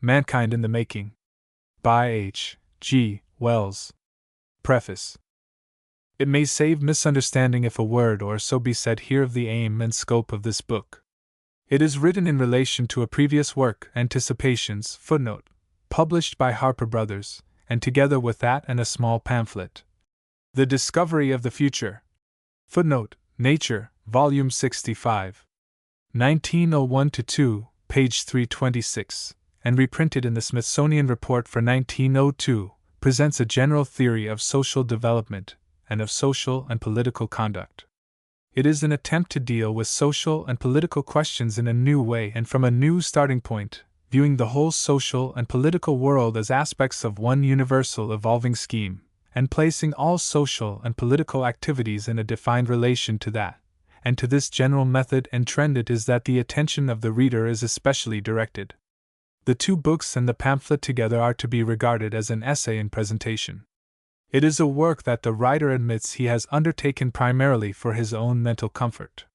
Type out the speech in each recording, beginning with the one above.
Mankind in the Making. By H. G. Wells. Preface. It may save misunderstanding if a word or so be said here of the aim and scope of this book. It is written in relation to a previous work, Anticipations, footnote, published by Harper Brothers, and together with that and a small pamphlet, The Discovery of the Future. Footnote, Nature, Volume 65. 1901-2, page 326, and reprinted in the Smithsonian Report for 1902, presents a general theory of social development and of social and political conduct. It is an attempt to deal with social and political questions in a new way and from a new starting point, viewing the whole social and political world as aspects of one universal evolving scheme, and placing all social and political activities in a defined relation to that. And to this general method and trend it is that the attention of the reader is especially directed. The two books and the pamphlet together are to be regarded as an essay in presentation. It is a work that the writer admits he has undertaken primarily for his own mental comfort.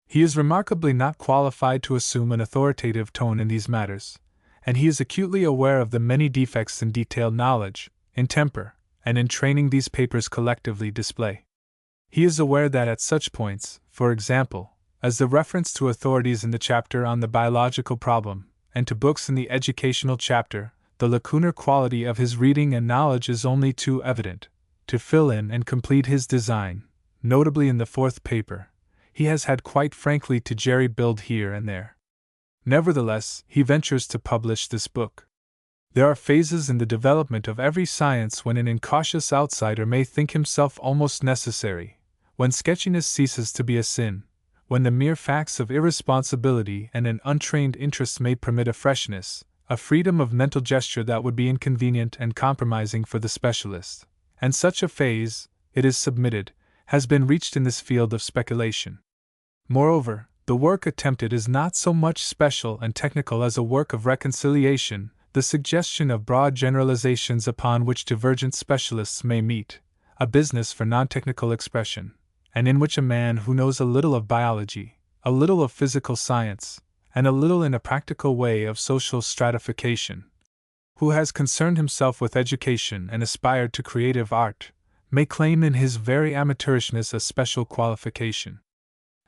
He is remarkably not qualified to assume an authoritative tone in these matters, and he is acutely aware of the many defects in detailed knowledge, in temper, and in training these papers collectively display. He is aware that at such points, for example, as the reference to authorities in the chapter on the biological problem, and to books in the educational chapter, the lacunar quality of his reading and knowledge is only too evident. To fill in and complete his design, notably in the fourth paper, he has had quite frankly to jerry-build here and there. Nevertheless, he ventures to publish this book. There are phases in the development of every science when an incautious outsider may think himself almost necessary, when sketchiness ceases to be a sin, when the mere facts of irresponsibility and an untrained interest may permit a freshness, a freedom of mental gesture that would be inconvenient and compromising for the specialist. And such a phase, it is submitted, has been reached in this field of speculation. Moreover, the work attempted is not so much special and technical as a work of reconciliation, the suggestion of broad generalizations upon which divergent specialists may meet, a business for non-technical expression, and in which a man who knows a little of biology, a little of physical science, and a little in a practical way of social stratification, who has concerned himself with education and aspired to creative art, may claim in his very amateurishness a special qualification.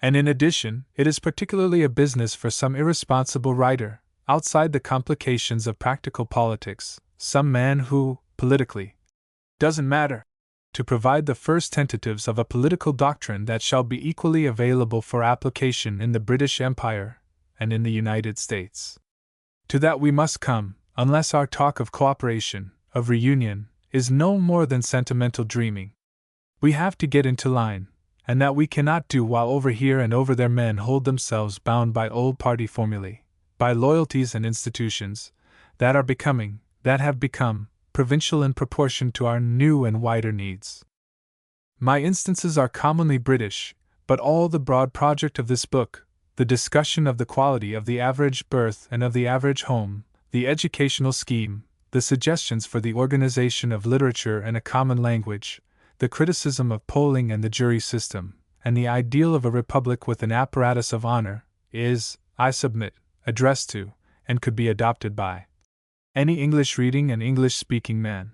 And in addition, it is particularly a business for some irresponsible writer, outside the complications of practical politics, some man who, politically, doesn't matter, to provide the first tentatives of a political doctrine that shall be equally available for application in the British Empire and in the United States. To that we must come, unless our talk of cooperation, of reunion, is no more than sentimental dreaming. We have to get into line, and that we cannot do while over here and over there men hold themselves bound by old party formulae, by loyalties and institutions, that have become, provincial in proportion to our new and wider needs. My instances are commonly British, but all the broad project of this book, the discussion of the quality of the average birth and of the average home, the educational scheme, the suggestions for the organization of literature and a common language, the criticism of polling and the jury system, and the ideal of a republic with an apparatus of honor, is, I submit, addressed to, and could be adopted by, any English-reading and English-speaking man.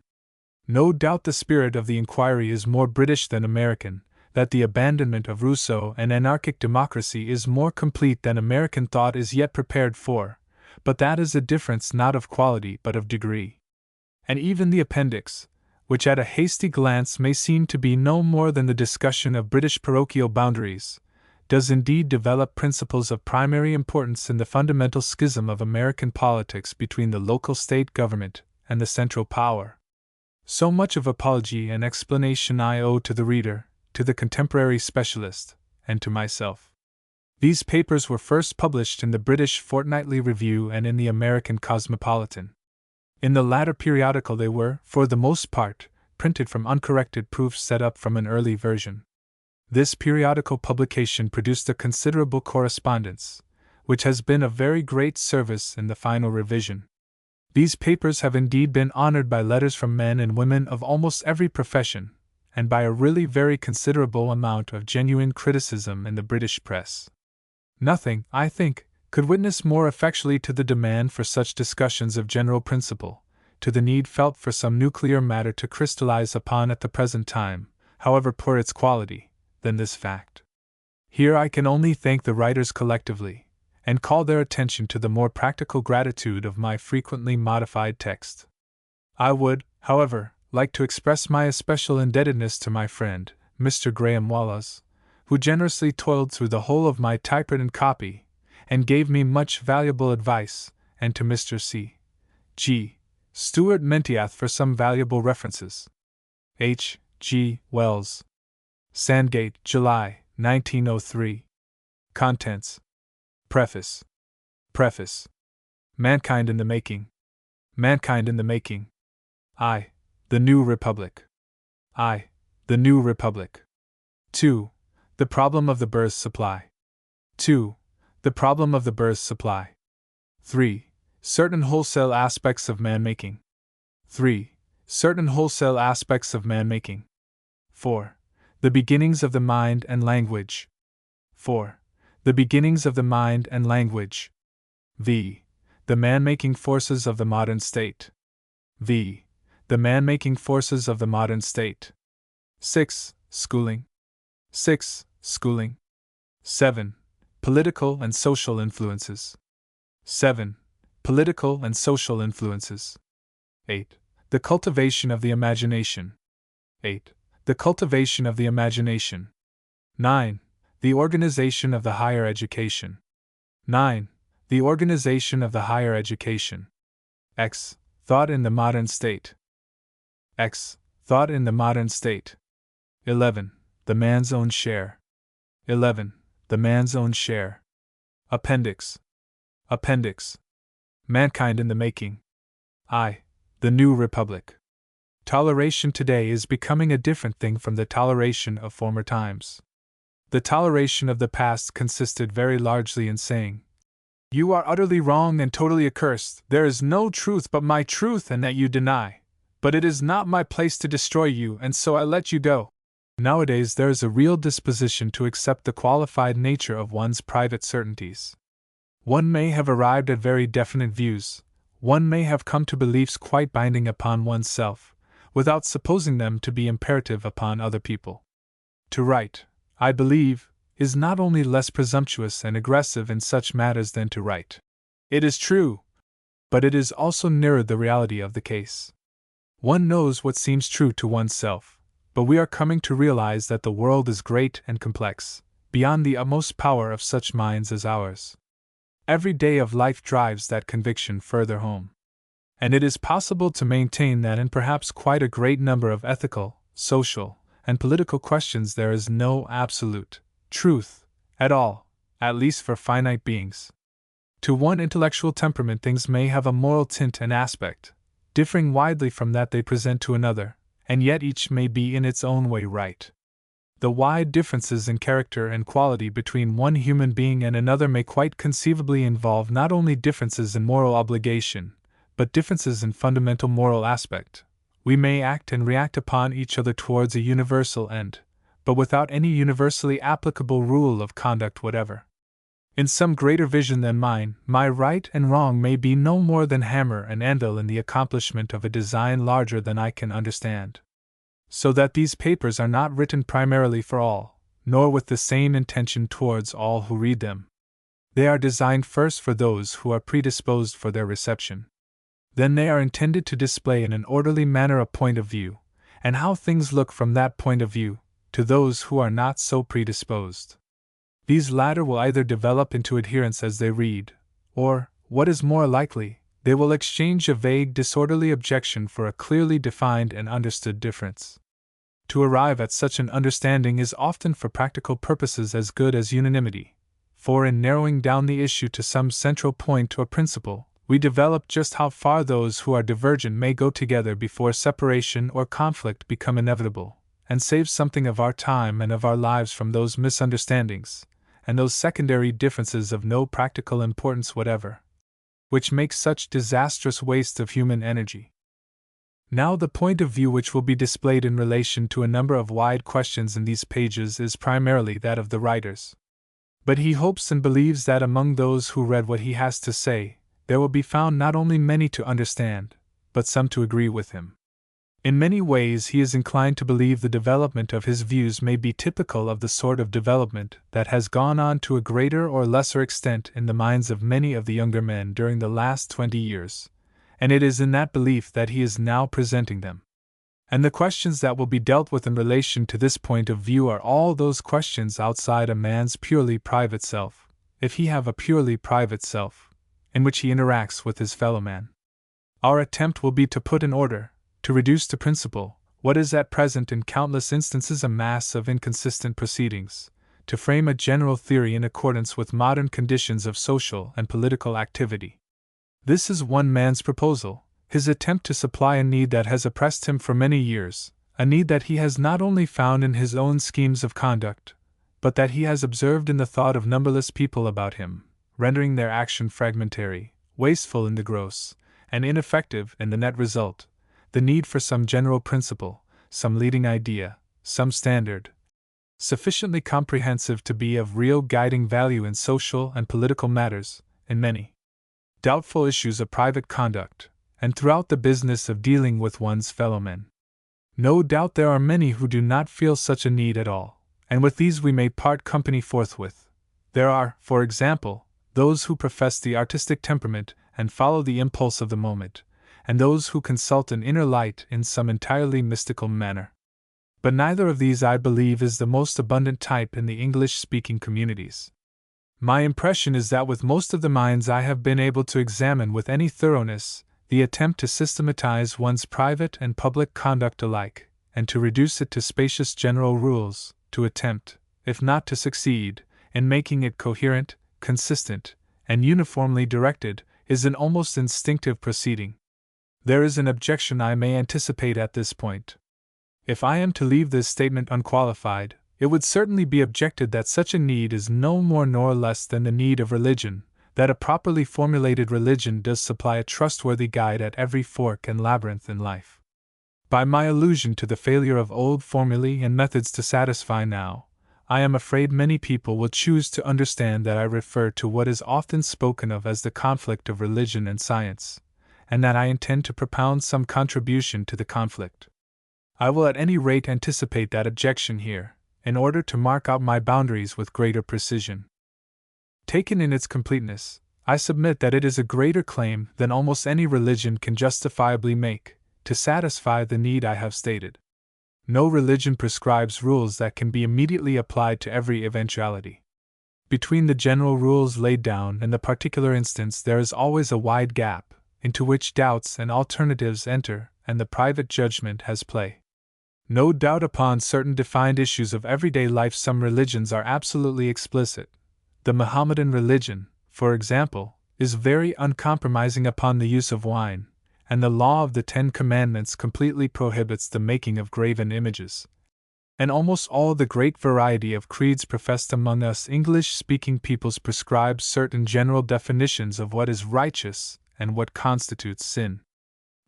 No doubt the spirit of the inquiry is more British than American, that the abandonment of Rousseau and anarchic democracy is more complete than American thought is yet prepared for, but that is a difference not of quality but of degree. And even the appendix, which at a hasty glance may seem to be no more than the discussion of British parochial boundaries, does indeed develop principles of primary importance in the fundamental schism of American politics between the local state government and the central power. So much of apology and explanation I owe to the reader, to the contemporary specialist, and to myself. These papers were first published in the British Fortnightly Review and in the American Cosmopolitan. In the latter periodical they were, for the most part, printed from uncorrected proofs set up from an early version. This periodical publication produced a considerable correspondence, which has been of very great service in the final revision. These papers have indeed been honored by letters from men and women of almost every profession, and by a really very considerable amount of genuine criticism in the British press. Nothing, I think, could witness more effectually to the demand for such discussions of general principle, to the need felt for some nuclear matter to crystallize upon at the present time, however poor its quality, than this fact. Here I can only thank the writers collectively, and call their attention to the more practical gratitude of my frequently modified text. I would, however, like to express my especial indebtedness to my friend, Mr. Graham Wallace, who generously toiled through the whole of my typewritten copy, and gave me much valuable advice, and to Mr. C. G. Stuart Mentiath for some valuable references. H. G. Wells. Sandgate, July, 1903. Contents. Preface. Preface. Mankind in the Making. Mankind in the Making. I. The New Republic. I. The New Republic. 2. The Problem of the Burrs Supply. 2. The Problem of the Burrs Supply. 3. Certain Wholesale Aspects of Man-Making. 3. Certain Wholesale Aspects of Man-Making. 4. The Beginnings of the Mind and Language. 4. The Beginnings of the Mind and Language. V. The Man-Making Forces of the Modern State. V. The Man-Making Forces of the Modern State. 6. Schooling. 6. Schooling. 7. Political and Social Influences. 7. Political and Social Influences. 8. The Cultivation of the Imagination. 8. The Cultivation of the Imagination. 9. The Organization of the Higher Education. 9. The Organization of the Higher Education. X. Thought in the Modern State. X. Thought in the Modern State. 11. The Man's Own Share. 11. The Man's Own Share. Appendix. Appendix. Mankind in the Making. I. The New Republic. Toleration today is becoming a different thing from the toleration of former times. The toleration of the past consisted very largely in saying, "You are utterly wrong and totally accursed, there is no truth but my truth and that you deny. But it is not my place to destroy you, and so I let you go." Nowadays there is a real disposition to accept the qualified nature of one's private certainties. One may have arrived at very definite views, one may have come to beliefs quite binding upon oneself, without supposing them to be imperative upon other people. To write, I believe, is not only less presumptuous and aggressive in such matters than to write. It is true, but it is also nearer the reality of the case. One knows what seems true to oneself, but we are coming to realize that the world is great and complex, beyond the utmost power of such minds as ours. Every day of life drives that conviction further home. And it is possible to maintain that in perhaps quite a great number of ethical, social, and political questions there is no absolute truth at all, at least for finite beings. To one intellectual temperament things may have a moral tint and aspect, differing widely from that they present to another, and yet each may be in its own way right. The wide differences in character and quality between one human being and another may quite conceivably involve not only differences in moral obligation, but differences in fundamental moral aspect. We may act and react upon each other towards a universal end, but without any universally applicable rule of conduct whatever. In some greater vision than mine, my right and wrong may be no more than hammer and anvil in the accomplishment of a design larger than I can understand. So that these papers are not written primarily for all, nor with the same intention towards all who read them. They are designed first for those who are predisposed for their reception. Then they are intended to display in an orderly manner a point of view, and how things look from that point of view, to those who are not so predisposed. These latter will either develop into adherence as they read, or, what is more likely, they will exchange a vague, disorderly objection for a clearly defined and understood difference. To arrive at such an understanding is often for practical purposes as good as unanimity, for in narrowing down the issue to some central point or principle, we develop just how far those who are divergent may go together before separation or conflict become inevitable, and save something of our time and of our lives from those misunderstandings, and those secondary differences of no practical importance whatever, which make such disastrous waste of human energy. Now the point of view which will be displayed in relation to a number of wide questions in these pages is primarily that of the writers. But he hopes and believes that among those who read what he has to say, there will be found not only many to understand, but some to agree with him. In many ways, he is inclined to believe the development of his views may be typical of the sort of development that has gone on to a greater or lesser extent in the minds of many of the younger men during the last 20 years, and it is in that belief that he is now presenting them. And the questions that will be dealt with in relation to this point of view are all those questions outside a man's purely private self, if he have a purely private self, in which he interacts with his fellow man. Our attempt will be to put in order, to reduce to principle, what is at present in countless instances a mass of inconsistent proceedings, to frame a general theory in accordance with modern conditions of social and political activity. This is one man's proposal, his attempt to supply a need that has oppressed him for many years, a need that he has not only found in his own schemes of conduct, but that he has observed in the thought of numberless people about him, rendering their action fragmentary, wasteful in the gross, and ineffective in the net result. The need for some general principle, some leading idea, some standard, sufficiently comprehensive to be of real guiding value in social and political matters, in many doubtful issues of private conduct, and throughout the business of dealing with one's fellow men. No doubt there are many who do not feel such a need at all, and with these we may part company forthwith. There are, for example, those who profess the artistic temperament and follow the impulse of the moment, and those who consult an inner light in some entirely mystical manner. But neither of these, I believe, is the most abundant type in the English-speaking communities. My impression is that with most of the minds I have been able to examine with any thoroughness, the attempt to systematize one's private and public conduct alike, and to reduce it to spacious general rules, to attempt, if not to succeed, in making it coherent, consistent, and uniformly directed, is an almost instinctive proceeding. There is an objection I may anticipate at this point. If I am to leave this statement unqualified, it would certainly be objected that such a need is no more nor less than the need of religion, that a properly formulated religion does supply a trustworthy guide at every fork and labyrinth in life. By my allusion to the failure of old formulae and methods to satisfy now, I am afraid many people will choose to understand that I refer to what is often spoken of as the conflict of religion and science, and that I intend to propound some contribution to the conflict. I will at any rate anticipate that objection here, in order to mark out my boundaries with greater precision. Taken in its completeness, I submit that it is a greater claim than almost any religion can justifiably make, to satisfy the need I have stated. No religion prescribes rules that can be immediately applied to every eventuality. Between the general rules laid down and the particular instance there is always a wide gap, into which doubts and alternatives enter, and the private judgment has play. No doubt upon certain defined issues of everyday life some religions are absolutely explicit. The Mohammedan religion, for example, is very uncompromising upon the use of wine, and the law of the 10 Commandments completely prohibits the making of graven images. And almost all the great variety of creeds professed among us English-speaking peoples prescribe certain general definitions of what is righteous and what constitutes sin.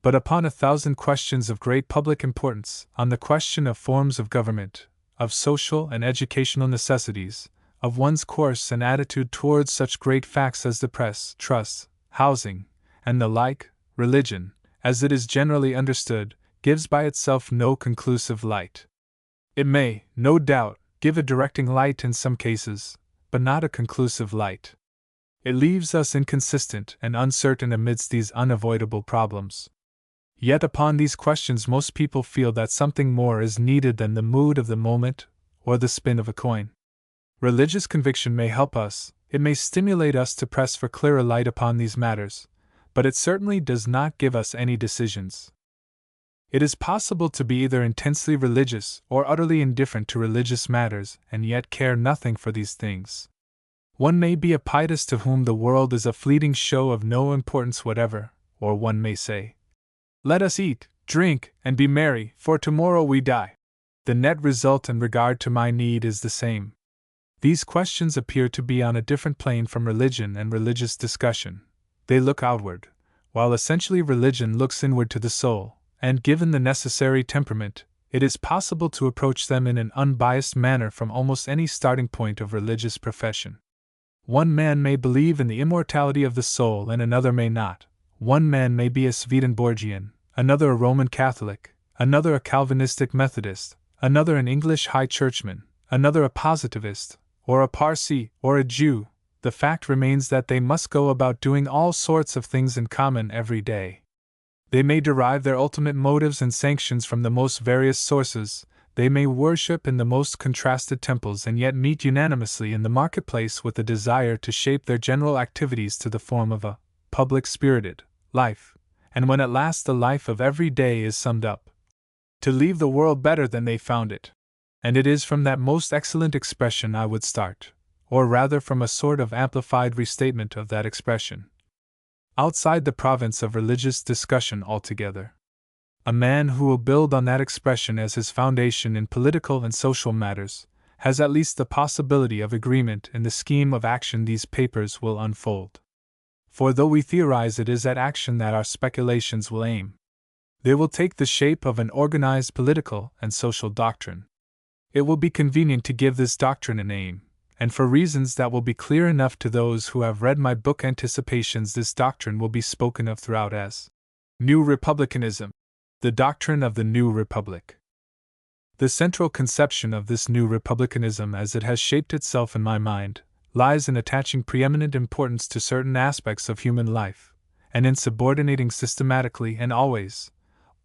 But upon 1,000 questions of great public importance, on the question of forms of government, of social and educational necessities, of one's course and attitude towards such great facts as the press, trusts, housing, and the like, religion, as it is generally understood, gives by itself no conclusive light. It may, no doubt, give a directing light in some cases, but not a conclusive light. It leaves us inconsistent and uncertain amidst these unavoidable problems. Yet upon these questions most people feel that something more is needed than the mood of the moment or the spin of a coin. Religious conviction may help us, it may stimulate us to press for clearer light upon these matters, but it certainly does not give us any decisions. It is possible to be either intensely religious or utterly indifferent to religious matters and yet care nothing for these things. One may be a pietist to whom the world is a fleeting show of no importance whatever, or one may say, "Let us eat, drink, and be merry, for tomorrow we die." The net result in regard to my need is the same. These questions appear to be on a different plane from religion and religious discussion. They look outward, while essentially religion looks inward to the soul, and given the necessary temperament, it is possible to approach them in an unbiased manner from almost any starting point of religious profession. One man may believe in the immortality of the soul and another may not. One man may be a Swedenborgian, another a Roman Catholic, another a Calvinistic Methodist, another an English High Churchman, another a Positivist, or a Parsi, or a Jew. The fact remains that they must go about doing all sorts of things in common every day. They may derive their ultimate motives and sanctions from the most various sources, they may worship in the most contrasted temples and yet meet unanimously in the marketplace with a desire to shape their general activities to the form of a public-spirited life, and when at last the life of every day is summed up, to leave the world better than they found it. And it is from that most excellent expression I would start, or rather from a sort of amplified restatement of that expression. Outside the province of religious discussion altogether. A man who will build on that expression as his foundation in political and social matters, has at least the possibility of agreement in the scheme of action these papers will unfold. For though we theorize, it is at action that our speculations will aim. They will take the shape of an organized political and social doctrine. It will be convenient to give this doctrine a name, and for reasons that will be clear enough to those who have read my book Anticipations, this doctrine will be spoken of throughout as New Republicanism, the doctrine of the New Republic. The central conception of this New Republicanism, as it has shaped itself in my mind, lies in attaching preeminent importance to certain aspects of human life, and in subordinating systematically and always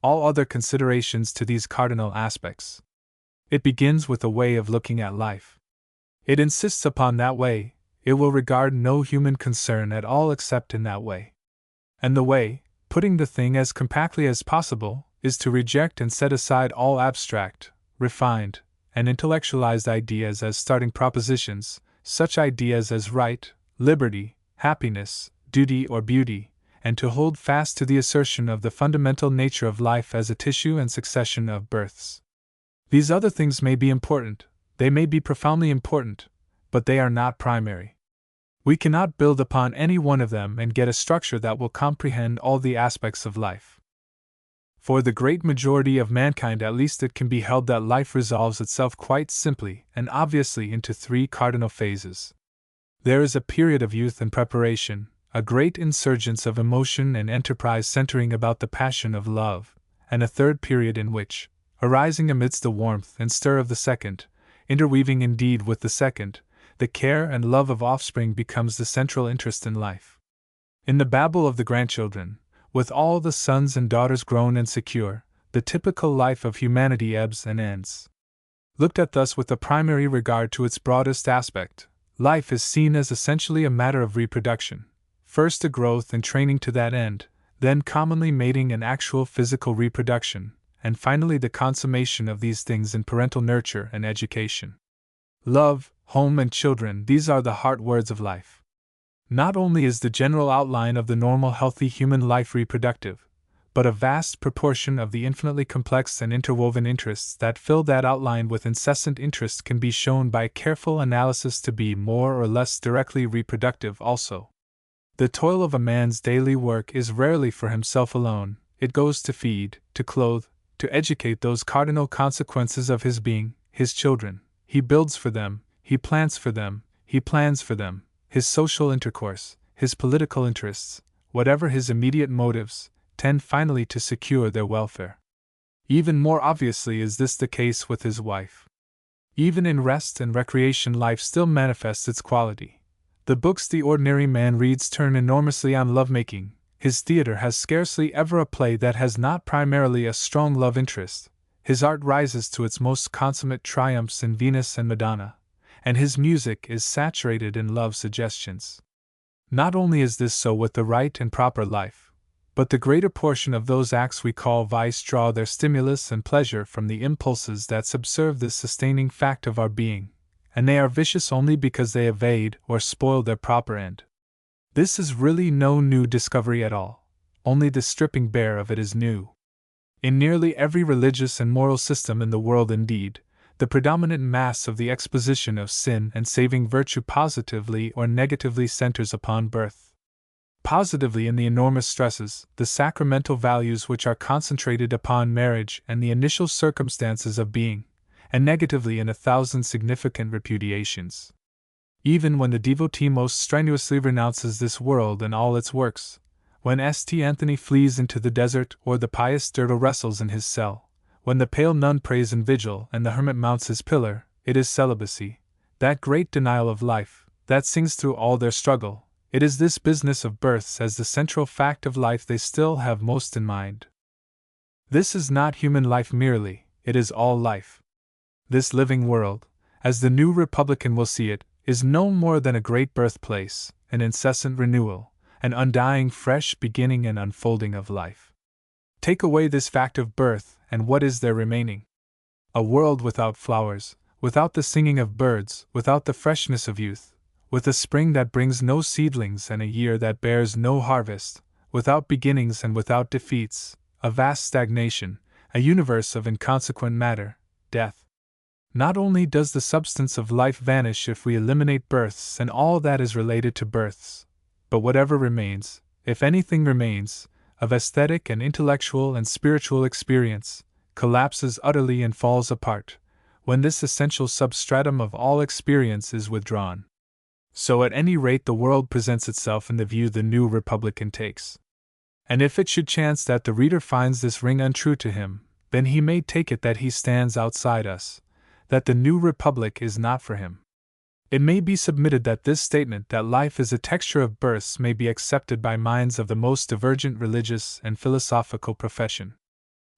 all other considerations to these cardinal aspects. It begins with a way of looking at life. It insists upon that way, it will regard no human concern at all except in that way. And the way, putting the thing as compactly as possible, is to reject and set aside all abstract, refined, and intellectualized ideas as starting propositions, such ideas as right, liberty, happiness, duty, or beauty, and to hold fast to the assertion of the fundamental nature of life as a tissue and succession of births. These other things may be important, they may be profoundly important, but they are not primary. We cannot build upon any one of them and get a structure that will comprehend all the aspects of life. For the great majority of mankind, at least, it can be held that life resolves itself quite simply and obviously into three cardinal phases. There is a period of youth and preparation, a great insurgence of emotion and enterprise centering about the passion of love, and a third period in which, arising amidst the warmth and stir of the second, interweaving indeed with the second, the care and love of offspring becomes the central interest in life. In the babble of the grandchildren, with all the sons and daughters grown and secure, the typical life of humanity ebbs and ends. Looked at thus with a primary regard to its broadest aspect, life is seen as essentially a matter of reproduction, first a growth and training to that end, then commonly mating and actual physical reproduction, and finally the consummation of these things in parental nurture and education. Love, home, and children, these are the heart words of life. Not only is the general outline of the normal healthy human life reproductive, but a vast proportion of the infinitely complex and interwoven interests that fill that outline with incessant interest can be shown by careful analysis to be more or less directly reproductive also. The toil of a man's daily work is rarely for himself alone, it goes to feed, to clothe, to educate those cardinal consequences of his being, his children. He builds for them, he plants for them, he plans for them, his social intercourse, his political interests, whatever his immediate motives, tend finally to secure their welfare. Even more obviously is this the case with his wife. Even in rest and recreation life still manifests its quality. The books the ordinary man reads turn enormously on lovemaking. His theater has scarcely ever a play that has not primarily a strong love interest. His art rises to its most consummate triumphs in Venus and Madonna, and his music is saturated in love suggestions. Not only is this so with the right and proper life, but the greater portion of those acts we call vice draw their stimulus and pleasure from the impulses that subserve this sustaining fact of our being, and they are vicious only because they evade or spoil their proper end. This is really no new discovery at all, only the stripping bare of it is new. In nearly every religious and moral system in the world, indeed, the predominant mass of the exposition of sin and saving virtue positively or negatively centers upon birth. Positively in the enormous stresses, the sacramental values which are concentrated upon marriage and the initial circumstances of being, and negatively in 1,000 significant repudiations. Even when the devotee most strenuously renounces this world and all its works, when St. Anthony flees into the desert or the pious Dirtle wrestles in his cell, when the pale nun prays in vigil and the hermit mounts his pillar, it is celibacy, that great denial of life, that sings through all their struggle. It is this business of births as the central fact of life they still have most in mind. This is not human life merely, it is all life. This living world, as the new Republican will see it, is no more than a great birthplace, an incessant renewal, an undying fresh beginning and unfolding of life. Take away this fact of birth, and what is there remaining? A world without flowers, without the singing of birds, without the freshness of youth, with a spring that brings no seedlings and a year that bears no harvest, without beginnings and without defeats, a vast stagnation, a universe of inconsequent matter, death. Not only does the substance of life vanish if we eliminate births and all that is related to births, but whatever remains, if anything remains, of aesthetic and intellectual and spiritual experience, collapses utterly and falls apart, when this essential substratum of all experience is withdrawn. So at any rate the world presents itself in the view the new Republican takes. And if it should chance that the reader finds this ring untrue to him, then he may take it that he stands outside us, that the new Republic is not for him. It may be submitted that this statement that life is a texture of births may be accepted by minds of the most divergent religious and philosophical profession.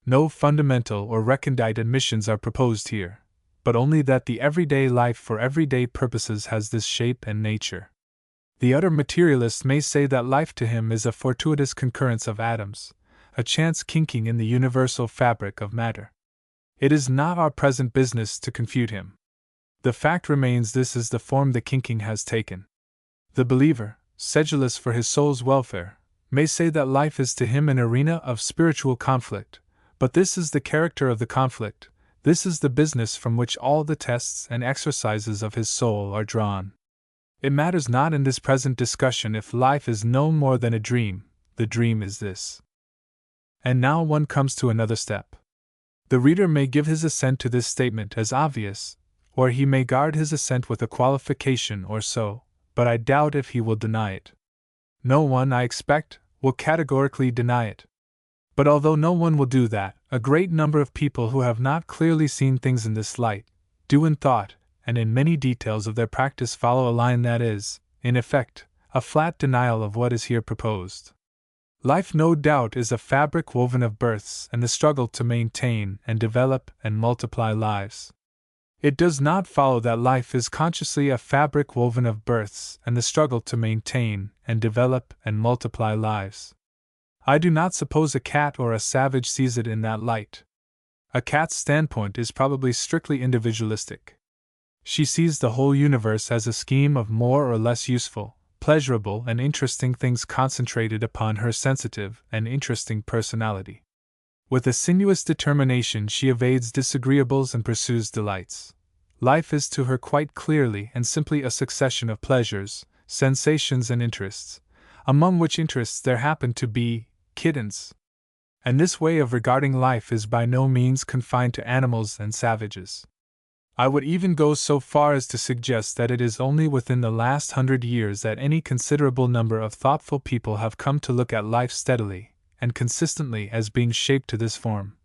No fundamental or recondite admissions are proposed here, but only that the everyday life for everyday purposes has this shape and nature. The utter materialist may say that life to him is a fortuitous concurrence of atoms, a chance kinking in the universal fabric of matter. It is not our present business to confute him. The fact remains this is the form the kinking has taken. The believer, sedulous for his soul's welfare, may say that life is to him an arena of spiritual conflict, but this is the character of the conflict, this is the business from which all the tests and exercises of his soul are drawn. It matters not in this present discussion if life is no more than a dream, the dream is this. And now one comes to another step. The reader may give his assent to this statement as obvious, or he may guard his assent with a qualification or so, but I doubt if he will deny it. No one, I expect, will categorically deny it. But although no one will do that, a great number of people who have not clearly seen things in this light, do in thought, and in many details of their practice follow a line that is, in effect, a flat denial of what is here proposed. Life, no doubt, is a fabric woven of births and the struggle to maintain and develop and multiply lives. It does not follow that life is consciously a fabric woven of births and the struggle to maintain and develop and multiply lives. I do not suppose a cat or a savage sees it in that light. A cat's standpoint is probably strictly individualistic. She sees the whole universe as a scheme of more or less useful, pleasurable and interesting things concentrated upon her sensitive and interesting personality. With a sinuous determination she evades disagreeables and pursues delights. Life is to her quite clearly and simply a succession of pleasures, sensations and interests, among which interests there happen to be kittens. And this way of regarding life is by no means confined to animals and savages. I would even go so far as to suggest that it is only within the last 100 years that any considerable number of thoughtful people have come to look at life steadily and consistently as being shaped to this form,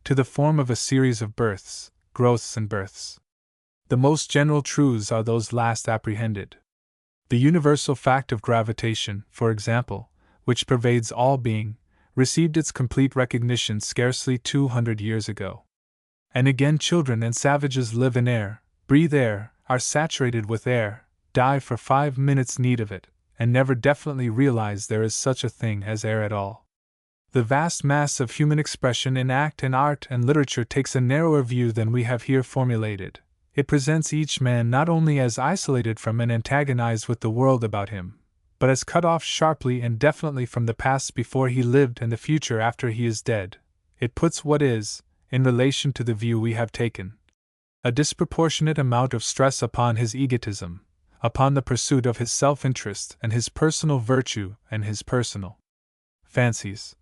to the form of a series of births, growths and births. The most general truths are those last apprehended. The universal fact of gravitation, for example, which pervades all being, received its complete recognition scarcely 200 years ago. And again children and savages live in air, breathe air, are saturated with air, die for 5 minutes' need of it, and never definitely realize there is such a thing as air at all. The vast mass of human expression in act and art and literature takes a narrower view than we have here formulated. It presents each man not only as isolated from and antagonized with the world about him, but as cut off sharply and definitely from the past before he lived and the future after he is dead. It puts what is, in relation to the view we have taken, a disproportionate amount of stress upon his egotism, upon the pursuit of his self-interest and his personal virtue and his personal fancies,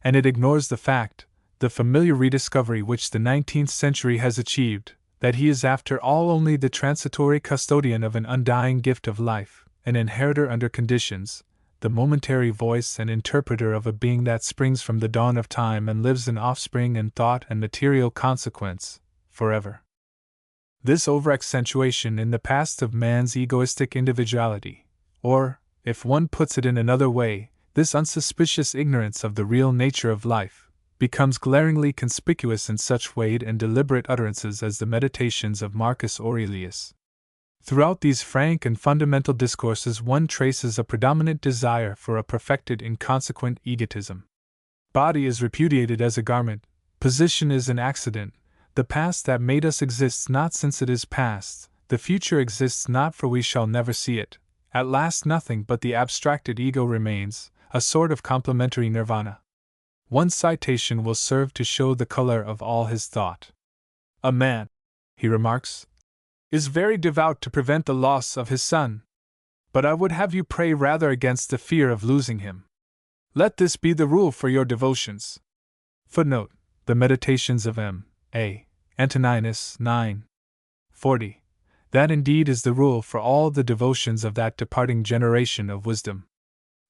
and it ignores the fact, the familiar rediscovery which the 19th century has achieved, that he is after all only the transitory custodian of an undying gift of life, an inheritor under conditions, the momentary voice and interpreter of a being that springs from the dawn of time and lives in offspring and thought and material consequence, forever. This over-accentuation in the past of man's egoistic individuality, or, if one puts it in another way, this unsuspicious ignorance of the real nature of life, becomes glaringly conspicuous in such weighed and deliberate utterances as the Meditations of Marcus Aurelius. Throughout these frank and fundamental discourses one traces a predominant desire for a perfected inconsequent egotism. Body is repudiated as a garment, position is an accident, the past that made us exists not since it is past, the future exists not for we shall never see it, at last nothing but the abstracted ego remains, a sort of complementary nirvana. One citation will serve to show the color of all his thought. A man, he remarks, is very devout to prevent the loss of his son. But I would have you pray rather against the fear of losing him. Let this be the rule for your devotions. Footnote: The Meditations of M.A. Antoninus 9:40. That indeed is the rule for all the devotions of that departing generation of wisdom.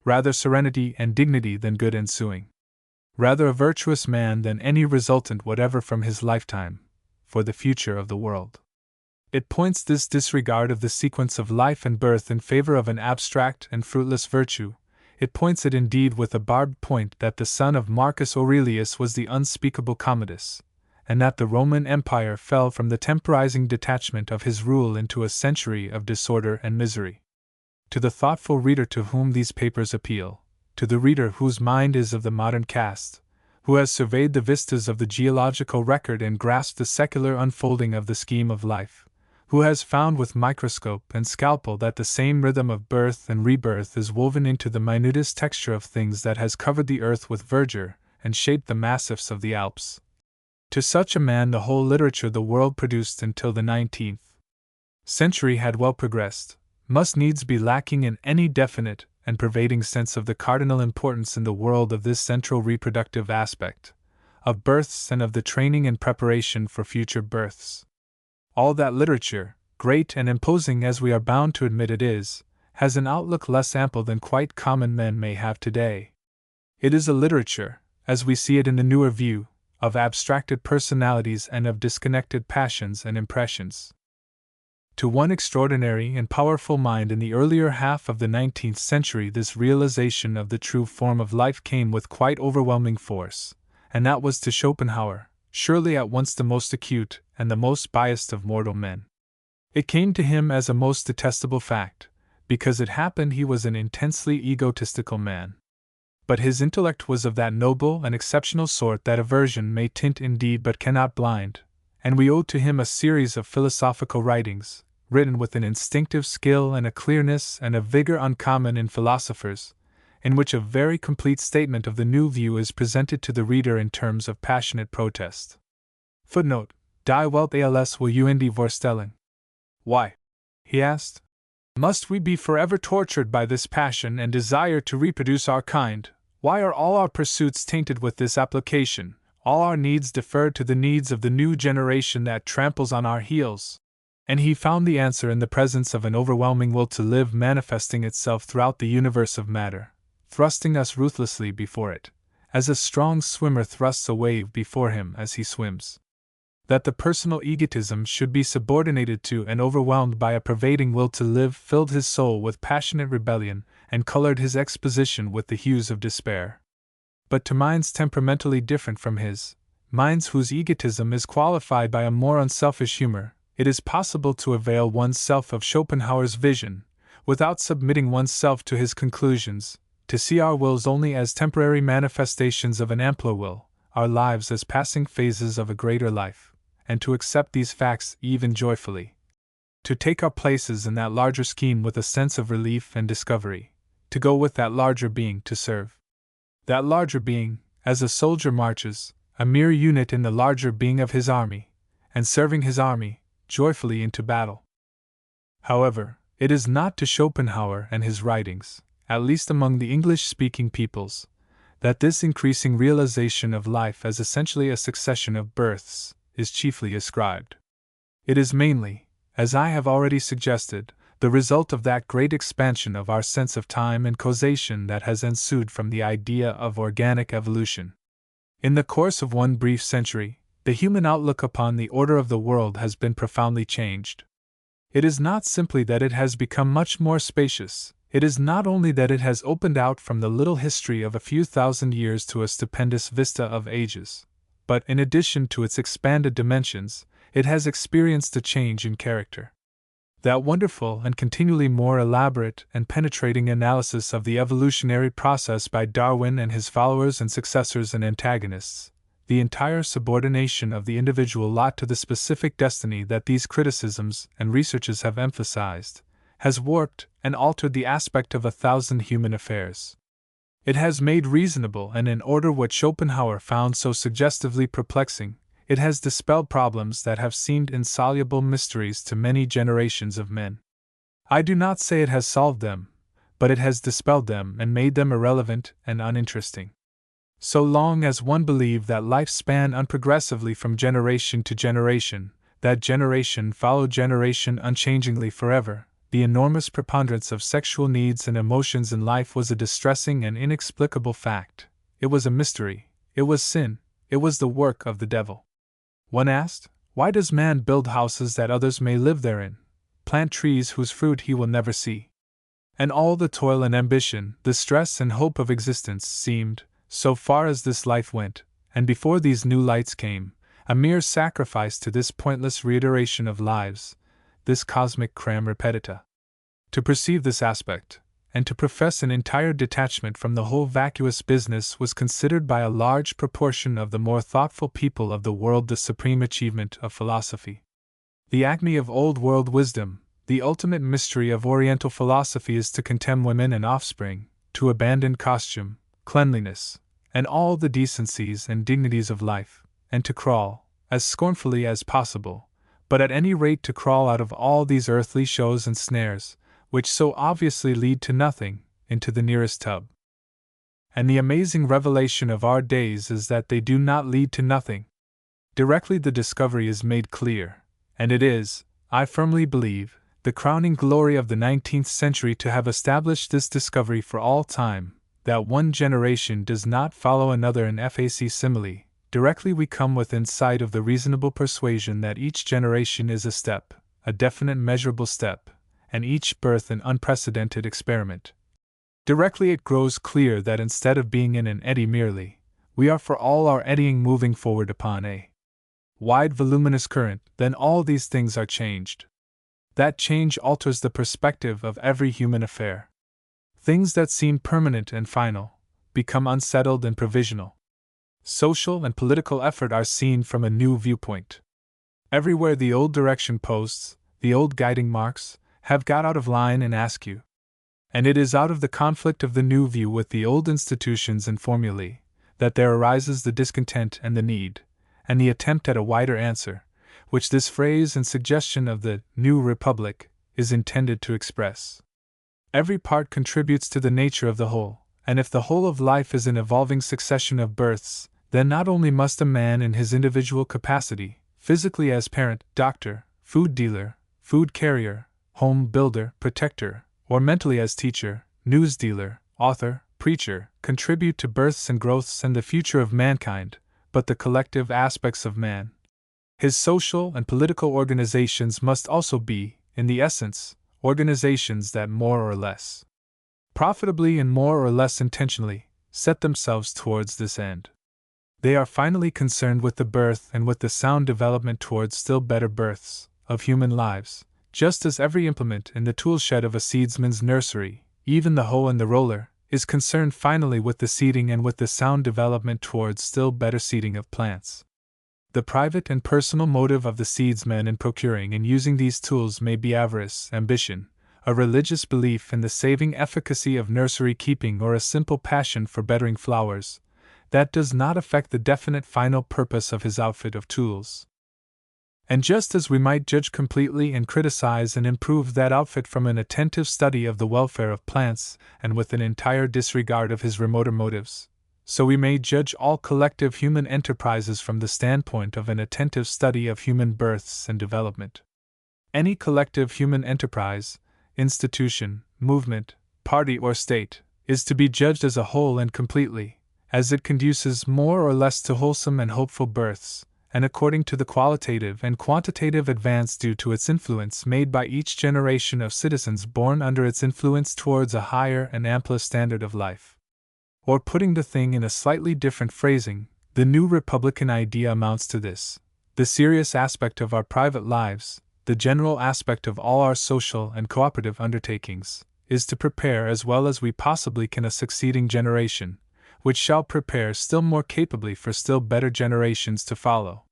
Rather serenity and dignity than good ensuing. Rather a virtuous man than any resultant whatever from his lifetime, for the future of the world. It points this disregard of the sequence of life and birth in favor of an abstract and fruitless virtue. It points it indeed with a barbed point that the son of Marcus Aurelius was the unspeakable Commodus, and that the Roman Empire fell from the temporizing detachment of his rule into a century of disorder and misery. To the thoughtful reader to whom these papers appeal, to the reader whose mind is of the modern cast, who has surveyed the vistas of the geological record and grasped the secular unfolding of the scheme of life, who has found with microscope and scalpel that the same rhythm of birth and rebirth is woven into the minutest texture of things that has covered the earth with verdure and shaped the massifs of the Alps. To such a man the whole literature the world produced until the 19th century had well progressed, must needs be lacking in any definite and pervading sense of the cardinal importance in the world of this central reproductive aspect, of births and of the training and preparation for future births. All that literature, great and imposing as we are bound to admit it is, has an outlook less ample than quite common men may have today. It is a literature, as we see it in the newer view, of abstracted personalities and of disconnected passions and impressions. To one extraordinary and powerful mind in the earlier half of the 19th century this realization of the true form of life came with quite overwhelming force, and that was to Schopenhauer, surely at once the most acute and the most biased of mortal men. It came to him as a most detestable fact, because it happened he was an intensely egotistical man. But his intellect was of that noble and exceptional sort that aversion may tint indeed but cannot blind, and we owe to him a series of philosophical writings, written with an instinctive skill and a clearness and a vigor uncommon in philosophers, in which a very complete statement of the new view is presented to the reader in terms of passionate protest. Footnote: Die Welt als will you die Vorstellung. Why, he asked, must we be forever tortured by this passion and desire to reproduce our kind? Why are all our pursuits tainted with this application, all our needs deferred to the needs of the new generation that tramples on our heels? And he found the answer in the presence of an overwhelming will to live manifesting itself throughout the universe of matter, thrusting us ruthlessly before it, as a strong swimmer thrusts a wave before him as he swims. That the personal egotism should be subordinated to and overwhelmed by a pervading will to live filled his soul with passionate rebellion and colored his exposition with the hues of despair. But to minds temperamentally different from his, minds whose egotism is qualified by a more unselfish humor, it is possible to avail oneself of Schopenhauer's vision, without submitting oneself to his conclusions, to see our wills only as temporary manifestations of an ampler will, our lives as passing phases of a greater life, and to accept these facts even joyfully. To take our places in that larger scheme with a sense of relief and discovery, to go with that larger being to serve. That larger being, as a soldier marches, a mere unit in the larger being of his army, and serving his army, joyfully into battle. However, it is not to Schopenhauer and his writings, at least among the English-speaking peoples, that this increasing realization of life as essentially a succession of births is chiefly ascribed. It is mainly, as I have already suggested, the result of that great expansion of our sense of time and causation that has ensued from the idea of organic evolution. In the course of one brief century, the human outlook upon the order of the world has been profoundly changed. It is not simply that it has become much more spacious, it is not only that it has opened out from the little history of a few thousand years to a stupendous vista of ages, but in addition to its expanded dimensions, it has experienced a change in character. That wonderful and continually more elaborate and penetrating analysis of the evolutionary process by Darwin and his followers and successors and antagonists, the entire subordination of the individual lot to the specific destiny that these criticisms and researches have emphasized, has warped and altered the aspect of 1,000 human affairs. It has made reasonable and in order what Schopenhauer found so suggestively perplexing. It has dispelled problems that have seemed insoluble mysteries to many generations of men. I do not say it has solved them, but it has dispelled them and made them irrelevant and uninteresting. So long as one believed that life span unprogressively from generation to generation, that generation followed generation unchangingly forever, the enormous preponderance of sexual needs and emotions in life was a distressing and inexplicable fact. It was a mystery, it was sin, it was the work of the devil. One asked, why does man build houses that others may live therein, plant trees whose fruit he will never see? And all the toil and ambition, the stress and hope of existence seemed, so far as this life went, and before these new lights came, a mere sacrifice to this pointless reiteration of lives, this cosmic cram repetita. To perceive this aspect, and to profess an entire detachment from the whole vacuous business was considered by a large proportion of the more thoughtful people of the world the supreme achievement of philosophy. The acme of old world wisdom, the ultimate mystery of Oriental philosophy is to contemn women and offspring, to abandon costume, cleanliness, and all the decencies and dignities of life, and to crawl, as scornfully as possible, but at any rate to crawl out of all these earthly shows and snares, which so obviously lead to nothing, into the nearest tub. And the amazing revelation of our days is that they do not lead to nothing. Directly the discovery is made clear, and it is, I firmly believe, the crowning glory of the 19th century to have established this discovery for all time, that one generation does not follow another in facsimile. Directly we come within sight of the reasonable persuasion that each generation is a step, a definite measurable step, and each birth an unprecedented experiment. Directly it grows clear that instead of being in an eddy merely, we are for all our eddying moving forward upon a wide voluminous current, then all these things are changed. That change alters the perspective of every human affair. Things that seem permanent and final become unsettled and provisional. Social and political effort are seen from a new viewpoint. Everywhere the old direction posts, the old guiding marks, have got out of line and askew. And it is out of the conflict of the new view with the old institutions and formulae that there arises the discontent and the need, and the attempt at a wider answer, which this phrase and suggestion of the New Republic is intended to express. Every part contributes to the nature of the whole, and if the whole of life is an evolving succession of births, then not only must a man in his individual capacity, physically as parent, doctor, food dealer, food carrier, home builder, protector, or mentally as teacher, news dealer, author, preacher, contribute to births and growths and the future of mankind, but the collective aspects of man. His social and political organizations must also be, in the essence, organizations that more or less profitably and more or less intentionally set themselves towards this end. They are finally concerned with the birth and with the sound development towards still better births of human lives, just as every implement in the toolshed of a seedsman's nursery, even the hoe and the roller, is concerned finally with the seeding and with the sound development towards still better seeding of plants. The private and personal motive of the seedsman in procuring and using these tools may be avarice, ambition, a religious belief in the saving efficacy of nursery keeping, or a simple passion for bettering flowers. That does not affect the definite final purpose of his outfit of tools. And just as we might judge completely and criticize and improve that outfit from an attentive study of the welfare of plants and with an entire disregard of his remoter motives, so we may judge all collective human enterprises from the standpoint of an attentive study of human births and development. Any collective human enterprise, institution, movement, party, or state, is to be judged as a whole and completely, as it conduces more or less to wholesome and hopeful births, and according to the qualitative and quantitative advance due to its influence made by each generation of citizens born under its influence towards a higher and ampler standard of life. Or putting the thing in a slightly different phrasing, the new Republican idea amounts to this: the serious aspect of our private lives, the general aspect of all our social and cooperative undertakings, is to prepare as well as we possibly can a succeeding generation, which shall prepare still more capably for still better generations to follow.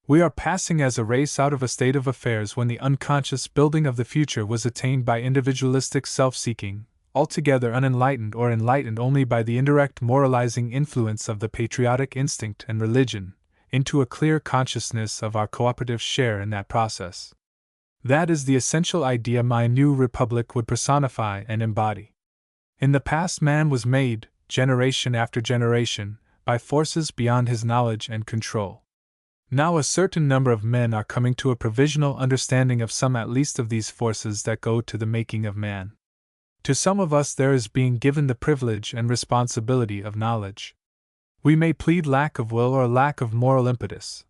We are passing as a race out of a state of affairs when the unconscious building of the future was attained by individualistic self-seeking, altogether unenlightened or enlightened only by the indirect moralizing influence of the patriotic instinct and religion, into a clear consciousness of our cooperative share in that process. That is the essential idea my new republic would personify and embody. In the past, man was made, generation after generation, by forces beyond his knowledge and control. Now a certain number of men are coming to a provisional understanding of some at least of these forces that go to the making of man. To some of us there is being given the privilege and responsibility of knowledge. We may plead lack of will or lack of moral impetus,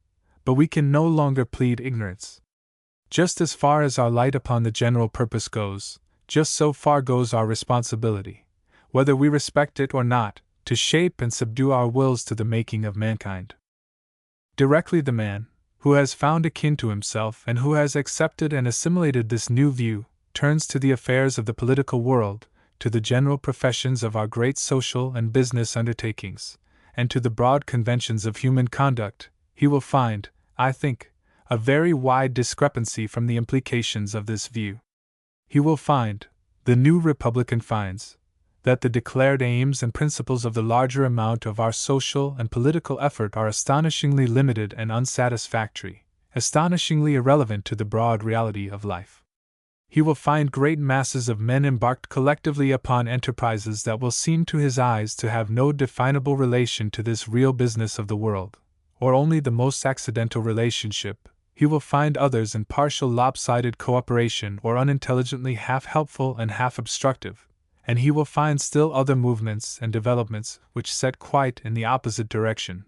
but we can no longer plead ignorance. Just as far as our light upon the general purpose goes, just so far goes our responsibility, whether we respect it or not, to shape and subdue our wills to the making of mankind. Directly the man, who has found akin to himself and who has accepted and assimilated this new view, turns to the affairs of the political world, to the general professions of our great social and business undertakings, and to the broad conventions of human conduct, he will find, I think, a very wide discrepancy from the implications of this view. He will find, the new Republican finds, that the declared aims and principles of the larger amount of our social and political effort are astonishingly limited and unsatisfactory, astonishingly irrelevant to the broad reality of life. He will find great masses of men embarked collectively upon enterprises that will seem to his eyes to have no definable relation to this real business of the world, or only the most accidental relationship. He will find others in partial lopsided cooperation or unintelligently half helpful and half obstructive, and he will find still other movements and developments which set quite in the opposite direction,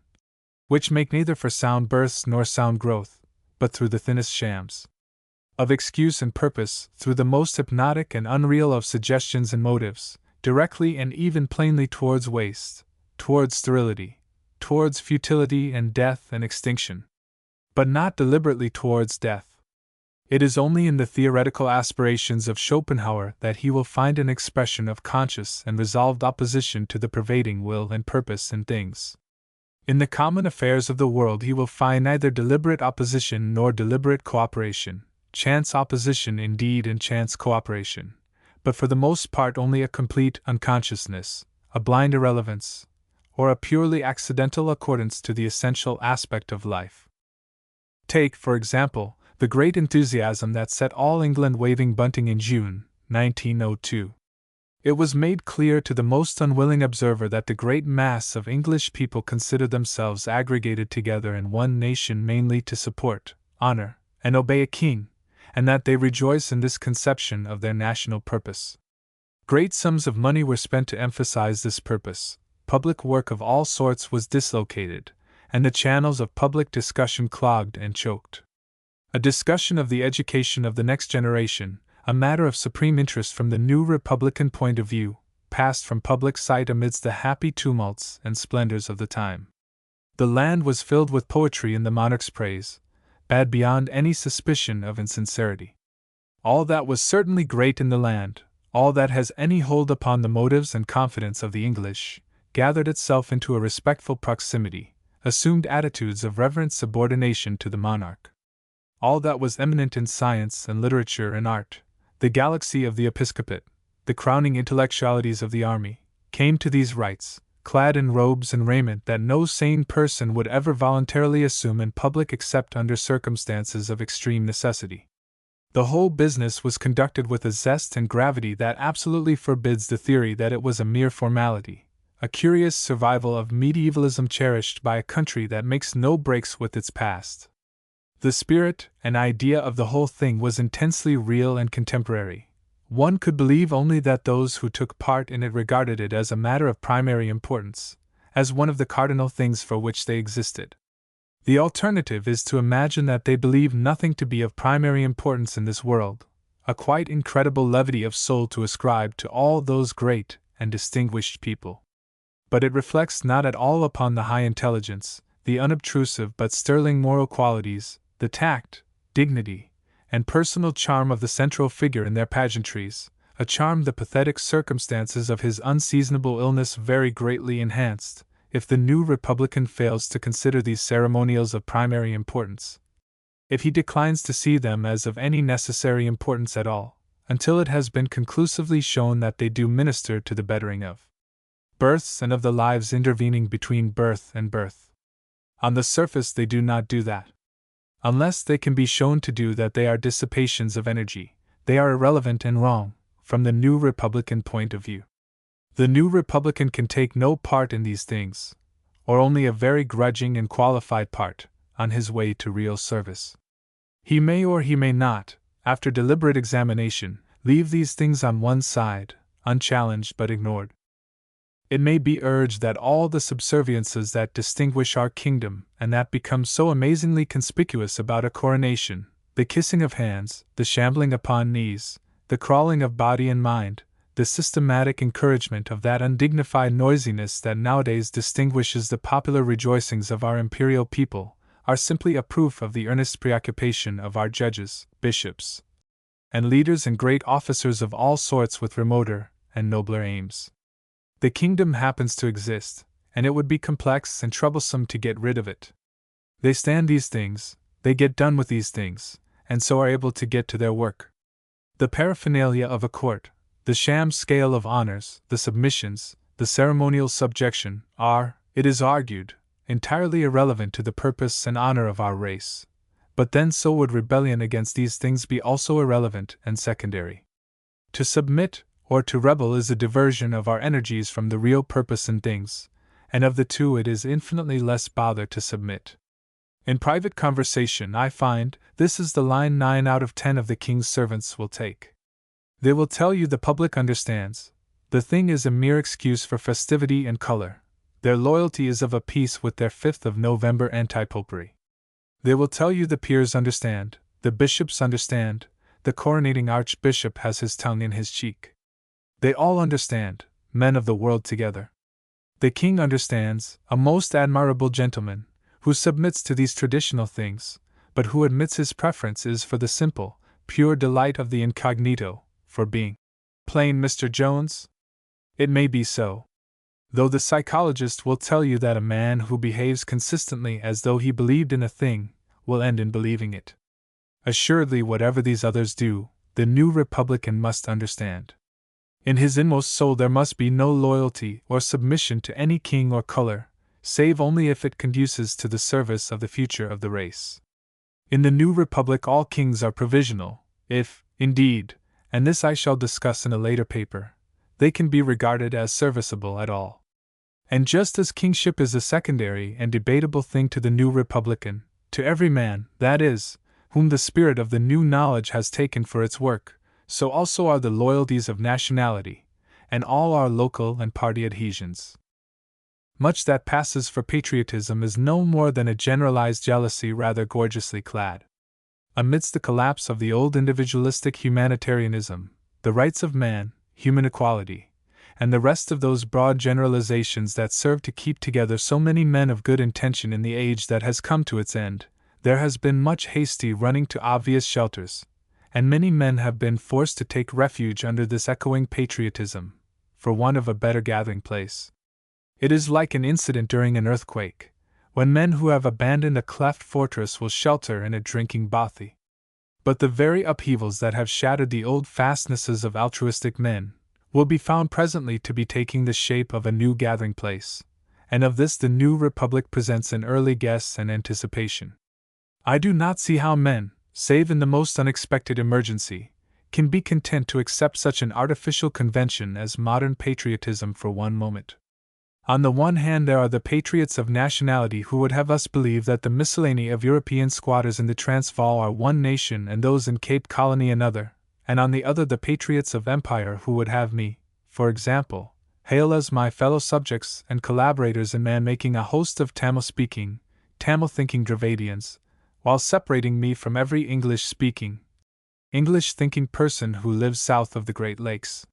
which make neither for sound births nor sound growth, but through the thinnest shams of excuse and purpose, through the most hypnotic and unreal of suggestions and motives, directly and even plainly towards waste, towards sterility, towards futility and death and extinction. But not deliberately towards death. It is only in the theoretical aspirations of Schopenhauer that he will find an expression of conscious and resolved opposition to the pervading will and purpose in things. In the common affairs of the world he will find neither deliberate opposition nor deliberate cooperation, chance opposition indeed and chance cooperation, but for the most part only a complete unconsciousness, a blind irrelevance, or a purely accidental accordance to the essential aspect of life. Take, for example, the great enthusiasm that set all England waving bunting in June, 1902. It was made clear to the most unwilling observer that the great mass of English people consider themselves aggregated together in one nation mainly to support, honor, and obey a king, and that they rejoice in this conception of their national purpose. Great sums of money were spent to emphasize this purpose, public work of all sorts was dislocated, and the channels of public discussion clogged and choked. A discussion of the education of the next generation, a matter of supreme interest from the new Republican point of view, passed from public sight amidst the happy tumults and splendors of the time. The land was filled with poetry in the monarch's praise, bad beyond any suspicion of insincerity. All that was certainly great in the land, all that has any hold upon the motives and confidence of the English, gathered itself into a respectful proximity, assumed attitudes of reverent subordination to the monarch. All that was eminent in science and literature and art, the galaxy of the episcopate, the crowning intellectualities of the army, came to these rites, clad in robes and raiment that no sane person would ever voluntarily assume in public except under circumstances of extreme necessity. The whole business was conducted with a zest and gravity that absolutely forbids the theory that it was a mere formality, a curious survival of medievalism cherished by a country that makes no breaks with its past. The spirit and idea of the whole thing was intensely real and contemporary. One could believe only that those who took part in it regarded it as a matter of primary importance, as one of the cardinal things for which they existed. The alternative is to imagine that they believe nothing to be of primary importance in this world, a quite incredible levity of soul to ascribe to all those great and distinguished people. But it reflects not at all upon the high intelligence, the unobtrusive but sterling moral qualities, the tact, dignity, and personal charm of the central figure in their pageantries, a charm the pathetic circumstances of his unseasonable illness very greatly enhanced, if the new Republican fails to consider these ceremonials of primary importance. If he declines to see them as of any necessary importance at all, until it has been conclusively shown that they do minister to the bettering of births and of the lives intervening between birth and birth. On the surface they do not do that. Unless they can be shown to do that, they are dissipations of energy, they are irrelevant and wrong, from the New Republican point of view. The New Republican can take no part in these things, or only a very grudging and qualified part, on his way to real service. He may or he may not, after deliberate examination, leave these things on one side, unchallenged but ignored. It may be urged that all the subserviences that distinguish our kingdom and that become so amazingly conspicuous about a coronation, the kissing of hands, the shambling upon knees, the crawling of body and mind, the systematic encouragement of that undignified noisiness that nowadays distinguishes the popular rejoicings of our imperial people, are simply a proof of the earnest preoccupation of our judges, bishops, and leaders and great officers of all sorts with remoter and nobler aims. The kingdom happens to exist, and it would be complex and troublesome to get rid of it. They stand these things, they get done with these things, and so are able to get to their work. The paraphernalia of a court, the sham scale of honors, the submissions, the ceremonial subjection, are, it is argued, entirely irrelevant to the purpose and honor of our race. But then so would rebellion against these things be also irrelevant and secondary. To submit or to rebel is a diversion of our energies from the real purpose in things, and of the two it is infinitely less bother to submit. In private conversation, I find, this is the line 9 out of 10 of the king's servants will take. They will tell you the public understands, the thing is a mere excuse for festivity and color, their loyalty is of a piece with their 5th of November anti-popery. They will tell you the peers understand, the bishops understand, the coronating archbishop has his tongue in his cheek. They all understand, men of the world together. The king understands, a most admirable gentleman, who submits to these traditional things, but who admits his preference is for the simple, pure delight of the incognito, for being plain Mr. Jones? It may be so. Though the psychologist will tell you that a man who behaves consistently as though he believed in a thing, will end in believing it. Assuredly, whatever these others do, the new Republican must understand. In his inmost soul there must be no loyalty or submission to any king or color, save only if it conduces to the service of the future of the race. In the new republic all kings are provisional, if, indeed, and this I shall discuss in a later paper, they can be regarded as serviceable at all. And just as kingship is a secondary and debatable thing to the new republican, to every man, that is, whom the spirit of the new knowledge has taken for its work, so also are the loyalties of nationality, and all our local and party adhesions. Much that passes for patriotism is no more than a generalized jealousy rather gorgeously clad. Amidst the collapse of the old individualistic humanitarianism, the rights of man, human equality, and the rest of those broad generalizations that serve to keep together so many men of good intention in the age that has come to its end, there has been much hasty running to obvious shelters, and many men have been forced to take refuge under this echoing patriotism, for want of a better gathering place. It is like an incident during an earthquake, when men who have abandoned a cleft fortress will shelter in a drinking bothy. But the very upheavals that have shattered the old fastnesses of altruistic men will be found presently to be taking the shape of a new gathering place, and of this the new republic presents an early guess and anticipation. I do not see how men, save in the most unexpected emergency, can be content to accept such an artificial convention as modern patriotism for one moment. On the one hand, there are the patriots of nationality who would have us believe that the miscellany of European squatters in the Transvaal are one nation and those in Cape Colony another, and on the other the patriots of empire who would have me, for example, hail as my fellow subjects and collaborators in man-making a host of Tamil-speaking, Tamil-thinking Dravidians, while separating me from every English-speaking, English-thinking person who lives south of the Great Lakes.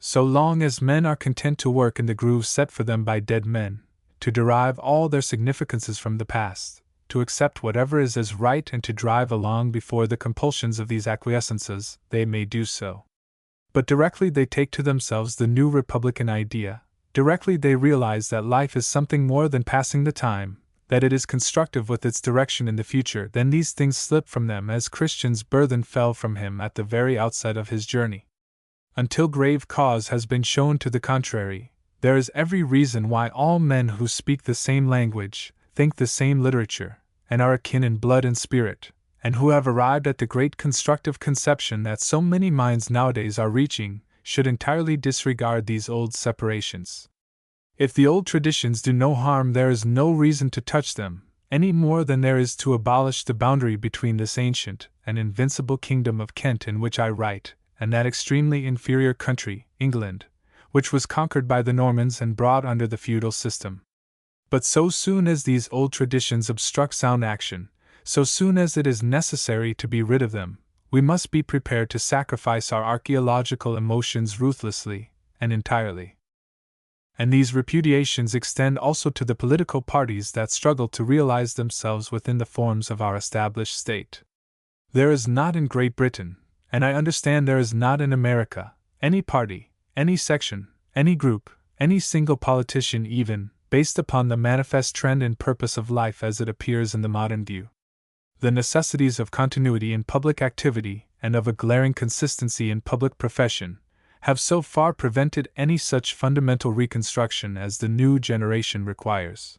So long as men are content to work in the grooves set for them by dead men, to derive all their significances from the past, to accept whatever is as right and to drive along before the compulsions of these acquiescences, they may do so. But directly they take to themselves the new republican idea, directly they realize that life is something more than passing the time, that it is constructive with its direction in the future, then these things slip from them as Christian's burthen fell from him at the very outset of his journey. Until grave cause has been shown to the contrary, there is every reason why all men who speak the same language, think the same literature, and are akin in blood and spirit, and who have arrived at the great constructive conception that so many minds nowadays are reaching, should entirely disregard these old separations. If the old traditions do no harm, there is no reason to touch them, any more than there is to abolish the boundary between this ancient and invincible kingdom of Kent in which I write, and that extremely inferior country, England, which was conquered by the Normans and brought under the feudal system. But so soon as these old traditions obstruct sound action, so soon as it is necessary to be rid of them, we must be prepared to sacrifice our archaeological emotions ruthlessly and entirely. And these repudiations extend also to the political parties that struggle to realize themselves within the forms of our established state. There is not in Great Britain, and I understand there is not in America, any party, any section, any group, any single politician even, based upon the manifest trend and purpose of life as it appears in the modern view. The necessities of continuity in public activity and of a glaring consistency in public profession have so far prevented any such fundamental reconstruction as the new generation requires.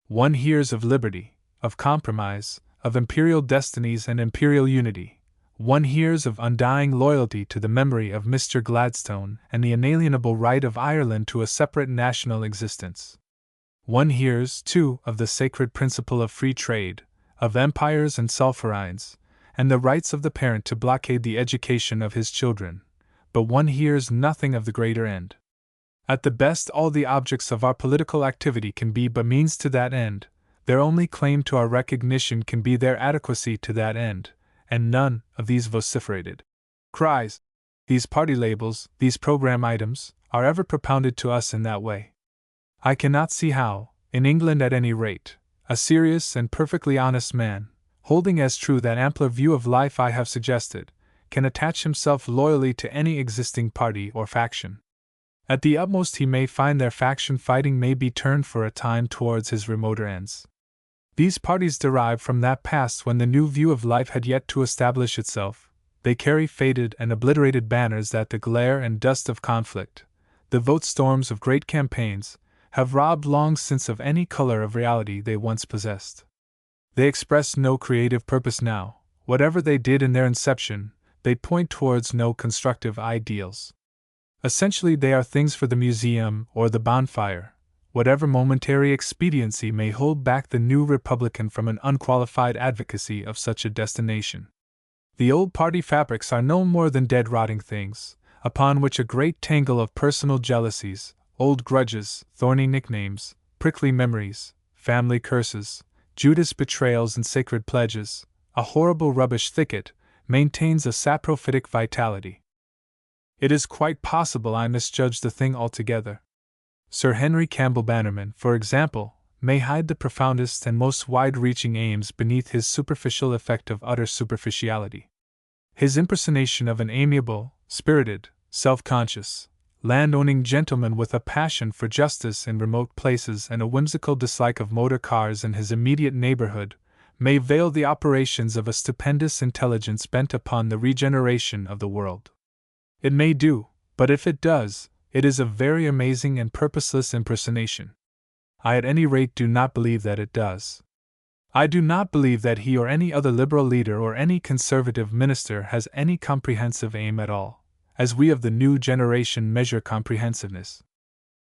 One hears of liberty, of compromise, of imperial destinies and imperial unity. One hears of undying loyalty to the memory of Mr. Gladstone and the inalienable right of Ireland to a separate national existence. One hears, too, of the sacred principle of free trade, of empires and sulphurines, and the rights of the parent to blockade the education of his children, but one hears nothing of the greater end. At the best, all the objects of our political activity can be but means to that end, their only claim to our recognition can be their adequacy to that end, and none of these vociferated cries, these party labels, these program items, are ever propounded to us in that way. I cannot see how, in England at any rate, a serious and perfectly honest man, holding as true that ampler view of life I have suggested, can attach himself loyally to any existing party or faction. At the utmost he may find their faction fighting may be turned for a time towards his remoter ends. These parties derive from that past when the new view of life had yet to establish itself. They carry faded and obliterated banners that the glare and dust of conflict, the vote storms of great campaigns, have robbed long since of any color of reality they once possessed. They express no creative purpose now. Whatever they did in their inception, they point towards no constructive ideals. Essentially, they are things for the museum or the bonfire. Whatever momentary expediency may hold back the new Republican from an unqualified advocacy of such a destination. The old party fabrics are no more than dead rotting things, upon which a great tangle of personal jealousies, old grudges, thorny nicknames, prickly memories, family curses, Judas betrayals and sacred pledges, a horrible rubbish thicket, maintains a saprophytic vitality. It is quite possible I misjudged the thing altogether. Sir Henry Campbell Bannerman, for example, may hide the profoundest and most wide-reaching aims beneath his superficial effect of utter superficiality. His impersonation of an amiable, spirited, self-conscious, land-owning gentleman with a passion for justice in remote places and a whimsical dislike of motor cars in his immediate neighborhood may veil the operations of a stupendous intelligence bent upon the regeneration of the world. It may do, but if it does, it is a very amazing and purposeless impersonation. I at any rate do not believe that it does. I do not believe that he or any other liberal leader or any conservative minister has any comprehensive aim at all, as we of the new generation measure comprehensiveness.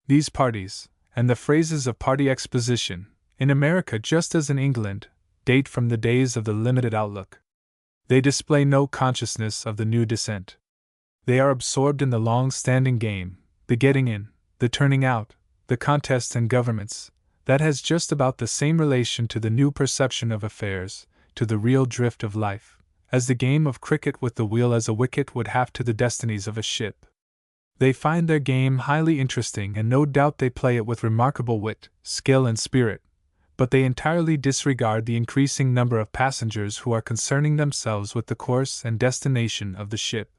These parties, and the phrases of party exposition, in America just as in England, date from the days of the limited outlook. They display no consciousness of the new descent. They are absorbed in the long-standing game, the getting in, the turning out, the contests and governments, that has just about the same relation to the new perception of affairs, to the real drift of life, as the game of cricket with the wheel as a wicket would have to the destinies of a ship. They find their game highly interesting, and no doubt they play it with remarkable wit, skill, and spirit, but they entirely disregard the increasing number of passengers who are concerning themselves with the course and destination of the ship.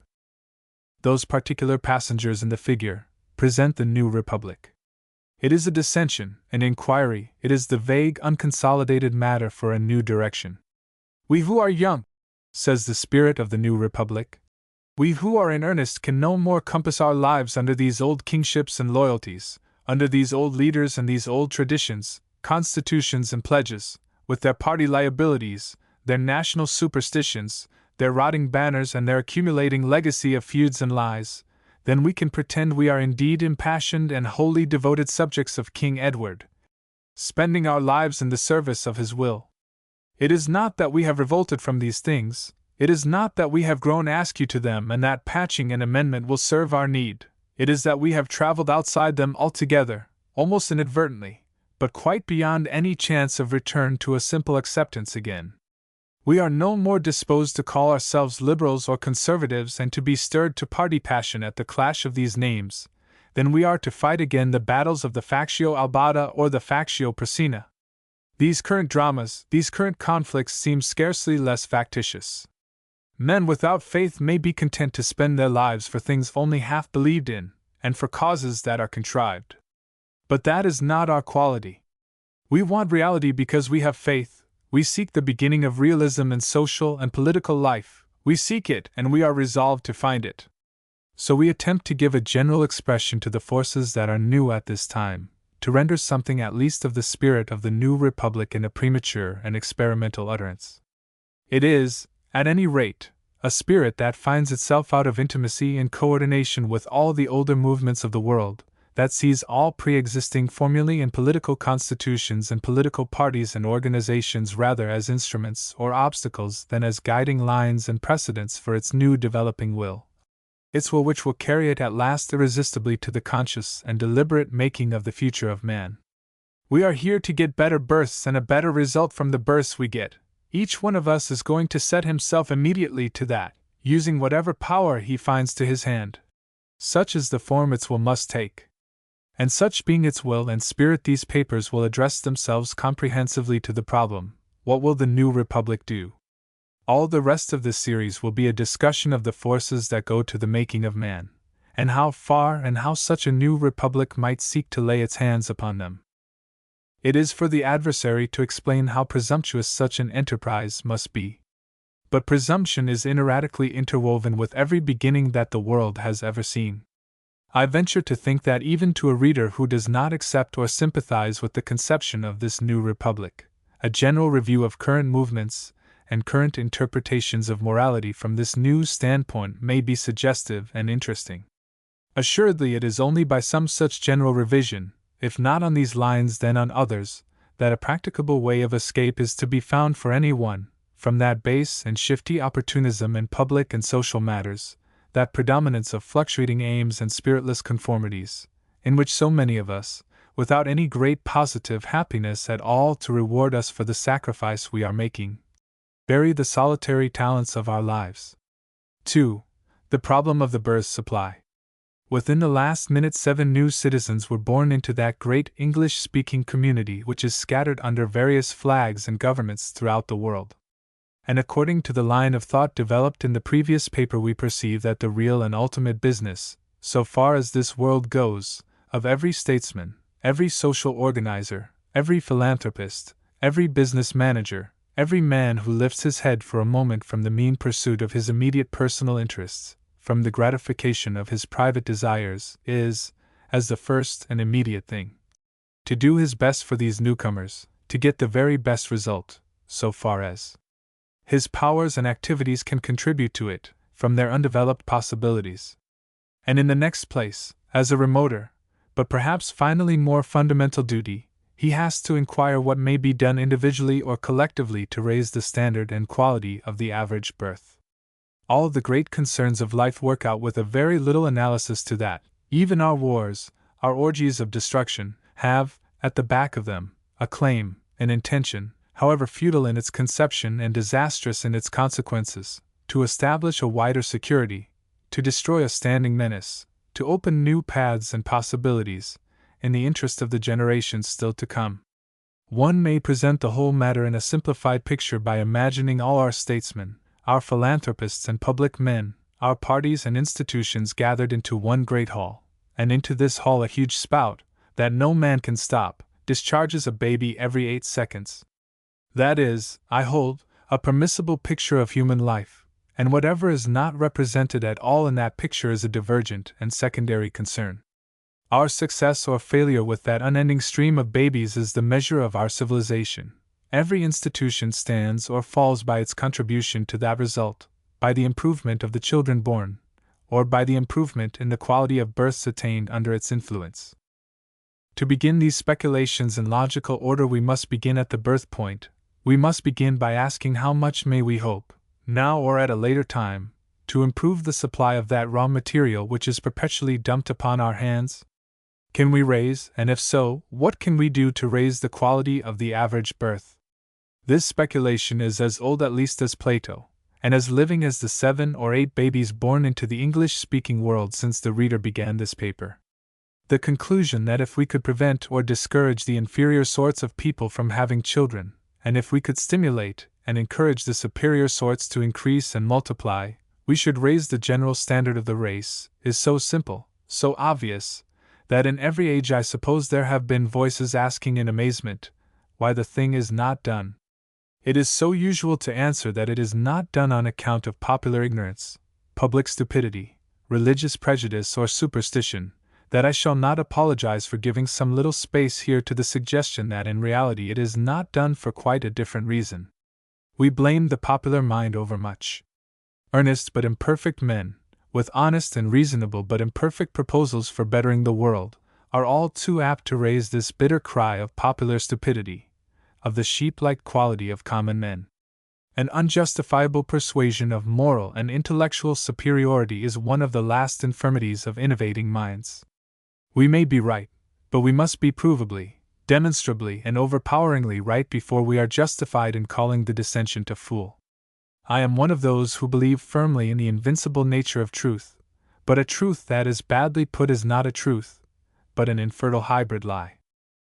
Those particular passengers in the figure present the new republic. It is a dissension, an inquiry, it is the vague, unconsolidated matter for a new direction. We who are young, says the spirit of the new republic, we who are in earnest can no more compass our lives under these old kingships and loyalties, under these old leaders and these old traditions, constitutions and pledges, with their party liabilities, their national superstitions, their rotting banners and their accumulating legacy of feuds and lies, then we can pretend we are indeed impassioned and wholly devoted subjects of King Edward, spending our lives in the service of his will. It is not that we have revolted from these things, it is not that we have grown askew to them and that patching and amendment will serve our need, it is that we have traveled outside them altogether, almost inadvertently, but quite beyond any chance of return to a simple acceptance again. We are no more disposed to call ourselves liberals or conservatives and to be stirred to party passion at the clash of these names, than we are to fight again the battles of the Factio Albata or the Factio Prasina. These current dramas, these current conflicts seem scarcely less factitious. Men without faith may be content to spend their lives for things only half believed in, and for causes that are contrived. But that is not our quality. We want reality because we have faith, we seek the beginning of realism in social and political life, we seek it and we are resolved to find it. So we attempt to give a general expression to the forces that are new at this time, to render something at least of the spirit of the new republic in a premature and experimental utterance. It is, at any rate, a spirit that finds itself out of intimacy and coordination with all the older movements of the world, that sees all pre-existing formulae and political constitutions and political parties and organizations rather as instruments or obstacles than as guiding lines and precedents for its new developing will. Its will which will carry it at last irresistibly to the conscious and deliberate making of the future of man. We are here to get better births and a better result from the births we get. Each one of us is going to set himself immediately to that, using whatever power he finds to his hand. Such is the form its will must take. And such being its will and spirit, these papers will address themselves comprehensively to the problem, what will the new republic do? All the rest of this series will be a discussion of the forces that go to the making of man, and how far and how such a new republic might seek to lay its hands upon them. It is for the adversary to explain how presumptuous such an enterprise must be. But presumption is ineradicably interwoven with every beginning that the world has ever seen. I venture to think that even to a reader who does not accept or sympathize with the conception of this new republic, a general review of current movements and current interpretations of morality from this new standpoint may be suggestive and interesting. Assuredly, it is only by some such general revision, if not on these lines then on others, that a practicable way of escape is to be found for any one, from that base and shifty opportunism in public and social matters, that predominance of fluctuating aims and spiritless conformities, in which so many of us, without any great positive happiness at all to reward us for the sacrifice we are making, bury the solitary talents of our lives. 2. The problem of the birth supply. Within the last minute 7 new citizens were born into that great English-speaking community which is scattered under various flags and governments throughout the world. And according to the line of thought developed in the previous paper, we perceive that the real and ultimate business, so far as this world goes, of every statesman, every social organizer, every philanthropist, every business manager, every man who lifts his head for a moment from the mean pursuit of his immediate personal interests, from the gratification of his private desires, is, as the first and immediate thing, to do his best for these newcomers, to get the very best result, so far as his powers and activities can contribute to it, from their undeveloped possibilities. And in the next place, as a remoter, but perhaps finally more fundamental duty, he has to inquire what may be done individually or collectively to raise the standard and quality of the average birth. All the great concerns of life work out with a very little analysis to that. Even our wars, our orgies of destruction, have, at the back of them, a claim, an intention, however futile in its conception and disastrous in its consequences, to establish a wider security, to destroy a standing menace, to open new paths and possibilities, in the interest of the generations still to come. One may present the whole matter in a simplified picture by imagining all our statesmen, our philanthropists and public men, our parties and institutions gathered into one great hall, and into this hall a huge spout, that no man can stop, discharges a baby every 8 seconds. That is, I hold, a permissible picture of human life, and whatever is not represented at all in that picture is a divergent and secondary concern. Our success or failure with that unending stream of babies is the measure of our civilization. Every institution stands or falls by its contribution to that result, by the improvement of the children born, or by the improvement in the quality of births attained under its influence. To begin these speculations in logical order, we must begin at the birth point. We must begin by asking how much may we hope, now or at a later time, to improve the supply of that raw material which is perpetually dumped upon our hands? Can we raise, and if so, what can we do to raise the quality of the average birth? This speculation is as old at least as Plato, and as living as the 7 or 8 babies born into the English-speaking world since the reader began this paper. The conclusion that if we could prevent or discourage the inferior sorts of people from having children, and if we could stimulate and encourage the superior sorts to increase and multiply, we should raise the general standard of the race, is so simple, so obvious, that in every age I suppose there have been voices asking in amazement, why the thing is not done. It is so usual to answer that it is not done on account of popular ignorance, public stupidity, religious prejudice or superstition, that I shall not apologize for giving some little space here to the suggestion that in reality it is not done for quite a different reason. We blame the popular mind overmuch. Earnest but imperfect men, with honest and reasonable but imperfect proposals for bettering the world, are all too apt to raise this bitter cry of popular stupidity, of the sheep-like quality of common men. An unjustifiable persuasion of moral and intellectual superiority is one of the last infirmities of innovating minds. We may be right, but we must be provably, demonstrably, and overpoweringly right before we are justified in calling the dissentient a fool. I am one of those who believe firmly in the invincible nature of truth, but a truth that is badly put is not a truth, but an infertile hybrid lie.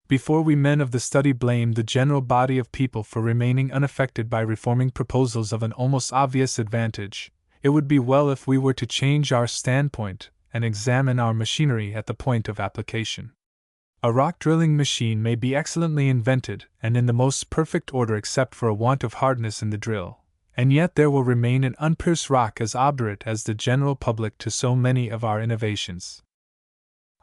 Before we men of the study blame the general body of people for remaining unaffected by reforming proposals of an almost obvious advantage, it would be well if we were to change our standpoint and examine our machinery at the point of application. A rock drilling machine may be excellently invented and in the most perfect order except for a want of hardness in the drill, and yet there will remain an unpierced rock as obdurate as the general public to so many of our innovations.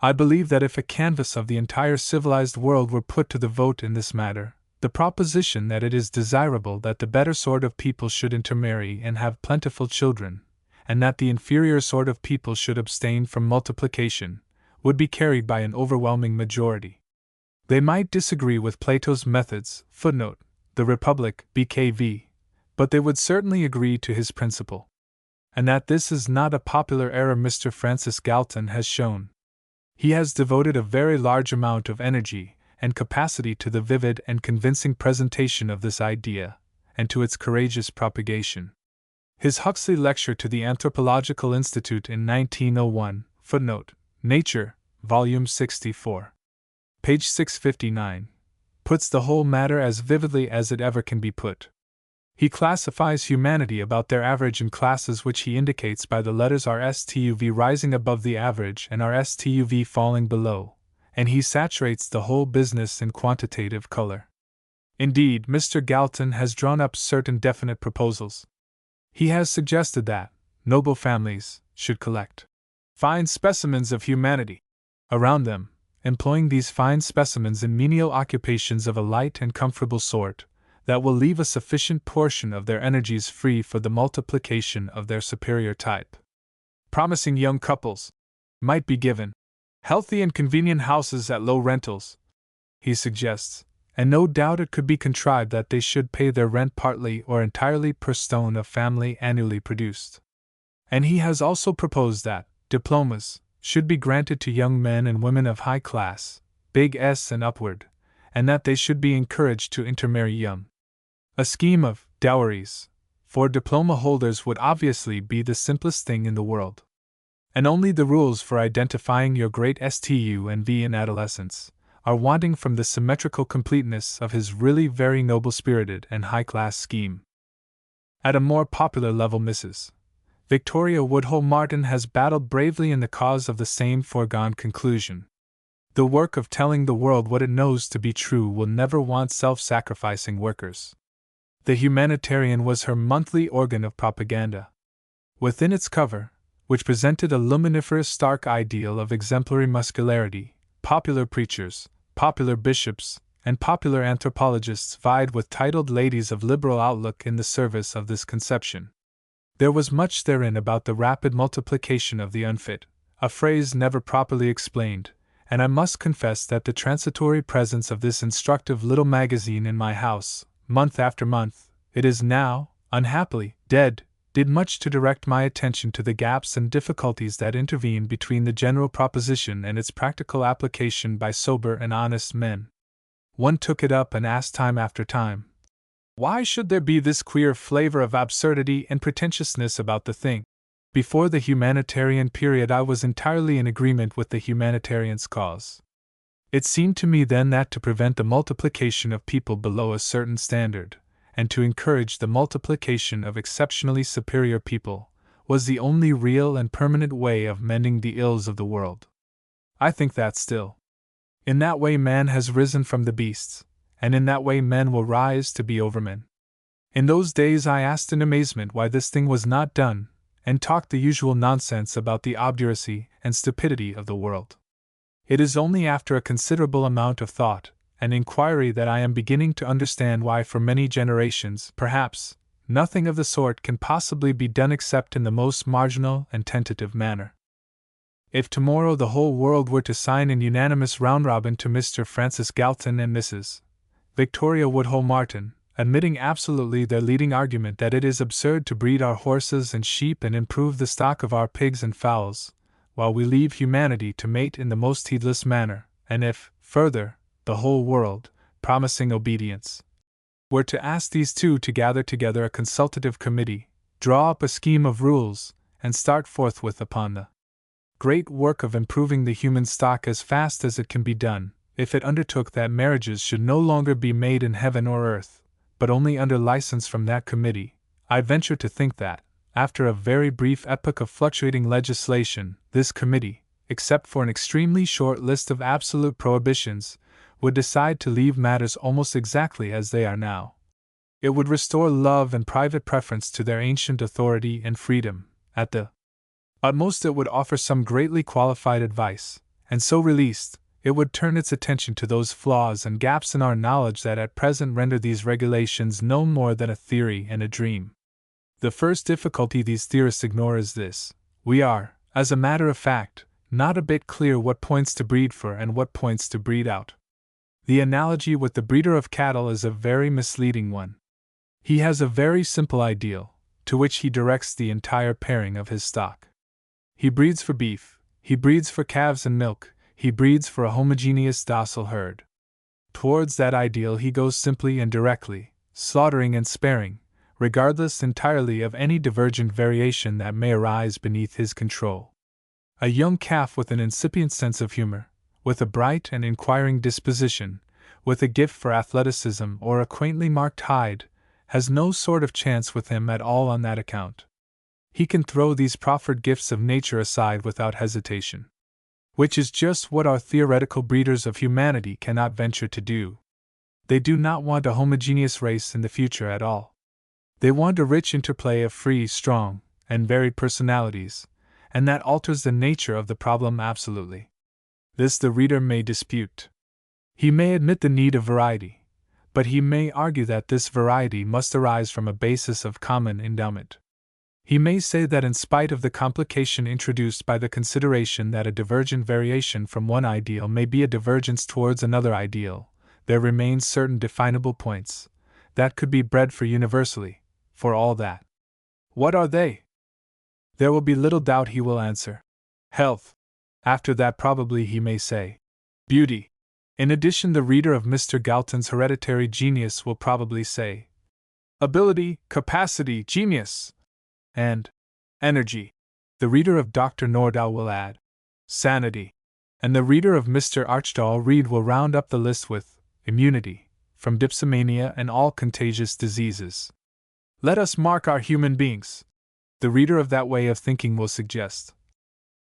I believe that if a canvass of the entire civilized world were put to the vote in this matter, the proposition that it is desirable that the better sort of people should intermarry and have plentiful children, and that the inferior sort of people should abstain from multiplication, would be carried by an overwhelming majority. They might disagree with Plato's methods, footnote, the Republic, BKV, but they would certainly agree to his principle. And that this is not a popular error Mr. Francis Galton has shown. He has devoted a very large amount of energy and capacity to the vivid and convincing presentation of this idea, and to its courageous propagation. His Huxley lecture to the Anthropological Institute in 1901, footnote, Nature, Volume 64, page 659, puts the whole matter as vividly as it ever can be put. He classifies humanity about their average in classes which he indicates by the letters RSTUV rising above the average and RSTUV falling below, and he saturates the whole business in quantitative color. Indeed, Mr. Galton has drawn up certain definite proposals. He has suggested that noble families should collect fine specimens of humanity around them, employing these fine specimens in menial occupations of a light and comfortable sort, that will leave a sufficient portion of their energies free for the multiplication of their superior type. Promising young couples might be given, Healthy and convenient houses at low rentals, he suggests, and no doubt it could be contrived that they should pay their rent partly or entirely per stone of family annually produced. And he has also proposed that diplomas should be granted to young men and women of high class, big S and upward, and that they should be encouraged to intermarry young. A scheme of dowries for diploma holders would obviously be the simplest thing in the world. And only the rules for identifying your great STU and V in adolescence are wanting from the symmetrical completeness of his really very noble-spirited and high-class scheme. At a more popular level, Mrs. Victoria Woodhull Martin has battled bravely in the cause of the same foregone conclusion. The work of telling the world what it knows to be true will never want self-sacrificing workers. The Humanitarian was her monthly organ of propaganda. Within its cover, which presented a luminiferous stark ideal of exemplary muscularity, popular preachers, popular bishops, and popular anthropologists vied with titled ladies of liberal outlook in the service of this conception. There was much therein about the rapid multiplication of the unfit, a phrase never properly explained, and I must confess that the transitory presence of this instructive little magazine in my house, month after month, it is now, unhappily, dead, did much to direct my attention to the gaps and difficulties that intervene between the general proposition and its practical application by sober and honest men. One took it up and asked time after time, why should there be this queer flavor of absurdity and pretentiousness about the thing? Before the humanitarian period I was entirely in agreement with the humanitarian's cause. It seemed to me then that to prevent the multiplication of people below a certain standard, and to encourage the multiplication of exceptionally superior people, was the only real and permanent way of mending the ills of the world. I think that still. In that way man has risen from the beasts, and in that way men will rise to be overmen. In those days I asked in amazement why this thing was not done, and talked the usual nonsense about the obduracy and stupidity of the world. It is only after a considerable amount of thought and inquiry that I am beginning to understand why for many generations, perhaps, nothing of the sort can possibly be done except in the most marginal and tentative manner. If tomorrow the whole world were to sign an unanimous round-robin to Mr. Francis Galton and Mrs. Victoria Woodhull Martin, admitting absolutely their leading argument that it is absurd to breed our horses and sheep and improve the stock of our pigs and fowls, while we leave humanity to mate in the most heedless manner, and if, further, the whole world, promising obedience, were to ask these two to gather together a consultative committee, draw up a scheme of rules, and start forthwith upon the great work of improving the human stock as fast as it can be done, if it undertook that marriages should no longer be made in heaven or earth, but only under license from that committee, I venture to think that, after a very brief epoch of fluctuating legislation, this committee, except for an extremely short list of absolute prohibitions, would decide to leave matters almost exactly as they are now. It would restore love and private preference to their ancient authority and freedom. At the utmost it would offer some greatly qualified advice, and so released, it would turn its attention to those flaws and gaps in our knowledge that at present render these regulations no more than a theory and a dream. The first difficulty these theorists ignore is this: we are, as a matter of fact, not a bit clear what points to breed for and what points to breed out. The analogy with the breeder of cattle is a very misleading one. He has a very simple ideal, to which he directs the entire pairing of his stock. He breeds for beef, he breeds for calves and milk, he breeds for a homogeneous docile herd. Towards that ideal he goes simply and directly, slaughtering and sparing, regardless entirely of any divergent variation that may arise beneath his control. A young calf with an incipient sense of humor, with a bright and inquiring disposition, with a gift for athleticism or a quaintly marked hide, has no sort of chance with him at all on that account. He can throw these proffered gifts of nature aside without hesitation. Which is just what our theoretical breeders of humanity cannot venture to do. They do not want a homogeneous race in the future at all. They want a rich interplay of free, strong, and varied personalities, and that alters the nature of the problem absolutely. This the reader may dispute. He may admit the need of variety, but he may argue that this variety must arise from a basis of common endowment. He may say that in spite of the complication introduced by the consideration that a divergent variation from one ideal may be a divergence towards another ideal, there remain certain definable points that could be bred for universally, for all that. What are they? There will be little doubt he will answer. Health. After that, probably he may say beauty. In addition, the reader of Mr. Galton's Hereditary Genius will probably say ability, capacity, genius, and energy. The reader of Dr. Nordau will add sanity. And the reader of Mr. Archibald Reed will round up the list with immunity from dipsomania and all contagious diseases. Let us mark our human beings. The reader of that way of thinking will suggest,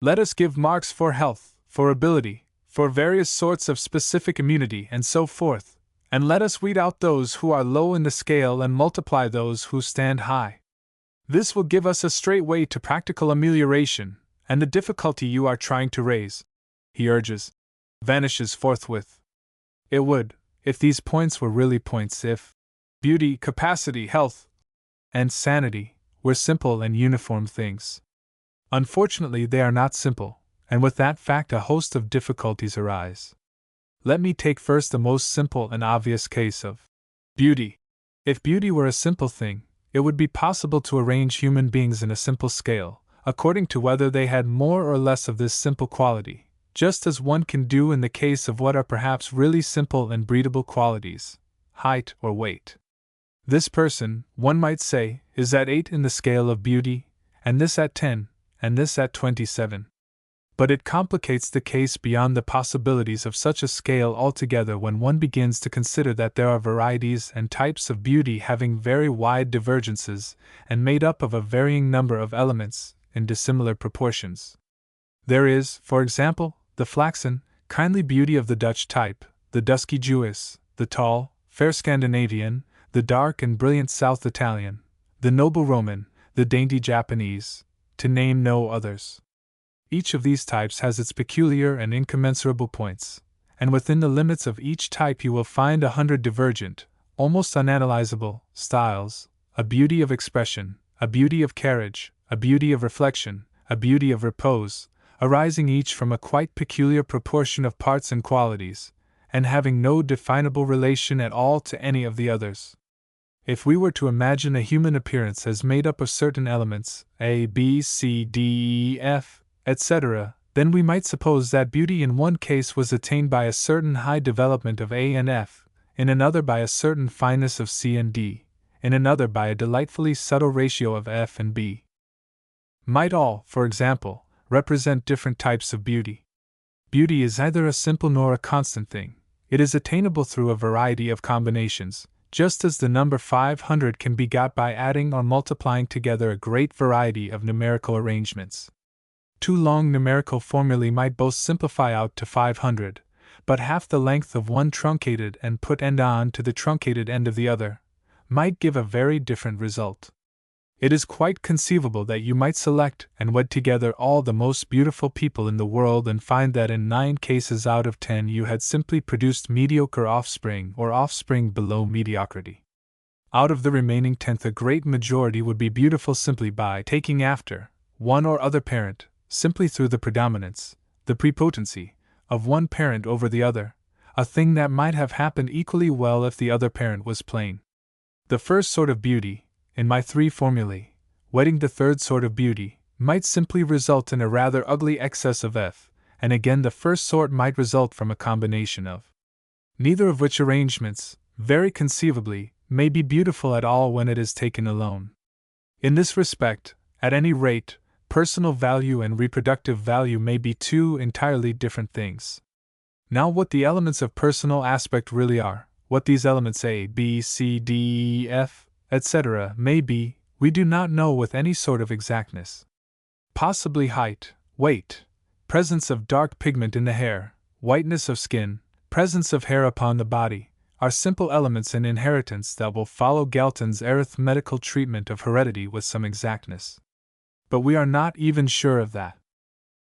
let us give marks for health, for ability, for various sorts of specific immunity, and so forth, and let us weed out those who are low in the scale and multiply those who stand high. This will give us a straight way to practical amelioration, and the difficulty you are trying to raise, he urges, vanishes forthwith. It would, if these points were really points, if beauty, capacity, health, and sanity were simple and uniform things. Unfortunately, they are not simple, and with that fact a host of difficulties arise. Let me take first the most simple and obvious case of beauty. If beauty were a simple thing, it would be possible to arrange human beings in a simple scale, according to whether they had more or less of this simple quality, just as one can do in the case of what are perhaps really simple and breedable qualities, height or weight. This person, one might say, is at 8 in the scale of beauty, and this at 10, and this at 27. But it complicates the case beyond the possibilities of such a scale altogether when one begins to consider that there are varieties and types of beauty having very wide divergences, and made up of a varying number of elements, in dissimilar proportions. There is, for example, the flaxen, kindly beauty of the Dutch type, the dusky Jewess, the tall, fair Scandinavian, the dark and brilliant South Italian, the noble Roman, the dainty Japanese, to name no others. Each of these types has its peculiar and incommensurable points, and within the limits of each type you will find 100 divergent, almost unanalyzable, styles, a beauty of expression, a beauty of carriage, a beauty of reflection, a beauty of repose, arising each from a quite peculiar proportion of parts and qualities, and having no definable relation at all to any of the others. If we were to imagine a human appearance as made up of certain elements, A, B, C, D, E, F, etc., then we might suppose that beauty in one case was attained by a certain high development of A and F, in another by a certain fineness of C and D, in another by a delightfully subtle ratio of F and B. Might all, for example, represent different types of beauty. Beauty is neither a simple nor a constant thing. It is attainable through a variety of combinations, just as the number 500 can be got by adding or multiplying together a great variety of numerical arrangements. Two long numerical formulae might both simplify out to 500, but half the length of one truncated and put end on to the truncated end of the other, might give a very different result. It is quite conceivable that you might select and wed together all the most beautiful people in the world and find that in 9 cases out of 10 you had simply produced mediocre offspring or offspring below mediocrity. Out of the remaining 10th a great majority would be beautiful simply by taking after one or other parent, simply through the predominance, the prepotency, of one parent over the other, a thing that might have happened equally well if the other parent was plain. The first sort of beauty, in my 3 formulae, wedding the third sort of beauty, might simply result in a rather ugly excess of F, and again the first sort might result from a combination of neither of which arrangements, very conceivably, may be beautiful at all when it is taken alone. In this respect, at any rate, personal value and reproductive value may be 2 entirely different things. Now, what the elements of personal aspect really are, what these elements A, B, C, D, E, F, etc. may be, we do not know with any sort of exactness. Possibly height, weight, presence of dark pigment in the hair, whiteness of skin, presence of hair upon the body, are simple elements in inheritance that will follow Galton's arithmetical treatment of heredity with some exactness. But we are not even sure of that.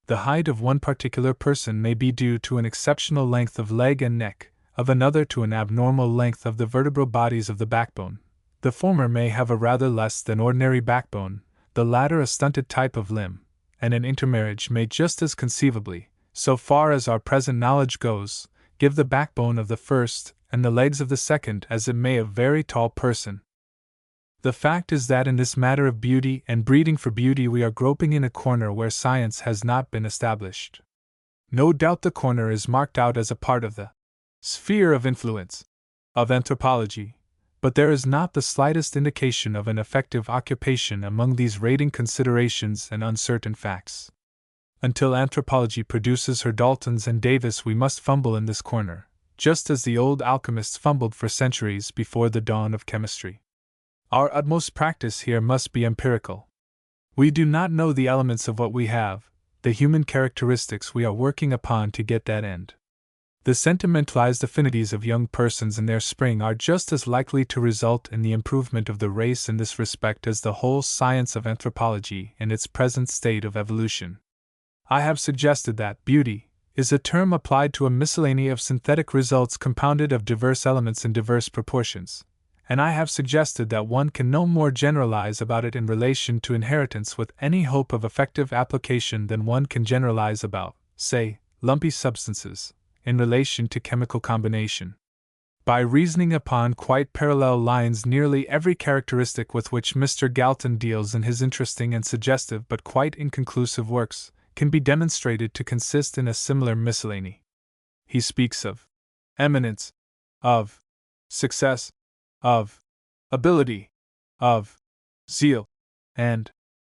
The height of one particular person may be due to an exceptional length of leg and neck, of another to an abnormal length of the vertebral bodies of the backbone. The former may have a rather less than ordinary backbone, the latter a stunted type of limb, and an intermarriage may just as conceivably, so far as our present knowledge goes, give the backbone of the first and the legs of the second as it may a very tall person. The fact is that in this matter of beauty and breeding for beauty we are groping in a corner where science has not been established. No doubt the corner is marked out as a part of the sphere of influence of anthropology, but there is not the slightest indication of an effective occupation among these rating considerations and uncertain facts. Until anthropology produces her Daltons and Davis, we must fumble in this corner, just as the old alchemists fumbled for centuries before the dawn of chemistry. Our utmost practice here must be empirical. We do not know the elements of what we have, the human characteristics we are working upon to get that end. The sentimentalized affinities of young persons in their spring are just as likely to result in the improvement of the race in this respect as the whole science of anthropology in its present state of evolution. I have suggested that beauty is a term applied to a miscellany of synthetic results compounded of diverse elements in diverse proportions, and I have suggested that one can no more generalize about it in relation to inheritance with any hope of effective application than one can generalize about, say, lumpy substances, in relation to chemical combination. By reasoning upon quite parallel lines, nearly every characteristic with which Mr. Galton deals in his interesting and suggestive but quite inconclusive works can be demonstrated to consist in a similar miscellany. He speaks of eminence, of success, of ability, of zeal, and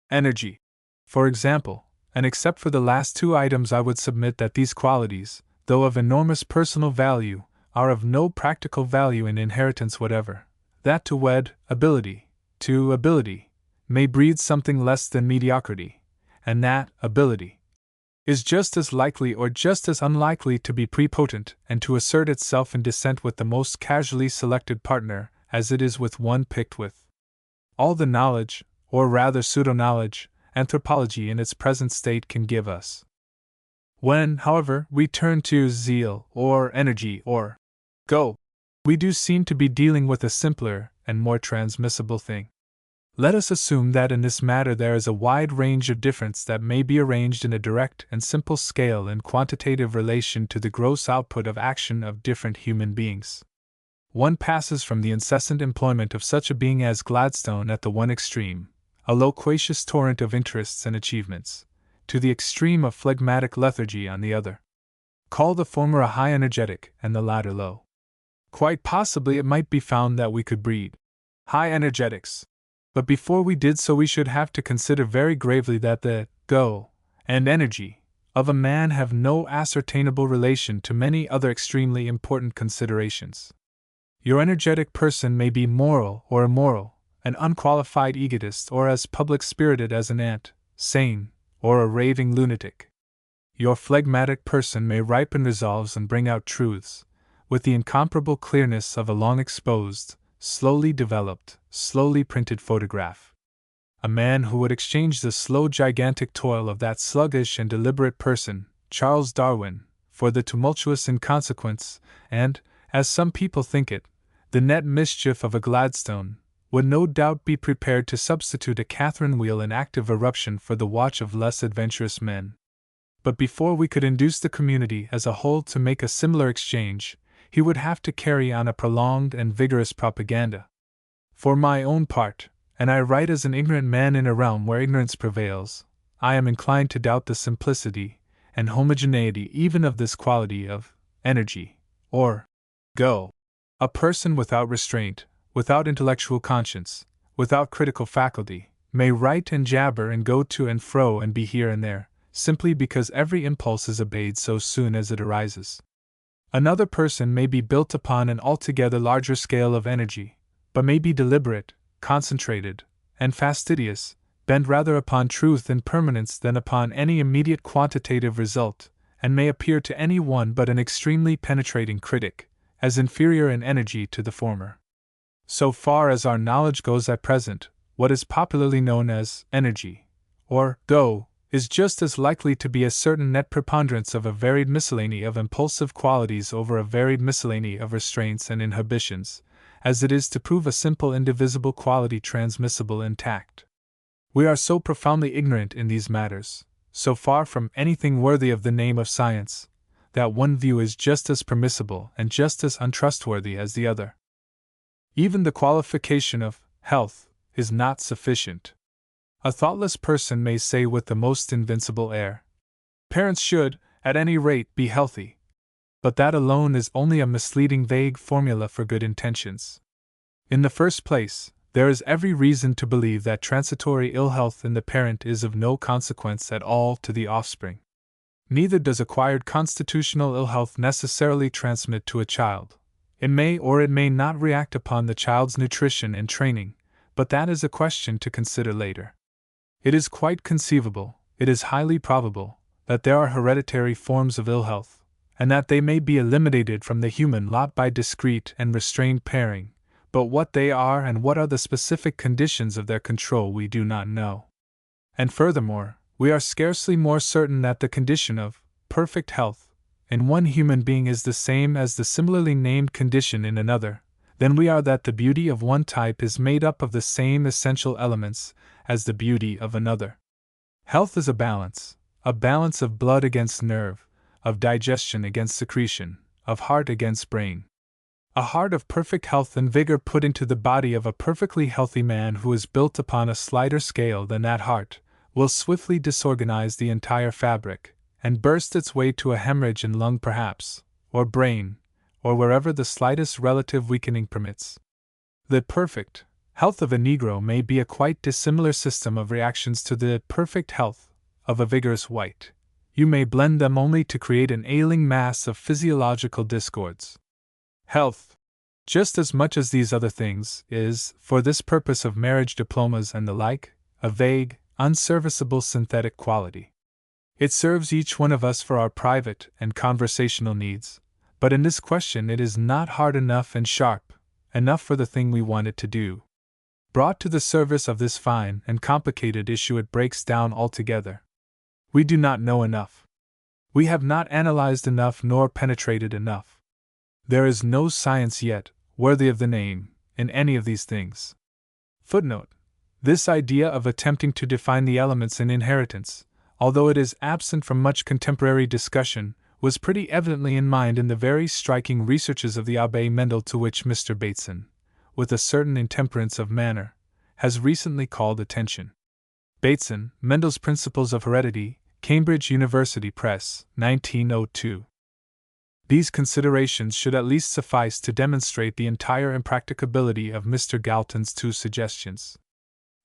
energy, for example, and except for the last two items I would submit that these qualities, though of enormous personal value, are of no practical value in inheritance whatever, that to wed ability may breed something less than mediocrity, and that ability is just as likely or just as unlikely to be prepotent and to assert itself in descent with the most casually selected partner as it is with one picked with all the knowledge, or rather pseudo-knowledge, anthropology in its present state can give us. When, however, we turn to zeal, or energy, or go, we do seem to be dealing with a simpler and more transmissible thing. Let us assume that in this matter there is a wide range of difference that may be arranged in a direct and simple scale in quantitative relation to the gross output of action of different human beings. One passes from the incessant employment of such a being as Gladstone at the one extreme, a loquacious torrent of interests and achievements, to the extreme of phlegmatic lethargy on the other. Call the former a high energetic and the latter low. Quite possibly it might be found that we could breed high energetics, but before we did so we should have to consider very gravely that the go and energy of a man have no ascertainable relation to many other extremely important considerations. Your energetic person may be moral or immoral, an unqualified egotist or as public-spirited as an ant, sane, or a raving lunatic. Your phlegmatic person may ripen resolves and bring out truths, with the incomparable clearness of a long-exposed, slowly developed, slowly printed photograph. A man who would exchange the slow gigantic toil of that sluggish and deliberate person, Charles Darwin, for the tumultuous inconsequence, and, as some people think it, the net mischief of a Gladstone, would no doubt be prepared to substitute a Catherine wheel in active eruption for the watch of less adventurous men. But before we could induce the community as a whole to make a similar exchange, he would have to carry on a prolonged and vigorous propaganda. For my own part, and I write as an ignorant man in a realm where ignorance prevails, I am inclined to doubt the simplicity and homogeneity even of this quality of energy, or go. A person without restraint, without intellectual conscience, without critical faculty, may write and jabber and go to and fro and be here and there, simply because every impulse is obeyed so soon as it arises. Another person may be built upon an altogether larger scale of energy, but may be deliberate, concentrated, and fastidious, bent rather upon truth and permanence than upon any immediate quantitative result, and may appear to any one but an extremely penetrating critic as inferior in energy to the former. So far as our knowledge goes at present, what is popularly known as energy, or go, is just as likely to be a certain net preponderance of a varied miscellany of impulsive qualities over a varied miscellany of restraints and inhibitions, as it is to prove a simple indivisible quality transmissible intact. We are so profoundly ignorant in these matters, so far from anything worthy of the name of science, that one view is just as permissible and just as untrustworthy as the other. Even the qualification of health is not sufficient. A thoughtless person may say with the most invincible air, "Parents should, at any rate, be healthy." But that alone is only a misleading vague formula for good intentions. In the first place, there is every reason to believe that transitory ill health in the parent is of no consequence at all to the offspring. Neither does acquired constitutional ill health necessarily transmit to a child. It may or it may not react upon the child's nutrition and training, but that is a question to consider later. It is quite conceivable, it is highly probable, that there are hereditary forms of ill health, and that they may be eliminated from the human lot by discreet and restrained pairing, but what they are and what are the specific conditions of their control we do not know. And furthermore, we are scarcely more certain that the condition of perfect health in one human being is the same as the similarly named condition in another, than we are that the beauty of one type is made up of the same essential elements as the beauty of another. Health is a balance of blood against nerve, of digestion against secretion, of heart against brain. A heart of perfect health and vigor put into the body of a perfectly healthy man who is built upon a slighter scale than that heart will swiftly disorganize the entire fabric, and burst its way to a hemorrhage in lung perhaps, or brain, or wherever the slightest relative weakening permits. The perfect health of a Negro may be a quite dissimilar system of reactions to the perfect health of a vigorous white. You may blend them only to create an ailing mass of physiological discords. Health, just as much as these other things, is, for this purpose of marriage diplomas and the like, a vague, unserviceable synthetic quality. It serves each one of us for our private and conversational needs, but in this question it is not hard enough and sharp enough for the thing we want it to do. Brought to the service of this fine and complicated issue, it breaks down altogether. We do not know enough. We have not analyzed enough nor penetrated enough. There is no science yet, worthy of the name, in any of these things. Footnote: this idea of attempting to define the elements in inheritance, although it is absent from much contemporary discussion, was pretty evidently in mind in the very striking researches of the Abbé Mendel to which Mr. Bateson, with a certain intemperance of manner, has recently called attention. Bateson, Mendel's Principles of Heredity, Cambridge University Press, 1902. These considerations should at least suffice to demonstrate the entire impracticability of Mr. Galton's two suggestions.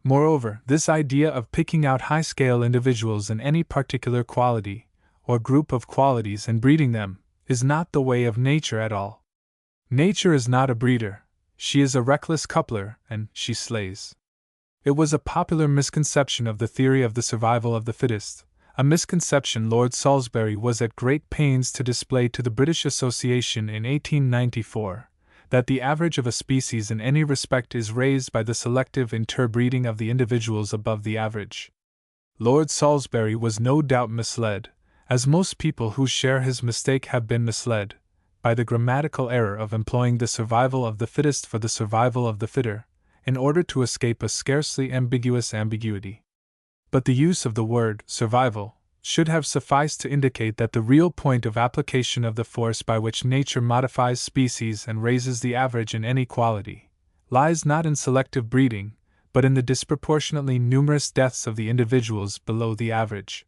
Moreover, this idea of picking out high-scale individuals in any particular quality, or group of qualities, and breeding them, is not the way of nature at all. Nature is not a breeder, she is a reckless coupler, and she slays. It was a popular misconception of the theory of the survival of the fittest, a misconception Lord Salisbury was at great pains to display to the British Association in 1894, that the average of a species in any respect is raised by the selective interbreeding of the individuals above the average. Lord Salisbury was no doubt misled, as most people who share his mistake have been misled, by the grammatical error of employing the survival of the fittest for the survival of the fitter, in order to escape a scarcely ambiguous ambiguity. But the use of the word survival should have sufficed to indicate that the real point of application of the force by which nature modifies species and raises the average in any quality lies not in selective breeding, but in the disproportionately numerous deaths of the individuals below the average.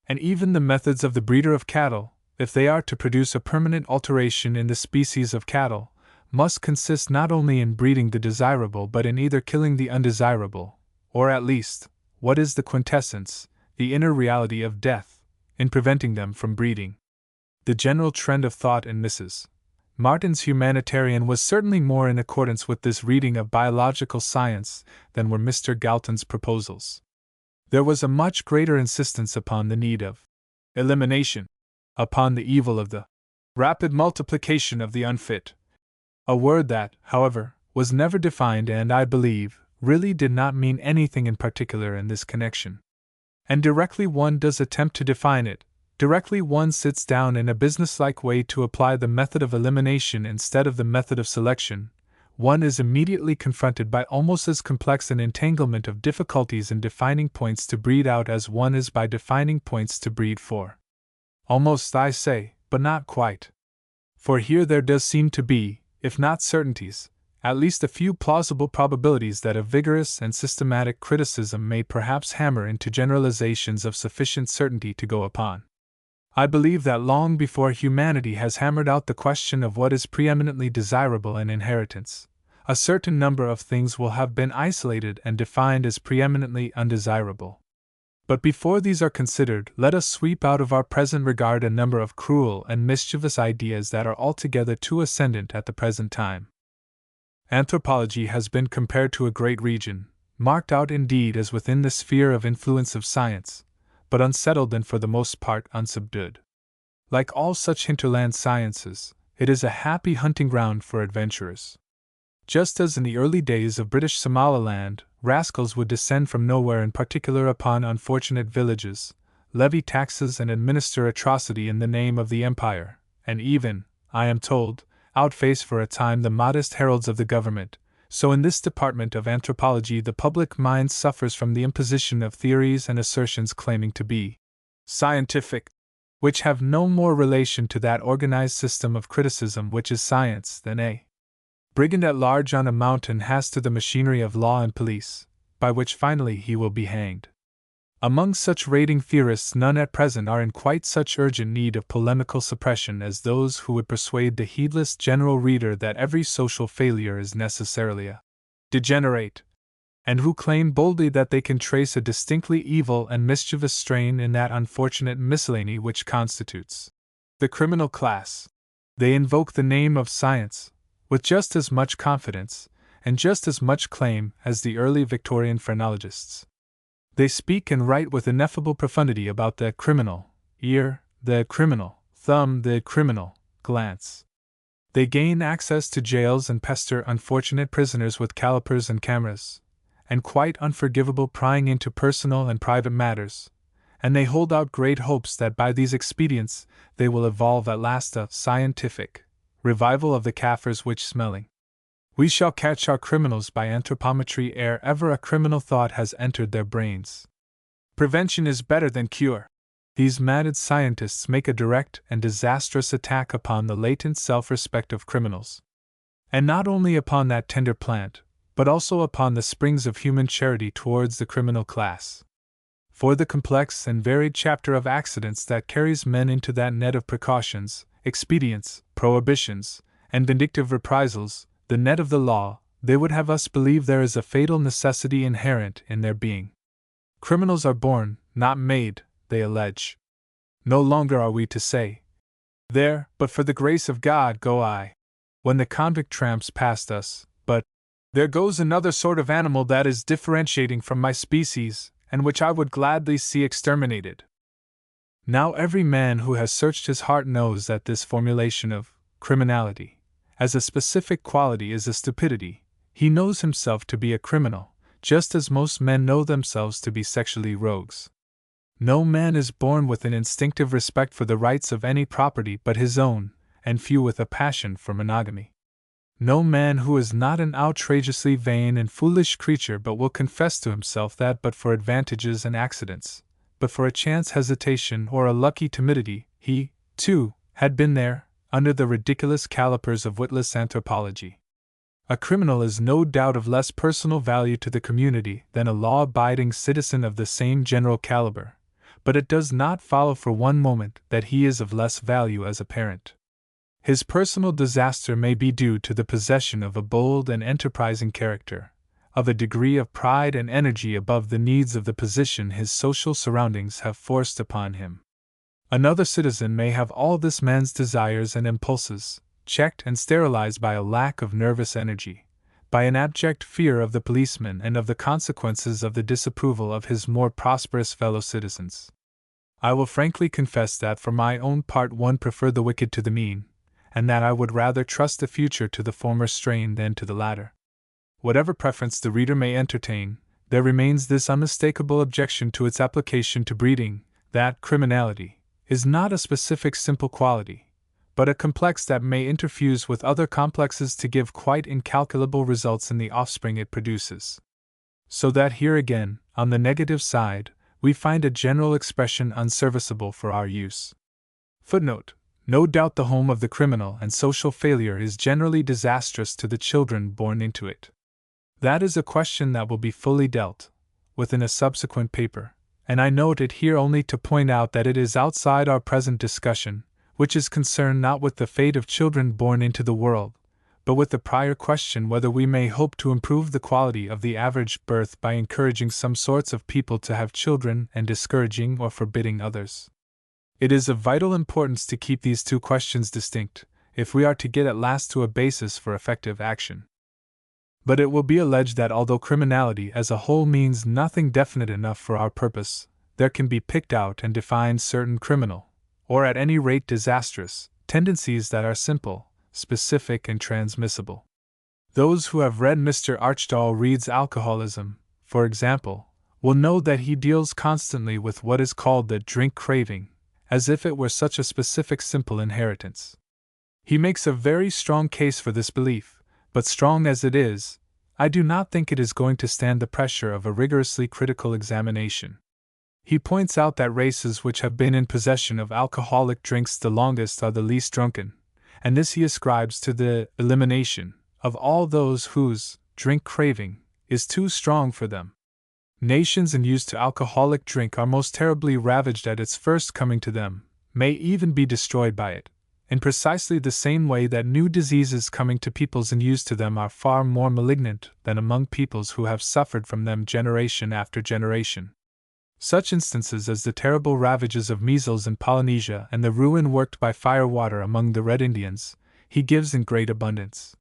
And even the methods of the breeder of cattle, if they are to produce a permanent alteration in the species of cattle, must consist not only in breeding the desirable but in either killing the undesirable, or at least, what is the quintessence, the inner reality of death, in preventing them from breeding. The general trend of thought in Mrs. Martin's Humanitarian was certainly more in accordance with this reading of biological science than were Mr. Galton's proposals. There was a much greater insistence upon the need of elimination, upon the evil of the rapid multiplication of the unfit, a word that, however, was never defined and, I believe, really did not mean anything in particular in this connection. And directly one does attempt to define it, directly one sits down in a businesslike way to apply the method of elimination instead of the method of selection, one is immediately confronted by almost as complex an entanglement of difficulties in defining points to breed out as one is by defining points to breed for. Almost, I say, but not quite. For here there does seem to be, if not certainties, at least a few plausible probabilities that a vigorous and systematic criticism may perhaps hammer into generalizations of sufficient certainty to go upon. I believe that long before humanity has hammered out the question of what is preeminently desirable in inheritance, a certain number of things will have been isolated and defined as preeminently undesirable. But before these are considered, let us sweep out of our present regard a number of cruel and mischievous ideas that are altogether too ascendant at the present time. Anthropology has been compared to a great region, marked out indeed as within the sphere of influence of science, but unsettled and for the most part unsubdued. Like all such hinterland sciences, it is a happy hunting ground for adventurers. Just as in the early days of British Somaliland, rascals would descend from nowhere in particular upon unfortunate villages, levy taxes and administer atrocity in the name of the empire, and even, I am told, outface for a time the modest heralds of the government, so in this department of anthropology the public mind suffers from the imposition of theories and assertions claiming to be scientific, which have no more relation to that organized system of criticism which is science than a brigand at large on a mountain has to the machinery of law and police, by which finally he will be hanged. Among such rating theorists none at present are in quite such urgent need of polemical suppression as those who would persuade the heedless general reader that every social failure is necessarily a degenerate, and who claim boldly that they can trace a distinctly evil and mischievous strain in that unfortunate miscellany which constitutes the criminal class. They invoke the name of science, with just as much confidence, and just as much claim as the early Victorian phrenologists. They speak and write with ineffable profundity about the criminal ear, the criminal thumb, the criminal glance. They gain access to jails and pester unfortunate prisoners with calipers and cameras, and quite unforgivable prying into personal and private matters, and they hold out great hopes that by these expedients they will evolve at last a scientific revival of the Kaffirs which smelling. We shall catch our criminals by anthropometry ere ever a criminal thought has entered their brains. Prevention is better than cure. These madded scientists make a direct and disastrous attack upon the latent self-respect of criminals. And not only upon that tender plant, but also upon the springs of human charity towards the criminal class. For the complex and varied chapter of accidents that carries men into that net of precautions, expedients, prohibitions, and vindictive reprisals, the net of the law, they would have us believe there is a fatal necessity inherent in their being. Criminals are born, not made, they allege. No longer are we to say, "There, but for the grace of God go I," when the convict tramps past us, but, "There goes another sort of animal that is differentiating from my species, and which I would gladly see exterminated." Now every man who has searched his heart knows that this formulation of criminality as a specific quality is a stupidity. He knows himself to be a criminal, just as most men know themselves to be sexually rogues. No man is born with an instinctive respect for the rights of any property but his own, and few with a passion for monogamy. No man who is not an outrageously vain and foolish creature but will confess to himself that but for advantages and accidents, but for a chance hesitation or a lucky timidity, he, too, had been there, under the ridiculous calipers of witless anthropology. A criminal is no doubt of less personal value to the community than a law-abiding citizen of the same general caliber, but it does not follow for one moment that he is of less value as a parent. His personal disaster may be due to the possession of a bold and enterprising character, of a degree of pride and energy above the needs of the position his social surroundings have forced upon him. Another citizen may have all this man's desires and impulses, checked and sterilized by a lack of nervous energy, by an abject fear of the policeman and of the consequences of the disapproval of his more prosperous fellow citizens. I will frankly confess that for my own part one prefer the wicked to the mean, and that I would rather trust the future to the former strain than to the latter. Whatever preference the reader may entertain, there remains this unmistakable objection to its application to breeding, that criminality is not a specific simple quality, but a complex that may interfuse with other complexes to give quite incalculable results in the offspring it produces. So that here again, on the negative side, we find a general expression unserviceable for our use. Footnote: no doubt the home of the criminal and social failure is generally disastrous to the children born into it. That is a question that will be fully dealt with in a subsequent paper, and I note it here only to point out that it is outside our present discussion, which is concerned not with the fate of children born into the world, but with the prior question whether we may hope to improve the quality of the average birth by encouraging some sorts of people to have children and discouraging or forbidding others. It is of vital importance to keep these two questions distinct, if we are to get at last to a basis for effective action. But it will be alleged that although criminality as a whole means nothing definite enough for our purpose, there can be picked out and defined certain criminal, or at any rate disastrous, tendencies that are simple, specific, and transmissible. Those who have read Mr. Archdahl Reed's Alcoholism, for example, will know that he deals constantly with what is called the drink craving, as if it were such a specific simple inheritance. He makes a very strong case for this belief, but strong as it is, I do not think it is going to stand the pressure of a rigorously critical examination. He points out that races which have been in possession of alcoholic drinks the longest are the least drunken, and this he ascribes to the elimination of all those whose drink craving is too strong for them. Nations unused to alcoholic drink are most terribly ravaged at its first coming to them, may even be destroyed by it, in precisely the same way that new diseases coming to peoples unused to them are far more malignant than among peoples who have suffered from them generation after generation. Such instances as the terrible ravages of measles in Polynesia and the ruin worked by firewater among the Red Indians, he gives in great abundance.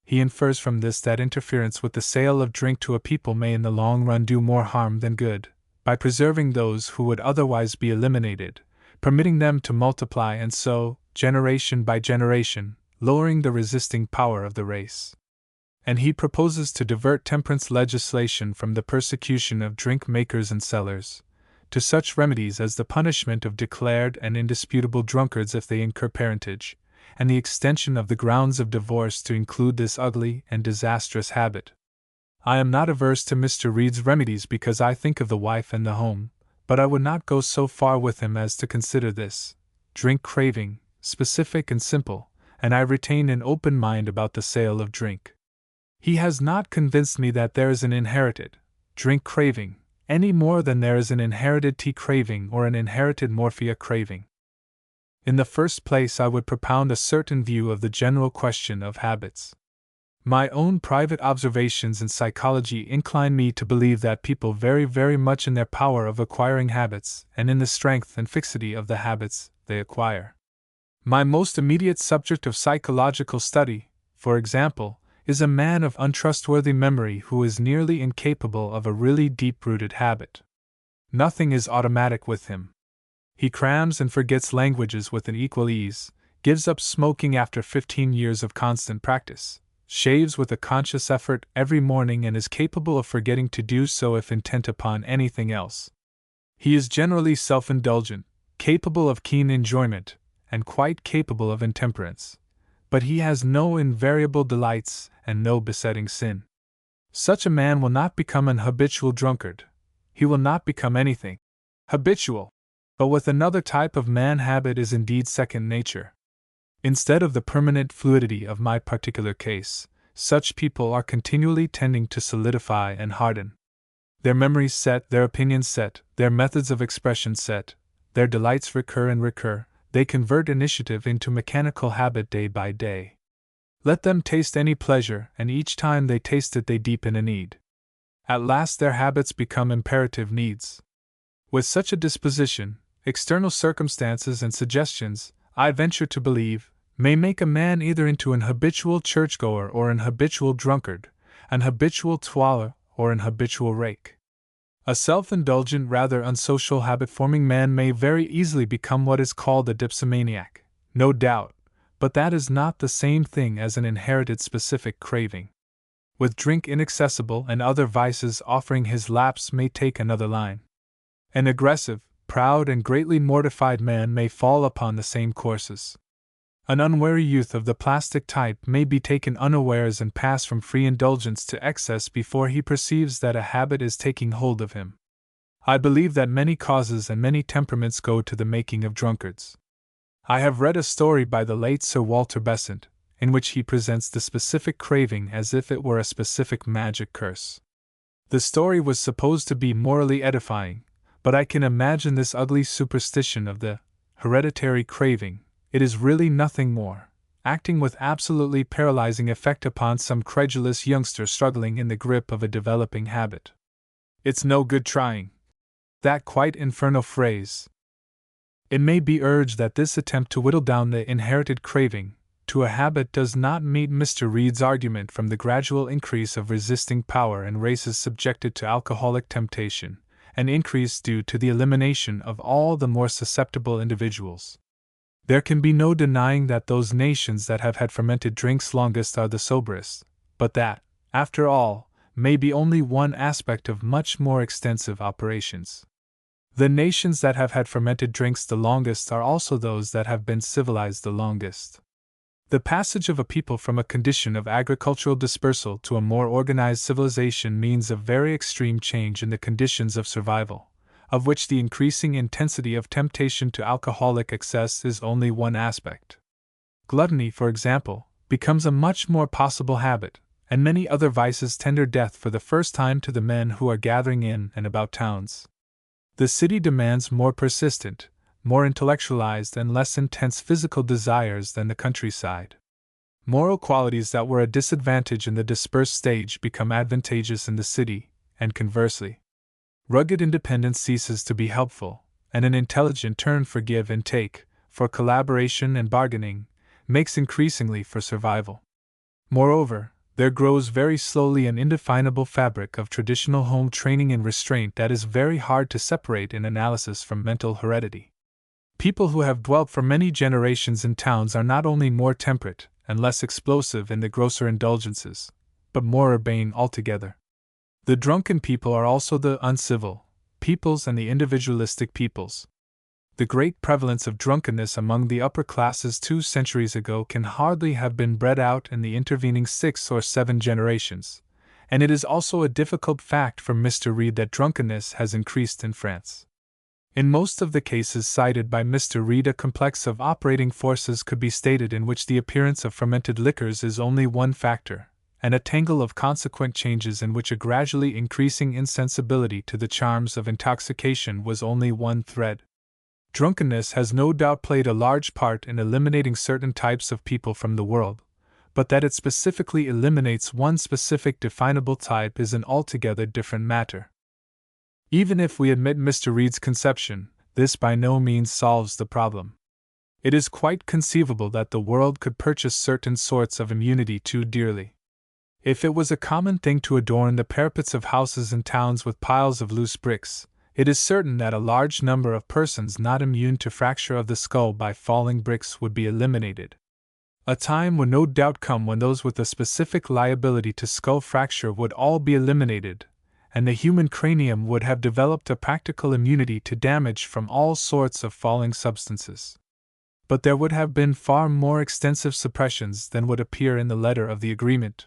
He infers from this that interference with the sale of drink to a people may in the long run do more harm than good, by preserving those who would otherwise be eliminated, permitting them to multiply and so, generation by generation, lowering the resisting power of the race. And he proposes to divert temperance legislation from the persecution of drink makers and sellers, to such remedies as the punishment of declared and indisputable drunkards if they incur parentage, and the extension of the grounds of divorce to include this ugly and disastrous habit. I am not averse to Mr. Reed's remedies because I think of the wife and the home, but I would not go so far with him as to consider this drink craving specific and simple, and I retain an open mind about the sale of drink. He has not convinced me that there is an inherited drink craving, any more than there is an inherited tea craving or an inherited morphia craving. In the first place, I would propound a certain view of the general question of habits. My own private observations in psychology incline me to believe that people vary very much in their power of acquiring habits and in the strength and fixity of the habits they acquire. My most immediate subject of psychological study, for example, is a man of untrustworthy memory who is nearly incapable of a really deep-rooted habit. Nothing is automatic with him. He crams and forgets languages with an equal ease, gives up smoking after 15 years of constant practice, shaves with a conscious effort every morning and is capable of forgetting to do so if intent upon anything else. He is generally self-indulgent, capable of keen enjoyment, and quite capable of intemperance, but he has no invariable delights and no besetting sin. Such a man will not become an habitual drunkard. He will not become anything habitual. But with another type of man, habit is indeed second nature. Instead of the permanent fluidity of my particular case, such people are continually tending to solidify and harden. Their memories set, their opinions set, their methods of expression set, their delights recur and recur, they convert initiative into mechanical habit day by day. Let them taste any pleasure, and each time they taste it they deepen a need. At last their habits become imperative needs. With such a disposition, external circumstances and suggestions, I venture to believe, may make a man either into an habitual churchgoer or an habitual drunkard, an habitual twaller or an habitual rake. A self-indulgent, rather unsocial habit-forming man may very easily become what is called a dipsomaniac, no doubt, but that is not the same thing as an inherited specific craving. With drink inaccessible and other vices offering, his lapse may take another line. An aggressive, proud, and greatly mortified man may fall upon the same courses. An unwary youth of the plastic type may be taken unawares and pass from free indulgence to excess before he perceives that a habit is taking hold of him. I believe that many causes and many temperaments go to the making of drunkards. I have read a story by the late Sir Walter Besant, in which he presents the specific craving as if it were a specific magic curse. The story was supposed to be morally edifying, but I can imagine this ugly superstition of the hereditary craving. It is really nothing more, acting with absolutely paralyzing effect upon some credulous youngster struggling in the grip of a developing habit. It's no good trying. That quite infernal phrase. It may be urged that this attempt to whittle down the inherited craving to a habit does not meet Mr. Reid's argument from the gradual increase of resisting power in races subjected to alcoholic temptation, an increase due to the elimination of all the more susceptible individuals. There can be no denying that those nations that have had fermented drinks longest are the soberest, but that, after all, may be only one aspect of much more extensive operations. The nations that have had fermented drinks the longest are also those that have been civilized the longest. The passage of a people from a condition of agricultural dispersal to a more organized civilization means a very extreme change in the conditions of survival, of which the increasing intensity of temptation to alcoholic excess is only one aspect. Gluttony, for example, becomes a much more possible habit, and many other vices tender death for the first time to the men who are gathering in and about towns. The city demands more persistent, more intellectualized and less intense physical desires than the countryside. Moral qualities that were a disadvantage in the dispersed stage become advantageous in the city, and conversely. Rugged independence ceases to be helpful, and an intelligent turn for give and take, for collaboration and bargaining, makes increasingly for survival. Moreover, there grows very slowly an indefinable fabric of traditional home training and restraint that is very hard to separate in analysis from mental heredity. People who have dwelt for many generations in towns are not only more temperate and less explosive in the grosser indulgences, but more urbane altogether. The drunken people are also the uncivil peoples and the individualistic peoples. The great prevalence of drunkenness among the upper classes 2 centuries ago can hardly have been bred out in the intervening 6 or 7 generations, and it is also a difficult fact for Mr. Reid that drunkenness has increased in France. In most of the cases cited by Mr. Reid, a complex of operating forces could be stated in which the appearance of fermented liquors is only one factor, and a tangle of consequent changes in which a gradually increasing insensibility to the charms of intoxication was only one thread. Drunkenness has no doubt played a large part in eliminating certain types of people from the world, but that it specifically eliminates one specific definable type is an altogether different matter. Even if we admit Mr. Reid's conception, this by no means solves the problem. It is quite conceivable that the world could purchase certain sorts of immunity too dearly. If it was a common thing to adorn the parapets of houses in towns with piles of loose bricks, it is certain that a large number of persons not immune to fracture of the skull by falling bricks would be eliminated. A time would no doubt come when those with a specific liability to skull fracture would all be eliminated, and the human cranium would have developed a practical immunity to damage from all sorts of falling substances. But there would have been far more extensive suppressions than would appear in the letter of the agreement.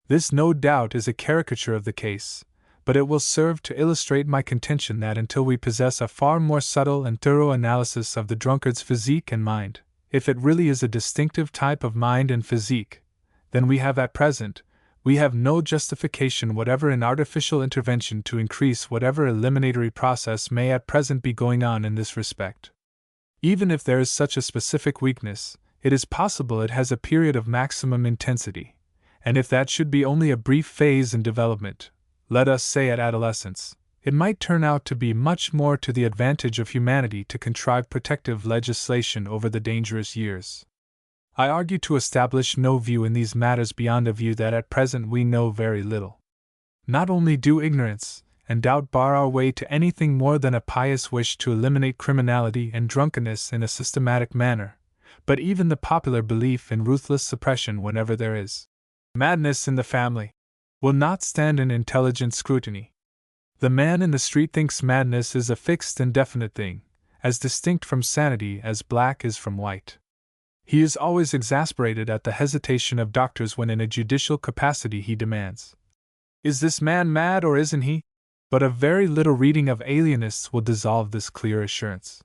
This no doubt is a caricature of the case, but it will serve to illustrate my contention that until we possess a far more subtle and thorough analysis of the drunkard's physique and mind, if it really is a distinctive type of mind and physique, than we have at present, we have no justification whatever in artificial intervention to increase whatever eliminatory process may at present be going on in this respect. Even if there is such a specific weakness, it is possible it has a period of maximum intensity, and if that should be only a brief phase in development, let us say at adolescence, it might turn out to be much more to the advantage of humanity to contrive protective legislation over the dangerous years. I argue to establish no view in these matters beyond a view that at present we know very little. Not only do ignorance and doubt bar our way to anything more than a pious wish to eliminate criminality and drunkenness in a systematic manner, but even the popular belief in ruthless suppression whenever there is madness in the family will not stand an intelligent scrutiny. The man in the street thinks madness is a fixed and definite thing, as distinct from sanity as black is from white. He is always exasperated at the hesitation of doctors when in a judicial capacity he demands, "Is this man mad or isn't he?" But a very little reading of alienists will dissolve this clear assurance.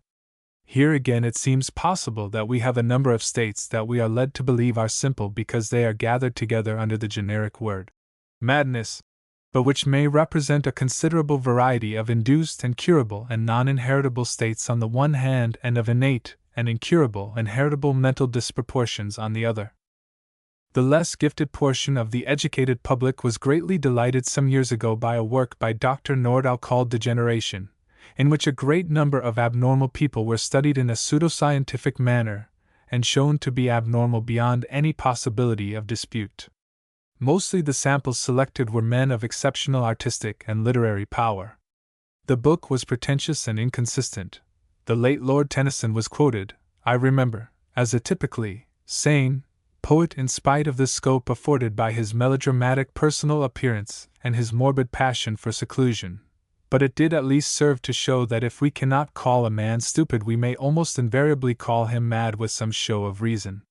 Here again it seems possible that we have a number of states that we are led to believe are simple because they are gathered together under the generic word madness, but which may represent a considerable variety of induced and curable and non-inheritable states on the one hand and of innate and incurable and heritable mental disproportions on the other. The less gifted portion of the educated public was greatly delighted some years ago by a work by Dr. Nordau called Degeneration, in which a great number of abnormal people were studied in a pseudoscientific manner and shown to be abnormal beyond any possibility of dispute. Mostly the samples selected were men of exceptional artistic and literary power. The book was pretentious and inconsistent. The late Lord Tennyson was quoted, I remember, as a typically sane poet in spite of the scope afforded by his melodramatic personal appearance and his morbid passion for seclusion. But it did at least serve to show that if we cannot call a man stupid, we may almost invariably call him mad with some show of reason.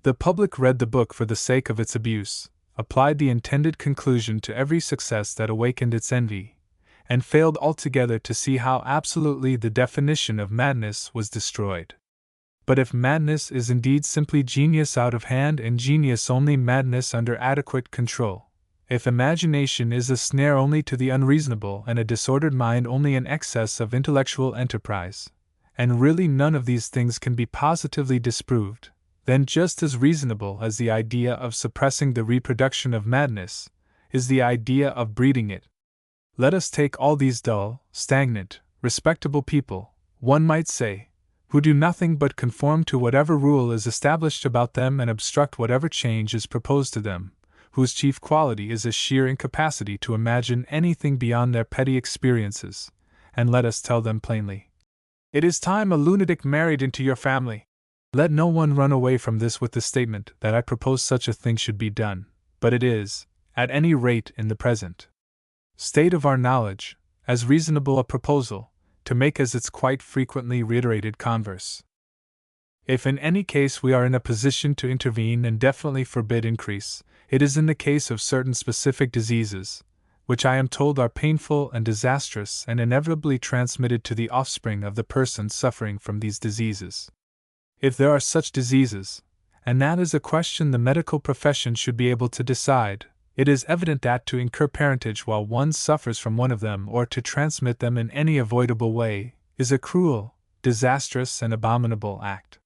The public read the book for the sake of its abuse, applied the intended conclusion to every success that awakened its envy, and failed altogether to see how absolutely the definition of madness was destroyed. But if madness is indeed simply genius out of hand and genius only madness under adequate control, if imagination is a snare only to the unreasonable and a disordered mind only an excess of intellectual enterprise, and really none of these things can be positively disproved, then just as reasonable as the idea of suppressing the reproduction of madness is the idea of breeding it. Let us take all these dull, stagnant, respectable people, one might say, who do nothing but conform to whatever rule is established about them and obstruct whatever change is proposed to them, whose chief quality is a sheer incapacity to imagine anything beyond their petty experiences, and let us tell them plainly, "It is time a lunatic married into your family." Let no one run away from this with the statement that I propose such a thing should be done, but it is, at any rate in the present state of our knowledge, as reasonable a proposal to make as its quite frequently reiterated converse. If in any case we are in a position to intervene and definitely forbid increase, it is in the case of certain specific diseases, which I am told are painful and disastrous and inevitably transmitted to the offspring of the person suffering from these diseases. If there are such diseases, and that is a question the medical profession should be able to decide, it is evident that to incur parentage while one suffers from one of them or to transmit them in any avoidable way is a cruel, disastrous, and abominable act.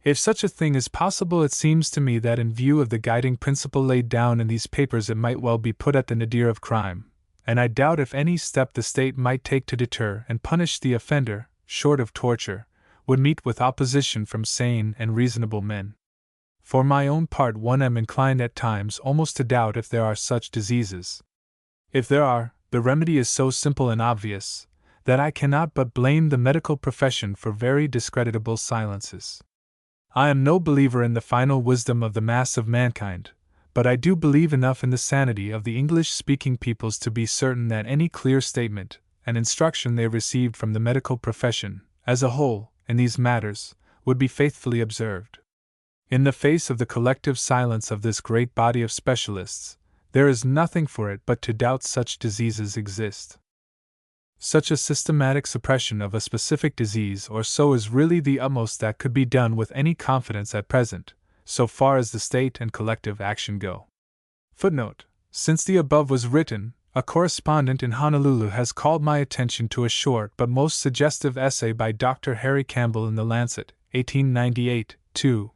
If such a thing is possible, it seems to me that in view of the guiding principle laid down in these papers it might well be put at the nadir of crime, and I doubt if any step the state might take to deter and punish the offender, short of torture, would meet with opposition from sane and reasonable men. For my own part, one am inclined at times almost to doubt if there are such diseases. If there are, the remedy is so simple and obvious that I cannot but blame the medical profession for very discreditable silences. I am no believer in the final wisdom of the mass of mankind, but I do believe enough in the sanity of the English-speaking peoples to be certain that any clear statement and instruction they received from the medical profession, as a whole, in these matters, would be faithfully observed. In the face of the collective silence of this great body of specialists, there is nothing for it but to doubt such diseases exist. Such a systematic suppression of a specific disease or so is really the utmost that could be done with any confidence at present, so far as the state and collective action go. Footnote: since the above was written, a correspondent in Honolulu has called my attention to a short but most suggestive essay by Dr. Harry Campbell in The Lancet, 1898, 2.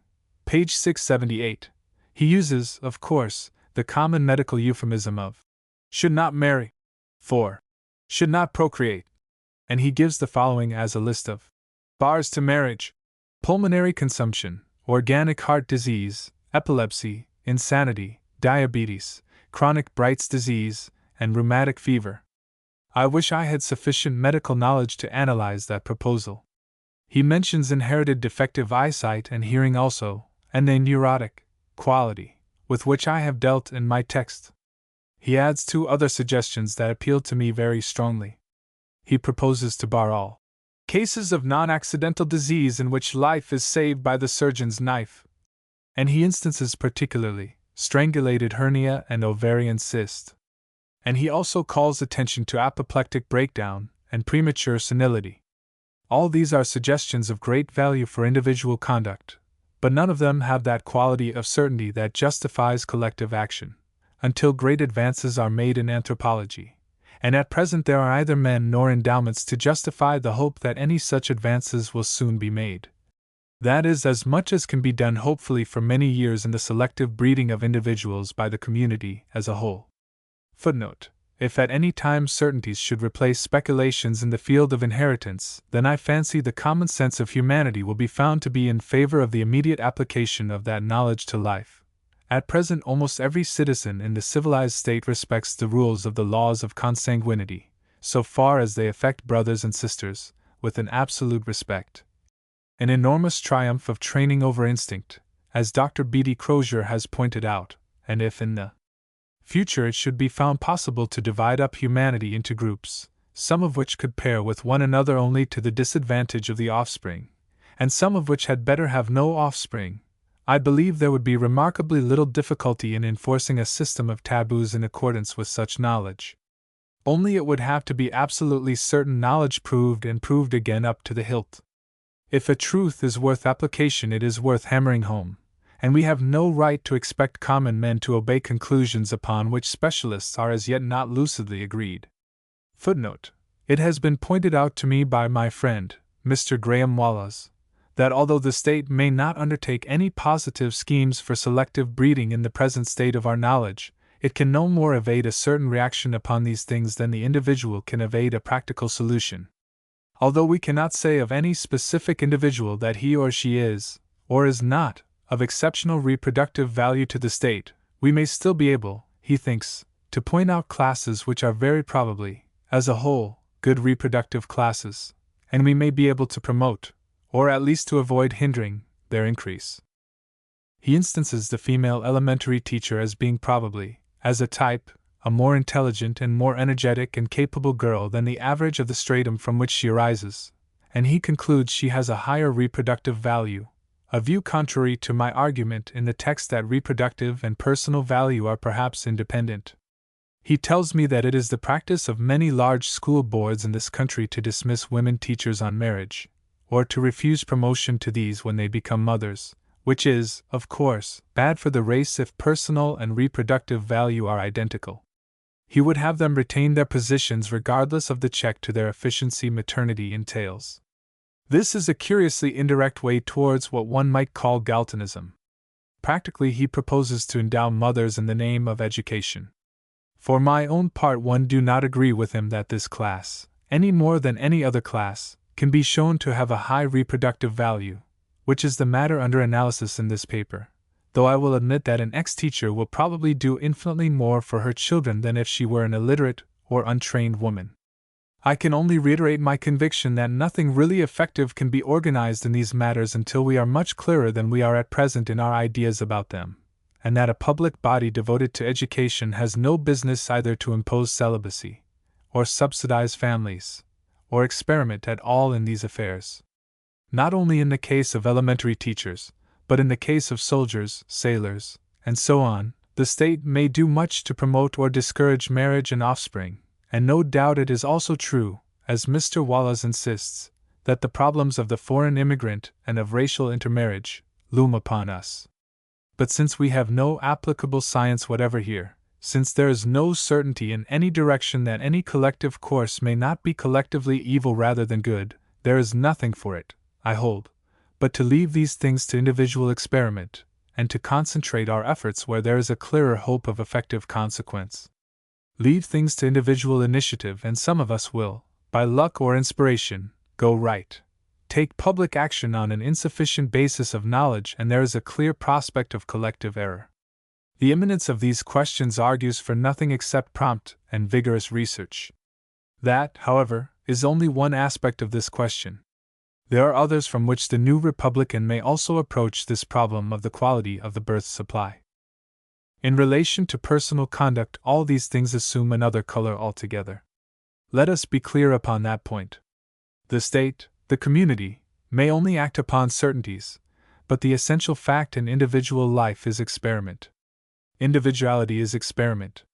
Page 678. He uses, of course, the common medical euphemism of should not marry, for should not procreate, and he gives the following as a list of bars to marriage: pulmonary consumption, organic heart disease, epilepsy, insanity, diabetes, chronic Bright's disease, and rheumatic fever. I wish I had sufficient medical knowledge to analyze that proposal. He mentions inherited defective eyesight and hearing also, and the neurotic quality, with which I have dealt in my text. He adds two other suggestions that appeal to me very strongly. He proposes to bar all cases of non-accidental disease in which life is saved by the surgeon's knife. And he instances particularly strangulated hernia and ovarian cyst. And he also calls attention to apoplectic breakdown and premature senility. All these are suggestions of great value for individual conduct, but none of them have that quality of certainty that justifies collective action, until great advances are made in anthropology, and at present there are neither men nor endowments to justify the hope that any such advances will soon be made. That is as much as can be done hopefully for many years in the selective breeding of individuals by the community as a whole. Footnote: if at any time certainties should replace speculations in the field of inheritance, then I fancy the common sense of humanity will be found to be in favor of the immediate application of that knowledge to life. At present almost every citizen in the civilized state respects the rules of the laws of consanguinity, so far as they affect brothers and sisters, with an absolute respect. An enormous triumph of training over instinct, as Dr. B.D. Crozier has pointed out, and if in the future it should be found possible to divide up humanity into groups, some of which could pair with one another only to the disadvantage of the offspring, and some of which had better have no offspring, I believe there would be remarkably little difficulty in enforcing a system of taboos in accordance with such knowledge. Only it would have to be absolutely certain knowledge proved and proved again up to the hilt. If a truth is worth application, it is worth hammering home, and we have no right to expect common men to obey conclusions upon which specialists are as yet not lucidly agreed. Footnote: it has been pointed out to me by my friend, Mr. Graham Wallace, that although the state may not undertake any positive schemes for selective breeding in the present state of our knowledge, it can no more evade a certain reaction upon these things than the individual can evade a practical solution. Although we cannot say of any specific individual that he or she is, or is not, of exceptional reproductive value to the state, we may still be able, he thinks, to point out classes which are very probably, as a whole, good reproductive classes, and we may be able to promote, or at least to avoid hindering, their increase. He instances the female elementary teacher as being probably, as a type, a more intelligent and more energetic and capable girl than the average of the stratum from which she arises, and he concludes she has a higher reproductive value, a view contrary to my argument in the text that reproductive and personal value are perhaps independent. He tells me that it is the practice of many large school boards in this country to dismiss women teachers on marriage, or to refuse promotion to these when they become mothers, which is, of course, bad for the race if personal and reproductive value are identical. He would have them retain their positions regardless of the check to their efficiency maternity entails. This is a curiously indirect way towards what one might call Galtonism. Practically, he proposes to endow mothers in the name of education. For my own part, one do not agree with him that this class, any more than any other class, can be shown to have a high reproductive value, which is the matter under analysis in this paper, though I will admit that an ex-teacher will probably do infinitely more for her children than if she were an illiterate or untrained woman. I can only reiterate my conviction that nothing really effective can be organized in these matters until we are much clearer than we are at present in our ideas about them, and that a public body devoted to education has no business either to impose celibacy, or subsidize families, or experiment at all in these affairs. Not only in the case of elementary teachers, but in the case of soldiers, sailors, and so on, the state may do much to promote or discourage marriage and offspring, and no doubt it is also true, as Mr. Wallace insists, that the problems of the foreign immigrant and of racial intermarriage loom upon us. But since we have no applicable science whatever here, since there is no certainty in any direction that any collective course may not be collectively evil rather than good, there is nothing for it, I hold, but to leave these things to individual experiment, and to concentrate our efforts where there is a clearer hope of effective consequence. Leave things to individual initiative, and some of us will, by luck or inspiration, go right. Take public action on an insufficient basis of knowledge, and there is a clear prospect of collective error. The imminence of these questions argues for nothing except prompt and vigorous research. That, however, is only one aspect of this question. There are others from which the New Republican may also approach this problem of the quality of the birth supply. In relation to personal conduct, all these things assume another color altogether. Let us be clear upon that point. The state, The community may only act upon certainties, but the essential fact in individual life is experiment. Individuality is experiment.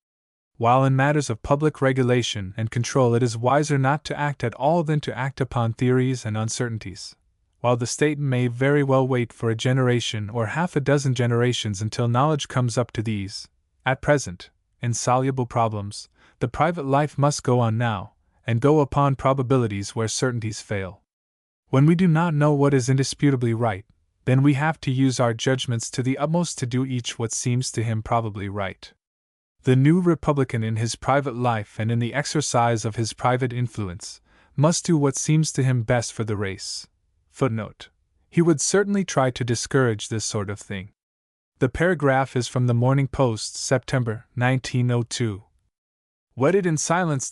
While in matters of public regulation and control it is wiser not to act at all than to act upon theories and uncertainties, while the state may very well wait for a generation or half a dozen generations until knowledge comes up to these, at present, insoluble problems, the private life must go on now, and go upon probabilities where certainties fail. When we do not know what is indisputably right, then we have to use our judgments to the utmost to do each what seems to him probably right. The new Republican in his private life and in the exercise of his private influence must do what seems to him best for the race. Footnote: he would certainly try to discourage this sort of thing. The paragraph is from the Morning Post, September 1902. Wedded in silence.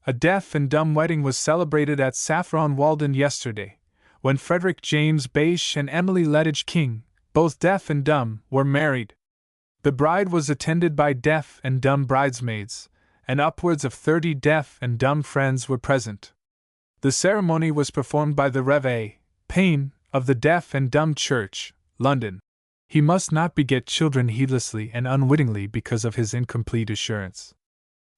A deaf and dumb wedding was celebrated at Saffron Walden yesterday, when Frederick James Bache and Emily Ledage King, both deaf and dumb, were married. The bride was attended by deaf and dumb bridesmaids, and upwards of 30 deaf and dumb friends were present. The ceremony was performed by the Rev. A. Payne, of the Deaf and Dumb Church, London. He must not beget children heedlessly and unwittingly because of his incomplete assurance.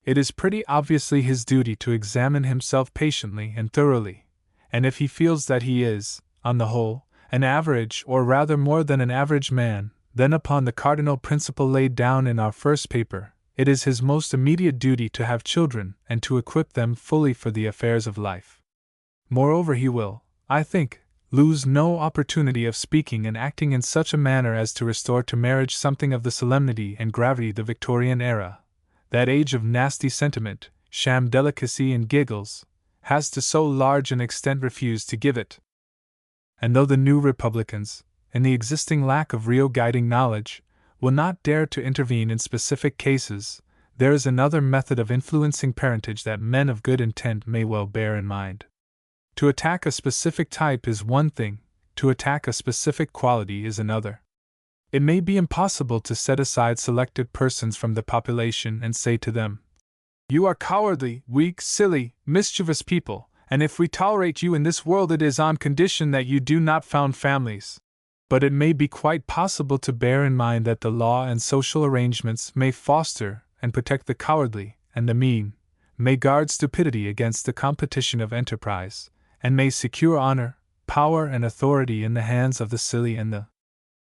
It is pretty obviously his duty to examine himself patiently and thoroughly, and if he feels that he is, on the whole, an average or rather more than an average man, then upon the cardinal principle laid down in our first paper, it is his most immediate duty to have children and to equip them fully for the affairs of life. Moreover, he will, I think, lose no opportunity of speaking and acting in such a manner as to restore to marriage something of the solemnity and gravity the Victorian era, that age of nasty sentiment, sham delicacy and giggles, has to so large an extent refused to give it. And though the new Republicans, in the existing lack of real guiding knowledge, will not dare to intervene in specific cases, there is another method of influencing parentage that men of good intent may well bear in mind. To attack a specific type is one thing, to attack a specific quality is another. It may be impossible to set aside selected persons from the population and say to them, "You are cowardly, weak, silly, mischievous people, and if we tolerate you in this world it is on condition that you do not found families." But it may be quite possible to bear in mind that the law and social arrangements may foster and protect the cowardly and the mean, may guard stupidity against the competition of enterprise, and may secure honor, power, and authority in the hands of the silly and the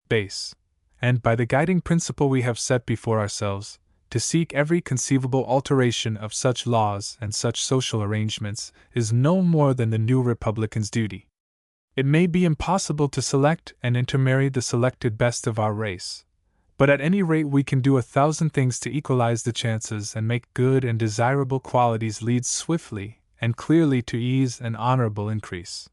base. And by the guiding principle we have set before ourselves, to seek every conceivable alteration of such laws and such social arrangements is no more than the new Republican's duty. It may be impossible to select and intermarry the selected best of our race, but at any rate we can do 1,000 things to equalize the chances and make good and desirable qualities lead swiftly and clearly to ease and honorable increase.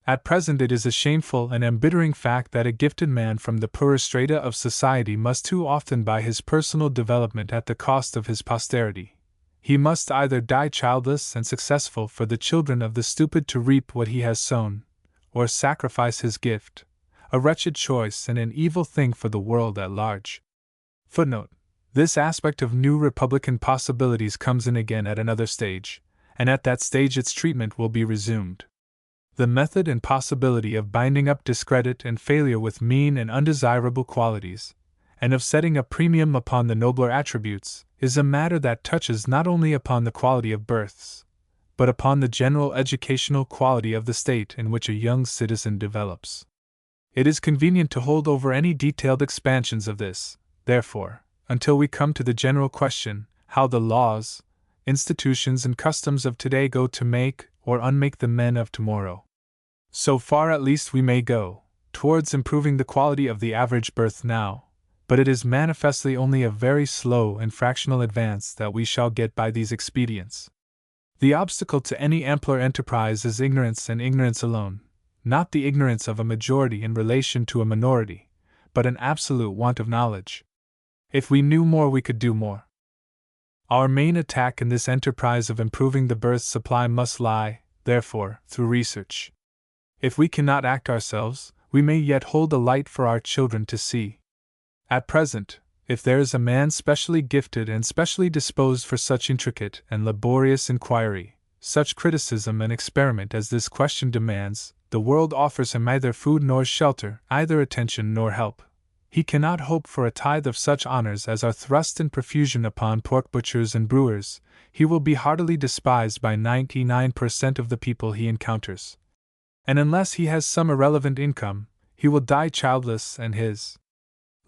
At present it is a shameful and embittering fact that a gifted man from the poorer strata of society must too often buy his personal development at the cost of his posterity. He must either die childless and successful for the children of the stupid to reap what he has sown, or sacrifice his gift, a wretched choice and an evil thing for the world at large. Footnote: this aspect of new Republican possibilities comes in again at another stage, and at that stage its treatment will be resumed. The method and possibility of binding up discredit and failure with mean and undesirable qualities, and of setting a premium upon the nobler attributes, is a matter that touches not only upon the quality of births, but upon the general educational quality of the state in which a young citizen develops. It is convenient to hold over any detailed expansions of this, therefore, until we come to the general question, how the laws, institutions, and customs of today go to make or unmake the men of tomorrow. So far at least we may go, towards improving the quality of the average birth now, but it is manifestly only a very slow and fractional advance that we shall get by these expedients. The obstacle to any ampler enterprise is ignorance and ignorance alone, not the ignorance of a majority in relation to a minority, but an absolute want of knowledge. If we knew more we could do more. Our main attack in this enterprise of improving the birth supply must lie, therefore, through research. If we cannot act ourselves, we may yet hold a light for our children to see. At present, if there is a man specially gifted and specially disposed for such intricate and laborious inquiry, such criticism and experiment as this question demands, the world offers him neither food nor shelter, either attention nor help. He cannot hope for a tithe of such honors as are thrust in profusion upon pork butchers and brewers. He will be heartily despised by 99% of the people he encounters. And unless he has some irrelevant income, he will die childless and his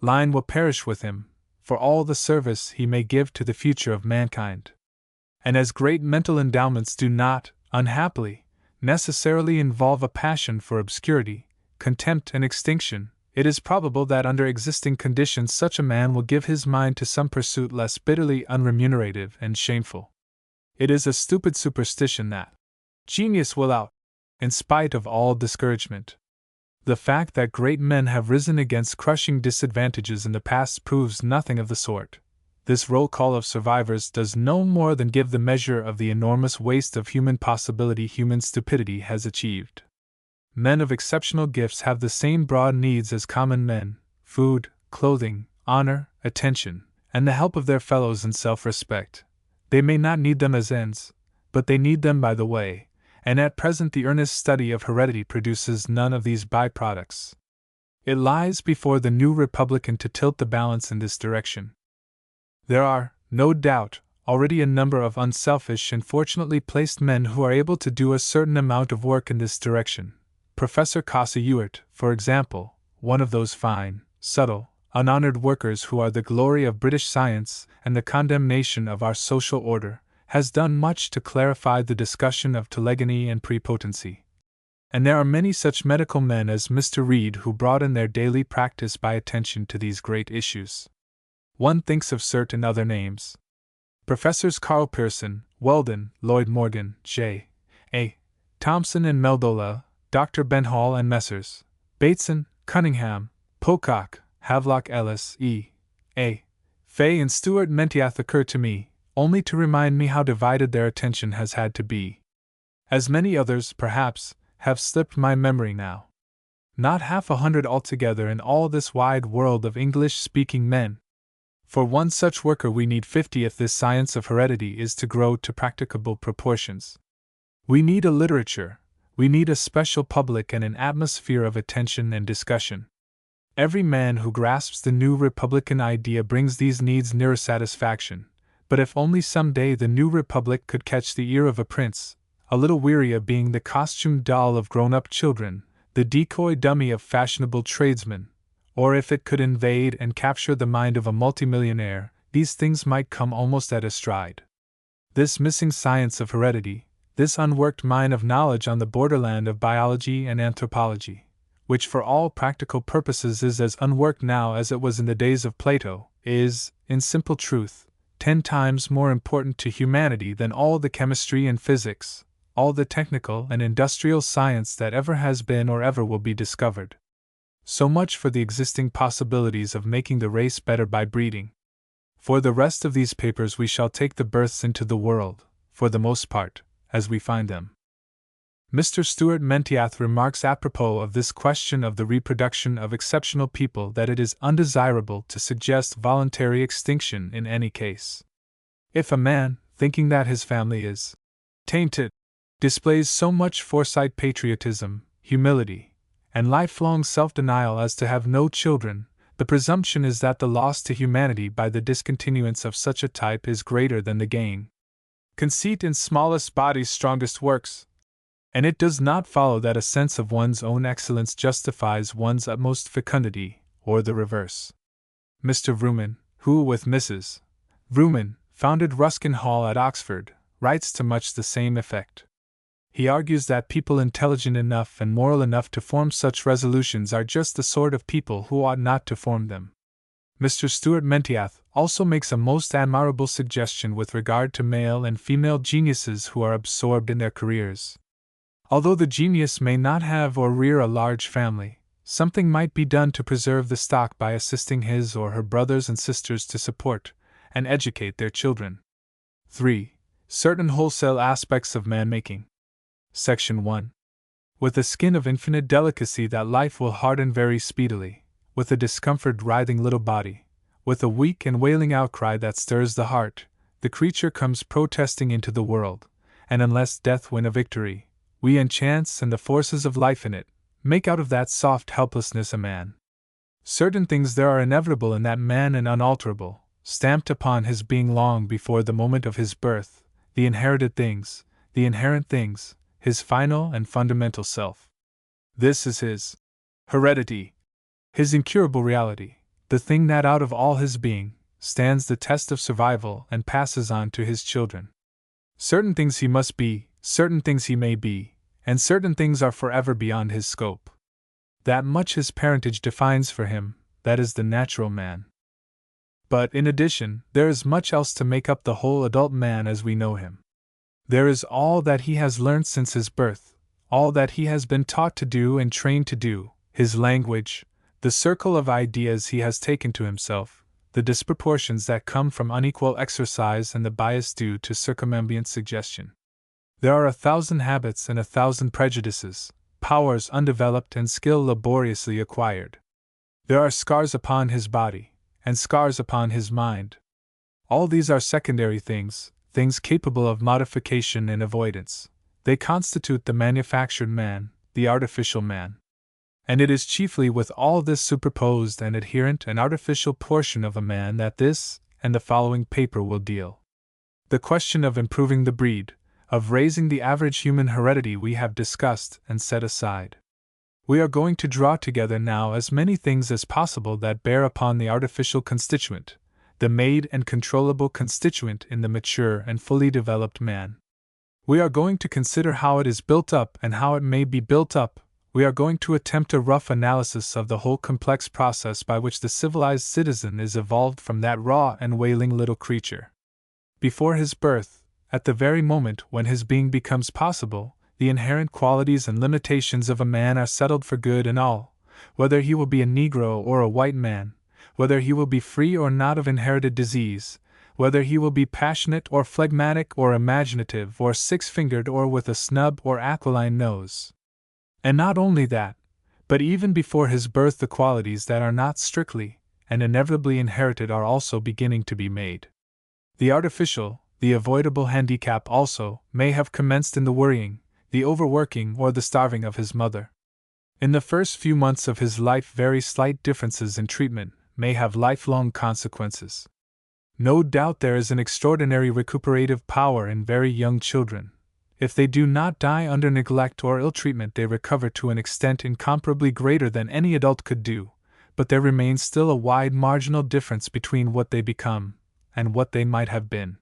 line will perish with him, for all the service he may give to the future of mankind. And as great mental endowments do not, unhappily, necessarily involve a passion for obscurity, contempt, and extinction, it is probable that under existing conditions such a man will give his mind to some pursuit less bitterly unremunerative and shameful. It is a stupid superstition that genius will out, in spite of all discouragement. The fact that great men have risen against crushing disadvantages in the past proves nothing of the sort. This roll call of survivors does no more than give the measure of the enormous waste of human possibility human stupidity has achieved. Men of exceptional gifts have the same broad needs as common men: food, clothing, honor, attention, and the help of their fellows in self-respect. They may not need them as ends, but they need them by the way, and at present the earnest study of heredity produces none of these byproducts. It lies before the new Republican to tilt the balance in this direction. There are, no doubt, already a number of unselfish and fortunately placed men who are able to do a certain amount of work in this direction. Professor Casa Ewart, for example, one of those fine, subtle, unhonored workers who are the glory of British science and the condemnation of our social order, has done much to clarify the discussion of telegony and prepotency. And there are many such medical men as Mr. Reed who broaden their daily practice by attention to these great issues. One thinks of certain other names. Professors Carl Pearson, Weldon, Lloyd Morgan, J. A. Thompson and Meldola, Dr. Ben Hall and Messrs. Bateson, Cunningham, Pocock, Havelock Ellis, E. A. Fay and Stuart Mentiath occur to me, only to remind me how divided their attention has had to be. As many others, perhaps, have slipped my memory now. Not 100 altogether in all this wide world of English-speaking men. For one such worker we need 50 if this science of heredity is to grow to practicable proportions. We need a literature, we need a special public and an atmosphere of attention and discussion. Every man who grasps the new Republican idea brings these needs nearer satisfaction, but if only some day the new Republic could catch the ear of a prince, a little weary of being the costume doll of grown-up children, the decoy dummy of fashionable tradesmen, or if it could invade and capture the mind of a multimillionaire, these things might come almost at a stride. This missing science of heredity, this unworked mine of knowledge on the borderland of biology and anthropology, which for all practical purposes is as unworked now as it was in the days of Plato, is, in simple truth, 10 times more important to humanity than all the chemistry and physics, all the technical and industrial science that ever has been or ever will be discovered. So much for the existing possibilities of making the race better by breeding. For the rest of these papers we shall take the births into the world, for the most part, as we find them. Mr. Stuart Mentiath remarks apropos of this question of the reproduction of exceptional people that it is undesirable to suggest voluntary extinction in any case. If a man, thinking that his family is tainted, displays so much foresight, patriotism, humility, and lifelong self-denial as to have no children, the presumption is that the loss to humanity by the discontinuance of such a type is greater than the gain. Conceit in smallest bodies strongest works, and it does not follow that a sense of one's own excellence justifies one's utmost fecundity, or the reverse. Mr. Vrooman, who with Mrs. Vrooman founded Ruskin Hall at Oxford, writes to much the same effect. He argues that people intelligent enough and moral enough to form such resolutions are just the sort of people who ought not to form them. Mr. Stuart Mentiath also makes a most admirable suggestion with regard to male and female geniuses who are absorbed in their careers. Although the genius may not have or rear a large family, something might be done to preserve the stock by assisting his or her brothers and sisters to support and educate their children. 3. Certain wholesale aspects of man-making. Section 1. With a skin of infinite delicacy that life will harden very speedily, with a discomforted writhing little body, with a weak and wailing outcry that stirs the heart, the creature comes protesting into the world, and unless death win a victory, we and chance and the forces of life in it make out of that soft helplessness a man. Certain things there are inevitable in that man and unalterable, stamped upon his being long before the moment of his birth, the inherited things, the inherent things, his final and fundamental self. This is his heredity, his incurable reality, the thing that out of all his being stands the test of survival and passes on to his children. Certain things he must be, certain things he may be, and certain things are forever beyond his scope. That much his parentage defines for him, that is the natural man. But in addition, there is much else to make up the whole adult man as we know him. There is all that he has learned since his birth, all that he has been taught to do and trained to do, his language, the circle of ideas he has taken to himself, the disproportions that come from unequal exercise and the bias due to circumambient suggestion. There are 1,000 habits and 1,000 prejudices, powers undeveloped and skill laboriously acquired. There are scars upon his body, and scars upon his mind. All these are secondary things, things capable of modification and avoidance. They constitute the manufactured man, the artificial man. And it is chiefly with all this superposed and adherent and artificial portion of a man that this and the following paper will deal. The question of improving the breed, of raising the average human heredity we have discussed and set aside. We are going to draw together now as many things as possible that bear upon the artificial constituent, the made and controllable constituent in the mature and fully developed man. We are going to consider how it is built up and how it may be built up. We are going to attempt a rough analysis of the whole complex process by which the civilized citizen is evolved from that raw and wailing little creature. Before his birth, at the very moment when his being becomes possible, the inherent qualities and limitations of a man are settled for good and all, whether he will be a Negro or a white man, whether he will be free or not of inherited disease, whether he will be passionate or phlegmatic or imaginative or six-fingered or with a snub or aquiline nose. And not only that, but even before his birth the qualities that are not strictly and inevitably inherited are also beginning to be made. The artificial, the avoidable handicap also may have commenced in the worrying, the overworking or the starving of his mother. In the first few months of his life very slight differences in treatment may have lifelong consequences. No doubt there is an extraordinary recuperative power in very young children. If they do not die under neglect or ill treatment, they recover to an extent incomparably greater than any adult could do, but there remains still a wide marginal difference between what they become and what they might have been.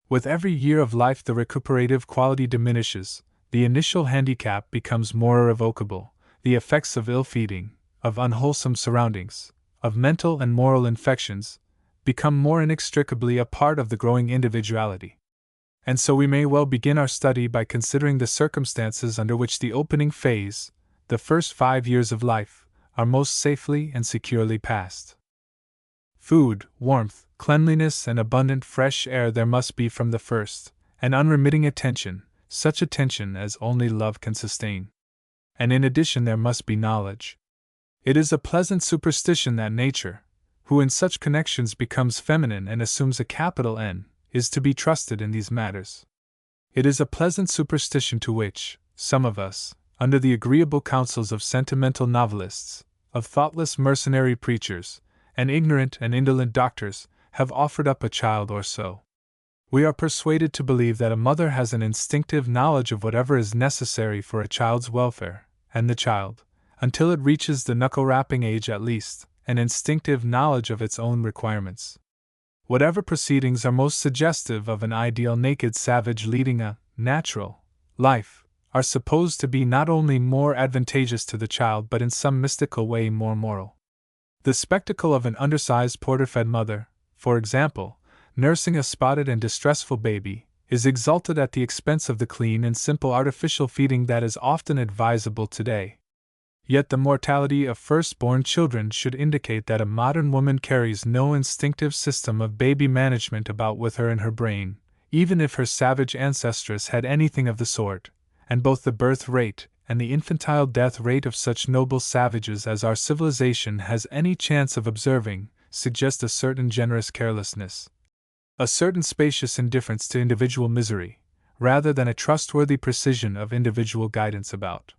With every year of life, the recuperative quality diminishes, the initial handicap becomes more irrevocable, the effects of ill feeding, of unwholesome surroundings, of mental and moral infections, become more inextricably a part of the growing individuality. And so we may well begin our study by considering the circumstances under which the opening phase, the first 5 years of life, are most safely and securely passed. Food, warmth, cleanliness, and abundant fresh air there must be from the first, and unremitting attention, such attention as only love can sustain. And in addition there must be knowledge. It is a pleasant superstition that nature, who in such connections becomes feminine and assumes a capital N, is to be trusted in these matters. It is a pleasant superstition to which some of us, under the agreeable counsels of sentimental novelists, of thoughtless mercenary preachers, and ignorant and indolent doctors, have offered up a child or so. We are persuaded to believe that a mother has an instinctive knowledge of whatever is necessary for a child's welfare, and the child, until it reaches the knuckle-rapping age at least, an instinctive knowledge of its own requirements. Whatever proceedings are most suggestive of an ideal naked savage leading a natural life are supposed to be not only more advantageous to the child but in some mystical way more moral. The spectacle of an undersized porter-fed mother, for example, nursing a spotted and distressful baby, is exalted at the expense of the clean and simple artificial feeding that is often advisable today. Yet the mortality of first-born children should indicate that a modern woman carries no instinctive system of baby management about with her in her brain, even if her savage ancestress had anything of the sort, and both the birth rate and the infantile death rate of such noble savages as our civilization has any chance of observing suggest a certain generous carelessness, a certain spacious indifference to individual misery, rather than a trustworthy precision of individual guidance about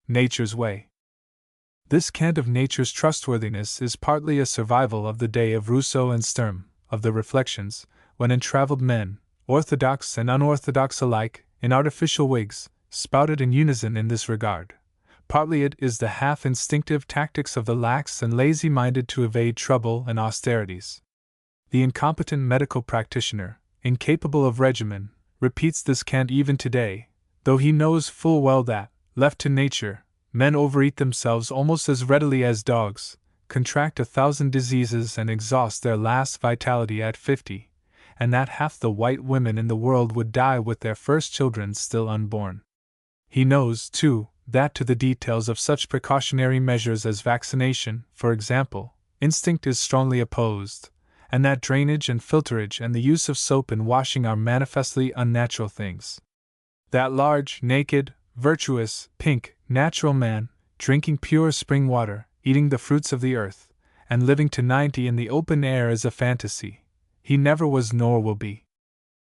nature's way. This cant of nature's trustworthiness is partly a survival of the day of Rousseau and Sturm, of the Reflections, when entravelled men, orthodox and unorthodox alike, in artificial wigs, spouted in unison in this regard. Partly it is the half-instinctive tactics of the lax and lazy-minded to evade trouble and austerities. The incompetent medical practitioner, incapable of regimen, repeats this cant even today, though he knows full well that, left to nature, men overeat themselves almost as readily as dogs, contract 1,000 diseases and exhaust their last vitality at 50, and that half the white women in the world would die with their first children still unborn. He knows, too, that to the details of such precautionary measures as vaccination, for example, instinct is strongly opposed, and that drainage and filterage and the use of soap in washing are manifestly unnatural things. That large, naked, virtuous, pink, natural man, drinking pure spring water, eating the fruits of the earth, and living to 90 in the open air is a fantasy. He never was nor will be.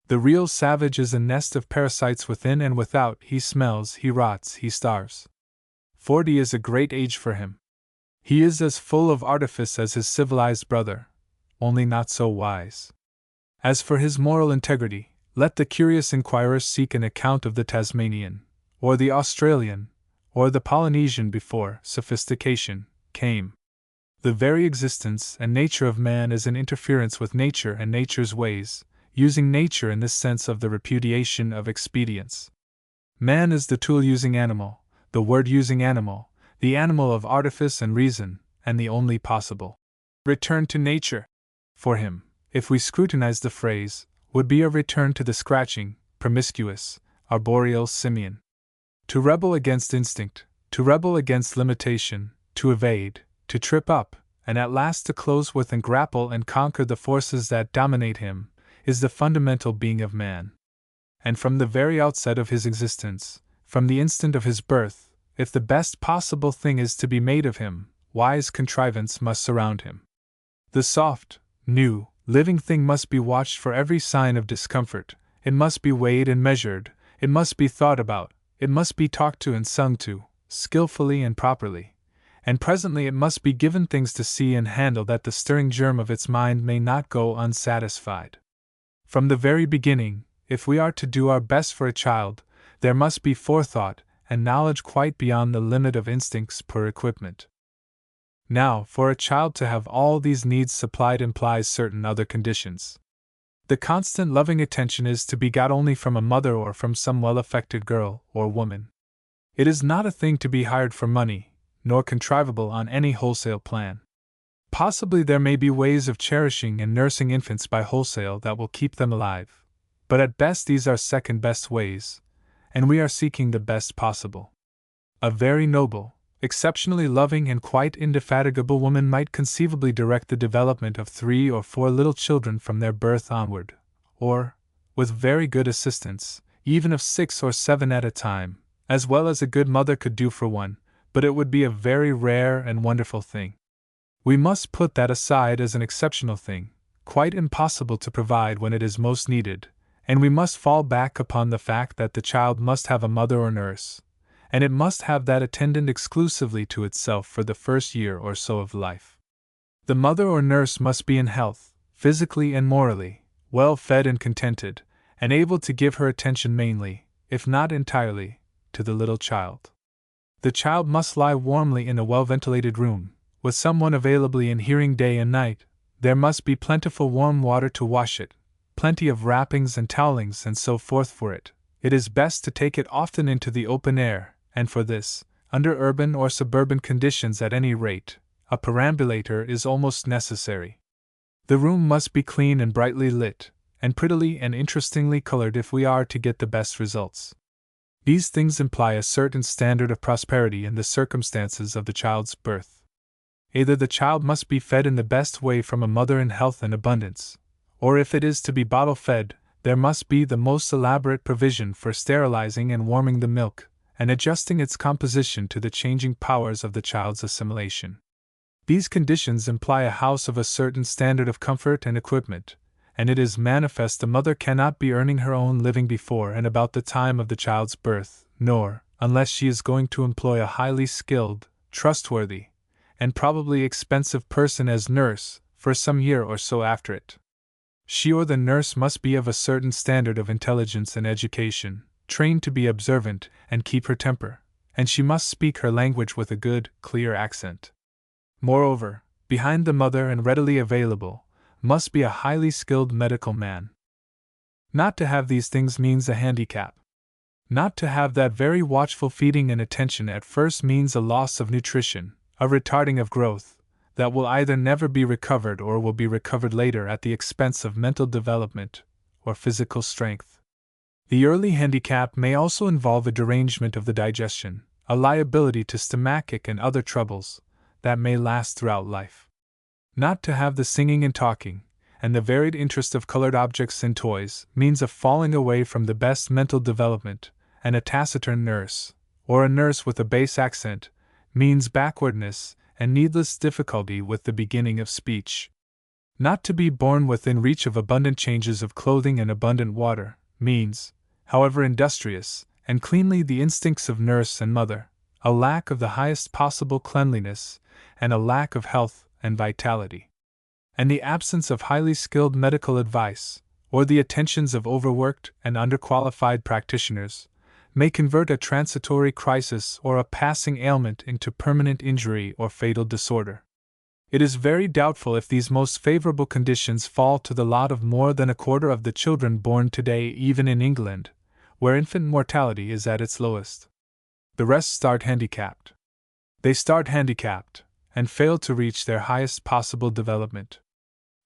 The real savage is a nest of parasites within and without. He smells, he rots, he starves. 40 is a great age for him. He is as full of artifice as his civilized brother, only not so wise. As for his moral integrity, let the curious inquirer seek an account of the Tasmanian, or the Australian, or the Polynesian before sophistication came. The very existence and nature of man is an interference with nature and nature's ways, using nature in this sense of the repudiation of expedience. Man is the tool-using animal, the word-using animal, the animal of artifice and reason, and the only possible return to nature, for him, if we scrutinize the phrase, would be a return to the scratching, promiscuous, arboreal simian. To rebel against instinct, to rebel against limitation, to evade, to trip up, and at last to close with and grapple and conquer the forces that dominate him, is the fundamental being of man. And from the very outset of his existence, from the instant of his birth, if the best possible thing is to be made of him, wise contrivance must surround him. The soft, new, living thing must be watched for every sign of discomfort, it must be weighed and measured, it must be thought about, it must be talked to and sung to, skillfully and properly, and presently it must be given things to see and handle that the stirring germ of its mind may not go unsatisfied. From the very beginning, if we are to do our best for a child, there must be forethought and knowledge quite beyond the limit of instinct's poor equipment. Now, for a child to have all these needs supplied implies certain other conditions. The constant loving attention is to be got only from a mother or from some well-affected girl or woman. It is not a thing to be hired for money, nor contrivable on any wholesale plan. Possibly there may be ways of cherishing and nursing infants by wholesale that will keep them alive, but at best these are second-best ways, and we are seeking the best possible. A very noble, exceptionally loving and quite indefatigable woman might conceivably direct the development of 3 or 4 little children from their birth onward, or, with very good assistance, even of 6 or 7 at a time, as well as a good mother could do for one, but it would be a very rare and wonderful thing. We must put that aside as an exceptional thing, quite impossible to provide when it is most needed, and we must fall back upon the fact that the child must have a mother or nurse, and it must have that attendant exclusively to itself for the first year or so of life. The mother or nurse must be in health, physically and morally, well fed and contented, and able to give her attention mainly, if not entirely, to the little child. The child must lie warmly in a well-ventilated room, with someone availably in hearing day and night. There must be plentiful warm water to wash it, plenty of wrappings and towelings and so forth for it. It is best to take it often into the open air, and for this, under urban or suburban conditions at any rate, a perambulator is almost necessary. The room must be clean and brightly lit, and prettily and interestingly colored if we are to get the best results. These things imply a certain standard of prosperity in the circumstances of the child's birth. Either the child must be fed in the best way from a mother in health and abundance, or if it is to be bottle-fed, there must be the most elaborate provision for sterilizing and warming the milk, and adjusting its composition to the changing powers of the child's assimilation. These conditions imply a house of a certain standard of comfort and equipment, and it is manifest the mother cannot be earning her own living before and about the time of the child's birth, nor, unless she is going to employ a highly skilled, trustworthy, and probably expensive person as nurse, for some year or so after it. She or the nurse must be of a certain standard of intelligence and education, trained to be observant and keep her temper, and she must speak her language with a good, clear accent. Moreover, behind the mother and readily available, must be a highly skilled medical man. Not to have these things means a handicap. Not to have that very watchful feeding and attention at first means a loss of nutrition, a retarding of growth, that will either never be recovered or will be recovered later at the expense of mental development or physical strength. The early handicap may also involve a derangement of the digestion, a liability to stomachic and other troubles that may last throughout life. Not to have the singing and talking, and the varied interest of colored objects and toys, means a falling away from the best mental development, and a taciturn nurse, or a nurse with a bass accent, means backwardness and needless difficulty with the beginning of speech. Not to be born within reach of abundant changes of clothing and abundant water, means, however industrious and cleanly the instincts of nurse and mother, a lack of the highest possible cleanliness, and a lack of health and vitality. And the absence of highly skilled medical advice, or the attentions of overworked and underqualified practitioners, may convert a transitory crisis or a passing ailment into permanent injury or fatal disorder. It is very doubtful if these most favorable conditions fall to the lot of more than a quarter of the children born today, even in England, where infant mortality is at its lowest. The rest start handicapped. They start handicapped, and fail to reach their highest possible development.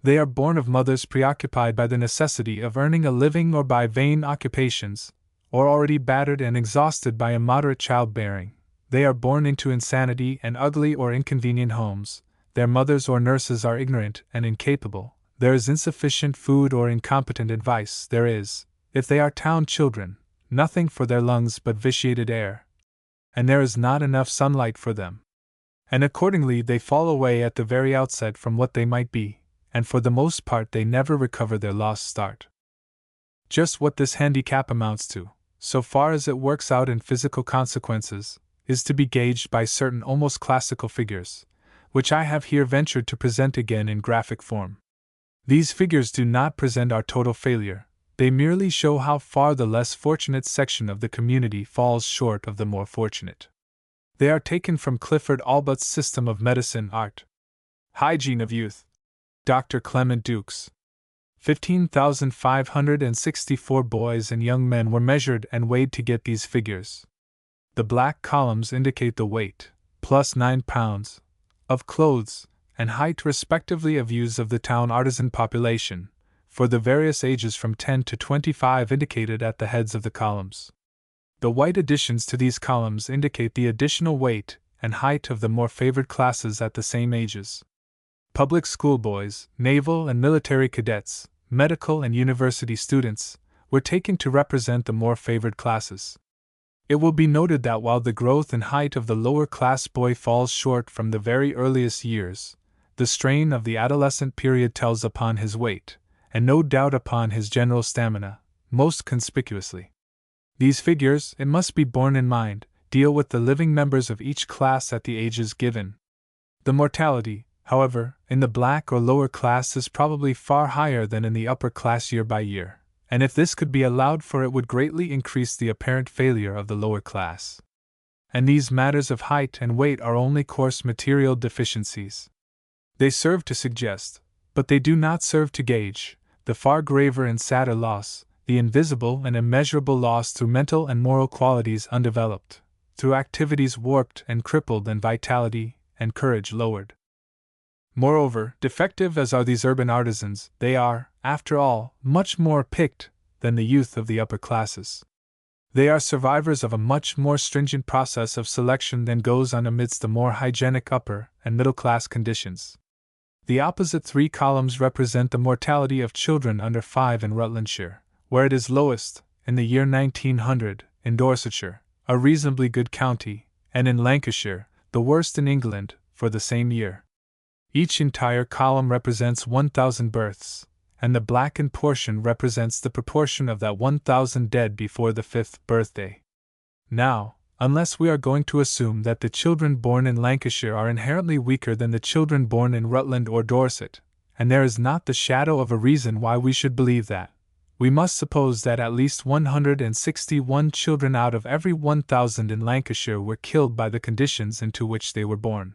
They are born of mothers preoccupied by the necessity of earning a living or by vain occupations, or already battered and exhausted by immoderate childbearing. They are born into insanity and ugly or inconvenient homes. Their mothers or nurses are ignorant and incapable. There is insufficient food or incompetent advice. There is, if they are town children, nothing for their lungs but vitiated air. And there is not enough sunlight for them. And accordingly they fall away at the very outset from what they might be, and for the most part they never recover their lost start. Just what this handicap amounts to, so far as it works out in physical consequences, is to be gauged by certain almost classical figures, which I have here ventured to present again in graphic form. These figures do not present our total failure, they merely show how far the less fortunate section of the community falls short of the more fortunate. They are taken from Clifford Allbutt's System of Medicine Art. Hygiene of Youth. Dr. Clement Dukes. 15,564 boys and young men were measured and weighed to get these figures. The black columns indicate the weight, plus 9 pounds, of clothes, and height respectively of youths of the town artisan population, for the various ages from 10 to 25 indicated at the heads of the columns. The white additions to these columns indicate the additional weight and height of the more favored classes at the same ages. Public school boys, naval and military cadets, medical and university students, were taken to represent the more favored classes. It will be noted that while the growth and height of the lower class boy falls short from the very earliest years, the strain of the adolescent period tells upon his weight, and no doubt upon his general stamina, most conspicuously. These figures, it must be borne in mind, deal with the living members of each class at the ages given. The mortality, however, in the black or lower class is probably far higher than in the upper class year by year, and if this could be allowed for it would greatly increase the apparent failure of the lower class. And these matters of height and weight are only coarse material deficiencies. They serve to suggest, but they do not serve to gauge, the far graver and sadder loss, the invisible and immeasurable loss through mental and moral qualities undeveloped, through activities warped and crippled and vitality and courage lowered. Moreover, defective as are these urban artisans, they are, after all, much more picked than the youth of the upper classes. They are survivors of a much more stringent process of selection than goes on amidst the more hygienic upper and middle class conditions. The opposite 3 columns represent the mortality of children under 5 in Rutlandshire, where it is lowest, in the year 1900, in Dorsetshire, a reasonably good county, and in Lancashire, the worst in England, for the same year. Each entire column represents 1,000 births, and the blackened portion represents the proportion of that 1,000 dead before the 5th birthday. Now, unless we are going to assume that the children born in Lancashire are inherently weaker than the children born in Rutland or Dorset, and there is not the shadow of a reason why we should believe that, we must suppose that at least 161 children out of every 1,000 in Lancashire were killed by the conditions into which they were born.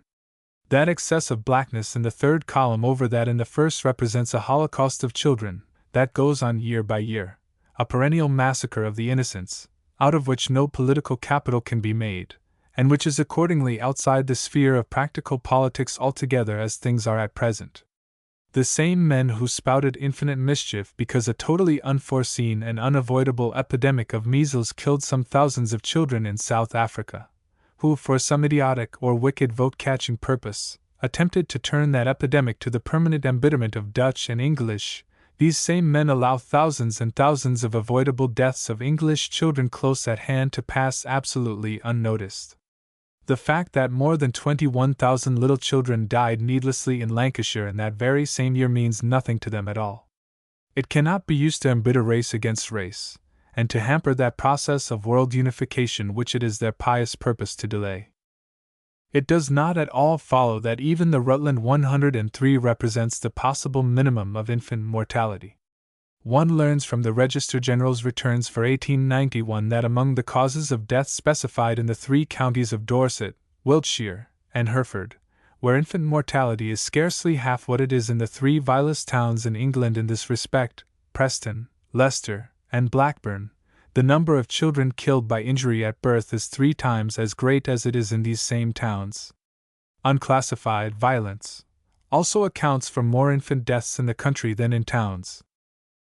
That excess of blackness in the third column over that in the first represents a holocaust of children, that goes on year by year, a perennial massacre of the innocents, out of which no political capital can be made, and which is accordingly outside the sphere of practical politics altogether as things are at present. The same men who spouted infinite mischief because a totally unforeseen and unavoidable epidemic of measles killed some thousands of children in South Africa, who, for some idiotic or wicked vote-catching purpose, attempted to turn that epidemic to the permanent embitterment of Dutch and English, these same men allow thousands and thousands of avoidable deaths of English children close at hand to pass absolutely unnoticed. The fact that more than 21,000 little children died needlessly in Lancashire in that very same year means nothing to them at all. It cannot be used to embitter race against race, and to hamper that process of world unification which it is their pious purpose to delay. It does not at all follow that even the Rutland 103 represents the possible minimum of infant mortality. One learns from the Register General's returns for 1891 that among the causes of death specified in the 3 counties of Dorset, Wiltshire, and Hereford, where infant mortality is scarcely half what it is in the 3 vilest towns in England in this respect, Preston, Leicester, and Blackburn, the number of children killed by injury at birth is 3 times as great as it is in these same towns. Unclassified violence also accounts for more infant deaths in the country than in towns.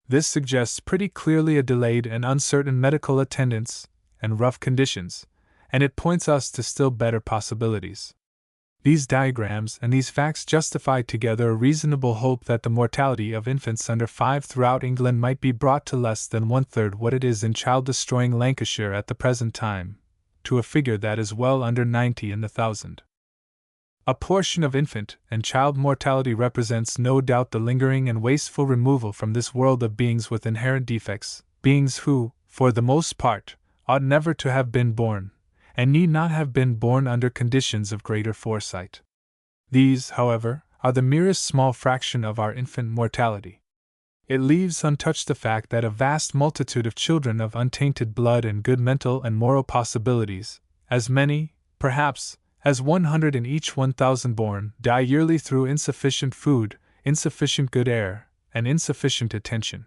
This suggests pretty clearly a delayed and uncertain medical attendance and rough conditions, and it points us to still better possibilities. These diagrams and these facts justify together a reasonable hope that the mortality of infants under 5 throughout England might be brought to less than 1/3 what it is in child-destroying Lancashire at the present time, to a figure that is well under 90 in the 1,000. A portion of infant and child mortality represents no doubt the lingering and wasteful removal from this world of beings with inherent defects, beings who, for the most part, ought never to have been born, and need not have been born under conditions of greater foresight. These, however, are the merest small fraction of our infant mortality. It leaves untouched the fact that a vast multitude of children of untainted blood and good mental and moral possibilities, as many, perhaps, as 100 in each 1,000 born, die yearly through insufficient food, insufficient good air, and insufficient attention.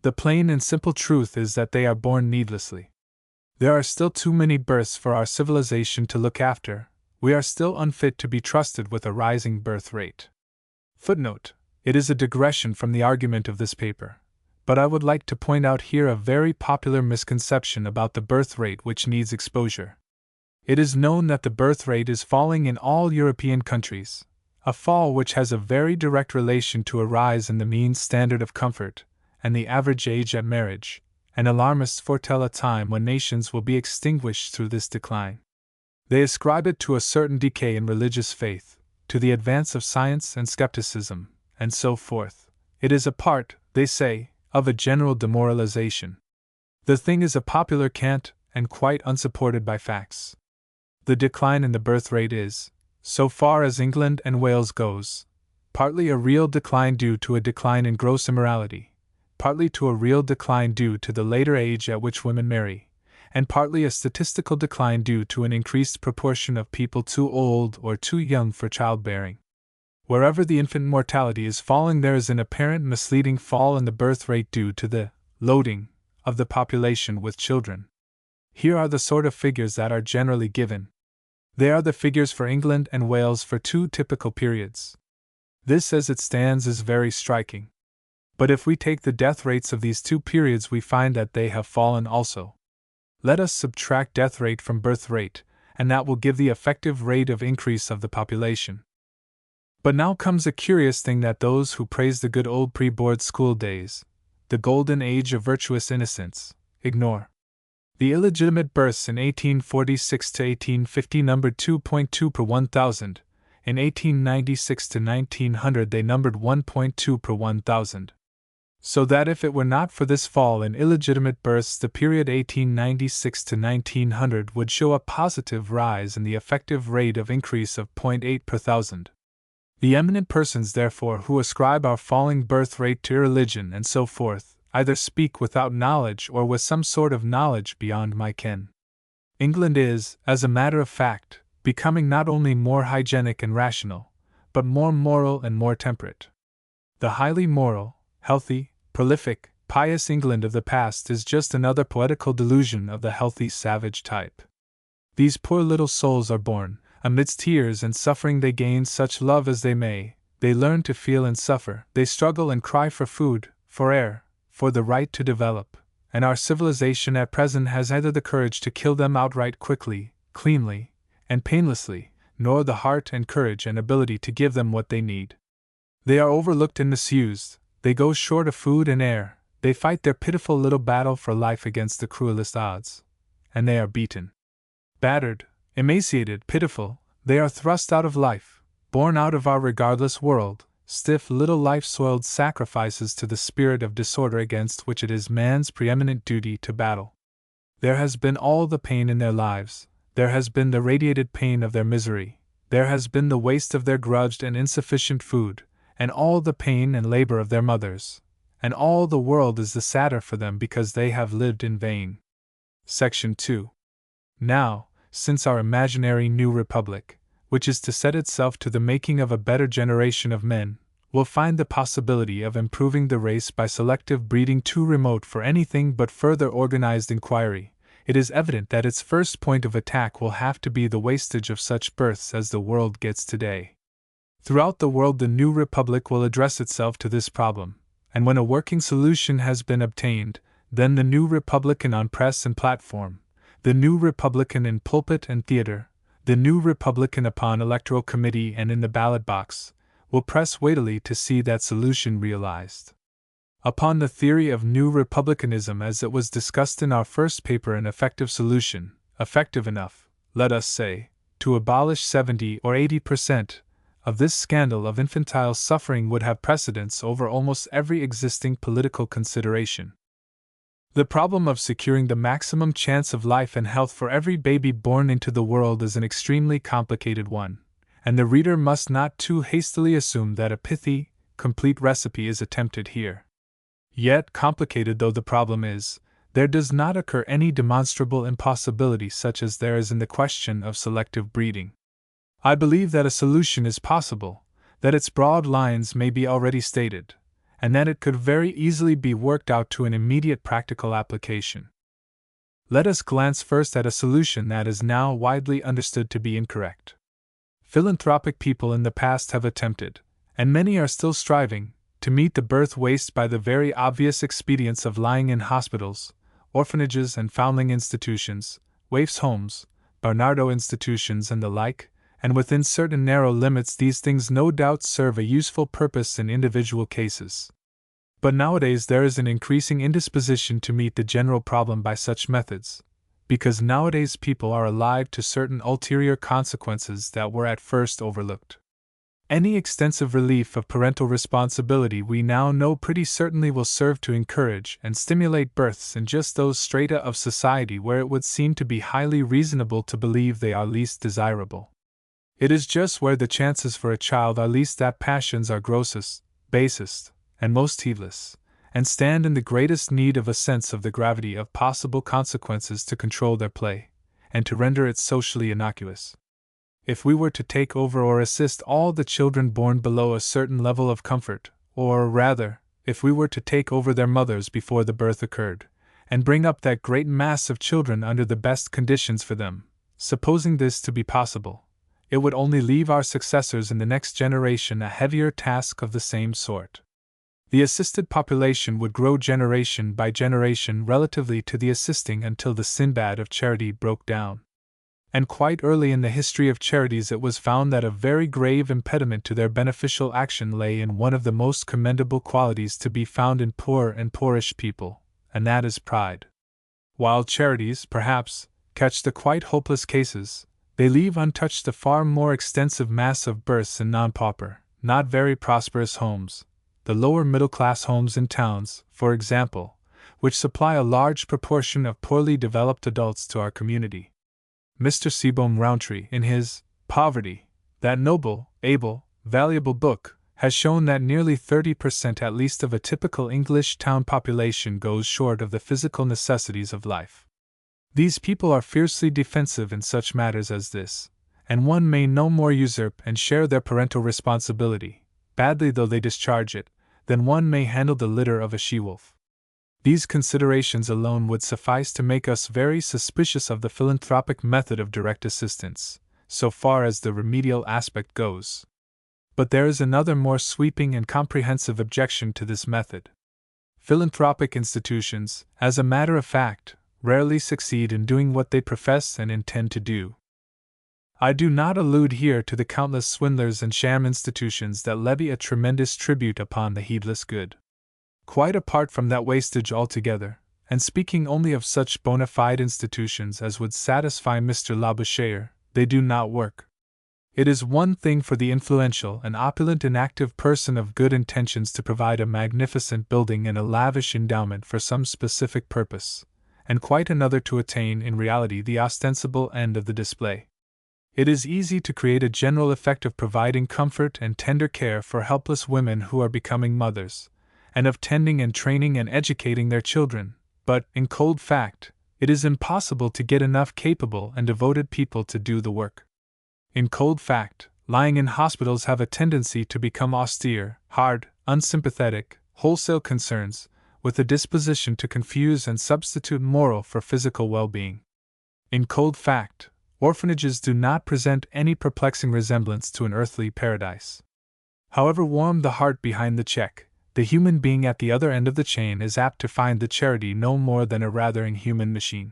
The plain and simple truth is that they are born needlessly. There are still too many births for our civilization to look after. We are still unfit to be trusted with a rising birth rate. Footnote: it is a digression from the argument of this paper, but I would like to point out here a very popular misconception about the birth rate which needs exposure. It is known that the birth rate is falling in all European countries, a fall which has a very direct relation to a rise in the mean standard of comfort and the average age at marriage, and alarmists foretell a time when nations will be extinguished through this decline. They ascribe it to a certain decay in religious faith, to the advance of science and skepticism, and so forth. It is a part, they say, of a general demoralization. The thing is a popular cant, and quite unsupported by facts. The decline in the birth rate is, so far as England and Wales goes, partly a real decline due to a decline in gross immorality, partly to a real decline due to the later age at which women marry, and partly a statistical decline due to an increased proportion of people too old or too young for childbearing. Wherever the infant mortality is falling, there is an apparent misleading fall in the birth rate due to the loading of the population with children. Here are the sort of figures that are generally given. They are the figures for England and Wales for 2 typical periods. This as it stands is very striking. But if we take the death rates of these 2 periods, we find that they have fallen also. Let us subtract death rate from birth rate, and that will give the effective rate of increase of the population. But now comes a curious thing that those who praise the good old pre-board school days, the golden age of virtuous innocence, ignore. The illegitimate births in 1846 to 1850 numbered 2.2 per 1,000, in 1896 to 1900 they numbered 1.2 per 1,000. So that if it were not for this fall in illegitimate births, the period 1896 to 1900 would show a positive rise in the effective rate of increase of 0.8 per thousand. The eminent persons, therefore, who ascribe our falling birth rate to irreligion and so forth, either speak without knowledge or with some sort of knowledge beyond my ken. England is, as a matter of fact, becoming not only more hygienic and rational, but more moral and more temperate. The highly moral, healthy, prolific, pious England of the past is just another poetical delusion of the healthy savage type. These poor little souls are born, amidst tears and suffering they gain such love as they may, they learn to feel and suffer, they struggle and cry for food, for air, for the right to develop, and our civilization at present has neither the courage to kill them outright quickly, cleanly, and painlessly, nor the heart and courage and ability to give them what they need. They are overlooked and misused, they go short of food and air, they fight their pitiful little battle for life against the cruelest odds, and they are beaten. Battered, emaciated, pitiful, they are thrust out of life, born out of our regardless world, stiff little life-soiled sacrifices to the spirit of disorder against which it is man's preeminent duty to battle. There has been all the pain in their lives, there has been the radiated pain of their misery, there has been the waste of their grudged and insufficient food, and all the pain and labor of their mothers, and all the world is the sadder for them because they have lived in vain. Section 2. Now, since our imaginary new republic, which is to set itself to the making of a better generation of men, will find the possibility of improving the race by selective breeding too remote for anything but further organized inquiry, it is evident that its first point of attack will have to be the wastage of such births as the world gets today. Throughout the world the new republic will address itself to this problem, and when a working solution has been obtained, then the new republican on press and platform, the new republican in pulpit and theater, the new republican upon electoral committee and in the ballot box, will press weightily to see that solution realized. Upon the theory of new republicanism as it was discussed in our first paper, an effective solution, effective enough, let us say, to abolish 70 or 80% of this scandal of infantile suffering would have precedence over almost every existing political consideration. The problem of securing the maximum chance of life and health for every baby born into the world is an extremely complicated one, and the reader must not too hastily assume that a pithy, complete recipe is attempted here. Yet, complicated though the problem is, there does not occur any demonstrable impossibility such as there is in the question of selective breeding. I believe that a solution is possible, that its broad lines may be already stated, and that it could very easily be worked out to an immediate practical application. Let us glance first at a solution that is now widely understood to be incorrect. Philanthropic people in the past have attempted, and many are still striving, to meet the birth waste by the very obvious expedients of lying in hospitals, orphanages and foundling institutions, waifs' homes, Barnardo institutions and the like, and within certain narrow limits these things no doubt serve a useful purpose in individual cases. But nowadays there is an increasing indisposition to meet the general problem by such methods, because nowadays people are alive to certain ulterior consequences that were at first overlooked. Any extensive relief of parental responsibility we now know pretty certainly will serve to encourage and stimulate births in just those strata of society where it would seem to be highly reasonable to believe they are least desirable. It is just where the chances for a child are least that passions are grossest, basest, and most heedless, and stand in the greatest need of a sense of the gravity of possible consequences to control their play, and to render it socially innocuous. If we were to take over or assist all the children born below a certain level of comfort, or rather, if we were to take over their mothers before the birth occurred, and bring up that great mass of children under the best conditions for them, supposing this to be possible, it would only leave our successors in the next generation a heavier task of the same sort. The assisted population would grow generation by generation relatively to the assisting until the Sinbad of charity broke down. And quite early in the history of charities it was found that a very grave impediment to their beneficial action lay in one of the most commendable qualities to be found in poor and poorish people, and that is pride. While charities, perhaps, catch the quite hopeless cases, they leave untouched the far more extensive mass of births in non-pauper, not very prosperous homes, the lower middle-class homes in towns, for example, which supply a large proportion of poorly developed adults to our community. Mr. Seabohm Rowntree, in his Poverty, that noble, able, valuable book, has shown that nearly 30% at least of a typical English town population goes short of the physical necessities of life. These people are fiercely defensive in such matters as this, and one may no more usurp and share their parental responsibility, badly though they discharge it, than one may handle the litter of a she-wolf. These considerations alone would suffice to make us very suspicious of the philanthropic method of direct assistance, so far as the remedial aspect goes. But there is another more sweeping and comprehensive objection to this method. Philanthropic institutions, as a matter of fact, rarely succeed in doing what they profess and intend to do. I do not allude here to the countless swindlers and sham institutions that levy a tremendous tribute upon the heedless good. Quite apart from that wastage altogether, and speaking only of such bona fide institutions as would satisfy Mr. Labouchere, they do not work. It is one thing for the influential and opulent and active person of good intentions to provide a magnificent building and a lavish endowment for some specific purpose, and quite another to attain in reality the ostensible end of the display. It is easy to create a general effect of providing comfort and tender care for helpless women who are becoming mothers, and of tending and training and educating their children, but, in cold fact, it is impossible to get enough capable and devoted people to do the work. In cold fact, lying in hospitals have a tendency to become austere, hard, unsympathetic, wholesale concerns, with a disposition to confuse and substitute moral for physical well-being. In cold fact, orphanages do not present any perplexing resemblance to an earthly paradise. However warm the heart behind the check, the human being at the other end of the chain is apt to find the charity no more than a rather inhuman machine.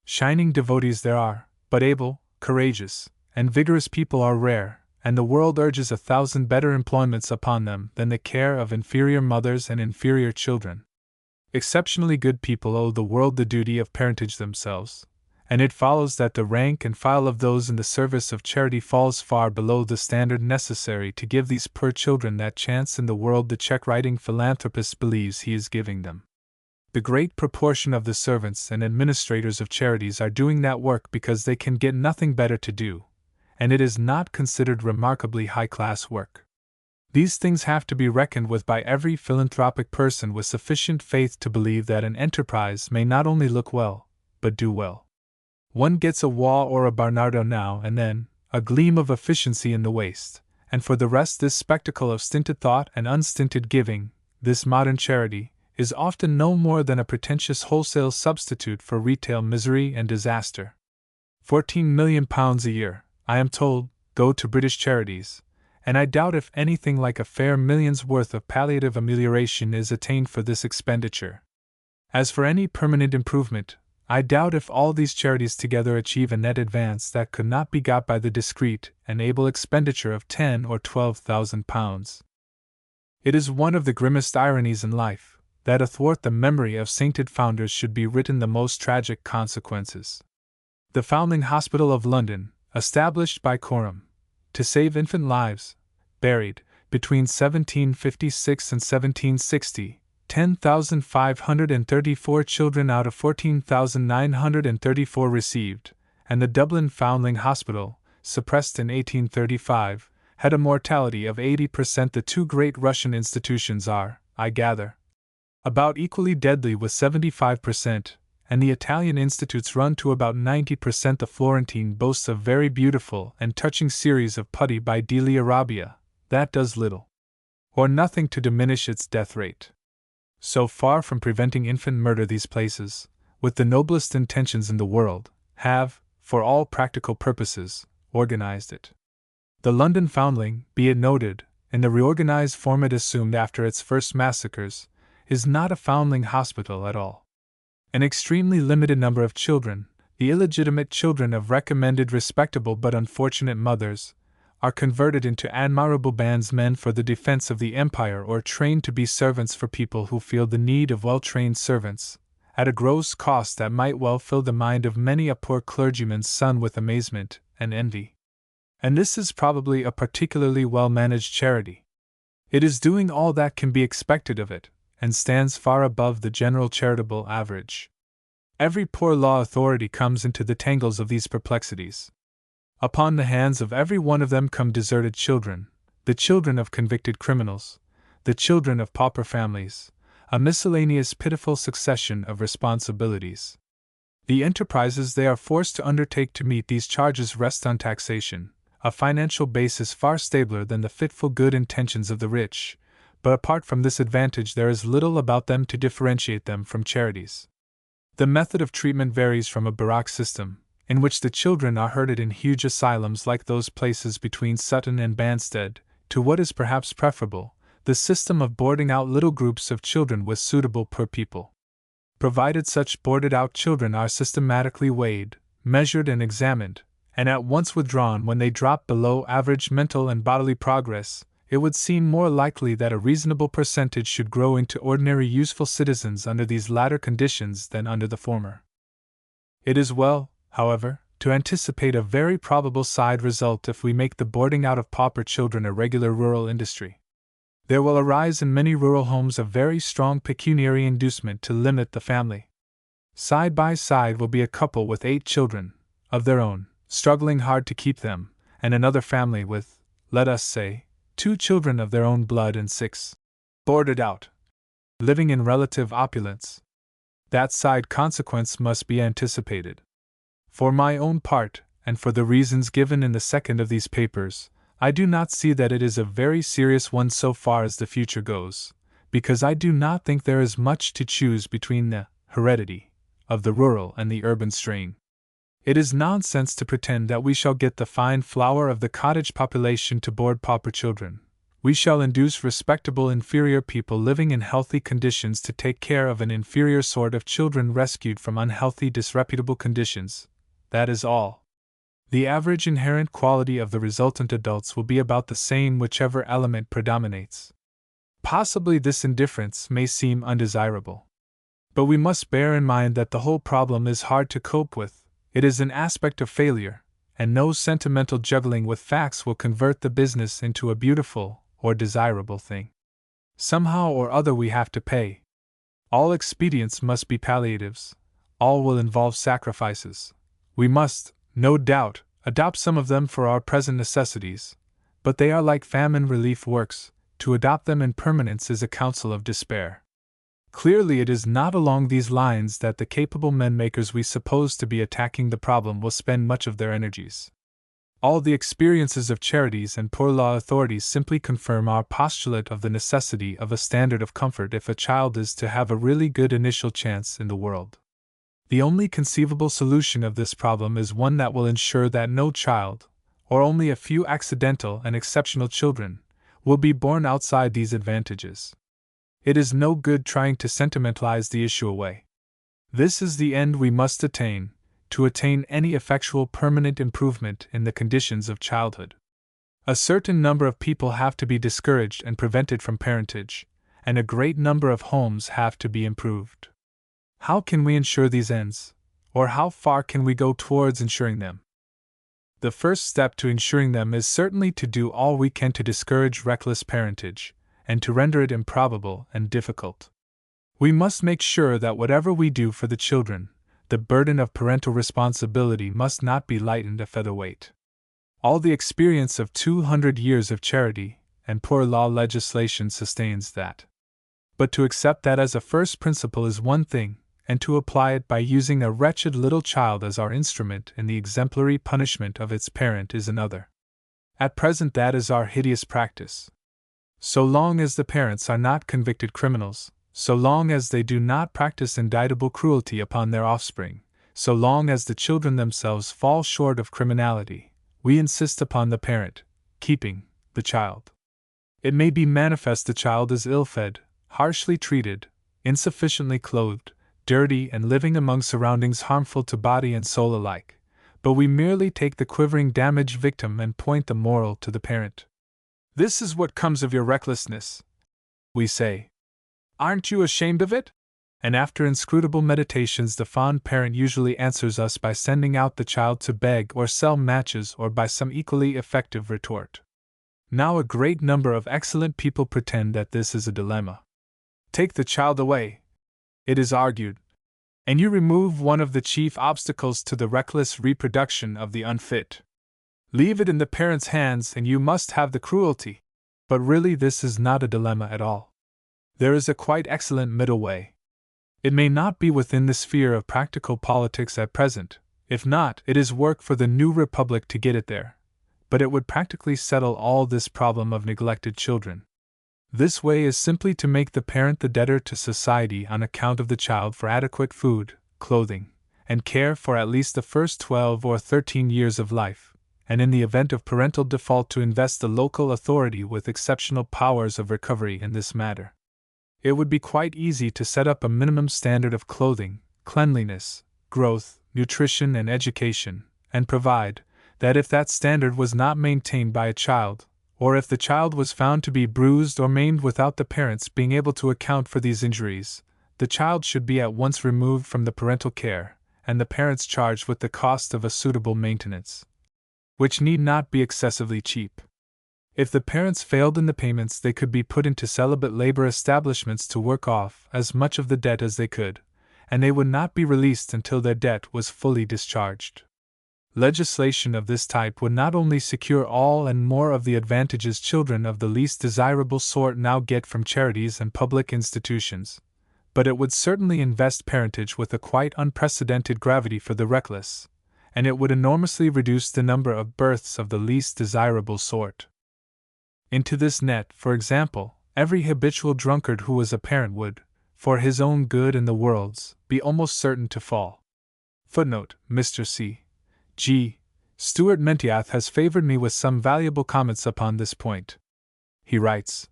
Shining devotees there are, but able, courageous, and vigorous people are rare, and the world urges 1,000 better employments upon them than the care of inferior mothers and inferior children. Exceptionally good people owe the world the duty of parentage themselves, and it follows that the rank and file of those in the service of charity falls far below the standard necessary to give these poor children that chance in the world the check-writing philanthropist believes he is giving them. The great proportion of the servants and administrators of charities are doing that work because they can get nothing better to do, and it is not considered remarkably high-class work. These things have to be reckoned with by every philanthropic person with sufficient faith to believe that an enterprise may not only look well, but do well. One gets a Waugh or a Barnardo now and then, a gleam of efficiency in the waste, and for the rest this spectacle of stinted thought and unstinted giving, this modern charity, is often no more than a pretentious wholesale substitute for retail misery and disaster. £14,000,000 a year, I am told, go to British charities, and I doubt if anything like a fair million's worth of palliative amelioration is attained for this expenditure. As for any permanent improvement, I doubt if all these charities together achieve a net advance that could not be got by the discreet and able expenditure of £10,000 or £12,000. It is one of the grimmest ironies in life, that athwart the memory of sainted founders should be written the most tragic consequences. The Foundling Hospital of London, established by Coram, to save infant lives, buried, between 1756 and 1760, 10,534 children out of 14,934 received, and the Dublin Foundling Hospital, suppressed in 1835, had a mortality of 80%. The two great Russian institutions are, I gather, about equally deadly with 75%, and the Italian institutes run to about 90%. The Florentine boasts a very beautiful and touching series of Putti by Deli Arabia, that does little or nothing to diminish its death rate. So far from preventing infant murder, these places, with the noblest intentions in the world, have, for all practical purposes, organized it. The London Foundling, be it noted, in the reorganized form it assumed after its first massacres, is not a foundling hospital at all. An extremely limited number of children, the illegitimate children of recommended respectable but unfortunate mothers, are converted into admirable bandsmen for the defense of the empire or trained to be servants for people who feel the need of well-trained servants, at a gross cost that might well fill the mind of many a poor clergyman's son with amazement and envy. And this is probably a particularly well-managed charity. It is doing all that can be expected of it, and stands far above the general charitable average. Every poor law authority comes into the tangles of these perplexities. Upon the hands of every one of them come deserted children, the children of convicted criminals, the children of pauper families, a miscellaneous pitiful succession of responsibilities. The enterprises they are forced to undertake to meet these charges rest on taxation, a financial basis far stabler than the fitful good intentions of the rich, but apart from this advantage there is little about them to differentiate them from charities. The method of treatment varies from a barrack system, in which the children are herded in huge asylums like those places between Sutton and Banstead, to what is perhaps preferable, the system of boarding out little groups of children with suitable poor people. Provided such boarded-out children are systematically weighed, measured and examined, and at once withdrawn when they drop below average mental and bodily progress, it would seem more likely that a reasonable percentage should grow into ordinary useful citizens under these latter conditions than under the former. It is well, however, to anticipate a very probable side result if we make the boarding out of pauper children a regular rural industry. There will arise in many rural homes a very strong pecuniary inducement to limit the family. Side by side will be a couple with 8 children, of their own, struggling hard to keep them, and another family with, let us say, 2 children of their own blood and 6 boarded out, living in relative opulence. That side consequence must be anticipated. For my own part, and for the reasons given in the second of these papers, I do not see that it is a very serious one so far as the future goes, because I do not think there is much to choose between the heredity of the rural and the urban strain. It is nonsense to pretend that we shall get the fine flower of the cottage population to board pauper children. We shall induce respectable inferior people living in healthy conditions to take care of an inferior sort of children rescued from unhealthy, disreputable conditions. That is all. The average inherent quality of the resultant adults will be about the same whichever element predominates. Possibly this indifference may seem undesirable. But we must bear in mind that the whole problem is hard to cope with. It is an aspect of failure, and no sentimental juggling with facts will convert the business into a beautiful or desirable thing. Somehow or other we have to pay. All expedients must be palliatives. All will involve sacrifices. We must, no doubt, adopt some of them for our present necessities, but they are like famine relief works. To adopt them in permanence is a counsel of despair. Clearly it is not along these lines that the capable men-makers we suppose to be attacking the problem will spend much of their energies. All the experiences of charities and poor law authorities simply confirm our postulate of the necessity of a standard of comfort if a child is to have a really good initial chance in the world. The only conceivable solution of this problem is one that will ensure that no child, or only a few accidental and exceptional children, will be born outside these advantages. It is no good trying to sentimentalize the issue away. This is the end we must attain, to attain any effectual permanent improvement in the conditions of childhood. A certain number of people have to be discouraged and prevented from parentage, and a great number of homes have to be improved. How can we ensure these ends, or how far can we go towards ensuring them? The first step to ensuring them is certainly to do all we can to discourage reckless parentage, and to render it improbable and difficult. We must make sure that whatever we do for the children, the burden of parental responsibility must not be lightened a featherweight. All the experience of 200 years of charity and poor law legislation sustains that. But to accept that as a first principle is one thing, and to apply it by using a wretched little child as our instrument in the exemplary punishment of its parent is another. At present that is our hideous practice. So long as the parents are not convicted criminals, so long as they do not practice indictable cruelty upon their offspring, so long as the children themselves fall short of criminality, we insist upon the parent keeping the child. It may be manifest the child is ill-fed, harshly treated, insufficiently clothed, dirty and living among surroundings harmful to body and soul alike, but we merely take the quivering damaged victim and point the moral to the parent. This is what comes of your recklessness, we say. Aren't you ashamed of it? And after inscrutable meditations the fond parent usually answers us by sending out the child to beg or sell matches or by some equally effective retort. Now a great number of excellent people pretend that this is a dilemma. Take the child away, it is argued, and you remove one of the chief obstacles to the reckless reproduction of the unfit. Leave it in the parents' hands and you must have the cruelty. But really this is not a dilemma at all. There is a quite excellent middle way. It may not be within the sphere of practical politics at present. If not, it is work for the new republic to get it there. But it would practically settle all this problem of neglected children. This way is simply to make the parent the debtor to society on account of the child for adequate food, clothing, and care for at least the first 12 or 13 years of life, and in the event of parental default to invest the local authority with exceptional powers of recovery in this matter. It would be quite easy to set up a minimum standard of clothing, cleanliness, growth, nutrition, and education, and provide that if that standard was not maintained by a child, or if the child was found to be bruised or maimed without the parents being able to account for these injuries, the child should be at once removed from the parental care, and the parents charged with the cost of a suitable maintenance, which need not be excessively cheap. If the parents failed in the payments, they could be put into celibate labor establishments to work off as much of the debt as they could, and they would not be released until their debt was fully discharged. Legislation of this type would not only secure all and more of the advantages children of the least desirable sort now get from charities and public institutions, but it would certainly invest parentage with a quite unprecedented gravity for the reckless, and it would enormously reduce the number of births of the least desirable sort. Into this net, for example, every habitual drunkard who was a parent would, for his own good and the world's, be almost certain to fall. Footnote: Mr. C. G. Stuart Mentiath has favored me with some valuable comments upon this point. He writes,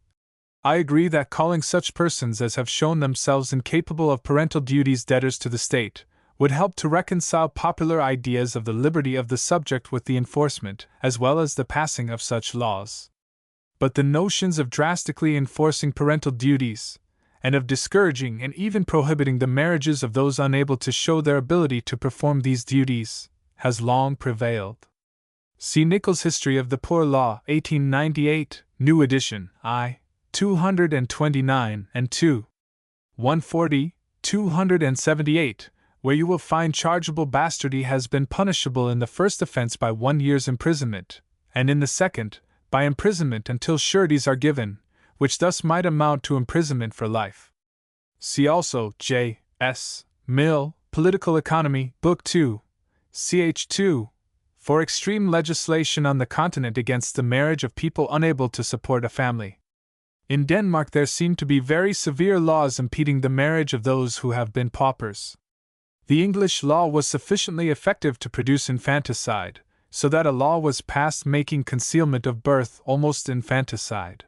I agree that calling such persons as have shown themselves incapable of parental duties debtors to the state would help to reconcile popular ideas of the liberty of the subject with the enforcement, as well as the passing of such laws. But the notions of drastically enforcing parental duties, and of discouraging and even prohibiting the marriages of those unable to show their ability to perform these duties, has long prevailed. See Nichols' History of the Poor Law, 1898, new edition, I. 229 and 2. 140, 278, where you will find chargeable bastardy has been punishable in the first offense by 1 year's imprisonment, and in the second, by imprisonment until sureties are given, which thus might amount to imprisonment for life. See also J. S. Mill, Political Economy, Book 2, ch. 2, for extreme legislation on the continent against the marriage of people unable to support a family. In Denmark there seem to be very severe laws impeding the marriage of those who have been paupers. The English law was sufficiently effective to produce infanticide, so that a law was passed making concealment of birth almost infanticide.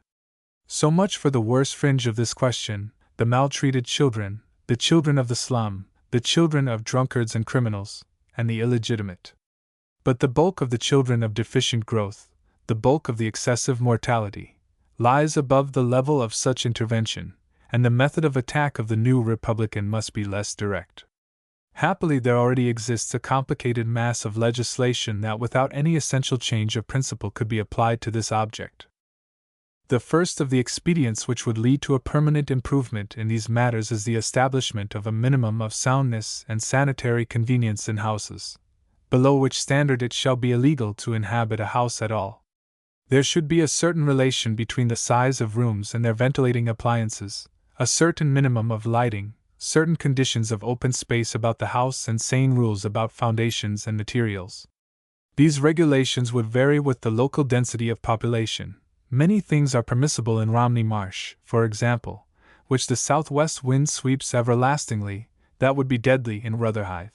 So much for the worst fringe of this question, the maltreated children, the children of the slum, the children of drunkards and criminals, and the illegitimate. But the bulk of the children of deficient growth, the bulk of the excessive mortality, lies above the level of such intervention, and the method of attack of the new Republican must be less direct. Happily, there already exists a complicated mass of legislation that without any essential change of principle could be applied to this object. The first of the expedients which would lead to a permanent improvement in these matters is the establishment of a minimum of soundness and sanitary convenience in houses, below which standard it shall be illegal to inhabit a house at all. There should be a certain relation between the size of rooms and their ventilating appliances, a certain minimum of lighting, certain conditions of open space about the house, and sane rules about foundations and materials. These regulations would vary with the local density of population. Many things are permissible in Romney Marsh, for example, which the southwest wind sweeps everlastingly, that would be deadly in Rotherhithe.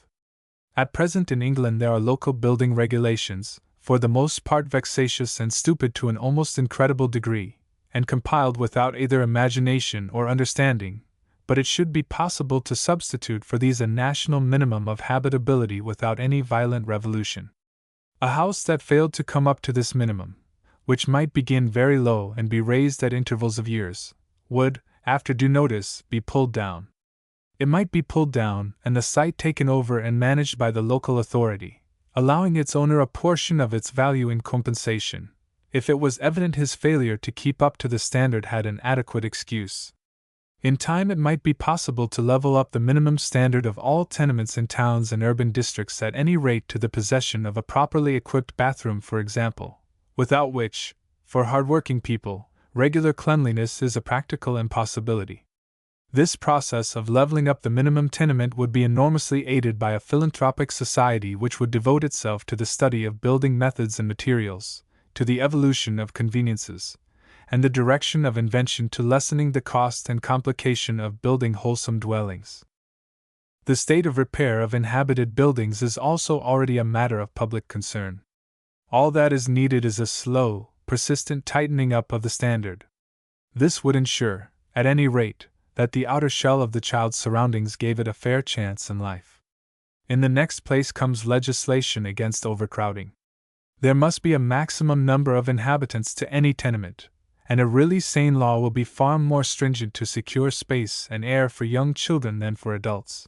At present in England there are local building regulations, for the most part vexatious and stupid to an almost incredible degree, and compiled without either imagination or understanding, but it should be possible to substitute for these a national minimum of habitability without any violent revolution. A house that failed to come up to this minimum, which might begin very low and be raised at intervals of years, would, after due notice, be pulled down. It might be pulled down and the site taken over and managed by the local authority, allowing its owner a portion of its value in compensation, if it was evident his failure to keep up to the standard had an adequate excuse. In time, it might be possible to level up the minimum standard of all tenements in towns and urban districts at any rate to the possession of a properly equipped bathroom, for example, without which, for hard-working people, regular cleanliness is a practical impossibility. This process of leveling up the minimum tenement would be enormously aided by a philanthropic society which would devote itself to the study of building methods and materials, to the evolution of conveniences, and the direction of invention to lessening the cost and complication of building wholesome dwellings. The state of repair of inhabited buildings is also already a matter of public concern. All that is needed is a slow, persistent tightening up of the standard. This would ensure, at any rate, that the outer shell of the child's surroundings gave it a fair chance in life. In the next place comes legislation against overcrowding. There must be a maximum number of inhabitants to any tenement, and a really sane law will be far more stringent to secure space and air for young children than for adults.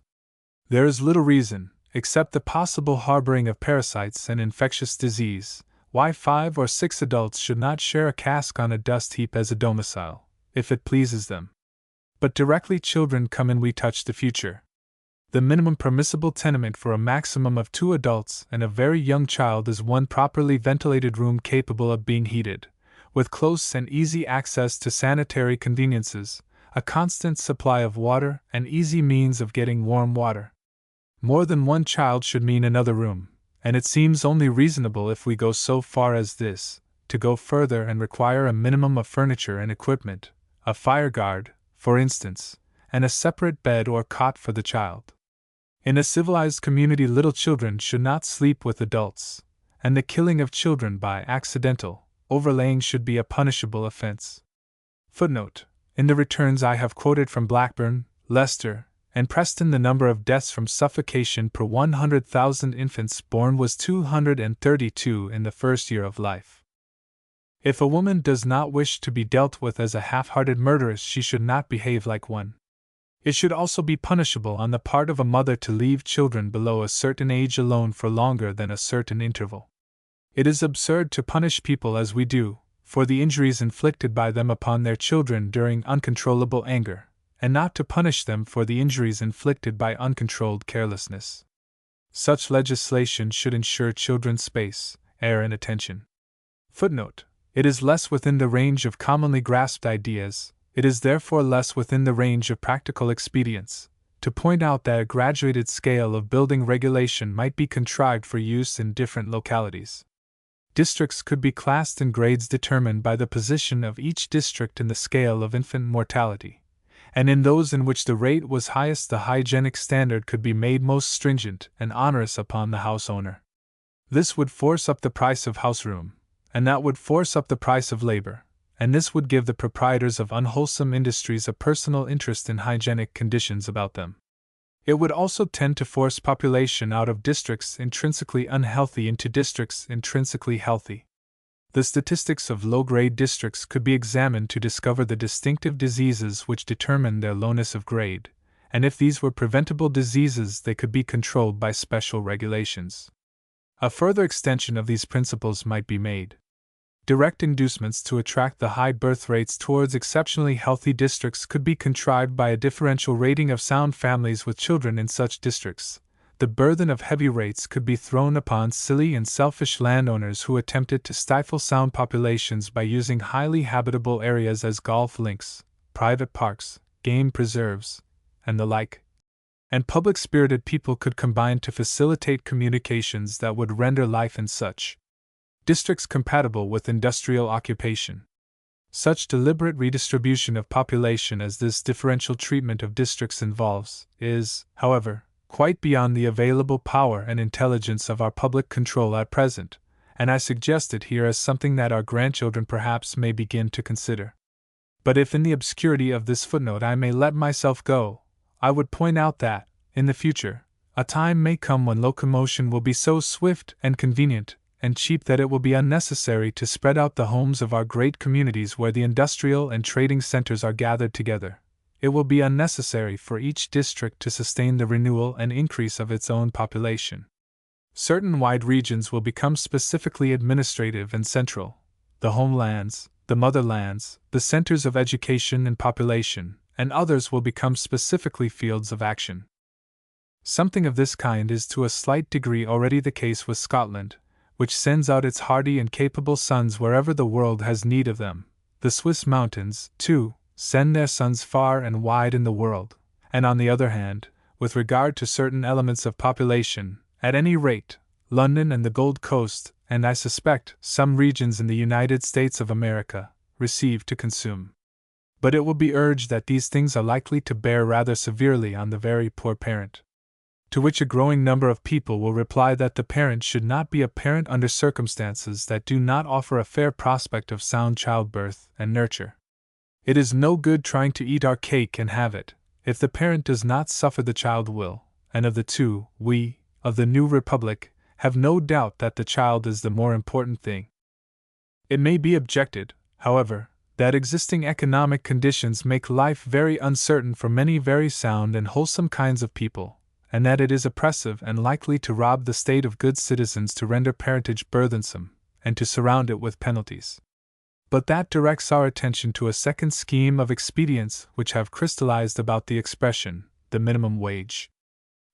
There is little reason, except the possible harboring of parasites and infectious disease, why 5 or 6 adults should not share a cask on a dust heap as a domicile, if it pleases them. But directly children come in, we touch the future. The minimum permissible tenement for a maximum of 2 adults and a very young child is one properly ventilated room capable of being heated, with close and easy access to sanitary conveniences, a constant supply of water, and easy means of getting warm water. More than one child should mean another room, and it seems only reasonable, if we go so far as this, to go further and require a minimum of furniture and equipment, a fire guard, for instance, and a separate bed or cot for the child. In a civilized community, little children should not sleep with adults, and the killing of children by accidental overlaying should be a punishable offense. Footnote: in the returns I have quoted from Blackburn, Leicester, and Preston, the number of deaths from suffocation per 100,000 infants born was 232 in the first year of life. If a woman does not wish to be dealt with as a half-hearted murderess, she should not behave like one. It should also be punishable on the part of a mother to leave children below a certain age alone for longer than a certain interval. It is absurd to punish people as we do, for the injuries inflicted by them upon their children during uncontrollable anger, and not to punish them for the injuries inflicted by uncontrolled carelessness. Such legislation should ensure children space, air, and attention. Footnote: it is less within the range of commonly grasped ideas, it is therefore less within the range of practical expedients, to point out that a graduated scale of building regulation might be contrived for use in different localities. Districts could be classed in grades determined by the position of each district in the scale of infant mortality, and in those in which the rate was highest, the hygienic standard could be made most stringent and onerous upon the house owner. This would force up the price of house room, and that would force up the price of labor, and this would give the proprietors of unwholesome industries a personal interest in hygienic conditions about them. It would also tend to force population out of districts intrinsically unhealthy into districts intrinsically healthy. The statistics of low-grade districts could be examined to discover the distinctive diseases which determine their lowness of grade, and if these were preventable diseases, they could be controlled by special regulations. A further extension of these principles might be made. Direct inducements to attract the high birth rates towards exceptionally healthy districts could be contrived by a differential rating of sound families with children in such districts. The burden of heavy rates could be thrown upon silly and selfish landowners who attempted to stifle sound populations by using highly habitable areas as golf links, private parks, game preserves, and the like. And public-spirited people could combine to facilitate communications that would render life in such districts compatible with industrial occupation. Such deliberate redistribution of population as this differential treatment of districts involves is, however, quite beyond the available power and intelligence of our public control at present, and I suggest it here as something that our grandchildren perhaps may begin to consider. But if in the obscurity of this footnote I may let myself go, I would point out that, in the future, a time may come when locomotion will be so swift and convenient and cheap that it will be unnecessary to spread out the homes of our great communities where the industrial and trading centers are gathered together. It will be unnecessary for each district to sustain the renewal and increase of its own population. Certain wide regions will become specifically administrative and central. the homelands, the motherlands, the centers of education and population, and others will become specifically fields of action. Something of this kind is to a slight degree already the case with Scotland, which sends out its hardy and capable sons wherever the world has need of them. The Swiss mountains, too, send their sons far and wide in the world, and on the other hand, with regard to certain elements of population, at any rate, London and the Gold Coast, and I suspect some regions in the United States of America, receive to consume. But it will be urged that these things are likely to bear rather severely on the very poor parent. To which a growing number of people will reply that the parent should not be a parent under circumstances that do not offer a fair prospect of sound childbirth and nurture. It is no good trying to eat our cake and have it, if the parent does not suffer the child will, and of the two, we, of the new republic, have no doubt that the child is the more important thing. It may be objected, however, that existing economic conditions make life very uncertain for many very sound and wholesome kinds of people, and that it is oppressive and likely to rob the state of good citizens to render parentage burthensome, and to surround it with penalties. But that directs our attention to a second scheme of expedients which have crystallized about the expression, the minimum wage.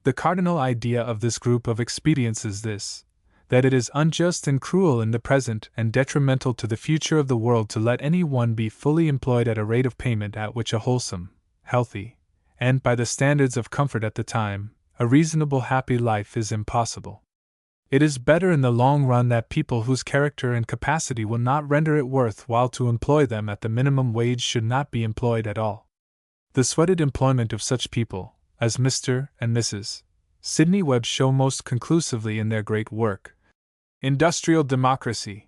The cardinal idea of this group of expedients is this: that it is unjust and cruel in the present and detrimental to the future of the world to let any one be fully employed at a rate of payment at which a wholesome, healthy, and, by the standards of comfort at the time, a reasonable happy life is impossible. It is better in the long run that people whose character and capacity will not render it worth while to employ them at the minimum wage should not be employed at all. The sweated employment of such people, as Mr. and Mrs. Sidney Webb show most conclusively in their great work, Industrial Democracy,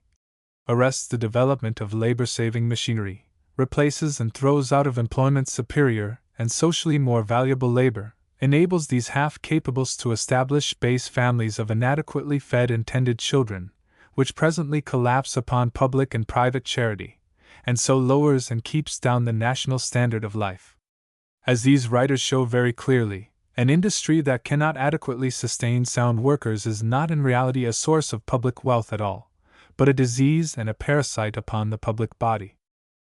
arrests the development of labor-saving machinery, replaces and throws out of employment superior and socially more valuable labor, enables these half-capables to establish base families of inadequately fed and tended children, which presently collapse upon public and private charity, and so lowers and keeps down the national standard of life. As these writers show very clearly, an industry that cannot adequately sustain sound workers is not in reality a source of public wealth at all, but a disease and a parasite upon the public body.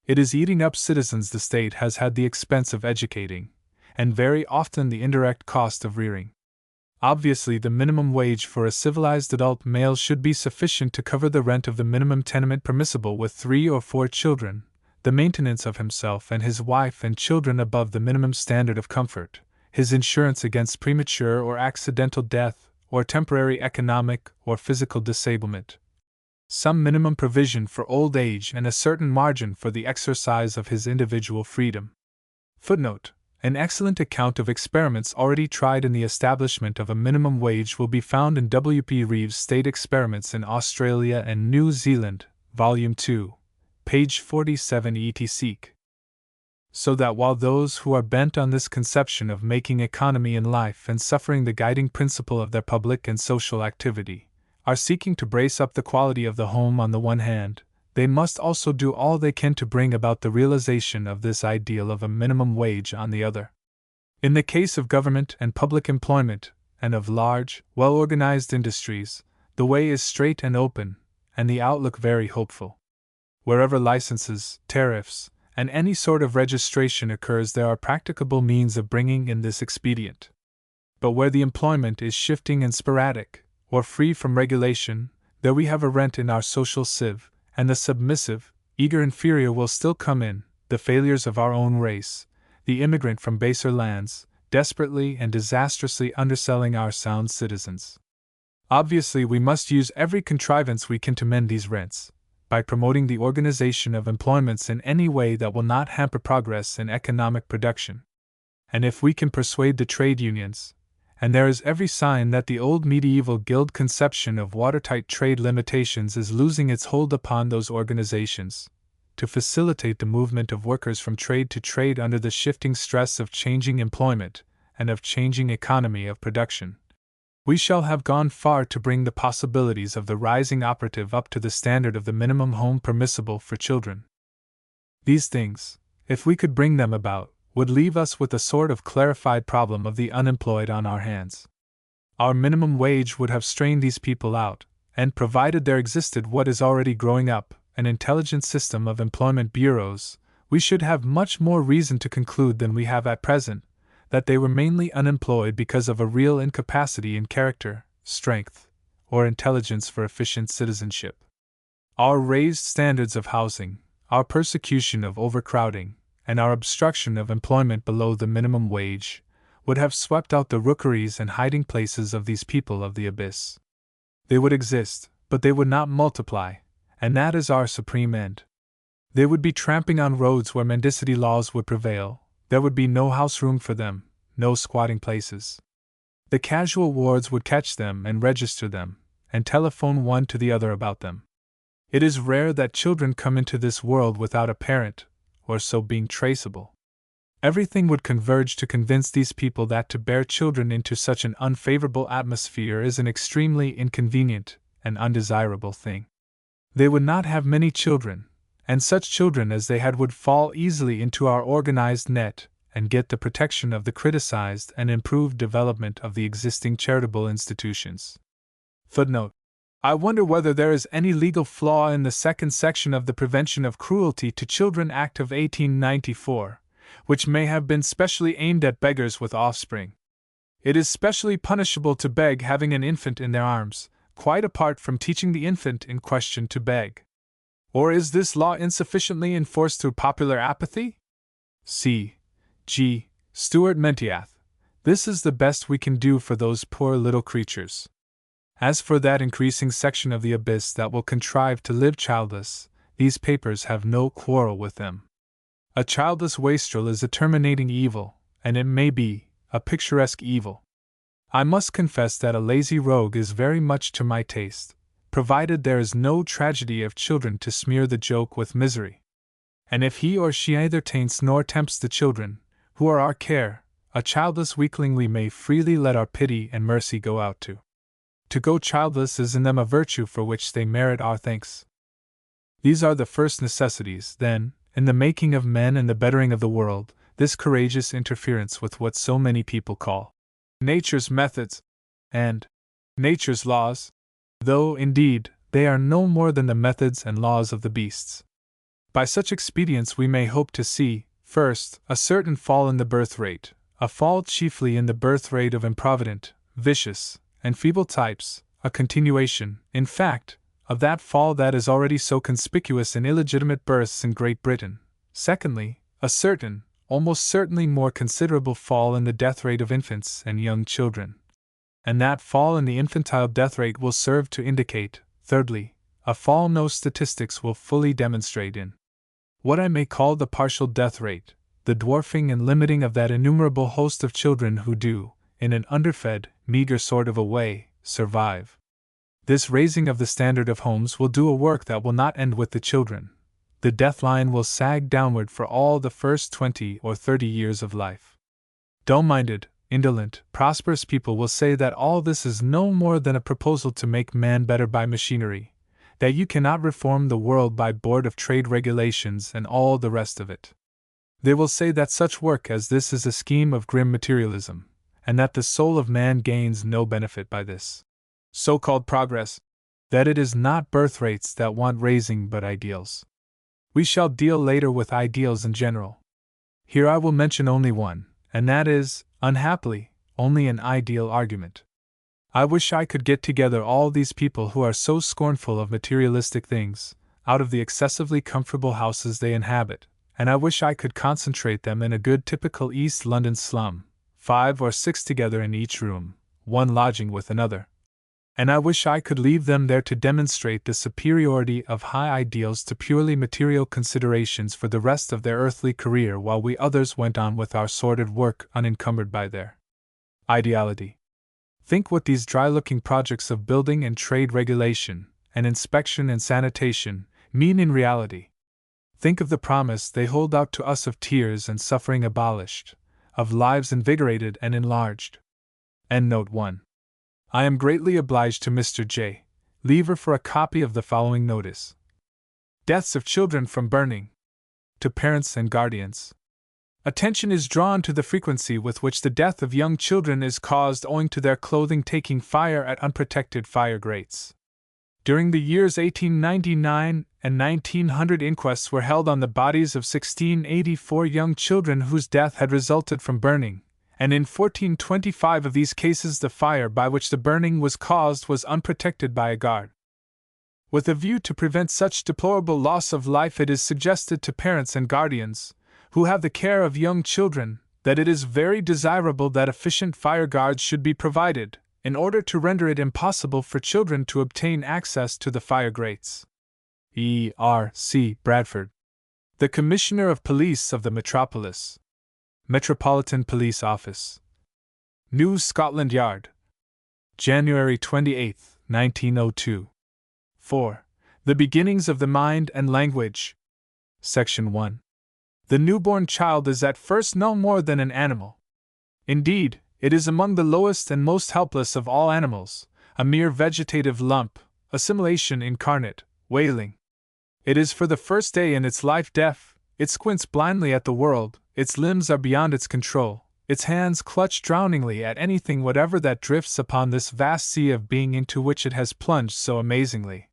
It is eating up citizens the state has had the expense of educating, and very often the indirect cost of rearing. Obviously, the minimum wage for a civilized adult male should be sufficient to cover the rent of the minimum tenement permissible with 3 or 4 children, the maintenance of himself and his wife and children above the minimum standard of comfort, his insurance against premature or accidental death, or temporary economic or physical disablement, some minimum provision for old age, and a certain margin for the exercise of his individual freedom. Footnote: an excellent account of experiments already tried in the establishment of a minimum wage will be found in W. P. Reeves' State Experiments in Australia and New Zealand, Volume 2, page 47 etc. So that while those who are bent on this conception of making economy in life and suffering the guiding principle of their public and social activity, are seeking to brace up the quality of the home on the one hand, they must also do all they can to bring about the realization of this ideal of a minimum wage on the other. In the case of government and public employment, and of large, well-organized industries, the way is straight and open, and the outlook very hopeful. Wherever licenses, tariffs, and any sort of registration occurs, there are practicable means of bringing in this expedient. But where the employment is shifting and sporadic, or free from regulation, there we have a rent in our social sieve, and the submissive, eager inferior will still come in, the failures of our own race, the immigrant from baser lands, desperately and disastrously underselling our sound citizens. Obviously, we must use every contrivance we can to mend these rents, by promoting the organization of employments in any way that will not hamper progress in economic production. And if we can persuade the trade unions, and there is every sign that the old medieval guild conception of watertight trade limitations is losing its hold upon those organizations, to facilitate the movement of workers from trade to trade under the shifting stress of changing employment and of changing economy of production, we shall have gone far to bring the possibilities of the rising operative up to the standard of the minimum home permissible for children. These things, if we could bring them about, would leave us with a sort of clarified problem of the unemployed on our hands. Our minimum wage would have strained these people out, and provided there existed what is already growing up, an intelligent system of employment bureaus, we should have much more reason to conclude than we have at present that they were mainly unemployed because of a real incapacity in character, strength, or intelligence for efficient citizenship. Our raised standards of housing, our persecution of overcrowding, and our obstruction of employment below the minimum wage would have swept out the rookeries and hiding places of these people of the abyss. They would exist, but they would not multiply, and that is our supreme end. They would be tramping on roads where mendicity laws would prevail. There would be no house room for them, no squatting places. The casual wards would catch them and register them, and telephone one to the other about them. It is rare that children come into this world without a parent, or so being traceable. Everything would converge to convince these people that to bear children into such an unfavorable atmosphere is an extremely inconvenient and undesirable thing. They would not have many children, and such children as they had would fall easily into our organized net and get the protection of the criticized and improved development of the existing charitable institutions. Footnote: I wonder whether there is any legal flaw in the second section of the Prevention of Cruelty to Children Act of 1894, which may have been specially aimed at beggars with offspring. It is specially punishable to beg having an infant in their arms, quite apart from teaching the infant in question to beg. Or is this law insufficiently enforced through popular apathy? C. G. Stuart Mentiath. This is the best we can do for those poor little creatures. As for that increasing section of the abyss that will contrive to live childless, these papers have no quarrel with them. A childless wastrel is a terminating evil, and it may be a picturesque evil. I must confess that a lazy rogue is very much to my taste, provided there is no tragedy of children to smear the joke with misery. And if he or she neither taints nor tempts the children, who are our care, a childless weakling we may freely let our pity and mercy go out to. To go childless is in them a virtue for which they merit our thanks. These are the first necessities, then, in the making of men and the bettering of the world, this courageous interference with what so many people call nature's methods and nature's laws, though, indeed, they are no more than the methods and laws of the beasts. By such expedients we may hope to see, first, a certain fall in the birth rate, a fall chiefly in the birth rate of improvident, vicious, and feeble types, a continuation, in fact, of that fall that is already so conspicuous in illegitimate births in Great Britain. Secondly, a certain, almost certainly more considerable fall in the death rate of infants and young children. And that fall in the infantile death rate will serve to indicate, thirdly, a fall no statistics will fully demonstrate in what I may call the partial death rate, the dwarfing and limiting of that innumerable host of children who do, in an underfed, meager sort of a way, survive. This raising of the standard of homes will do a work that will not end with the children. The death line will sag downward for all the first 20 or 30 years of life. Dull-minded, indolent, prosperous people will say that all this is no more than a proposal to make man better by machinery, that you cannot reform the world by Board of Trade regulations and all the rest of it. They will say that such work as this is a scheme of grim materialism, and that the soul of man gains no benefit by this so-called progress, that it is not birth rates that want raising but ideals. We shall deal later with ideals in general. Here I will mention only one, and that is, unhappily, only an ideal argument. I wish I could get together all these people who are so scornful of materialistic things, out of the excessively comfortable houses they inhabit, and I wish I could concentrate them in a good typical East London slum, 5 or 6 together in each room, one lodging with another. And I wish I could leave them there to demonstrate the superiority of high ideals to purely material considerations for the rest of their earthly career while we others went on with our sordid work unencumbered by their ideality. Think what these dry-looking projects of building and trade regulation, and inspection and sanitation, mean in reality. Think of the promise they hold out to us of tears and suffering abolished, of lives invigorated and enlarged. Endnote 1. I am greatly obliged to Mr. J. Lever for a copy of the following notice. Deaths of children from burning. To parents and guardians. Attention is drawn to the frequency with which the death of young children is caused owing to their clothing taking fire at unprotected fire grates. During the years 1899 and 1900, inquests were held on the bodies of 1684 young children whose death had resulted from burning, and in 1425 of these cases the fire by which the burning was caused was unprotected by a guard. With a view to prevent such deplorable loss of life, it is suggested to parents and guardians, who have the care of young children, that it is very desirable that efficient fire guards should be provided, in order to render it impossible for children to obtain access to the fire grates. E.R.C. Bradford, the Commissioner of Police of the Metropolis, Metropolitan Police Office, New Scotland Yard, January 28, 1902. 4. The Beginnings of the Mind and Language. Section 1. The newborn child is at first no more than an animal. Indeed, it is among the lowest and most helpless of all animals, a mere vegetative lump, assimilation incarnate, wailing. It is for the first day in its life deaf, it squints blindly at the world, its limbs are beyond its control, its hands clutch drowningly at anything whatever that drifts upon this vast sea of being into which it has plunged so amazingly.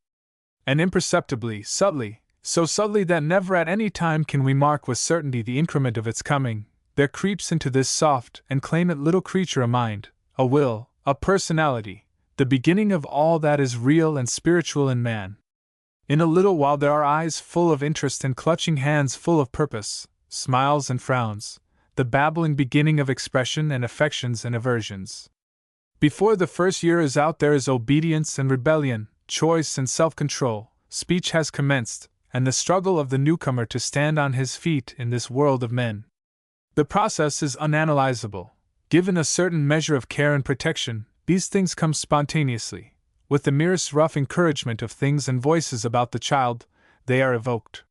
And imperceptibly, subtly, so subtly that never at any time can we mark with certainty the increment of its coming, there creeps into this soft and clamant little creature a mind, a will, a personality, the beginning of all that is real and spiritual in man. In a little while there are eyes full of interest and clutching hands full of purpose, smiles and frowns, the babbling beginning of expression and affections and aversions. Before the first year is out there is obedience and rebellion, choice and self-control, speech has commenced, and the struggle of the newcomer to stand on his feet in this world of men. The process is unanalyzable. Given a certain measure of care and protection, these things come spontaneously. With the merest rough encouragement of things and voices about the child, they are evoked.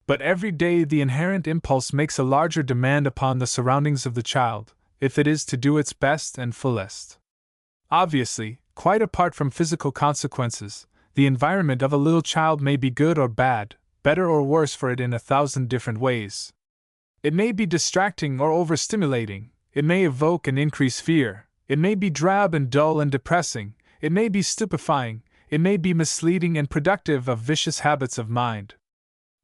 But every day the inherent impulse makes a larger demand upon the surroundings of the child, if it is to do its best and fullest. Obviously, quite apart from physical consequences, the environment of a little child may be good or bad, better or worse for it in 1,000 different ways. It may be distracting or overstimulating, it may evoke and increase fear, it may be drab and dull and depressing, it may be stupefying, it may be misleading and productive of vicious habits of mind.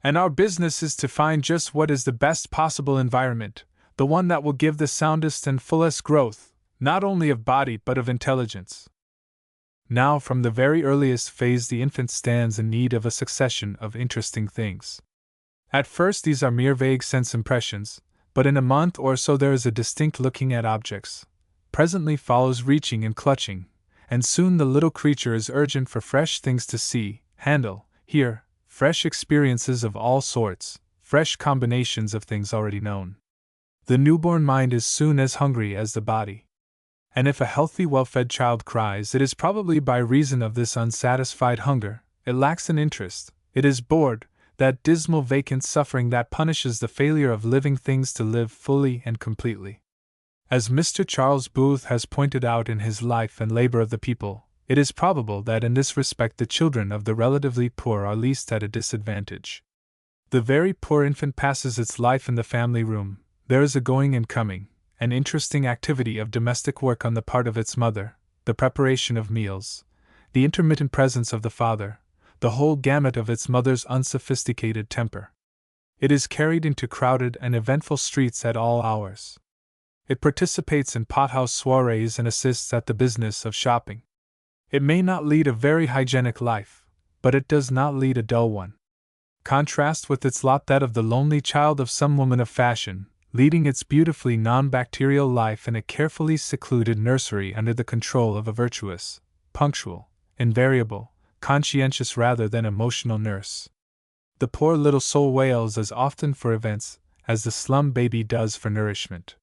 And our business is to find just what is the best possible environment, the one that will give the soundest and fullest growth, not only of body but of intelligence. Now, from the very earliest phase, the infant stands in need of a succession of interesting things. At first, these are mere vague sense impressions, but in a month or so there is a distinct looking at objects. Presently follows reaching and clutching, and soon the little creature is urgent for fresh things to see, handle, hear, fresh experiences of all sorts, fresh combinations of things already known. The newborn mind is soon as hungry as the body. And if a healthy, well-fed child cries, it is probably by reason of this unsatisfied hunger. It lacks an interest, it is bored, that dismal vacant suffering that punishes the failure of living things to live fully and completely. As Mr. Charles Booth has pointed out in his Life and Labor of the People, it is probable that in this respect the children of the relatively poor are least at a disadvantage. The very poor infant passes its life in the family room. There is a going and coming, an interesting activity of domestic work on the part of its mother, the preparation of meals, the intermittent presence of the father, the whole gamut of its mother's unsophisticated temper. It is carried into crowded and eventful streets at all hours. It participates in pothouse soirees and assists at the business of shopping. It may not lead a very hygienic life, but it does not lead a dull one. Contrast with its lot that of the lonely child of some woman of fashion, leading its beautifully non-bacterial life in a carefully secluded nursery under the control of a virtuous, punctual, invariable, conscientious rather than emotional nurse. The poor little soul wails as often for events as the slum baby does for nourishment.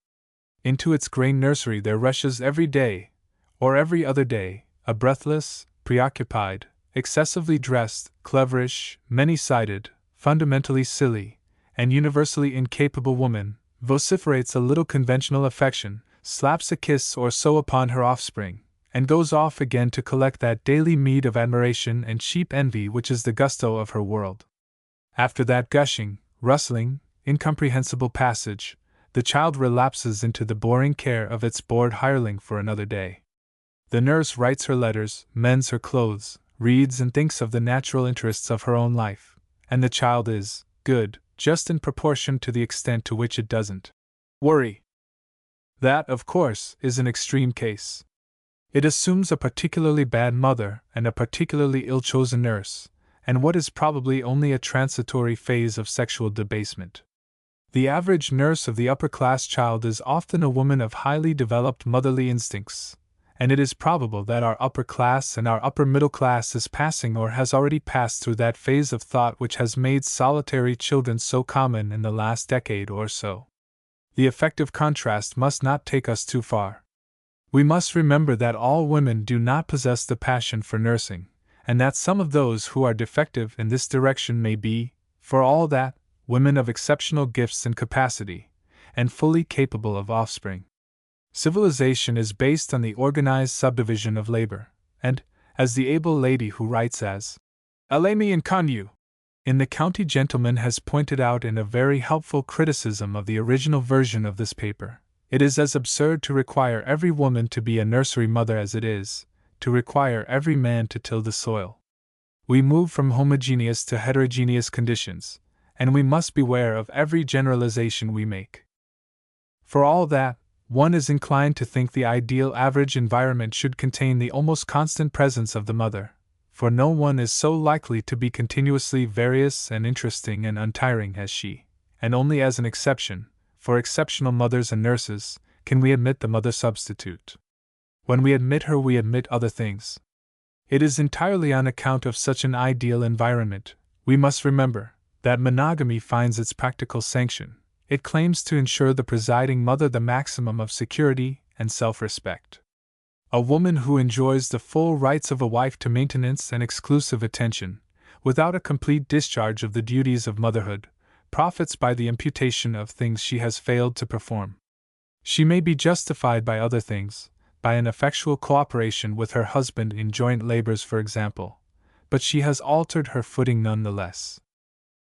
Into its grain nursery there rushes every day, or every other day, a breathless, preoccupied, excessively dressed, cleverish, many-sided, fundamentally silly, and universally incapable woman, vociferates a little conventional affection, slaps a kiss or so upon her offspring, and goes off again to collect that daily meed of admiration and cheap envy which is the gusto of her world. After that gushing, rustling, incomprehensible passage, the child relapses into the boring care of its bored hireling for another day. The nurse writes her letters, mends her clothes, reads and thinks of the natural interests of her own life, and the child is good just in proportion to the extent to which it doesn't worry. That, of course, is an extreme case. It assumes a particularly bad mother and a particularly ill-chosen nurse, and what is probably only a transitory phase of sexual debasement. The average nurse of the upper-class child is often a woman of highly developed motherly instincts, and it is probable that our upper class and our upper middle class is passing or has already passed through that phase of thought which has made solitary children so common in the last decade or so. The effective contrast must not take us too far. We must remember that all women do not possess the passion for nursing, and that some of those who are defective in this direction may be, for all that, women of exceptional gifts and capacity, and fully capable of offspring. Civilization is based on the organized subdivision of labor, and, as the able lady who writes as Alemi and Kanyu in The County Gentleman has pointed out in a very helpful criticism of the original version of this paper, it is as absurd to require every woman to be a nursery mother as it is to require every man to till the soil. We move from homogeneous to heterogeneous conditions, and we must beware of every generalization we make. For all that, one is inclined to think the ideal average environment should contain the almost constant presence of the mother, for no one is so likely to be continuously various and interesting and untiring as she, and only as an exception, for exceptional mothers and nurses, can we admit the mother substitute. When we admit her, we admit other things. It is entirely on account of such an ideal environment, we must remember, that monogamy finds its practical sanction. It claims to ensure the presiding mother the maximum of security and self-respect. A woman who enjoys the full rights of a wife to maintenance and exclusive attention, without a complete discharge of the duties of motherhood, profits by the imputation of things she has failed to perform. She may be justified by other things, by an effectual cooperation with her husband in joint labors, for example, but she has altered her footing none the less.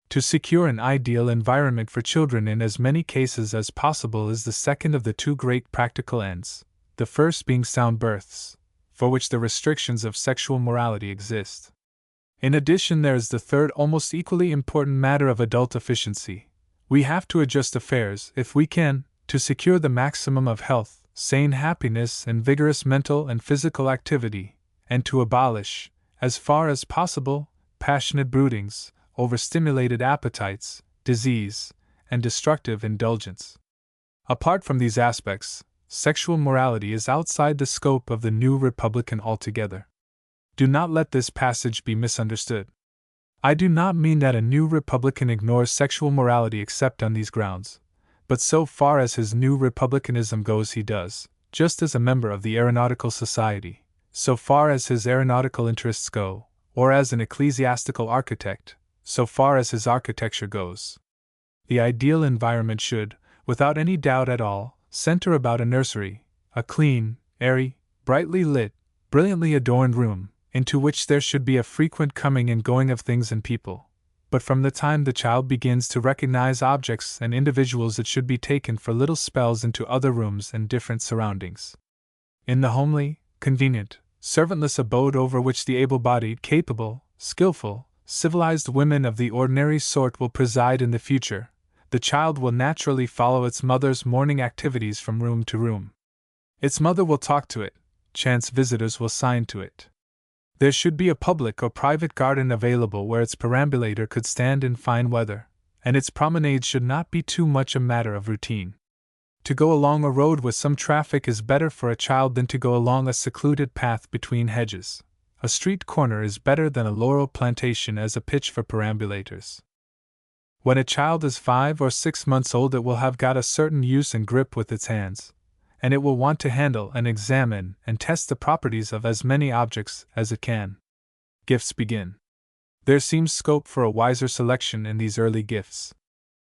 To secure an ideal environment for children in as many cases as possible is the second of the two great practical ends, the first being sound births, for which the restrictions of sexual morality exist. In addition, there is the third almost equally important matter of adult efficiency. We have to adjust affairs, if we can, to secure the maximum of health, sane happiness and vigorous mental and physical activity, and to abolish, as far as possible, passionate broodings, overstimulated appetites, disease, and destructive indulgence. Apart from these aspects, sexual morality is outside the scope of the New Republican altogether. Do not let this passage be misunderstood. I do not mean that a New Republican ignores sexual morality except on these grounds, but so far as his New Republicanism goes he does, just as a member of the Aeronautical Society, so far as his aeronautical interests go, or as an ecclesiastical architect, so far as his architecture goes. The ideal environment should, without any doubt at all, center about a nursery, a clean, airy, brightly lit, brilliantly adorned room, into which there should be a frequent coming and going of things and people. But from the time the child begins to recognize objects and individuals, it should be taken for little spells into other rooms and different surroundings. In the homely, convenient, servantless abode over which the able-bodied, capable, skillful, civilized women of the ordinary sort will preside in the future, the child will naturally follow its mother's morning activities from room to room. Its mother will talk to it, chance visitors will sign to it. There should be a public or private garden available where its perambulator could stand in fine weather, and its promenade should not be too much a matter of routine. To go along a road with some traffic is better for a child than to go along a secluded path between hedges. A street corner is better than a laurel plantation as a pitch for perambulators. When a child is 5 or 6 months old, it will have got a certain use and grip with its hands, and it will want to handle and examine and test the properties of as many objects as it can. Gifts begin. There seems scope for a wiser selection in these early gifts.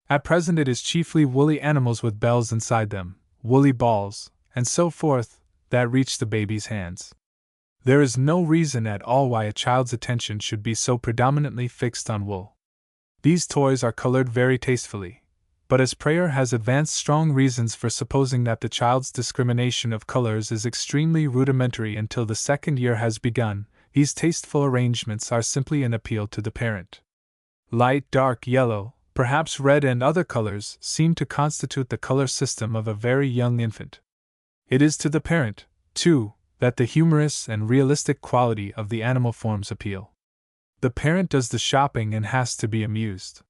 At present it is chiefly woolly animals with bells inside them, woolly balls, and so forth, that reach the baby's hands. There is no reason at all why a child's attention should be so predominantly fixed on wool. These toys are colored very tastefully, but as Prayer has advanced strong reasons for supposing that the child's discrimination of colors is extremely rudimentary until the second year has begun, These tasteful arrangements are simply an appeal to the parent. Light, dark yellow, perhaps red and other colors seem to constitute the color system of a very young infant. It is to the parent, too, that the humorous and realistic quality of the animal forms appeal. The parent does the shopping and has to be amused.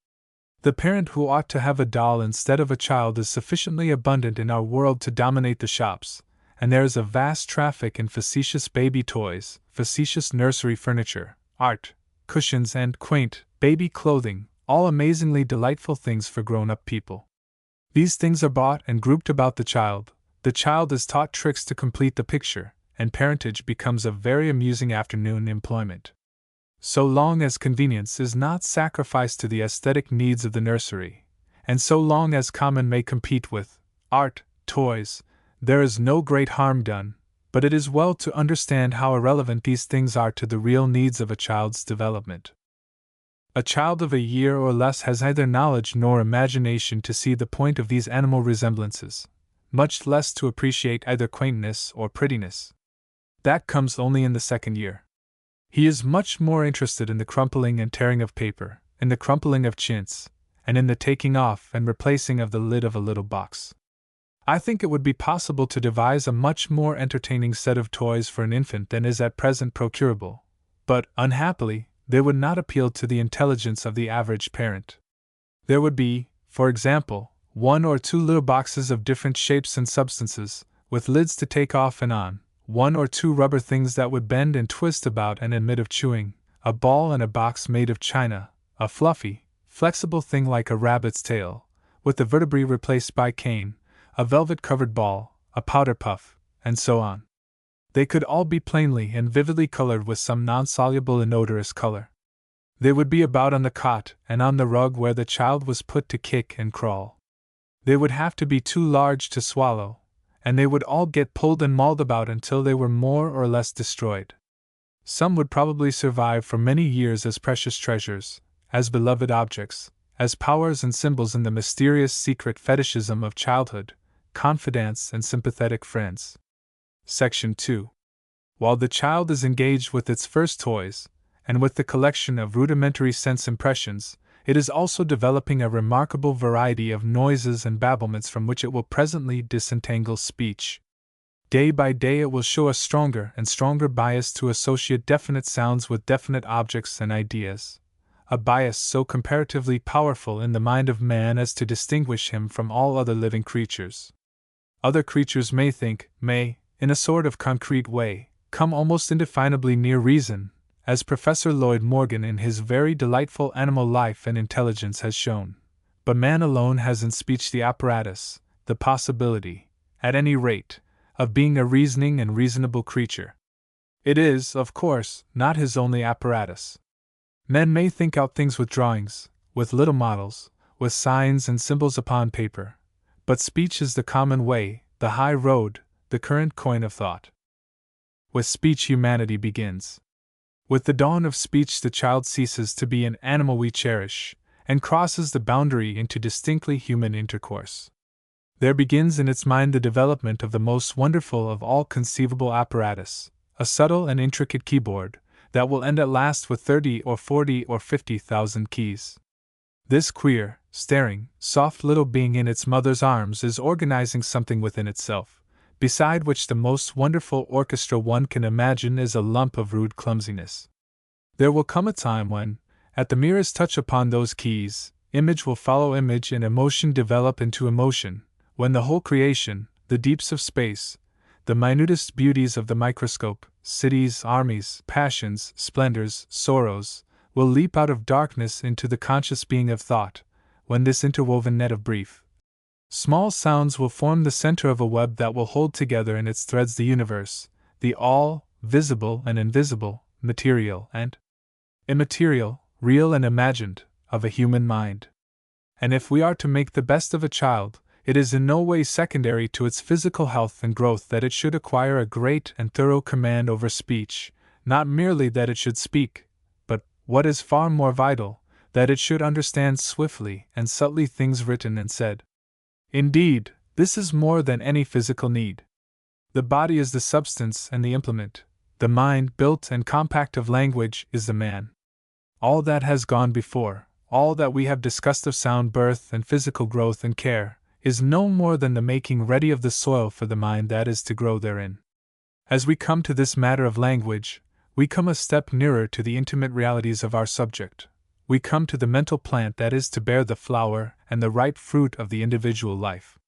The parent who ought to have a doll instead of a child is sufficiently abundant in our world to dominate the shops, and there is a vast traffic in facetious baby toys, facetious nursery furniture, art, cushions, and quaint baby clothing, all amazingly delightful things for grown-up people. These things are bought and grouped about the child is taught tricks to complete the picture, and parentage becomes a very amusing afternoon employment. So long as convenience is not sacrificed to the aesthetic needs of the nursery, and so long as common may compete with art, toys, there is no great harm done, but it is well to understand how irrelevant these things are to the real needs of a child's development. A child of a year or less has neither knowledge nor imagination to see the point of these animal resemblances, much less to appreciate either quaintness or prettiness. That comes only in the second year. He is much more interested in the crumpling and tearing of paper, in the crumpling of chintz, and in the taking off and replacing of the lid of a little box. I think it would be possible to devise a much more entertaining set of toys for an infant than is at present procurable, but, unhappily, they would not appeal to the intelligence of the average parent. There would be, for example, 1 or 2 little boxes of different shapes and substances, with lids to take off and on, 1 or 2 rubber things that would bend and twist about and admit of chewing, a ball and a box made of china, a fluffy, flexible thing like a rabbit's tail, with the vertebrae replaced by cane, a velvet-covered ball, a powder puff, and so on. They could all be plainly and vividly colored with some non-soluble inodorous color. They would be about on the cot and on the rug where the child was put to kick and crawl. They would have to be too large to swallow, and they would all get pulled and mauled about until they were more or less destroyed. Some would probably survive for many years as precious treasures, as beloved objects, as powers and symbols in the mysterious secret fetishism of childhood, confidants and sympathetic friends. Section 2. While the child is engaged with its first toys, and with the collection of rudimentary sense impressions, it is also developing a remarkable variety of noises and babblements from which it will presently disentangle speech. Day by day it will show a stronger and stronger bias to associate definite sounds with definite objects and ideas, a bias so comparatively powerful in the mind of man as to distinguish him from all other living creatures. Other creatures may think, in a sort of concrete way, come almost indefinably near reason, as Professor Lloyd Morgan in his very delightful Animal Life and Intelligence has shown. But man alone has in speech the apparatus, the possibility, at any rate, of being a reasoning and reasonable creature. It is, of course, not his only apparatus. Men may think out things with drawings, with little models, with signs and symbols upon paper, but speech is the common way, the high road, the current coin of thought. With speech humanity begins. With the dawn of speech the child ceases to be an animal we cherish, and crosses the boundary into distinctly human intercourse. There begins in its mind the development of the most wonderful of all conceivable apparatus, a subtle and intricate keyboard, that will end at last with 30 or 40 or 50,000 keys. This queer, staring, soft little being in its mother's arms is organizing something within itself, beside which the most wonderful orchestra one can imagine is a lump of rude clumsiness. There will come a time when, at the merest touch upon those keys, image will follow image and emotion develop into emotion, when the whole creation, the deeps of space, the minutest beauties of the microscope, cities, armies, passions, splendors, sorrows, will leap out of darkness into the conscious being of thought, when this interwoven net of brief, small sounds will form the center of a web that will hold together in its threads the universe, the all, visible and invisible, material and immaterial, real and imagined, of a human mind. And if we are to make the best of a child, it is in no way secondary to its physical health and growth that it should acquire a great and thorough command over speech, not merely that it should speak, but, what is far more vital, that it should understand swiftly and subtly things written and said. Indeed, this is more than any physical need. The body is the substance and the implement, The mind, built and compact of language, is the man. All that has gone before, all that we have discussed of sound birth and physical growth and care, is no more than the making ready of the soil for the mind that is to grow therein. As we come to this matter of language, we come a step nearer to the intimate realities of our subject. We come to the mental plant that is to bear the flower and the ripe fruit of the individual life.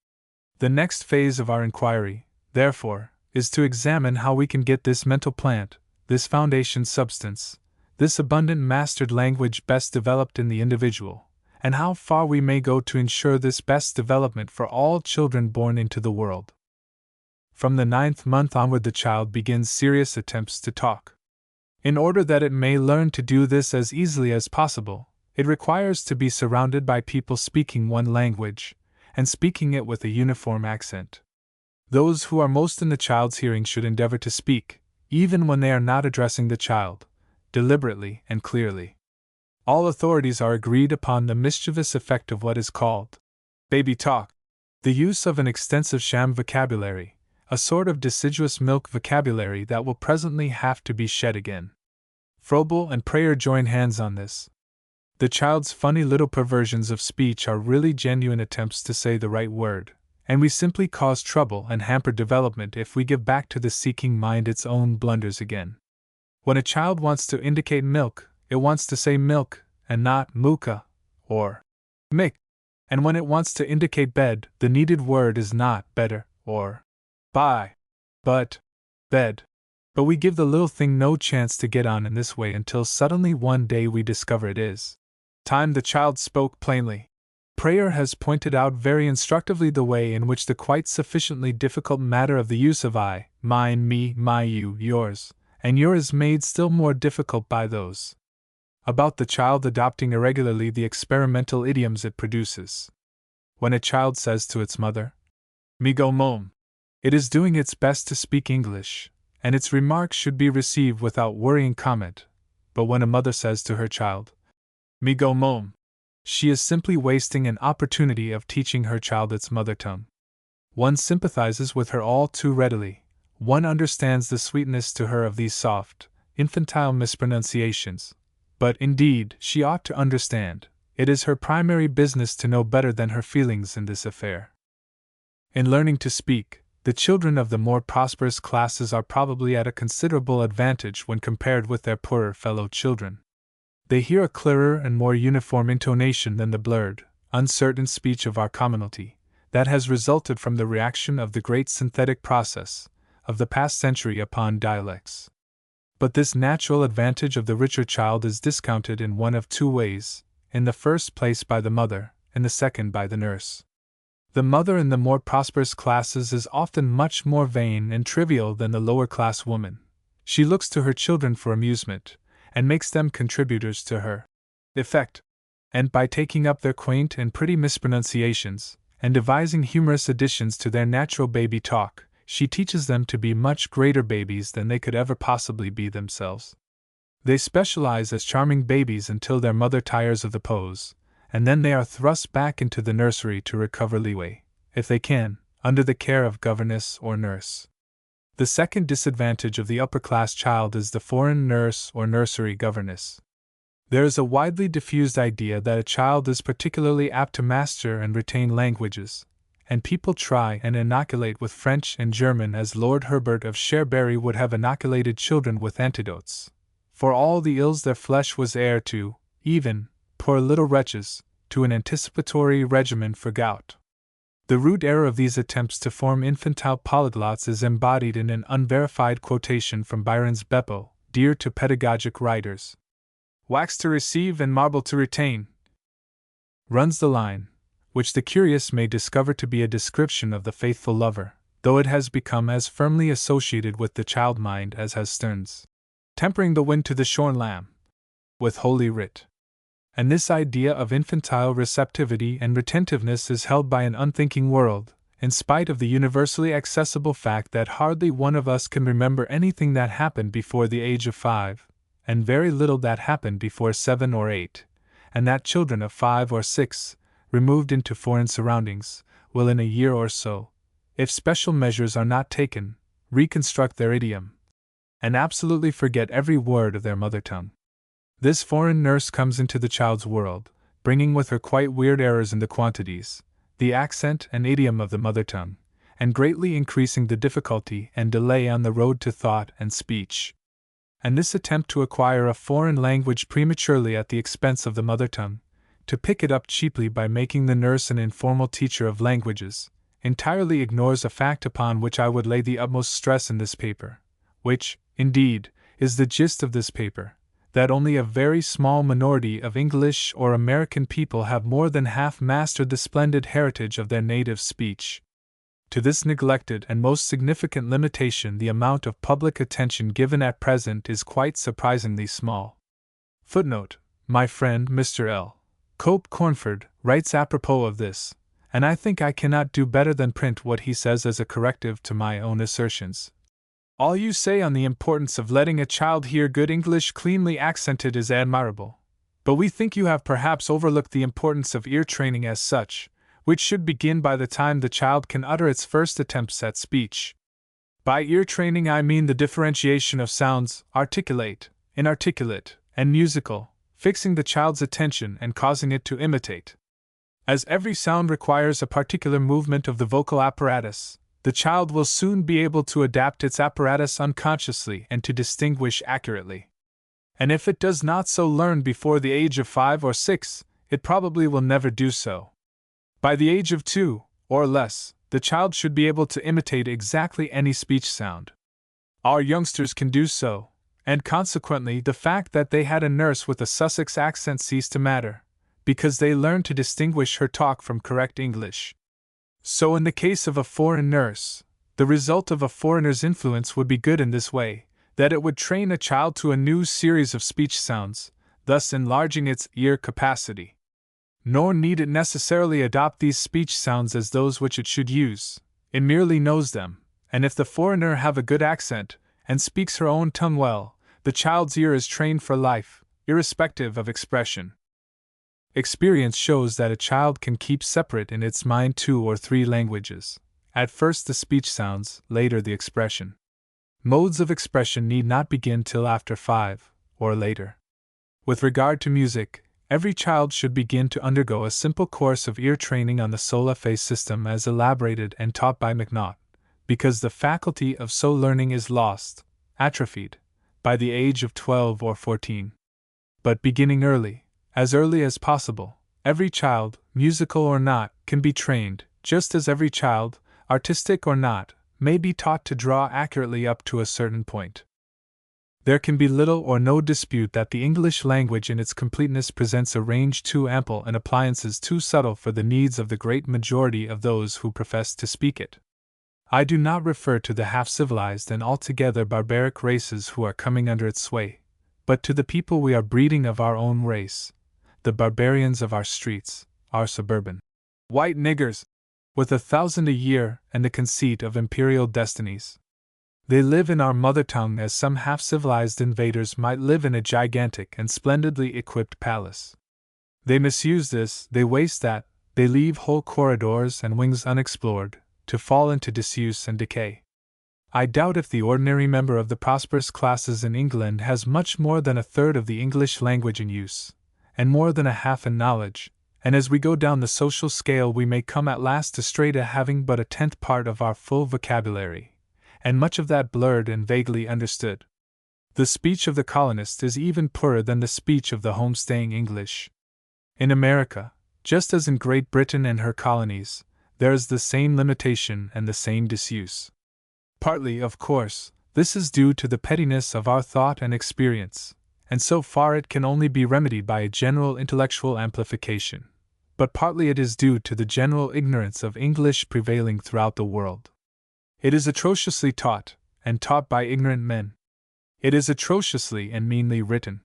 The next phase of our inquiry, therefore, is to examine how we can get this mental plant, this foundation substance, this abundant mastered language best developed in the individual, and how far we may go to ensure this best development for all children born into the world. From the 9th month onward, the child begins serious attempts to talk. In order that it may learn to do this as easily as possible, it requires to be surrounded by people speaking one language, and speaking it with a uniform accent. Those who are most in the child's hearing should endeavor to speak, even when they are not addressing the child, deliberately and clearly. All authorities are agreed upon the mischievous effect of what is called baby talk, the use of an extensive sham vocabulary, a sort of deciduous milk vocabulary that will presently have to be shed again. Froebel and Prayer join hands on this. The child's funny little perversions of speech are really genuine attempts to say the right word, and we simply cause trouble and hamper development if we give back to the seeking mind its own blunders again. When a child wants to indicate milk, it wants to say milk, and not muka, or mick. And when it wants to indicate bed, the needed word is not better, or by, but bed. But we give the little thing no chance to get on in this way until suddenly one day we discover it is time. The child spoke plainly. Prayer has pointed out very instructively the way in which the quite sufficiently difficult matter of the use of I, mine, me, my, you, yours, and your is made still more difficult by those about the child adopting irregularly the experimental idioms it produces. When a child says to its mother, "Me go mom," it is doing its best to speak English, and its remarks should be received without worrying comment. But when a mother says to her child, "Me go mom," she is simply wasting an opportunity of teaching her child its mother tongue. One sympathizes with her all too readily. One understands the sweetness to her of these soft, infantile mispronunciations. But, indeed, she ought to understand. It is her primary business to know better than her feelings in this affair. In learning to speak, the children of the more prosperous classes are probably at a considerable advantage when compared with their poorer fellow children. They hear a clearer and more uniform intonation than the blurred, uncertain speech of our commonalty, that has resulted from the reaction of the great synthetic process of the past century upon dialects. But this natural advantage of the richer child is discounted in one of two ways: in the first place by the mother, in the second by the nurse. The mother in the more prosperous classes is often much more vain and trivial than the lower class woman. She looks to her children for amusement, and makes them contributors to her effect. And by taking up their quaint and pretty mispronunciations, and devising humorous additions to their natural baby talk, she teaches them to be much greater babies than they could ever possibly be themselves. They specialize as charming babies until their mother tires of the pose, and then they are thrust back into the nursery to recover leeway, if they can, under the care of governess or nurse. The second disadvantage of the upper-class child is the foreign nurse or nursery governess. There is a widely diffused idea that a child is particularly apt to master and retain languages, and people try and inoculate with French and German as Lord Herbert of Cherbury would have inoculated children with antidotes, for all the ills their flesh was heir to, even, poor little wretches, to an anticipatory regimen for gout. The root error of these attempts to form infantile polyglots is embodied in an unverified quotation from Byron's Beppo, dear to pedagogic writers. "Wax to receive and marble to retain," runs the line, which the curious may discover to be a description of the faithful lover, though it has become as firmly associated with the child mind as has Sterne's "tempering the wind to the shorn lamb" with Holy Writ. And this idea of infantile receptivity and retentiveness is held by an unthinking world, in spite of the universally accessible fact that hardly one of us can remember anything that happened before the age of 5, and very little that happened before 7 or 8, and that children of 5 or 6, removed into foreign surroundings, will in a year or so, if special measures are not taken, reconstruct their idiom. and absolutely forget every word of their mother tongue. This foreign nurse comes into the child's world, bringing with her quite weird errors in the quantities, the accent and idiom of the mother tongue, and greatly increasing the difficulty and delay on the road to thought and speech. And this attempt to acquire a foreign language prematurely at the expense of the mother tongue, to pick it up cheaply by making the nurse an informal teacher of languages, entirely ignores a fact upon which I would lay the utmost stress in this paper, which, indeed, is the gist of this paper, that only a very small minority of English or American people have more than half mastered the splendid heritage of their native speech. To this neglected and most significant limitation the amount of public attention given at present is quite surprisingly small. Footnote: my friend Mr. L. Cope Cornford writes apropos of this, and I think I cannot do better than print what he says as a corrective to my own assertions. All you say on the importance of letting a child hear good English cleanly accented is admirable, but we think you have perhaps overlooked the importance of ear training as such, which should begin by the time the child can utter its first attempts at speech. By ear training I mean the differentiation of sounds, articulate, inarticulate, and musical, fixing the child's attention and causing it to imitate. As every sound requires a particular movement of the vocal apparatus, the child will soon be able to adapt its apparatus unconsciously and to distinguish accurately. And if it does not so learn before the age of 5 or 6, it probably will never do so. By the age of 2, or less, the child should be able to imitate exactly any speech sound. Our youngsters can do so, and consequently the fact that they had a nurse with a Sussex accent ceased to matter, because they learned to distinguish her talk from correct English. So in the case of a foreign nurse, the result of a foreigner's influence would be good in this way, that it would train a child to a new series of speech sounds, thus enlarging its ear capacity. Nor need it necessarily adopt these speech sounds as those which it should use, it merely knows them, and if the foreigner have a good accent, and speaks her own tongue well, the child's ear is trained for life, irrespective of expression. Experience shows that a child can keep separate in its mind 2 or 3 languages, at first the speech sounds, later the expression. Modes of expression need not begin till after 5, or later. With regard to music, every child should begin to undergo a simple course of ear training on the sola fe system as elaborated and taught by McNaught, because the faculty of so learning is lost, atrophied, by the age of 12 or 14. But beginning early as possible, every child, musical or not, can be trained, just as every child, artistic or not, may be taught to draw accurately up to a certain point. There can be little or no dispute that the English language in its completeness presents a range too ample and appliances too subtle for the needs of the great majority of those who profess to speak it. I do not refer to the half-civilized and altogether barbaric races who are coming under its sway, but to the people we are breeding of our own race, the barbarians of our streets, our suburban white niggers, with 1,000 a year and the conceit of imperial destinies. They live in our mother tongue as some half-civilized invaders might live in a gigantic and splendidly equipped palace. They misuse this, they waste that, they leave whole corridors and wings unexplored, to fall into disuse and decay. I doubt if the ordinary member of the prosperous classes in England has much more than 1/3 of the English language in use, and more than 1/2 in knowledge, and as we go down the social scale we may come at last to stray to having but 1/10 part of our full vocabulary, and much of that blurred and vaguely understood. The speech of the colonist is even poorer than the speech of the home-staying English. In America, just as in Great Britain and her colonies, there is the same limitation and the same disuse. Partly, of course, this is due to the pettiness of our thought and experience, and so far it can only be remedied by a general intellectual amplification, but partly it is due to the general ignorance of English prevailing throughout the world. It is atrociously taught, and taught by ignorant men. It is atrociously and meanly written.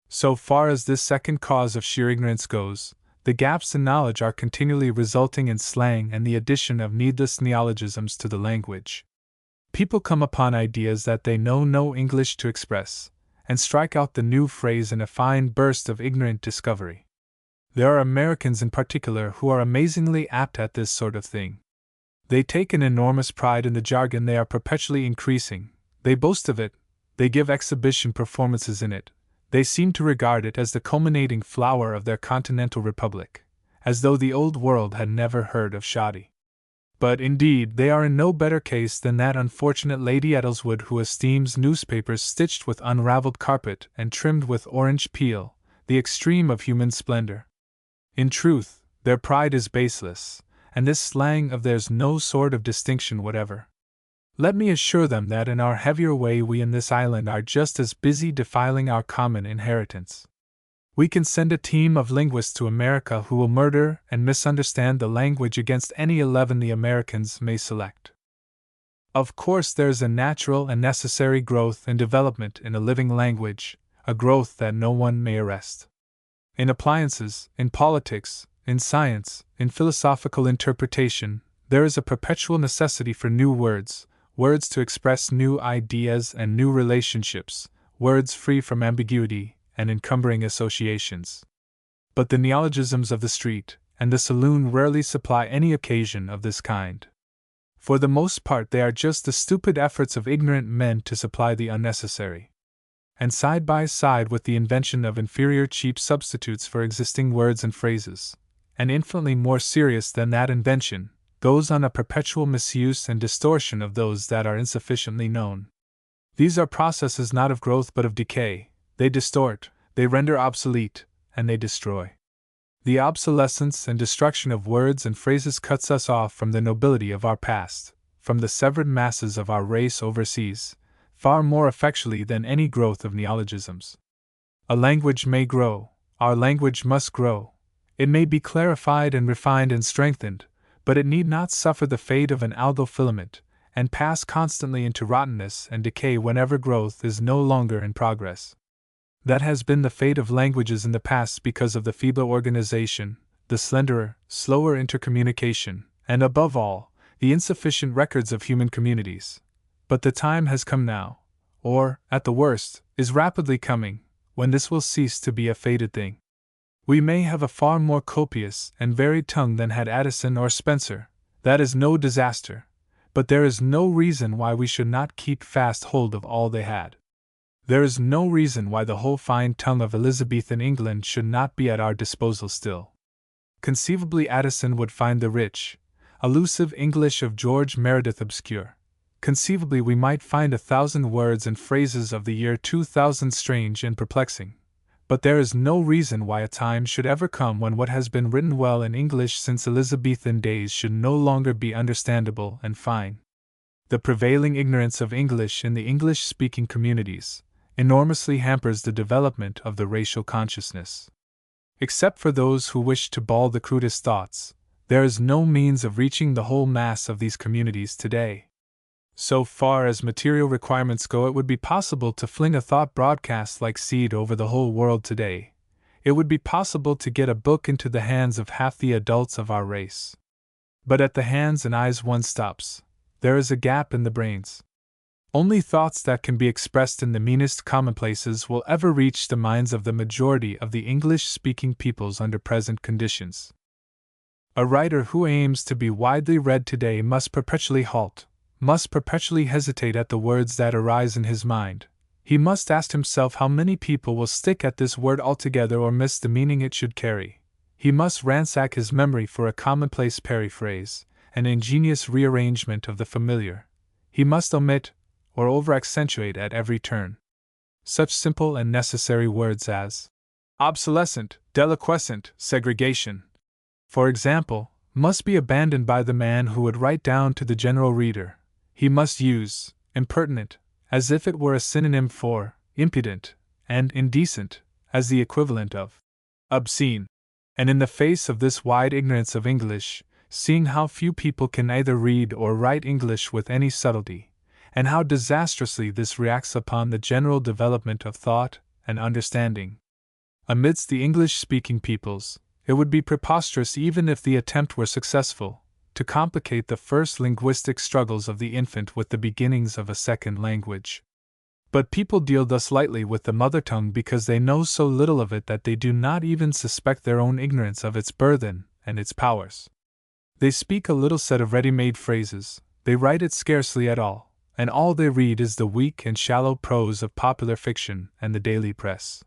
So far as this second cause of sheer ignorance goes, the gaps in knowledge are continually resulting in slang and the addition of needless neologisms to the language. People come upon ideas that they know no English to express, and strike out the new phrase in a fine burst of ignorant discovery. There are Americans in particular who are amazingly apt at this sort of thing. They take an enormous pride in the jargon they are perpetually increasing, they boast of it, They give exhibition performances in it. They seem to regard it as the culminating flower of their continental republic, as though the old world had never heard of shoddy. But indeed they are in no better case than that unfortunate Lady Eddleswood who esteems newspapers stitched with unraveled carpet and trimmed with orange peel, the extreme of human splendor. In truth, their pride is baseless, and this slang of theirs no sort of distinction whatever. Let me assure them that in our heavier way we in this island are just as busy defiling our common inheritance. We can send a team of linguists to America who will murder and misunderstand the language against any 11 the Americans may select. Of course there is a natural and necessary growth and development in a living language, a growth that no one may arrest. In appliances, in politics, in science, in philosophical interpretation, there is a perpetual necessity for new words, words to express new ideas and new relationships, words free from ambiguity and encumbering associations. But the neologisms of the street and the saloon rarely supply any occasion of this kind. For the most part they are just the stupid efforts of ignorant men to supply the unnecessary. And side by side with the invention of inferior cheap substitutes for existing words and phrases, and infinitely more serious than that invention, goes on a perpetual misuse and distortion of those that are insufficiently known. These are processes not of growth but of decay. They distort, they render obsolete, and they destroy. The obsolescence and destruction of words and phrases cuts us off from the nobility of our past, from the severed masses of our race overseas, far more effectually than any growth of neologisms. A language may grow, our language must grow, it may be clarified and refined and strengthened, but it need not suffer the fate of an algal filament, and pass constantly into rottenness and decay whenever growth is no longer in progress. That has been the fate of languages in the past because of the feebler organization, the slenderer, slower intercommunication, and above all, the insufficient records of human communities. But the time has come now, or, at the worst, is rapidly coming, when this will cease to be a fated thing. We may have a far more copious and varied tongue than had Addison or Spencer, that is no disaster, but there is no reason why we should not keep fast hold of all they had. There is no reason why the whole fine tongue of Elizabethan England should not be at our disposal still. Conceivably Addison would find the rich, elusive English of George Meredith obscure. Conceivably we might find 1,000 words and phrases of the year 2000 strange and perplexing. But there is no reason why a time should ever come when what has been written well in English since Elizabethan days should no longer be understandable and fine. The prevailing ignorance of English in the English-speaking communities enormously hampers the development of the racial consciousness. Except for those who wish to ball the crudest thoughts, there is no means of reaching the whole mass of these communities today. So far as material requirements go, it would be possible to fling a thought broadcast like seed over the whole world today. It would be possible to get a book into the hands of half the adults of our race. But at the hands and eyes one stops. There is a gap in the brains. Only thoughts that can be expressed in the meanest commonplaces will ever reach the minds of the majority of the English-speaking peoples under present conditions. A writer who aims to be widely read today must perpetually halt, must perpetually hesitate at the words that arise in his mind. He must ask himself how many people will stick at this word altogether or miss the meaning it should carry. He must ransack his memory for a commonplace periphrase, an ingenious rearrangement of the familiar. He must omit or over-accentuate at every turn such simple and necessary words as obsolescent, deliquescent, segregation, for example, must be abandoned by the man who would write down to the general reader. He must use impertinent as if it were a synonym for impudent, and indecent as the equivalent of obscene. And in the face of this wide ignorance of English, seeing how few people can either read or write English with any subtlety, and how disastrously this reacts upon the general development of thought and understanding amidst the English-speaking peoples, it would be preposterous, even if the attempt were successful, to complicate the first linguistic struggles of the infant with the beginnings of a second language. But people deal thus lightly with the mother tongue because they know so little of it that they do not even suspect their own ignorance of its burthen and its powers. They speak a little set of ready-made phrases, they write it scarcely at all, and all they read is the weak and shallow prose of popular fiction and the daily press.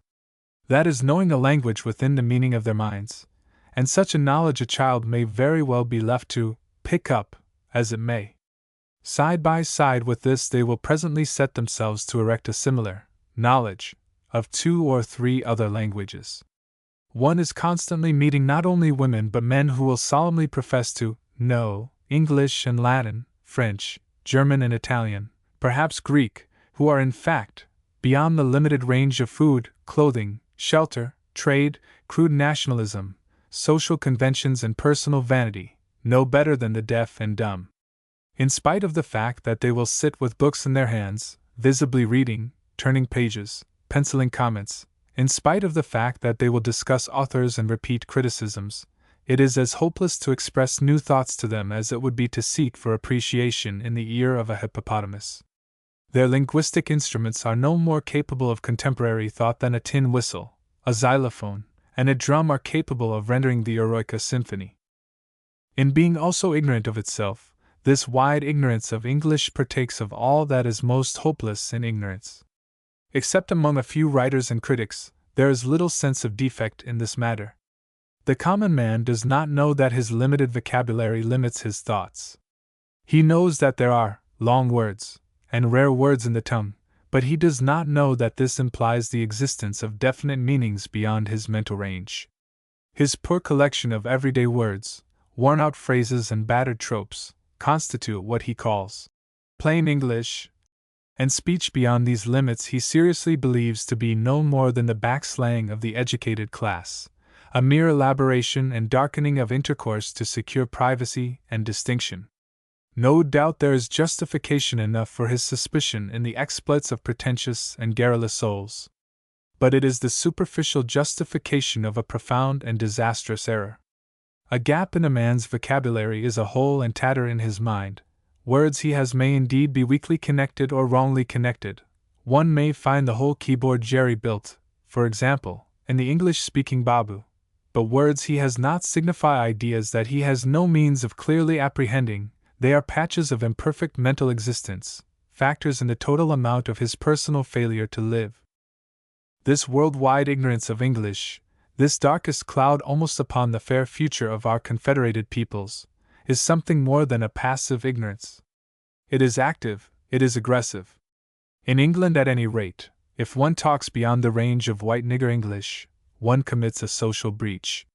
That is knowing a language within the meaning of their minds, and such a knowledge a child may very well be left to pick up, as it may. Side by side with this, they will presently set themselves to erect a similar knowledge of 2 or 3 other languages. One is constantly meeting not only women but men who will solemnly profess to know English and Latin, French, German and Italian, perhaps Greek, who are in fact beyond the limited range of food, clothing, shelter, trade, crude nationalism, social conventions and personal vanity, no better than the deaf and dumb. In spite of the fact that they will sit with books in their hands, visibly reading, turning pages, penciling comments, in spite of the fact that they will discuss authors and repeat criticisms, it is as hopeless to express new thoughts to them as it would be to seek for appreciation in the ear of a hippopotamus. Their linguistic instruments are no more capable of contemporary thought than a tin whistle, a xylophone, and a drum are capable of rendering the Eroica symphony. In being also ignorant of itself, this wide ignorance of English partakes of all that is most hopeless in ignorance. Except among a few writers and critics, there is little sense of defect in this matter. The common man does not know that his limited vocabulary limits his thoughts. He knows that there are long words and rare words in the tongue, but he does not know that this implies the existence of definite meanings beyond his mental range. His poor collection of everyday words, worn-out phrases and battered tropes, constitute what he calls plain English, and speech beyond these limits he seriously believes to be no more than the backslang of the educated class, a mere elaboration and darkening of intercourse to secure privacy and distinction. No doubt there is justification enough for his suspicion in the exploits of pretentious and garrulous souls. But it is the superficial justification of a profound and disastrous error. A gap in a man's vocabulary is a hole and tatter in his mind. Words he has may indeed be weakly connected or wrongly connected. One may find the whole keyboard jerry-built, for example, in the English-speaking Babu, but words he has not signify ideas that he has no means of clearly apprehending. They are patches of imperfect mental existence, factors in the total amount of his personal failure to live. This worldwide ignorance of English, this darkest cloud almost upon the fair future of our confederated peoples, is something more than a passive ignorance. It is active, it is aggressive. In England, at any rate, if one talks beyond the range of white nigger English, one commits a social breach.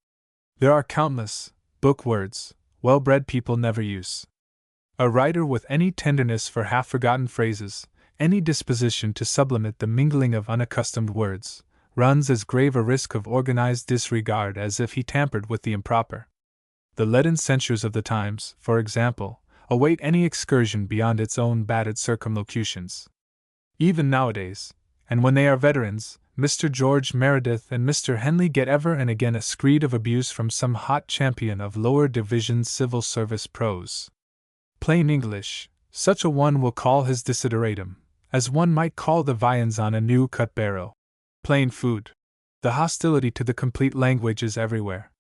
There are countless book words well-bred people never use. A writer with any tenderness for half-forgotten phrases, any disposition to sublimate the mingling of unaccustomed words, runs as grave a risk of organized disregard as if he tampered with the improper. The leaden censures of the Times, for example, await any excursion beyond its own battered circumlocutions. Even nowadays, and when they are veterans, Mr. George Meredith and Mr. Henley get ever and again a screed of abuse from some hot champion of lower division civil service prose. Plain English, such a one will call his desideratum, as one might call the viands on a new-cut barrow. Plain food. The hostility to the complete language is everywhere.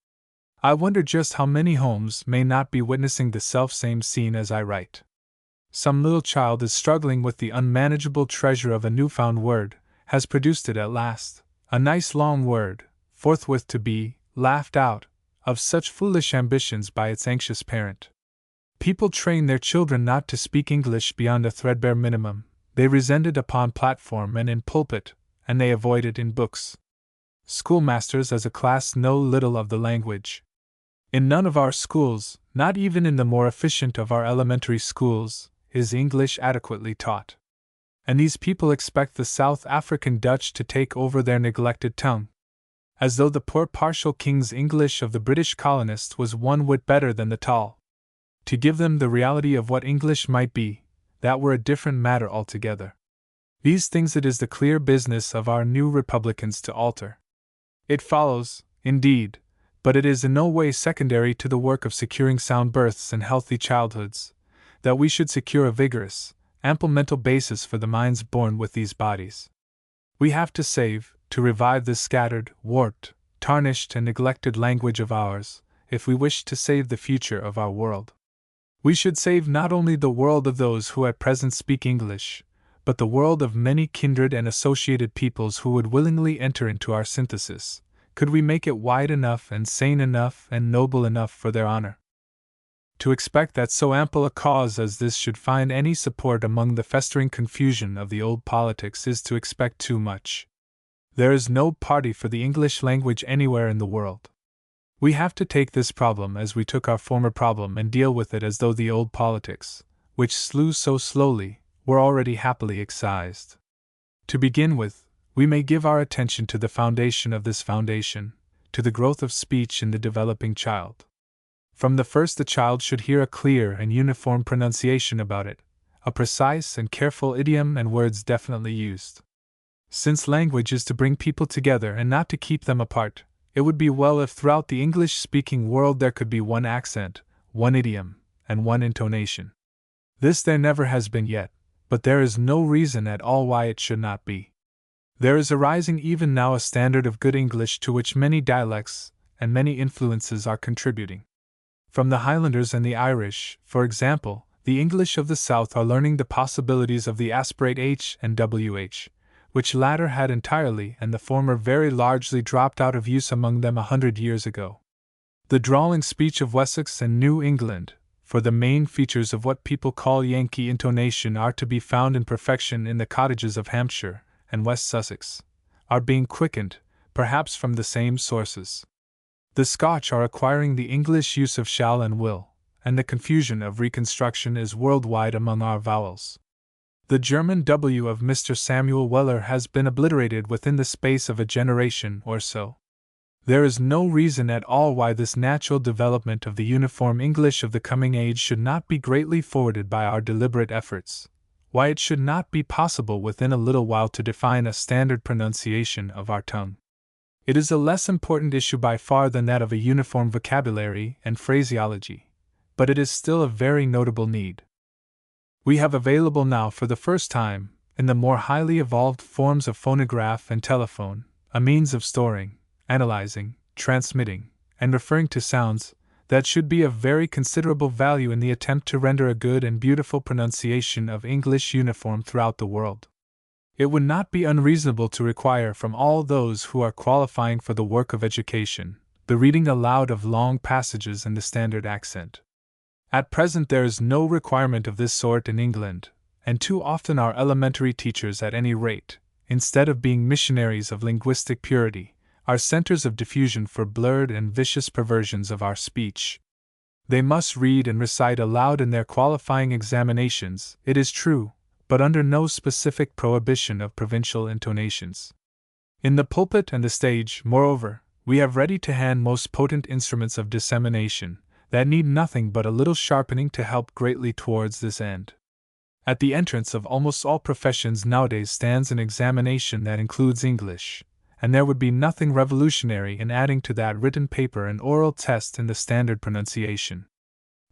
I wonder just how many homes may not be witnessing the self-same scene as I write. Some little child is struggling with the unmanageable treasure of a newfound word, has produced it at last, a nice long word, forthwith to be laughed out of such foolish ambitions by its anxious parent. People train their children not to speak English beyond a threadbare minimum. They resent it upon platform and in pulpit, and they avoid it in books. Schoolmasters as a class know little of the language. In none of our schools, not even in the more efficient of our elementary schools, is English adequately taught. And these people expect the South African Dutch to take over their neglected tongue. As though the poor partial King's English of the British colonist was one whit better than the tall. To give them the reality of what English might be, that were a different matter altogether. These things it is the clear business of our new republicans to alter. It follows, indeed, but it is in no way secondary to the work of securing sound births and healthy childhoods, that we should secure a vigorous, ample mental basis for the minds born with these bodies. We have to save, to revive this scattered, warped, tarnished and neglected language of ours, if we wish to save the future of our world. We should save not only the world of those who at present speak English, but the world of many kindred and associated peoples who would willingly enter into our synthesis, could we make it wide enough and sane enough and noble enough for their honor. To expect that so ample a cause as this should find any support among the festering confusion of the old politics is to expect too much. There is no party for the English language anywhere in the world. We have to take this problem as we took our former problem and deal with it as though the old politics, which slew so slowly, were already happily excised. To begin with, we may give our attention to the foundation of this foundation, to the growth of speech in the developing child. From the first the child should hear a clear and uniform pronunciation about it, a precise and careful idiom and words definitely used. Since language is to bring people together and not to keep them apart, it would be well if throughout the English-speaking world there could be one accent, one idiom, and one intonation. This there never has been yet, but there is no reason at all why it should not be. There is arising even now a standard of good English to which many dialects and many influences are contributing. From the Highlanders and the Irish, for example, the English of the South are learning the possibilities of the aspirate H and WH, which latter had entirely and the former very largely dropped out of use among them 100 years ago. The drawling speech of Wessex and New England, for the main features of what people call Yankee intonation are to be found in perfection in the cottages of Hampshire and West Sussex, are being quickened, perhaps from the same sources. The Scotch are acquiring the English use of shall and will, and the confusion of reconstruction is worldwide among our vowels. The German W of Mr. Samuel Weller has been obliterated within the space of a generation or so. There is no reason at all why this natural development of the uniform English of the coming age should not be greatly forwarded by our deliberate efforts, why it should not be possible within a little while to define a standard pronunciation of our tongue. It is a less important issue by far than that of a uniform vocabulary and phraseology, but it is still a very notable need. We have available now for the first time, in the more highly evolved forms of phonograph and telephone, a means of storing, analyzing, transmitting, and referring to sounds that should be of very considerable value in the attempt to render a good and beautiful pronunciation of English uniform throughout the world. It would not be unreasonable to require from all those who are qualifying for the work of education the reading aloud of long passages in the standard accent. At present there is no requirement of this sort in England, and too often our elementary teachers at any rate, instead of being missionaries of linguistic purity, are centers of diffusion for blurred and vicious perversions of our speech. They must read and recite aloud in their qualifying examinations, it is true, but under no specific prohibition of provincial intonations. In the pulpit and the stage, moreover, we have ready to hand most potent instruments of dissemination, that need nothing but a little sharpening to help greatly towards this end. At the entrance of almost all professions nowadays stands an examination that includes English, and there would be nothing revolutionary in adding to that written paper an oral test in the standard pronunciation.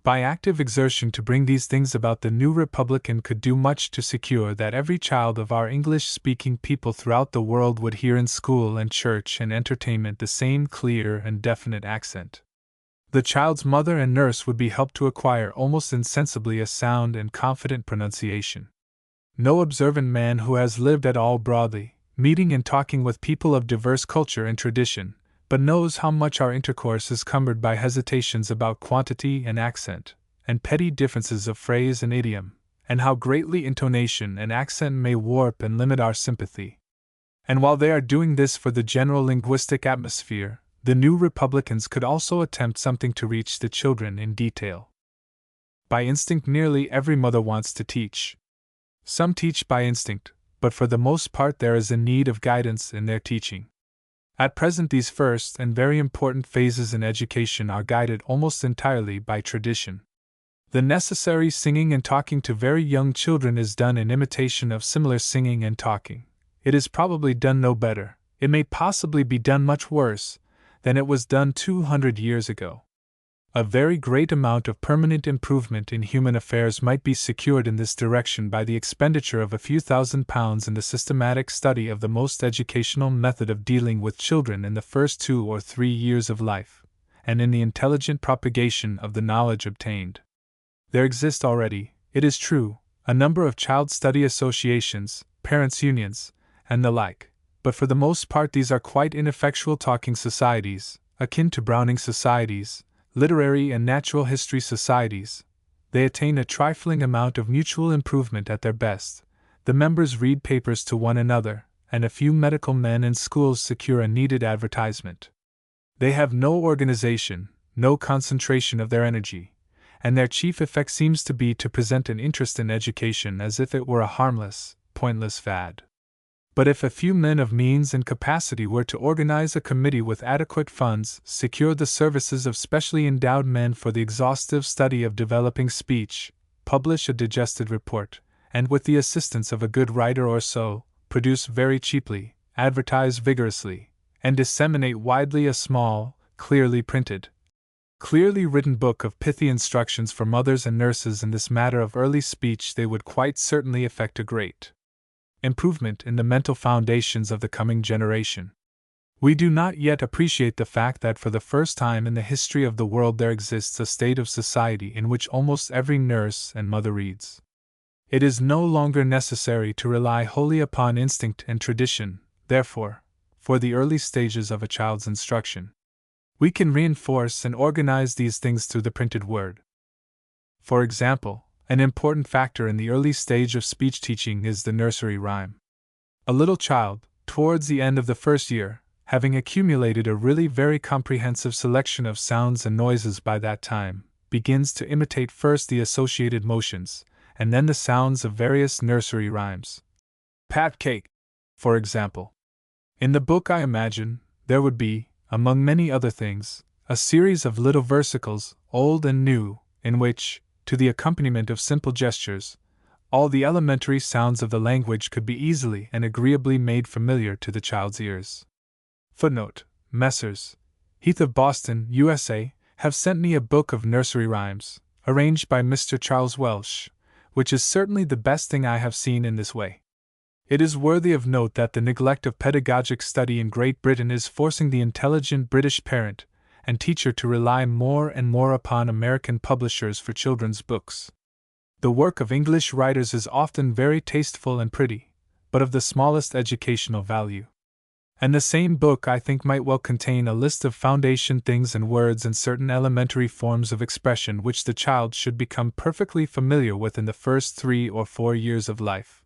By active exertion to bring these things about, the new Republican could do much to secure that every child of our English-speaking people throughout the world would hear in school and church and entertainment the same clear and definite accent. The child's mother and nurse would be helped to acquire almost insensibly a sound and confident pronunciation. No observant man who has lived at all broadly, meeting and talking with people of diverse culture and tradition, but knows how much our intercourse is cumbered by hesitations about quantity and accent, and petty differences of phrase and idiom, and how greatly intonation and accent may warp and limit our sympathy. And while they are doing this for the general linguistic atmosphere, the new Republicans could also attempt something to reach the children in detail. By instinct, nearly every mother wants to teach. Some teach by instinct, but for the most part there is a need of guidance in their teaching. At present, these first and very important phases in education are guided almost entirely by tradition. The necessary singing and talking to very young children is done in imitation of similar singing and talking. It is probably done no better, it may possibly be done much worse, than it was done 200 years ago. A very great amount of permanent improvement in human affairs might be secured in this direction by the expenditure of a few £1,000s in the systematic study of the most educational method of dealing with children in the first 2 or 3 years of life, and in the intelligent propagation of the knowledge obtained. There exist already, it is true, a number of child study associations, parents' unions, and the like, but for the most part these are quite ineffectual talking societies, akin to Browning societies, literary and natural history societies. They attain a trifling amount of mutual improvement at their best. The members read papers to one another, and a few medical men in schools secure a needed advertisement. They have no organization, no concentration of their energy, and their chief effect seems to be to present an interest in education as if it were a harmless, pointless fad. But if a few men of means and capacity were to organize a committee with adequate funds, secure the services of specially endowed men for the exhaustive study of developing speech, publish a digested report, and with the assistance of a good writer or so, produce very cheaply, advertise vigorously, and disseminate widely a small, clearly written book of pithy instructions for mothers and nurses in this matter of early speech, they would quite certainly effect a great improvement in the mental foundations of the coming generation. We do not yet appreciate the fact that for the first time in the history of the world there exists a state of society in which almost every nurse and mother reads. It is no longer necessary to rely wholly upon instinct and tradition, therefore, for the early stages of a child's instruction. We can reinforce and organize these things through the printed word. For example, an important factor in the early stage of speech teaching is the nursery rhyme. A little child, towards the end of the first year, having accumulated a really very comprehensive selection of sounds and noises by that time, begins to imitate first the associated motions, and then the sounds of various nursery rhymes. Pat cake, for example. In the book, I imagine, there would be, among many other things, a series of little versicles, old and new, in which, to the accompaniment of simple gestures, all the elementary sounds of the language could be easily and agreeably made familiar to the child's ears. Footnote: Messrs. Heath of Boston, USA, have sent me a book of nursery rhymes, arranged by Mr. Charles Welsh, which is certainly the best thing I have seen in this way. It is worthy of note that the neglect of pedagogic study in Great Britain is forcing the intelligent British parent and teacher to rely more and more upon American publishers for children's books. The work of English writers is often very tasteful and pretty, but of the smallest educational value. And the same book, I think, might well contain a list of foundation things and words and certain elementary forms of expression which the child should become perfectly familiar with in the first 3 or 4 years of life.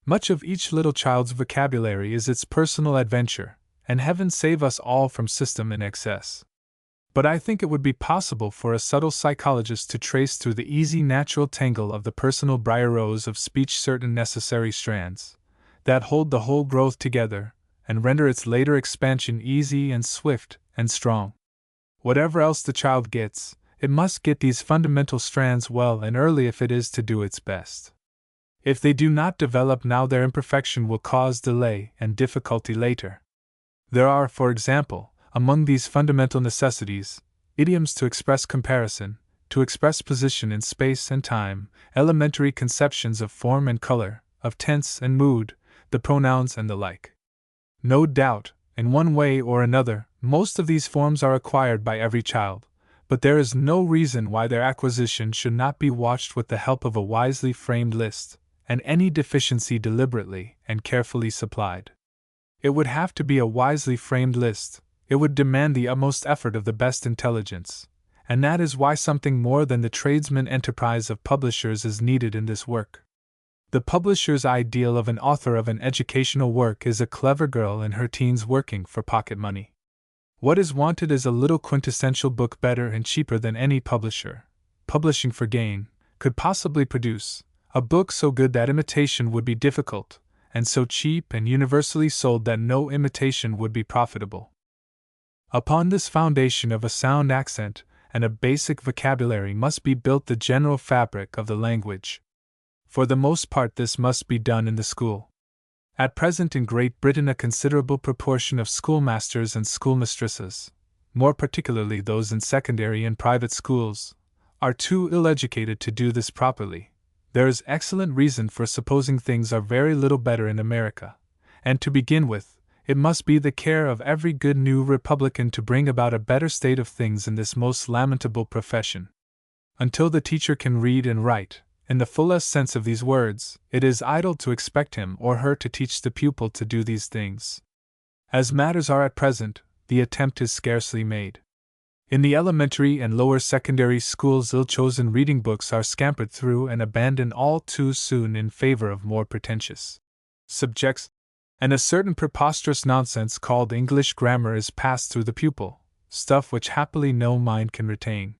Much of each little child's vocabulary is its personal adventure, and heaven save us all from system in excess. But I think it would be possible for a subtle psychologist to trace through the easy natural tangle of the personal briar rose of speech certain necessary strands that hold the whole growth together, and render its later expansion easy and swift and strong. Whatever else the child gets, it must get these fundamental strands well and early if it is to do its best. If they do not develop now, their imperfection will cause delay and difficulty later. There are, for example, among these fundamental necessities, idioms to express comparison, to express position in space and time, elementary conceptions of form and color, of tense and mood, the pronouns and the like. No doubt, in one way or another, most of these forms are acquired by every child, but there is no reason why their acquisition should not be watched with the help of a wisely framed list, and any deficiency deliberately and carefully supplied. It would have to be a wisely framed list. It would demand the utmost effort of the best intelligence, and that is why something more than the tradesman enterprise of publishers is needed in this work. The publisher's ideal of an author of an educational work is a clever girl in her teens working for pocket money. What is wanted is a little quintessential book better and cheaper than any publisher, publishing for gain, could possibly produce, a book so good that imitation would be difficult, and so cheap and universally sold that no imitation would be profitable. Upon this foundation of a sound accent and a basic vocabulary must be built the general fabric of the language. For the most part, this must be done in the school. At present in Great Britain, a considerable proportion of schoolmasters and schoolmistresses, more particularly those in secondary and private schools, are too ill-educated to do this properly. There is excellent reason for supposing things are very little better in America, and to begin with, it must be the care of every good new Republican to bring about a better state of things in this most lamentable profession. Until the teacher can read and write, in the fullest sense of these words, it is idle to expect him or her to teach the pupil to do these things. As matters are at present, the attempt is scarcely made. In the elementary and lower secondary schools, ill-chosen reading books are scampered through and abandoned all too soon in favor of more pretentious subjects, and a certain preposterous nonsense called English grammar is passed through the pupil, stuff which happily no mind can retain.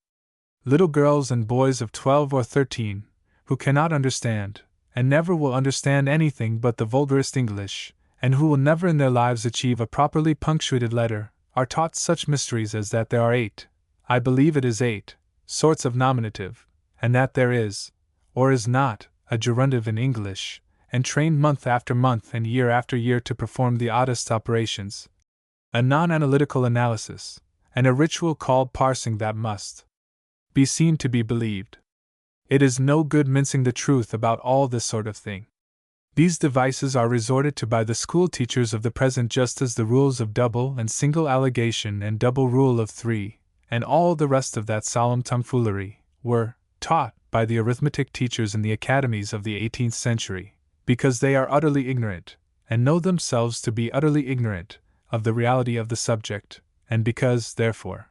Little girls and boys of 12 or 13, who cannot understand, and never will understand anything but the vulgarest English, and who will never in their lives achieve a properly punctuated letter, are taught such mysteries as that there are 8, I believe it is 8, sorts of nominative, and that there is, or is not, a gerundive in English, and trained month after month and year after year to perform the oddest operations, a non-analytical analysis, and a ritual called parsing that must be seen to be believed. It is no good mincing the truth about all this sort of thing. These devices are resorted to by the school teachers of the present just as the rules of double and single allegation and double rule of 3, and all the rest of that solemn tomfoolery, were taught by the arithmetic teachers in the academies of the 18th century, because they are utterly ignorant, and know themselves to be utterly ignorant, of the reality of the subject, and because, therefore,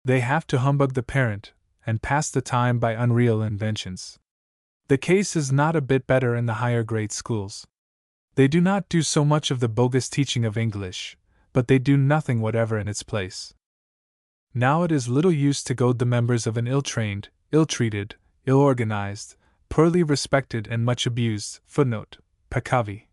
they have to humbug the parent, and pass the time by unreal inventions. The case is not a bit better in the higher grade schools. They do not do so much of the bogus teaching of English, but they do nothing whatever in its place. Now it is little use to goad the members of an ill-trained, ill-treated, ill-organized, poorly respected and much abused _Peccavi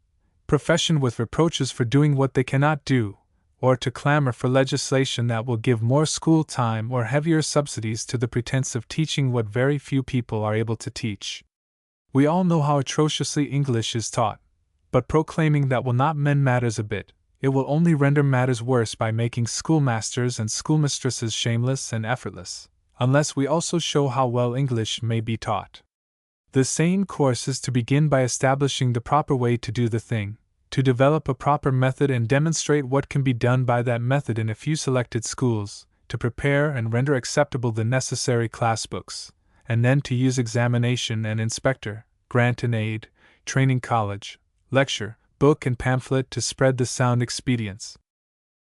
profession with reproaches for doing what they cannot do, or to clamor for legislation that will give more school time or heavier subsidies to the pretense of teaching what very few people are able to teach. We all know how atrociously English is taught, but proclaiming that will not mend matters a bit. It will only render matters worse by making schoolmasters and schoolmistresses shameless and effortless, unless we also show how well English may be taught. The sane course is to begin by establishing the proper way to do the thing, to develop a proper method and demonstrate what can be done by that method in a few selected schools, to prepare and render acceptable the necessary class books, and then to use examination and inspector, grant and aid, training college, lecture, book and pamphlet to spread the sound expedients.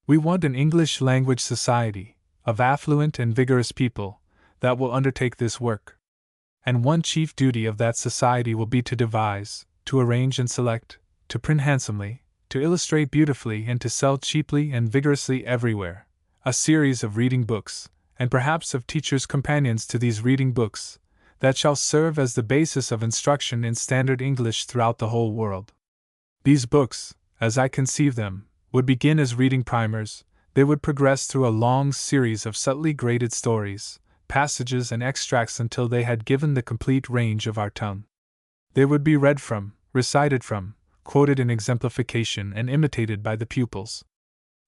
We want an English language society, of affluent and vigorous people, that will undertake this work. And one chief duty of that society will be to devise, to arrange and select, to print handsomely, to illustrate beautifully and to sell cheaply and vigorously everywhere, a series of reading books, and perhaps of teachers' companions to these reading books, that shall serve as the basis of instruction in standard English throughout the whole world. These books, as I conceive them, would begin as reading primers. They would progress through a long series of subtly graded stories, passages and extracts until they had given the complete range of our tongue. They would be read from, recited from, quoted in exemplification and imitated by the pupils.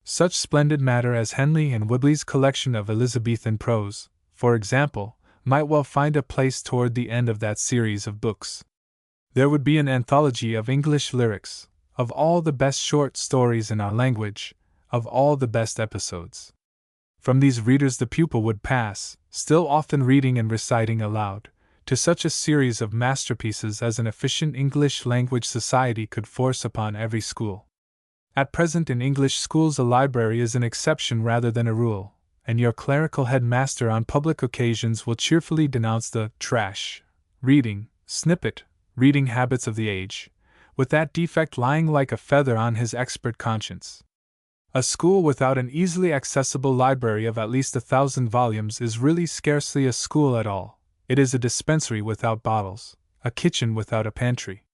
Such splendid matter as Henley and Woodley's collection of Elizabethan prose, for example, might well find a place toward the end of that series of books. There would be an anthology of English lyrics, of all the best short stories in our language, of all the best episodes. From these readers the pupil would pass, still often reading and reciting aloud, to such a series of masterpieces as an efficient English language society could force upon every school. At present in English schools a library is an exception rather than a rule, and your clerical headmaster on public occasions will cheerfully denounce the trash, reading habits of the age, with that defect lying like a feather on his expert conscience. A school without an easily accessible library of at least 1,000 volumes is really scarcely a school at all. It is a dispensary without bottles, a kitchen without a pantry.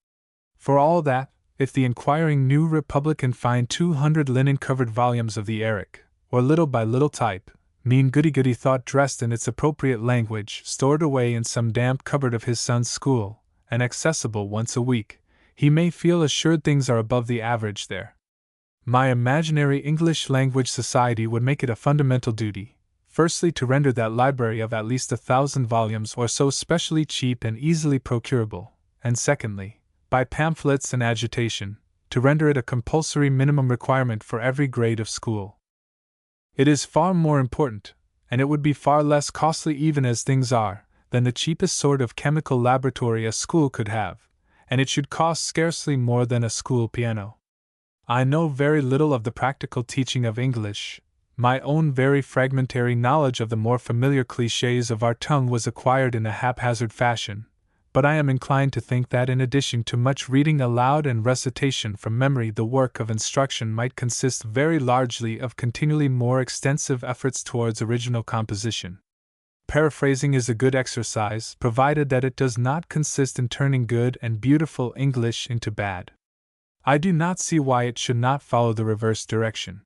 For all that, if the inquiring New Republican find 200 linen-covered volumes of the Eric, or little by little type, mean goody-goody thought dressed in its appropriate language, stored away in some damp cupboard of his son's school, and accessible once a week, he may feel assured things are above the average there. My imaginary English language society would make it a fundamental duty, firstly to render that library of at least 1,000 volumes or so specially cheap and easily procurable, and secondly, by pamphlets and agitation, to render it a compulsory minimum requirement for every grade of school. It is far more important, and it would be far less costly even as things are, than the cheapest sort of chemical laboratory a school could have, and it should cost scarcely more than a school piano. I know very little of the practical teaching of English. My own very fragmentary knowledge of the more familiar clichés of our tongue was acquired in a haphazard fashion, but I am inclined to think that in addition to much reading aloud and recitation from memory, the work of instruction might consist very largely of continually more extensive efforts towards original composition. Paraphrasing is a good exercise, provided that it does not consist in turning good and beautiful English into bad. I do not see why it should not follow the reverse direction.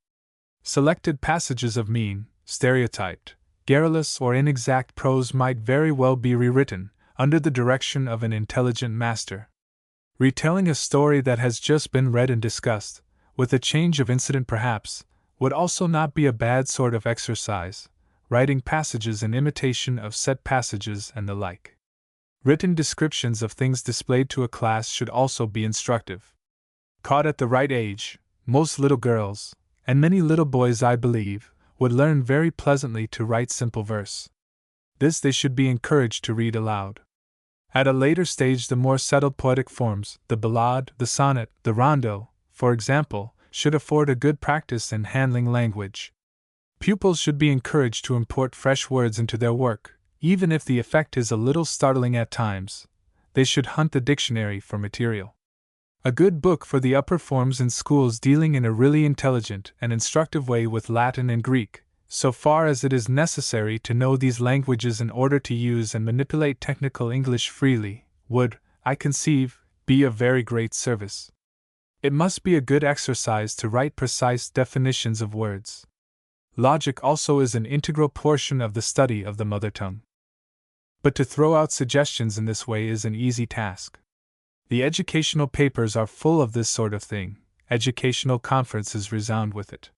Selected passages of mean, stereotyped, garrulous, or inexact prose might very well be rewritten, under the direction of an intelligent master. Retelling a story that has just been read and discussed, with a change of incident perhaps, would also not be a bad sort of exercise, writing passages in imitation of set passages and the like. Written descriptions of things displayed to a class should also be instructive. Caught at the right age, most little girls, and many little boys, I believe, would learn very pleasantly to write simple verse. This they should be encouraged to read aloud. At a later stage, the more settled poetic forms, the ballade, the sonnet, the rondo, for example, should afford a good practice in handling language. Pupils should be encouraged to import fresh words into their work, even if the effect is a little startling at times. They should hunt the dictionary for material. A good book for the upper forms in schools, dealing in a really intelligent and instructive way with Latin and Greek, so far as it is necessary to know these languages in order to use and manipulate technical English freely, would, I conceive, be of very great service. It must be a good exercise to write precise definitions of words. Logic also is an integral portion of the study of the mother tongue. But to throw out suggestions in this way is an easy task. The educational papers are full of this sort of thing, educational conferences resound with it.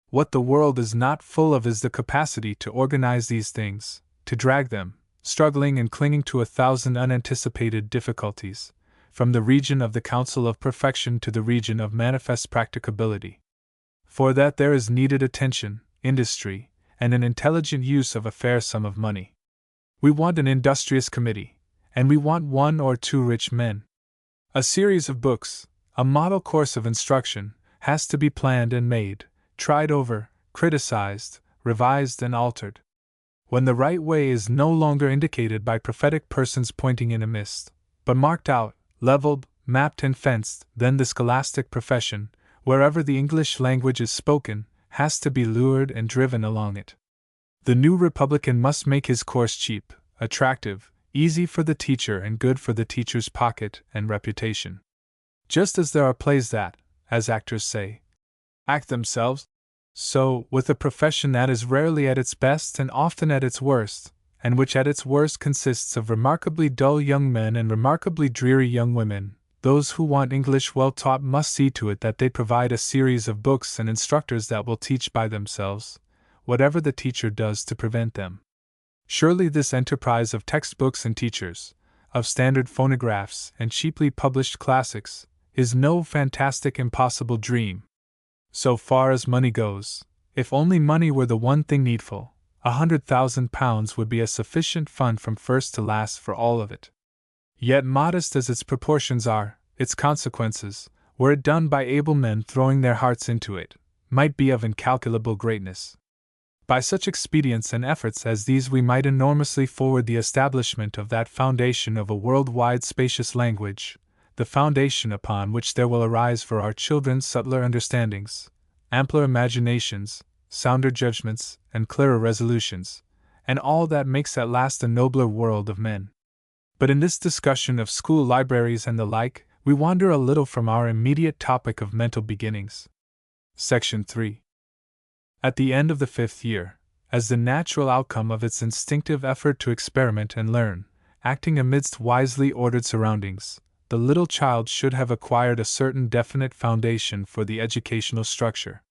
What the world is not full of is the capacity to organize these things, to drag them, struggling and clinging to 1,000 unanticipated difficulties, from the region of the counsel of perfection to the region of manifest practicability. For that there is needed attention, industry, and an intelligent use of a fair sum of money. We want an industrious committee, and we want 1 or 2 rich men. A series of books, a model course of instruction, has to be planned and made, tried over, criticized, revised, and altered. When the right way is no longer indicated by prophetic persons pointing in a mist, but marked out, leveled, mapped, and fenced, then the scholastic profession, wherever the English language is spoken, has to be lured and driven along it. The new Republican must make his course cheap, attractive, easy for the teacher, and good for the teacher's pocket and reputation. Just as there are plays that, as actors say, act themselves, so, with a profession that is rarely at its best and often at its worst, and which at its worst consists of remarkably dull young men and remarkably dreary young women, those who want English well taught must see to it that they provide a series of books and instructors that will teach by themselves, whatever the teacher does to prevent them. Surely this enterprise of textbooks and teachers, of standard phonographs and cheaply published classics, is no fantastic impossible dream. So far as money goes, if only money were the one thing needful, £100,000 would be a sufficient fund from first to last for all of it. Yet modest as its proportions are, its consequences, were it done by able men throwing their hearts into it, might be of incalculable greatness. By such expedients and efforts as these we might enormously forward the establishment of that foundation of a world-wide spacious language, the foundation upon which there will arise for our children subtler understandings, ampler imaginations, sounder judgments, and clearer resolutions, and all that makes at last a nobler world of men. But in this discussion of school libraries and the like, we wander a little from our immediate topic of mental beginnings. Section 3. At the end of the 5th year, as the natural outcome of its instinctive effort to experiment and learn, acting amidst wisely ordered surroundings, the little child should have acquired a certain definite foundation for the educational structure.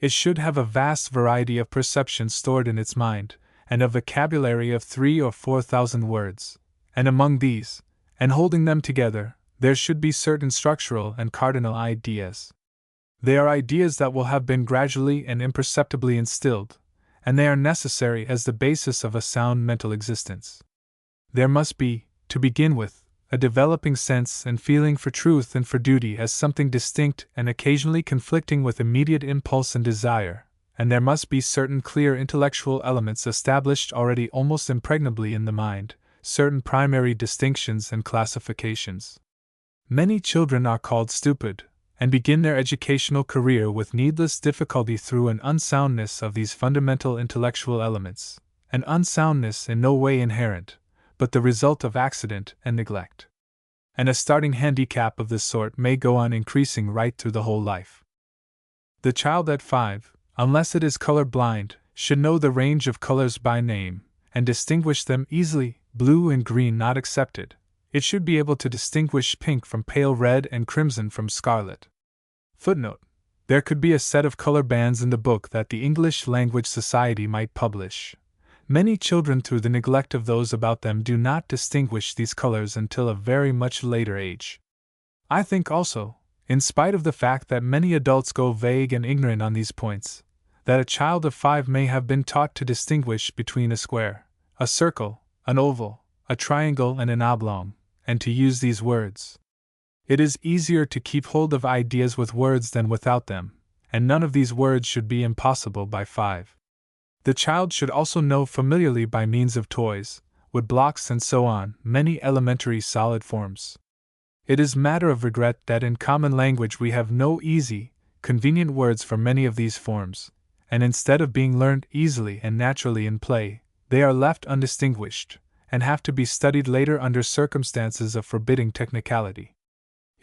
It should have a vast variety of perceptions stored in its mind, and a vocabulary of 3,000 or 4,000 words, and among these, and holding them together, there should be certain structural and cardinal ideas. They are ideas that will have been gradually and imperceptibly instilled, and they are necessary as the basis of a sound mental existence. There must be, to begin with, a developing sense and feeling for truth and for duty as something distinct and occasionally conflicting with immediate impulse and desire, and there must be certain clear intellectual elements established already almost impregnably in the mind, certain primary distinctions and classifications. Many children are called stupid, and begin their educational career with needless difficulty through an unsoundness of these fundamental intellectual elements, an unsoundness in no way inherent, but the result of accident and neglect. And a starting handicap of this sort may go on increasing right through the whole life. The child at 5, unless it is color blind, should know the range of colors by name, and distinguish them easily, blue and green not excepted. It should be able to distinguish pink from pale red and crimson from scarlet. Footnote: there could be a set of color bands in the book that the English Language Society might publish. Many children, through the neglect of those about them, do not distinguish these colors until a very much later age. I think also, in spite of the fact that many adults go vague and ignorant on these points, that a child of 5 may have been taught to distinguish between a square, a circle, an oval, a triangle, and an oblong, and to use these words. It is easier to keep hold of ideas with words than without them, and none of these words should be impossible by 5. The child should also know familiarly by means of toys, wood blocks and so on, many elementary solid forms. It is matter of regret that in common language we have no easy, convenient words for many of these forms, and instead of being learned easily and naturally in play, they are left undistinguished, and have to be studied later under circumstances of forbidding technicality.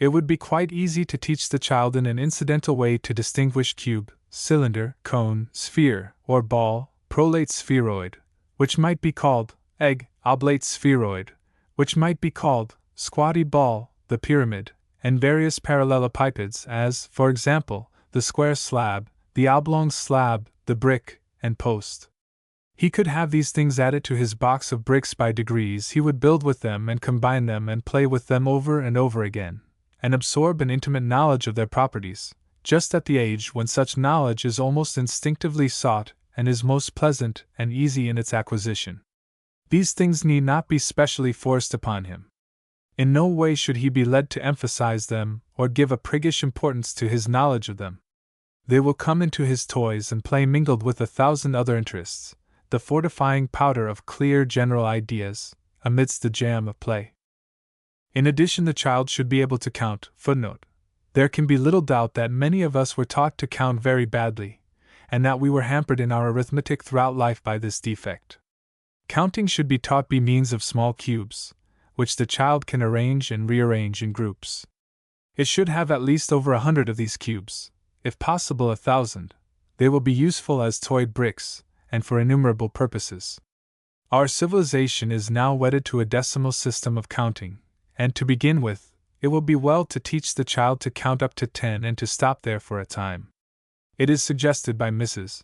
It would be quite easy to teach the child in an incidental way to distinguish cube, cylinder, cone, sphere, or ball, prolate spheroid, which might be called egg, oblate spheroid, which might be called squatty ball, the pyramid, and various parallelepipeds as, for example, the square slab, the oblong slab, the brick, and post. He could have these things added to his box of bricks by degrees. He would build with them and combine them and play with them over and over again, and absorb an intimate knowledge of their properties, just at the age when such knowledge is almost instinctively sought and is most pleasant and easy in its acquisition. These things need not be specially forced upon him. In no way should he be led to emphasize them or give a priggish importance to his knowledge of them. They will come into his toys and play mingled with 1,000 other interests, the fortifying powder of clear general ideas, amidst the jam of play. In addition, the child should be able to count. Footnote: there can be little doubt that many of us were taught to count very badly, and that we were hampered in our arithmetic throughout life by this defect. Counting should be taught by means of small cubes, which the child can arrange and rearrange in groups. It should have at least over 100 of these cubes, if possible 1,000. They will be useful as toy bricks, and for innumerable purposes. Our civilization is now wedded to a decimal system of counting, and to begin with, it will be well to teach the child to count up to 10 and to stop there for a time. It is suggested by Mrs.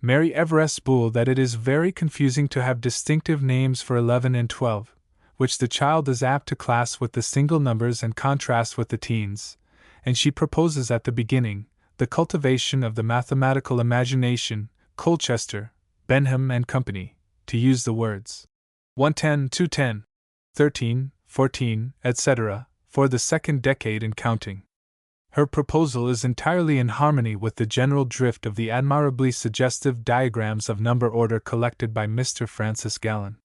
Mary Everest Boole that it is very confusing to have distinctive names for 11 and 12, which the child is apt to class with the single numbers and contrast with the teens, and she proposes at the beginning the cultivation of the mathematical imagination, Colchester, Benham and Company, to use the words 110, 210, 13, 14, etc., for the second decade in counting. Her proposal is entirely in harmony with the general drift of the admirably suggestive diagrams of number order collected by Mr. Francis Gallen.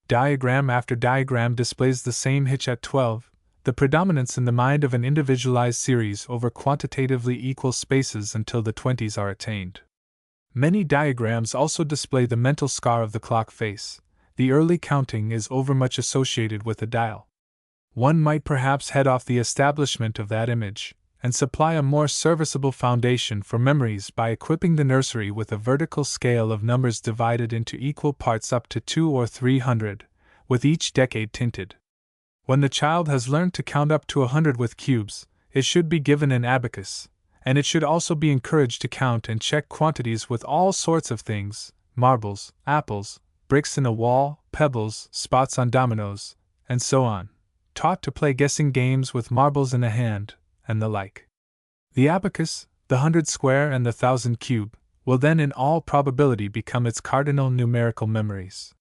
Diagram after diagram displays the same hitch at 12, the predominance in the mind of an individualized series over quantitatively equal spaces until the 20s are attained. Many diagrams also display the mental scar of the clock face. The early counting is overmuch associated with the dial. One might perhaps head off the establishment of that image, and supply a more serviceable foundation for memories by equipping the nursery with a vertical scale of numbers divided into equal parts up to 200 or 300, with each decade tinted. When the child has learned to count up to 100 with cubes, it should be given an abacus, and it should also be encouraged to count and check quantities with all sorts of things: marbles, apples, bricks in a wall, pebbles, spots on dominoes, and so on, taught to play guessing games with marbles in a hand, and the like. The abacus, the 100 square and the 1,000 cube, will then in all probability become its cardinal numerical memories.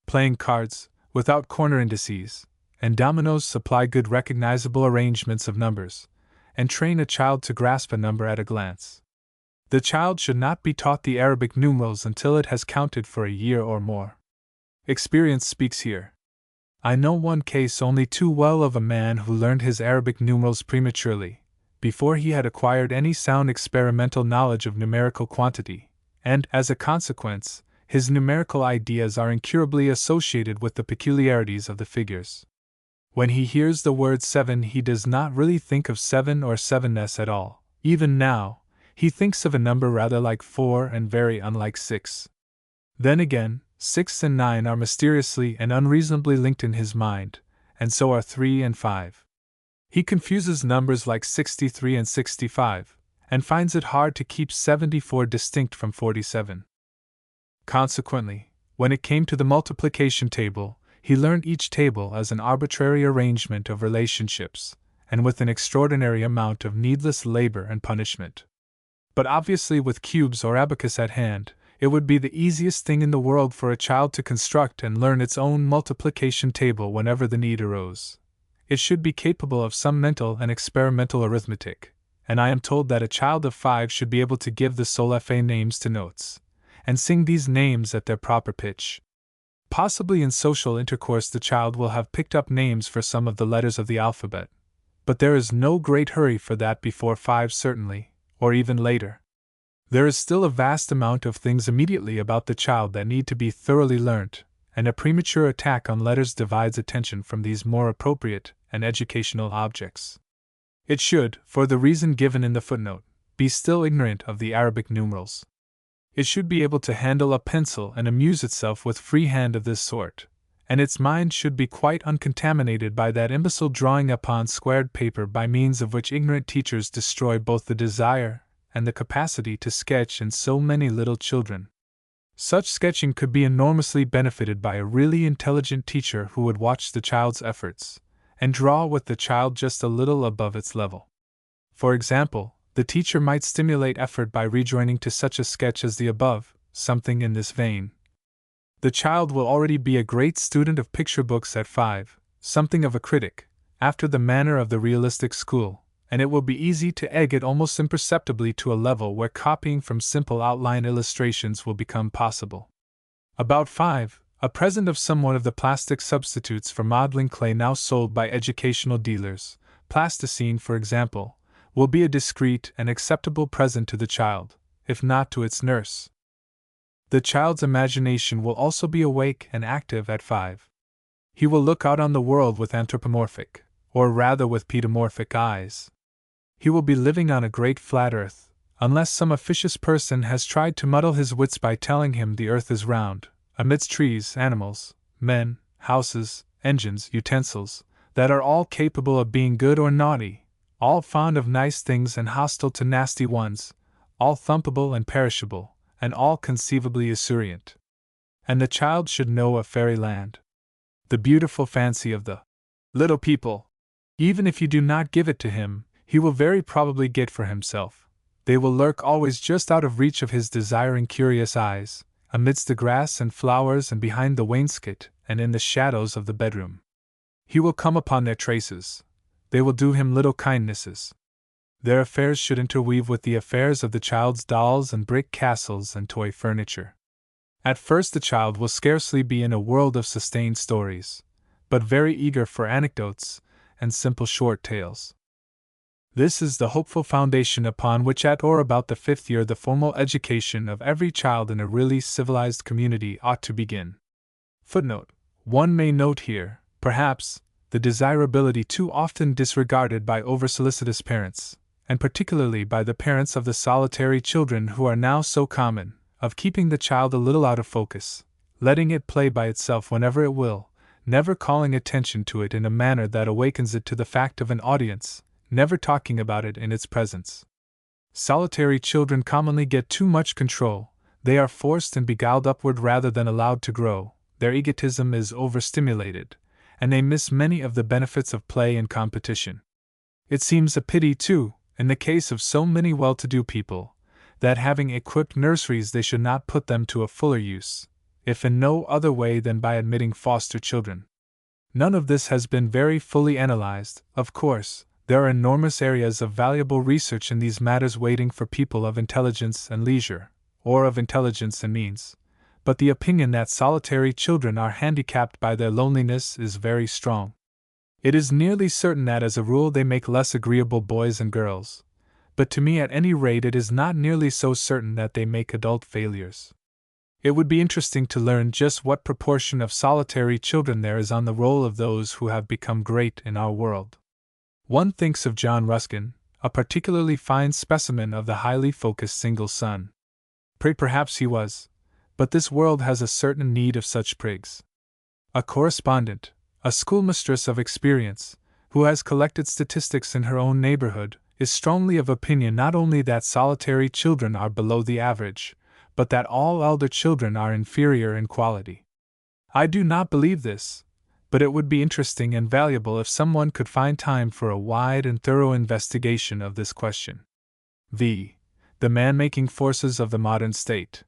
Playing cards, without corner indices, and dominoes supply good recognizable arrangements of numbers, and train a child to grasp a number at a glance. The child should not be taught the Arabic numerals until it has counted for a year or more. Experience speaks here. I know one case only too well of a man who learned his Arabic numerals prematurely, before he had acquired any sound experimental knowledge of numerical quantity, and, as a consequence, his numerical ideas are incurably associated with the peculiarities of the figures. When he hears the word 7, he does not really think of 7 or 7s at all. Even now, he thinks of a number rather like 4 and very unlike 6. Then again, 6 and 9 are mysteriously and unreasonably linked in his mind, and so are 3 and 5. He confuses numbers like 63 and 65, and finds it hard to keep 74 distinct from 47. Consequently, when it came to the multiplication table, he learned each table as an arbitrary arrangement of relationships, and with an extraordinary amount of needless labor and punishment. But obviously, with cubes or abacus at hand, it would be the easiest thing in the world for a child to construct and learn its own multiplication table whenever the need arose. It should be capable of some mental and experimental arithmetic, and I am told that a child of 5 should be able to give the sol-fa names to notes, and sing these names at their proper pitch. Possibly in social intercourse the child will have picked up names for some of the letters of the alphabet, but there is no great hurry for that before 5 certainly, or even later. There is still a vast amount of things immediately about the child that need to be thoroughly learnt, and a premature attack on letters divides attention from these more appropriate and educational objects. It should, for the reason given in the footnote, be still ignorant of the Arabic numerals. It should be able to handle a pencil and amuse itself with freehand of this sort, and its mind should be quite uncontaminated by that imbecile drawing upon squared paper by means of which ignorant teachers destroy both the desire and the capacity to sketch in so many little children. Such sketching could be enormously benefited by a really intelligent teacher who would watch the child's efforts, and draw with the child just a little above its level. For example, the teacher might stimulate effort by rejoining to such a sketch as the above, something in this vein. The child will already be a great student of picture books at 5, something of a critic, after the manner of the realistic school, and it will be easy to egg it almost imperceptibly to a level where copying from simple outline illustrations will become possible. About 5, a present of some one of the plastic substitutes for modeling clay now sold by educational dealers, plasticine for example, will be a discreet and acceptable present to the child, if not to its nurse. The child's imagination will also be awake and active at 5. He will look out on the world with anthropomorphic, or rather with pedomorphic eyes. He will be living on a great flat earth, unless some officious person has tried to muddle his wits by telling him the earth is round, amidst trees, animals, men, houses, engines, utensils, that are all capable of being good or naughty, all fond of nice things and hostile to nasty ones, all thumpable and perishable, and all conceivably esurient. And the child should know of fairyland, the beautiful fancy of the little people. Even if you do not give it to him, he will very probably get for himself. They will lurk always just out of reach of his desiring curious eyes, amidst the grass and flowers and behind the wainscot and in the shadows of the bedroom. He will come upon their traces. They will do him little kindnesses. Their affairs should interweave with the affairs of the child's dolls and brick castles and toy furniture. At first the child will scarcely be in a world of sustained stories, but very eager for anecdotes and simple short tales. This is the hopeful foundation upon which at or about the 5th year the formal education of every child in a really civilized community ought to begin. Footnote: one may note here, perhaps, the desirability too often disregarded by over-solicitous parents, and particularly by the parents of the solitary children who are now so common, of keeping the child a little out of focus, letting it play by itself whenever it will, never calling attention to it in a manner that awakens it to the fact of an audience, never talking about it in its presence. Solitary children commonly get too much control, they are forced and beguiled upward rather than allowed to grow, their egotism is overstimulated, and they miss many of the benefits of play and competition. It seems a pity, too, in the case of so many well-to-do people, that having equipped nurseries they should not put them to a fuller use. if in no other way than by admitting foster children. None of this has been very fully analyzed, of course. There are enormous areas of valuable research in these matters waiting for people of intelligence and leisure, or of intelligence and means, but the opinion that solitary children are handicapped by their loneliness is very strong. It is nearly certain that as a rule they make less agreeable boys and girls, but to me at any rate it is not nearly so certain that they make adult failures. It would be interesting to learn just what proportion of solitary children there is on the roll of those who have become great in our world. One thinks of John Ruskin, a particularly fine specimen of the highly focused single son. Perhaps he was, but this world has a certain need of such prigs. A correspondent, a schoolmistress of experience, who has collected statistics in her own neighborhood, is strongly of opinion not only that solitary children are below the average, but that all elder children are inferior in quality. I do not believe this, but it would be interesting and valuable if someone could find time for a wide and thorough investigation of this question. The man-making forces of the modern state.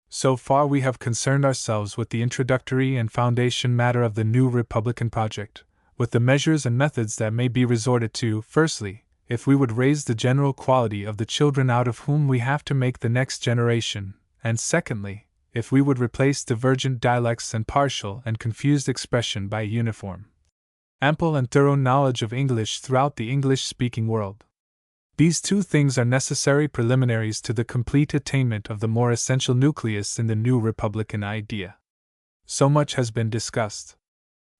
So far we have concerned ourselves with the introductory and foundation matter of the new Republican project, with the measures and methods that may be resorted to. Firstly, if we would raise the general quality of the children out of whom we have to make the next generation, and secondly, if we would replace divergent dialects and partial and confused expression by uniform, ample and thorough knowledge of English throughout the English-speaking world. These two things are necessary preliminaries to the complete attainment of the more essential nucleus in the new Republican idea. So much has been discussed.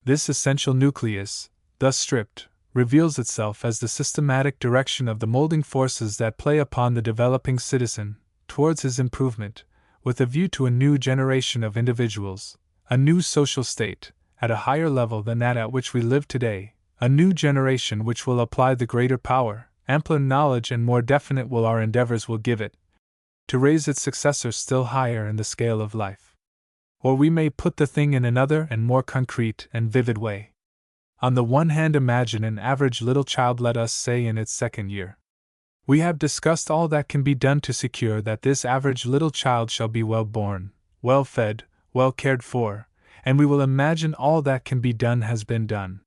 This essential nucleus, thus stripped, reveals itself as the systematic direction of the molding forces that play upon the developing citizen, towards his improvement, with a view to a new generation of individuals, a new social state, at a higher level than that at which we live today, a new generation which will apply the greater power, ampler knowledge and more definite will our endeavors will give it, to raise its successor still higher in the scale of life. Or we may put the thing in another and more concrete and vivid way. On the one hand, imagine an average little child, let us say in its second year. We have discussed all that can be done to secure that this average little child shall be well born, well fed, well cared for, and we will imagine all that can be done has been done.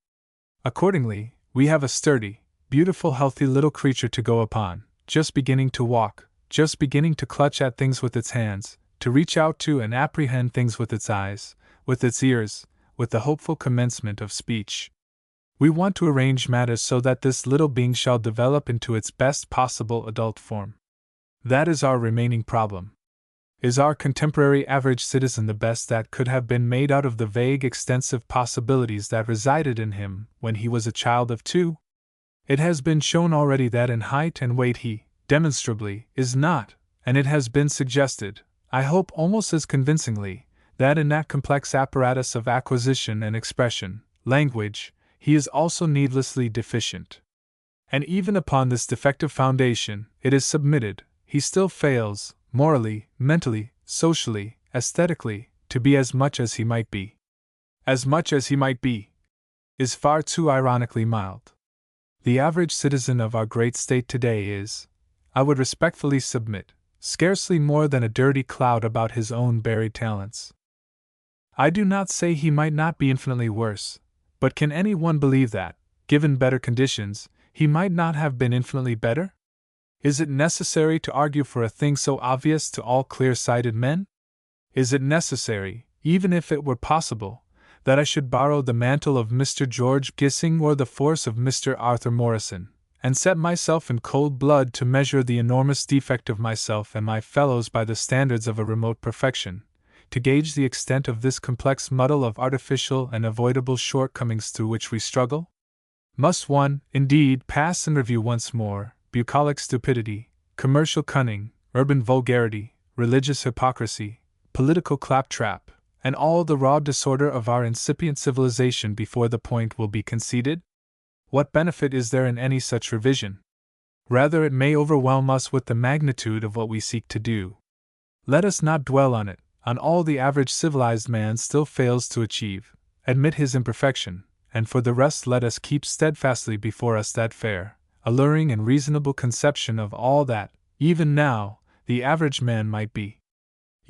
Accordingly, we have a sturdy, beautiful, healthy little creature to go upon, just beginning to walk, just beginning to clutch at things with its hands, to reach out to and apprehend things with its eyes, with its ears, with the hopeful commencement of speech. We want to arrange matters so that this little being shall develop into its best possible adult form. That is our remaining problem. Is our contemporary average citizen the best that could have been made out of the vague, extensive possibilities that resided in him when he was a child of 2? It has been shown already that in height and weight he, demonstrably, is not, and it has been suggested, I hope almost as convincingly, that in that complex apparatus of acquisition and expression, language, he is also needlessly deficient. And even upon this defective foundation, it is submitted, he still fails, morally, mentally, socially, aesthetically, to be as much as he might be. As much as he might be is far too ironically mild. The average citizen of our great state today is, I would respectfully submit, scarcely more than a dirty cloud about his own buried talents. I do not say he might not be infinitely worse, but can any one believe that, given better conditions, he might not have been infinitely better? Is it necessary to argue for a thing so obvious to all clear-sighted men? Is it necessary, even if it were possible, that I should borrow the mantle of Mr. George Gissing or the force of Mr. Arthur Morrison, and set myself in cold blood to measure the enormous defect of myself and my fellows by the standards of a remote perfection, to gauge the extent of this complex muddle of artificial and avoidable shortcomings through which we struggle? Must one, indeed, pass in review once more bucolic stupidity, commercial cunning, urban vulgarity, religious hypocrisy, political claptrap, and all the raw disorder of our incipient civilization before the point will be conceded? What benefit is there in any such revision? Rather, it may overwhelm us with the magnitude of what we seek to do. Let us not dwell on it, on all the average civilized man still fails to achieve, admit his imperfection, and for the rest let us keep steadfastly before us that fair, alluring and reasonable conception of all that, even now, the average man might be.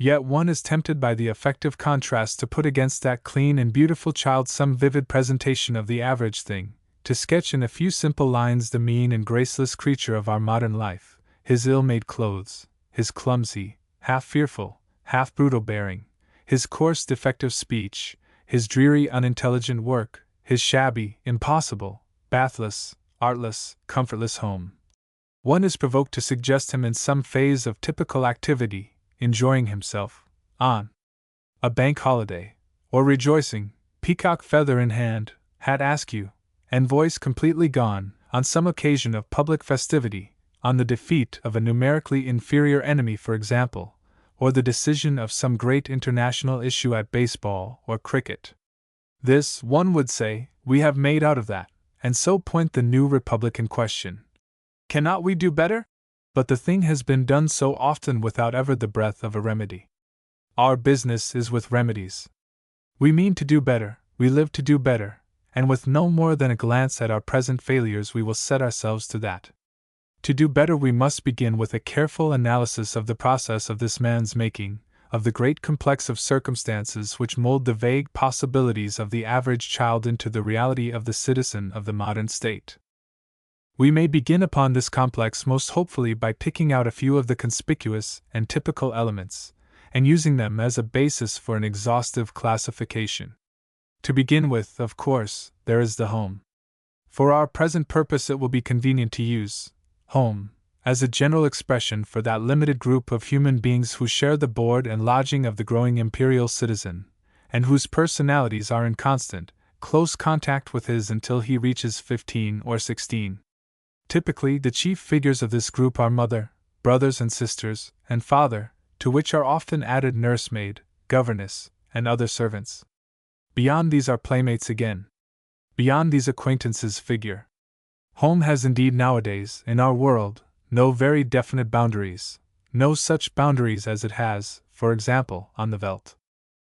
Yet one is tempted by the effective contrast to put against that clean and beautiful child some vivid presentation of the average thing, to sketch in a few simple lines the mean and graceless creature of our modern life, his ill-made clothes, his clumsy, half-fearful, half-brutal bearing, his coarse defective speech, his dreary unintelligent work, his shabby, impossible, bathless, artless, comfortless home. One is provoked to suggest him in some phase of typical activity, enjoying himself, on a bank holiday, or rejoicing, peacock feather in hand, hat askew, and voice completely gone, on some occasion of public festivity, on the defeat of a numerically inferior enemy, for example, or the decision of some great international issue at baseball or cricket. This, one would say, we have made out of that, and so point the new republic in question. Cannot we do better? But the thing has been done so often without ever the breath of a remedy. Our business is with remedies. We mean to do better, we live to do better, and with no more than a glance at our present failures we will set ourselves to that. To do better we must begin with a careful analysis of the process of this man's making, of the great complex of circumstances which mold the vague possibilities of the average child into the reality of the citizen of the modern state. We may begin upon this complex most hopefully by picking out a few of the conspicuous and typical elements, and using them as a basis for an exhaustive classification. To begin with, of course, there is the home. For our present purpose it will be convenient to use home as a general expression for that limited group of human beings who share the board and lodging of the growing imperial citizen, and whose personalities are in constant, close contact with his until he reaches 15 or 16. Typically, the chief figures of this group are mother, brothers and sisters, and father, to which are often added nursemaid, governess, and other servants. Beyond these are playmates again. Beyond these acquaintances figure. Home has indeed nowadays, in our world, no very definite boundaries, no such boundaries as it has, for example, on the veldt.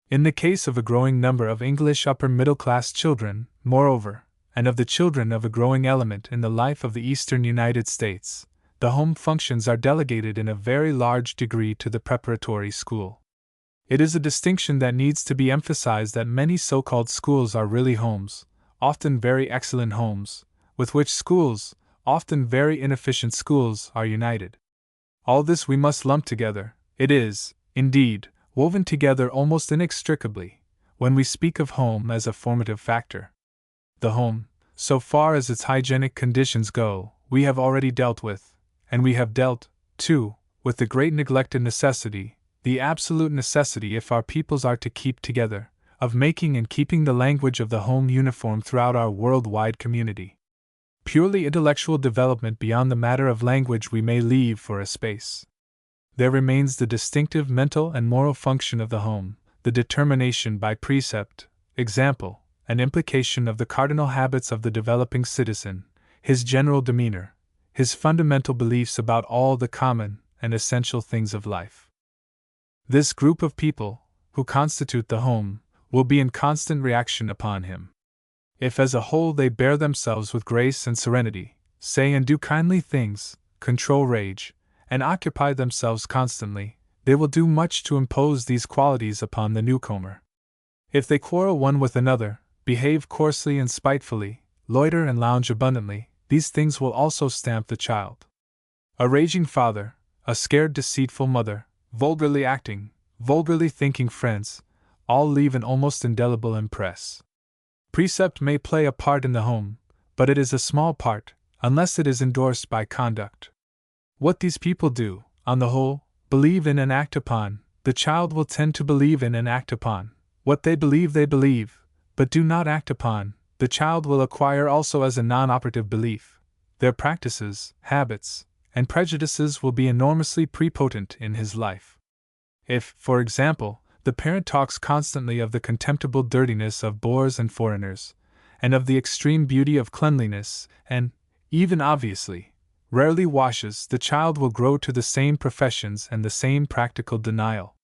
In the case of a growing number of English upper-middle-class children, moreover, and of the children of a growing element in the life of the eastern United States, the home functions are delegated in a very large degree to the preparatory school. It is a distinction that needs to be emphasized that many so-called schools are really homes, often very excellent homes, with which schools, often very inefficient schools, are united. All this we must lump together. It is, indeed, woven together almost inextricably, when we speak of home as a formative factor. The home, so far as its hygienic conditions go, we have already dealt with, and we have dealt, too, with the great neglected necessity, the absolute necessity if our peoples are to keep together, of making and keeping the language of the home uniform throughout our world-wide community. Purely intellectual development beyond the matter of language we may leave for a space. There remains the distinctive mental and moral function of the home, the determination by precept, example, and implication of the cardinal habits of the developing citizen, his general demeanor, his fundamental beliefs about all the common and essential things of life. This group of people, who constitute the home, will be in constant reaction upon him. If as a whole they bear themselves with grace and serenity, say and do kindly things, control rage, and occupy themselves constantly, they will do much to impose these qualities upon the newcomer. If they quarrel one with another, behave coarsely and spitefully, loiter and lounge abundantly, these things will also stamp the child. A raging father, a scared deceitful mother, vulgarly acting, vulgarly thinking friends, all leave an almost indelible impress. Precept may play a part in the home, but it is a small part, unless it is endorsed by conduct. What these people do, on the whole, believe in and act upon, the child will tend to believe in and act upon. What they believe, but do not act upon, the child will acquire also as a non-operative belief. Their practices, habits, and prejudices will be enormously prepotent in his life. If, for example, the parent talks constantly of the contemptible dirtiness of Boers and foreigners, and of the extreme beauty of cleanliness, and, even obviously, rarely washes, the child will grow to the same professions and the same practical denial.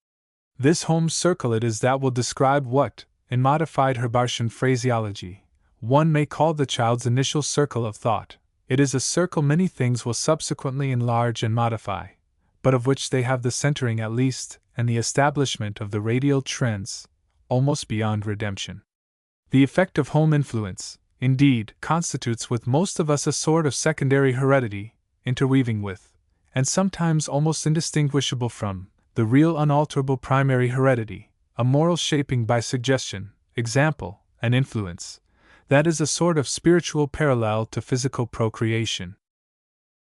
This home circle it is that will describe what, in modified Herbartian phraseology, one may call the child's initial circle of thought. It is a circle many things will subsequently enlarge and modify, but of which they have the centering at least, and the establishment of the radial trends, almost beyond redemption. The effect of home influence, indeed, constitutes with most of us a sort of secondary heredity, interweaving with, and sometimes almost indistinguishable from, the real unalterable primary heredity, a moral shaping by suggestion, example, and influence, that is a sort of spiritual parallel to physical procreation.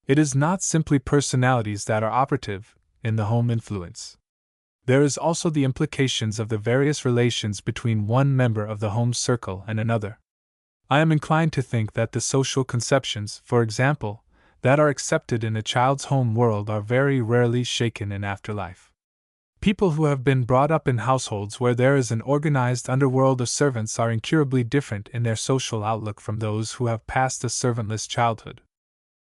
It is not simply personalities that are operative in the home influence. There is also the implications of the various relations between one member of the home circle and another. I am inclined to think that the social conceptions, for example, that are accepted in a child's home world are very rarely shaken in afterlife. People who have been brought up in households where there is an organized underworld of servants are incurably different in their social outlook from those who have passed a servantless childhood.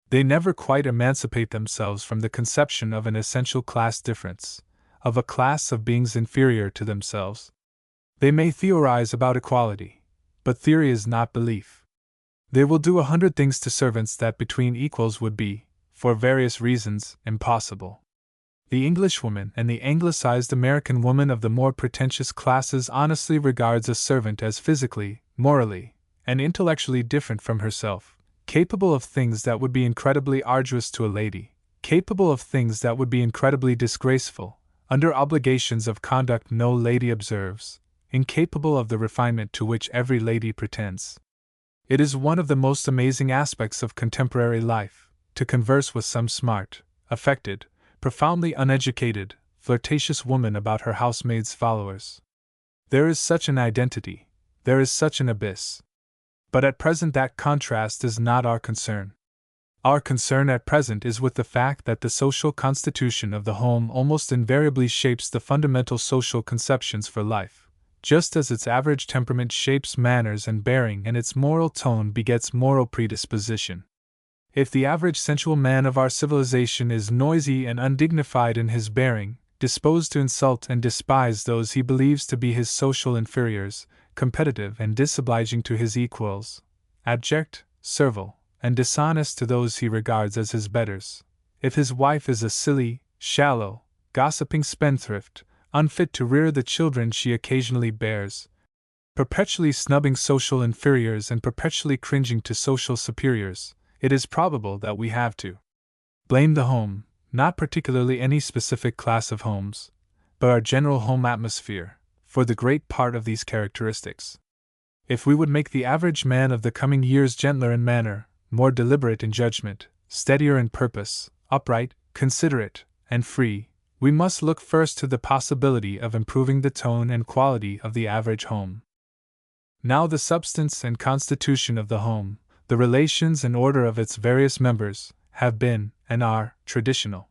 They never quite emancipate themselves from the conception of an essential class difference, of a class of beings inferior to themselves. They may theorize about equality, but theory is not belief. They will do 100 things to servants that between equals would be, for various reasons, impossible. The Englishwoman and the anglicized American woman of the more pretentious classes honestly regards a servant as physically, morally, and intellectually different from herself, capable of things that would be incredibly arduous to a lady, capable of things that would be incredibly disgraceful, under obligations of conduct no lady observes, incapable of the refinement to which every lady pretends. It is one of the most amazing aspects of contemporary life, to converse with some smart, affected, profoundly uneducated, flirtatious woman about her housemaid's followers. There is such an identity, there is such an abyss. But at present that contrast is not our concern. Our concern at present is with the fact that the social constitution of the home almost invariably shapes the fundamental social conceptions for life, just as its average temperament shapes manners and bearing and its moral tone begets moral predisposition. If the average sensual man of our civilization is noisy and undignified in his bearing, disposed to insult and despise those he believes to be his social inferiors, competitive and disobliging to his equals, abject, servile, and dishonest to those he regards as his betters, if his wife is a silly, shallow, gossiping spendthrift, unfit to rear the children she occasionally bears, perpetually snubbing social inferiors and perpetually cringing to social superiors, it is probable that we have to blame the home, not particularly any specific class of homes, but our general home atmosphere, for the great part of these characteristics. If we would make the average man of the coming years gentler in manner, more deliberate in judgment, steadier in purpose, upright, considerate, and free, we must look first to the possibility of improving the tone and quality of the average home. Now the substance and constitution of the home, the relations and order of its various members, have been, and are, traditional.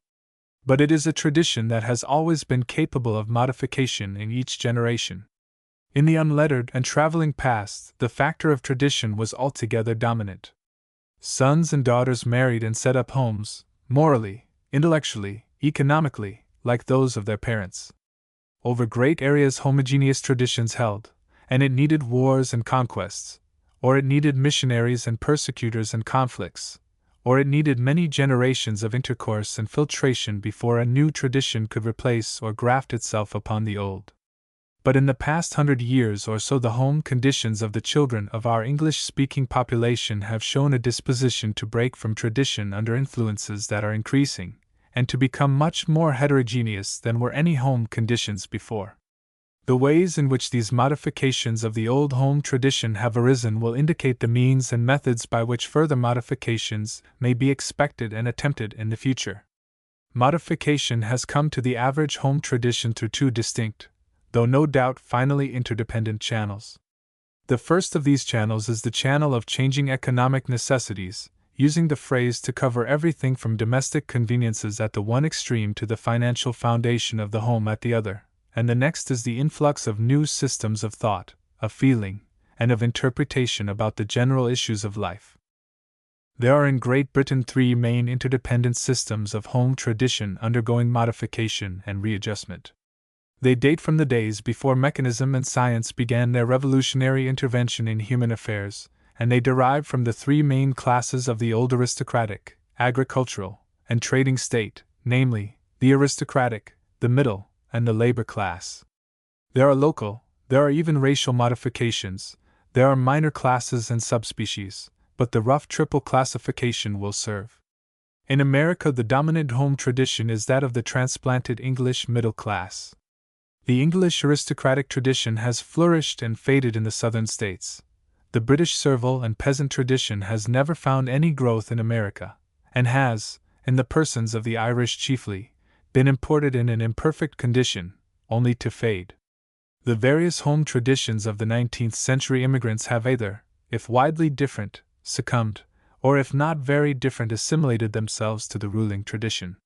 But it is a tradition that has always been capable of modification in each generation. In the unlettered and traveling past, the factor of tradition was altogether dominant. Sons and daughters married and set up homes, morally, intellectually, economically, like those of their parents. Over great areas homogeneous traditions held, and it needed wars and conquests, or it needed missionaries and persecutors and conflicts, or it needed many generations of intercourse and filtration before a new tradition could replace or graft itself upon the old. But in the past 100 years or so the home conditions of the children of our English-speaking population have shown a disposition to break from tradition under influences that are increasing, and to become much more heterogeneous than were any home conditions before. The ways in which these modifications of the old home tradition have arisen will indicate the means and methods by which further modifications may be expected and attempted in the future. Modification has come to the average home tradition through two distinct, though no doubt finally interdependent channels. The first of these channels is the channel of changing economic necessities, using the phrase to cover everything from domestic conveniences at the one extreme to the financial foundation of the home at the other. And the next is the influx of new systems of thought, of feeling, and of interpretation about the general issues of life. There are in Great Britain three main interdependent systems of home tradition undergoing modification and readjustment. They date from the days before mechanism and science began their revolutionary intervention in human affairs, and they derive from the three main classes of the old aristocratic, agricultural, and trading state, namely, the aristocratic, the middle, and the labor class. There are local, there are even racial modifications, there are minor classes and subspecies, but the rough triple classification will serve. In America, the dominant home tradition is that of the transplanted English middle class. The English aristocratic tradition has flourished and faded in the southern states. The British servile and peasant tradition has never found any growth in America, and has, in the persons of the Irish chiefly, been imported in an imperfect condition, only to fade. The various home traditions of the 19th century immigrants have either, if widely different, succumbed, or if not very different, assimilated themselves to the ruling tradition.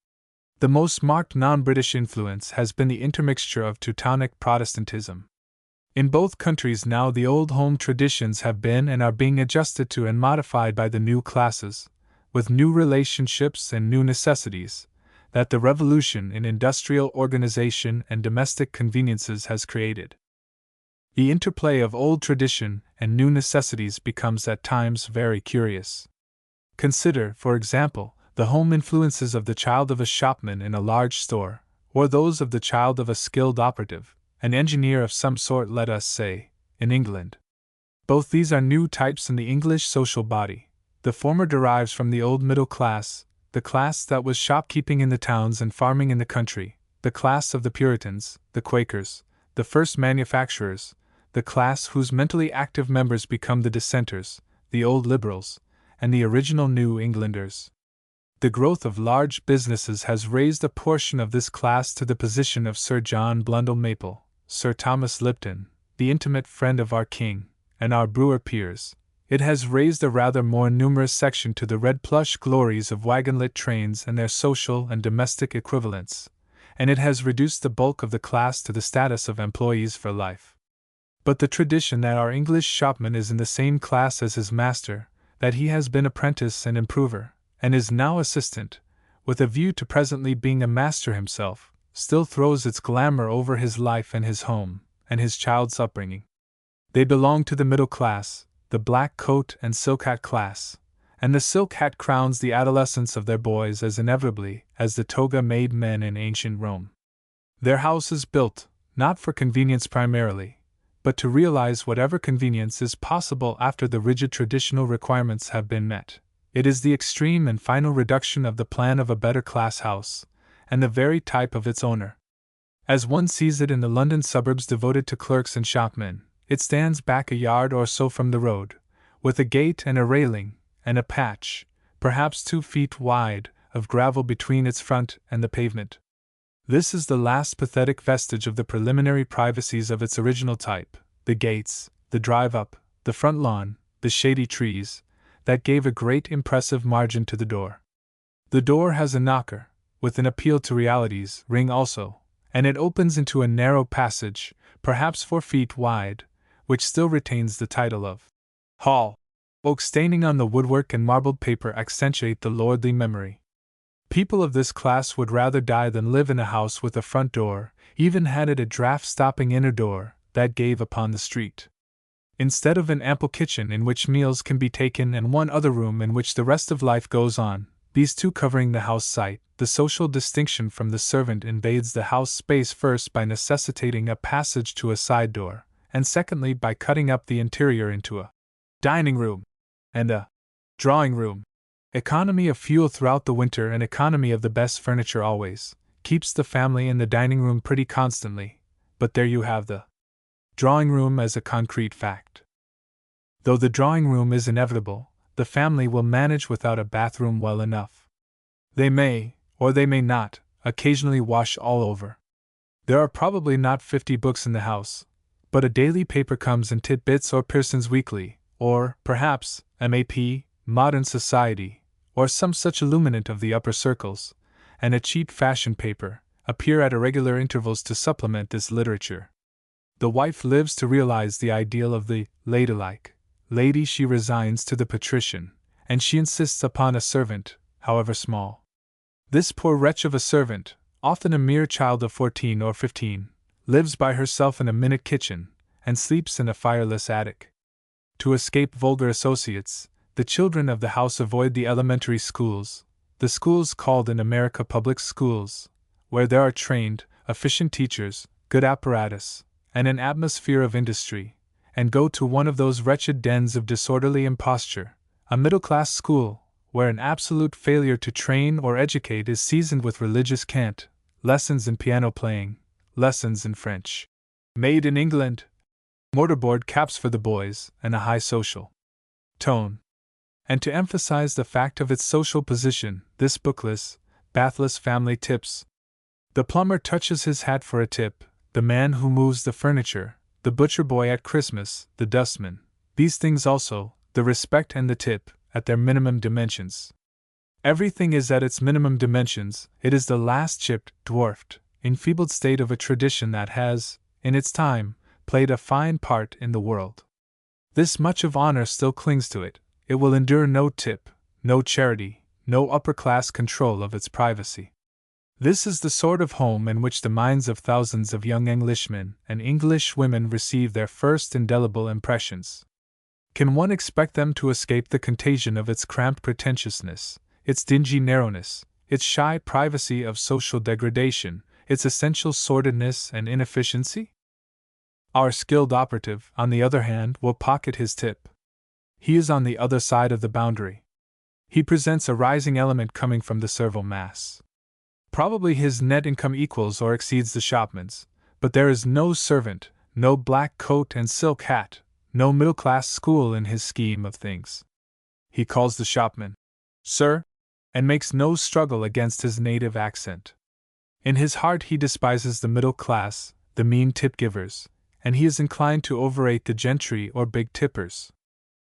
The most marked non-British influence has been the intermixture of Teutonic Protestantism. In both countries now the old home traditions have been and are being adjusted to and modified by the new classes, with new relationships and new necessities, that the revolution in industrial organization and domestic conveniences has created. The interplay of old tradition and new necessities becomes at times very curious. Consider, for example, the home influences of the child of a shopman in a large store, or those of the child of a skilled operative, an engineer of some sort, let us say, in England. Both these are new types in the English social body. The former derives from the old middle class, the class that was shopkeeping in the towns and farming in the country, the class of the Puritans, the Quakers, the first manufacturers, the class whose mentally active members become the dissenters, the old liberals, and the original New Englanders. The growth of large businesses has raised a portion of this class to the position of Sir John Blundell Maple, Sir Thomas Lipton, the intimate friend of our King, and our brewer peers. It has raised a rather more numerous section to the red plush glories of wagon-lit trains and their social and domestic equivalents, and it has reduced the bulk of the class to the status of employees for life. But the tradition that our English shopman is in the same class as his master, that he has been apprentice and improver, and is now assistant, with a view to presently being a master himself, still throws its glamour over his life and his home, and his child's upbringing. They belong to the middle class, the black coat and silk hat class, and the silk hat crowns the adolescence of their boys as inevitably as the toga made men in ancient Rome. Their house is built, not for convenience primarily, but to realize whatever convenience is possible after the rigid traditional requirements have been met. It is the extreme and final reduction of the plan of a better class house, and the very type of its owner. As one sees it in the London suburbs devoted to clerks and shopmen, it stands back a yard or so from the road, with a gate and a railing, and a patch, perhaps 2 feet wide, of gravel between its front and the pavement. This is the last pathetic vestige of the preliminary privacies of its original type, the gates, the drive-up, the front lawn, the shady trees, that gave a great impressive margin to the door. The door has a knocker, with an appeal to realities, ring also, and it opens into a narrow passage, perhaps 4 feet wide, which still retains the title of hall. Oak staining on the woodwork and marbled paper accentuate the lordly memory. People of this class would rather die than live in a house with a front door, even had it a draft-stopping inner door, that gave upon the street. Instead of an ample kitchen in which meals can be taken and one other room in which the rest of life goes on, these two covering the house site, the social distinction from the servant invades the house space first by necessitating a passage to a side door, and secondly by cutting up the interior into a dining room and a drawing room. Economy of fuel throughout the winter and economy of the best furniture always keeps the family in the dining room pretty constantly, but there you have the drawing room as a concrete fact. Though the drawing room is inevitable, the family will manage without a bathroom well enough. They may, or they may not, occasionally wash all over. There are probably not 50 books in the house, but a daily paper comes in Titbits or Pearson's Weekly, or, perhaps, MAP, Modern Society, or some such illuminant of the upper circles, and a cheap fashion paper, appear at irregular intervals to supplement this literature. The wife lives to realize the ideal of the ladylike lady she resigns to the patrician, and she insists upon a servant, however small. This poor wretch of a servant, often a mere child of 14 or 15, lives by herself in a minute kitchen, and sleeps in a fireless attic. To escape vulgar associates, the children of the house avoid the elementary schools, the schools called in America public schools, where there are trained, efficient teachers, good apparatus, and an atmosphere of industry, and go to one of those wretched dens of disorderly imposture, a middle-class school, where an absolute failure to train or educate is seasoned with religious cant, lessons in piano playing, lessons in French. Made in England, mortarboard caps for the boys, and a high social tone. And to emphasize the fact of its social position, this bookless, bathless family tips. The plumber touches his hat for a tip, the man who moves the furniture, the butcher boy at Christmas, the dustman, these things also, the respect and the tip, at their minimum dimensions. Everything is at its minimum dimensions. It is the last chipped, dwarfed, enfeebled state of a tradition that has, in its time, played a fine part in the world. This much of honor still clings to it. It will endure no tip, no charity, no upper-class control of its privacy. This is the sort of home in which the minds of thousands of young Englishmen and English women receive their first indelible impressions. Can one expect them to escape the contagion of its cramped pretentiousness, its dingy narrowness, its shy privacy of social degradation, its essential sordidness and inefficiency? Our skilled operative, on the other hand, will pocket his tip. He is on the other side of the boundary. He presents a rising element coming from the servile mass. Probably his net income equals or exceeds the shopman's, but there is no servant, no black coat and silk hat, no middle-class school in his scheme of things. He calls the shopman, "Sir," and makes no struggle against his native accent. In his heart he despises the middle class, the mean tip-givers, and he is inclined to overrate the gentry or big tippers.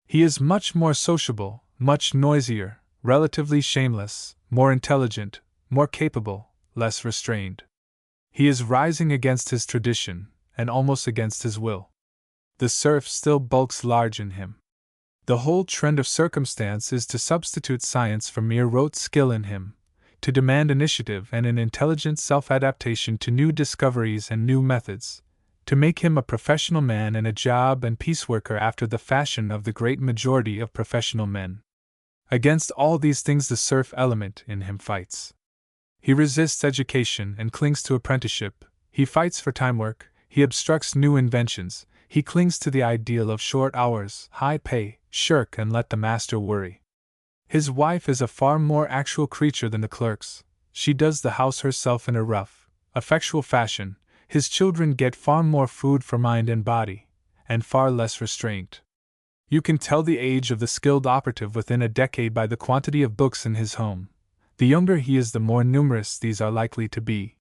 He is much more sociable, much noisier, relatively shameless, more intelligent, more capable, less restrained. He is rising against his tradition, and almost against his will. The serf still bulks large in him. The whole trend of circumstance is to substitute science for mere rote skill in him, to demand initiative and an intelligent self-adaptation to new discoveries and new methods, to make him a professional man and a job and peace worker after the fashion of the great majority of professional men. Against all these things the serf element in him fights. He resists education and clings to apprenticeship, he fights for time work, he obstructs new inventions, he clings to the ideal of short hours, high pay, shirk and let the master worry. His wife is a far more actual creature than the clerk's, she does the house herself in a rough, effectual fashion. His children get far more food for mind and body, and far less restraint. You can tell the age of the skilled operative within a decade by the quantity of books in his home. The younger he is, the more numerous these are likely to be.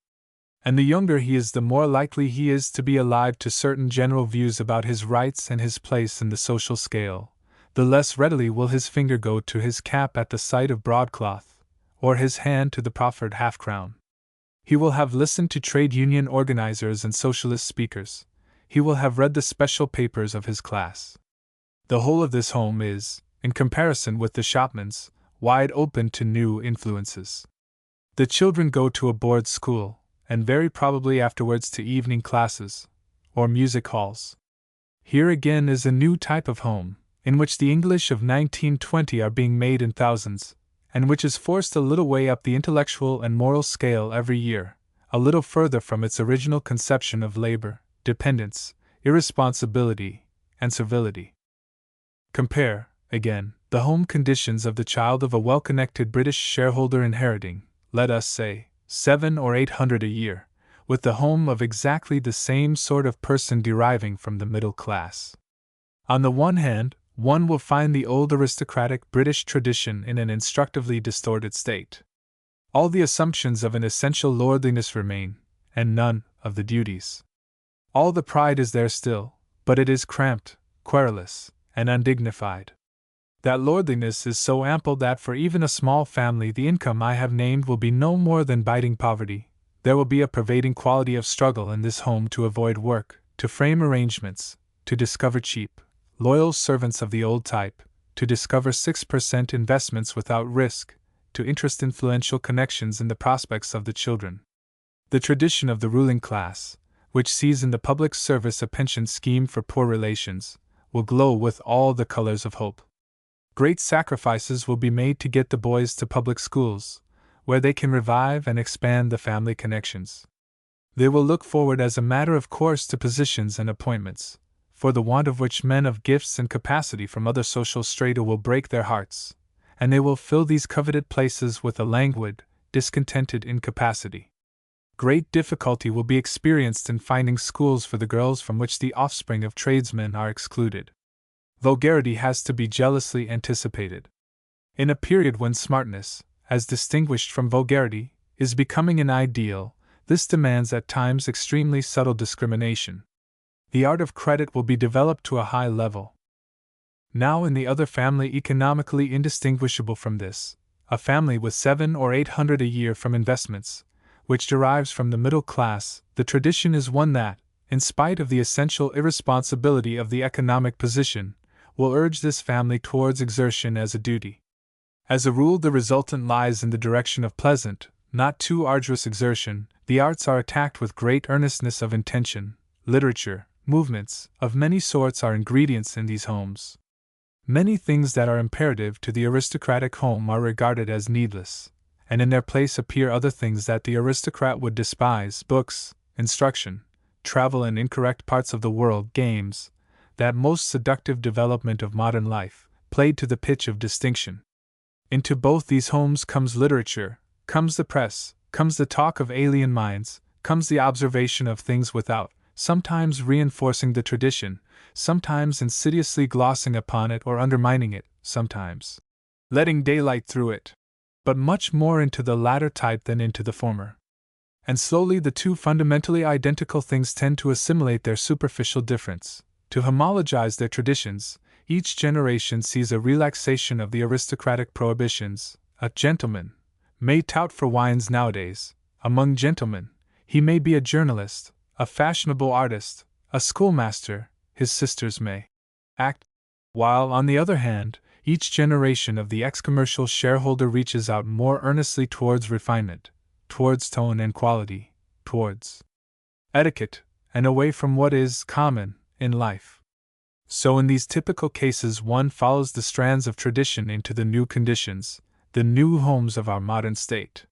And the younger he is, the more likely he is to be alive to certain general views about his rights and his place in the social scale. The less readily will his finger go to his cap at the sight of broadcloth, or his hand to the proffered half-crown. He will have listened to trade union organizers and socialist speakers. He will have read the special papers of his class. The whole of this home is, in comparison with the shopman's, wide open to new influences. The children go to a board school, and very probably afterwards to evening classes, or music halls. Here again is a new type of home, in which the English of 1920 are being made in thousands, and which is forced a little way up the intellectual and moral scale every year, a little further from its original conception of labor, dependence, irresponsibility, and servility. Compare, again, the home conditions of the child of a well-connected British shareholder inheriting, let us say, 700 or 800 a year, with the home of exactly the same sort of person deriving from the middle class. On the one hand, one will find the old aristocratic British tradition in an instructively distorted state. All the assumptions of an essential lordliness remain, and none of the duties. All the pride is there still, but it is cramped, querulous, and undignified. That lordliness is so ample that for even a small family the income I have named will be no more than biting poverty. There will be a pervading quality of struggle in this home to avoid work, to frame arrangements, to discover cheap, loyal servants of the old type, to discover 6% investments without risk, to interest influential connections in the prospects of the children. The tradition of the ruling class, which sees in the public service a pension scheme for poor relations, will glow with all the colors of hope. Great sacrifices will be made to get the boys to public schools, where they can revive and expand the family connections. They will look forward as a matter of course to positions and appointments, for the want of which men of gifts and capacity from other social strata will break their hearts, and they will fill these coveted places with a languid, discontented incapacity. Great difficulty will be experienced in finding schools for the girls from which the offspring of tradesmen are excluded. Vulgarity has to be jealously anticipated. In a period when smartness, as distinguished from vulgarity, is becoming an ideal, this demands at times extremely subtle discrimination. The art of credit will be developed to a high level. Now, in the other family economically indistinguishable from this, a family with 700 or 800 a year from investments, which derives from the middle class, the tradition is one that, in spite of the essential irresponsibility of the economic position, will urge this family towards exertion as a duty. As a rule, the resultant lies in the direction of pleasant, not too arduous exertion. The arts are attacked with great earnestness of intention. Literature, movements, of many sorts are ingredients in these homes. Many things that are imperative to the aristocratic home are regarded as needless, and in their place appear other things that the aristocrat would despise: books, instruction, travel in incorrect parts of the world, games, that most seductive development of modern life, played to the pitch of distinction. Into both these homes comes literature, comes the press, comes the talk of alien minds, comes the observation of things without, sometimes reinforcing the tradition, sometimes insidiously glossing upon it or undermining it, sometimes letting daylight through it, but much more into the latter type than into the former. And slowly the two fundamentally identical things tend to assimilate their superficial difference, to homologize their traditions. Each generation sees a relaxation of the aristocratic prohibitions. A gentleman may tout for wines nowadays. Among gentlemen, he may be a journalist, a fashionable artist, a schoolmaster, his sisters may act, while, on the other hand, each generation of the ex-commercial shareholder reaches out more earnestly towards refinement, towards tone and quality, towards etiquette, and away from what is common in life. So in these typical cases one follows the strands of tradition into the new conditions, the new homes of our modern state.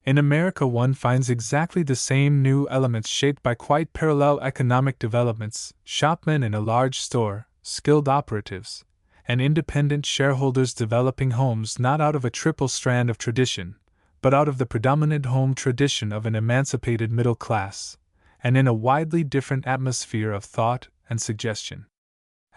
In America one finds exactly the same new elements shaped by quite parallel economic developments: shopmen in a large store, skilled operatives, and independent shareholders developing homes not out of a triple strand of tradition, but out of the predominant home tradition of an emancipated middle class, and in a widely different atmosphere of thought and suggestion.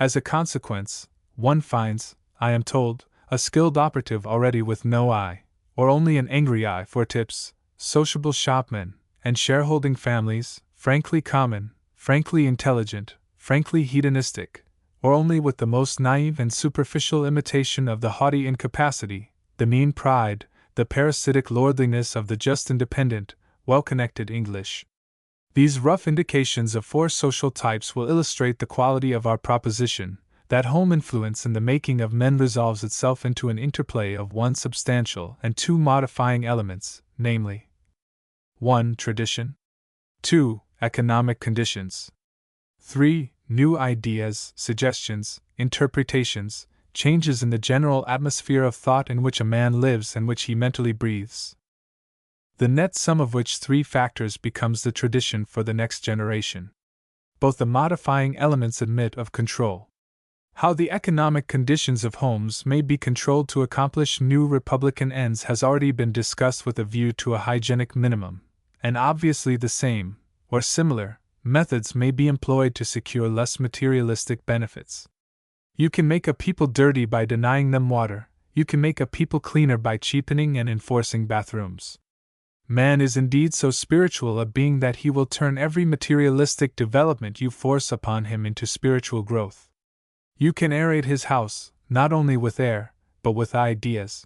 As a consequence, one finds, I am told, a skilled operative already with no eye, or only an angry eye, for tips, sociable shopmen, and shareholding families, frankly common, frankly intelligent, frankly hedonistic, or only with the most naive and superficial imitation of the haughty incapacity, the mean pride, the parasitic lordliness of the just independent, well-connected English. These rough indications of four social types will illustrate the quality of our proposition, that home influence in the making of men resolves itself into an interplay of one substantial and two modifying elements, namely 1. Tradition, 2. Economic conditions, 3. New ideas, suggestions, interpretations, changes in the general atmosphere of thought in which a man lives and which he mentally breathes. The net sum of which three factors becomes the tradition for the next generation. Both the modifying elements admit of control. How the economic conditions of homes may be controlled to accomplish new republican ends has already been discussed with a view to a hygienic minimum, and obviously the same, or similar, methods may be employed to secure less materialistic benefits. You can make a people dirty by denying them water, you can make a people cleaner by cheapening and enforcing bathrooms. Man is indeed so spiritual a being that he will turn every materialistic development you force upon him into spiritual growth. You can aerate his house, not only with air, but with ideas.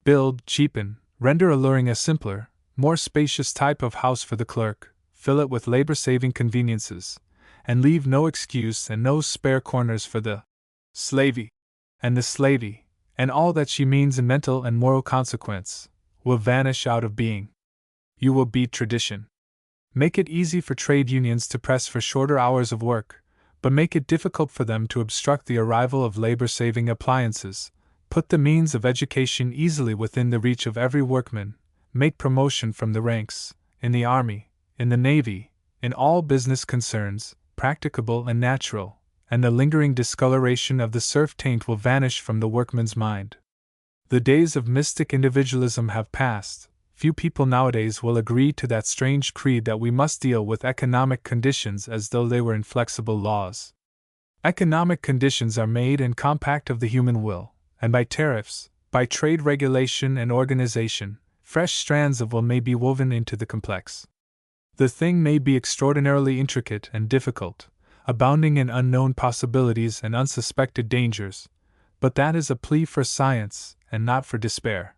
Build, cheapen, render alluring a simpler, more spacious type of house for the clerk, fill it with labor-saving conveniences, and leave no excuse and no spare corners for the slavey. And the slavey, and all that she means in mental and moral consequence, will vanish out of being. You will beat tradition. Make it easy for trade unions to press for shorter hours of work, but make it difficult for them to obstruct the arrival of labor-saving appliances. Put the means of education easily within the reach of every workman. make promotion from the ranks, in the army, in the navy, in all business concerns, practicable and natural, and the lingering discoloration of the serf taint will vanish from the workman's mind. The days of mystic individualism have passed. Few people nowadays will agree to that strange creed that we must deal with economic conditions as though they were inflexible laws. Economic conditions are made and compact of the human will, and by tariffs, by trade regulation and organization, fresh strands of will may be woven into the complex. The thing may be extraordinarily intricate and difficult, abounding in unknown possibilities and unsuspected dangers, but that is a plea for science and not for despair.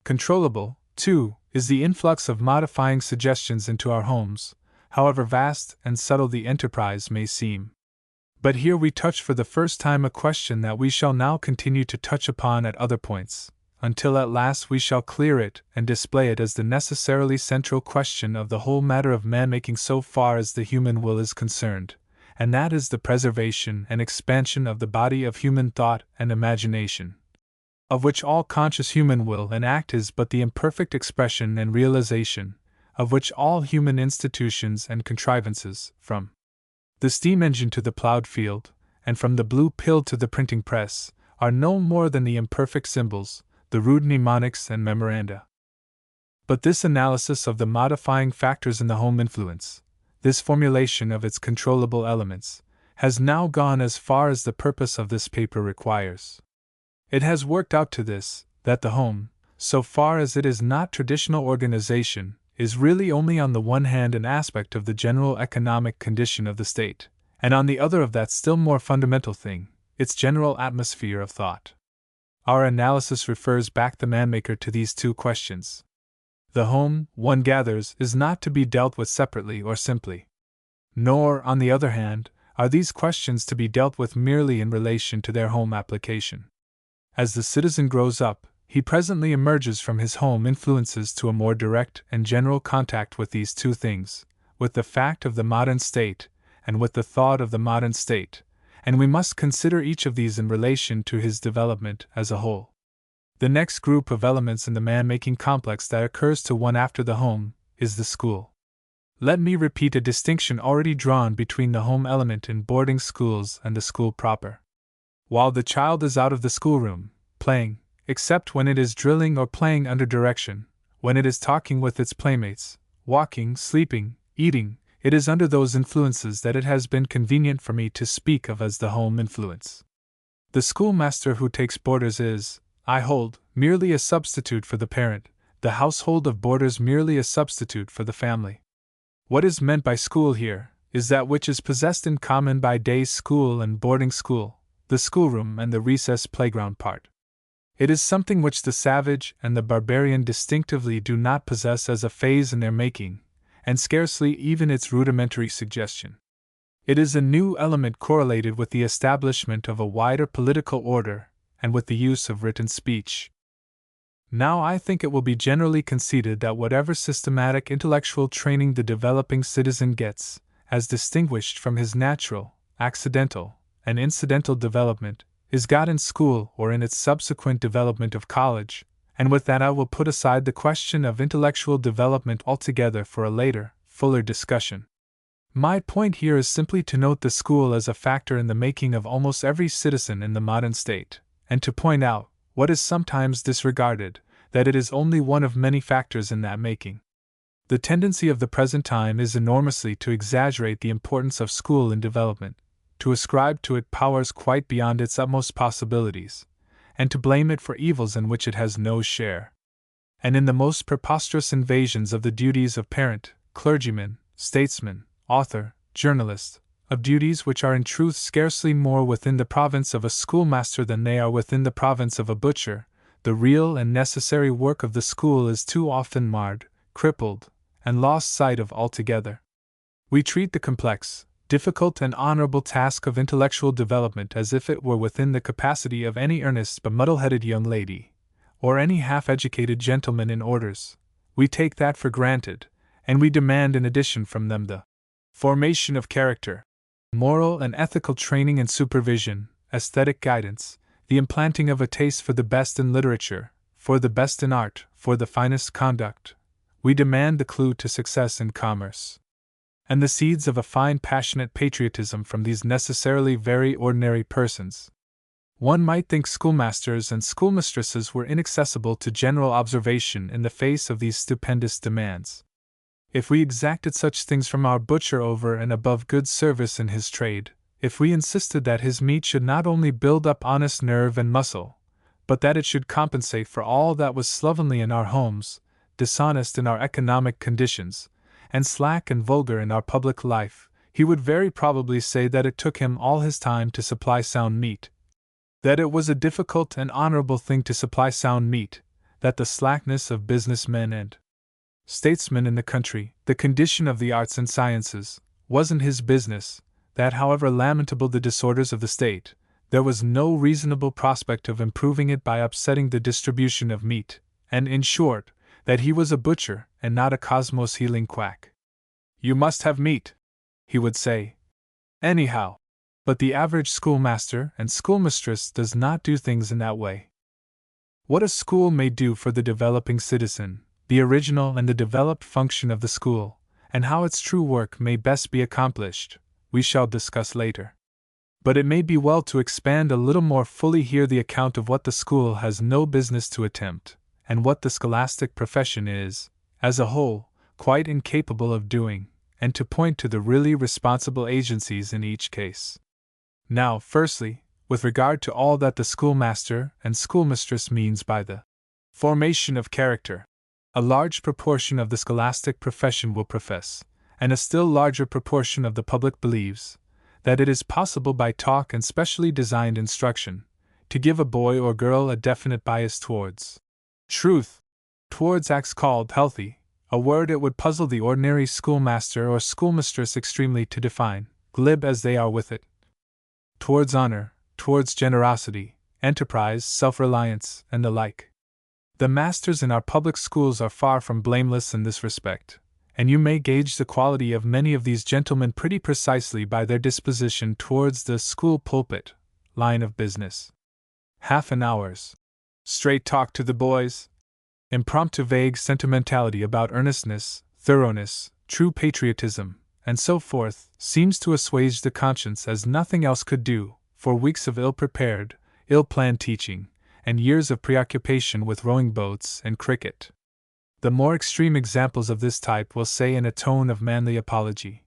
Controllable, too, is the influx of modifying suggestions into our homes, however vast and subtle the enterprise may seem. But here we touch for the first time a question that we shall now continue to touch upon at other points, until at last we shall clear it and display it as the necessarily central question of the whole matter of man-making so far as the human will is concerned, and that is the preservation and expansion of the body of human thought and imagination, of which all conscious human will and act is but the imperfect expression and realization, of which all human institutions and contrivances, from the steam engine to the plowed field, and from the blue pill to the printing press, are no more than the imperfect symbols, the rude mnemonics and memoranda. But this analysis of the modifying factors in the home influence, this formulation of its controllable elements, has now gone as far as the purpose of this paper requires. It has worked out to this, that the home, so far as it is not traditional organization, is really only on the one hand an aspect of the general economic condition of the state, and on the other of that still more fundamental thing, its general atmosphere of thought. Our analysis refers back the man-maker to these two questions. The home, one gathers, is not to be dealt with separately or simply. Nor, on the other hand, are these questions to be dealt with merely in relation to their home application. As the citizen grows up, he presently emerges from his home influences to a more direct and general contact with these two things, with the fact of the modern state, and with the thought of the modern state, and we must consider each of these in relation to his development as a whole. The next group of elements in the man-making complex that occurs to one after the home is the school. Let me repeat a distinction already drawn between the home element in boarding schools and the school proper. While the child is out of the schoolroom, playing, except when it is drilling or playing under direction, when it is talking with its playmates, walking, sleeping, eating, it is under those influences that it has been convenient for me to speak of as the home influence. The schoolmaster who takes boarders is, I hold, merely a substitute for the parent, the household of boarders merely a substitute for the family. What is meant by school here is that which is possessed in common by day school and boarding school, the schoolroom and the recess playground part. It is something which the savage and the barbarian distinctively do not possess as a phase in their making, and scarcely even its rudimentary suggestion. It is a new element correlated with the establishment of a wider political order and with the use of written speech. Now I think it will be generally conceded that whatever systematic intellectual training the developing citizen gets, as distinguished from his natural, accidental, and incidental development, is got in school or in its subsequent development of college, and with that I will put aside the question of intellectual development altogether for a later, fuller discussion. My point here is simply to note the school as a factor in the making of almost every citizen in the modern state, and to point out, what is sometimes disregarded, that it is only one of many factors in that making. The tendency of the present time is enormously to exaggerate the importance of school in development, to ascribe to it powers quite beyond its utmost possibilities, and to blame it for evils in which it has no share. And in the most preposterous invasions of the duties of parent, clergyman, statesman, author, journalist, of duties which are in truth scarcely more within the province of a schoolmaster than they are within the province of a butcher, the real and necessary work of the school is too often marred, crippled, and lost sight of altogether. We treat the complex, difficult and honorable task of intellectual development as if it were within the capacity of any earnest but muddle-headed young lady, or any half-educated gentleman in orders. We take that for granted, and we demand in addition from them the formation of character, moral and ethical training and supervision, aesthetic guidance, the implanting of a taste for the best in literature, for the best in art, for the finest conduct. We demand the clue to success in commerce. And the seeds of a fine passionate patriotism from these necessarily very ordinary persons. One might think schoolmasters and schoolmistresses were inaccessible to general observation in the face of these stupendous demands. If we exacted such things from our butcher over and above good service in his trade, if we insisted that his meat should not only build up honest nerve and muscle, but that it should compensate for all that was slovenly in our homes, dishonest in our economic conditions, and slack and vulgar in our public life, he would very probably say that it took him all his time to supply sound meat, that it was a difficult and honorable thing to supply sound meat, that the slackness of businessmen and statesmen in the country, the condition of the arts and sciences, wasn't his business, that however lamentable the disorders of the state, there was no reasonable prospect of improving it by upsetting the distribution of meat, and, in short, that he was a butcher and not a cosmos-healing quack. You must have meat, he would say, anyhow. But the average schoolmaster and schoolmistress does not do things in that way. What a school may do for the developing citizen, the original and the developed function of the school, and how its true work may best be accomplished, we shall discuss later. But it may be well to expand a little more fully here the account of what the school has no business to attempt, and what the scholastic profession is, as a whole, quite incapable of doing, and to point to the really responsible agencies in each case. Now, firstly, with regard to all that the schoolmaster and schoolmistress means by the formation of character, a large proportion of the scholastic profession will profess, and a still larger proportion of the public believes, that it is possible by talk and specially designed instruction, to give a boy or girl a definite bias towards truth, towards acts called healthy, a word it would puzzle the ordinary schoolmaster or schoolmistress extremely to define, glib as they are with it, towards honor, towards generosity, enterprise, self-reliance, and the like. The masters in our public schools are far from blameless in this respect, and you may gauge the quality of many of these gentlemen pretty precisely by their disposition towards the school pulpit line of business. Half an hour's straight talk to the boys, impromptu vague sentimentality about earnestness, thoroughness, true patriotism, and so forth, seems to assuage the conscience as nothing else could do, for weeks of ill-prepared, ill-planned teaching, and years of preoccupation with rowing boats and cricket. The more extreme examples of this type will say in a tone of manly apology,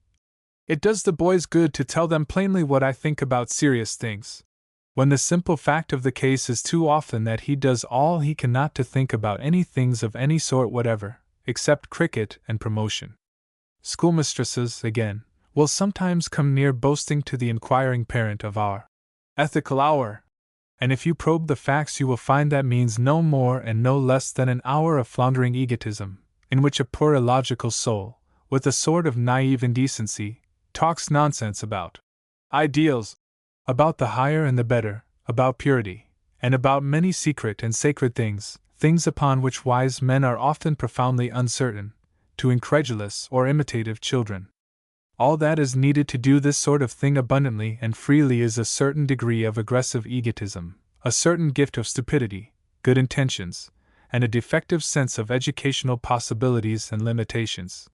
"It does the boys good to tell them plainly what I think about serious things," when the simple fact of the case is too often that he does all he can not to think about any things of any sort whatever, except cricket and promotion. Schoolmistresses, again, will sometimes come near boasting to the inquiring parent of our ethical hour, and if you probe the facts you will find that means no more and no less than an hour of floundering egotism, in which a poor illogical soul, with a sort of naive indecency, talks nonsense about ideals, about the higher and the better, about purity, and about many secret and sacred things, things upon which wise men are often profoundly uncertain, to incredulous or imitative children. All that is needed to do this sort of thing abundantly and freely is a certain degree of aggressive egotism, a certain gift of stupidity, good intentions, and a defective sense of educational possibilities and limitations.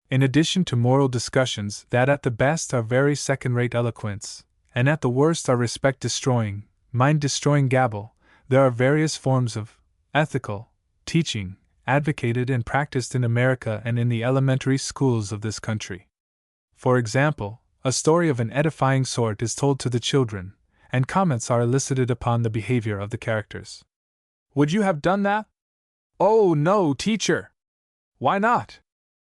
In addition to moral discussions that at the best are very second-rate eloquence, and at the worst are respect-destroying, mind-destroying gabble, there are various forms of ethical teaching advocated and practiced in America and in the elementary schools of this country. For example, a story of an edifying sort is told to the children, and comments are elicited upon the behavior of the characters. "Would you have done that?" "Oh, no, teacher!" "Why not?"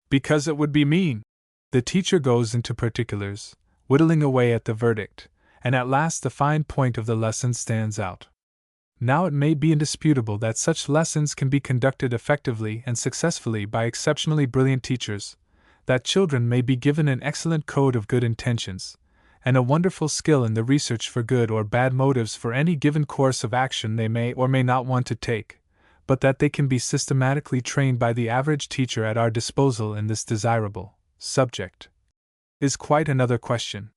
"Because it would be mean." The teacher goes into particulars, whittling away at the verdict, and at last the fine point of the lesson stands out. Now it may be indisputable that such lessons can be conducted effectively and successfully by exceptionally brilliant teachers, that children may be given an excellent code of good intentions, and a wonderful skill in the research for good or bad motives for any given course of action they may or may not want to take, but that they can be systematically trained by the average teacher at our disposal in this desirable subject is quite another question.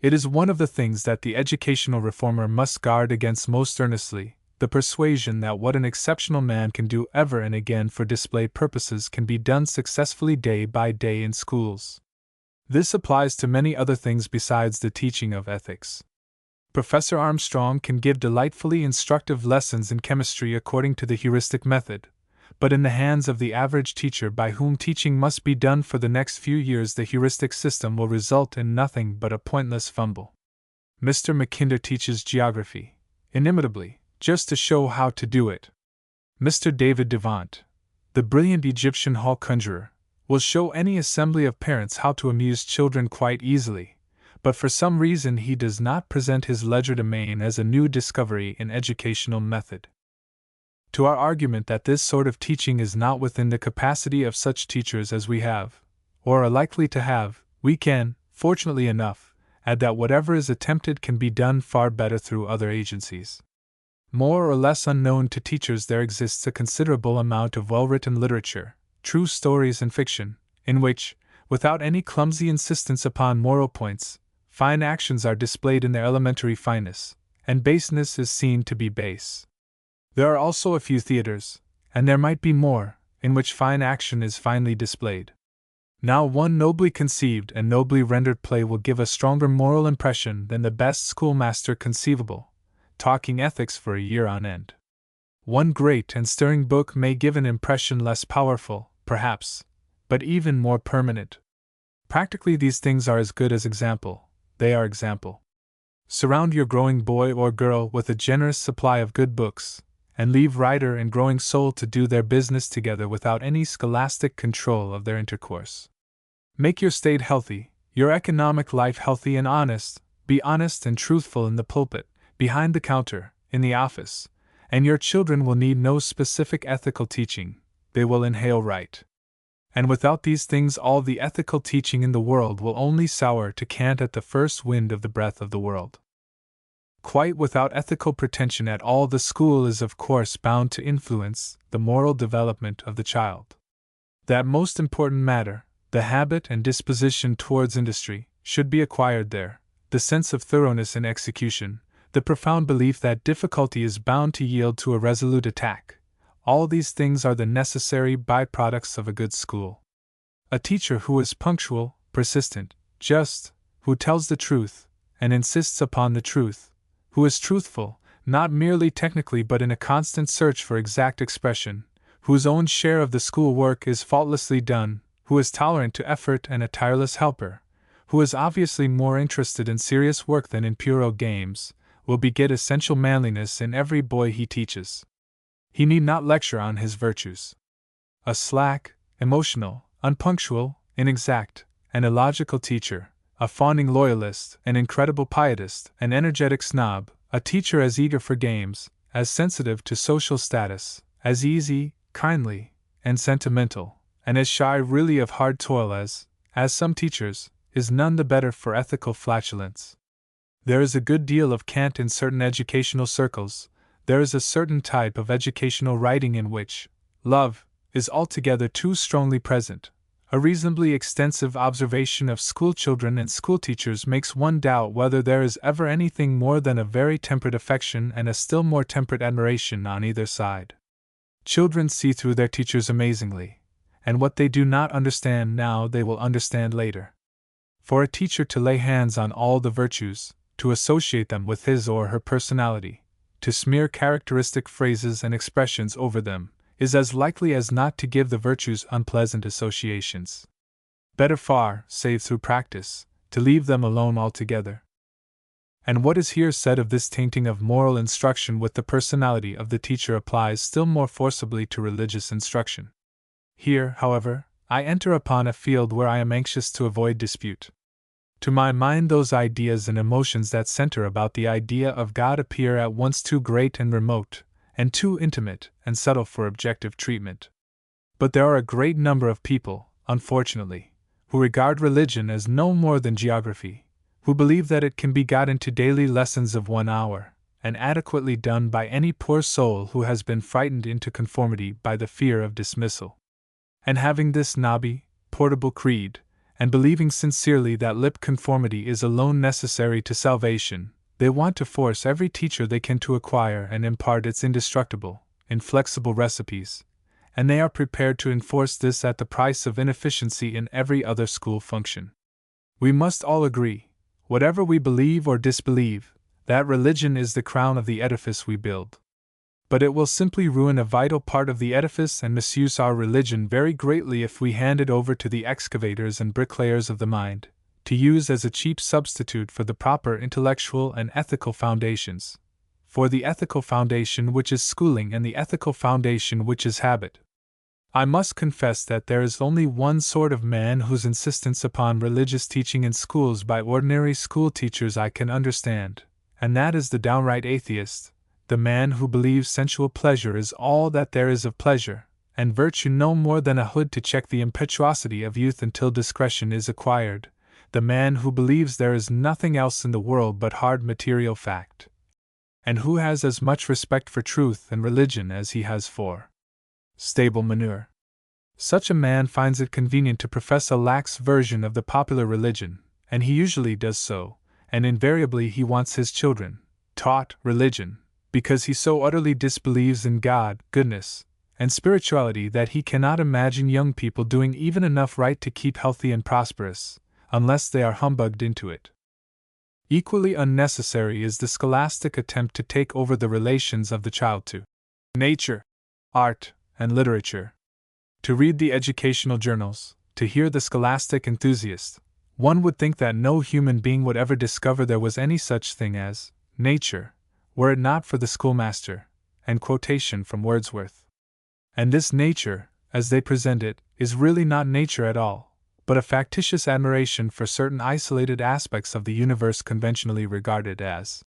It is one of the things that the educational reformer must guard against most earnestly, the persuasion that what an exceptional man can do ever and again for display purposes can be done successfully day by day in schools. This applies to many other things besides the teaching of ethics. Professor Armstrong can give delightfully instructive lessons in chemistry according to the heuristic method, but in the hands of the average teacher by whom teaching must be done for the next few years, the heuristic system will result in nothing but a pointless fumble. Mr. Mackinder teaches geography, inimitably, just to show how to do it. Mr. David Devant, the brilliant Egyptian hall conjurer, will show any assembly of parents how to amuse children quite easily, but for some reason he does not present his legerdemain as a new discovery in educational method. To our argument that this sort of teaching is not within the capacity of such teachers as we have, or are likely to have, we can, fortunately enough, add that whatever is attempted can be done far better through other agencies. More or less unknown to teachers, there exists a considerable amount of well-written literature, true stories and fiction, in which, without any clumsy insistence upon moral points, fine actions are displayed in their elementary fineness, and baseness is seen to be base. There are also a few theaters, and there might be more, in which fine action is finely displayed. Now, one nobly conceived and nobly rendered play will give a stronger moral impression than the best schoolmaster conceivable, talking ethics for a year on end. One great and stirring book may give an impression less powerful, perhaps, but even more permanent. Practically, these things are as good as example, they are example. Surround your growing boy or girl with a generous supply of good books, and leave writer and growing soul to do their business together without any scholastic control of their intercourse. Make your state healthy, your economic life healthy and honest, be honest and truthful in the pulpit, behind the counter, in the office, and your children will need no specific ethical teaching, they will inhale right. And without these things all the ethical teaching in the world will only sour to cant at the first wind of the breath of the world. Quite without ethical pretension at all, the school is of course bound to influence the moral development of the child. That most important matter, the habit and disposition towards industry, should be acquired there, the sense of thoroughness in execution, the profound belief that difficulty is bound to yield to a resolute attack. All these things are the necessary byproducts of a good school. A teacher who is punctual, persistent, just, who tells the truth, and insists upon the truth, who is truthful, not merely technically but in a constant search for exact expression, whose own share of the school work is faultlessly done, who is tolerant to effort and a tireless helper, who is obviously more interested in serious work than in puerile games, will beget essential manliness in every boy he teaches. He need not lecture on his virtues. A slack, emotional, unpunctual, inexact, and illogical teacher, a fawning loyalist, an incredible pietist, an energetic snob, a teacher as eager for games, as sensitive to social status, as easy, kindly, and sentimental, and as shy really of hard toil as some teachers, is none the better for ethical flatulence. There is a good deal of cant in certain educational circles. There is a certain type of educational writing in which love is altogether too strongly present. A reasonably extensive observation of schoolchildren and schoolteachers makes one doubt whether there is ever anything more than a very temperate affection and a still more temperate admiration on either side. Children see through their teachers amazingly, and what they do not understand now they will understand later. For a teacher to lay hands on all the virtues, to associate them with his or her personality, to smear characteristic phrases and expressions over them, is as likely as not to give the virtues unpleasant associations. Better far, save through practice, to leave them alone altogether. And what is here said of this tainting of moral instruction with the personality of the teacher applies still more forcibly to religious instruction. Here, however, I enter upon a field where I am anxious to avoid dispute. To my mind, those ideas and emotions that center about the idea of God appear at once too great and remote, and too intimate and subtle for objective treatment. But there are a great number of people, unfortunately, who regard religion as no more than geography, who believe that it can be got into daily lessons of 1 hour, and adequately done by any poor soul who has been frightened into conformity by the fear of dismissal. And having this knobby, portable creed, and believing sincerely that lip conformity is alone necessary to salvation, They want to force every teacher they can to acquire and impart its indestructible, inflexible recipes, and they are prepared to enforce this at the price of inefficiency in every other school function. We must all agree, whatever we believe or disbelieve, that religion is the crown of the edifice we build. But it will simply ruin a vital part of the edifice and misuse our religion very greatly if we hand it over to the excavators and bricklayers of the mind, to use as a cheap substitute for the proper intellectual and ethical foundations, for the ethical foundation which is schooling and the ethical foundation which is habit. I must confess that there is only one sort of man whose insistence upon religious teaching in schools by ordinary school teachers I can understand, and that is the downright atheist, the man who believes sensual pleasure is all that there is of pleasure, and virtue no more than a hood to check the impetuosity of youth until discretion is acquired, the man who believes there is nothing else in the world but hard material fact, and who has as much respect for truth and religion as he has for stable manure. Such a man finds it convenient to profess a lax version of the popular religion, and he usually does so, and invariably he wants his children taught religion, because he so utterly disbelieves in God, goodness, and spirituality that he cannot imagine young people doing even enough right to keep healthy and prosperous, unless they are humbugged into it. Equally unnecessary is the scholastic attempt to take over the relations of the child to nature, art, and literature. To read the educational journals, to hear the scholastic enthusiast, one would think that no human being would ever discover there was any such thing as nature, were it not for the schoolmaster, and quotation from Wordsworth. And this nature, as they present it, is really not nature at all, but a factitious admiration for certain isolated aspects of the universe conventionally regarded as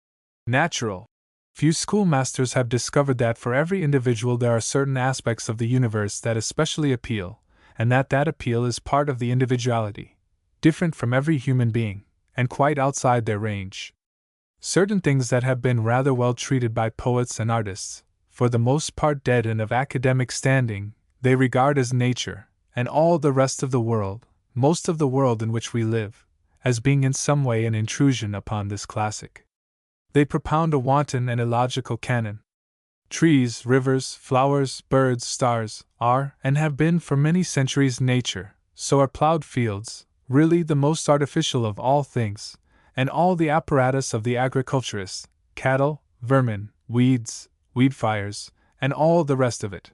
natural. Few schoolmasters have discovered that for every individual there are certain aspects of the universe that especially appeal, and that appeal is part of the individuality, different from every human being, and quite outside their range. Certain things that have been rather well treated by poets and artists, for the most part dead and of academic standing, they regard as nature, and all the rest of the world, most of the world in which we live, as being in some way an intrusion upon this classic. They propound a wanton and illogical canon. Trees, rivers, flowers, birds, stars, are, and have been for many centuries nature, so are plowed fields, really the most artificial of all things, and all the apparatus of the agriculturist, cattle, vermin, weeds, weed fires, and all the rest of it.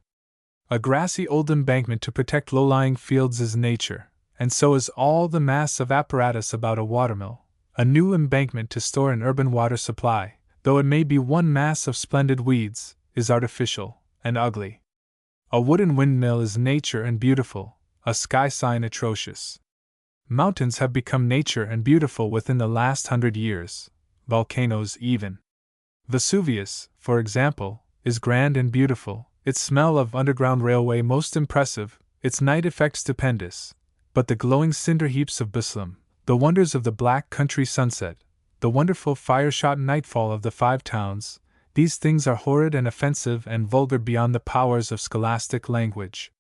A grassy old embankment to protect low-lying fields is nature, and so is all the mass of apparatus about a watermill. A new embankment to store an urban water supply, though it may be one mass of splendid weeds, is artificial and ugly. A wooden windmill is nature and beautiful, a sky sign atrocious. Mountains have become nature and beautiful within the last 100 years, volcanoes even. Vesuvius, for example, is grand and beautiful, its smell of underground railway most impressive, its night effect stupendous, but the glowing cinder heaps of Bislam, the wonders of the black country sunset, the wonderful fire-shot nightfall of the Five Towns, these things are horrid and offensive and vulgar beyond the powers of scholastic language.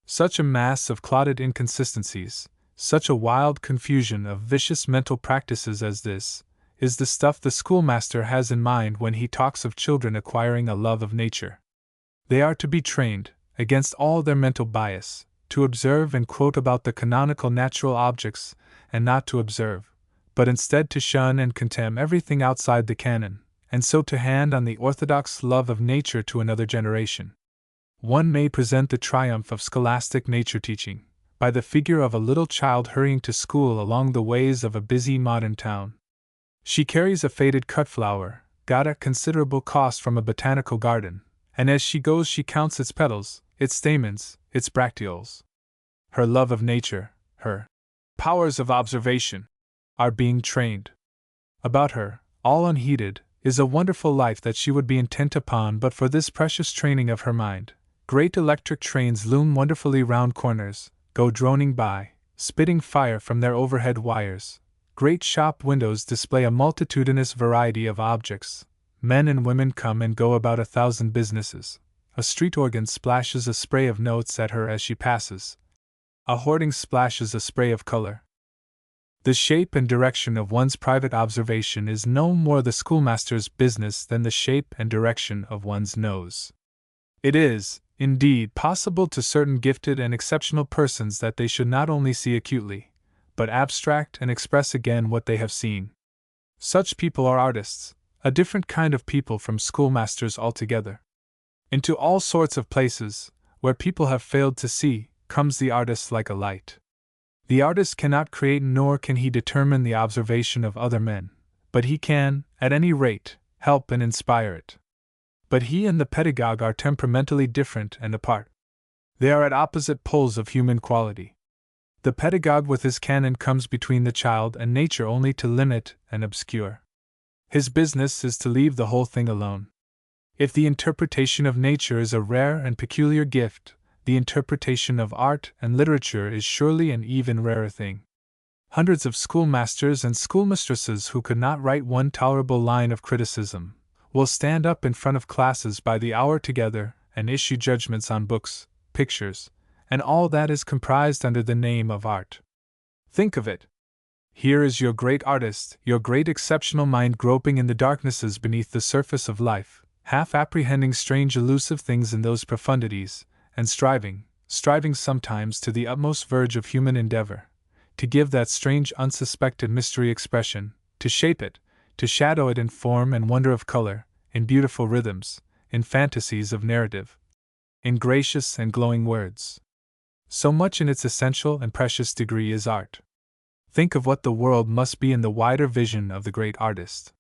Such a mass of clotted inconsistencies, such a wild confusion of vicious mental practices as this, is the stuff the schoolmaster has in mind when he talks of children acquiring a love of nature. They are to be trained, against all their mental bias, to observe and quote about the canonical natural objects, and not to observe, but instead to shun and contemn everything outside the canon, and so to hand on the orthodox love of nature to another generation. One may present the triumph of scholastic nature teaching by the figure of a little child hurrying to school along the ways of a busy modern town. She carries a faded cut flower, got at considerable cost from a botanical garden, and as she goes she counts its petals, its stamens, its bracteoles. Her love of nature, her powers of observation, are being trained. About her, all unheeded, is a wonderful life that she would be intent upon but for this precious training of her mind. Great electric trains loom wonderfully round corners, go droning by, spitting fire from their overhead wires. Great shop windows display a multitudinous variety of objects. Men and women come and go about 1,000 businesses. A street organ splashes a spray of notes at her as she passes. A hoarding splashes a spray of color. The shape and direction of one's private observation is no more the schoolmaster's business than the shape and direction of one's nose. It is, indeed, possible to certain gifted and exceptional persons that they should not only see acutely, but abstract and express again what they have seen. Such people are artists, a different kind of people from schoolmasters altogether. Into all sorts of places, where people have failed to see, comes the artist like a light. The artist cannot create nor can he determine the observation of other men, but he can, at any rate, help and inspire it. But he and the pedagogue are temperamentally different and apart. They are at opposite poles of human quality. The pedagogue with his canon comes between the child and nature only to limit and obscure. His business is to leave the whole thing alone. If the interpretation of nature is a rare and peculiar gift, the interpretation of art and literature is surely an even rarer thing. Hundreds of schoolmasters and schoolmistresses who could not write one tolerable line of criticism will stand up in front of classes by the hour together and issue judgments on books, pictures, and all that is comprised under the name of art. Think of it! Here is your great artist, your great exceptional mind groping in the darknesses beneath the surface of life, half apprehending strange elusive things in those profundities, and striving sometimes to the utmost verge of human endeavor, to give that strange unsuspected mystery expression, to shape it, to shadow it in form and wonder of color, in beautiful rhythms, in fantasies of narrative, in gracious and glowing words. So much in its essential and precious degree is art. Think of what the world must be in the wider vision of the great artist.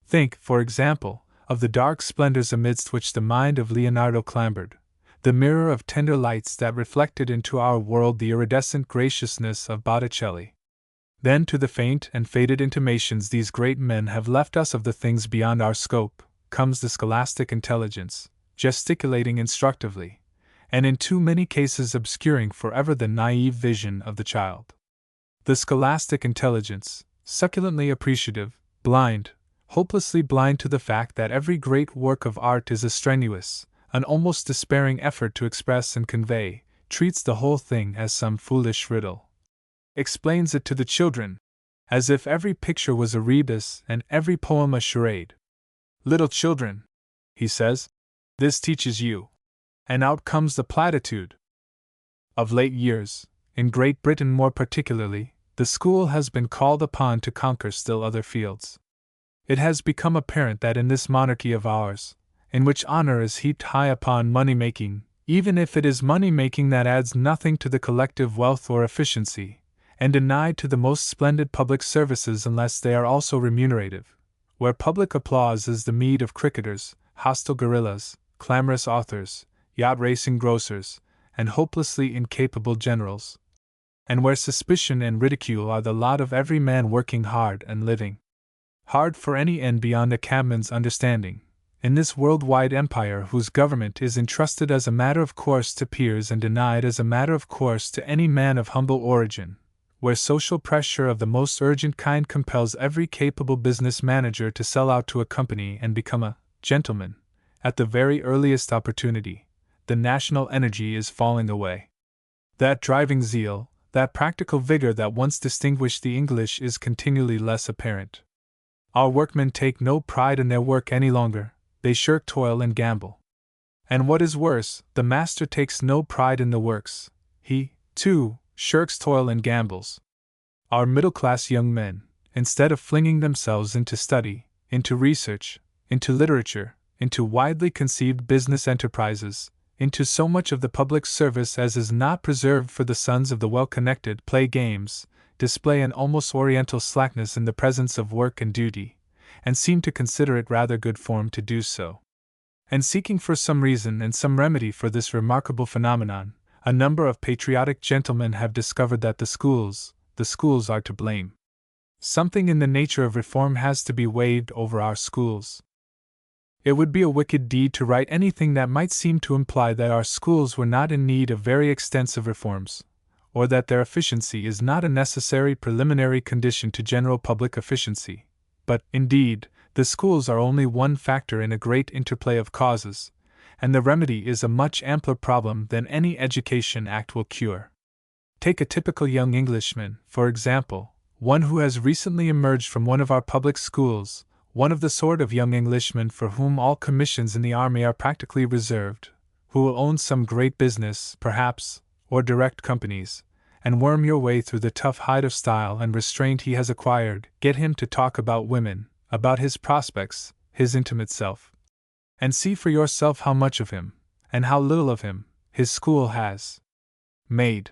Think, for example, of the dark splendors amidst which the mind of Leonardo clambered, the mirror of tender lights that reflected into our world the iridescent graciousness of Botticelli. Then to the faint and faded intimations these great men have left us of the things beyond our scope, comes the scholastic intelligence, gesticulating instructively, and in too many cases obscuring forever the naive vision of the child. The scholastic intelligence, succulently appreciative, blind, hopelessly blind to the fact that every great work of art is a strenuous, an almost despairing effort to express and convey, treats the whole thing as some foolish riddle. Explains it to the children, as if every picture was a rebus and every poem a charade. Little children, he says, this teaches you. And out comes the platitude. Of late years, in Great Britain more particularly, the school has been called upon to conquer still other fields. It has become apparent that in this monarchy of ours, in which honor is heaped high upon money-making, even if it is money-making that adds nothing to the collective wealth or efficiency, and denied to the most splendid public services unless they are also remunerative, where public applause is the meed of cricketers, hostile guerrillas, clamorous authors, yacht-racing grocers, and hopelessly incapable generals, and where suspicion and ridicule are the lot of every man working hard and living hard for any end beyond a cabman's understanding, in this world-wide empire whose government is entrusted as a matter of course to peers and denied as a matter of course to any man of humble origin, where social pressure of the most urgent kind compels every capable business manager to sell out to a company and become a gentleman, at the very earliest opportunity, the national energy is falling away. That driving zeal, that practical vigor that once distinguished the English is continually less apparent. Our workmen take no pride in their work any longer, they shirk toil and gamble. And what is worse, the master takes no pride in the works, he, too, shirks toil and gambles. Our middle-class young men, instead of flinging themselves into study, into research, into literature, into widely conceived business enterprises, into so much of the public service as is not preserved for the sons of the well-connected, play games, display an almost oriental slackness in the presence of work and duty, and seem to consider it rather good form to do so. And seeking for some reason and some remedy for this remarkable phenomenon, a number of patriotic gentlemen have discovered that the schools are to blame. Something in the nature of reform has to be waved over our schools. It would be a wicked deed to write anything that might seem to imply that our schools were not in need of very extensive reforms, or that their efficiency is not a necessary preliminary condition to general public efficiency. But, indeed, the schools are only one factor in a great interplay of causes, and the remedy is a much ampler problem than any Education Act will cure. Take a typical young Englishman, for example, one who has recently emerged from one of our public schools, one of the sort of young Englishmen for whom all commissions in the army are practically reserved, who will own some great business, perhaps, or direct companies, and worm your way through the tough hide of style and restraint he has acquired. Get him to talk about women, about his prospects, his intimate self. And see for yourself how much of him, and how little of him, his school has made.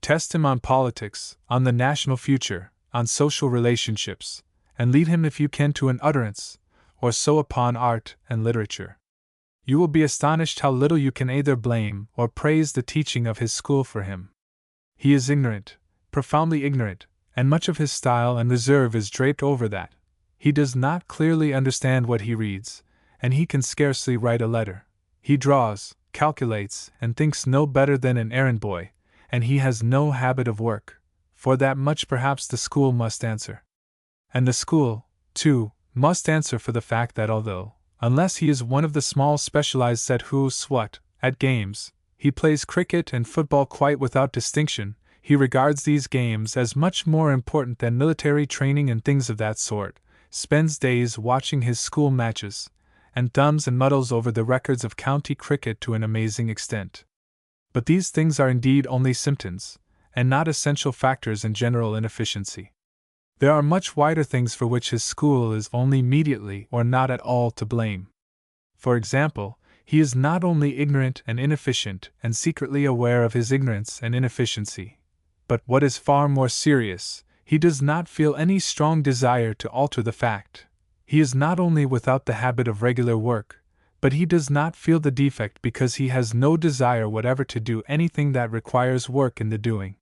Test him on politics, on the national future, on social relationships, and lead him if you can to an utterance, or so upon art and literature. You will be astonished how little you can either blame or praise the teaching of his school for him. He is ignorant, profoundly ignorant, and much of his style and reserve is draped over that. He does not clearly understand what he reads, and he can scarcely write a letter. He draws, calculates, and thinks no better than an errand boy, and he has no habit of work. For that much perhaps the school must answer. And the school, too, must answer for the fact that although, unless he is one of the small specialized set who swat at games, he plays cricket and football quite without distinction, he regards these games as much more important than military training and things of that sort, spends days watching his school matches, and thumbs and muddles over the records of county cricket to an amazing extent. But these things are indeed only symptoms, and not essential factors in general inefficiency. There are much wider things for which his school is only mediately or not at all to blame. For example, he is not only ignorant and inefficient and secretly aware of his ignorance and inefficiency, but what is far more serious, he does not feel any strong desire to alter the fact. He is not only without the habit of regular work, but he does not feel the defect because he has no desire whatever to do anything that requires work in the doing.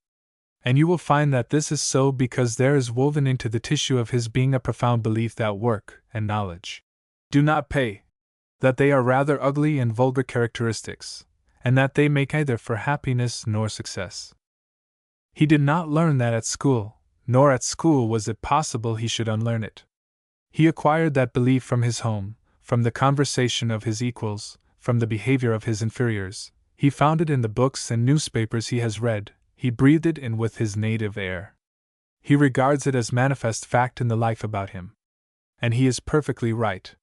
And you will find that this is so because there is woven into the tissue of his being a profound belief that work and knowledge do not pay, that they are rather ugly and vulgar characteristics, and that they make either for happiness nor success. He did not learn that at school, nor at school was it possible he should unlearn it. He acquired that belief from his home, from the conversation of his equals, from the behavior of his inferiors. He found it in the books and newspapers he has read. He breathed it in with his native air. He regards it as manifest fact in the life about him. And he is perfectly right.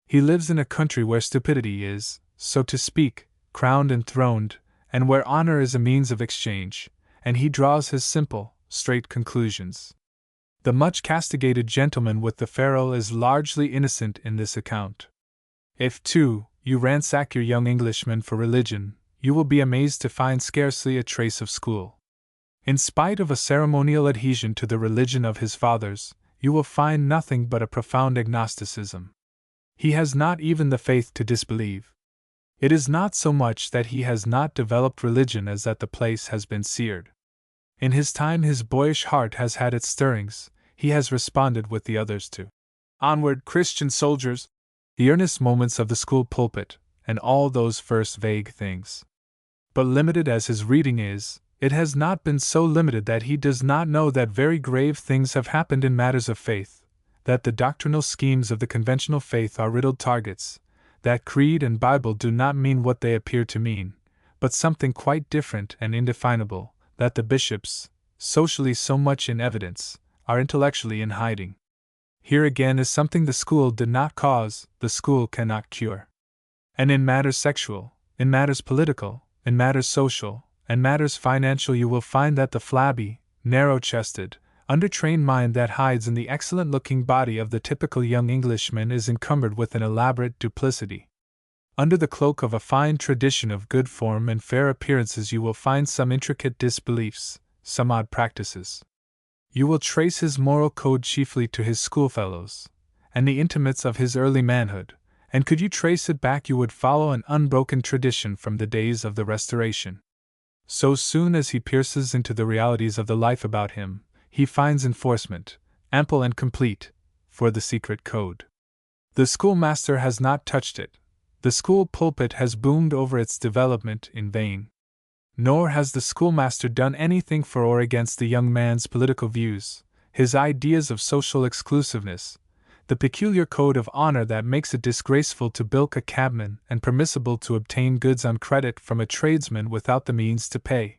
He lives in a country where stupidity is, so to speak, crowned and throned, and where honor is a means of exchange, and he draws his simple, straight conclusions. The much castigated gentleman with the ferule is largely innocent in this account. If, too, you ransack your young Englishman for religion, you will be amazed to find scarcely a trace of school. In spite of a ceremonial adhesion to the religion of his fathers, you will find nothing but a profound agnosticism. He has not even the faith to disbelieve. It is not so much that he has not developed religion as that the place has been seared. In his time his boyish heart has had its stirrings, he has responded with the others to "Onward, Christian soldiers!" the earnest moments of the school pulpit, and all those first vague things. But limited as his reading is, it has not been so limited that he does not know that very grave things have happened in matters of faith, that the doctrinal schemes of the conventional faith are riddled targets, that creed and Bible do not mean what they appear to mean, but something quite different and indefinable, that the bishops, socially so much in evidence, are intellectually in hiding. Here again is something the school did not cause, the school cannot cure. And in matters sexual, in matters political, in matters social, and matters financial you will find that the flabby, narrow-chested, undertrained mind that hides in the excellent-looking body of the typical young Englishman is encumbered with an elaborate duplicity. Under the cloak of a fine tradition of good form and fair appearances you will find some intricate disbeliefs, some odd practices. You will trace his moral code chiefly to his schoolfellows, and the intimates of his early manhood, and could you trace it back you would follow an unbroken tradition from the days of the Restoration. So soon as he pierces into the realities of the life about him, he finds enforcement, ample and complete, for the secret code. The schoolmaster has not touched it, the school pulpit has boomed over its development in vain. Nor has the schoolmaster done anything for or against the young man's political views, his ideas of social exclusiveness, the peculiar code of honor that makes it disgraceful to bilk a cabman and permissible to obtain goods on credit from a tradesman without the means to pay.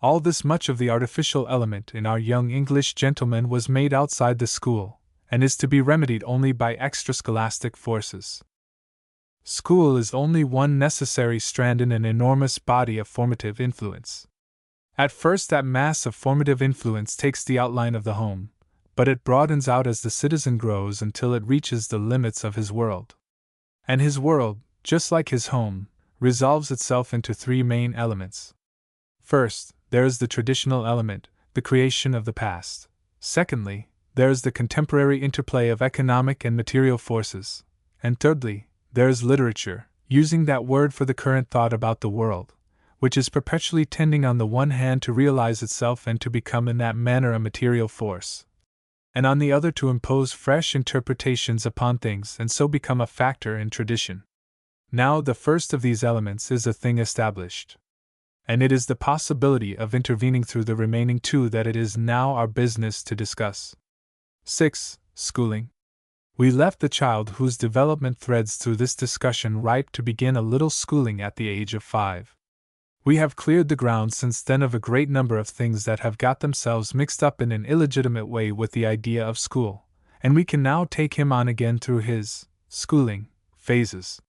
All this much of the artificial element in our young English gentleman was made outside the school, and is to be remedied only by extra-scholastic forces. School is only one necessary strand in an enormous body of formative influence. At first, that mass of formative influence takes the outline of the home, but it broadens out as the citizen grows until it reaches the limits of his world. And his world, just like his home, resolves itself into three main elements. First, there is the traditional element, the creation of the past. Secondly, there is the contemporary interplay of economic and material forces. And thirdly, there is literature, using that word for the current thought about the world, which is perpetually tending on the one hand to realize itself and to become in that manner a material force, and on the other to impose fresh interpretations upon things and so become a factor in tradition. Now the first of these elements is a thing established, and it is the possibility of intervening through the remaining two that it is now our business to discuss. 6. Schooling. We left the child whose development threads through this discussion ripe to begin a little schooling at the age of 5. We have cleared the ground since then of a great number of things that have got themselves mixed up in an illegitimate way with the idea of school, and we can now take him on again through his schooling phases.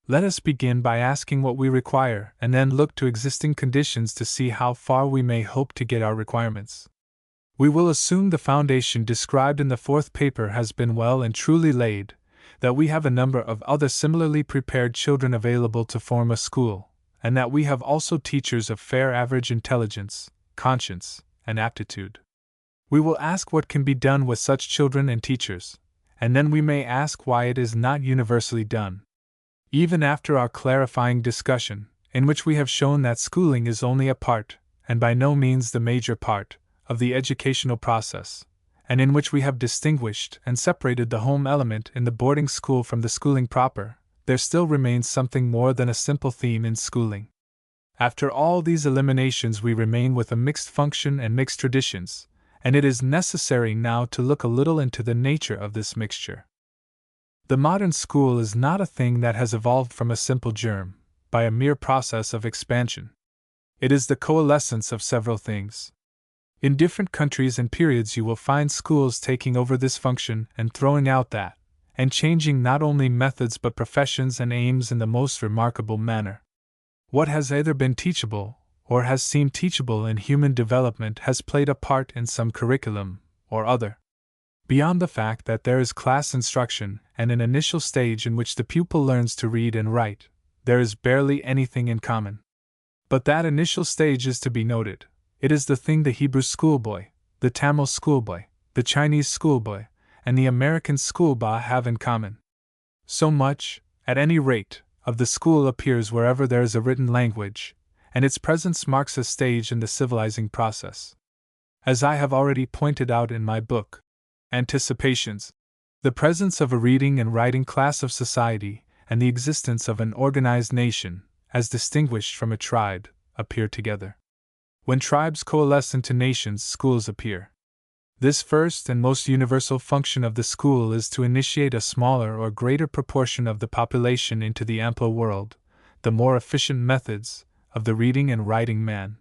Let us begin by asking what we require, and then look to existing conditions to see how far we may hope to get our requirements. We will assume the foundation described in the fourth paper has been well and truly laid, that we have a number of other similarly prepared children available to form a school, and that we have also teachers of fair average intelligence, conscience, and aptitude. We will ask what can be done with such children and teachers, and then we may ask why it is not universally done. Even after our clarifying discussion, in which we have shown that schooling is only a part, and by no means the major part, of the educational process, and in which we have distinguished and separated the home element in the boarding school from the schooling proper, there still remains something more than a simple theme in schooling. After all these eliminations, we remain with a mixed function and mixed traditions, and it is necessary now to look a little into the nature of this mixture. The modern school is not a thing that has evolved from a simple germ, by a mere process of expansion. It is the coalescence of several things. In different countries and periods you will find schools taking over this function and throwing out that, and changing not only methods but professions and aims in the most remarkable manner. What has either been teachable, or has seemed teachable in human development has played a part in some curriculum or other. Beyond the fact that there is class instruction and an initial stage in which the pupil learns to read and write, there is barely anything in common. But that initial stage is to be noted. It is the thing the Hebrew schoolboy, the Tamil schoolboy, the Chinese schoolboy, and the American schoolboy have in common. So much, at any rate, of the school appears wherever there is a written language, and its presence marks a stage in the civilizing process. As I have already pointed out in my book, Anticipations, the presence of a reading and writing class of society, and the existence of an organized nation, as distinguished from a tribe, appear together. When tribes coalesce into nations, schools appear. This first and most universal function of the school is to initiate a smaller or greater proportion of the population into the ampler world, the more efficient methods of the reading and writing man.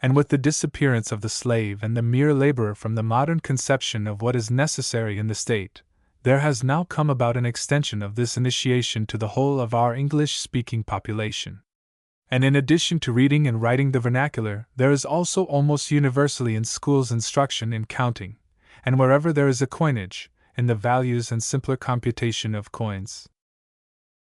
And with the disappearance of the slave and the mere laborer from the modern conception of what is necessary in the state, there has now come about an extension of this initiation to the whole of our English-speaking population. And in addition to reading and writing the vernacular, there is also almost universally in schools instruction in counting, and wherever there is a coinage, in the values and simpler computation of coins.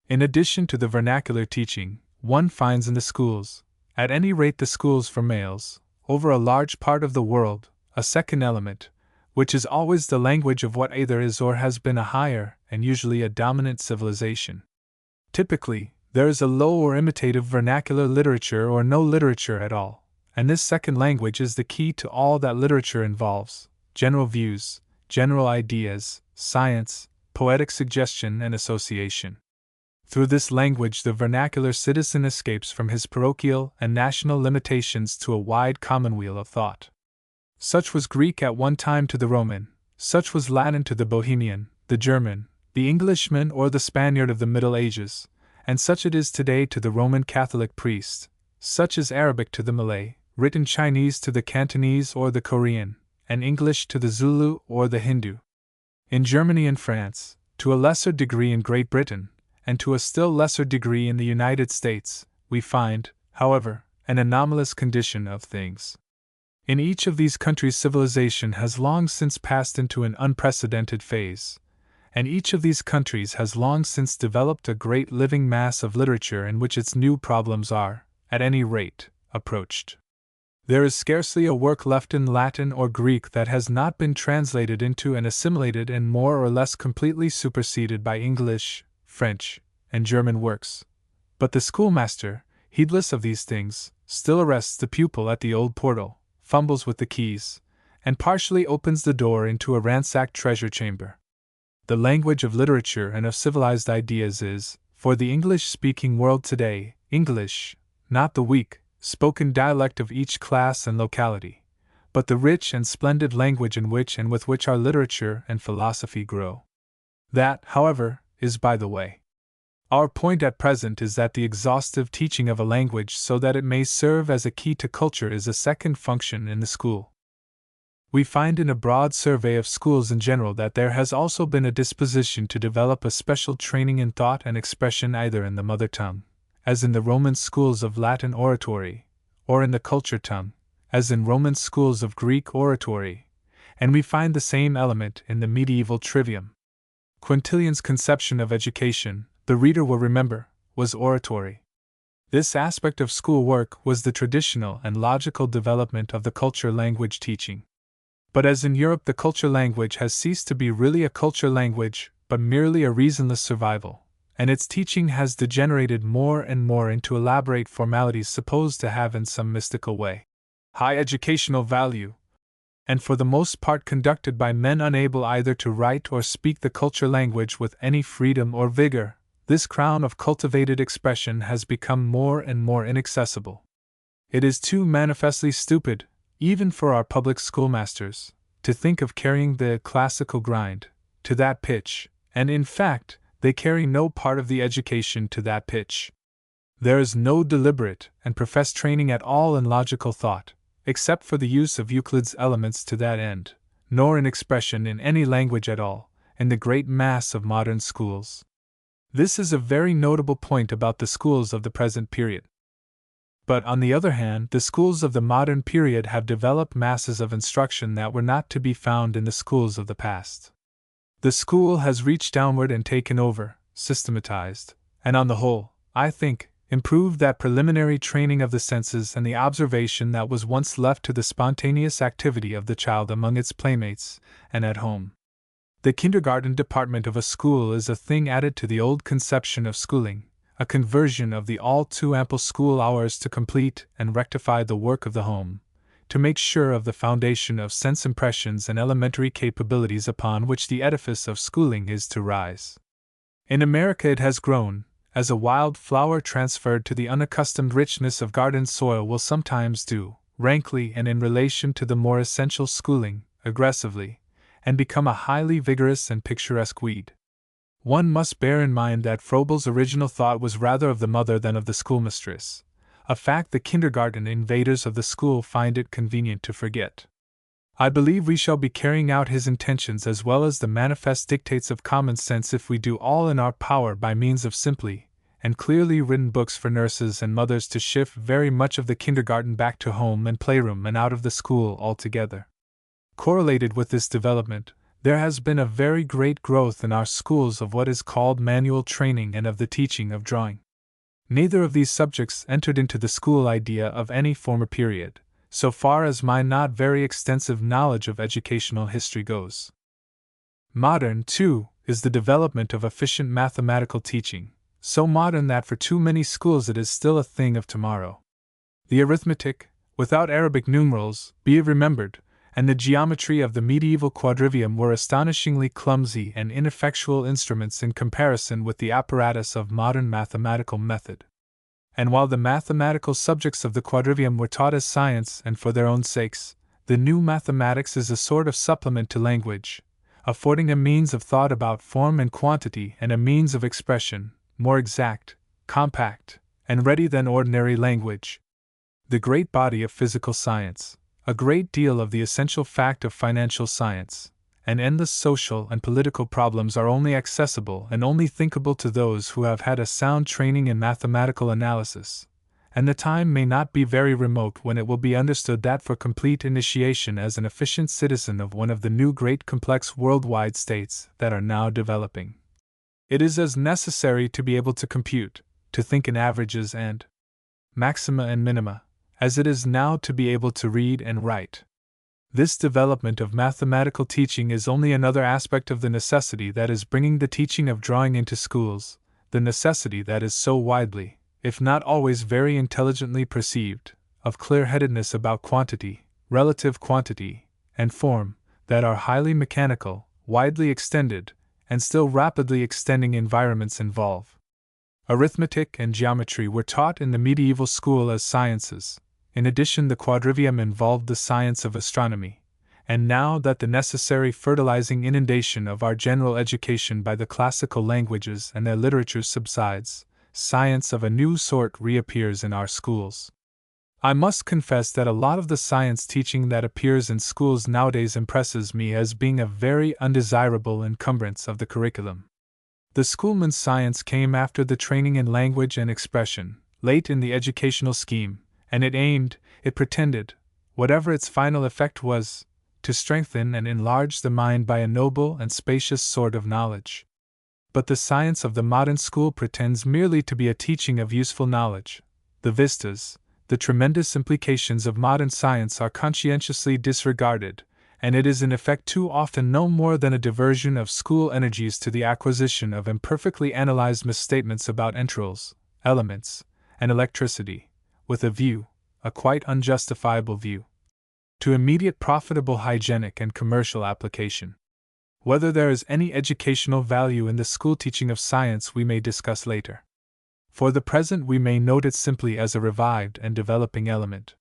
In addition to the vernacular teaching, one finds in the schools, at any rate the schools for males, over a large part of the world, a second element, which is always the language of what either is or has been a higher, and usually a dominant civilization. Typically, there is a low or imitative vernacular literature or no literature at all, and this second language is the key to all that literature involves: general views, general ideas, science, poetic suggestion, and association. Through this language the vernacular citizen escapes from his parochial and national limitations to a wide commonweal of thought. Such was Greek at one time to the Roman, such was Latin to the Bohemian, the German, the Englishman or the Spaniard of the Middle Ages, and such it is today to the Roman Catholic priest, such is Arabic to the Malay, written Chinese to the Cantonese or the Korean, and English to the Zulu or the Hindu. In Germany and France, to a lesser degree in Great Britain, and to a still lesser degree in the United States, we find, however, an anomalous condition of things. In each of these countries, civilization has long since passed into an unprecedented phase, and each of these countries has long since developed a great living mass of literature in which its new problems are, at any rate, approached. There is scarcely a work left in Latin or Greek that has not been translated into and assimilated and more or less completely superseded by English, French, and German works. But the schoolmaster, heedless of these things, still arrests the pupil at the old portal, fumbles with the keys, and partially opens the door into a ransacked treasure chamber. The language of literature and of civilized ideas is, for the English-speaking world today, English, not the weak, spoken dialect of each class and locality, but the rich and splendid language in which and with which our literature and philosophy grow. That, however, is by the way. Our point at present is that the exhaustive teaching of a language so that it may serve as a key to culture is a second function in the school. We find in a broad survey of schools in general that there has also been a disposition to develop a special training in thought and expression either in the mother tongue, as in the Roman schools of Latin oratory, or in the culture tongue, as in Roman schools of Greek oratory, and we find the same element in the medieval trivium. Quintilian's conception of education, the reader will remember, was oratory. This aspect of school work was the traditional and logical development of the culture language teaching. But as in Europe, the culture language has ceased to be really a culture language, but merely a reasonless survival, and its teaching has degenerated more and more into elaborate formalities supposed to have in some mystical way high educational value, and for the most part conducted by men unable either to write or speak the culture language with any freedom or vigor. This crown of cultivated expression has become more and more inaccessible. It is too manifestly stupid, even for our public schoolmasters, to think of carrying the classical grind to that pitch, and in fact, they carry no part of the education to that pitch. There is no deliberate and professed training at all in logical thought, except for the use of Euclid's elements to that end, nor in expression in any language at all, in the great mass of modern schools. This is a very notable point about the schools of the present period. But on the other hand, the schools of the modern period have developed masses of instruction that were not to be found in the schools of the past. The school has reached downward and taken over, systematized, and on the whole, I think, improved that preliminary training of the senses and the observation that was once left to the spontaneous activity of the child among its playmates and at home. The kindergarten department of a school is a thing added to the old conception of schooling, a conversion of the all too ample school hours to complete and rectify the work of the home, to make sure of the foundation of sense impressions and elementary capabilities upon which the edifice of schooling is to rise. In America it has grown, as a wild flower transferred to the unaccustomed richness of garden soil will sometimes do, rankly and in relation to the more essential schooling, aggressively, and become a highly vigorous and picturesque weed. One must bear in mind that Froebel's original thought was rather of the mother than of the schoolmistress, a fact the kindergarten invaders of the school find it convenient to forget. I believe we shall be carrying out his intentions as well as the manifest dictates of common sense if we do all in our power by means of simply and clearly written books for nurses and mothers to shift very much of the kindergarten back to home and playroom and out of the school altogether. Correlated with this development, there has been a very great growth in our schools of what is called manual training and of the teaching of drawing. Neither of these subjects entered into the school idea of any former period, so far as my not very extensive knowledge of educational history goes. Modern, too, is the development of efficient mathematical teaching, so modern that for too many schools it is still a thing of tomorrow. The arithmetic, without Arabic numerals, be it remembered, and the geometry of the medieval quadrivium were astonishingly clumsy and ineffectual instruments in comparison with the apparatus of modern mathematical method. And while the mathematical subjects of the quadrivium were taught as science and for their own sakes, the new mathematics is a sort of supplement to language, affording a means of thought about form and quantity and a means of expression, more exact, compact, and ready than ordinary language. the great body of physical science, a great deal of the essential fact of financial science, and endless social and political problems are only accessible and only thinkable to those who have had a sound training in mathematical analysis, and the time may not be very remote when it will be understood that for complete initiation as an efficient citizen of one of the new great complex worldwide states that are now developing, it is as necessary to be able to compute, to think in averages and maxima and minima, as it is now to be able to read and write. This development of mathematical teaching is only another aspect of the necessity that is bringing the teaching of drawing into schools, the necessity that is so widely, if not always very intelligently perceived, of clear-headedness about quantity, relative quantity, and form, that our highly mechanical, widely extended, and still rapidly extending environments involve. Arithmetic and geometry were taught in the medieval school as sciences. In addition, the quadrivium involved the science of astronomy, and now that the necessary fertilizing inundation of our general education by the classical languages and their literatures subsides, science of a new sort reappears in our schools. I must confess that a lot of the science teaching that appears in schools nowadays impresses me as being a very undesirable encumbrance of the curriculum. The schoolman's science came after the training in language and expression, late in the educational scheme, and it pretended, whatever its final effect was, to strengthen and enlarge the mind by a noble and spacious sort of knowledge. But the science of the modern school pretends merely to be a teaching of useful knowledge. The vistas, the tremendous implications of modern science are conscientiously disregarded, and it is in effect too often no more than a diversion of school energies to the acquisition of imperfectly analyzed misstatements about entrails, elements, and electricity, with a view, a quite unjustifiable view, to immediate profitable hygienic and commercial application. Whether there is any educational value in the school teaching of science we may discuss later. For the present we may note it simply as a revived and developing element.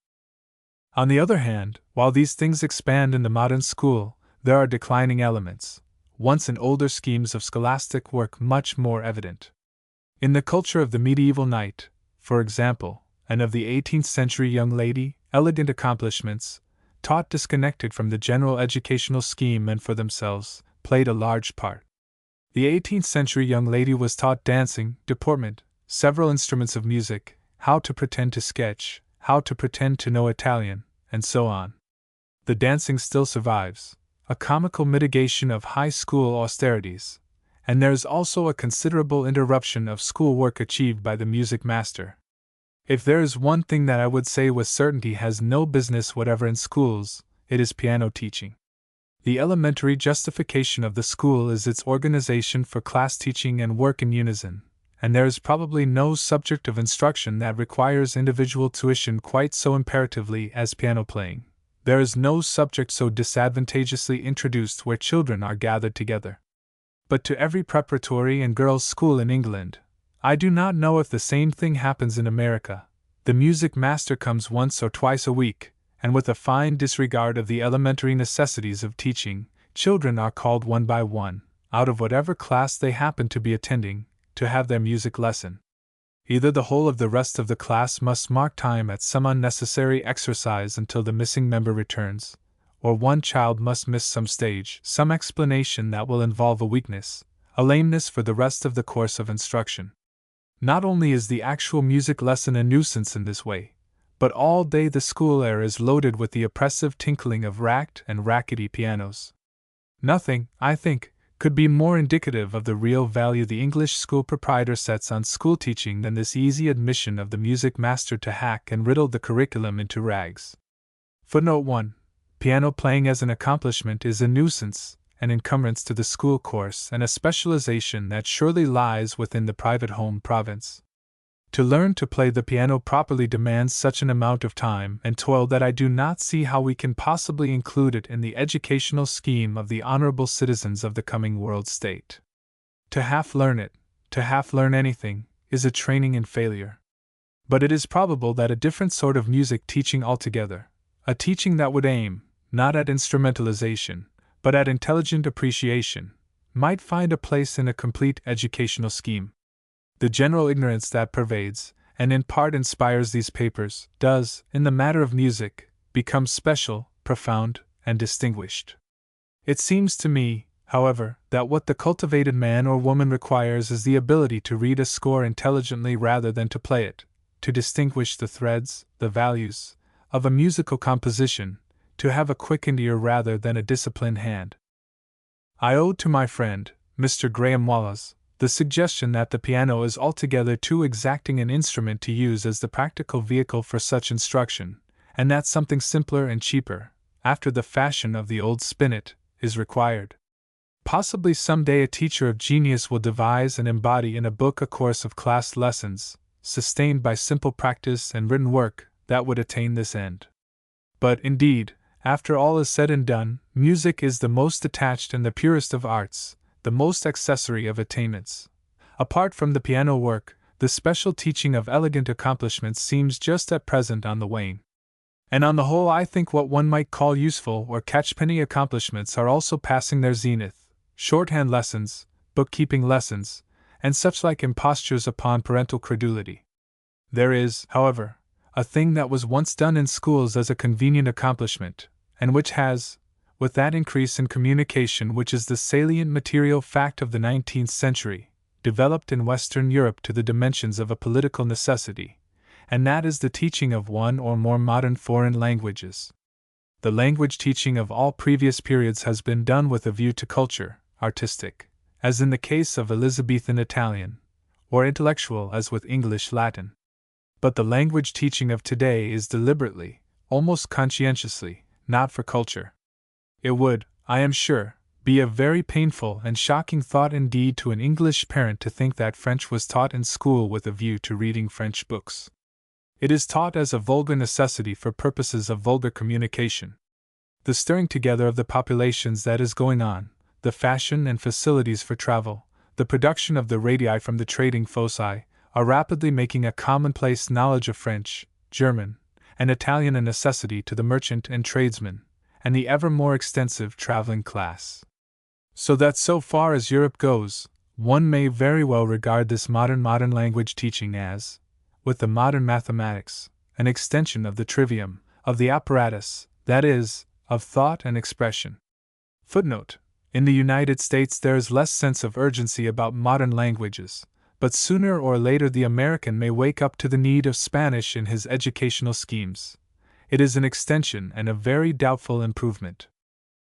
On the other hand, while these things expand in the modern school, there are declining elements, once in older schemes of scholastic work much more evident. In the culture of the medieval knight, for example, and of the 18th century young lady, elegant accomplishments, taught disconnected from the general educational scheme and for themselves, played a large part. The 18th century young lady was taught dancing, deportment, several instruments of music, how to pretend to sketch, how to pretend to know Italian, and so on. The dancing still survives, a comical mitigation of high school austerities, and there is also a considerable interruption of school work achieved by the music master. If there is one thing that I would say with certainty has no business whatever in schools, it is piano teaching. The elementary justification of the school is its organization for class teaching and work in unison, and there is probably no subject of instruction that requires individual tuition quite so imperatively as piano playing. There is no subject so disadvantageously introduced where children are gathered together. But to every preparatory and girls' school in England, I do not know if the same thing happens in America. The music master comes once or twice a week, and with a fine disregard of the elementary necessities of teaching, children are called one by one, out of whatever class they happen to be attending, to have their music lesson. Either the whole of the rest of the class must mark time at some unnecessary exercise until the missing member returns, or one child must miss some stage, some explanation that will involve a weakness, a lameness for the rest of the course of instruction. Not only is the actual music lesson a nuisance in this way, but all day the school air is loaded with the oppressive tinkling of racked and rackety pianos. Nothing, I think, could be more indicative of the real value the English school proprietor sets on school teaching than this easy admission of the music master to hack and riddle the curriculum into rags. Footnote 1. Piano playing as an accomplishment is a nuisance, an encumbrance to the school course, and a specialization that surely lies within the private home province. To learn to play the piano properly demands such an amount of time and toil that I do not see how we can possibly include it in the educational scheme of the honorable citizens of the coming world state. To half learn it, to half learn anything, is a training in failure. But it is probable that a different sort of music teaching altogether, a teaching that would aim, not at instrumentalization, but at intelligent appreciation, might find a place in a complete educational scheme. The general ignorance that pervades, and in part inspires these papers, does, in the matter of music, become special, profound, and distinguished. It seems to me, however, that what the cultivated man or woman requires is the ability to read a score intelligently rather than to play it, to distinguish the threads, the values, of a musical composition, to have a quickened ear rather than a disciplined hand. I owed to my friend, Mr. Graham Wallace, the suggestion that the piano is altogether too exacting an instrument to use as the practical vehicle for such instruction, and that something simpler and cheaper, after the fashion of the old spinet, is required. Possibly some day a teacher of genius will devise and embody in a book a course of class lessons, sustained by simple practice and written work, that would attain this end. But, indeed, after all is said and done, music is the most detached and the purest of arts, the most accessory of attainments. Apart from the piano work, the special teaching of elegant accomplishments seems just at present on the wane. And on the whole, I think what one might call useful or catchpenny accomplishments are also passing their zenith: shorthand lessons, bookkeeping lessons, and such like impostures upon parental credulity. There is, however, a thing that was once done in schools as a convenient accomplishment, and which has, with that increase in communication which is the salient material fact of the 19th century, developed in Western Europe to the dimensions of a political necessity, and that is the teaching of one or more modern foreign languages. The language teaching of all previous periods has been done with a view to culture, artistic, as in the case of Elizabethan Italian, or intellectual as with English Latin. But the language teaching of today is deliberately, almost conscientiously, not for culture. It would, I am sure, be a very painful and shocking thought indeed to an English parent to think that French was taught in school with a view to reading French books. It is taught as a vulgar necessity for purposes of vulgar communication. The stirring together of the populations that is going on, the fashion and facilities for travel, the production of the radii from the trading foci, are rapidly making a commonplace knowledge of French, German, and Italian a necessity to the merchant and tradesman, and the ever more extensive traveling class. So that so far as Europe goes, one may very well regard this modern language teaching as, with the modern mathematics, an extension of the trivium, of the apparatus, that is, of thought and expression. Footnote: in the United States there is less sense of urgency about modern languages, but sooner or later the American may wake up to the need of Spanish in his educational schemes. It is an extension and a very doubtful improvement.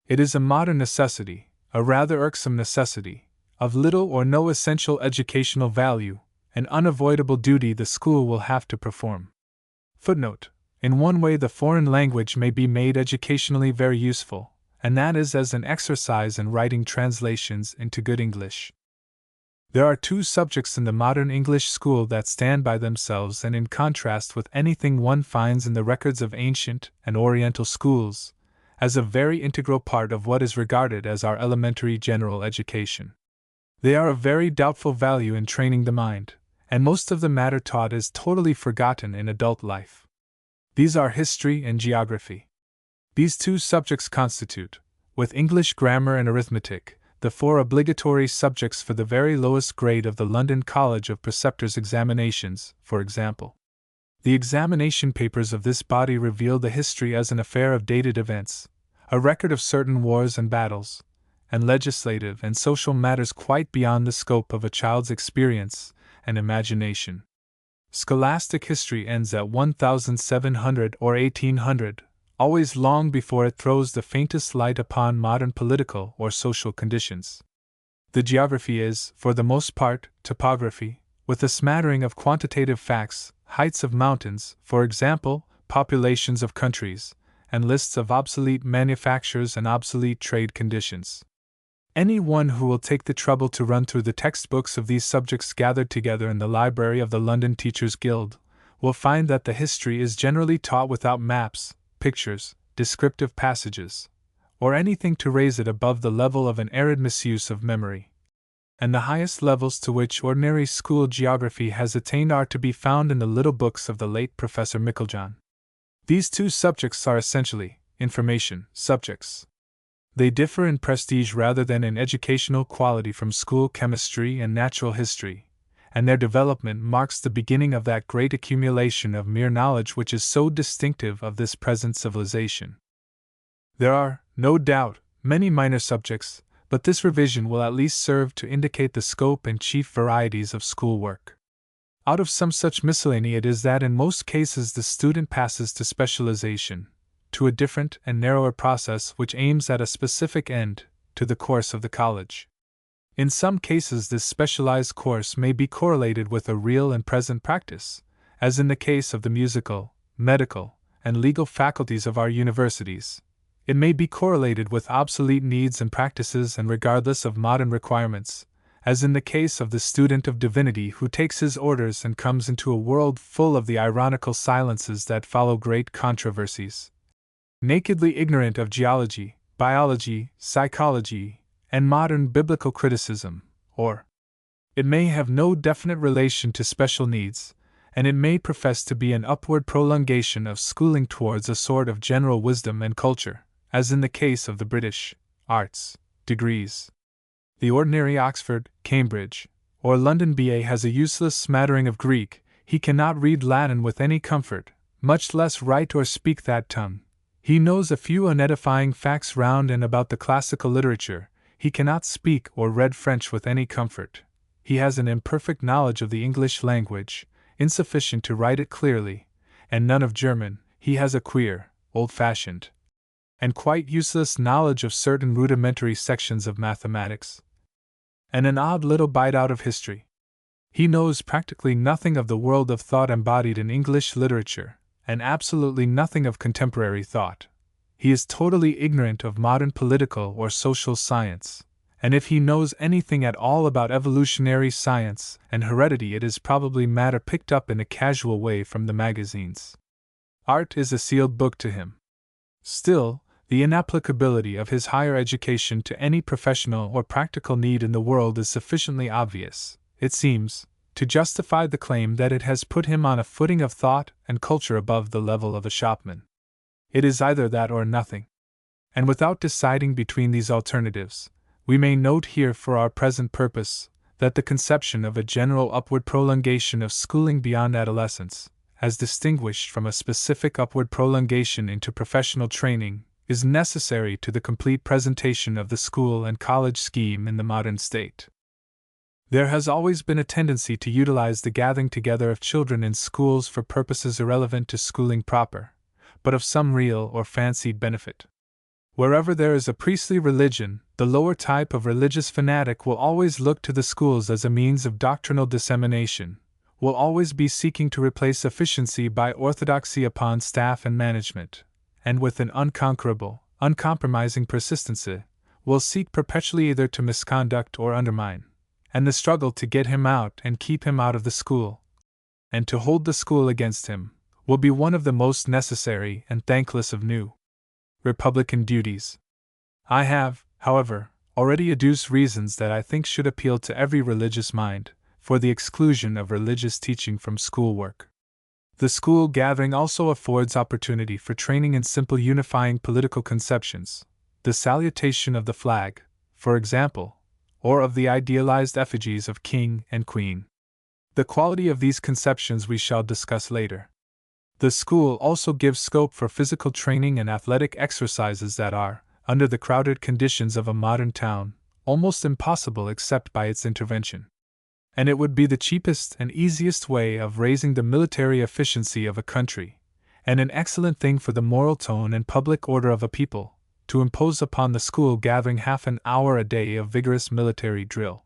It is a modern necessity, a rather irksome necessity, of little or no essential educational value, an unavoidable duty the school will have to perform. Footnote: in one way the foreign language may be made educationally very useful, and that is as an exercise in writing translations into good English. There are two subjects in the modern English school that stand by themselves and in contrast with anything one finds in the records of ancient and Oriental schools, as a very integral part of what is regarded as our elementary general education. They are of very doubtful value in training the mind, and most of the matter taught is totally forgotten in adult life. These are history and geography. These two subjects constitute, with English grammar and arithmetic, the four obligatory subjects for the very lowest grade of the London College of Preceptors examinations, for example. The examination papers of this body reveal the history as an affair of dated events, a record of certain wars and battles, and legislative and social matters quite beyond the scope of a child's experience and imagination. Scholastic history ends at 1700 or 1800, always long before it throws the faintest light upon modern political or social conditions. The geography is, for the most part, topography, with a smattering of quantitative facts, heights of mountains, for example, populations of countries, and lists of obsolete manufactures and obsolete trade conditions. Any one who will take the trouble to run through the textbooks of these subjects gathered together in the library of the London Teachers' Guild will find that the history is generally taught without maps, pictures, descriptive passages, or anything to raise it above the level of an arid misuse of memory. And the highest levels to which ordinary school geography has attained are to be found in the little books of the late Professor Micklejohn. These two subjects are essentially information subjects. They differ in prestige rather than in educational quality from school chemistry and natural history, and their development marks the beginning of that great accumulation of mere knowledge which is so distinctive of this present civilization. There are, no doubt, many minor subjects, but this revision will at least serve to indicate the scope and chief varieties of schoolwork. Out of some such miscellany it is that in most cases the student passes to specialization, to a different and narrower process which aims at a specific end, to the course of the college. In some cases this specialized course may be correlated with a real and present practice, as in the case of the musical, medical, and legal faculties of our universities. It may be correlated with obsolete needs and practices and regardless of modern requirements, as in the case of the student of divinity who takes his orders and comes into a world full of the ironical silences that follow great controversies. Nakedly ignorant of geology, biology, psychology, and modern biblical criticism, or it may have no definite relation to special needs, and it may profess to be an upward prolongation of schooling towards a sort of general wisdom and culture, as in the case of the British arts degrees. The ordinary Oxford, Cambridge, or London BA has a useless smattering of Greek, he cannot read Latin with any comfort, much less write or speak that tongue. He knows a few unedifying facts round and about the classical literature, he cannot speak or read French with any comfort. He has an imperfect knowledge of the English language, insufficient to write it clearly, and none of German. He has a queer, old-fashioned, and quite useless knowledge of certain rudimentary sections of mathematics, and an odd little bite out of history. He knows practically nothing of the world of thought embodied in English literature, and absolutely nothing of contemporary thought. He is totally ignorant of modern political or social science, and if he knows anything at all about evolutionary science and heredity, it is probably matter picked up in a casual way from the magazines. Art is a sealed book to him. Still, the inapplicability of his higher education to any professional or practical need in the world is sufficiently obvious, it seems, to justify the claim that it has put him on a footing of thought and culture above the level of a shopman. It is either that or nothing. And without deciding between these alternatives, we may note here for our present purpose that the conception of a general upward prolongation of schooling beyond adolescence, as distinguished from a specific upward prolongation into professional training, is necessary to the complete presentation of the school and college scheme in the modern state. There has always been a tendency to utilize the gathering together of children in schools for purposes irrelevant to schooling proper, but of some real or fancied benefit. Wherever there is a priestly religion, the lower type of religious fanatic will always look to the schools as a means of doctrinal dissemination, will always be seeking to replace efficiency by orthodoxy upon staff and management, and with an unconquerable, uncompromising persistency, will seek perpetually either to misconduct or undermine, and the struggle to get him out and keep him out of the school, and to hold the school against him, will be one of the most necessary and thankless of new Republican duties. I have, however, already adduced reasons that I think should appeal to every religious mind, for the exclusion of religious teaching from schoolwork. The school gathering also affords opportunity for training in simple unifying political conceptions, the salutation of the flag, for example, or of the idealized effigies of king and queen. The quality of these conceptions we shall discuss later. The school also gives scope for physical training and athletic exercises that are, under the crowded conditions of a modern town, almost impossible except by its intervention. And it would be the cheapest and easiest way of raising the military efficiency of a country, and an excellent thing for the moral tone and public order of a people, to impose upon the school gathering half an hour a day of vigorous military drill.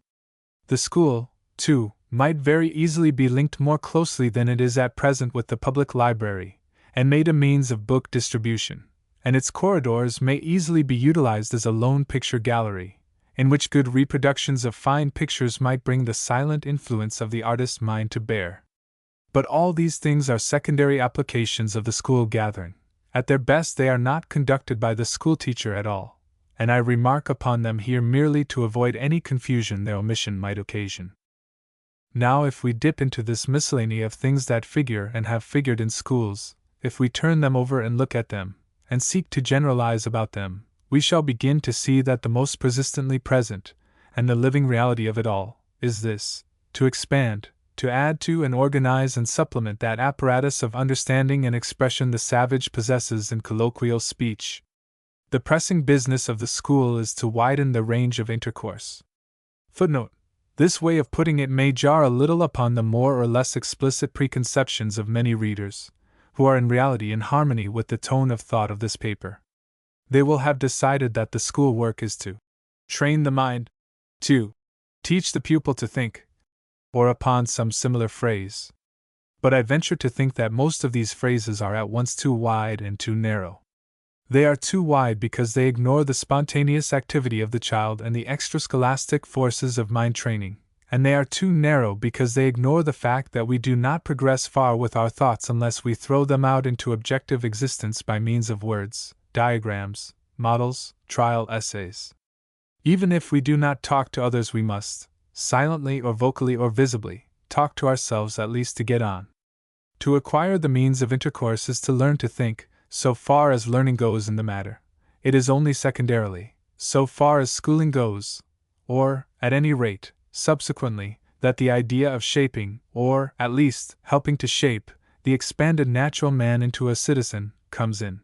The school, too, might very easily be linked more closely than it is at present with the public library, and made a means of book distribution, and its corridors may easily be utilized as a lone picture gallery, in which good reproductions of fine pictures might bring the silent influence of the artist's mind to bear. But all these things are secondary applications of the school gathering. At their best they are not conducted by the schoolteacher at all, and I remark upon them here merely to avoid any confusion their omission might occasion. Now if we dip into this miscellany of things that figure and have figured in schools, if we turn them over and look at them, and seek to generalize about them, we shall begin to see that the most persistently present, and the living reality of it all, is this: to expand, to add to and organize and supplement that apparatus of understanding and expression the savage possesses in colloquial speech. The pressing business of the school is to widen the range of intercourse. Footnote: this way of putting it may jar a little upon the more or less explicit preconceptions of many readers, who are in reality in harmony with the tone of thought of this paper. They will have decided that the school work is to train the mind, to teach the pupil to think, or upon some similar phrase. But I venture to think that most of these phrases are at once too wide and too narrow. They are too wide because they ignore the spontaneous activity of the child and the extrascholastic forces of mind training, and they are too narrow because they ignore the fact that we do not progress far with our thoughts unless we throw them out into objective existence by means of words, diagrams, models, trial essays. Even if we do not talk to others, we must, silently or vocally or visibly, talk to ourselves at least to get on. To acquire the means of intercourse is to learn to think, so far as learning goes in the matter. It is only secondarily, so far as schooling goes, or, at any rate, subsequently, that the idea of shaping, or, at least, helping to shape, the expanded natural man into a citizen, comes in.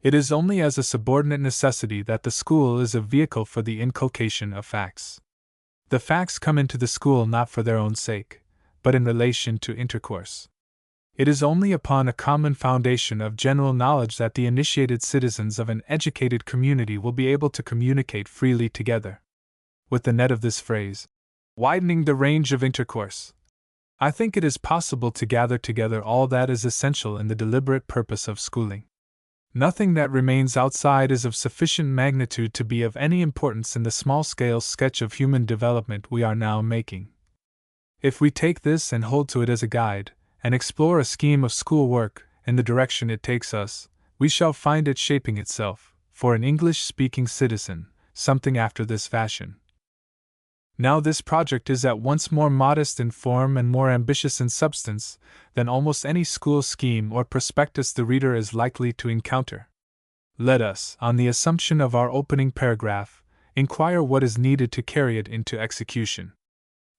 It is only as a subordinate necessity that the school is a vehicle for the inculcation of facts. The facts come into the school not for their own sake, but in relation to intercourse. It is only upon a common foundation of general knowledge that the initiated citizens of an educated community will be able to communicate freely together. With the net of this phrase, widening the range of intercourse, I think it is possible to gather together all that is essential in the deliberate purpose of schooling. Nothing that remains outside is of sufficient magnitude to be of any importance in the small-scale sketch of human development we are now making. If we take this and hold to it as a guide, and explore a scheme of school work in the direction it takes us, we shall find it shaping itself, for an English-speaking citizen, something after this fashion. Now this project is at once more modest in form and more ambitious in substance than almost any school scheme or prospectus the reader is likely to encounter. Let us, on the assumption of our opening paragraph, inquire what is needed to carry it into execution.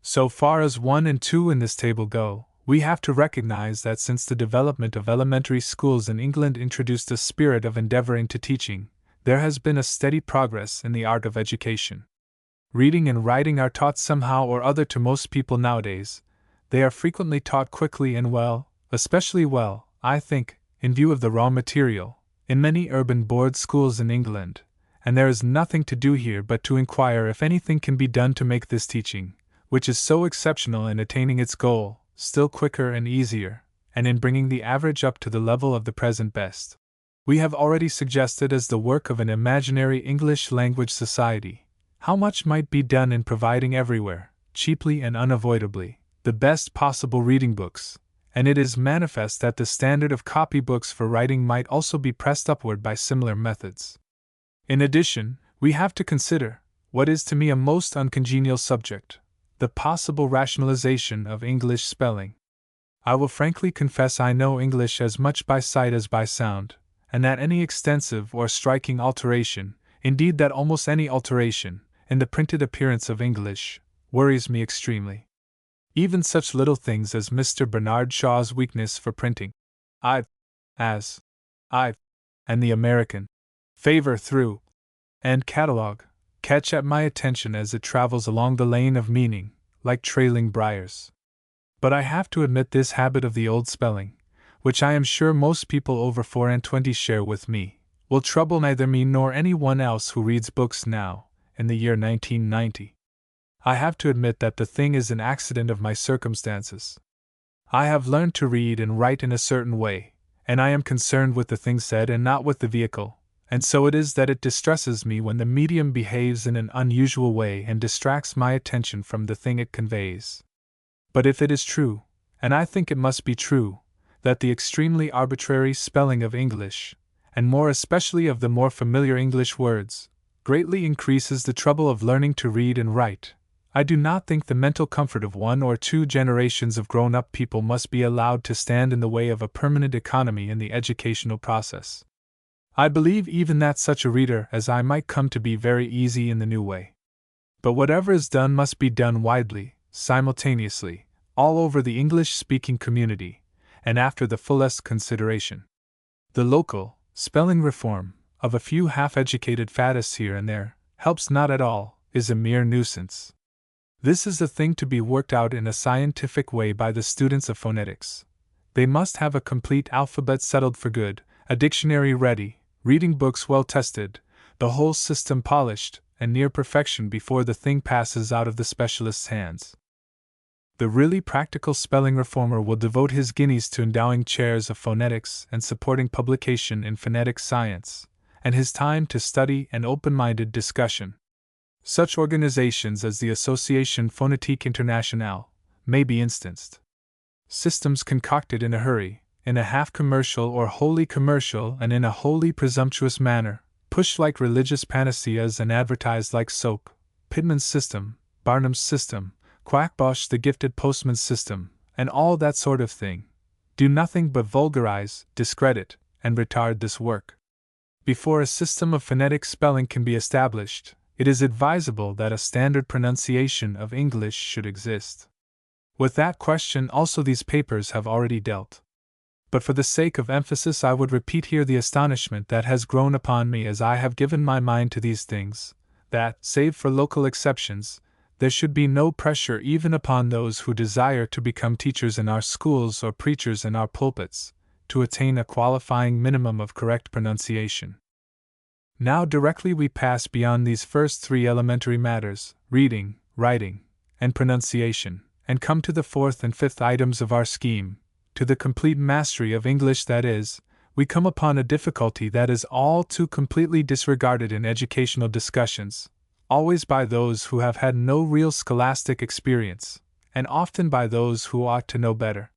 So far as 1 and 2 in this table go, we have to recognize that since the development of elementary schools in England introduced a spirit of endeavoring to teaching, there has been a steady progress in the art of education. Reading and writing are taught somehow or other to most people nowadays. They are frequently taught quickly and well, especially well, I think, in view of the raw material, in many urban board schools in England, and there is nothing to do here but to inquire if anything can be done to make this teaching, which is so exceptional in attaining its goal, still quicker and easier, and in bringing the average up to the level of the present best. We have already suggested as the work of an imaginary English language society, how much might be done in providing everywhere, cheaply and unavoidably, the best possible reading books, and it is manifest that the standard of copybooks for writing might also be pressed upward by similar methods. In addition, we have to consider, what is to me a most uncongenial subject, the possible rationalization of English spelling. I will frankly confess I know English as much by sight as by sound, and that any extensive or striking alteration, indeed that almost any alteration, in the printed appearance of English, worries me extremely. Even such little things as Mr. Bernard Shaw's weakness for printing I, as, I, and the American favor through, and catalogue, catch at my attention as it travels along the lane of meaning, like trailing briars. But I have to admit this habit of the old spelling, which I am sure most people over 24 share with me, will trouble neither me nor any one else who reads books now, in the year 1990. I have to admit that the thing is an accident of my circumstances. I have learned to read and write in a certain way, and I am concerned with the thing said and not with the vehicle, and so it is that it distresses me when the medium behaves in an unusual way and distracts my attention from the thing it conveys. But if it is true, and I think it must be true, that the extremely arbitrary spelling of English, and more especially of the more familiar English words, greatly increases the trouble of learning to read and write, I do not think the mental comfort of 1 or 2 generations of grown-up people must be allowed to stand in the way of a permanent economy in the educational process. I believe even that such a reader as I might come to be very easy in the new way. But whatever is done must be done widely, simultaneously, all over the English-speaking community, and after the fullest consideration. The local spelling reform of a few half-educated faddists here and there helps not at all, is a mere nuisance. This is a thing to be worked out in a scientific way by the students of phonetics. They must have a complete alphabet settled for good, a dictionary ready, reading books well tested, the whole system polished and near perfection before the thing passes out of the specialist's hands. The really practical spelling reformer will devote his guineas to endowing chairs of phonetics and supporting publication in phonetic science, and his time to study and open-minded discussion. Such organizations as the Association Phonétique Internationale may be instanced. Systems concocted in a hurry, in a half-commercial or wholly commercial and in a wholly presumptuous manner, pushed like religious panaceas and advertised like soap, Pitman's system, Barnum's system, Quackenboss the gifted postman's system, and all that sort of thing, do nothing but vulgarize, discredit, and retard this work. Before a system of phonetic spelling can be established, it is advisable that a standard pronunciation of English should exist. With that question also these papers have already dealt. But for the sake of emphasis I would repeat here the astonishment that has grown upon me as I have given my mind to these things, that, save for local exceptions, there should be no pressure even upon those who desire to become teachers in our schools or preachers in our pulpits, to attain a qualifying minimum of correct pronunciation. Now directly we pass beyond these first three elementary matters, reading, writing, and pronunciation, and come to the fourth and fifth items of our scheme, to the complete mastery of English, that is, we come upon a difficulty that is all too completely disregarded in educational discussions, always by those who have had no real scholastic experience, and often by those who ought to know better.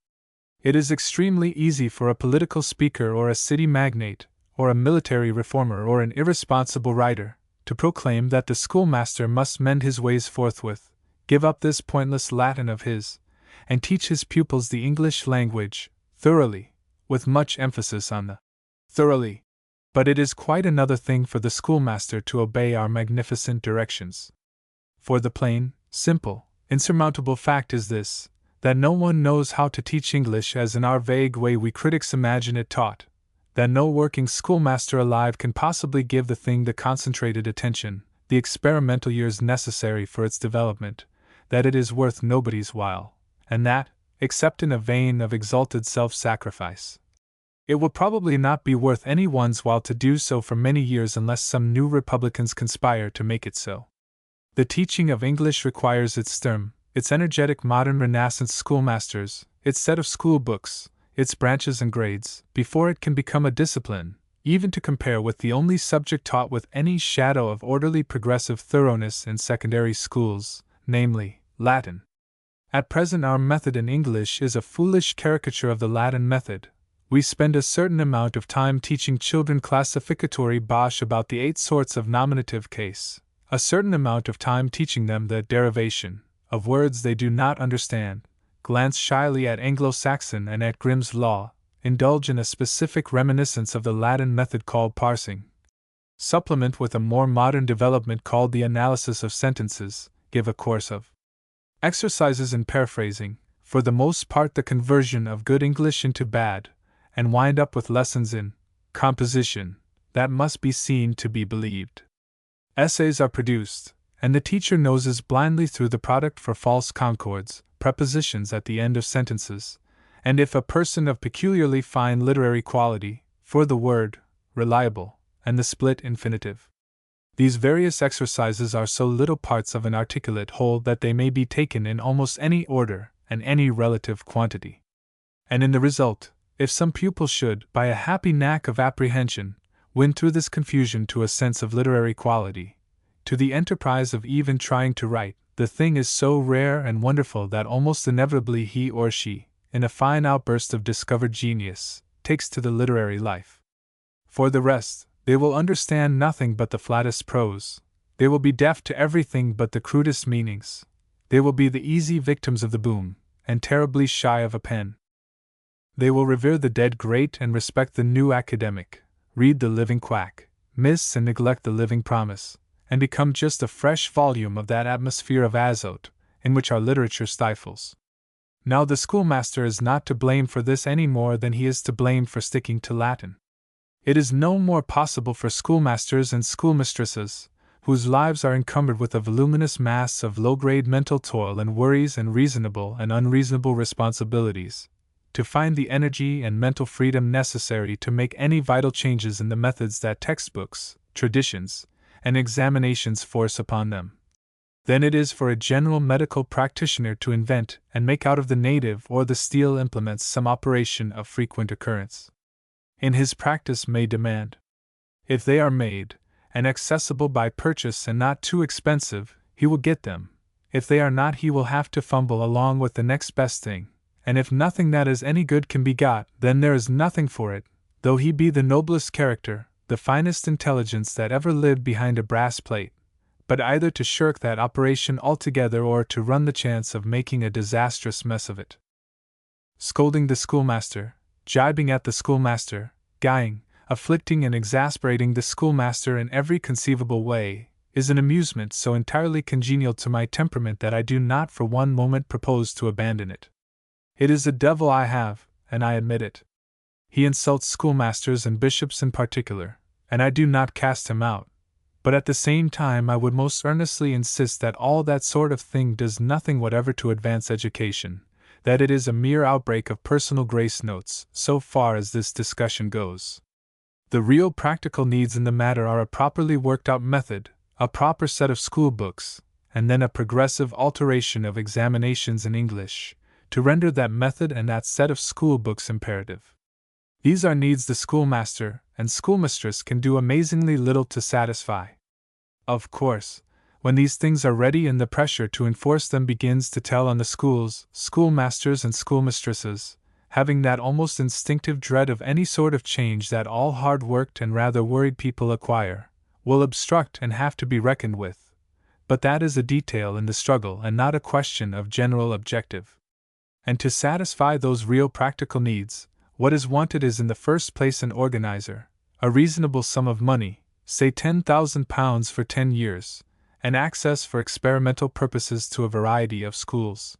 It is extremely easy for a political speaker or a city magnate, or a military reformer or an irresponsible writer, to proclaim that the schoolmaster must mend his ways forthwith, give up this pointless Latin of his, and teach his pupils the English language, thoroughly, with much emphasis on the thoroughly. But it is quite another thing for the schoolmaster to obey our magnificent directions. For the plain, simple, insurmountable fact is this, that no one knows how to teach English as in our vague way we critics imagine it taught, that no working schoolmaster alive can possibly give the thing the concentrated attention, the experimental years necessary for its development, that it is worth nobody's while, and that, except in a vein of exalted self-sacrifice, it will probably not be worth any one's while to do so for many years unless some new Republicans conspire to make it so. The teaching of English requires its stern, its energetic modern Renaissance schoolmasters, its set of school books, its branches and grades, before it can become a discipline, even to compare with the only subject taught with any shadow of orderly progressive thoroughness in secondary schools, namely, Latin. At present our method in English is a foolish caricature of the Latin method. We spend a certain amount of time teaching children classificatory bosh about the 8 sorts of nominative case, a certain amount of time teaching them the derivation of words they do not understand, glance shyly at Anglo-Saxon and at Grimm's Law, indulge in a specific reminiscence of the Latin method called parsing, supplement with a more modern development called the analysis of sentences, give a course of exercises in paraphrasing, for the most part the conversion of good English into bad, and wind up with lessons in composition that must be seen to be believed. Essays are produced, and the teacher noses blindly through the product for false concords, prepositions at the end of sentences, and if a person of peculiarly fine literary quality, for the word reliable and the split infinitive. These various exercises are so little parts of an articulate whole that they may be taken in almost any order and any relative quantity. And in the result, if some pupil should, by a happy knack of apprehension, win through this confusion to a sense of literary quality, to the enterprise of even trying to write, the thing is so rare and wonderful that almost inevitably he or she, in a fine outburst of discovered genius, takes to the literary life. For the rest, they will understand nothing but the flattest prose, they will be deaf to everything but the crudest meanings, they will be the easy victims of the boom, and terribly shy of a pen. They will revere the dead great and respect the new academic, read the living quack, miss and neglect the living promise, and become just a fresh volume of that atmosphere of azote in which our literature stifles. Now the schoolmaster is not to blame for this any more than he is to blame for sticking to Latin. It is no more possible for schoolmasters and schoolmistresses, whose lives are encumbered with a voluminous mass of low-grade mental toil and worries and reasonable and unreasonable responsibilities, to find the energy and mental freedom necessary to make any vital changes in the methods that textbooks, traditions, and examinations force upon them, than it is for a general medical practitioner to invent and make out of the native or the steel implements some operation of frequent occurrence. In his practice may demand. If they are made, and accessible by purchase and not too expensive, he will get them. If they are not, he will have to fumble along with the next best thing, and if nothing that is any good can be got, then there is nothing for it, though he be the noblest character, the finest intelligence that ever lived behind a brass plate, but either to shirk that operation altogether or to run the chance of making a disastrous mess of it. Scolding the schoolmaster, jibing at the schoolmaster, guying, afflicting and exasperating the schoolmaster in every conceivable way, is an amusement so entirely congenial to my temperament that I do not for one moment propose to abandon it. It is a devil I have, and I admit it. He insults schoolmasters and bishops in particular, and I do not cast him out, but at the same time I would most earnestly insist that all that sort of thing does nothing whatever to advance education, that it is a mere outbreak of personal grace notes, so far as this discussion goes. The real practical needs in the matter are a properly worked out method, a proper set of school books, and then a progressive alteration of examinations in English, to render that method and that set of school books imperative. These are needs the schoolmaster and schoolmistress can do amazingly little to satisfy. Of course, when these things are ready and the pressure to enforce them begins to tell on the schools, schoolmasters and schoolmistresses, having that almost instinctive dread of any sort of change that all hard-worked and rather worried people acquire, will obstruct and have to be reckoned with. But that is a detail in the struggle and not a question of general objective. And to satisfy those real practical needs, what is wanted is in the first place an organizer, a reasonable sum of money, say £10,000 for 10 years, and access for experimental purposes to a variety of schools.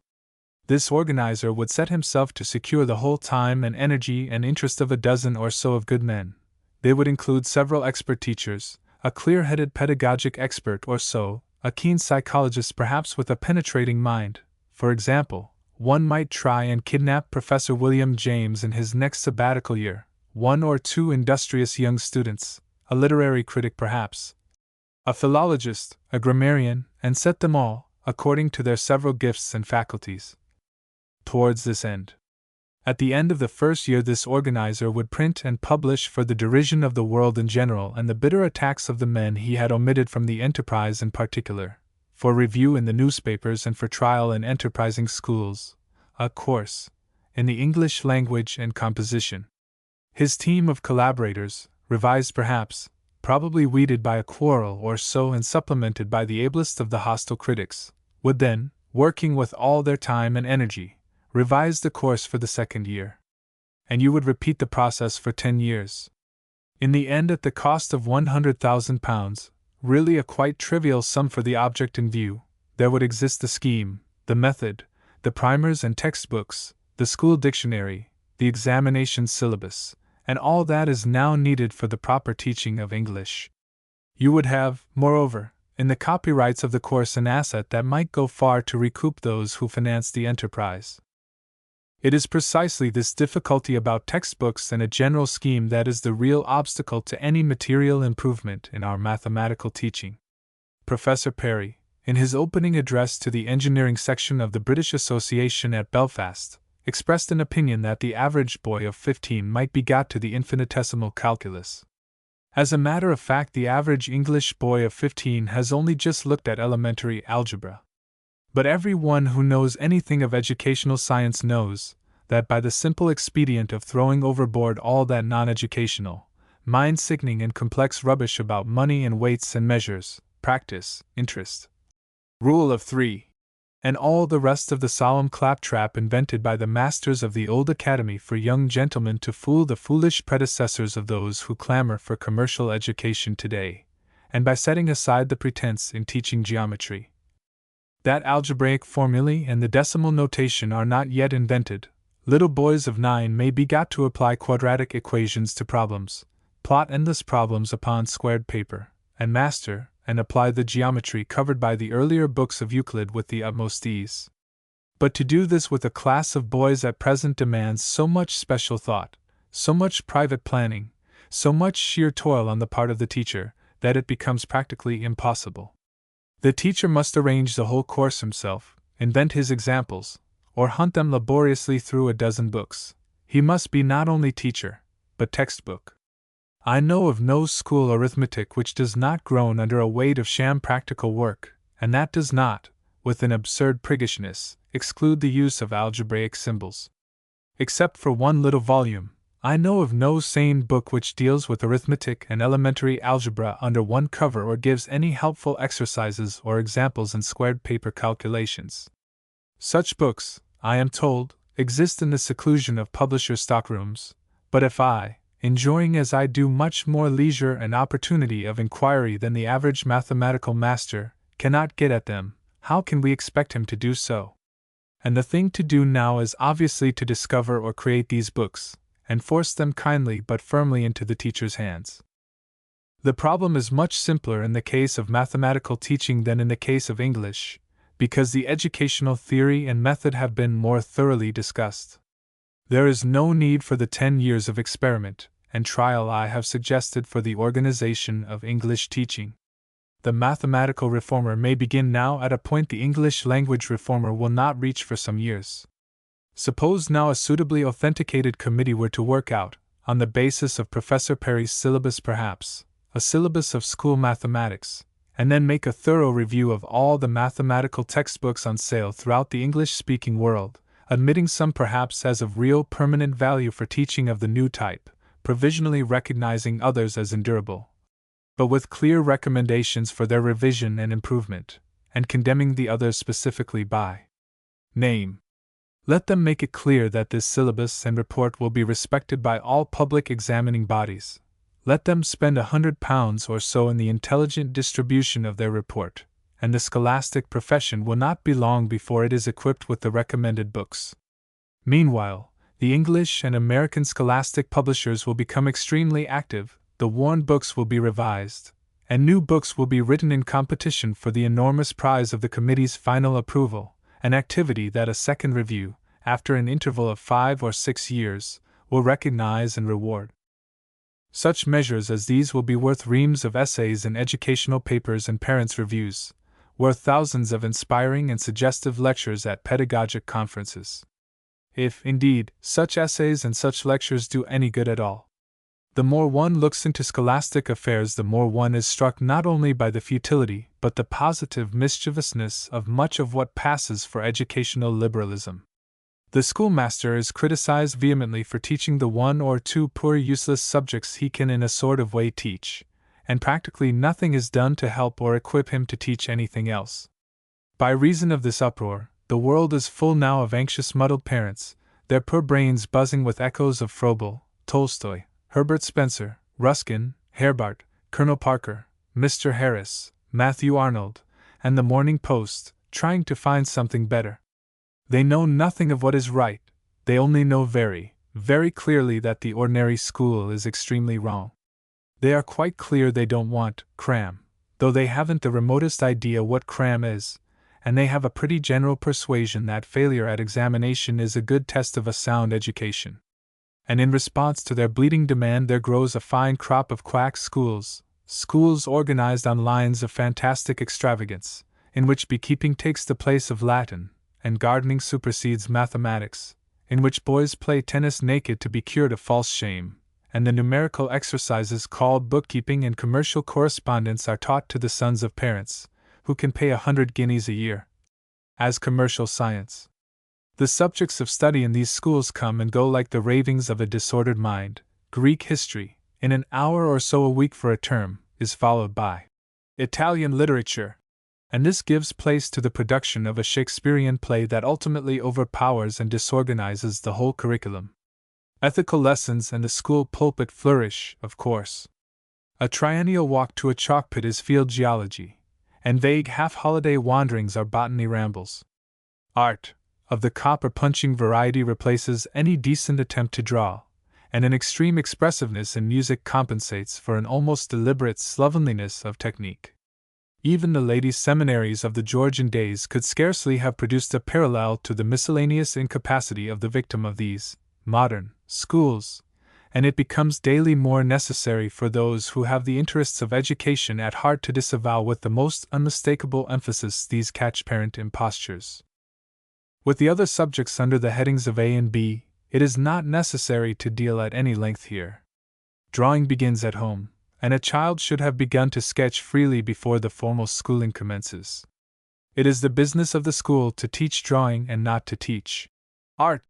This organizer would set himself to secure the whole time and energy and interest of a dozen or so of good men. They would include several expert teachers, a clear-headed pedagogic expert or so, a keen psychologist perhaps with a penetrating mind. For example, one might try and kidnap Professor William James in his next sabbatical year, 1 or 2 industrious young students, a literary critic perhaps, a philologist, a grammarian, and set them all, according to their several gifts and faculties, towards this end. At the end of the first year this organizer would print and publish for the derision of the world in general and the bitter attacks of the men he had omitted from the enterprise in particular, for review in the newspapers and for trial in enterprising schools, a course in the English language and composition. His team of collaborators, revised perhaps, probably weeded by a quarrel or so and supplemented by the ablest of the hostile critics, would then, working with all their time and energy, revise the course for the second year. And you would repeat the process for 10 years. In the end, at the cost of £100,000, really a quite trivial sum for the object in view, there would exist the scheme, the method, the primers and textbooks, the school dictionary, the examination syllabus, and all that is now needed for the proper teaching of English. You would have, moreover, in the copyrights of the course an asset that might go far to recoup those who financed the enterprise. It is precisely this difficulty about textbooks and a general scheme that is the real obstacle to any material improvement in our mathematical teaching. Professor Perry, in his opening address to the engineering section of the British Association at Belfast, expressed an opinion that the average boy of 15 might be got to the infinitesimal calculus. As a matter of fact, the average English boy of 15 has only just looked at elementary algebra. But every one who knows anything of educational science knows that by the simple expedient of throwing overboard all that non-educational, mind-sickening and complex rubbish about money and weights and measures, practice, interest, rule of 3, and all the rest of the solemn claptrap invented by the masters of the old academy for young gentlemen to fool the foolish predecessors of those who clamor for commercial education today, and by setting aside the pretense in teaching geometry, that algebraic formulae and the decimal notation are not yet invented, little boys of 9 may be got to apply quadratic equations to problems, plot endless problems upon squared paper, and master and apply the geometry covered by the earlier books of Euclid with the utmost ease. But to do this with a class of boys at present demands so much special thought, so much private planning, so much sheer toil on the part of the teacher, that it becomes practically impossible. The teacher must arrange the whole course himself, invent his examples, or hunt them laboriously through a dozen books. He must be not only teacher, but textbook. I know of no school arithmetic which does not groan under a weight of sham practical work, and that does not, with an absurd priggishness, exclude the use of algebraic symbols. Except for one little volume, I know of no sane book which deals with arithmetic and elementary algebra under one cover or gives any helpful exercises or examples in squared paper calculations. Such books, I am told, exist in the seclusion of publishers' stockrooms, but if I, enjoying as I do much more leisure and opportunity of inquiry than the average mathematical master, cannot get at them, how can we expect him to do so? And the thing to do now is obviously to discover or create these books, and force them kindly but firmly into the teacher's hands. The problem is much simpler in the case of mathematical teaching than in the case of English, because the educational theory and method have been more thoroughly discussed. There is no need for the 10 years of experiment and trial I have suggested for the organization of English teaching. The mathematical reformer may begin now at a point the English language reformer will not reach for some years. Suppose now a suitably authenticated committee were to work out, on the basis of Professor Perry's syllabus perhaps, a syllabus of school mathematics, and then make a thorough review of all the mathematical textbooks on sale throughout the English-speaking world, admitting some perhaps as of real permanent value for teaching of the new type, provisionally recognizing others as endurable, but with clear recommendations for their revision and improvement, and condemning the others specifically by name. Let them make it clear that this syllabus and report will be respected by all public examining bodies. Let them spend £100 or so in the intelligent distribution of their report, and the scholastic profession will not be long before it is equipped with the recommended books. Meanwhile, the English and American scholastic publishers will become extremely active, the worn books will be revised, and new books will be written in competition for the enormous prize of the committee's final approval, an activity that a second review, after an interval of 5 or 6 years, will recognize and reward. Such measures as these will be worth reams of essays in educational papers and parents' reviews, worth thousands of inspiring and suggestive lectures at pedagogic conferences. If, indeed, such essays and such lectures do any good at all. The more one looks into scholastic affairs, the more one is struck not only by the futility but the positive mischievousness of much of what passes for educational liberalism. The schoolmaster is criticized vehemently for teaching the 1 or 2 poor useless subjects he can in a sort of way teach, and practically nothing is done to help or equip him to teach anything else. By reason of this uproar, the world is full now of anxious muddled parents, their poor brains buzzing with echoes of Froebel, Tolstoy, Herbert Spencer, Ruskin, Herbart, Colonel Parker, Mr. Harris, Matthew Arnold, and the Morning Post, trying to find something better. They know nothing of what is right, they only know very, very clearly that the ordinary school is extremely wrong. They are quite clear they don't want cram, though they haven't the remotest idea what cram is, and they have a pretty general persuasion that failure at examination is a good test of a sound education. And in response to their bleating demand there grows a fine crop of quack schools, schools organized on lines of fantastic extravagance, in which beekeeping takes the place of Latin, and gardening supersedes mathematics, in which boys play tennis naked to be cured of false shame, and the numerical exercises called bookkeeping and commercial correspondence are taught to the sons of parents, who can pay 100 guineas a year, as commercial science. The subjects of study in these schools come and go like the ravings of a disordered mind. Greek history, in an hour or so a week for a term, is followed by Italian literature, and this gives place to the production of a Shakespearean play that ultimately overpowers and disorganizes the whole curriculum. Ethical lessons and the school pulpit flourish, of course. A triennial walk to a chalk pit is field geology, and vague half-holiday wanderings are botany rambles. Art, of the copper-punching variety, replaces any decent attempt to draw, and an extreme expressiveness in music compensates for an almost deliberate slovenliness of technique. Even the ladies' seminaries of the Georgian days could scarcely have produced a parallel to the miscellaneous incapacity of the victim of these modern schools, and it becomes daily more necessary for those who have the interests of education at heart to disavow with the most unmistakable emphasis these catch-parent impostures. With the other subjects under the headings of A and B, it is not necessary to deal at any length here. Drawing begins at home, and a child should have begun to sketch freely before the formal schooling commences. It is the business of the school to teach drawing and not to teach art,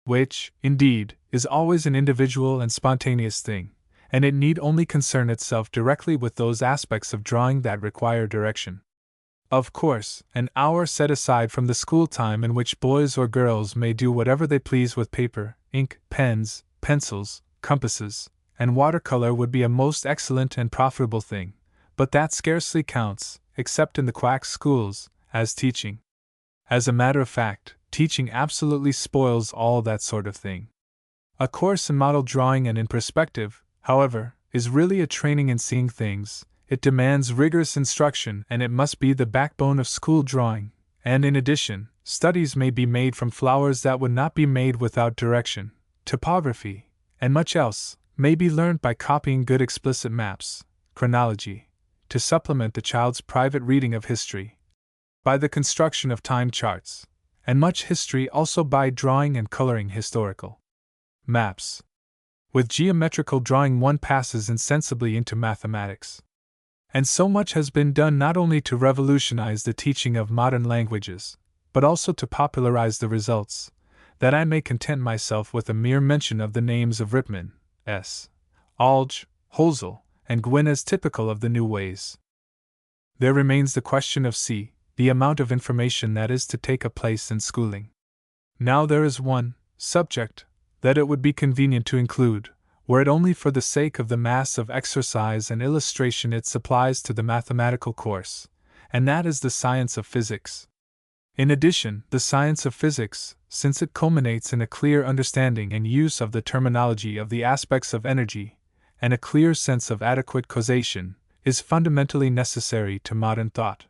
which, indeed, is always an individual and spontaneous thing, and it need only concern itself directly with those aspects of drawing that require direction. Of course, an hour set aside from the school time in which boys or girls may do whatever they please with paper, ink, pens, pencils, compasses, and watercolor would be a most excellent and profitable thing, but that scarcely counts, except in the quack schools, as teaching. As a matter of fact, teaching absolutely spoils all that sort of thing. A course in model drawing and in perspective, however, is really a training in seeing things. It demands rigorous instruction, and it must be the backbone of school drawing, and in addition, studies may be made from flowers that would not be made without direction. Topography, and much else, may be learned by copying good explicit maps, chronology, to supplement the child's private reading of history, by the construction of time charts, and much history also by drawing and coloring historical maps. With geometrical drawing one passes insensibly into mathematics. And so much has been done not only to revolutionize the teaching of modern languages, but also to popularize the results, that I may content myself with a mere mention of the names of Rippmann, S. Alge, Holzel, and Gwyn as typical of the new ways. There remains the question of C, the amount of information that is to take a place in schooling. Now there is one subject that it would be convenient to include, were it only for the sake of the mass of exercise and illustration it supplies to the mathematical course, and that is the science of physics. In addition, the science of physics, since it culminates in a clear understanding and use of the terminology of the aspects of energy, and a clear sense of adequate causation, is fundamentally necessary to modern thought.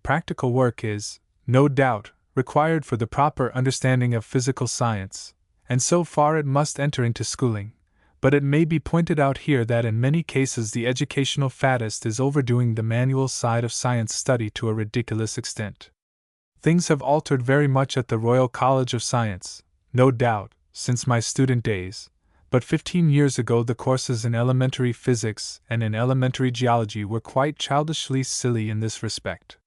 Practical work is, no doubt, required for the proper understanding of physical science, and so far it must enter into schooling. But it may be pointed out here that in many cases the educational faddist is overdoing the manual side of science study to a ridiculous extent. Things have altered very much at the Royal College of Science, no doubt, since my student days, but 15 years ago the courses in elementary physics and in elementary geology were quite childishly silly in this respect.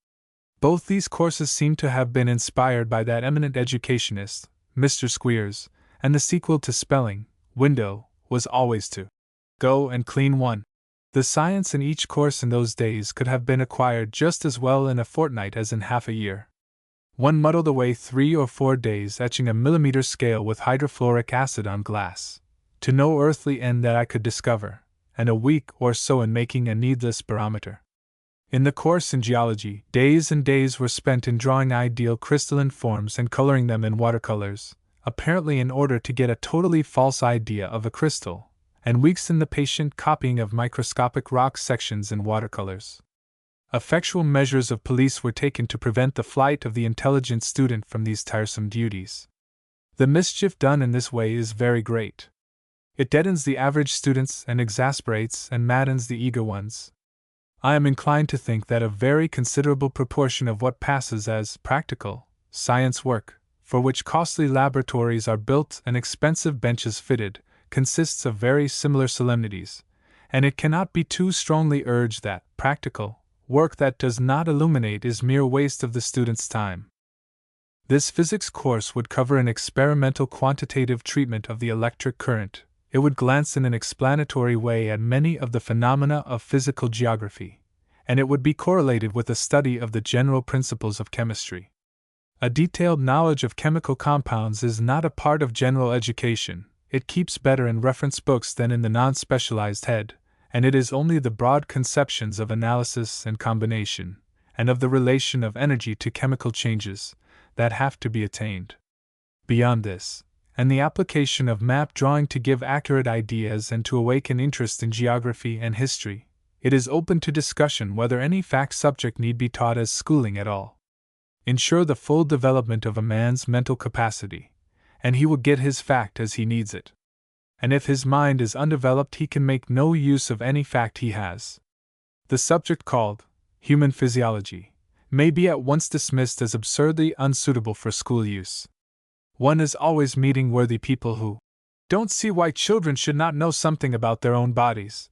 Both these courses seem to have been inspired by that eminent educationist, Mr. Squeers, and the sequel to spelling, window, was always to go and clean one. The science in each course in those days could have been acquired just as well in a fortnight as in half a year. One muddled away 3 or 4 days etching a millimeter scale with hydrofluoric acid on glass, to no earthly end that I could discover, and a week or so in making a needless barometer. In the course in geology, days and days were spent in drawing ideal crystalline forms and coloring them in watercolors, apparently in order to get a totally false idea of a crystal, and weeks in the patient copying of microscopic rock sections in watercolors. Effectual measures of police were taken to prevent the flight of the intelligent student from these tiresome duties. The mischief done in this way is very great. It deadens the average students and exasperates and maddens the eager ones. I am inclined to think that a very considerable proportion of what passes as practical science work, for which costly laboratories are built and expensive benches fitted, consists of very similar solemnities, and it cannot be too strongly urged that practical work that does not illuminate is mere waste of the student's time. This physics course would cover an experimental quantitative treatment of the electric current. It would glance in an explanatory way at many of the phenomena of physical geography, and it would be correlated with a study of the general principles of chemistry. A detailed knowledge of chemical compounds is not a part of general education. It keeps better in reference books than in the non-specialized head, and it is only the broad conceptions of analysis and combination, and of the relation of energy to chemical changes that have to be attained. Beyond this, and the application of map drawing to give accurate ideas and to awaken interest in geography and history, it is open to discussion whether any fact subject need be taught as schooling at all. Ensure the full development of a man's mental capacity, and he will get his fact as he needs it. And if his mind is undeveloped, he can make no use of any fact he has. The subject called human physiology may be at once dismissed as absurdly unsuitable for school use. One is always meeting worthy people who don't see why children should not know something about their own bodies,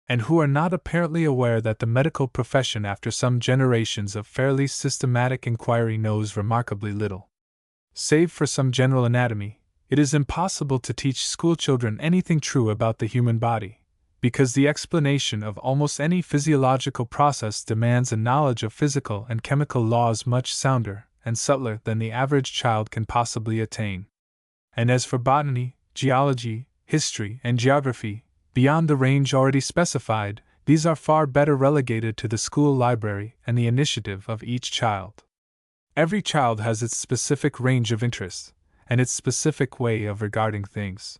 and who are not apparently aware that the medical profession, after some generations of fairly systematic inquiry, knows remarkably little. Save for some general anatomy, it is impossible to teach schoolchildren anything true about the human body, because the explanation of almost any physiological process demands a knowledge of physical and chemical laws much sounder and subtler than the average child can possibly attain. And as for botany, geology, history, and geography, beyond the range already specified, these are far better relegated to the school library and the initiative of each child. Every child has its specific range of interests, and its specific way of regarding things.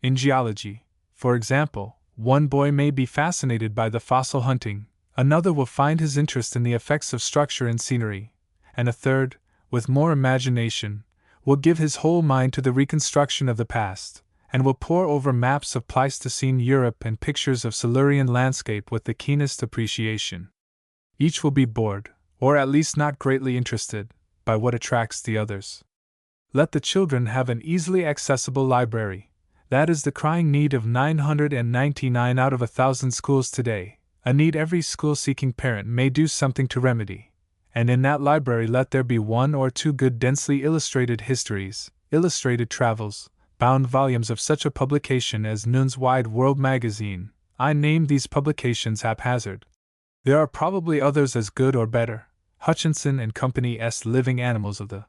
In geology, for example, one boy may be fascinated by the fossil hunting, another will find his interest in the effects of structure in scenery, and a third, with more imagination, will give his whole mind to the reconstruction of the past, and will pore over maps of Pleistocene Europe and pictures of Silurian landscape with the keenest appreciation. Each will be bored, or at least not greatly interested, by what attracts the others. Let the children have an easily accessible library. That is the crying need of 999 out of 1,000 schools today, a need every school-seeking parent may do something to remedy. And in that library let there be one or two good densely illustrated histories, illustrated travels, bound volumes of such a publication as Noon's Wide World magazine. I name these publications haphazard. There are probably others as good or better. Hutchinson and Company's Living Animals of the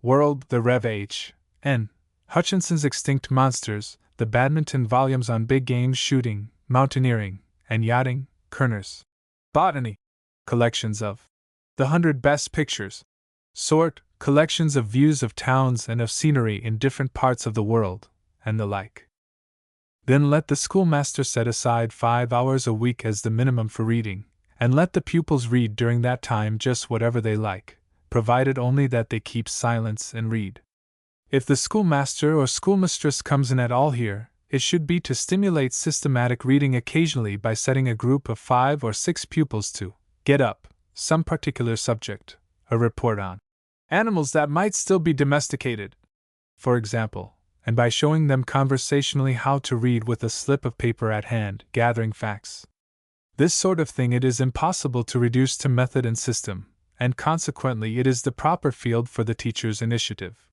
World, the Rev. H. N. Hutchinson's Extinct Monsters, the badminton volumes on big game shooting, mountaineering, and yachting, Kerner's Botany, collections of the 100 Best Pictures, collections of views of towns and of scenery in different parts of the world, and the like. Then let the schoolmaster set aside 5 hours a week as the minimum for reading, and let the pupils read during that time just whatever they like, provided only that they keep silence and read. If the schoolmaster or schoolmistress comes in at all here, it should be to stimulate systematic reading occasionally by setting a group of 5 or 6 pupils to get up some particular subject, a report on animals that might still be domesticated, for example, and by showing them conversationally how to read with a slip of paper at hand, gathering facts. This sort of thing it is impossible to reduce to method and system, and consequently it is the proper field for the teacher's initiative.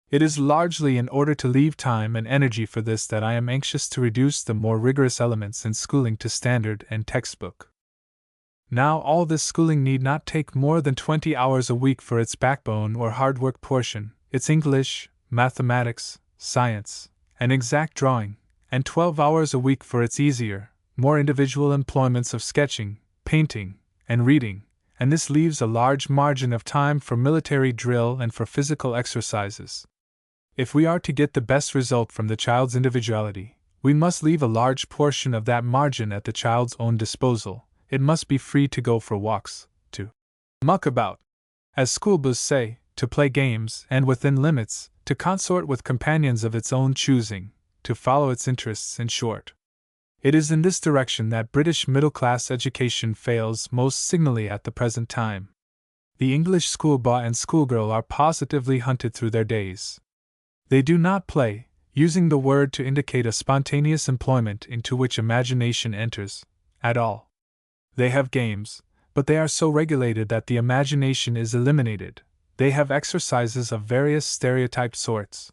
It is largely in order to leave time and energy for this that I am anxious to reduce the more rigorous elements in schooling to standard and textbook. Now, all this schooling need not take more than 20 hours a week for its backbone or hard work portion, its English, mathematics, science, and exact drawing, and 12 hours a week for its easier, more individual employments of sketching, painting, and reading, and this leaves a large margin of time for military drill and for physical exercises. If we are to get the best result from the child's individuality, we must leave a large portion of that margin at the child's own disposal. It must be free to go for walks, to muck about, as schoolboys say, to play games, and within limits, to consort with companions of its own choosing, to follow its interests, in short. It is in this direction that British middle-class education fails most signally at the present time. The English schoolboy and schoolgirl are positively hunted through their days. They do not play, using the word to indicate a spontaneous employment into which imagination enters, at all. They have games, but they are so regulated that the imagination is eliminated. They have exercises of various stereotyped sorts.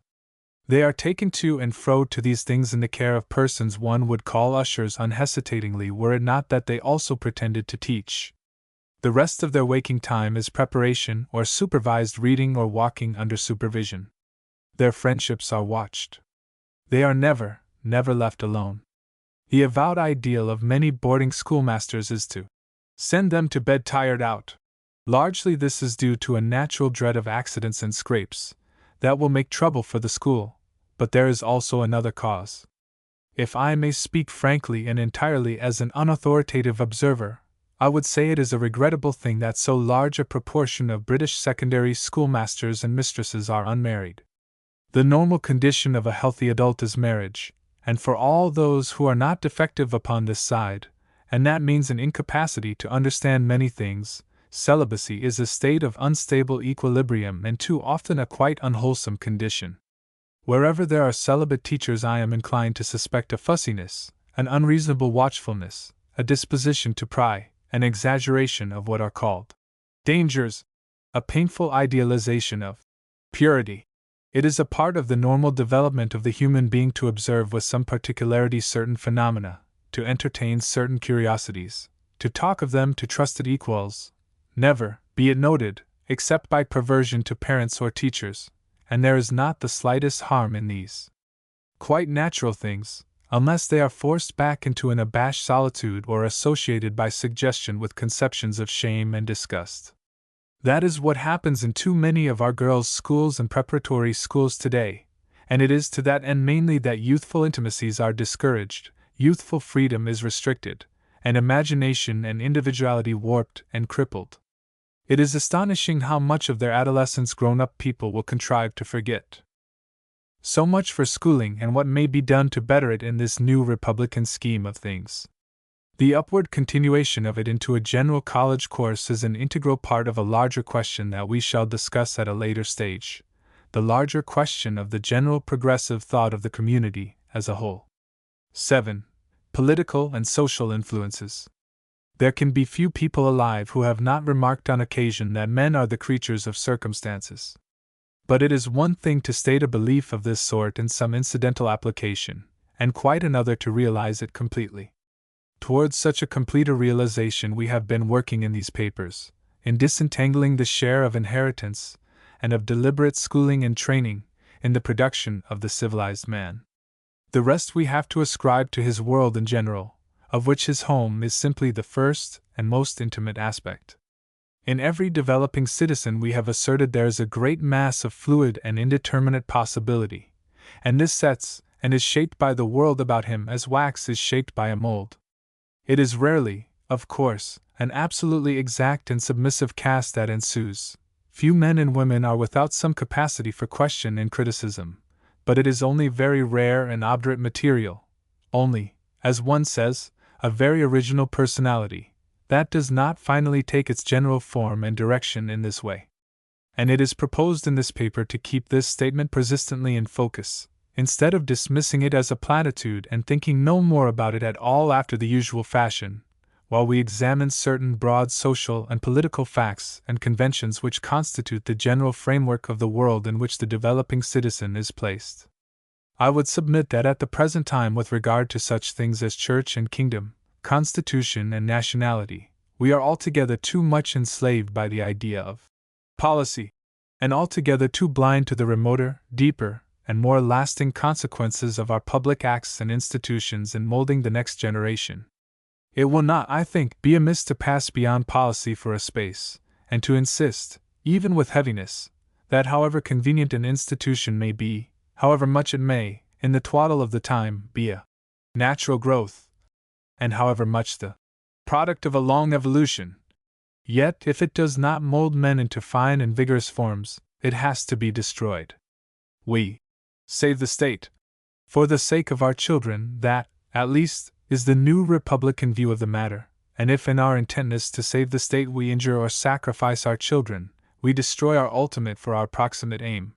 They are taken to and fro to these things in the care of persons one would call ushers unhesitatingly were it not that they also pretended to teach. The rest of their waking time is preparation or supervised reading or walking under supervision. Their friendships are watched. They are never left alone. The avowed ideal of many boarding schoolmasters is to send them to bed tired out, Largely this is due to a natural dread of accidents and scrapes that will make trouble for the school, but there is also another cause. If I may speak frankly and entirely as an unauthoritative observer, I would say it is a regrettable thing that so large a proportion of British secondary schoolmasters and mistresses are unmarried. The normal condition of a healthy adult is marriage, and for all those who are not defective upon this side, and that means an incapacity to understand many things, celibacy is a state of unstable equilibrium and too often a quite unwholesome condition. Wherever there are celibate teachers, I am inclined to suspect a fussiness, an unreasonable watchfulness, a disposition to pry, an exaggeration of what are called dangers, a painful idealization of purity. It is a part of the normal development of the human being to observe with some particularity certain phenomena, to entertain certain curiosities, to talk of them to trusted equals, never, be it noted, except by perversion to parents or teachers, and there is not the slightest harm in these quite natural things, unless they are forced back into an abashed solitude or associated by suggestion with conceptions of shame and disgust. That is what happens in too many of our girls' schools and preparatory schools today, and it is to that end mainly that youthful intimacies are discouraged, youthful freedom is restricted, and imagination and individuality warped and crippled. It is astonishing how much of their adolescence grown-up people will contrive to forget. So much for schooling and what may be done to better it in this new Republican scheme of things. The upward continuation of it into a general college course is an integral part of a larger question that we shall discuss at a later stage, the larger question of the general progressive thought of the community as a whole. 7. Political and social influences. There can be few people alive who have not remarked on occasion that men are the creatures of circumstances. But it is one thing to state a belief of this sort in some incidental application, and quite another to realize it completely. Towards such a completer realization we have been working in these papers, in disentangling the share of inheritance and of deliberate schooling and training in the production of the civilized man. The rest we have to ascribe to his world in general, of which his home is simply the first and most intimate aspect. In every developing citizen we have asserted there is a great mass of fluid and indeterminate possibility, and this sets and is shaped by the world about him as wax is shaped by a mold. It is rarely, of course, an absolutely exact and submissive cast that ensues. Few men and women are without some capacity for question and criticism, but it is only very rare and obdurate material, only, as one says, a very original personality, that does not finally take its general form and direction in this way. And it is proposed in this paper to keep this statement persistently in focus, instead of dismissing it as a platitude and thinking no more about it at all after the usual fashion, while we examine certain broad social and political facts and conventions which constitute the general framework of the world in which the developing citizen is placed. I would submit that at the present time, with regard to such things as church and kingdom, constitution and nationality, we are altogether too much enslaved by the idea of policy, and altogether too blind to the remoter, deeper, and more lasting consequences of our public acts and institutions in molding the next generation. It will not, I think, be amiss to pass beyond policy for a space, and to insist, even with heaviness, that however convenient an institution may be, however much it may, in the twaddle of the time, be a natural growth, and however much the product of a long evolution, yet if it does not mold men into fine and vigorous forms, it has to be destroyed. We save the state, for the sake of our children, that, at least, is the new Republican view of the matter, and if in our intentness to save the state we injure or sacrifice our children, we destroy our ultimate for our proximate aim.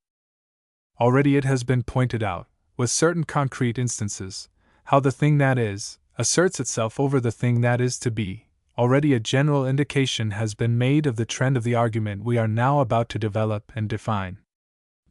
Already it has been pointed out, with certain concrete instances, how the thing that is, asserts itself over the thing that is to be. Already a general indication has been made of the trend of the argument we are now about to develop and define.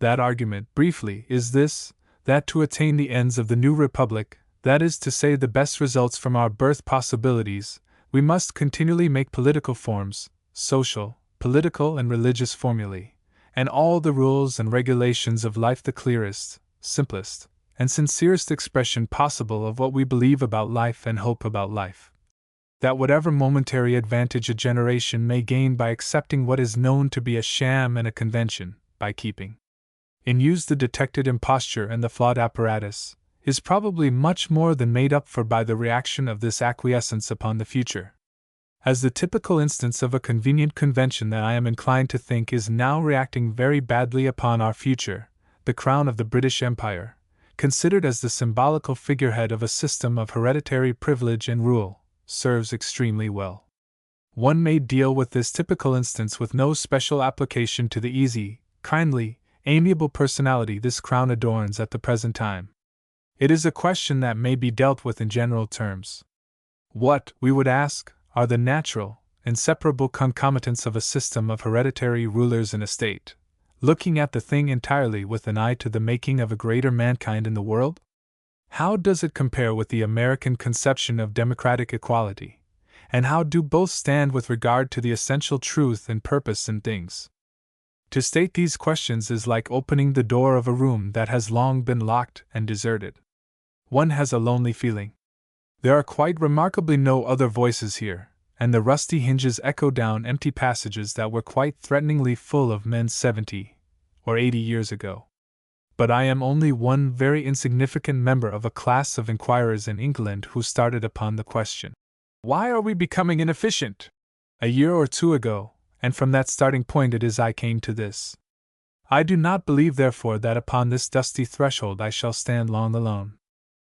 That argument, briefly, is this, that to attain the ends of the new republic, that is to say the best results from our birth possibilities, we must continually make political forms, social, political and religious formulae, and all the rules and regulations of life the clearest, simplest, and sincerest expression possible of what we believe about life and hope about life. that whatever momentary advantage a generation may gain by accepting what is known to be a sham and a convention, by keeping in use the detected imposture and the flawed apparatus, is probably much more than made up for by the reaction of this acquiescence upon the future. As the typical instance of a convenient convention that I am inclined to think is now reacting very badly upon our future, the crown of the British Empire, considered as the symbolical figurehead of a system of hereditary privilege and rule, serves extremely well. One may deal with this typical instance with no special application to the easy, kindly, amiable personality this crown adorns at the present time. It is a question that may be dealt with in general terms. What, we would ask, are the natural, inseparable concomitants of a system of hereditary rulers in a state, looking at the thing entirely with an eye to the making of a greater mankind in the world? How does it compare with the American conception of democratic equality, and how do both stand with regard to the essential truth and purpose in things? To state these questions is like opening the door of a room that has long been locked and deserted. One has a lonely feeling. There are quite remarkably no other voices here, and the rusty hinges echo down empty passages that were quite threateningly full of men 70 or 80 years ago. But I am only one very insignificant member of a class of inquirers in England who started upon the question, why are we becoming inefficient? A year or two ago, and from that starting point it is I came to this. I do not believe therefore that upon this dusty threshold I shall stand long alone.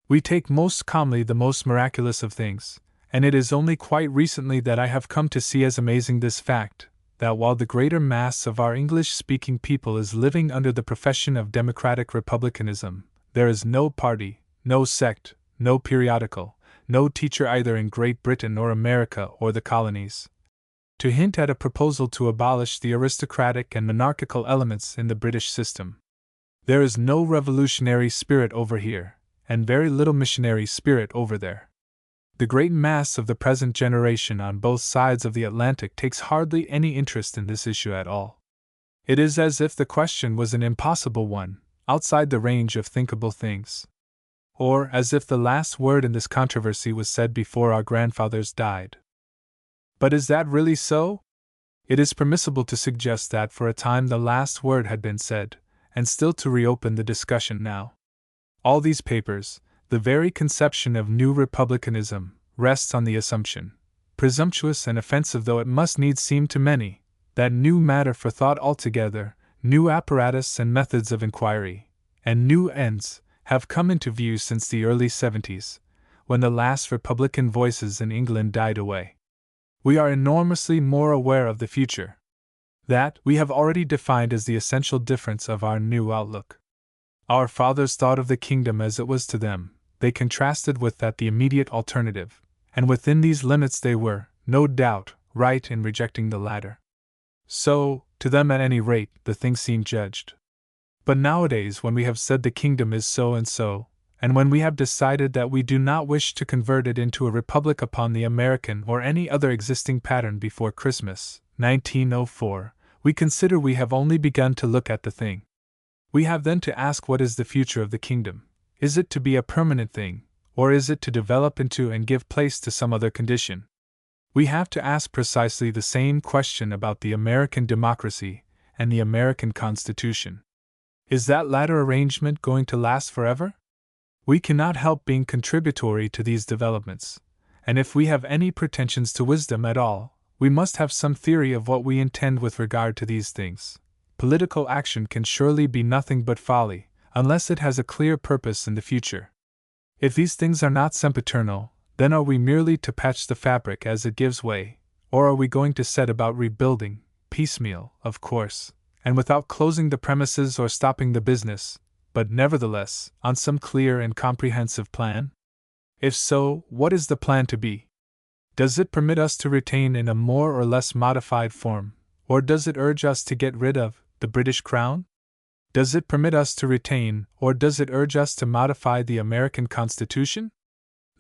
We take most calmly the most miraculous of things, and it is only quite recently that I have come to see as amazing this fact, that while the greater mass of our English-speaking people is living under the profession of democratic republicanism, there is no party, no sect, no periodical, no teacher either in Great Britain or America or the colonies, to hint at a proposal to abolish the aristocratic and monarchical elements in the British system. There is no revolutionary spirit over here, and very little missionary spirit over there. The great mass of the present generation on both sides of the Atlantic takes hardly any interest in this issue at all. It is as if the question was an impossible one, outside the range of thinkable things. Or as if the last word in this controversy was said before our grandfathers died. But is that really so? It is permissible to suggest that for a time the last word had been said, and still to reopen the discussion now. All these papers, the very conception of new republicanism, rests on the assumption, presumptuous and offensive though it must needs seem to many, that new matter for thought altogether, new apparatus and methods of inquiry, and new ends, have come into view since the early 70s, when the last republican voices in England died away. We are enormously more aware of the future. That we have already defined as the essential difference of our new outlook. Our fathers thought of the kingdom as it was to them, they contrasted with that the immediate alternative, and within these limits they were, no doubt, right in rejecting the latter. So, to them at any rate, the thing seemed judged. But nowadays, when we have said the kingdom is so and so, and when we have decided that we do not wish to convert it into a republic upon the American or any other existing pattern before Christmas, 1904, we consider we have only begun to look at the thing. We have then to ask what is the future of the kingdom. Is it to be a permanent thing, or is it to develop into and give place to some other condition? We have to ask precisely the same question about the American democracy and the American Constitution. Is that latter arrangement going to last forever? We cannot help being contributory to these developments, and if we have any pretensions to wisdom at all, we must have some theory of what we intend with regard to these things. Political action can surely be nothing but folly, unless it has a clear purpose in the future. If these things are not sempiternal, then are we merely to patch the fabric as it gives way, or are we going to set about rebuilding, piecemeal, of course, and without closing the premises or stopping the business, but nevertheless, on some clear and comprehensive plan? If so, what is the plan to be? Does it permit us to retain in a more or less modified form, or does it urge us to get rid of the British Crown? Does it permit us to retain, or does it urge us to modify the American Constitution?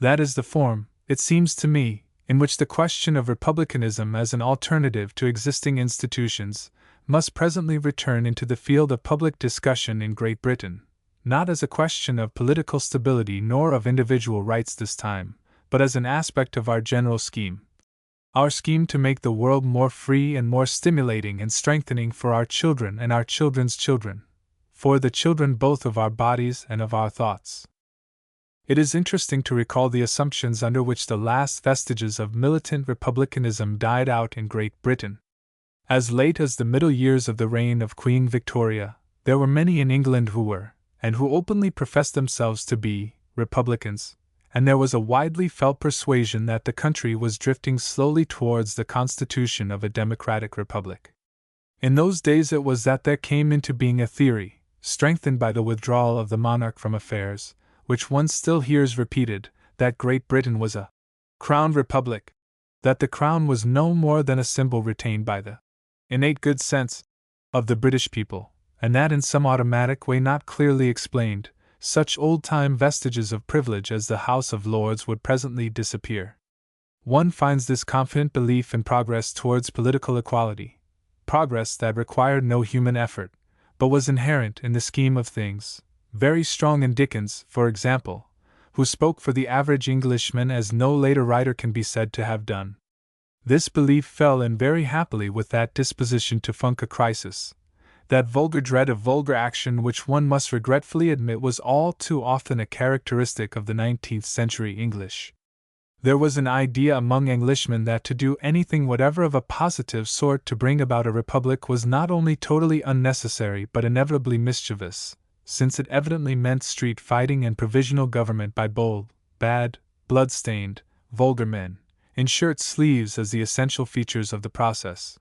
That is the form, it seems to me, in which the question of republicanism as an alternative to existing institutions must presently return into the field of public discussion in Great Britain, not as a question of political stability nor of individual rights this time, but as an aspect of our general scheme. Our scheme to make the world more free and more stimulating and strengthening for our children and our children's children, for the children both of our bodies and of our thoughts. It is interesting to recall the assumptions under which the last vestiges of militant republicanism died out in Great Britain. As late as the middle years of the reign of Queen Victoria, there were many in England who were, and who openly professed themselves to be, republicans, and there was a widely felt persuasion that the country was drifting slowly towards the constitution of a democratic republic. In those days it was that there came into being a theory, strengthened by the withdrawal of the monarch from affairs, which one still hears repeated, that Great Britain was a crown republic, that the crown was no more than a symbol retained by the innate good sense of the British people, and that in some automatic way not clearly explained, such old-time vestiges of privilege as the House of Lords would presently disappear. One finds this confident belief in progress towards political equality, progress that required no human effort, but was inherent in the scheme of things, very strong in Dickens, for example, who spoke for the average Englishman as no later writer can be said to have done. This belief fell in very happily with that disposition to funk a crisis, that vulgar dread of vulgar action which one must regretfully admit was all too often a characteristic of the 19th century English. There was an idea among Englishmen that to do anything whatever of a positive sort to bring about a republic was not only totally unnecessary but inevitably mischievous, since it evidently meant street fighting and provisional government by bold, bad, blood-stained, vulgar men, in shirt sleeves as the essential features of the process.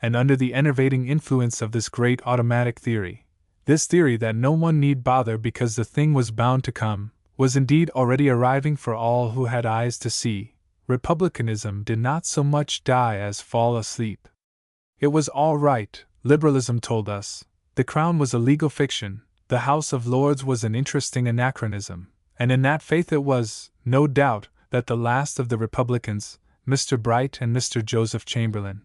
And under the enervating influence of this great automatic theory, this theory that no one need bother because the thing was bound to come, was indeed already arriving for all who had eyes to see, republicanism did not so much die as fall asleep. It was all right, liberalism told us, the crown was a legal fiction, the House of Lords was an interesting anachronism, and in that faith it was, no doubt, that the last of the Republicans, Mr. Bright and Mr. Joseph Chamberlain,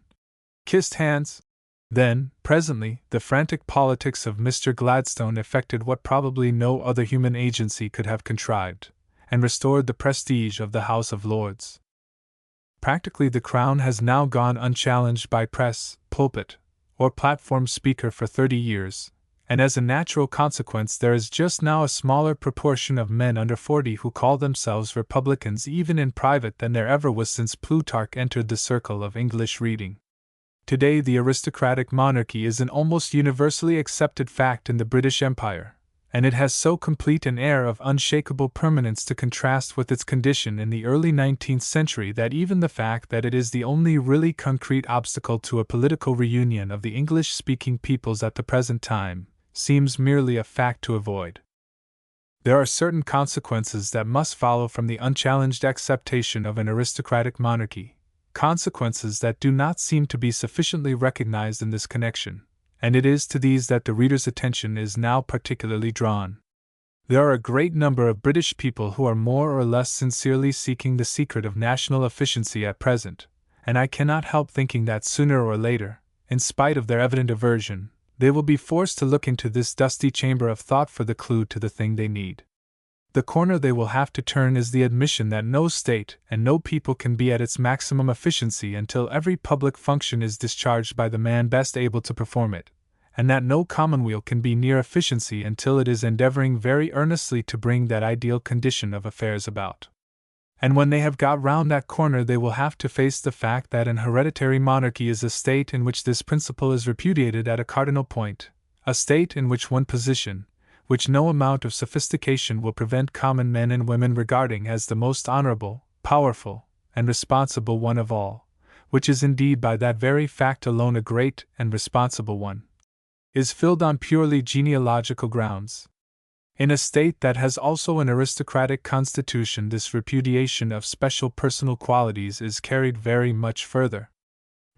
kissed hands. Then, presently, the frantic politics of Mr. Gladstone effected what probably no other human agency could have contrived, and restored the prestige of the House of Lords. Practically the crown has now gone unchallenged by press, pulpit, or platform speaker for 30 years, and as a natural consequence there is just now a smaller proportion of men under 40 who call themselves Republicans even in private than there ever was since Plutarch entered the circle of English reading. Today the aristocratic monarchy is an almost universally accepted fact in the British Empire, and it has so complete an air of unshakable permanence to contrast with its condition in the early 19th century that even the fact that it is the only really concrete obstacle to a political reunion of the English-speaking peoples at the present time seems merely a fact to avoid. There are certain consequences that must follow from the unchallenged acceptation of an aristocratic monarchy, consequences that do not seem to be sufficiently recognized in this connection, and it is to these that the reader's attention is now particularly drawn. There are a great number of British people who are more or less sincerely seeking the secret of national efficiency at present, and I cannot help thinking that sooner or later, in spite of their evident aversion, they will be forced to look into this dusty chamber of thought for the clue to the thing they need. The corner they will have to turn is the admission that no state and no people can be at its maximum efficiency until every public function is discharged by the man best able to perform it, and that no commonweal can be near efficiency until it is endeavoring very earnestly to bring that ideal condition of affairs about. And when they have got round that corner they will have to face the fact that an hereditary monarchy is a state in which this principle is repudiated at a cardinal point, a state in which one position, which no amount of sophistication will prevent common men and women regarding as the most honorable, powerful, and responsible one of all, which is indeed by that very fact alone a great and responsible one, is filled on purely genealogical grounds. In a state that has also an aristocratic constitution, this repudiation of special personal qualities is carried very much further.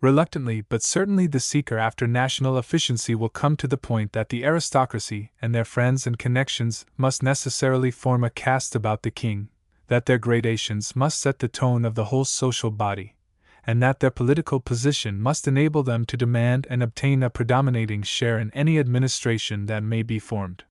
Reluctantly but certainly the seeker after national efficiency will come to the point that the aristocracy and their friends and connections must necessarily form a caste about the king, that their gradations must set the tone of the whole social body, and that their political position must enable them to demand and obtain a predominating share in any administration that may be formed.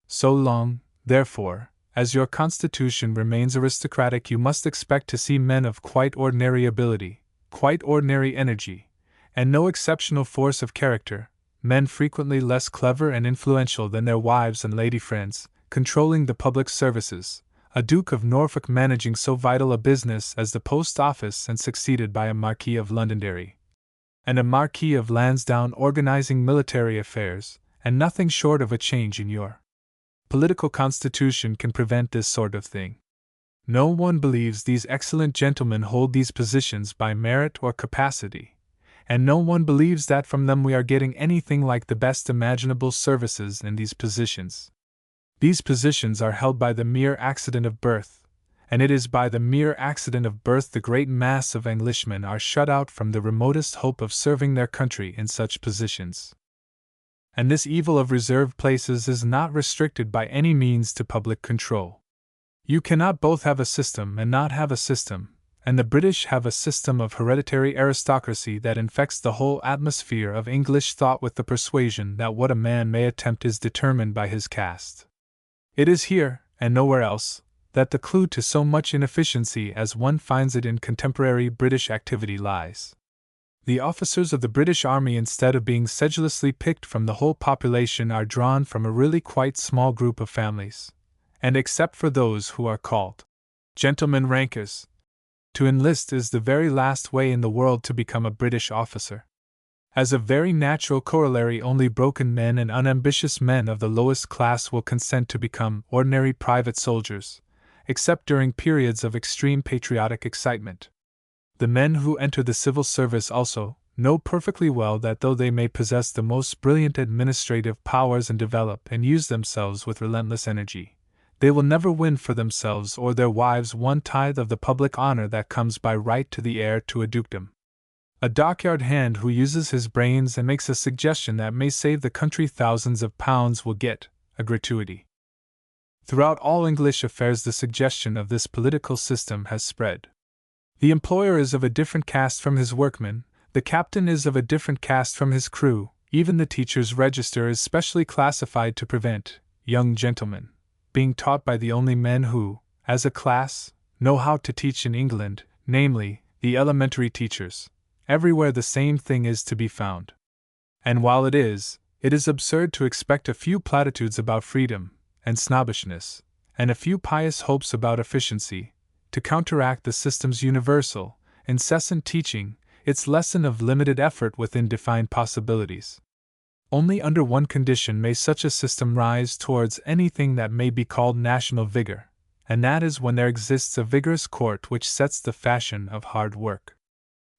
So long, therefore, As your constitution remains aristocratic, you must expect to see men of quite ordinary ability, quite ordinary energy, and no exceptional force of character, men frequently less clever and influential than their wives and lady friends, controlling the public services, a Duke of Norfolk managing so vital a business as the post office and succeeded by a Marquis of Londonderry, and a Marquis of Lansdowne organizing military affairs, and nothing short of a change in your political constitution can prevent this sort of thing. No one believes these excellent gentlemen hold these positions by merit or capacity, and no one believes that from them we are getting anything like the best imaginable services in these positions. These positions are held by the mere accident of birth, and it is by the mere accident of birth the great mass of Englishmen are shut out from the remotest hope of serving their country in such positions. And this evil of reserved places is not restricted by any means to public control. You cannot both have a system and not have a system, and the British have a system of hereditary aristocracy that infects the whole atmosphere of English thought with the persuasion that what a man may attempt is determined by his caste. It is here, and nowhere else, that the clue to so much inefficiency as one finds it in contemporary British activity lies. The officers of the British Army, instead of being sedulously picked from the whole population, are drawn from a really quite small group of families, and except for those who are called gentlemen rankers, to enlist is the very last way in the world to become a British officer. As a very natural corollary, only broken men and unambitious men of the lowest class will consent to become ordinary private soldiers, except during periods of extreme patriotic excitement. The men who enter the civil service also know perfectly well that though they may possess the most brilliant administrative powers and develop and use themselves with relentless energy, they will never win for themselves or their wives 1/10 of the public honor that comes by right to the heir to a dukedom. A dockyard hand who uses his brains and makes a suggestion that may save the country thousands of pounds will get a gratuity. Throughout all English affairs the suggestion of this political system has spread. The employer is of a different caste from his workmen, the captain is of a different caste from his crew, even the teacher's register is specially classified to prevent young gentlemen being taught by the only men who, as a class, know how to teach in England, namely, the elementary teachers. Everywhere the same thing is to be found. And while it is absurd to expect a few platitudes about freedom and snobbishness, and a few pious hopes about efficiency, to counteract the system's universal, incessant teaching, its lesson of limited effort within defined possibilities. Only under one condition may such a system rise towards anything that may be called national vigor, and that is when there exists a vigorous court which sets the fashion of hard work.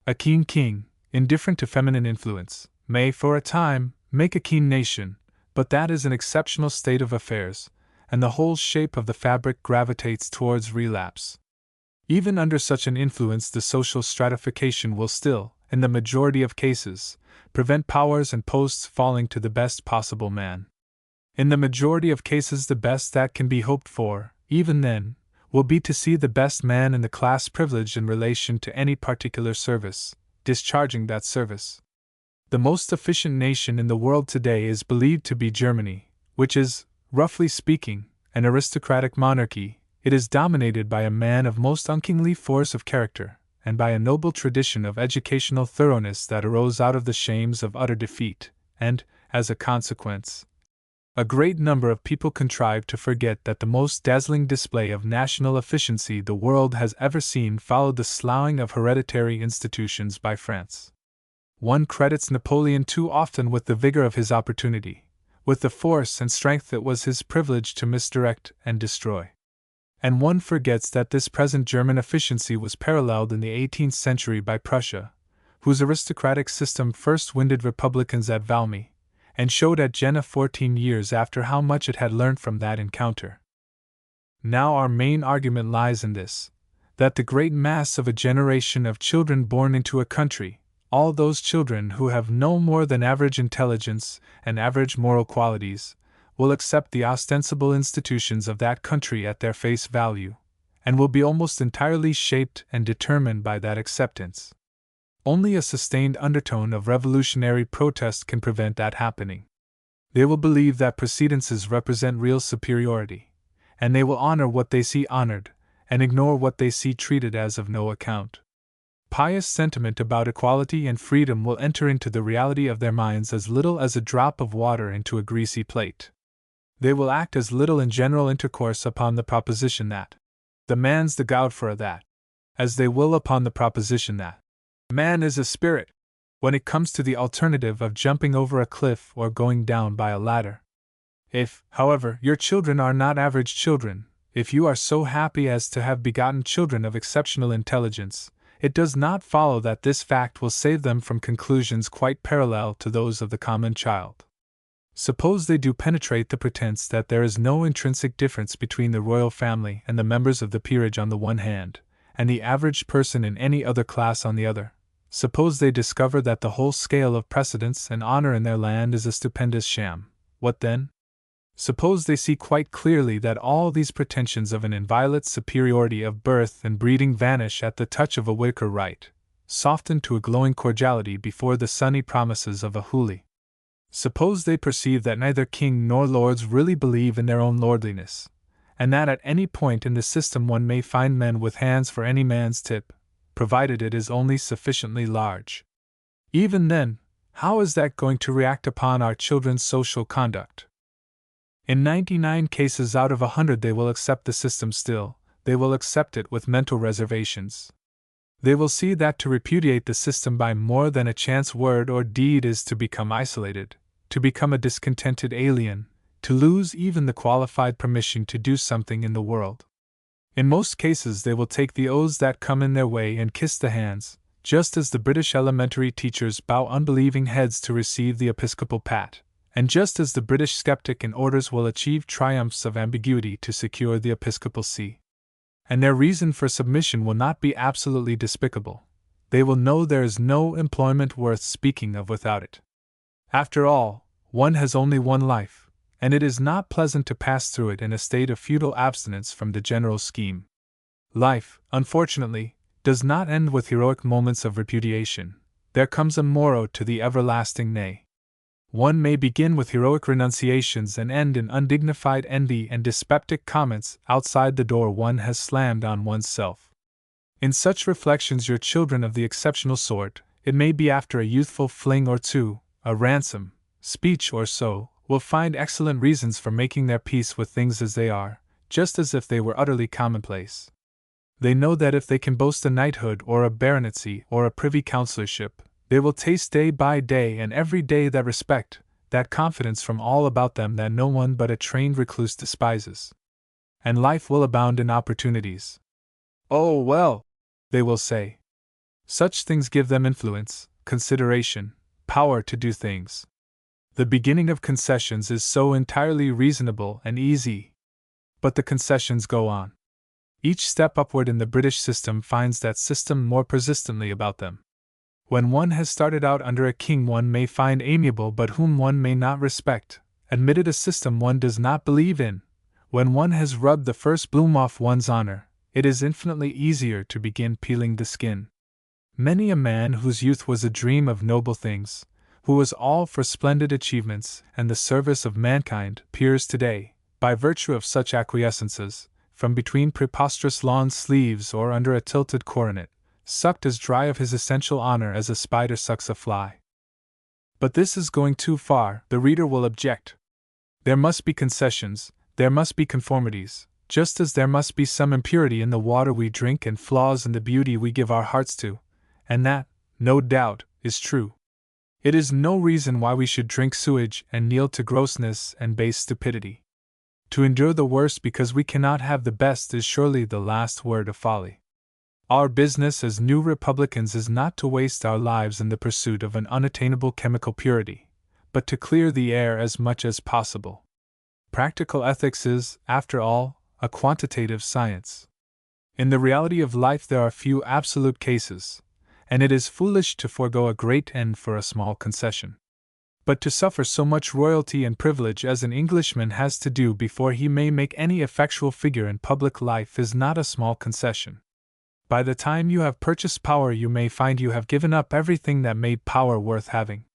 A keen king, indifferent to feminine influence, may, for a time, make a keen nation, but that is an exceptional state of affairs, and the whole shape of the fabric gravitates towards relapse. Even under such an influence, the social stratification will still, in the majority of cases, prevent powers and posts falling to the best possible man. In the majority of cases, the best that can be hoped for, even then, will be to see the best man in the class privileged in relation to any particular service, discharging that service. The most efficient nation in the world today is believed to be Germany, which is, roughly speaking, an aristocratic monarchy. It is dominated by a man of most unkingly force of character, and by a noble tradition of educational thoroughness that arose out of the shames of utter defeat, and, as a consequence, a great number of people contrive to forget that the most dazzling display of national efficiency the world has ever seen followed the sloughing of hereditary institutions by France. One credits Napoleon too often with the vigor of his opportunity, with the force and strength that was his privilege to misdirect and destroy. And one forgets that this present German efficiency was paralleled in the 18th century by Prussia, whose aristocratic system first winded republicans at Valmy, and showed at Jena 14 years after how much it had learnt from that encounter. Now our main argument lies in this, that the great mass of a generation of children born into a country, all those children who have no more than average intelligence and average moral qualities, will accept the ostensible institutions of that country at their face value, and will be almost entirely shaped and determined by that acceptance. Only a sustained undertone of revolutionary protest can prevent that happening. They will believe that precedences represent real superiority, and they will honor what they see honored, and ignore what they see treated as of no account. Pious sentiment about equality and freedom will enter into the reality of their minds as little as a drop of water into a greasy plate. They will act as little in general intercourse upon the proposition that the man's the god for a that, as they will upon the proposition that man is a spirit, when it comes to the alternative of jumping over a cliff or going down by a ladder. If, however, your children are not average children, if you are so happy as to have begotten children of exceptional intelligence, it does not follow that this fact will save them from conclusions quite parallel to those of the common child. Suppose they do penetrate the pretense that there is no intrinsic difference between the royal family and the members of the peerage on the one hand, and the average person in any other class on the other. Suppose they discover that the whole scale of precedence and honor in their land is a stupendous sham. What then? Suppose they see quite clearly that all these pretensions of an inviolate superiority of birth and breeding vanish at the touch of a Whitaker right, softened to a glowing cordiality before the sunny promises of a Hooley. Suppose they perceive that neither king nor lords really believe in their own lordliness, and that at any point in the system one may find men with hands for any man's tip, provided it is only sufficiently large. Even then, how is that going to react upon our children's social conduct? In 99 cases out of 100 they will accept the system still, they will accept it with mental reservations. They will see that to repudiate the system by more than a chance word or deed is to become isolated, to become a discontented alien, to lose even the qualified permission to do something in the world. In most cases they will take the oaths that come in their way and kiss the hands, just as the British elementary teachers bow unbelieving heads to receive the episcopal pat, and just as the British skeptic in orders will achieve triumphs of ambiguity to secure the episcopal see. And their reason for submission will not be absolutely despicable. They will know there is no employment worth speaking of without it. After all, one has only one life, and it is not pleasant to pass through it in a state of futile abstinence from the general scheme. Life, unfortunately, does not end with heroic moments of repudiation. There comes a morrow to the everlasting nay. One may begin with heroic renunciations and end in undignified envy and dyspeptic comments outside the door one has slammed on one's self. In such reflections your children of the exceptional sort, it may be after a youthful fling or two, a ransom speech or so, will find excellent reasons for making their peace with things as they are, just as if they were utterly commonplace. They know that if they can boast a knighthood or a baronetcy or a privy councillorship, they will taste day by day and every day that respect, that confidence from all about them that no one but a trained recluse despises. And life will abound in opportunities. Oh, well, they will say. Such things give them influence, consideration, power to do things. The beginning of concessions is so entirely reasonable and easy. But the concessions go on. Each step upward in the British system finds that system more persistently about them. When one has started out under a king one may find amiable but whom one may not respect, admitted a system one does not believe in, when one has rubbed the first bloom off one's honor, it is infinitely easier to begin peeling the skin. Many a man whose youth was a dream of noble things, who was all for splendid achievements and the service of mankind, peers today, by virtue of such acquiescences, from between preposterous lawn sleeves or under a tilted coronet, sucked as dry of his essential honor as a spider sucks a fly. But this is going too far, the reader will object. There must be concessions, there must be conformities, just as there must be some impurity in the water we drink and flaws in the beauty we give our hearts to, and that, no doubt, is true. It is no reason why we should drink sewage and kneel to grossness and base stupidity. To endure the worst because we cannot have the best is surely the last word of folly. Our business as New Republicans is not to waste our lives in the pursuit of an unattainable chemical purity, but to clear the air as much as possible. Practical ethics is, after all, a quantitative science. In the reality of life there are few absolute cases, and it is foolish to forego a great end for a small concession. But to suffer so much royalty and privilege as an Englishman has to do before he may make any effectual figure in public life is not a small concession. By the time you have purchased power you may find you have given up everything that made power worth having.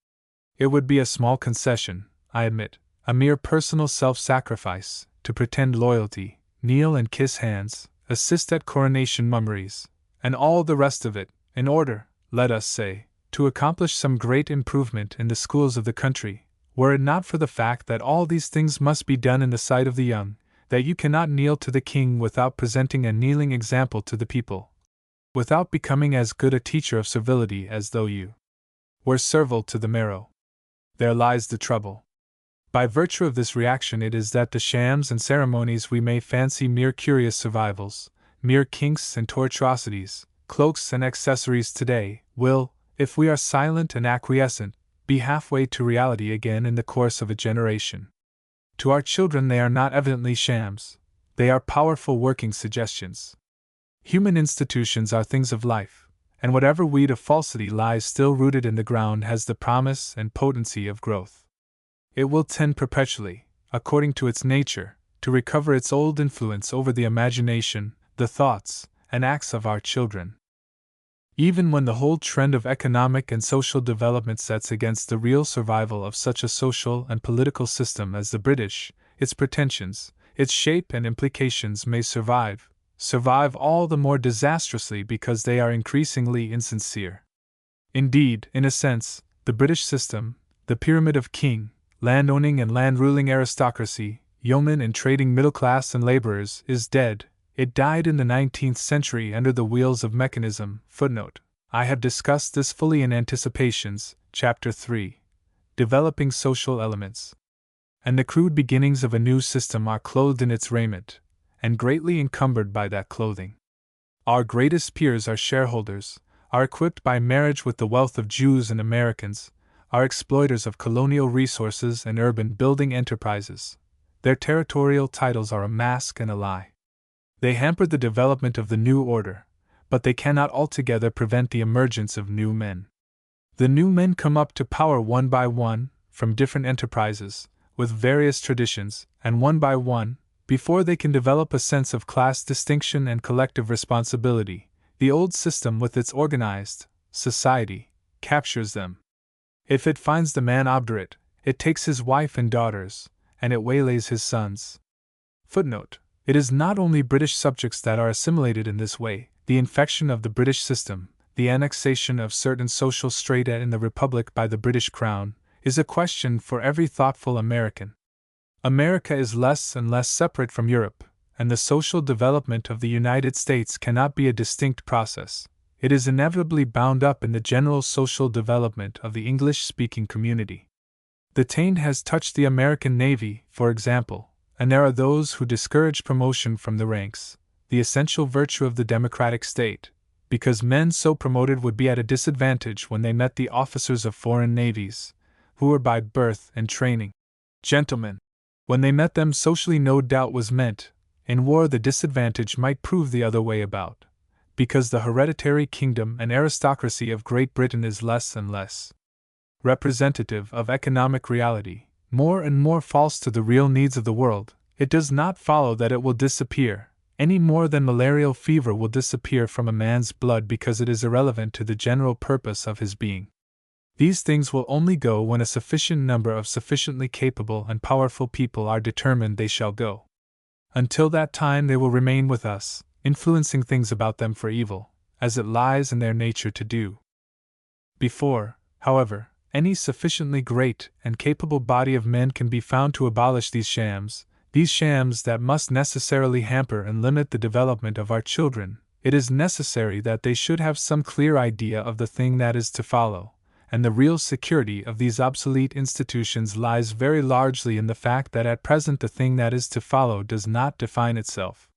It would be a small concession, I admit, a mere personal self-sacrifice, to pretend loyalty, kneel and kiss hands, assist at coronation mummeries, and all the rest of it, in order, let us say, to accomplish some great improvement in the schools of the country, were it not for the fact that all these things must be done in the sight of the young, that you cannot kneel to the king without presenting a kneeling example to the people, without becoming as good a teacher of servility as though you were servile to the marrow. There lies the trouble. By virtue of this reaction it is that the shams and ceremonies we may fancy mere curious survivals, mere kinks and tortuosities, cloaks and accessories today, will, if we are silent and acquiescent, be halfway to reality again in the course of a generation. To our children they are not evidently shams, they are powerful working suggestions. Human institutions are things of life, and whatever weed of falsity lies still rooted in the ground has the promise and potency of growth. It will tend perpetually, according to its nature, to recover its old influence over the imagination, the thoughts, and acts of our children. Even when the whole trend of economic and social development sets against the real survival of such a social and political system as the British, its pretensions, its shape and implications may survive all the more disastrously because they are increasingly insincere. Indeed, in a sense, the British system, the pyramid of king, land-owning and land-ruling aristocracy, yeomen and trading middle class and laborers, is dead. It died in the 19th century under the wheels of mechanism. Footnote. I have discussed this fully in Anticipations, Chapter 3. Developing Social Elements. And the crude beginnings of a new system are clothed in its raiment, and greatly encumbered by that clothing. Our greatest peers are shareholders, are equipped by marriage with the wealth of Jews and Americans, are exploiters of colonial resources and urban building enterprises. Their territorial titles are a mask and a lie. They hamper the development of the new order, but they cannot altogether prevent the emergence of new men. The new men come up to power one by one, from different enterprises, with various traditions, and one by one, before they can develop a sense of class distinction and collective responsibility, the old system with its organized society captures them. If it finds the man obdurate, it takes his wife and daughters, and it waylays his sons. Footnote. It is not only British subjects that are assimilated in this way. The infection of the British system, the annexation of certain social strata in the Republic by the British Crown, is a question for every thoughtful American. America is less and less separate from Europe, and the social development of the United States cannot be a distinct process. It is inevitably bound up in the general social development of the English-speaking community. The taint has touched the American Navy, for example, and there are those who discourage promotion from the ranks, the essential virtue of the democratic state, because men so promoted would be at a disadvantage when they met the officers of foreign navies, who were by birth and training gentlemen. When they met them socially no doubt was meant, in war the disadvantage might prove the other way about, because the hereditary kingdom and aristocracy of Great Britain is less and less representative of economic reality, more and more false to the real needs of the world. It does not follow that it will disappear, any more than malarial fever will disappear from a man's blood because it is irrelevant to the general purpose of his being. These things will only go when a sufficient number of sufficiently capable and powerful people are determined they shall go. Until that time they will remain with us, influencing things about them for evil, as it lies in their nature to do. Before, however, any sufficiently great and capable body of men can be found to abolish these shams that must necessarily hamper and limit the development of our children, it is necessary that they should have some clear idea of the thing that is to follow, and the real security of these obsolete institutions lies very largely in the fact that at present the thing that is to follow does not define itself.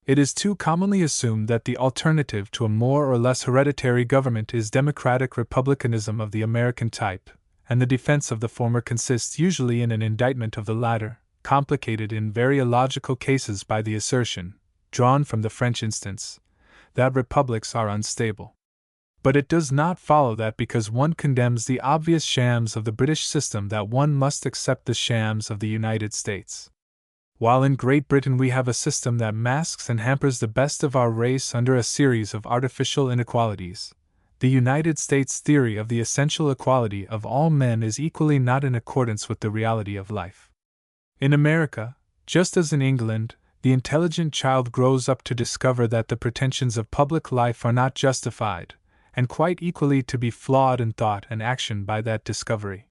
It is too commonly assumed that the alternative to a more or less hereditary government is democratic republicanism of the American type, and the defense of the former consists usually in an indictment of the latter, complicated in very illogical cases by the assertion, drawn from the French instance, that republics are unstable. But it does not follow that because one condemns the obvious shams of the British system that one must accept the shams of the United States. While in Great Britain we have a system that masks and hampers the best of our race under a series of artificial inequalities, the United States theory of the essential equality of all men is equally not in accordance with the reality of life. In America, just as in England, the intelligent child grows up to discover that the pretensions of public life are not justified, and quite equally to be flawed in thought and action by that discovery.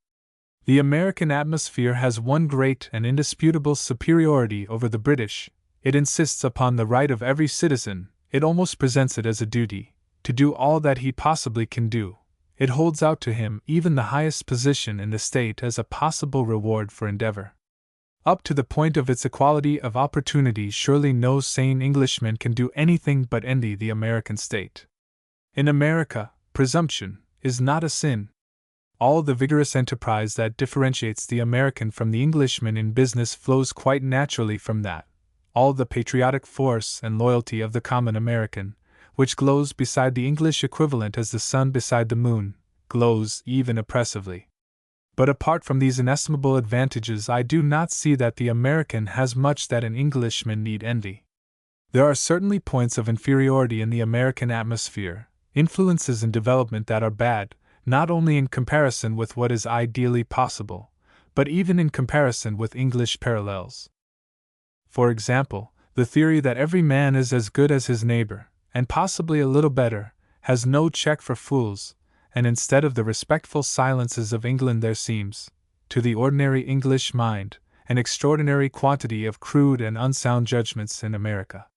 The American atmosphere has one great and indisputable superiority over the British. It insists upon the right of every citizen, it almost presents it as a duty, to do all that he possibly can do. It holds out to him even the highest position in the state as a possible reward for endeavor. Up to the point of its equality of opportunity, surely no sane Englishman can do anything but envy the American state. In America, presumption is not a sin. All the vigorous enterprise that differentiates the American from the Englishman in business flows quite naturally from that. All the patriotic force and loyalty of the common American, which glows beside the English equivalent as the sun beside the moon, glows even oppressively. But apart from these inestimable advantages, I do not see that the American has much that an Englishman need envy. There are certainly points of inferiority in the American atmosphere, influences in development that are bad, not only in comparison with what is ideally possible, but even in comparison with English parallels. For example, the theory that every man is as good as his neighbor, and possibly a little better, has no check for fools, and instead of the respectful silences of England there seems, to the ordinary English mind, an extraordinary quantity of crude and unsound judgments in America.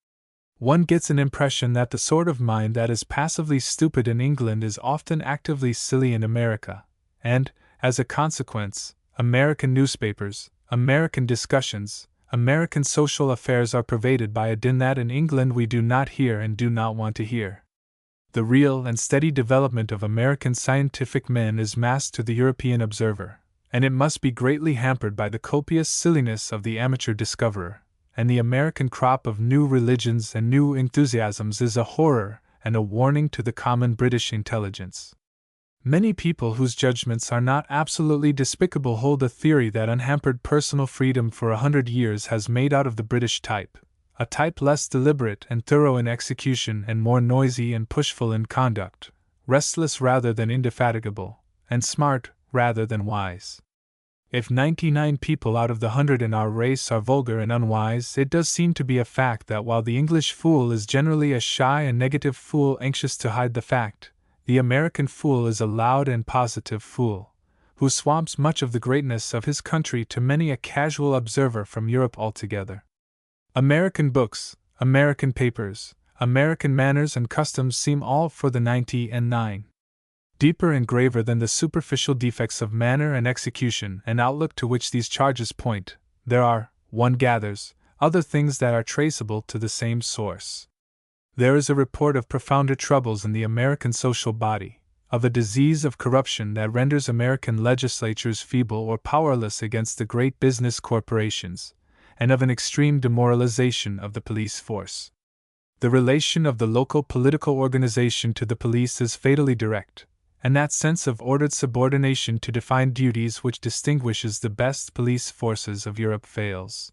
One gets an impression that the sort of mind that is passively stupid in England is often actively silly in America, and, as a consequence, American newspapers, American discussions, American social affairs are pervaded by a din that in England we do not hear and do not want to hear. The real and steady development of American scientific men is masked to the European observer, and it must be greatly hampered by the copious silliness of the amateur discoverer, and the American crop of new religions and new enthusiasms is a horror and a warning to the common British intelligence. Many people whose judgments are not absolutely despicable hold the theory that unhampered personal freedom for 100 years has made out of the British type, a type less deliberate and thorough in execution and more noisy and pushful in conduct, restless rather than indefatigable, and smart rather than wise. If 99 people out of the 100 in our race are vulgar and unwise, it does seem to be a fact that while the English fool is generally a shy and negative fool anxious to hide the fact, the American fool is a loud and positive fool, who swamps much of the greatness of his country to many a casual observer from Europe altogether. American books, American papers, American manners and customs seem all for the 99. Deeper and graver than the superficial defects of manner and execution and outlook to which these charges point, there are, one gathers, other things that are traceable to the same source. There is a report of profounder troubles in the American social body, of a disease of corruption that renders American legislatures feeble or powerless against the great business corporations, and of an extreme demoralization of the police force. The relation of the local political organization to the police is fatally direct, and that sense of ordered subordination to defined duties which distinguishes the best police forces of Europe fails.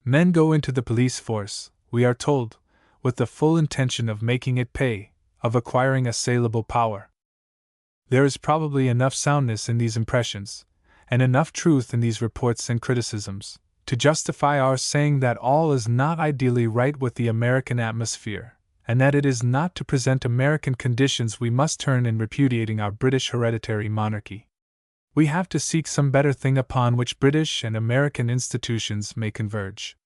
Men go into the police force, we are told, with the full intention of making it pay, of acquiring a saleable power. There is probably enough soundness in these impressions, and enough truth in these reports and criticisms, to justify our saying that all is not ideally right with the American atmosphere, and that it is not to present American conditions we must turn in repudiating our British hereditary monarchy. We have to seek some better thing upon which British and American institutions may converge.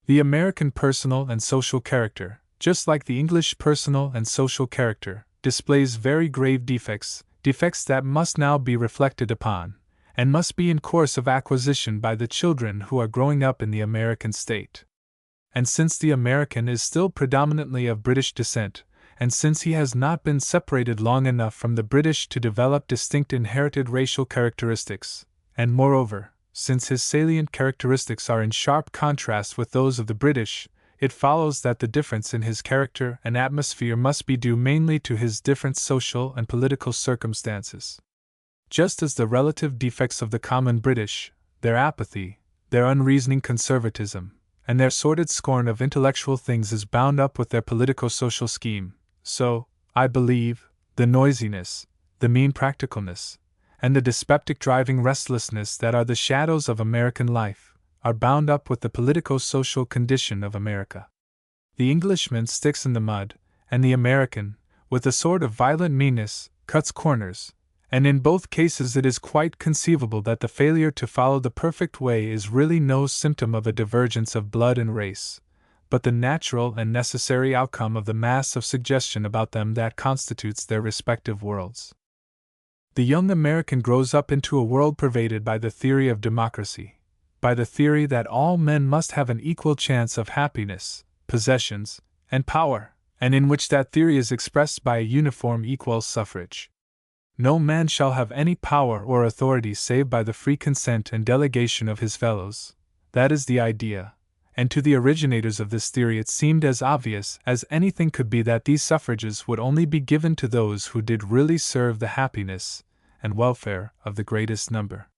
The American personal and social character, just like the English personal and social character, displays very grave defects, defects that must now be reflected upon, and must be in course of acquisition by the children who are growing up in the American state. And since the American is still predominantly of British descent, and since he has not been separated long enough from the British to develop distinct inherited racial characteristics, and moreover, since his salient characteristics are in sharp contrast with those of the British, it follows that the difference in his character and atmosphere must be due mainly to his different social and political circumstances. Just as the relative defects of the common British, their apathy, their unreasoning conservatism, and their sordid scorn of intellectual things is bound up with their politico-social scheme, so, I believe, the noisiness, the mean practicalness, and the dyspeptic driving restlessness that are the shadows of American life, are bound up with the politico-social condition of America. The Englishman sticks in the mud, and the American, with a sort of violent meanness, cuts corners, and in both cases it is quite conceivable that the failure to follow the perfect way is really no symptom of a divergence of blood and race, but the natural and necessary outcome of the mass of suggestion about them that constitutes their respective worlds. The young American grows up into a world pervaded by the theory of democracy, by the theory that all men must have an equal chance of happiness, possessions, and power, and in which that theory is expressed by a uniform equal suffrage. No man shall have any power or authority save by the free consent and delegation of his fellows. That is the idea, and to the originators of this theory it seemed as obvious as anything could be that these suffrages would only be given to those who did really serve the happiness and welfare of the greatest number.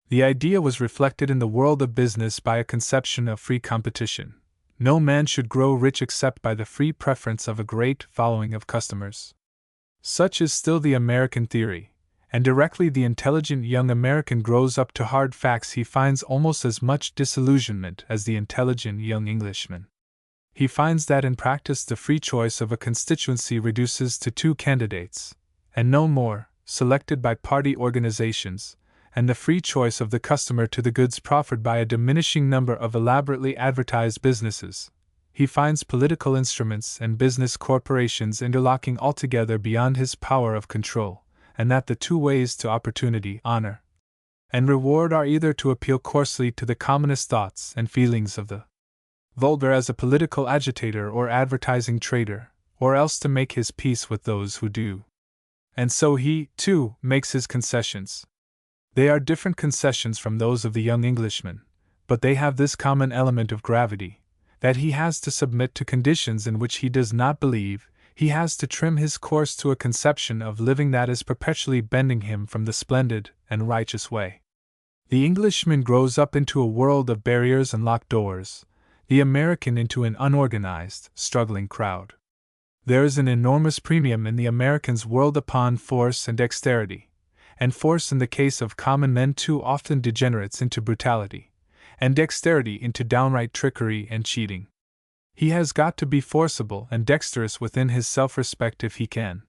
The idea was reflected in the world of business by a conception of free competition. No man should grow rich except by the free preference of a great following of customers. Such is still the American theory, and directly the intelligent young American grows up to hard facts he finds almost as much disillusionment as the intelligent young Englishman. He finds that in practice the free choice of a constituency reduces to 2 candidates, and no more, selected by party organizations, and the free choice of the customer to the goods proffered by a diminishing number of elaborately advertised businesses. He finds political instruments and business corporations interlocking altogether beyond his power of control, and that the 2 ways to opportunity, honor, and reward are either to appeal coarsely to the commonest thoughts and feelings of the vulgar as a political agitator or advertising trader, or else to make his peace with those who do. And so he, too, makes his concessions. They are different concessions from those of the young Englishman, but they have this common element of gravity, that he has to submit to conditions in which he does not believe, he has to trim his course to a conception of living that is perpetually bending him from the splendid and righteous way. The Englishman grows up into a world of barriers and locked doors, the American into an unorganized, struggling crowd. There is an enormous premium in the American's world upon force and dexterity, and force in the case of common men too often degenerates into brutality, and dexterity into downright trickery and cheating. He has got to be forcible and dexterous within his self-respect if he can.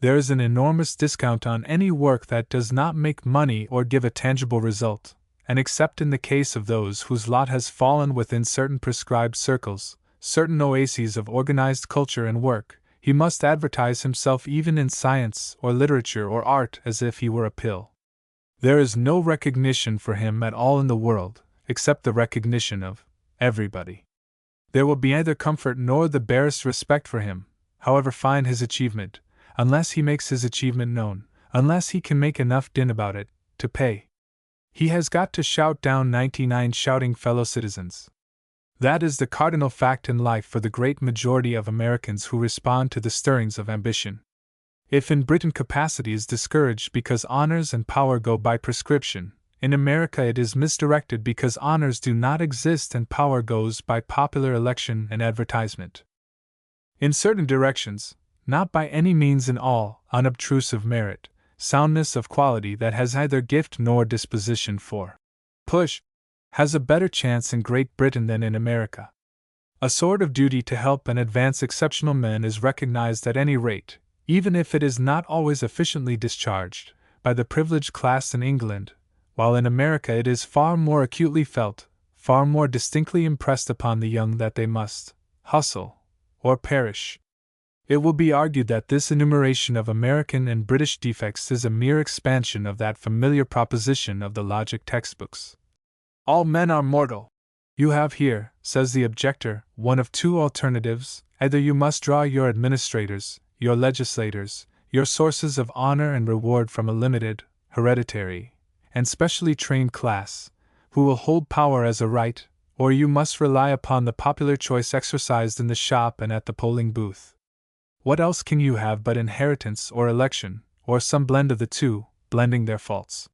There is an enormous discount on any work that does not make money or give a tangible result, and except in the case of those whose lot has fallen within certain prescribed circles, certain oases of organized culture and work, he must advertise himself even in science or literature or art as if he were a pill. There is no recognition for him at all in the world, except the recognition of everybody. There will be neither comfort nor the barest respect for him, however fine his achievement, unless he makes his achievement known, unless he can make enough din about it, to pay. He has got to shout down 99 shouting fellow citizens. That is the cardinal fact in life for the great majority of Americans who respond to the stirrings of ambition. If in Britain capacity is discouraged because honors and power go by prescription, in America it is misdirected because honors do not exist and power goes by popular election and advertisement. In certain directions, not by any means in all, unobtrusive merit, soundness of quality that has neither gift nor disposition for push, has a better chance in Great Britain than in America. A sort of duty to help and advance exceptional men is recognized at any rate, even if it is not always efficiently discharged, by the privileged class in England, while in America it is far more acutely felt, far more distinctly impressed upon the young that they must hustle or perish. It will be argued that this enumeration of American and British defects is a mere expansion of that familiar proposition of the logic textbooks. All men are mortal. You have here, says the objector, one of 2 alternatives: either you must draw your administrators, your legislators, your sources of honor and reward from a limited, hereditary, and specially trained class, who will hold power as a right, or you must rely upon the popular choice exercised in the shop and at the polling booth. What else can you have but inheritance or election, or some blend of the 2, blending their faults?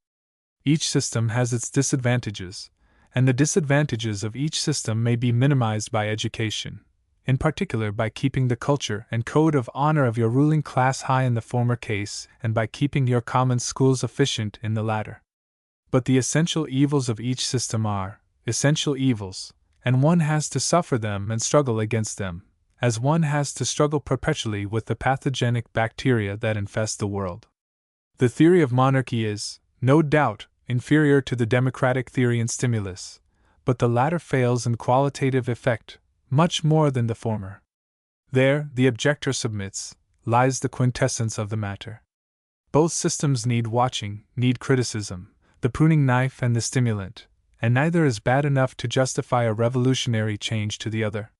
Each system has its disadvantages, and the disadvantages of each system may be minimized by education, in particular by keeping the culture and code of honor of your ruling class high in the former case and by keeping your common schools efficient in the latter. But the essential evils of each system are, essential evils, and one has to suffer them and struggle against them, as one has to struggle perpetually with the pathogenic bacteria that infest the world. The theory of monarchy is, no doubt, inferior to the democratic theory in stimulus, but the latter fails in qualitative effect much more than the former. There, the objector submits, lies the quintessence of the matter. Both systems need watching, need criticism, the pruning knife and the stimulant, and neither is bad enough to justify a revolutionary change to the other.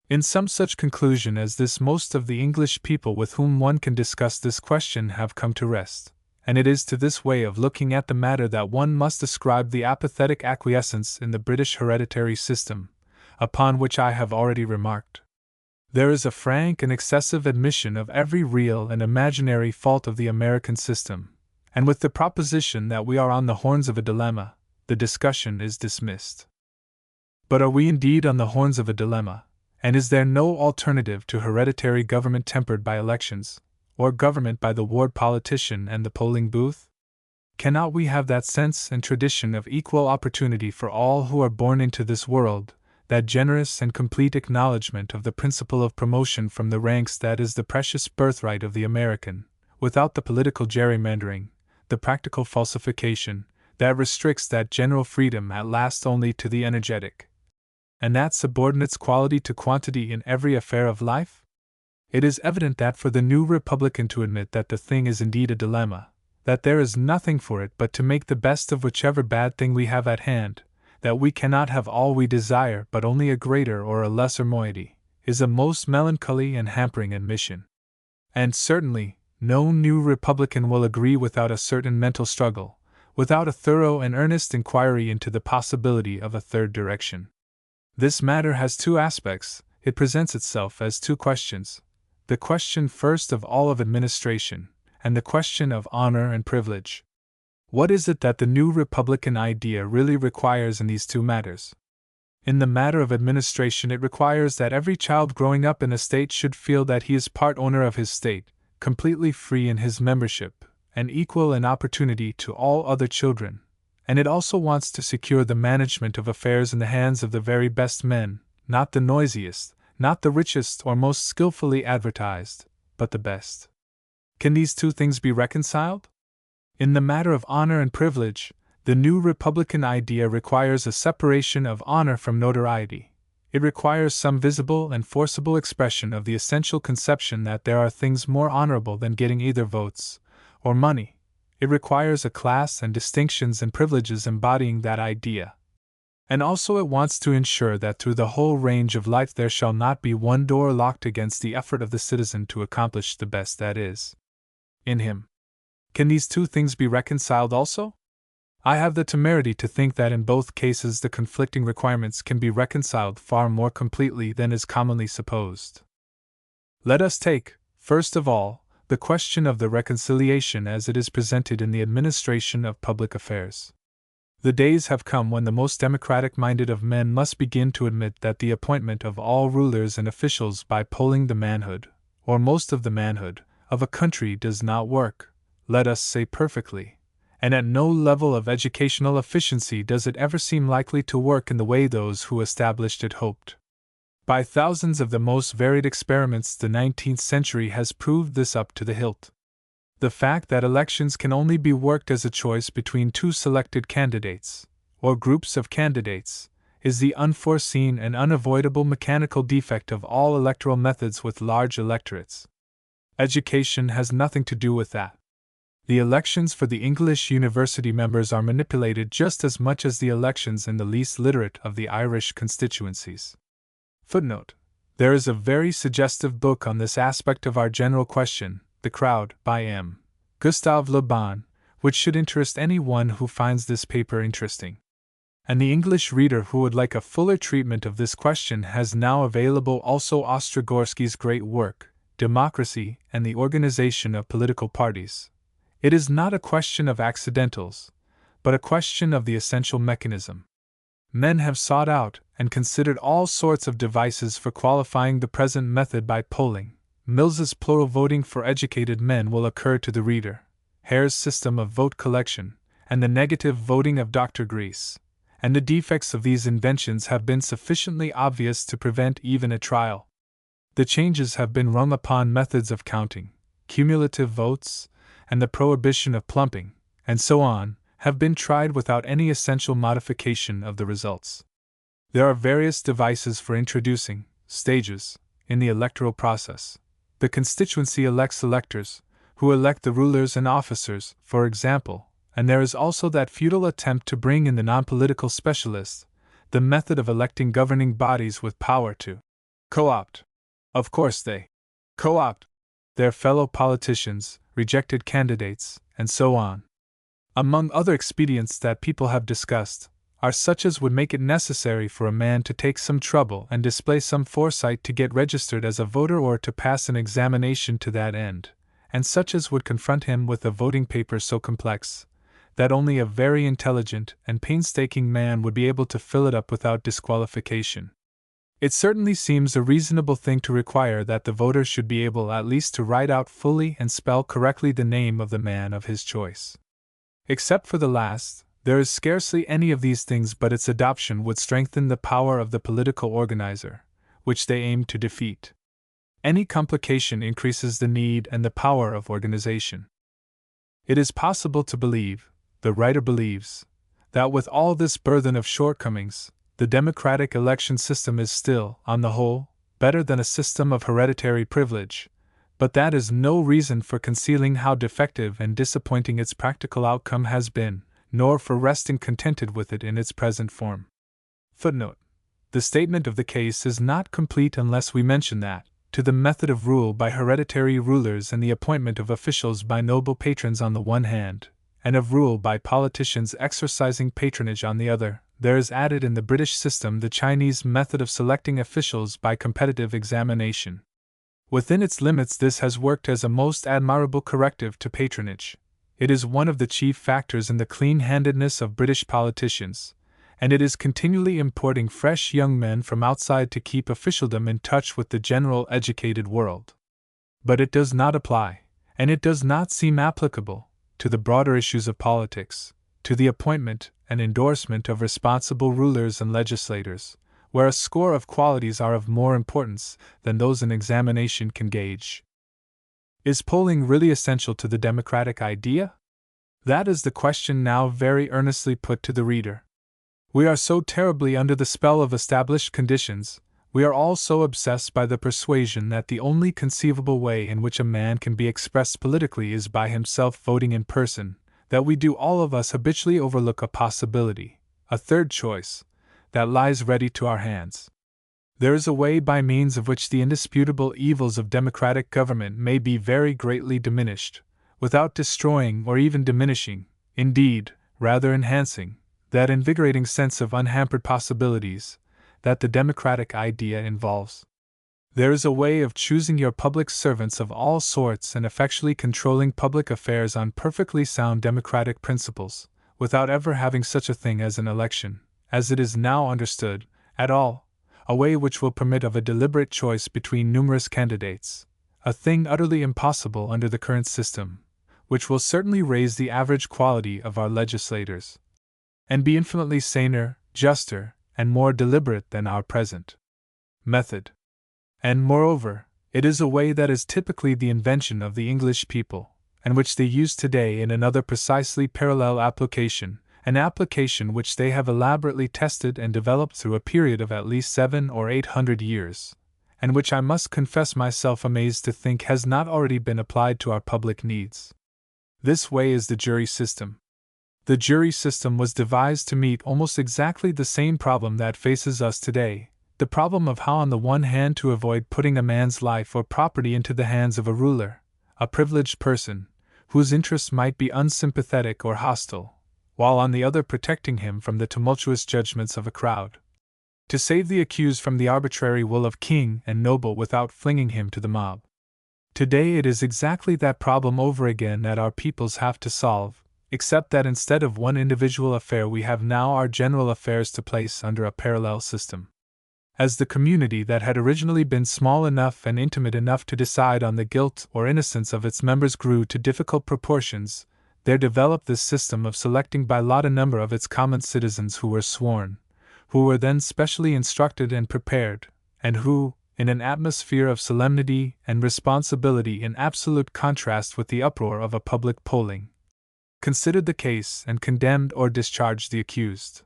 In some such conclusion as this, most of the English people with whom one can discuss this question have come to rest, and it is to this way of looking at the matter that one must ascribe the apathetic acquiescence in the British hereditary system, upon which I have already remarked. There is a frank and excessive admission of every real and imaginary fault of the American system, and with the proposition that we are on the horns of a dilemma, the discussion is dismissed. But are we indeed on the horns of a dilemma, and is there no alternative to hereditary government tempered by elections, or government by the ward politician and the polling booth? Cannot we have that sense and tradition of equal opportunity for all who are born into this world, that generous and complete acknowledgement of the principle of promotion from the ranks that is the precious birthright of the American, without the political gerrymandering, the practical falsification, that restricts that general freedom at last only to the energetic, and that subordinates quality to quantity in every affair of life? It is evident that for the new Republican to admit that the thing is indeed a dilemma, that there is nothing for it but to make the best of whichever bad thing we have at hand, that we cannot have all we desire but only a greater or a lesser moiety, is a most melancholy and hampering admission. And certainly, no new Republican will agree without a certain mental struggle, without a thorough and earnest inquiry into the possibility of a third direction. This matter has two aspects. It presents itself as two questions: the question first of all of administration, and the question of honor and privilege. What is it that the new Republican idea really requires in these two matters? In the matter of administration, it requires that every child growing up in a state should feel that he is part owner of his state, completely free in his membership, and equal in opportunity to all other children, and it also wants to secure the management of affairs in the hands of the very best men, not the noisiest, not the richest or most skillfully advertised, but the best. Can these two things be reconciled? In the matter of honor and privilege, the new Republican idea requires a separation of honor from notoriety. It requires some visible and forcible expression of the essential conception that there are things more honorable than getting either votes or money. It requires a class and distinctions and privileges embodying that idea. And also it wants to ensure that through the whole range of life there shall not be one door locked against the effort of the citizen to accomplish the best that is in him. Can these two things be reconciled also? I have the temerity to think that in both cases the conflicting requirements can be reconciled far more completely than is commonly supposed. Let us take, first of all, the question of the reconciliation as it is presented in the administration of public affairs. The days have come when the most democratic-minded of men must begin to admit that the appointment of all rulers and officials by polling the manhood, or most of the manhood, of a country does not work, let us say perfectly, and at no level of educational efficiency does it ever seem likely to work in the way those who established it hoped. By thousands of the most varied experiments the 19th century has proved this up to the hilt. The fact that elections can only be worked as a choice between two selected candidates, or groups of candidates, is the unforeseen and unavoidable mechanical defect of all electoral methods with large electorates. Education has nothing to do with that. The elections for the English university members are manipulated just as much as the elections in the least literate of the Irish constituencies. Footnote: there is a very suggestive book on this aspect of our general question, The Crowd, by M. Gustave Le Bon, which should interest anyone who finds this paper interesting. And the English reader who would like a fuller treatment of this question has now available also Ostrogorski's great work, Democracy and the Organization of Political Parties. It is not a question of accidentals, but a question of the essential mechanism. Men have sought out and considered all sorts of devices for qualifying the present method by polling. Mills's plural voting for educated men will occur to the reader, Hare's system of vote collection, and the negative voting of Dr. Grease, and the defects of these inventions have been sufficiently obvious to prevent even a trial. The changes have been rung upon methods of counting, cumulative votes, and the prohibition of plumping, and so on, have been tried without any essential modification of the results. There are various devices for introducing stages in the electoral process. The constituency elects electors, who elect the rulers and officers, for example, and there is also that futile attempt to bring in the non-political specialists, the method of electing governing bodies with power to co-opt. Of course they co-opt their fellow politicians, rejected candidates, and so on. Among other expedients that people have discussed, are such as would make it necessary for a man to take some trouble and display some foresight to get registered as a voter or to pass an examination to that end, and such as would confront him with a voting paper so complex that only a very intelligent and painstaking man would be able to fill it up without disqualification. It certainly seems a reasonable thing to require that the voter should be able at least to write out fully and spell correctly the name of the man of his choice. Except for the last, there is scarcely any of these things but its adoption would strengthen the power of the political organizer, which they aim to defeat. Any complication increases the need and the power of organization. It is possible to believe, the writer believes, that with all this burthen of shortcomings, the democratic election system is still, on the whole, better than a system of hereditary privilege, but that is no reason for concealing how defective and disappointing its practical outcome has been, nor for resting contented with it in its present form. Footnote: the statement of the case is not complete unless we mention that, to the method of rule by hereditary rulers and the appointment of officials by noble patrons on the one hand, and of rule by politicians exercising patronage on the other, there is added in the British system the Chinese method of selecting officials by competitive examination. Within its limits, this has worked as a most admirable corrective to patronage. It is one of the chief factors in the clean-handedness of British politicians, and it is continually importing fresh young men from outside to keep officialdom in touch with the general educated world. But it does not apply, and it does not seem applicable, to the broader issues of politics, to the appointment and endorsement of responsible rulers and legislators, where a score of qualities are of more importance than those an examination can gauge. Is polling really essential to the democratic idea? That is the question now very earnestly put to the reader. We are so terribly under the spell of established conditions, we are all so obsessed by the persuasion that the only conceivable way in which a man can be expressed politically is by himself voting in person, that we do all of us habitually overlook a possibility, a third choice, that lies ready to our hands. There is a way by means of which the indisputable evils of democratic government may be very greatly diminished, without destroying or even diminishing, indeed, rather enhancing, that invigorating sense of unhampered possibilities that the democratic idea involves. There is a way of choosing your public servants of all sorts and effectually controlling public affairs on perfectly sound democratic principles, without ever having such a thing as an election, as it is now understood, at all, a way which will permit of a deliberate choice between numerous candidates, a thing utterly impossible under the current system, which will certainly raise the average quality of our legislators, and be infinitely saner, juster, and more deliberate than our present method. And moreover, it is a way that is typically the invention of the English people, and which they use today in another precisely parallel application, an application which they have elaborately tested and developed through a period of at least 700 or 800 years, and which I must confess myself amazed to think has not already been applied to our public needs. This way is the jury system. The jury system was devised to meet almost exactly the same problem that faces us today, the problem of how on the one hand to avoid putting a man's life or property into the hands of a ruler, a privileged person, whose interests might be unsympathetic or hostile, while on the other protecting him from the tumultuous judgments of a crowd. To save the accused from the arbitrary will of king and noble without flinging him to the mob. Today it is exactly that problem over again that our peoples have to solve, except that instead of one individual affair we have now our general affairs to place under a parallel system. As the community that had originally been small enough and intimate enough to decide on the guilt or innocence of its members grew to difficult proportions, there developed this system of selecting by lot a number of its common citizens who were sworn, who were then specially instructed and prepared, and who, in an atmosphere of solemnity and responsibility in absolute contrast with the uproar of a public polling, considered the case and condemned or discharged the accused.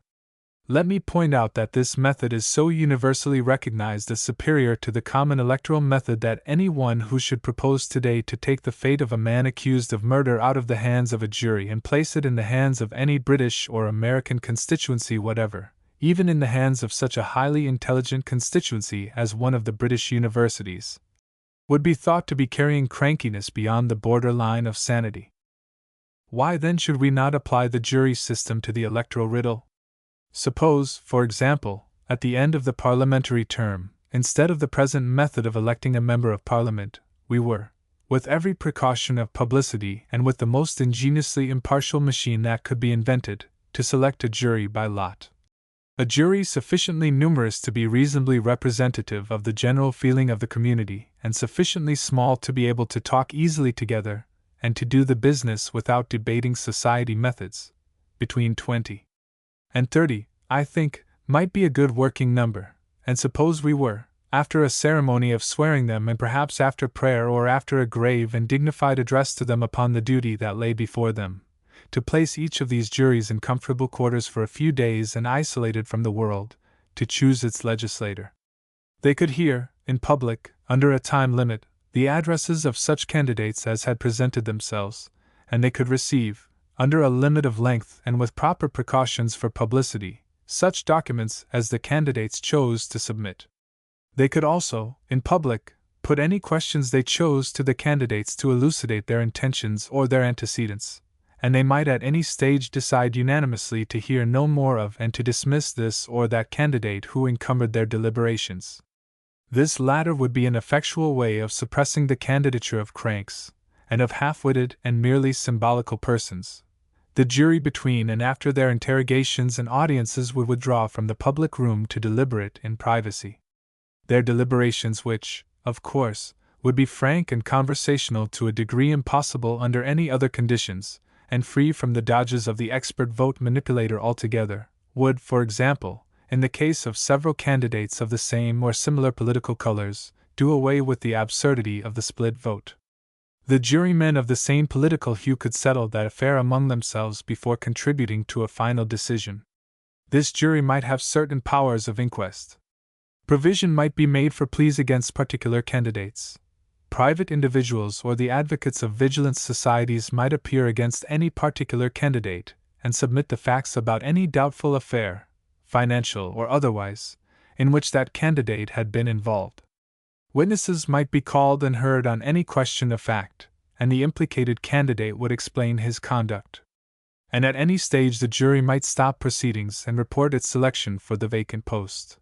Let me point out that this method is so universally recognized as superior to the common electoral method that any one who should propose today to take the fate of a man accused of murder out of the hands of a jury and place it in the hands of any British or American constituency whatever, even in the hands of such a highly intelligent constituency as one of the British universities, would be thought to be carrying crankiness beyond the border line of sanity. Why then should we not apply the jury system to the electoral riddle? Suppose, for example, at the end of the parliamentary term, instead of the present method of electing a member of Parliament, we were, with every precaution of publicity and with the most ingeniously impartial machine that could be invented, to select a jury by lot. A jury sufficiently numerous to be reasonably representative of the general feeling of the community, and sufficiently small to be able to talk easily together, and to do the business without debating society methods. Between 20 and 30, I think, might be a good working number, and suppose we were, after a ceremony of swearing them and perhaps after prayer or after a grave and dignified address to them upon the duty that lay before them, to place each of these juries in comfortable quarters for a few days and isolated from the world, to choose its legislator. They could hear, in public, under a time limit, the addresses of such candidates as had presented themselves, and they could receive, under a limit of length and with proper precautions for publicity, such documents as the candidates chose to submit. They could also, in public, put any questions they chose to the candidates to elucidate their intentions or their antecedents, and they might at any stage decide unanimously to hear no more of and to dismiss this or that candidate who encumbered their deliberations. This latter would be an effectual way of suppressing the candidature of cranks, and of half-witted and merely symbolical persons. The jury between and after their interrogations and audiences would withdraw from the public room to deliberate in privacy. Their deliberations which, of course, would be frank and conversational to a degree impossible under any other conditions, and free from the dodges of the expert vote manipulator altogether, would, for example, in the case of several candidates of the same or similar political colors, do away with the absurdity of the split vote. The jurymen of the same political hue could settle that affair among themselves before contributing to a final decision. This jury might have certain powers of inquest. Provision might be made for pleas against particular candidates. Private individuals or the advocates of vigilance societies might appear against any particular candidate, and submit the facts about any doubtful affair, financial or otherwise, in which that candidate had been involved. Witnesses might be called and heard on any question of fact, and the implicated candidate would explain his conduct. And at any stage the jury might stop proceedings and report its selection for the vacant post.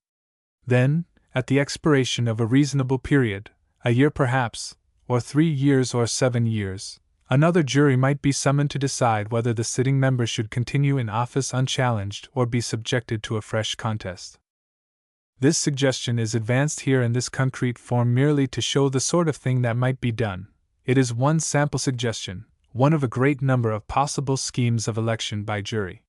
Then, at the expiration of a reasonable period, a year perhaps, or 3 years or 7 years, another jury might be summoned to decide whether the sitting member should continue in office unchallenged or be subjected to a fresh contest. This suggestion is advanced here in this concrete form merely to show the sort of thing that might be done. It is one sample suggestion, one of a great number of possible schemes of election by jury.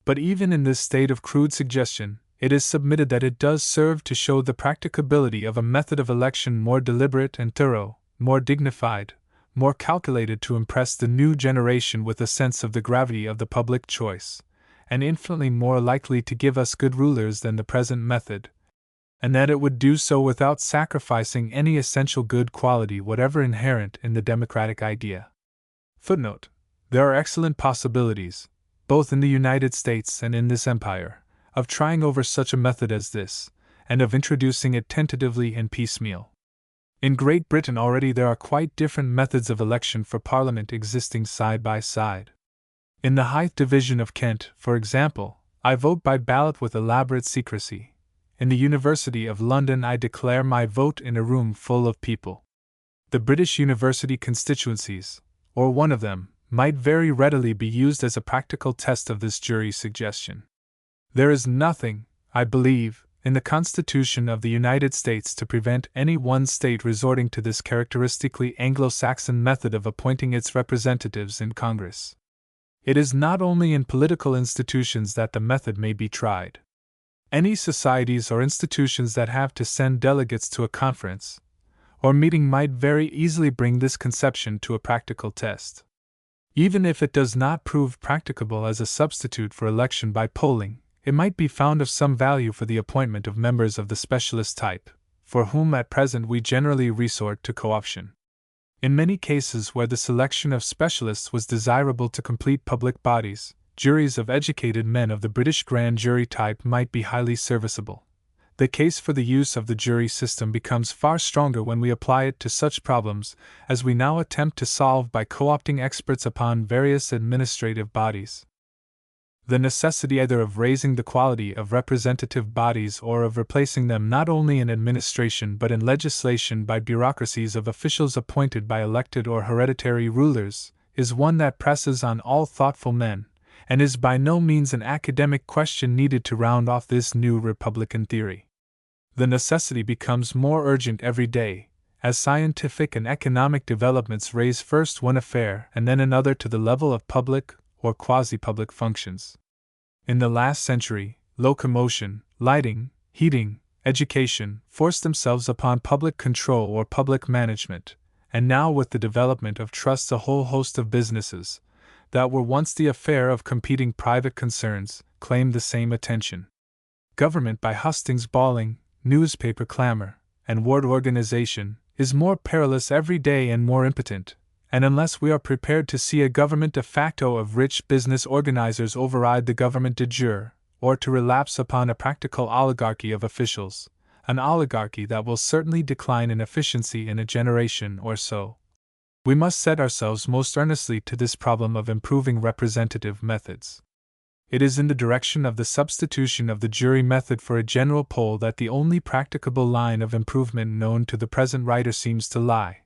But even in this state of crude suggestion, it is submitted that it does serve to show the practicability of a method of election more deliberate and thorough, more dignified, more calculated to impress the new generation with a sense of the gravity of the public choice, and infinitely more likely to give us good rulers than the present method, and that it would do so without sacrificing any essential good quality whatever inherent in the democratic idea. Footnote: there are excellent possibilities, both in the United States and in this empire, of trying over such a method as this, and of introducing it tentatively and piecemeal. In Great Britain already there are quite different methods of election for Parliament existing side by side. In the Hythe division of Kent, for example, I vote by ballot with elaborate secrecy. In the University of London I declare my vote in a room full of people. The British University constituencies, or one of them, might very readily be used as a practical test of this jury suggestion. There is nothing, I believe, in the Constitution of the United States to prevent any one state resorting to this characteristically Anglo-Saxon method of appointing its representatives in Congress. It is not only in political institutions that the method may be tried. Any societies or institutions that have to send delegates to a conference or meeting might very easily bring this conception to a practical test. Even if it does not prove practicable as a substitute for election by polling, it might be found of some value for the appointment of members of the specialist type, for whom at present we generally resort to co-option. In many cases where the selection of specialists was desirable to complete public bodies, juries of educated men of the British grand jury type might be highly serviceable. The case for the use of the jury system becomes far stronger when we apply it to such problems as we now attempt to solve by co-opting experts upon various administrative bodies. The necessity either of raising the quality of representative bodies or of replacing them not only in administration but in legislation by bureaucracies of officials appointed by elected or hereditary rulers is one that presses on all thoughtful men, and is by no means an academic question needed to round off this new Republican theory. The necessity becomes more urgent every day, as scientific and economic developments raise first one affair and then another to the level of public or quasi-public functions. In the last century, locomotion, lighting, heating, education forced themselves upon public control or public management, and now with the development of trusts a whole host of businesses, that were once the affair of competing private concerns, claim the same attention. Government by hustings bawling, newspaper clamor, and ward organization, is more perilous every day and more impotent, and unless we are prepared to see a government de facto of rich business organizers override the government de jure, or to relapse upon a practical oligarchy of officials, an oligarchy that will certainly decline in efficiency in a generation or so, we must set ourselves most earnestly to this problem of improving representative methods. It is in the direction of the substitution of the jury method for a general poll that the only practicable line of improvement known to the present writer seems to lie,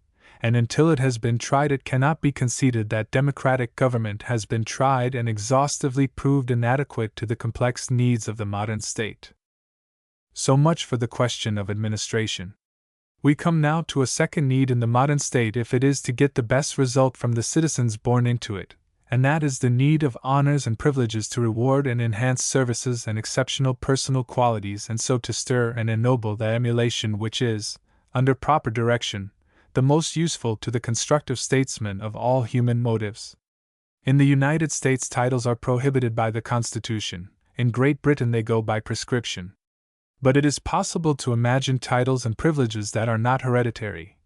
and until it has been tried it cannot be conceded that democratic government has been tried and exhaustively proved inadequate to the complex needs of the modern state. So much for the question of administration. We come now to a second need in the modern state if it is to get the best result from the citizens born into it, and that is the need of honors and privileges to reward and enhance services and exceptional personal qualities and so to stir and ennoble the emulation which is, under proper direction, the most useful to the constructive statesman of all human motives. In the United States titles are prohibited by the Constitution, in Great Britain they go by prescription. But it is possible to imagine titles and privileges that are not hereditary,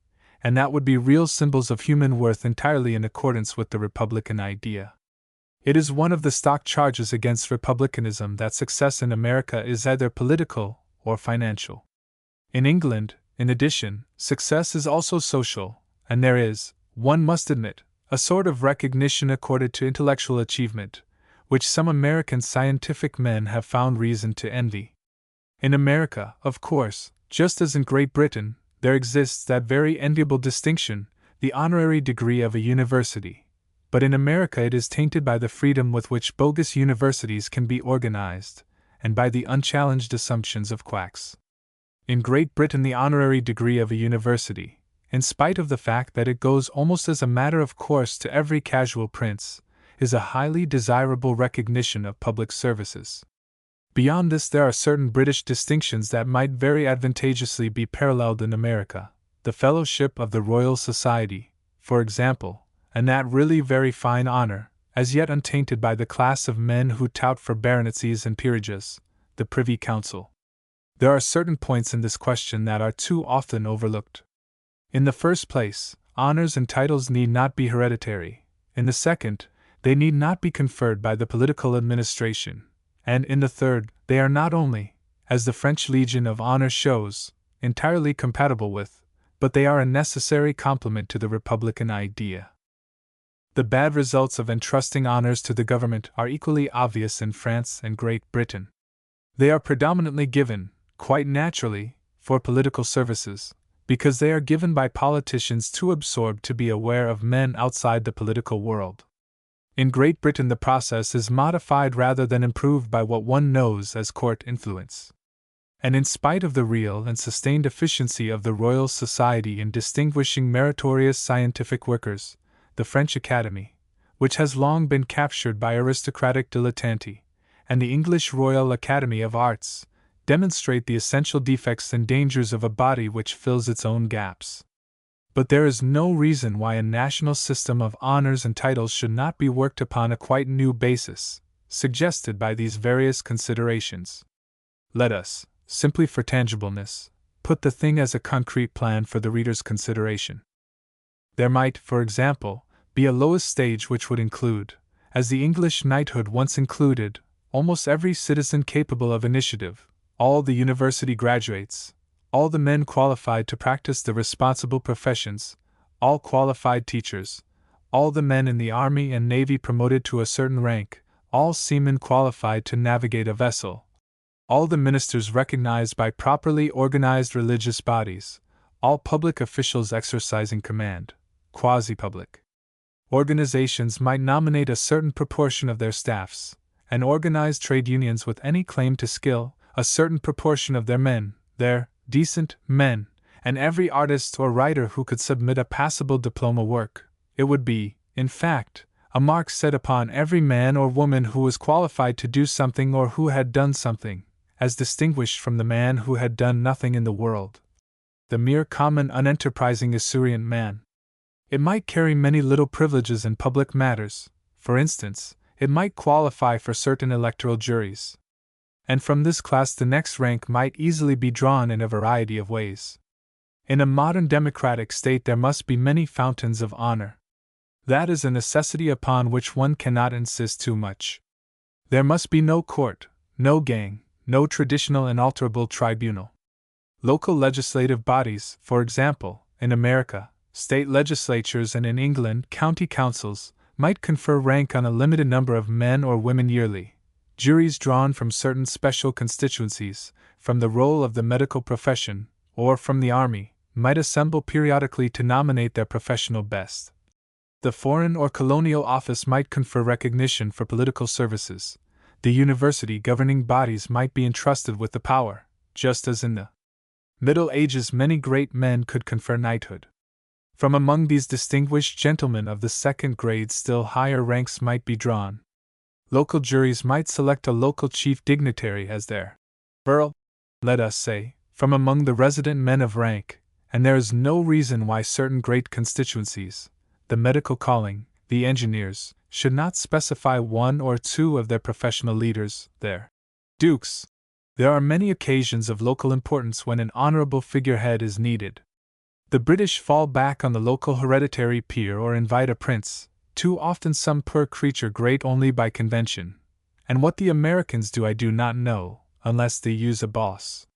and that would be real symbols of human worth entirely in accordance with the Republican idea. It is one of the stock charges against Republicanism that success in America is either political or financial. In England, in addition, success is also social, and there is, one must admit, a sort of recognition accorded to intellectual achievement, which some American scientific men have found reason to envy. In America, of course, just as in Great Britain, there exists that very enviable distinction, the honorary degree of a university. But in America it is tainted by the freedom with which bogus universities can be organized, and by the unchallenged assumptions of quacks. In Great Britain the honorary degree of a university, in spite of the fact that it goes almost as a matter of course to every casual prince, is a highly desirable recognition of public services. Beyond this there are certain British distinctions that might very advantageously be paralleled in America, the Fellowship of the Royal Society, for example, and that really very fine honor, as yet untainted by the class of men who tout for baronetcies and peerages, the Privy Council. There are certain points in this question that are too often overlooked. In the first place, honors and titles need not be hereditary. In the second, they need not be conferred by the political administration. And in the third, they are not only, as the French Legion of Honor shows, entirely compatible with, but they are a necessary complement to the Republican idea. The bad results of entrusting honors to the government are equally obvious in France and Great Britain. They are predominantly given, quite naturally, for political services, because they are given by politicians too absorbed to be aware of men outside the political world. In Great Britain the process is modified rather than improved by what one knows as court influence. And in spite of the real and sustained efficiency of the Royal Society in distinguishing meritorious scientific workers, the French Academy, which has long been captured by aristocratic dilettanti, and the English Royal Academy of Arts, demonstrate the essential defects and dangers of a body which fills its own gaps. But there is no reason why a national system of honors and titles should not be worked upon a quite new basis, suggested by these various considerations. Let us, simply for tangibleness, put the thing as a concrete plan for the reader's consideration. There might, for example, be a lowest stage which would include, as the English knighthood once included, almost every citizen capable of initiative, all the university graduates, all the men qualified to practice the responsible professions, all qualified teachers, all the men in the army and navy promoted to a certain rank, all seamen qualified to navigate a vessel, all the ministers recognized by properly organized religious bodies, all public officials exercising command, quasi-public. Organizations might nominate a certain proportion of their staffs, and organized trade unions with any claim to skill, a certain proportion of their men, their decent men, and every artist or writer who could submit a passable diploma work. It would be, in fact, a mark set upon every man or woman who was qualified to do something or who had done something, as distinguished from the man who had done nothing in the world. The mere common unenterprising esurient man. It might carry many little privileges in public matters. For instance, it might qualify for certain electoral juries. And from this class the next rank might easily be drawn in a variety of ways. In a modern democratic state there must be many fountains of honor. That is a necessity upon which one cannot insist too much. There must be no court, no gang, no traditional inalterable tribunal. Local legislative bodies, for example, in America, state legislatures, and in England, county councils, might confer rank on a limited number of men or women yearly. Juries drawn from certain special constituencies, from the roll of the medical profession, or from the army, might assemble periodically to nominate their professional best. The Foreign or Colonial Office might confer recognition for political services. The university governing bodies might be entrusted with the power, just as in the Middle Ages many great men could confer knighthood. From among these distinguished gentlemen of the second grade still higher ranks might be drawn. Local juries might select a local chief dignitary as their earl, let us say, from among the resident men of rank, and there is no reason why certain great constituencies, the medical calling, the engineers, should not specify one or two of their professional leaders, their dukes. There are many occasions of local importance when an honorable figurehead is needed. The British fall back on the local hereditary peer or invite a prince, too often some poor creature great only by convention, and what the Americans do I do not know, unless they use a boss.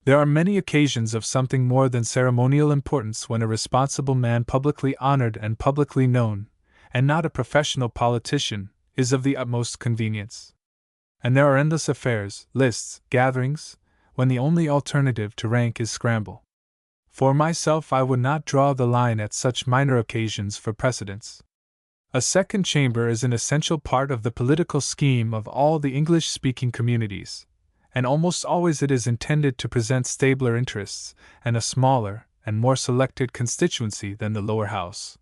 There are many occasions of something more than ceremonial importance when a responsible man publicly honored and publicly known, and not a professional politician, is of the utmost convenience. And there are endless affairs, lists, gatherings, when the only alternative to rank is scramble. For myself, I would not draw the line at such minor occasions for precedence. A second chamber is an essential part of the political scheme of all the English-speaking communities, and almost always it is intended to present stabler interests and a smaller and more selected constituency than the lower house.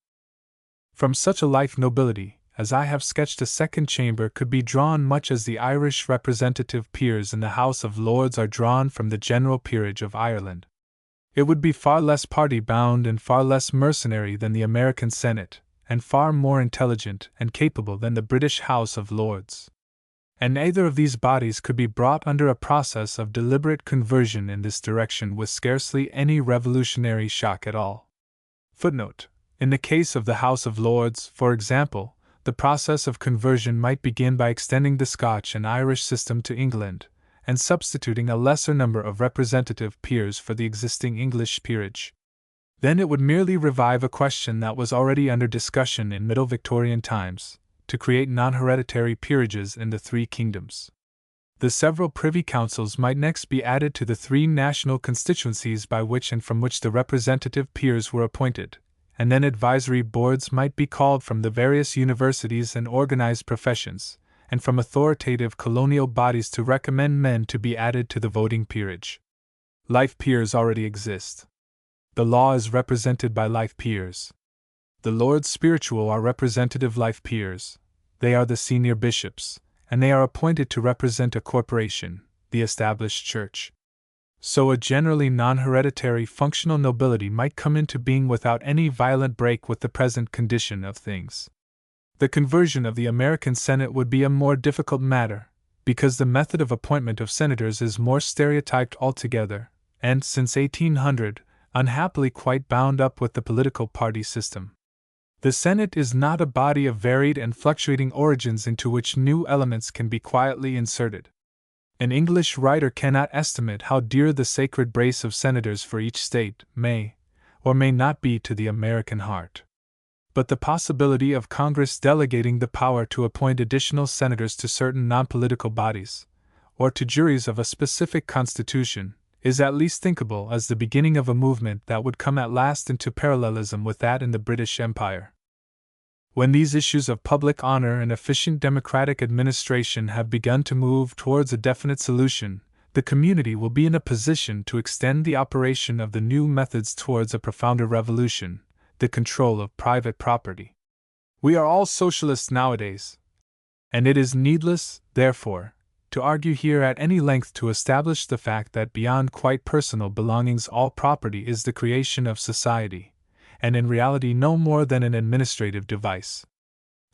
From such a life nobility, as I have sketched, a second chamber could be drawn much as the Irish representative peers in the House of Lords are drawn from the general peerage of Ireland. It would be far less party-bound and far less mercenary than the American Senate, and far more intelligent and capable than the British House of Lords. And neither of these bodies could be brought under a process of deliberate conversion in this direction with scarcely any revolutionary shock at all. Footnote: in the case of the House of Lords, for example, the process of conversion might begin by extending the Scotch and Irish system to England, and substituting a lesser number of representative peers for the existing English peerage. Then it would merely revive a question that was already under discussion in Middle Victorian times, to create non-hereditary peerages in the three kingdoms. The several privy councils might next be added to the three national constituencies by which and from which the representative peers were appointed, and then advisory boards might be called from the various universities and organized professions, and from authoritative colonial bodies to recommend men to be added to the voting peerage. Life peers already exist. The law is represented by life peers. The Lords Spiritual are representative life peers. They are the senior bishops, and they are appointed to represent a corporation, the established church. So a generally non-hereditary functional nobility might come into being without any violent break with the present condition of things. The conversion of the American Senate would be a more difficult matter, because the method of appointment of senators is more stereotyped altogether, and, since 1800, unhappily quite bound up with the political party system. The Senate is not a body of varied and fluctuating origins into which new elements can be quietly inserted. An English writer cannot estimate how dear the sacred brace of senators for each state may, or may not be to the American heart. But the possibility of Congress delegating the power to appoint additional senators to certain non-political bodies, or to juries of a specific constitution, is at least thinkable as the beginning of a movement that would come at last into parallelism with that in the British Empire. When these issues of public honor and efficient democratic administration have begun to move towards a definite solution, the community will be in a position to extend the operation of the new methods towards a profounder revolution, the control of private property. We are all socialists nowadays, and it is needless, therefore, to argue here at any length to establish the fact that beyond quite personal belongings all property is the creation of society, and in reality no more than an administrative device.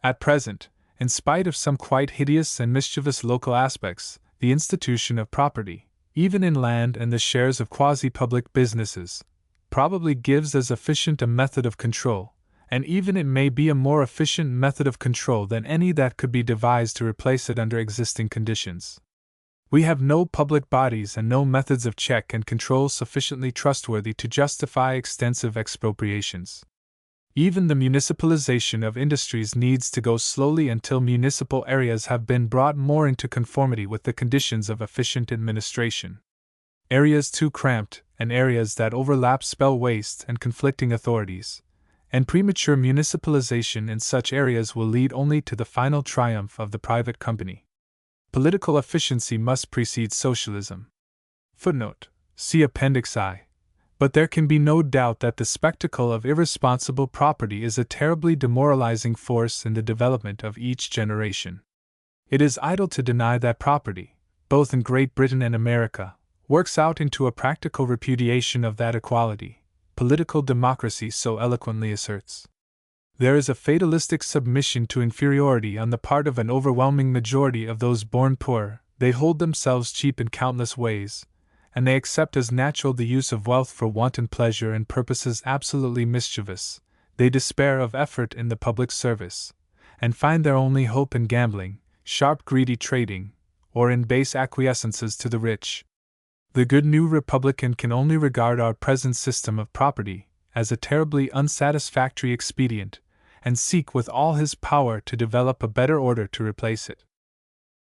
At present, in spite of some quite hideous and mischievous local aspects, the institution of property, even in land and the shares of quasi-public businesses, probably gives as efficient a method of control, and even it may be a more efficient method of control than any that could be devised to replace it under existing conditions. We have no public bodies and no methods of check and control sufficiently trustworthy to justify extensive expropriations. Even the municipalization of industries needs to go slowly until municipal areas have been brought more into conformity with the conditions of efficient administration. Areas too cramped and areas that overlap spell waste and conflicting authorities, and premature municipalization in such areas will lead only to the final triumph of the private company. Political efficiency must precede socialism. Footnote: see Appendix I. But there can be no doubt that the spectacle of irresponsible property is a terribly demoralizing force in the development of each generation. It is idle to deny that property, both in Great Britain and America, works out into a practical repudiation of that equality political democracy so eloquently asserts. There is a fatalistic submission to inferiority on the part of an overwhelming majority of those born poor. They hold themselves cheap in countless ways, and they accept as natural the use of wealth for wanton pleasure and purposes absolutely mischievous. They despair of effort in the public service, and find their only hope in gambling, sharp greedy trading, or in base acquiescences to the rich. The good new Republican can only regard our present system of property as a terribly unsatisfactory expedient, and seek with all his power to develop a better order to replace it.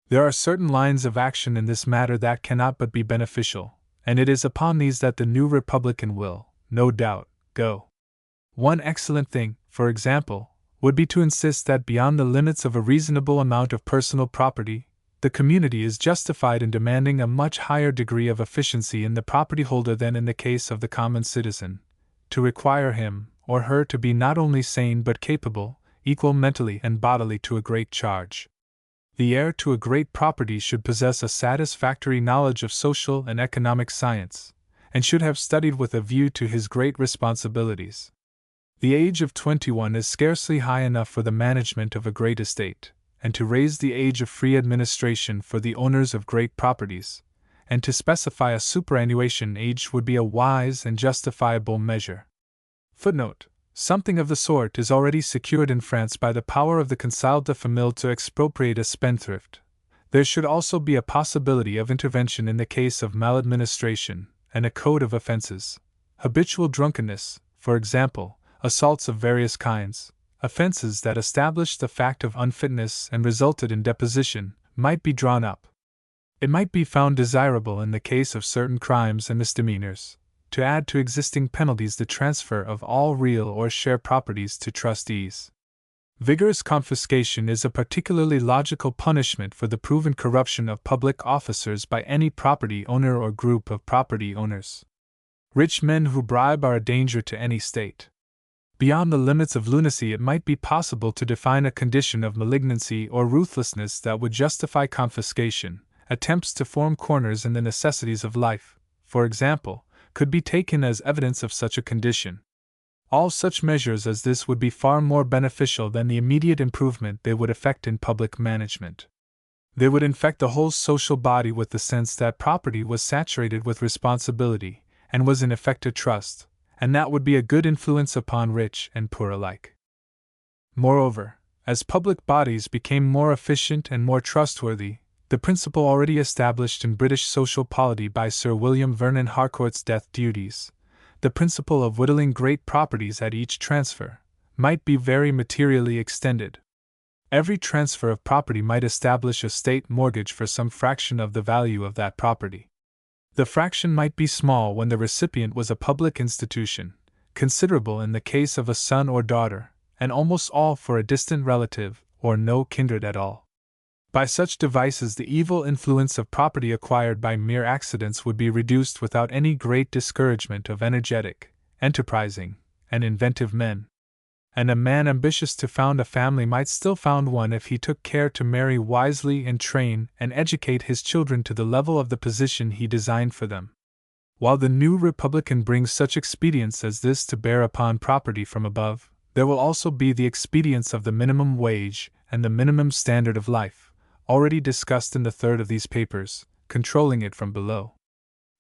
There are certain lines of action in this matter that cannot but be beneficial, and it is upon these that the new Republican will, no doubt, go. One excellent thing, for example, would be to insist that beyond the limits of a reasonable amount of personal property, the community is justified in demanding a much higher degree of efficiency in the property holder than in the case of the common citizen, to require him or her to be not only sane but capable, equal mentally and bodily to a great charge. The heir to a great property should possess a satisfactory knowledge of social and economic science, and should have studied with a view to his great responsibilities. The age of 21 is scarcely high enough for the management of a great estate, and to raise the age of free administration for the owners of great properties, and to specify a superannuation age would be a wise and justifiable measure. Footnote: something of the sort is already secured in France by the power of the Conseil de Famille to expropriate a spendthrift. There should also be a possibility of intervention in the case of maladministration, and a code of offenses. Habitual drunkenness, for example, assaults of various kinds, offenses that established the fact of unfitness and resulted in deposition, might be drawn up. It might be found desirable in the case of certain crimes and misdemeanors, to add to existing penalties the transfer of all real or share properties to trustees. Vigorous confiscation is a particularly logical punishment for the proven corruption of public officers by any property owner or group of property owners. Rich men who bribe are a danger to any state. Beyond the limits of lunacy, it might be possible to define a condition of malignancy or ruthlessness that would justify confiscation. Attempts to form corners in the necessities of life, for example, could be taken as evidence of such a condition. All such measures as this would be far more beneficial than the immediate improvement they would effect in public management. They would infect the whole social body with the sense that property was saturated with responsibility, and was in effect a trust, and that would be a good influence upon rich and poor alike. Moreover, as public bodies became more efficient and more trustworthy, the principle already established in British social polity by Sir William Vernon Harcourt's death duties, the principle of whittling great properties at each transfer, might be very materially extended. Every transfer of property might establish a state mortgage for some fraction of the value of that property. The fraction might be small when the recipient was a public institution, considerable in the case of a son or daughter, and almost all for a distant relative, or no kindred at all. By such devices, the evil influence of property acquired by mere accidents would be reduced without any great discouragement of energetic, enterprising, and inventive men. And a man ambitious to found a family might still found one if he took care to marry wisely and train and educate his children to the level of the position he designed for them. While the new Republican brings such expedients as this to bear upon property from above, there will also be the expedients of the minimum wage and the minimum standard of life, already discussed in the third of these papers, controlling it from below.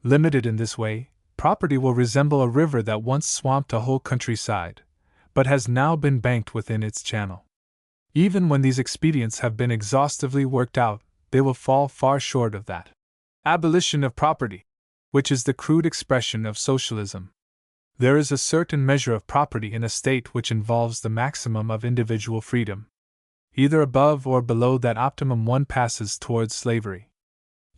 Limited in this way, property will resemble a river that once swamped a whole countryside, but has now been banked within its channel. Even when these expedients have been exhaustively worked out, they will fall far short of that abolition of property, which is the crude expression of socialism. There is a certain measure of property in a state which involves the maximum of individual freedom. Either above or below that optimum one passes towards slavery.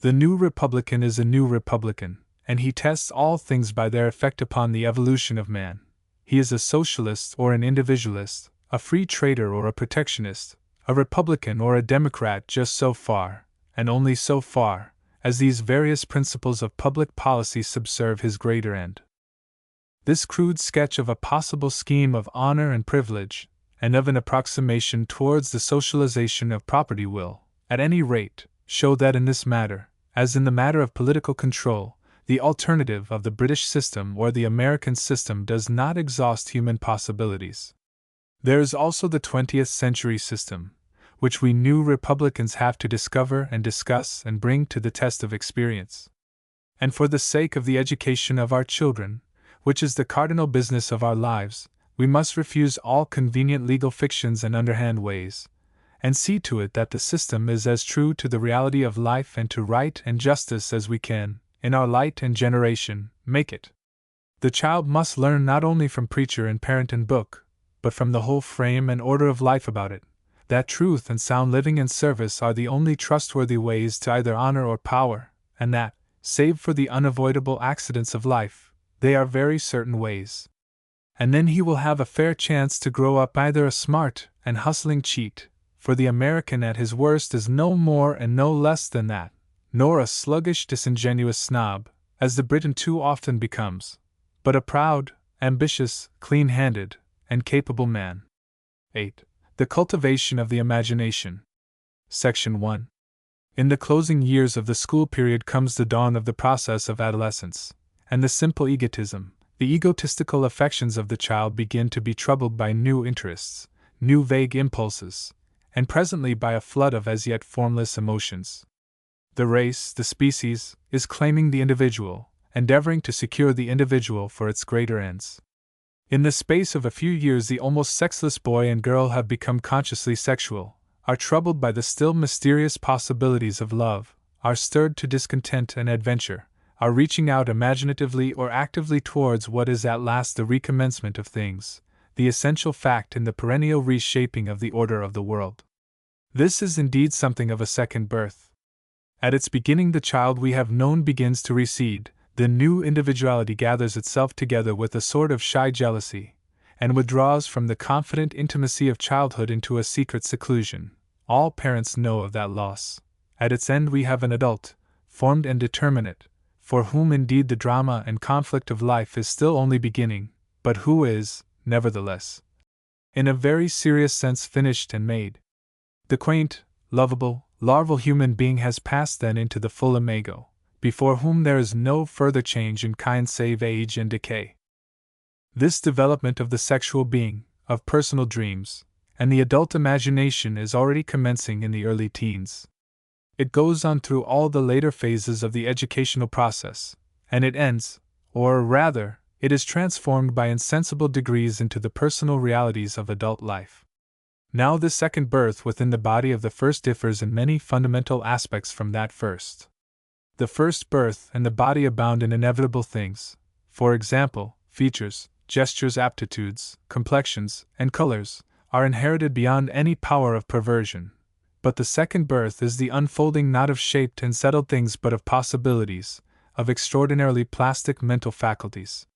The new Republican is a new Republican, and he tests all things by their effect upon the evolution of man. He is a socialist or an individualist, a free trader or a protectionist, a Republican or a Democrat just so far, and only so far, as these various principles of public policy subserve his greater end. This crude sketch of a possible scheme of honor and privilege, and of an approximation towards the socialization of property will, at any rate, show that in this matter, as in the matter of political control, the alternative of the British system or the American system does not exhaust human possibilities. There is also the 20th century system, which we new Republicans have to discover and discuss and bring to the test of experience. And for the sake of the education of our children, which is the cardinal business of our lives, we must refuse all convenient legal fictions and underhand ways, and see to it that the system is as true to the reality of life and to right and justice as we can, in our light and generation, make it. The child must learn not only from preacher and parent and book, but from the whole frame and order of life about it, that truth and sound living and service are the only trustworthy ways to either honor or power, and that, save for the unavoidable accidents of life, they are very certain ways. And then he will have a fair chance to grow up either a smart and hustling cheat, for the American at his worst is no more and no less than that, nor a sluggish, disingenuous snob, as the Briton too often becomes, but a proud, ambitious, clean-handed, and capable man. 8. The cultivation of the imagination. Section 1. In the closing years of the school period comes the dawn of the process of adolescence, and the simple egotism, the egotistical affections of the child begin to be troubled by new interests, new vague impulses, and presently by a flood of as yet formless emotions. The race, the species, is claiming the individual, endeavoring to secure the individual for its greater ends. In the space of a few years, the almost sexless boy and girl have become consciously sexual, are troubled by the still mysterious possibilities of love, are stirred to discontent and adventure, are reaching out imaginatively or actively towards what is at last the recommencement of things, the essential fact in the perennial reshaping of the order of the world. This is indeed something of a second birth. At its beginning, the child we have known begins to recede, the new individuality gathers itself together with a sort of shy jealousy, and withdraws from the confident intimacy of childhood into a secret seclusion. All parents know of that loss. At its end, we have an adult, formed and determinate, for whom indeed the drama and conflict of life is still only beginning, but who is, nevertheless, in a very serious sense finished and made. The quaint, lovable, larval human being has passed then into the full imago, before whom there is no further change in kind save age and decay. This development of the sexual being, of personal dreams, and the adult imagination is already commencing in the early teens. It goes on through all the later phases of the educational process, and it ends, or rather, it is transformed by insensible degrees into the personal realities of adult life. Now this second birth within the body of the first differs in many fundamental aspects from that first. The first birth and the body abound in inevitable things, for example, features, gestures, aptitudes, complexions, and colors, are inherited beyond any power of perversion. But the second birth is the unfolding not of shaped and settled things but of possibilities, of extraordinarily plastic mental faculties.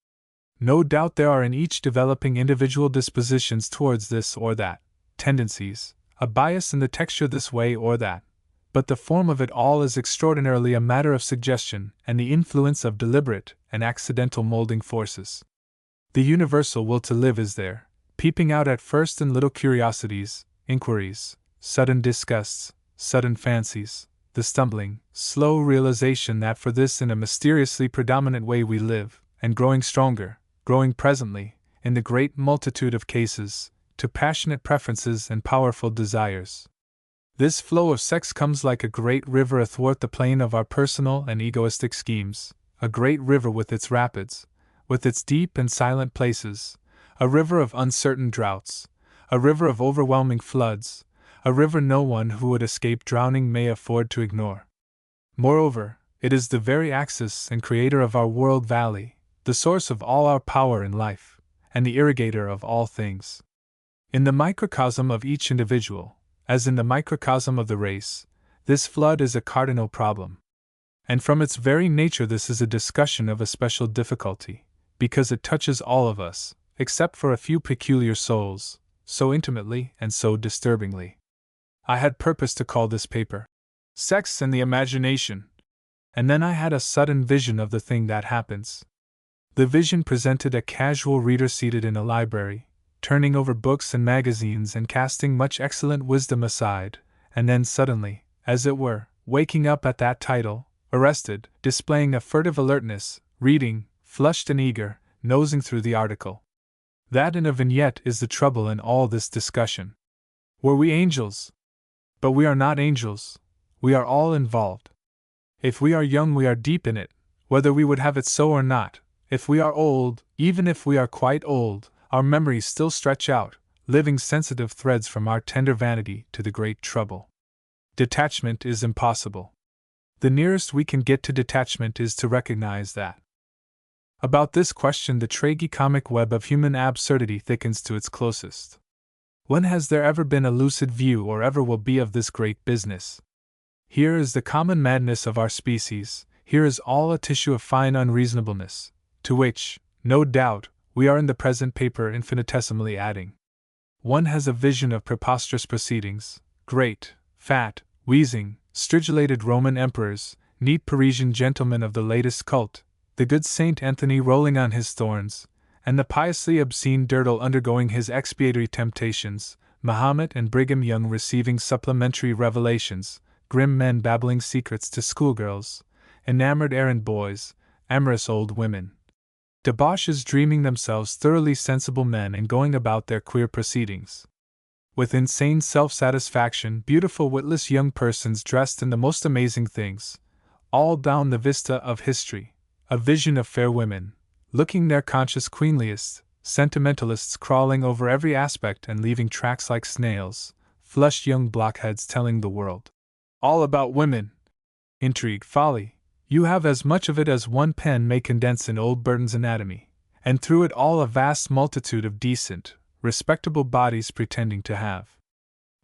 No doubt there are in each developing individual dispositions towards this or that, tendencies, a bias in the texture this way or that, but the form of it all is extraordinarily a matter of suggestion and the influence of deliberate and accidental molding forces. The universal will to live is there, peeping out at first in little curiosities, inquiries, sudden disgusts, sudden fancies, the stumbling, slow realization that for this in a mysteriously predominant way we live, and growing stronger, growing presently, in the great multitude of cases, to passionate preferences and powerful desires. This flow of sex comes like a great river athwart the plain of our personal and egoistic schemes, a great river with its rapids, with its deep and silent places, a river of uncertain droughts, a river of overwhelming floods, a river no one who would escape drowning may afford to ignore. Moreover, it is the very axis and creator of our world valley, the source of all our power in life, and the irrigator of all things. In the microcosm of each individual, as in the microcosm of the race, this flood is a cardinal problem. And from its very nature this is a discussion of a special difficulty, because it touches all of us, except for a few peculiar souls, so intimately and so disturbingly. I had purposed to call this paper Sex and the Imagination, and then I had a sudden vision of the thing that happens. The vision presented a casual reader seated in a library, turning over books and magazines and casting much excellent wisdom aside, and then suddenly, as it were, waking up at that title, arrested, displaying a furtive alertness, reading, flushed and eager, nosing through the article. That in a vignette is the trouble in all this discussion. Were we angels? But we are not angels. We are all involved. If we are young we are deep in it, whether we would have it so or not. If we are old, even if we are quite old, our memories still stretch out, living sensitive threads from our tender vanity to the great trouble. Detachment is impossible. The nearest we can get to detachment is to recognize that. About this question the tragicomic web of human absurdity thickens to its closest. When has there ever been a lucid view or ever will be of this great business? Here is the common madness of our species, here is all a tissue of fine unreasonableness, to which, no doubt, we are in the present paper infinitesimally adding. One has a vision of preposterous proceedings, great, fat, wheezing, stridulated Roman emperors, neat Parisian gentlemen of the latest cult, the good Saint Anthony rolling on his thorns, and the piously obscene Dirtle undergoing his expiatory temptations, Mahomet and Brigham Young receiving supplementary revelations, grim men babbling secrets to schoolgirls, enamored errand boys, amorous old women, debauches dreaming themselves thoroughly sensible men and going about their queer proceedings. With insane self-satisfaction, beautiful witless young persons dressed in the most amazing things, all down the vista of history, a vision of fair women, looking their conscious queenliest, sentimentalists crawling over every aspect and leaving tracks like snails, flushed young blockheads telling the world all about women. Intrigue, folly, you have as much of it as one pen may condense in old Burton's anatomy, and through it all a vast multitude of decent, respectable bodies pretending to have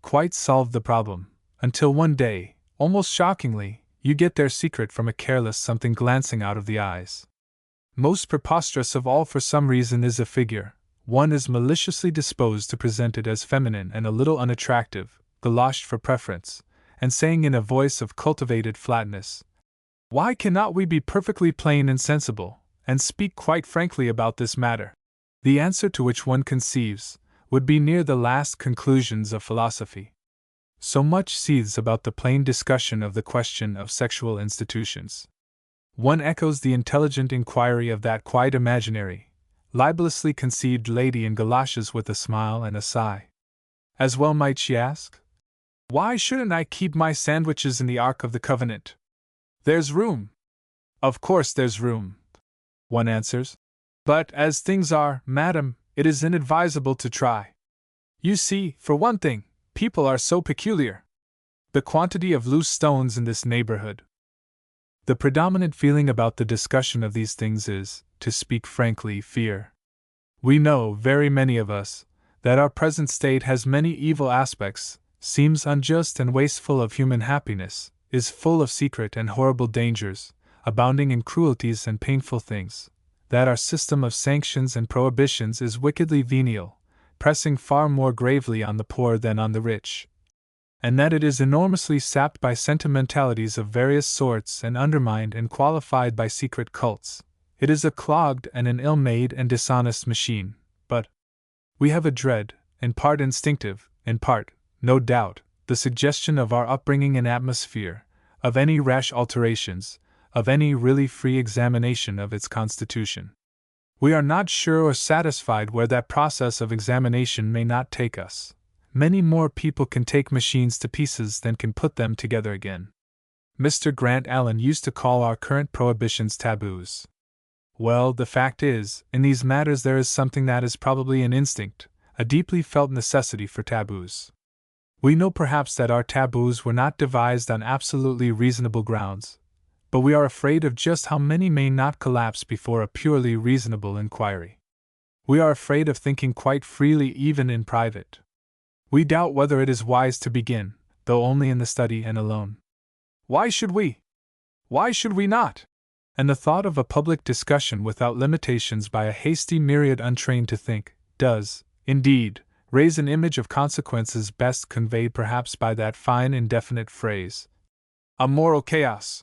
quite solved the problem, until one day, almost shockingly, you get their secret from a careless something glancing out of the eyes. Most preposterous of all for some reason is a figure. One is maliciously disposed to present it as feminine and a little unattractive, galoshed for preference, and saying in a voice of cultivated flatness, "Why cannot we be perfectly plain and sensible, and speak quite frankly about this matter?" The answer to which one conceives would be near the last conclusions of philosophy. So much seethes about the plain discussion of the question of sexual institutions. One echoes the intelligent inquiry of that quite imaginary, libelously conceived lady in galoshes with a smile and a sigh. As well might she ask, "Why shouldn't I keep my sandwiches in the Ark of the Covenant? There's room." "Of course there's room," one answers. "But, as things are, madam, it is inadvisable to try. You see, for one thing, people are so peculiar. The quantity of loose stones in this neighborhood." The predominant feeling about the discussion of these things is, to speak frankly, fear. We know, very many of us, that our present state has many evil aspects, seems unjust and wasteful of human happiness, is full of secret and horrible dangers, abounding in cruelties and painful things, that our system of sanctions and prohibitions is wickedly venial, pressing far more gravely on the poor than on the rich, and that it is enormously sapped by sentimentalities of various sorts and undermined and qualified by secret cults. It is a clogged and an ill-made and dishonest machine, but we have a dread, in part instinctive, in part, no doubt, the suggestion of our upbringing and atmosphere, of any rash alterations, of any really free examination of its constitution. We are not sure or satisfied where that process of examination may not take us. Many more people can take machines to pieces than can put them together again. Mr. Grant Allen used to call our current prohibitions taboos. Well, the fact is, in these matters there is something that is probably an instinct, a deeply felt necessity for taboos. We know perhaps that our taboos were not devised on absolutely reasonable grounds, but we are afraid of just how many may not collapse before a purely reasonable inquiry. We are afraid of thinking quite freely even in private. We doubt whether it is wise to begin, though only in the study and alone. Why should we? Why should we not? And the thought of a public discussion without limitations by a hasty myriad untrained to think, does, indeed, raise an image of consequences best conveyed perhaps by that fine indefinite phrase, a moral chaos.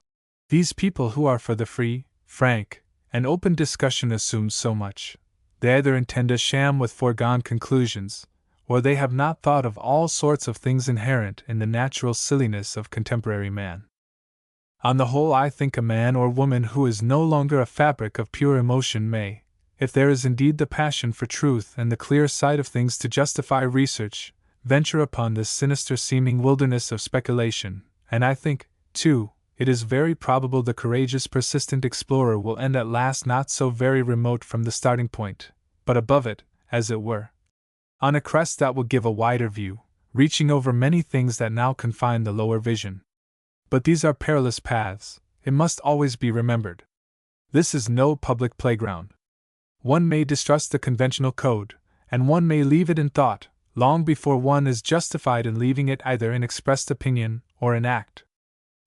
These people who are for the free, frank, and open discussion assume so much. They either intend a sham with foregone conclusions, or they have not thought of all sorts of things inherent in the natural silliness of contemporary man. On the whole, I think a man or woman who is no longer a fabric of pure emotion may, if there is indeed the passion for truth and the clear sight of things to justify research, venture upon this sinister seeming wilderness of speculation, and I think, too, it is very probable the courageous persistent explorer will end at last not so very remote from the starting point, but above it, as it were, on a crest that will give a wider view, reaching over many things that now confine the lower vision. But these are perilous paths, it must always be remembered. This is no public playground. One may distrust the conventional code, and one may leave it in thought, long before one is justified in leaving it either in expressed opinion or in act.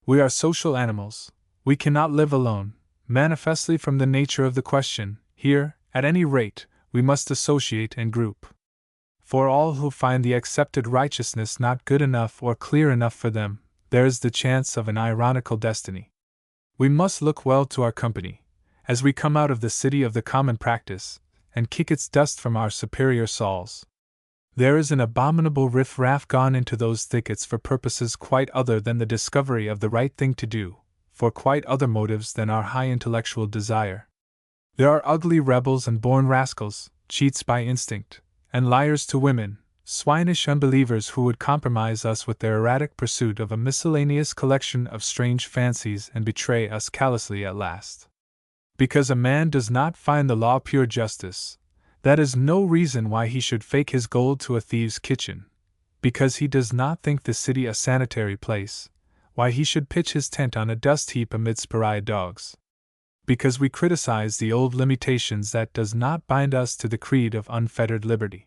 We are social animals, we cannot live alone, manifestly from the nature of the question. Here, at any rate, we must associate and group. For all who find the accepted righteousness not good enough or clear enough for them, there is the chance of an ironical destiny. We must look well to our company, as we come out of the city of the common practice, and kick its dust from our superior souls. There is an abominable riff-raff gone into those thickets for purposes quite other than the discovery of the right thing to do, for quite other motives than our high intellectual desire. There are ugly rebels and born rascals, cheats by instinct, and liars to women, swinish unbelievers who would compromise us with their erratic pursuit of a miscellaneous collection of strange fancies and betray us callously at last. Because a man does not find the law pure justice, that is no reason why he should fake his gold to a thieves' kitchen. Because he does not think the city a sanitary place, why he should pitch his tent on a dust heap amidst pariah dogs. Because we criticize the old limitations, that does not bind us to the creed of unfettered liberty.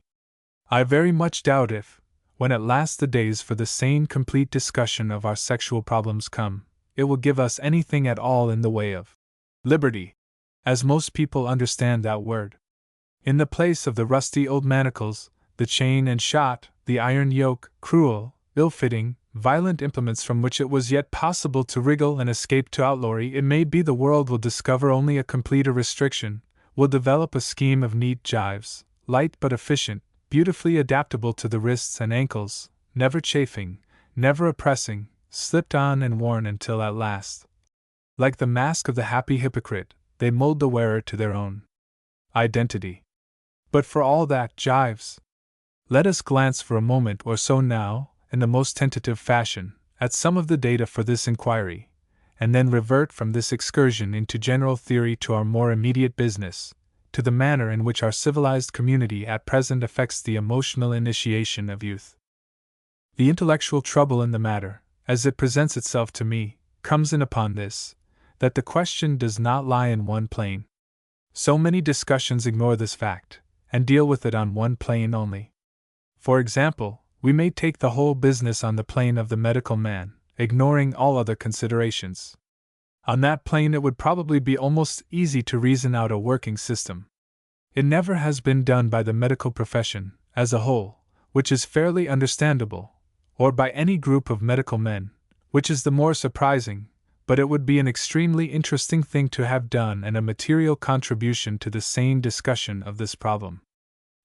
I very much doubt if, when at last the days for the sane complete discussion of our sexual problems come, it will give us anything at all in the way of liberty, as most people understand that word. In the place of the rusty old manacles, the chain and shot, the iron yoke, cruel, ill-fitting, violent implements from which it was yet possible to wriggle and escape to outlawry, it may be the world will discover only a completer restriction, will develop a scheme of neat jives, light but efficient, beautifully adaptable to the wrists and ankles, never chafing, never oppressing, slipped on and worn until at last, like the mask of the happy hypocrite, they mold the wearer to their own identity. But for all that, jives. Let us glance for a moment or so now, in the most tentative fashion, at some of the data for this inquiry, and then revert from this excursion into general theory to our more immediate business, to the manner in which our civilized community at present affects the emotional initiation of youth. The intellectual trouble in the matter, as it presents itself to me, comes in upon this, that the question does not lie in one plane. So many discussions ignore this fact, and deal with it on one plane only. For example, we may take the whole business on the plane of the medical man, ignoring all other considerations. On that plane it would probably be almost easy to reason out a working system. It never has been done by the medical profession, as a whole, which is fairly understandable, or by any group of medical men, which is the more surprising, but it would be an extremely interesting thing to have done and a material contribution to the sane discussion of this problem.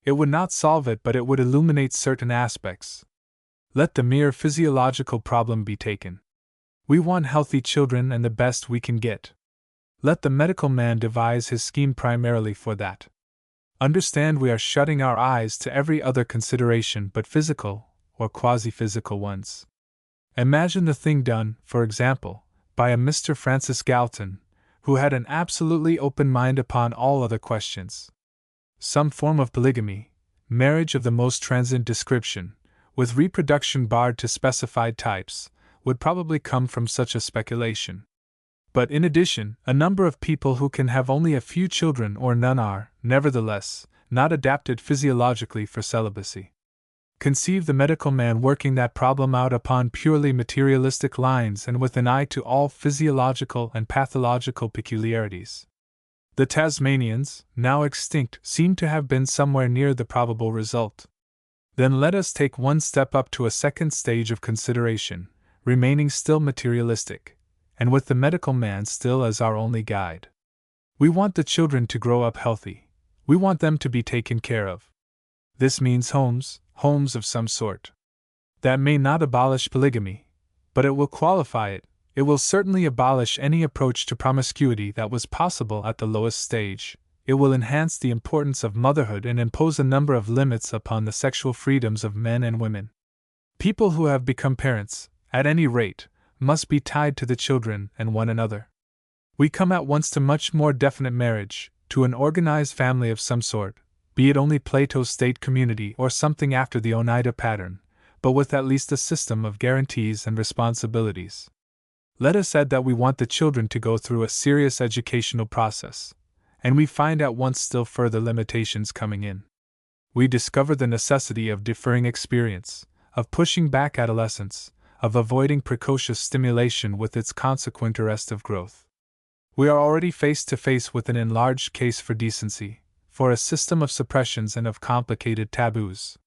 It would not solve it, but it would illuminate certain aspects. Let the mere physiological problem be taken. We want healthy children and the best we can get. Let the medical man devise his scheme primarily for that. Understand, we are shutting our eyes to every other consideration but physical or quasi-physical ones. Imagine the thing done, for example, by a Mr. Francis Galton, who had an absolutely open mind upon all other questions. Some form of polygamy, marriage of the most transient description, with reproduction barred to specified types, would probably come from such a speculation. But in addition, a number of people who can have only a few children or none are, nevertheless, not adapted physiologically for celibacy. Conceive the medical man working that problem out upon purely materialistic lines and with an eye to all physiological and pathological peculiarities. The Tasmanians, now extinct, seem to have been somewhere near the probable result. Then let us take one step up to a second stage of consideration, remaining still materialistic, and with the medical man still as our only guide. We want the children to grow up healthy. We want them to be taken care of. This means homes of some sort. That may not abolish polygamy, but it will qualify it. It will certainly abolish any approach to promiscuity that was possible at the lowest stage. It will enhance the importance of motherhood and impose a number of limits upon the sexual freedoms of men and women. People who have become parents, at any rate, must be tied to the children and one another. We come at once to much more definite marriage, to an organized family of some sort, be it only Plato's state community or something after the Oneida pattern, but with at least a system of guarantees and responsibilities. Let us add that we want the children to go through a serious educational process, and we find at once still further limitations coming in. We discover the necessity of deferring experience, of pushing back adolescence, of avoiding precocious stimulation with its consequent arrest of growth. We are already face to face with an enlarged case for decency, for a system of suppressions and of complicated taboos.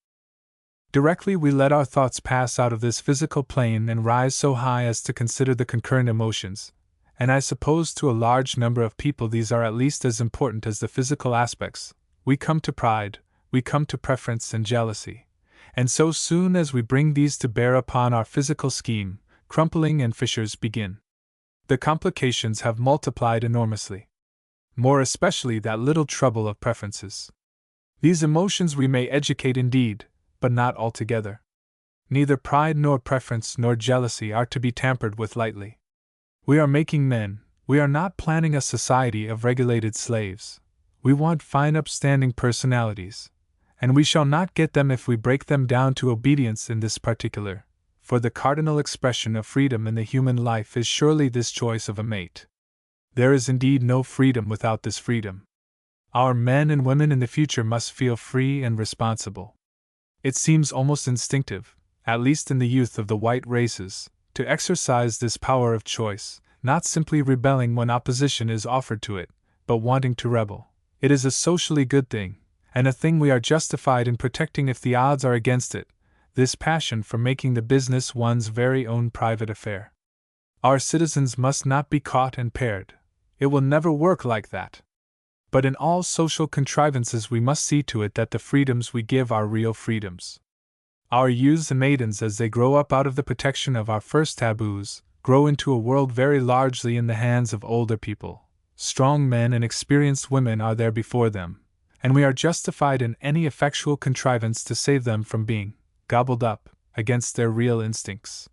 Directly we let our thoughts pass out of this physical plane and rise so high as to consider the concurrent emotions, and I suppose to a large number of people these are at least as important as the physical aspects, we come to pride, we come to preference and jealousy, and so soon as we bring these to bear upon our physical scheme, crumpling and fissures begin. The complications have multiplied enormously. More especially that little trouble of preferences. These emotions we may educate indeed, but not altogether. Neither pride nor preference nor jealousy are to be tampered with lightly. We are making men, we are not planning a society of regulated slaves. We want fine upstanding personalities, and we shall not get them if we break them down to obedience in this particular, for the cardinal expression of freedom in the human life is surely this choice of a mate. There is indeed no freedom without this freedom. Our men and women in the future must feel free and responsible. It seems almost instinctive, at least in the youth of the white races, to exercise this power of choice, not simply rebelling when opposition is offered to it, but wanting to rebel. It is a socially good thing, and a thing we are justified in protecting if the odds are against it, this passion for making the business one's very own private affair. Our citizens must not be caught and pared. It will never work like that. But in all social contrivances we must see to it that the freedoms we give are real freedoms. Our youths and maidens, as they grow up out of the protection of our first taboos, grow into a world very largely in the hands of older people. Strong men and experienced women are there before them, and we are justified in any effectual contrivance to save them from being gobbled up against their real instincts.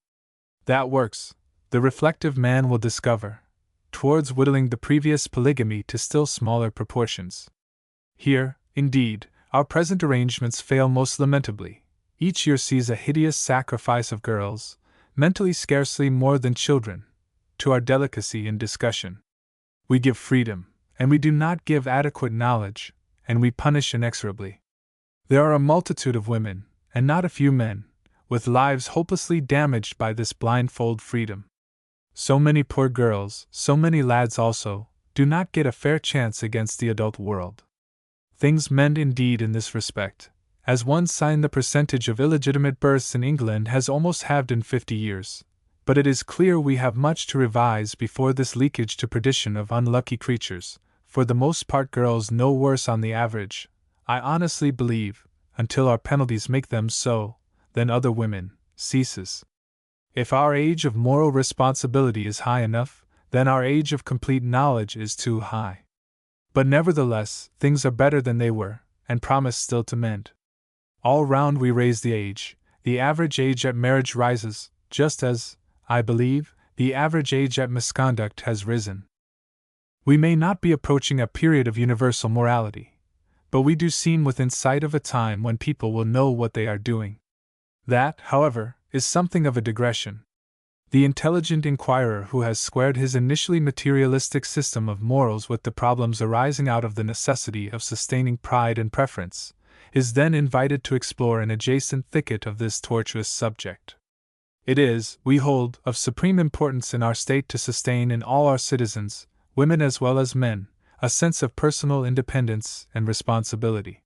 That works, the reflective man will discover, towards whittling the previous polygamy to still smaller proportions. Here, indeed, our present arrangements fail most lamentably. Each year sees a hideous sacrifice of girls, mentally scarcely more than children, to our delicacy in discussion. We give freedom, and we do not give adequate knowledge, and we punish inexorably. There are a multitude of women, and not a few men, with lives hopelessly damaged by this blindfold freedom. So many poor girls, so many lads also, do not get a fair chance against the adult world. Things mend indeed in this respect. As one sign, the percentage of illegitimate births in England has almost halved in 50 years, but it is clear we have much to revise before this leakage to perdition of unlucky creatures, for the most part girls no worse on the average, I honestly believe, until our penalties make them so, than other women, ceases. If our age of moral responsibility is high enough, then our age of complete knowledge is too high. But nevertheless, things are better than they were, and promise still to mend. All round we raise the average age at marriage rises, just as, I believe, the average age at misconduct has risen. We may not be approaching a period of universal morality, but we do seem within sight of a time when people will know what they are doing. That, however, is something of a digression. The intelligent inquirer who has squared his initially materialistic system of morals with the problems arising out of the necessity of sustaining pride and preference, is then invited to explore an adjacent thicket of this tortuous subject. It is, we hold, of supreme importance in our state to sustain in all our citizens, women as well as men, a sense of personal independence and responsibility.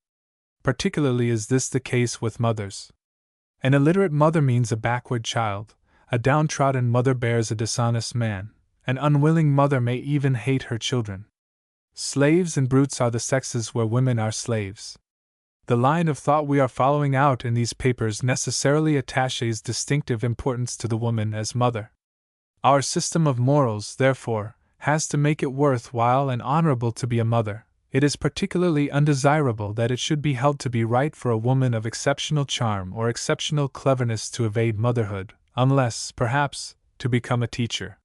Particularly is this the case with mothers. An illiterate mother means a backward child, a downtrodden mother bears a dishonest man, an unwilling mother may even hate her children. Slaves and brutes are the sexes where women are slaves. The line of thought we are following out in these papers necessarily attaches distinctive importance to the woman as mother. Our system of morals, therefore, has to make it worth while and honorable to be a mother. It is particularly undesirable that it should be held to be right for a woman of exceptional charm or exceptional cleverness to evade motherhood, unless, perhaps, to become a teacher.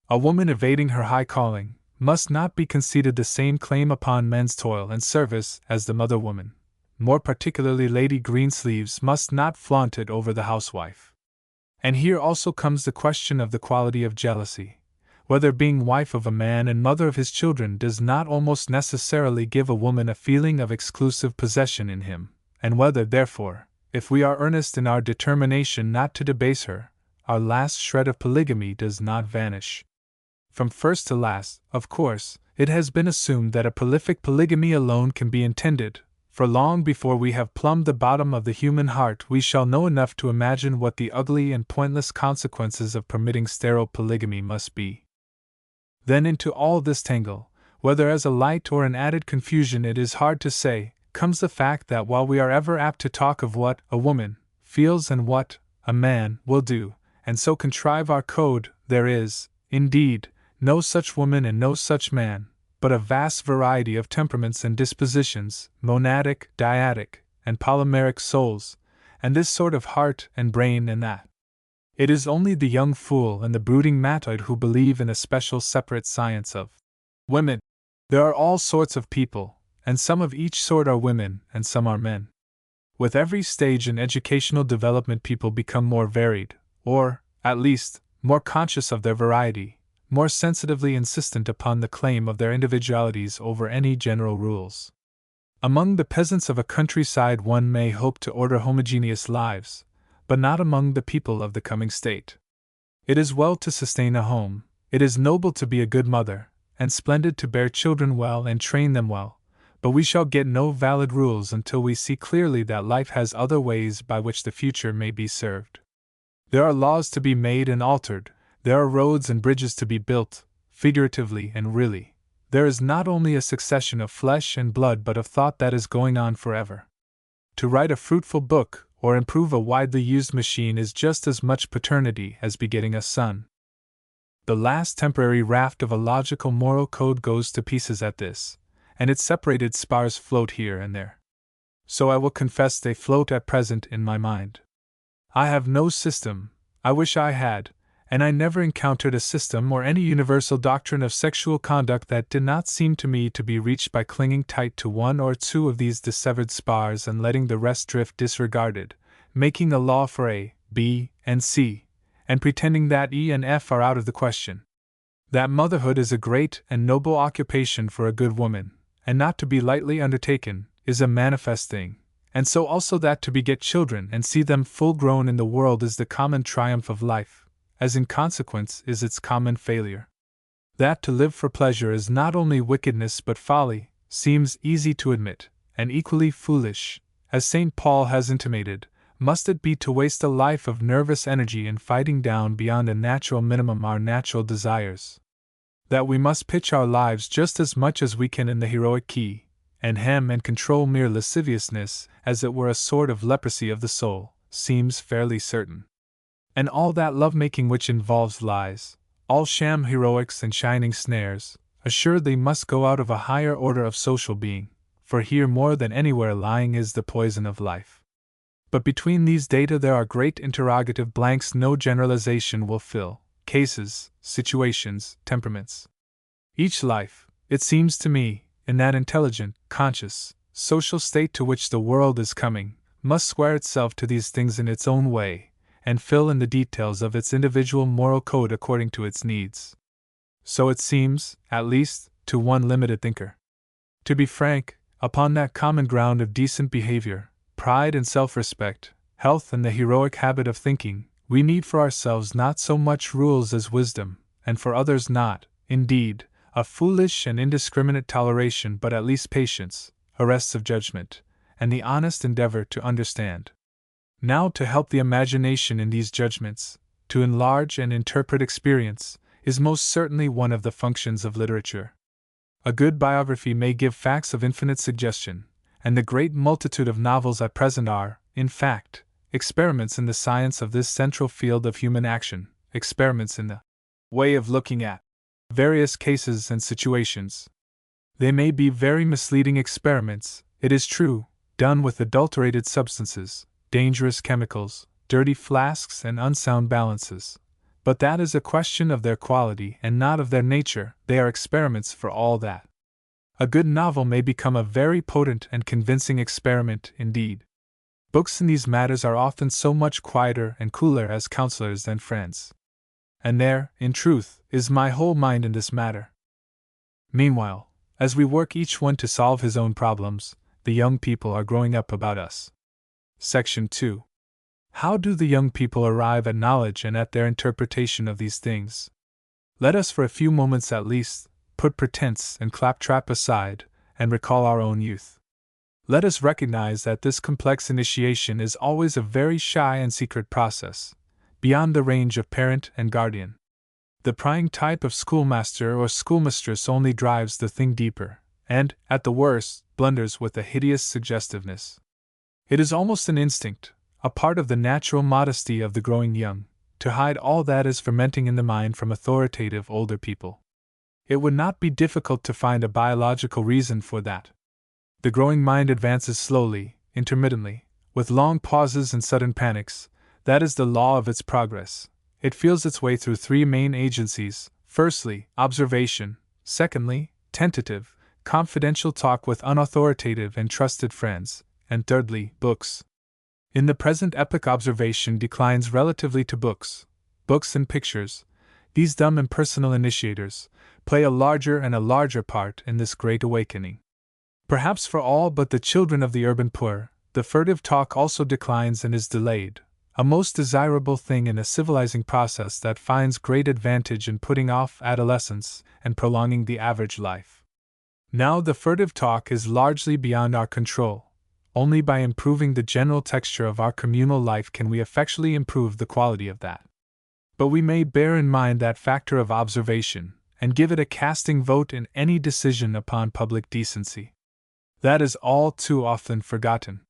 A woman evading her high calling must not be conceded the same claim upon men's toil and service as the mother woman. More particularly, Lady Greensleeves must not flaunt it over the housewife. And here also comes the question of the quality of jealousy. Whether being wife of a man and mother of his children does not almost necessarily give a woman a feeling of exclusive possession in him, and whether, therefore, if we are earnest in our determination not to debase her, our last shred of polygamy does not vanish. From first to last, of course, it has been assumed that a prolific polygamy alone can be intended, for long before we have plumbed the bottom of the human heart we shall know enough to imagine what the ugly and pointless consequences of permitting sterile polygamy must be. Then into all this tangle, whether as a light or an added confusion it is hard to say, comes the fact that while we are ever apt to talk of what a woman feels and what a man will do, and so contrive our code, there is, indeed, no such woman and no such man, but a vast variety of temperaments and dispositions, monadic, dyadic, and polymeric souls, and this sort of heart and brain and that. It is only the young fool and the brooding mattoid who believe in a special separate science of women. There are all sorts of people, and some of each sort are women and some are men. With every stage in educational development people become more varied, or, at least, more conscious of their variety, more sensitively insistent upon the claim of their individualities over any general rules. Among the peasants of a countryside one may hope to order homogeneous lives, but not among the people of the coming state. It is well to sustain a home, it is noble to be a good mother, and splendid to bear children well and train them well, but we shall get no valid rules until we see clearly that life has other ways by which the future may be served. There are laws to be made and altered, there are roads and bridges to be built, figuratively and really. There is not only a succession of flesh and blood but of thought that is going on forever. To write a fruitful book or improve a widely used machine is just as much paternity as begetting a son. The last temporary raft of a logical moral code goes to pieces at this, and its separated spars float here and there. So I will confess they float at present in my mind. I have no system, I wish I had, and I never encountered a system or any universal doctrine of sexual conduct that did not seem to me to be reached by clinging tight to one or two of these dissevered spars and letting the rest drift disregarded, making a law for A, B, and C, and pretending that E and F are out of the question. That motherhood is a great and noble occupation for a good woman, and not to be lightly undertaken, is a manifest thing, and so also that to beget children and see them full grown in the world is the common triumph of life, as in consequence is its common failure. That to live for pleasure is not only wickedness but folly, seems easy to admit, and equally foolish, as St. Paul has intimated, must it be to waste a life of nervous energy in fighting down beyond a natural minimum our natural desires. That we must pitch our lives just as much as we can in the heroic key, and hem and control mere lasciviousness as it were a sort of leprosy of the soul, seems fairly certain. And all that love-making which involves lies, all sham heroics and shining snares, assuredly must go out of a higher order of social being, for here more than anywhere lying is the poison of life. But between these data there are great interrogative blanks no generalization will fill, cases, situations, temperaments. Each life, it seems to me, in that intelligent, conscious, social state to which the world is coming, must square itself to these things in its own way, and fill in the details of its individual moral code according to its needs. So it seems, at least, to one limited thinker. To be frank, upon that common ground of decent behavior, pride and self-respect, health and the heroic habit of thinking, we need for ourselves not so much rules as wisdom, and for others not, indeed, a foolish and indiscriminate toleration but at least patience, arrests of judgment, and the honest endeavor to understand. Now to help the imagination in these judgments, to enlarge and interpret experience, is most certainly one of the functions of literature. A good biography may give facts of infinite suggestion, and the great multitude of novels at present are, in fact, experiments in the science of this central field of human action, experiments in the way of looking at various cases and situations. They may be very misleading experiments, it is true, done with adulterated substances, dangerous chemicals, dirty flasks, and unsound balances. But that is a question of their quality and not of their nature, they are experiments for all that. A good novel may become a very potent and convincing experiment indeed. Books in these matters are often so much quieter and cooler as counselors than friends. And there, in truth, is my whole mind in this matter. Meanwhile, as we work each one to solve his own problems, the young people are growing up about us. Section 2. How do the young people arrive at knowledge and at their interpretation of these things? Let us for a few moments at least, put pretense and claptrap aside, and recall our own youth. Let us recognize that this complex initiation is always a very shy and secret process, beyond the range of parent and guardian. The prying type of schoolmaster or schoolmistress only drives the thing deeper, and, at the worst, blunders with a hideous suggestiveness. It is almost an instinct, a part of the natural modesty of the growing young, to hide all that is fermenting in the mind from authoritative older people. It would not be difficult to find a biological reason for that. The growing mind advances slowly, intermittently, with long pauses and sudden panics. That is the law of its progress. It feels its way through three main agencies: firstly, observation; secondly, tentative, confidential talk with unauthoritative and trusted friends; and thirdly, books. In the present epoch, observation declines relatively to books. Books and pictures, these dumb impersonal initiators, play a larger and a larger part in this great awakening. Perhaps for all but the children of the urban poor, the furtive talk also declines and is delayed, a most desirable thing in a civilizing process that finds great advantage in putting off adolescence and prolonging the average life. Now the furtive talk is largely beyond our control. Only by improving the general texture of our communal life can we effectually improve the quality of that. But we may bear in mind that factor of observation, and give it a casting vote in any decision upon public decency. That is all too often forgotten.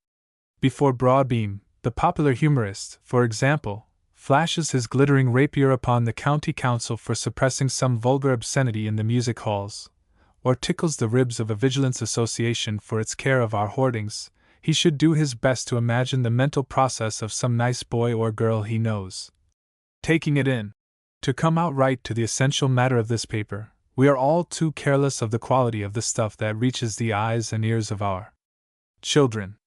Before Broadbeam, the popular humorist, for example, flashes his glittering rapier upon the county council for suppressing some vulgar obscenity in the music halls, or tickles the ribs of a vigilance association for its care of our hoardings, he should do his best to imagine the mental process of some nice boy or girl he knows, taking it in. To come out right to the essential matter of this paper, we are all too careless of the quality of the stuff that reaches the eyes and ears of our children.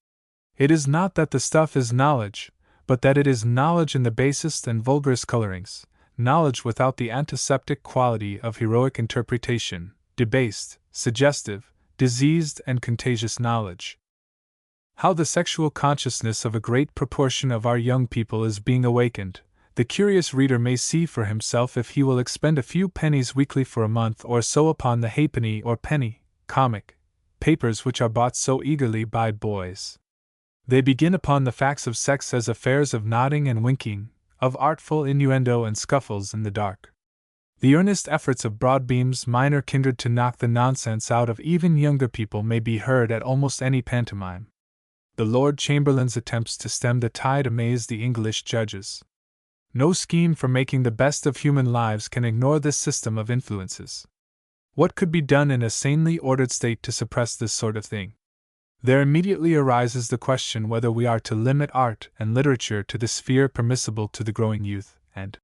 It is not that the stuff is knowledge, but that it is knowledge in the basest and vulgarest colorings, knowledge without the antiseptic quality of heroic interpretation, debased, suggestive, diseased, and contagious knowledge. How the sexual consciousness of a great proportion of our young people is being awakened, the curious reader may see for himself if he will expend a few pennies weekly for a month or so upon the halfpenny or penny comic papers which are bought so eagerly by boys. They begin upon the facts of sex as affairs of nodding and winking, of artful innuendo and scuffles in the dark. The earnest efforts of Broadbeam's minor kindred to knock the nonsense out of even younger people may be heard at almost any pantomime. The Lord Chamberlain's attempts to stem the tide amaze the English judges. No scheme for making the best of human lives can ignore this system of influences. What could be done in a sanely ordered state to suppress this sort of thing? There immediately arises the question whether we are to limit art and literature to the sphere permissible to the growing youth and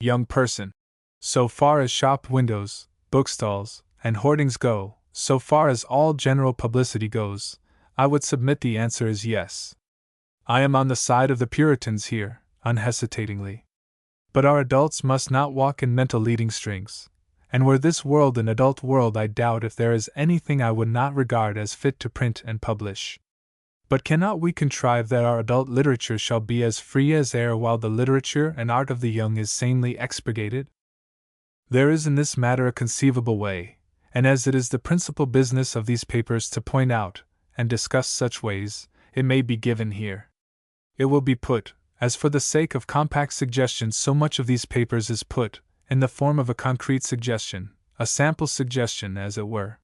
young person. So far as shop windows, bookstalls, and hoardings go, so far as all general publicity goes, I would submit the answer is yes. I am on the side of the Puritans here, unhesitatingly. But our adults must not walk in mental leading strings, and were this world an adult world, I doubt if there is anything I would not regard as fit to print and publish. But cannot we contrive that our adult literature shall be as free as air while the literature and art of the young is sanely expurgated? There is in this matter a conceivable way, and as it is the principal business of these papers to point out and discuss such ways, it may be given here. It will be put, as for the sake of compact suggestion so much of these papers is put, in the form of a concrete suggestion, a sample suggestion as it were.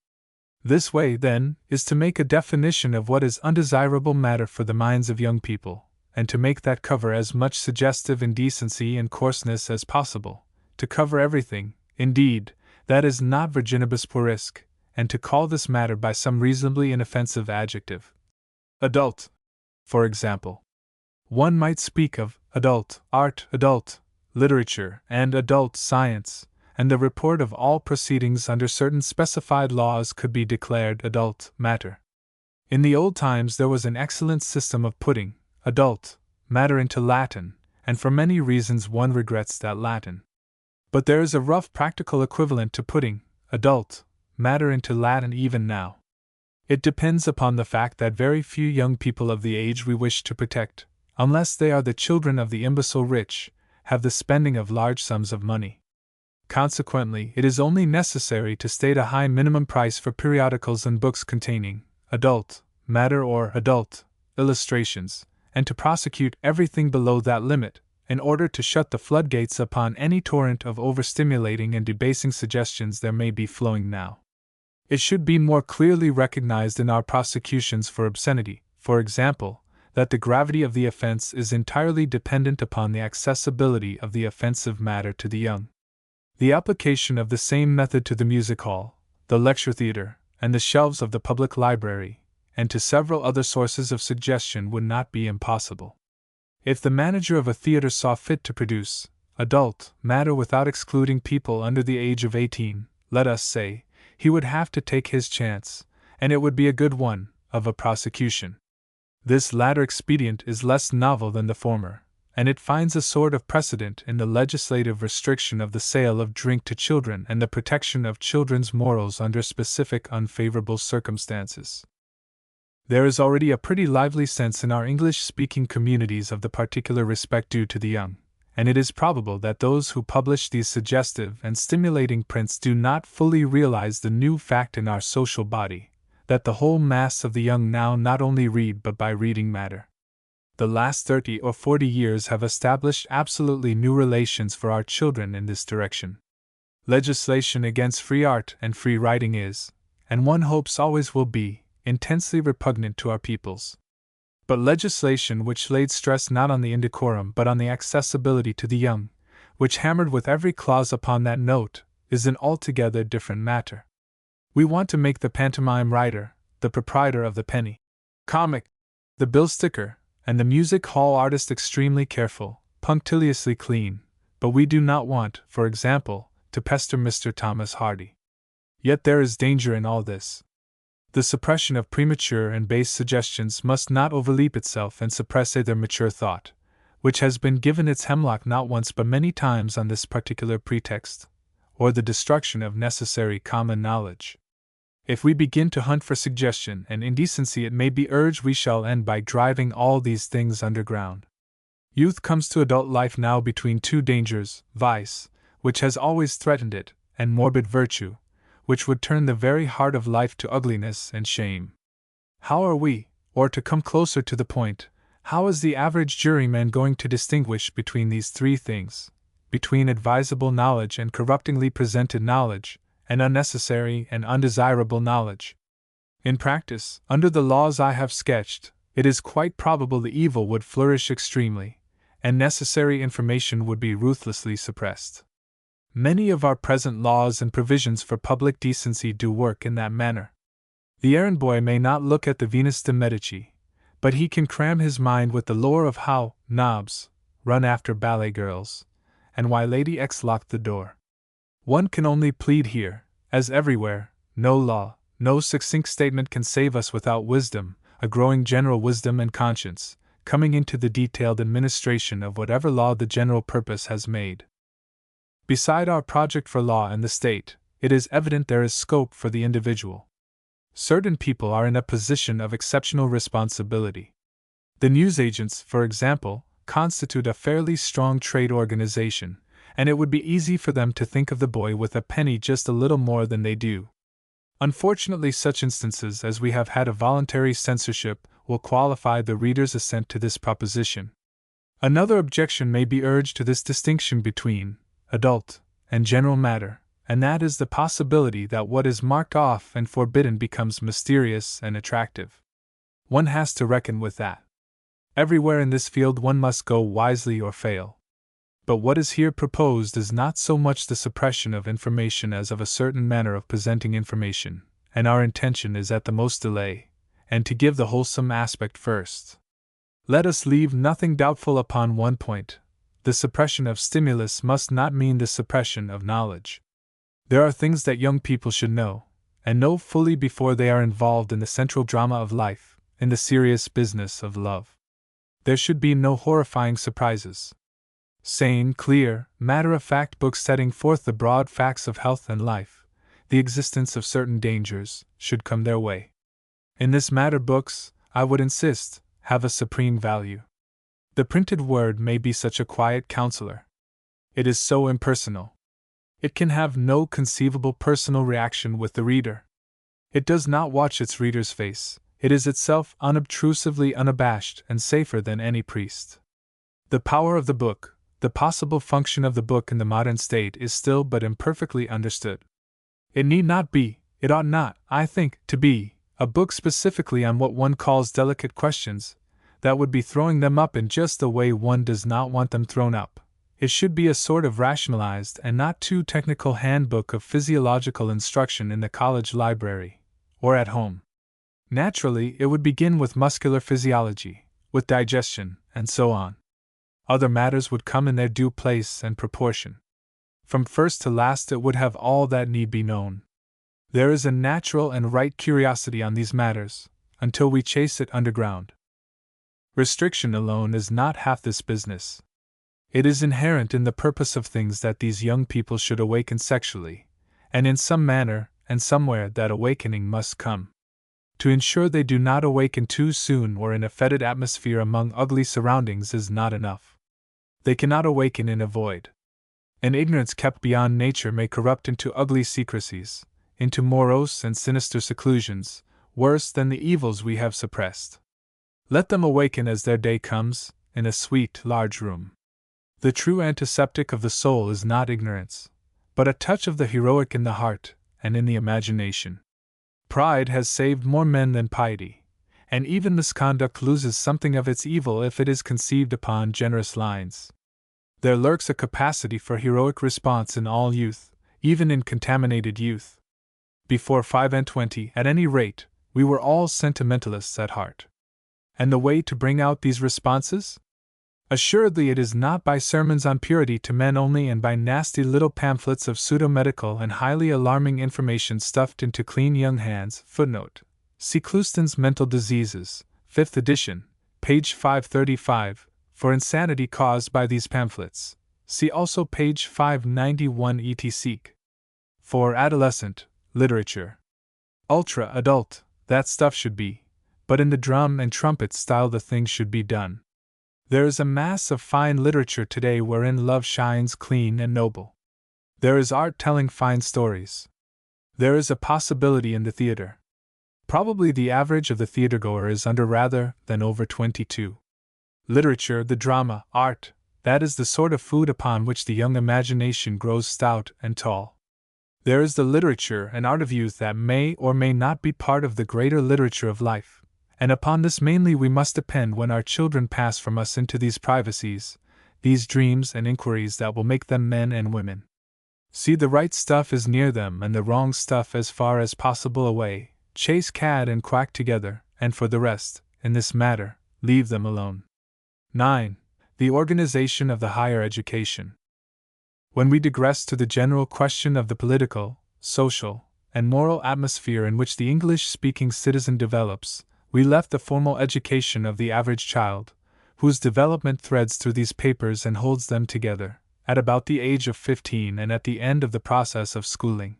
This way, then, is to make a definition of what is undesirable matter for the minds of young people, and to make that cover as much suggestive indecency and coarseness as possible, to cover everything, indeed, that is not virginibus puerisque, and to call this matter by some reasonably inoffensive adjective. Adult, for example. One might speak of adult art, adult literature, and adult science, and the report of all proceedings under certain specified laws could be declared adult matter. In the old times there was an excellent system of putting adult matter into Latin, and for many reasons one regrets that Latin. But there is a rough practical equivalent to putting adult matter into Latin even now. It depends upon the fact that very few young people of the age we wish to protect, unless they are the children of the imbecile rich, have the spending of large sums of money. Consequently, it is only necessary to state a high minimum price for periodicals and books containing adult matter or adult illustrations, and to prosecute everything below that limit, in order to shut the floodgates upon any torrent of overstimulating and debasing suggestions there may be flowing now. It should be more clearly recognized in our prosecutions for obscenity, for example, that the gravity of the offense is entirely dependent upon the accessibility of the offensive matter to the young. The application of the same method to the music hall, the lecture theatre, and the shelves of the public library, and to several other sources of suggestion would not be impossible. If the manager of a theatre saw fit to produce adult matter without excluding people under the age of 18, let us say, he would have to take his chance, and it would be a good one, of a prosecution. This latter expedient is less novel than the former, and it finds a sort of precedent in the legislative restriction of the sale of drink to children and the protection of children's morals under specific unfavorable circumstances. There is already a pretty lively sense in our English-speaking communities of the particular respect due to the young, and it is probable that those who publish these suggestive and stimulating prints do not fully realize the new fact in our social body, that the whole mass of the young now not only read but buy reading matter. The last 30 or 40 years have established absolutely new relations for our children in this direction. Legislation against free art and free writing is, and one hopes always will be, intensely repugnant to our peoples. But legislation which laid stress not on the indecorum but on the accessibility to the young, which hammered with every clause upon that note, is an altogether different matter. We want to make the pantomime writer, the proprietor of the penny comic, the bill sticker, and the music hall artist extremely careful, punctiliously clean, but we do not want, for example, to pester Mr. Thomas Hardy. Yet there is danger in all this. The suppression of premature and base suggestions must not overleap itself and suppress either mature thought, which has been given its hemlock not once but many times on this particular pretext, or the destruction of necessary common knowledge. If we begin to hunt for suggestion and indecency, it may be urged we shall end by driving all these things underground. Youth comes to adult life now between two dangers: vice, which has always threatened it, and morbid virtue, which would turn the very heart of life to ugliness and shame. How are we, or to come closer to the point, how is the average juryman going to distinguish between these three things, between advisable knowledge and corruptingly presented knowledge, and unnecessary and undesirable knowledge? In practice, under the laws I have sketched, it is quite probable the evil would flourish extremely, and necessary information would be ruthlessly suppressed. Many of our present laws and provisions for public decency do work in that manner. The errand boy may not look at the Venus de Medici, but he can cram his mind with the lore of how knobs run after ballet girls, and why Lady X locked the door. One can only plead here, as everywhere, no law, no succinct statement can save us without wisdom, a growing general wisdom and conscience, coming into the detailed administration of whatever law the general purpose has made. Beside our project for law and the state, it is evident there is scope for the individual. Certain people are in a position of exceptional responsibility. The newsagents, for example, constitute a fairly strong trade organization, and it would be easy for them to think of the boy with a penny just a little more than they do. Unfortunately, such instances as we have had of voluntary censorship will qualify the reader's assent to this proposition. Another objection may be urged to this distinction between adult and general matter, and that is the possibility that what is marked off and forbidden becomes mysterious and attractive. One has to reckon with that. Everywhere in this field one must go wisely or fail. But what is here proposed is not so much the suppression of information as of a certain manner of presenting information, and our intention is at the most delay, and to give the wholesome aspect first. Let us leave nothing doubtful upon one point: the suppression of stimulus must not mean the suppression of knowledge. There are things that young people should know, and know fully before they are involved in the central drama of life, in the serious business of love. There should be no horrifying surprises. Sane, clear, matter-of-fact books setting forth the broad facts of health and life, the existence of certain dangers, should come their way. In this matter books, I would insist, have a supreme value. The printed word may be such a quiet counselor. It is so impersonal. It can have no conceivable personal reaction with the reader. It does not watch its reader's face. It is itself unobtrusively unabashed and safer than any priest. The power of the book, the possible function of the book in the modern state is still but imperfectly understood. It need not be, it ought not, I think, to be, a book specifically on what one calls delicate questions. That would be throwing them up in just the way one does not want them thrown up. It should be a sort of rationalized and not too technical handbook of physiological instruction in the college library, or at home. Naturally, it would begin with muscular physiology, with digestion, and so on. Other matters would come in their due place and proportion. From first to last it would have all that need be known. There is a natural and right curiosity on these matters, until we chase it underground. Restriction alone is not half this business. It is inherent in the purpose of things that these young people should awaken sexually, and in some manner and somewhere that awakening must come. To ensure they do not awaken too soon or in a fetid atmosphere among ugly surroundings is not enough. They cannot awaken in a void. An ignorance kept beyond nature may corrupt into ugly secrecies, into morose and sinister seclusions, worse than the evils we have suppressed. Let them awaken as their day comes, in a sweet, large room. The true antiseptic of the soul is not ignorance, but a touch of the heroic in the heart and in the imagination. Pride has saved more men than piety, and even misconduct loses something of its evil if it is conceived upon generous lines. There lurks a capacity for heroic response in all youth, even in contaminated youth. Before 25, at any rate, we were all sentimentalists at heart. And the way to bring out these responses? Assuredly, it is not by sermons on purity to men only and by nasty little pamphlets of pseudo-medical and highly alarming information stuffed into clean young hands. Footnote. See Clouston's Mental Diseases, 5th edition, page 535, for insanity caused by these pamphlets. See also page 591 etc. For adolescent literature. Ultra-adult, that stuff should be, but in the drum and trumpet style the thing should be done. There is a mass of fine literature today wherein love shines clean and noble. There is art telling fine stories. There is a possibility in the theater. Probably the average of the theatergoer is under rather than over 22. Literature, the drama, art, that is the sort of food upon which the young imagination grows stout and tall. There is the literature and art of youth that may or may not be part of the greater literature of life. And upon this mainly we must depend when our children pass from us into these privacies, these dreams and inquiries that will make them men and women. See, the right stuff is near them and the wrong stuff as far as possible away, chase cad and quack together, and for the rest, in this matter, leave them alone. 9. The organization of the higher education. When we digress to the general question of the political, social, and moral atmosphere in which the English-speaking citizen develops, we left the formal education of the average child, whose development threads through these papers and holds them together, at about the age of 15 and at the end of the process of schooling.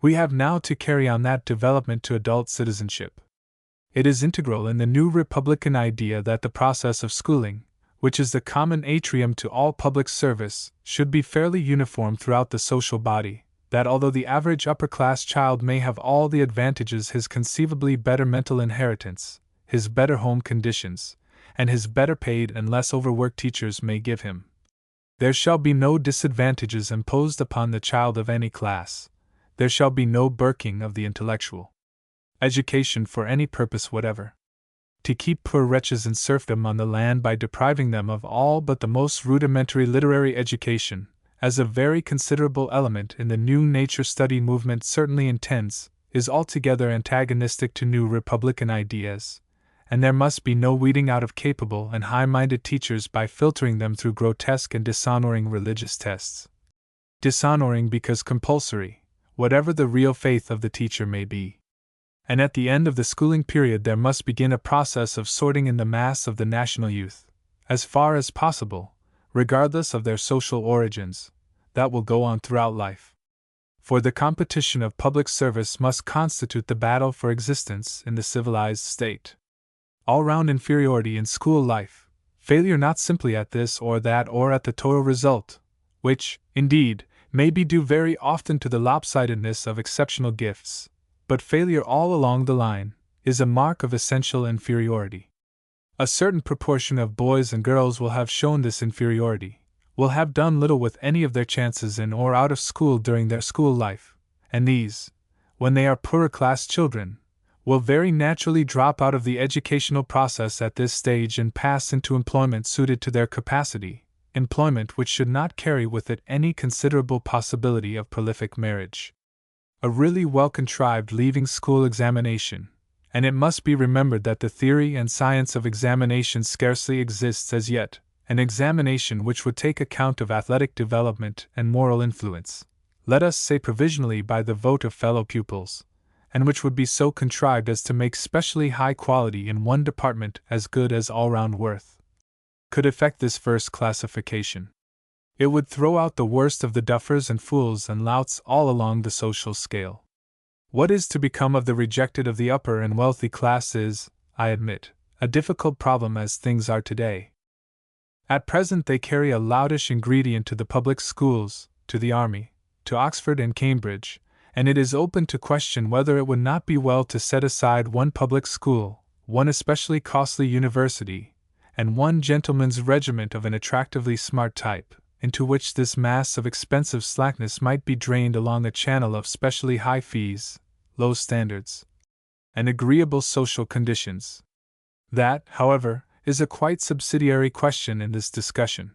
We have now to carry on that development to adult citizenship. It is integral in the new Republican idea that the process of schooling, which is the common atrium to all public service, should be fairly uniform throughout the social body, that although the average upper-class child may have all the advantages his conceivably better mental inheritance, his better home conditions, and his better paid and less overworked teachers may give him, there shall be no disadvantages imposed upon the child of any class. There shall be no burking of the intellectual education for any purpose whatever. To keep poor wretches in serfdom on the land by depriving them of all but the most rudimentary literary education, as a very considerable element in the new nature study movement certainly intends, is altogether antagonistic to new Republican ideas, and there must be no weeding out of capable and high-minded teachers by filtering them through grotesque and dishonoring religious tests. Dishonoring because compulsory, whatever the real faith of the teacher may be. And at the end of the schooling period there must begin a process of sorting in the mass of the national youth, as far as possible, regardless of their social origins, that will go on throughout life. For the competition of public service must constitute the battle for existence in the civilized state. All-round inferiority in school life, failure not simply at this or that or at the total result, which, indeed, may be due very often to the lopsidedness of exceptional gifts, but failure all along the line, is a mark of essential inferiority. A certain proportion of boys and girls will have shown this inferiority, will have done little with any of their chances in or out of school during their school life, and these, when they are poorer class children, will very naturally drop out of the educational process at this stage and pass into employment suited to their capacity, employment which should not carry with it any considerable possibility of prolific marriage. A really well-contrived leaving school examination, and it must be remembered that the theory and science of examination scarcely exists as yet, an examination which would take account of athletic development and moral influence, let us say provisionally by the vote of fellow pupils, and which would be so contrived as to make specially high quality in one department as good as all-round worth, could effect this first classification. It would throw out the worst of the duffers and fools and louts all along the social scale. What is to become of the rejected of the upper and wealthy class is, I admit, a difficult problem as things are today. At present they carry a loutish ingredient to the public schools, to the army, to Oxford and Cambridge, and it is open to question whether it would not be well to set aside one public school, one especially costly university, and one gentleman's regiment of an attractively smart type, into which this mass of expensive slackness might be drained along a channel of specially high fees, low standards, and agreeable social conditions. That, however, is a quite subsidiary question in this discussion.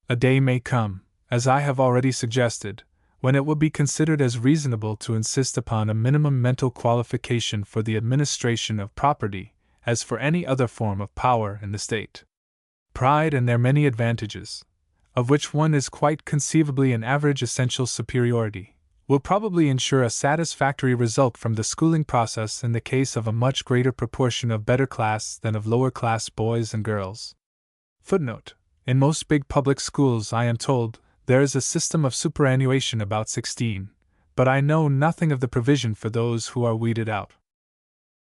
A day may come, as I have already suggested, when it will be considered as reasonable to insist upon a minimum mental qualification for the administration of property, as for any other form of power in the state. Pride and their many advantages, of which one is quite conceivably an average essential superiority, will probably ensure a satisfactory result from the schooling process in the case of a much greater proportion of better class than of lower class boys and girls. Footnote: in most big public schools, I am told, there is a system of superannuation about 16, but I know nothing of the provision for those who are weeded out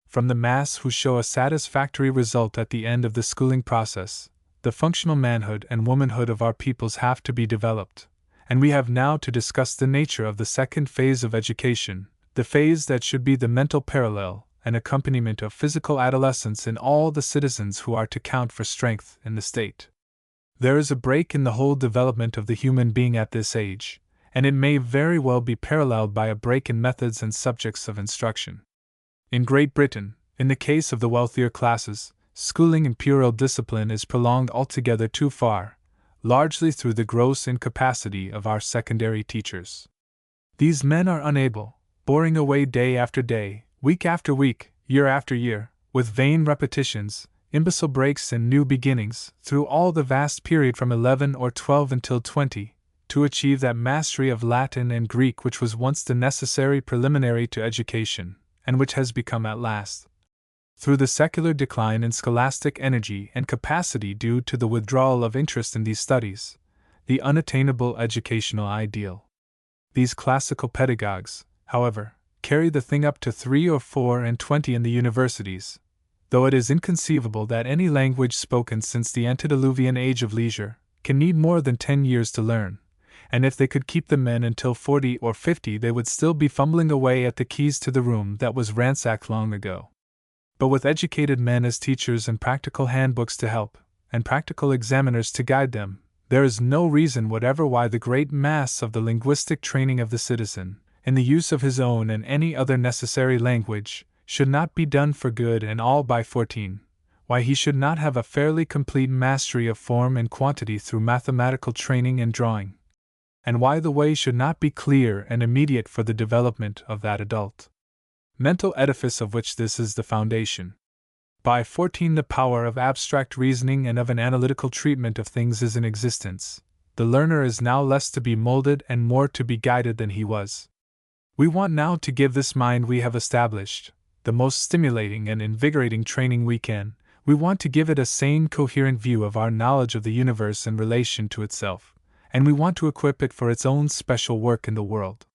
from the mass who show a satisfactory result at the end of the schooling process. The functional manhood and womanhood of our peoples have to be developed, and we have now to discuss the nature of the second phase of education, the phase that should be the mental parallel and accompaniment of physical adolescence in all the citizens who are to count for strength in the state. There is a break in the whole development of the human being at this age, and it may very well be paralleled by a break in methods and subjects of instruction. In Great Britain, in the case of the wealthier classes, schooling in puerile discipline is prolonged altogether too far, largely through the gross incapacity of our secondary teachers. These men are unable, boring away day after day, week after week, year after year, with vain repetitions, imbecile breaks and new beginnings, through all the vast period from 11 or 12 until 20, to achieve that mastery of Latin and Greek which was once the necessary preliminary to education, and which has become at last, through the secular decline in scholastic energy and capacity due to the withdrawal of interest in these studies, the unattainable educational ideal. These classical pedagogues, however, carry the thing up to 3 or 4 and 20 in the universities, though it is inconceivable that any language spoken since the antediluvian age of leisure can need more than 10 years to learn, and if they could keep the men until 40 or 50 they would still be fumbling away at the keys to the room that was ransacked long ago. But with educated men as teachers and practical handbooks to help, and practical examiners to guide them, there is no reason whatever why the great mass of the linguistic training of the citizen, in the use of his own and any other necessary language, should not be done for good and all by 14, why he should not have a fairly complete mastery of form and quantity through mathematical training and drawing, and why the way should not be clear and immediate for the development of that adult mental edifice of which this is the foundation. By 14 the power of abstract reasoning and of an analytical treatment of things is in existence. The learner is now less to be molded and more to be guided than he was. We want now to give this mind we have established the most stimulating and invigorating training we can. We want to give it a sane, coherent view of our knowledge of the universe in relation to itself, and we want to equip it for its own special work in the world.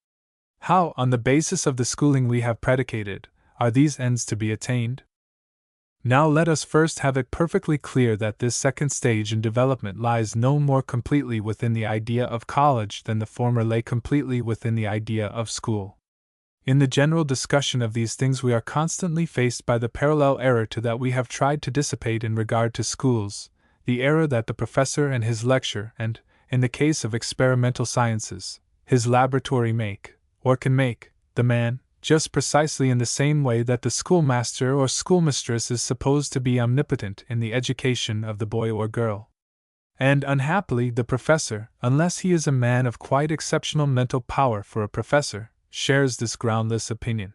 How, on the basis of the schooling we have predicated, are these ends to be attained? Now let us first have it perfectly clear that this second stage in development lies no more completely within the idea of college than the former lay completely within the idea of school. In the general discussion of these things we are constantly faced by the parallel error to that we have tried to dissipate in regard to schools, the error that the professor and his lecture and, in the case of experimental sciences, his laboratory make, or can make, the man, just precisely in the same way that the schoolmaster or schoolmistress is supposed to be omnipotent in the education of the boy or girl. And unhappily the professor, unless he is a man of quite exceptional mental power for a professor, shares this groundless opinion.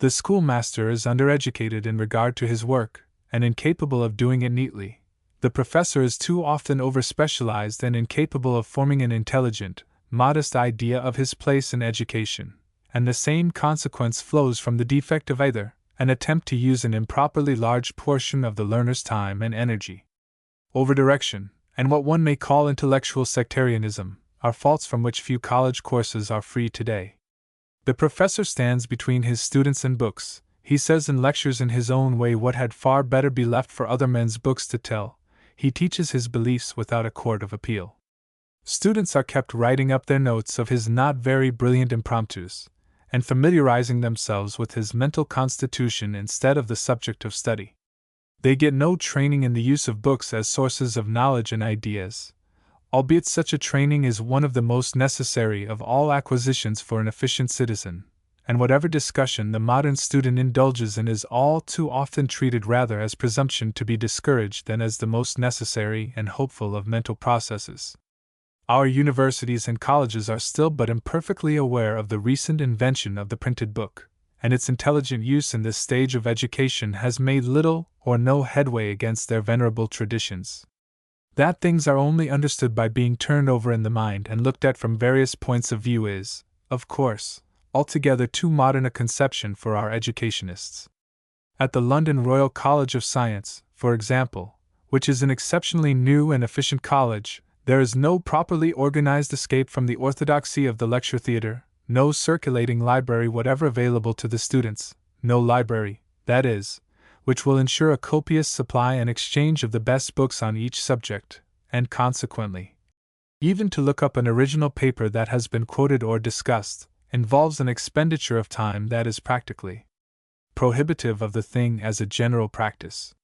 The schoolmaster is undereducated in regard to his work, and incapable of doing it neatly. The professor is too often overspecialized and incapable of forming an intelligent, modest idea of his place in education, and the same consequence flows from the defect of either, an attempt to use an improperly large portion of the learner's time and energy. Overdirection, and what one may call intellectual sectarianism, are faults from which few college courses are free today. The professor stands between his students and books. He says in lectures in his own way what had far better be left for other men's books to tell. He teaches his beliefs without a court of appeal. Students are kept writing up their notes of his not very brilliant impromptus, and familiarizing themselves with his mental constitution instead of the subject of study. They get no training in the use of books as sources of knowledge and ideas. albeit such a training is one of the most necessary of all acquisitions for an efficient citizen, and whatever discussion the modern student indulges in is all too often treated rather as presumption to be discouraged than as the most necessary and hopeful of mental processes. Our universities and colleges are still but imperfectly aware of the recent invention of the printed book, and its intelligent use in this stage of education has made little or no headway against their venerable traditions. That things are only understood by being turned over in the mind and looked at from various points of view is, of course, altogether too modern a conception for our educationists. At the London Royal College of Science, for example, which is an exceptionally new and efficient college, there is no properly organized escape from the orthodoxy of the lecture theatre, no circulating library whatever available to the students, no library, that is, which will ensure a copious supply and exchange of the best books on each subject, and consequently, even to look up an original paper that has been quoted or discussed, involves an expenditure of time that is practically prohibitive of the thing as a general practice.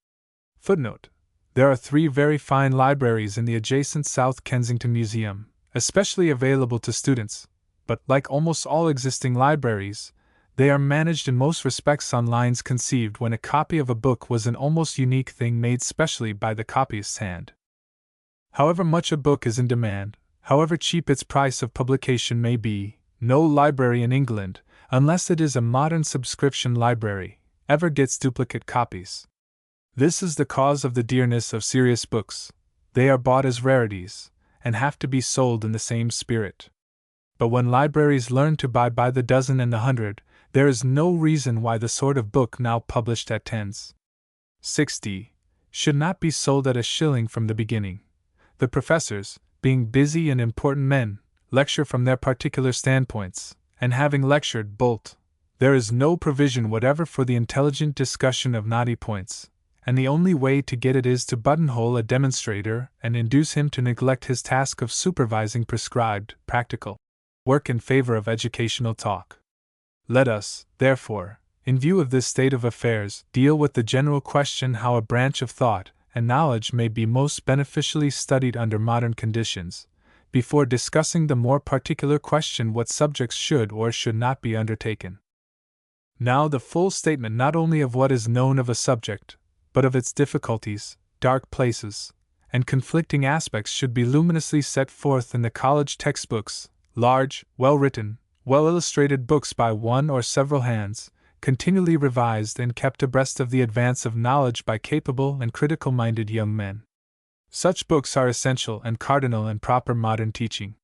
Footnote: there are 3 very fine libraries in the adjacent South Kensington Museum, especially available to students, but, like almost all existing libraries, they are managed in most respects on lines conceived when a copy of a book was an almost unique thing made specially by the copyist's hand. However much a book is in demand, however cheap its price of publication may be, no library in England, unless it is a modern subscription library, ever gets duplicate copies. This is the cause of the dearness of serious books. They are bought as rarities, and have to be sold in the same spirit. But when libraries learn to buy by the dozen and the hundred, there is no reason why the sort of book now published at 10s. 60 should not be sold at a shilling from the beginning. The professors, being busy and important men, lecture from their particular standpoints, and having lectured bolt, there is no provision whatever for the intelligent discussion of knotty points, and the only way to get it is to buttonhole a demonstrator and induce him to neglect his task of supervising prescribed, practical work in favor of educational talk. Let us, therefore, in view of this state of affairs, deal with the general question how a branch of thought and knowledge may be most beneficially studied under modern conditions, before discussing the more particular question what subjects should or should not be undertaken. Now the full statement not only of what is known of a subject, but of its difficulties, dark places, and conflicting aspects should be luminously set forth in the college textbooks, large, well-written, well-illustrated books by one or several hands, continually revised and kept abreast of the advance of knowledge by capable and critical-minded young men. Such books are essential and cardinal in proper modern teaching.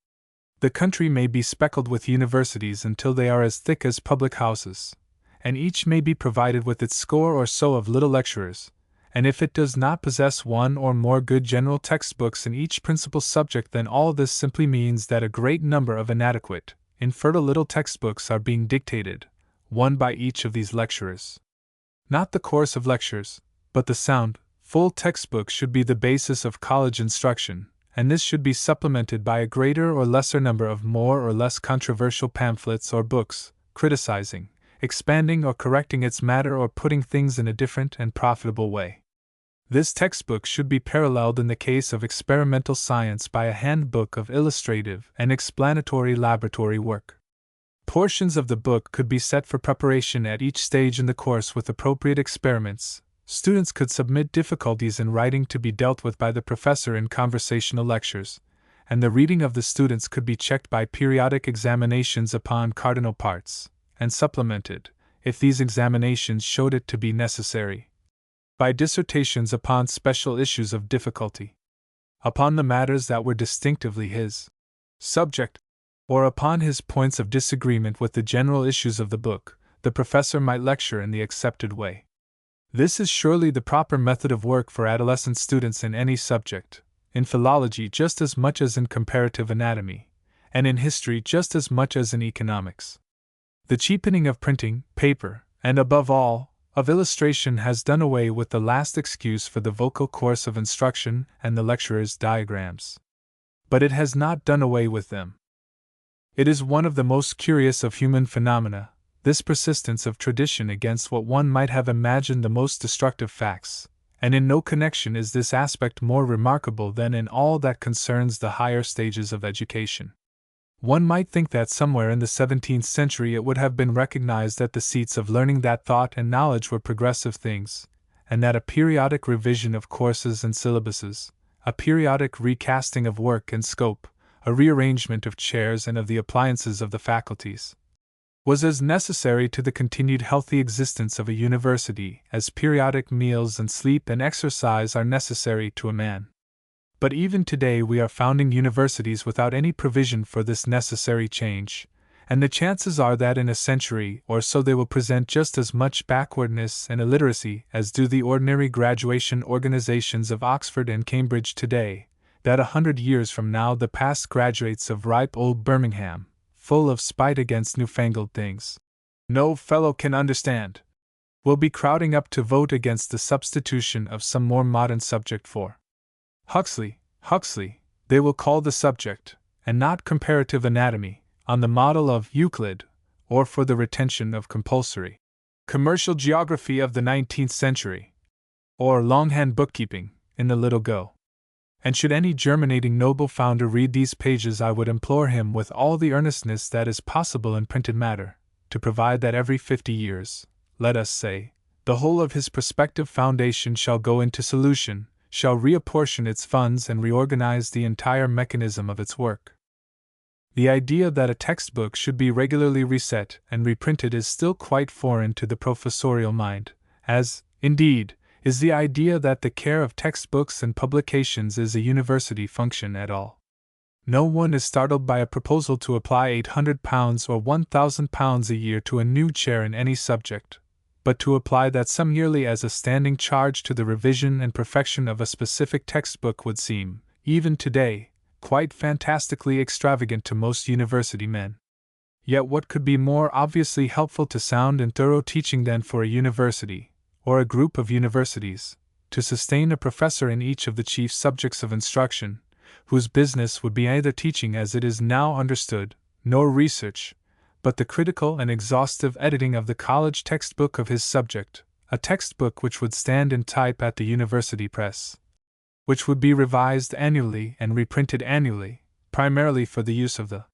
The country may be speckled with universities until they are as thick as public houses, and each may be provided with its score or so of little lecturers, and if it does not possess one or more good general textbooks in each principal subject, then all this simply means that a great number of inadequate, infertile little textbooks are being dictated, one by each of these lecturers. Not the course of lectures, but the sound, full textbook should be the basis of college instruction, and this should be supplemented by a greater or lesser number of more or less controversial pamphlets or books, criticizing, expanding or correcting its matter or putting things in a different and profitable way. This textbook should be paralleled in the case of experimental science by a handbook of illustrative and explanatory laboratory work. Portions of the book could be set for preparation at each stage in the course with appropriate experiments. Students could submit difficulties in writing to be dealt with by the professor in conversational lectures, and the reading of the students could be checked by periodic examinations upon cardinal parts, and supplemented, if these examinations showed it to be necessary, by dissertations upon special issues of difficulty, upon the matters that were distinctively his subject, or upon his points of disagreement with the general issues of the book. The professor might lecture in the accepted way. This is surely the proper method of work for adolescent students in any subject, in philology just as much as in comparative anatomy, and in history just as much as in economics. The cheapening of printing, paper, and above all, of illustration has done away with the last excuse for the vocal course of instruction and the lecturer's diagrams. But it has not done away with them. It is one of the most curious of human phenomena, this persistence of tradition against what one might have imagined the most destructive facts, and in no connection is this aspect more remarkable than in all that concerns the higher stages of education. One might think that somewhere in the 17th century it would have been recognized at the seats of learning that thought and knowledge were progressive things, and that a periodic revision of courses and syllabuses, a periodic recasting of work and scope, a rearrangement of chairs and of the appliances of the faculties, was as necessary to the continued healthy existence of a university as periodic meals and sleep and exercise are necessary to a man. But even today we are founding universities without any provision for this necessary change, and the chances are that in a century or so they will present just as much backwardness and illiteracy as do the ordinary graduation organizations of Oxford and Cambridge today, that 100 years from now the past graduates of ripe old Birmingham, full of spite against newfangled things no fellow can understand, will be crowding up to vote against the substitution of some more modern subject for Huxley, they will call the subject, and not comparative anatomy, on the model of Euclid, or for the retention of compulsory commercial geography of the 19th century, or longhand bookkeeping, in the little go. And should any germinating noble founder read these pages, I would implore him with all the earnestness that is possible in printed matter, to provide that every 50 years, let us say, the whole of his prospective foundation shall go into solution, shall reapportion its funds and reorganize the entire mechanism of its work. The idea that a textbook should be regularly reset and reprinted is still quite foreign to the professorial mind, as, indeed, is the idea that the care of textbooks and publications is a university function at all. No one is startled by a proposal to apply £800 or £1,000 a year to a new chair in any subject, but to apply that sum yearly as a standing charge to the revision and perfection of a specific textbook would seem, even today, quite fantastically extravagant to most university men. Yet what could be more obviously helpful to sound and thorough teaching than for a university, or a group of universities, to sustain a professor in each of the chief subjects of instruction, whose business would be neither teaching as it is now understood, nor research, but the critical and exhaustive editing of the college textbook of his subject, a textbook which would stand in type at the university press, which would be revised annually and reprinted annually, primarily for the use of the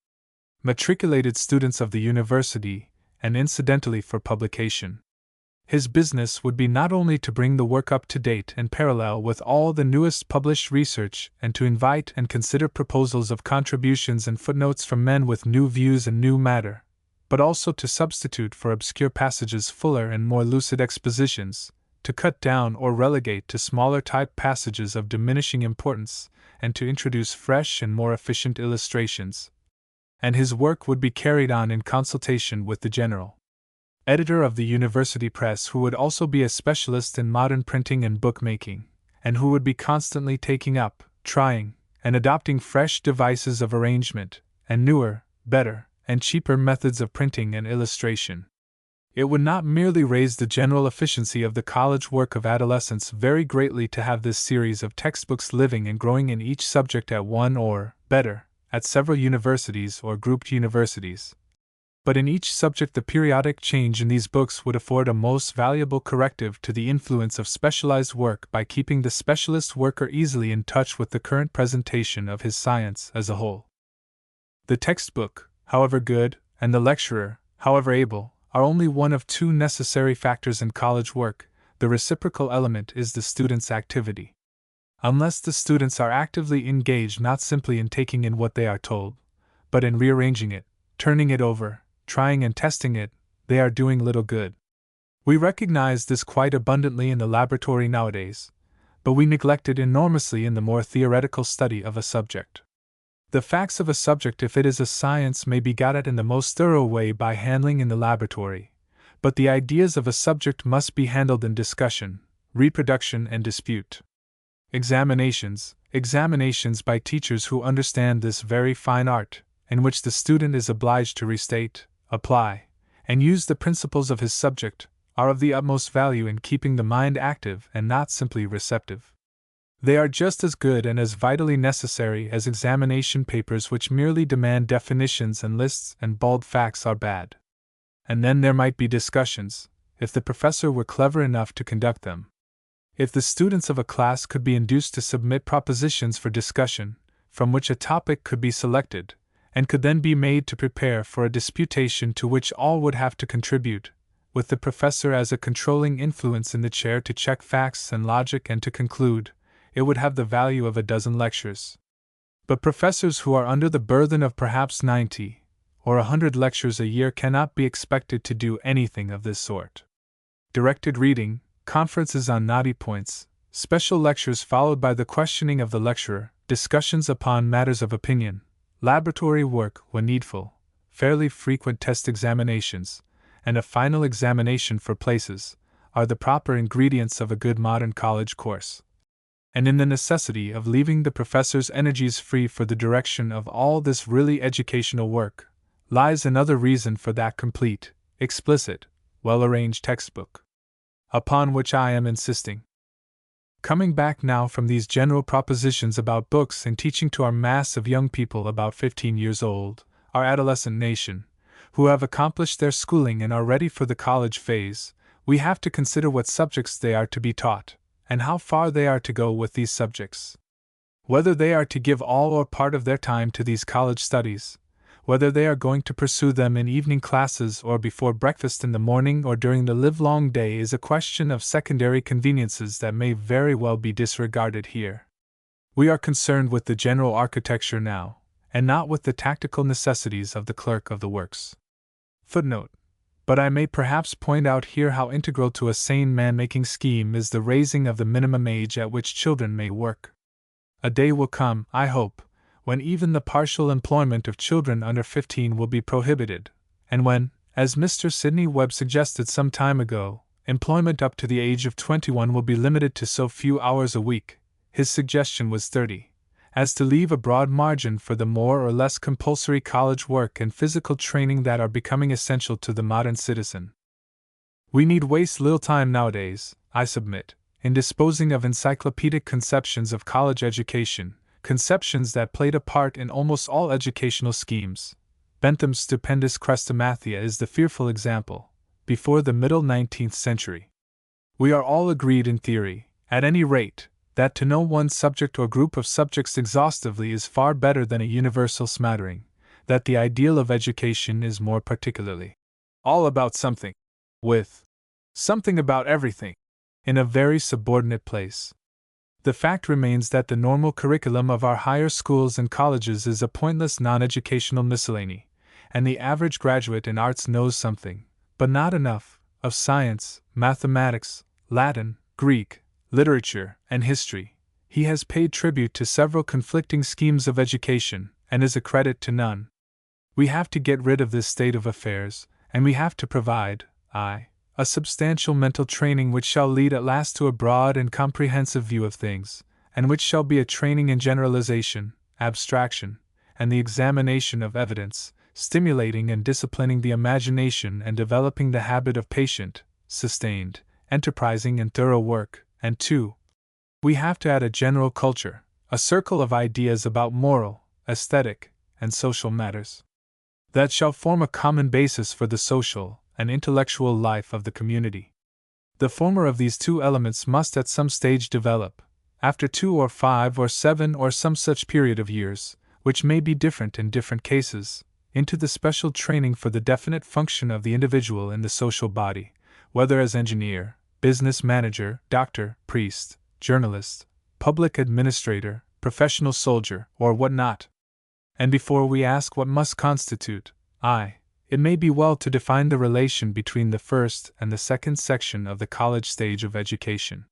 matriculated students of the university, and incidentally for publication. His business would be not only to bring the work up to date and parallel with all the newest published research and to invite and consider proposals of contributions and footnotes from men with new views and new matter, but also to substitute for obscure passages fuller and more lucid expositions, to cut down or relegate to smaller type passages of diminishing importance, and to introduce fresh and more efficient illustrations. And his work would be carried on in consultation with the general editor of the university press, who would also be a specialist in modern printing and bookmaking, and who would be constantly taking up, trying, and adopting fresh devices of arrangement, and newer, better, and cheaper methods of printing and illustration. It would not merely raise the general efficiency of the college work of adolescence very greatly to have this series of textbooks living and growing in each subject at one or, better, at several universities or grouped universities, but in each subject the periodic change in these books would afford a most valuable corrective to the influence of specialized work by keeping the specialist worker easily in touch with the current presentation of his science as a whole. The textbook, however good, and the lecturer, however able, are only one of two necessary factors in college work. The reciprocal element is the student's activity. Unless the students are actively engaged not simply in taking in what they are told, but in rearranging it, turning it over, trying and testing it, they are doing little good. We recognize this quite abundantly in the laboratory nowadays, but we neglect it enormously in the more theoretical study of a subject. The facts of a subject, if it is a science, may be got at in the most thorough way by handling in the laboratory, but the ideas of a subject must be handled in discussion, reproduction, and dispute. Examinations by teachers who understand this very fine art, in which the student is obliged to restate, apply, and use the principles of his subject, are of the utmost value in keeping the mind active and not simply receptive. They are just as good and as vitally necessary as examination papers which merely demand definitions and lists and bald facts are bad. And then there might be discussions, if the professor were clever enough to conduct them. If the students of a class could be induced to submit propositions for discussion, from which a topic could be selected, and could then be made to prepare for a disputation to which all would have to contribute, with the professor as a controlling influence in the chair to check facts and logic and to conclude, it would have the value of a dozen lectures. But professors who are under the burthen of perhaps 90 or 100 lectures a year cannot be expected to do anything of this sort. Directed reading, conferences on knotty points, special lectures followed by the questioning of the lecturer, discussions upon matters of opinion, laboratory work when needful, fairly frequent test examinations, and a final examination for places, are the proper ingredients of a good modern college course. And in the necessity of leaving the professor's energies free for the direction of all this really educational work, lies another reason for that complete, explicit, well-arranged textbook, upon which I am insisting. Coming back now from these general propositions about books and teaching to our mass of young people about 15 years old, our adolescent nation, who have accomplished their schooling and are ready for the college phase, we have to consider what subjects they are to be taught, and how far they are to go with these subjects. Whether they are to give all or part of their time to these college studies, whether they are going to pursue them in evening classes or before breakfast in the morning or during the livelong day is a question of secondary conveniences that may very well be disregarded here. We are concerned with the general architecture now, and not with the tactical necessities of the clerk of the works. Footnote. But I may perhaps point out here how integral to a sane man-making scheme is the raising of the minimum age at which children may work. A day will come, I hope, when even the partial employment of children under 15 will be prohibited, and when, as Mr. Sidney Webb suggested some time ago, employment up to the age of 21 will be limited to so few hours a week, his suggestion was 30, as to leave a broad margin for the more or less compulsory college work and physical training that are becoming essential to the modern citizen. We need waste little time nowadays, I submit, in disposing of encyclopedic conceptions of college education, conceptions that played a part in almost all educational schemes. Bentham's stupendous Chrestomathia is the fearful example, before the middle 19th century. We are all agreed in theory, at any rate, that to know one subject or group of subjects exhaustively is far better than a universal smattering, that the ideal of education is more particularly all about something, with something about everything, in a very subordinate place. The fact remains that the normal curriculum of our higher schools and colleges is a pointless non-educational miscellany, and the average graduate in arts knows something, but not enough, of science, mathematics, Latin, Greek, literature, and history. He has paid tribute to several conflicting schemes of education, and is a credit to none. We have to get rid of this state of affairs, and we have to provide, a substantial mental training which shall lead at last to a broad and comprehensive view of things, and which shall be a training in generalization, abstraction, and the examination of evidence, stimulating and disciplining the imagination and developing the habit of patient, sustained, enterprising and thorough work. And 2. We have to add a general culture, a circle of ideas about moral, aesthetic, and social matters, that shall form a common basis for the social and intellectual life of the community. The former of these two elements must at some stage develop, after 2 or 5 or 7 or some such period of years, which may be different in different cases, into the special training for the definite function of the individual in the social body, whether as engineer, business manager, doctor, priest, journalist, public administrator, professional soldier, or what not. And before we ask what must constitute, it may be well to define the relation between the first and the second section of the college stage of education.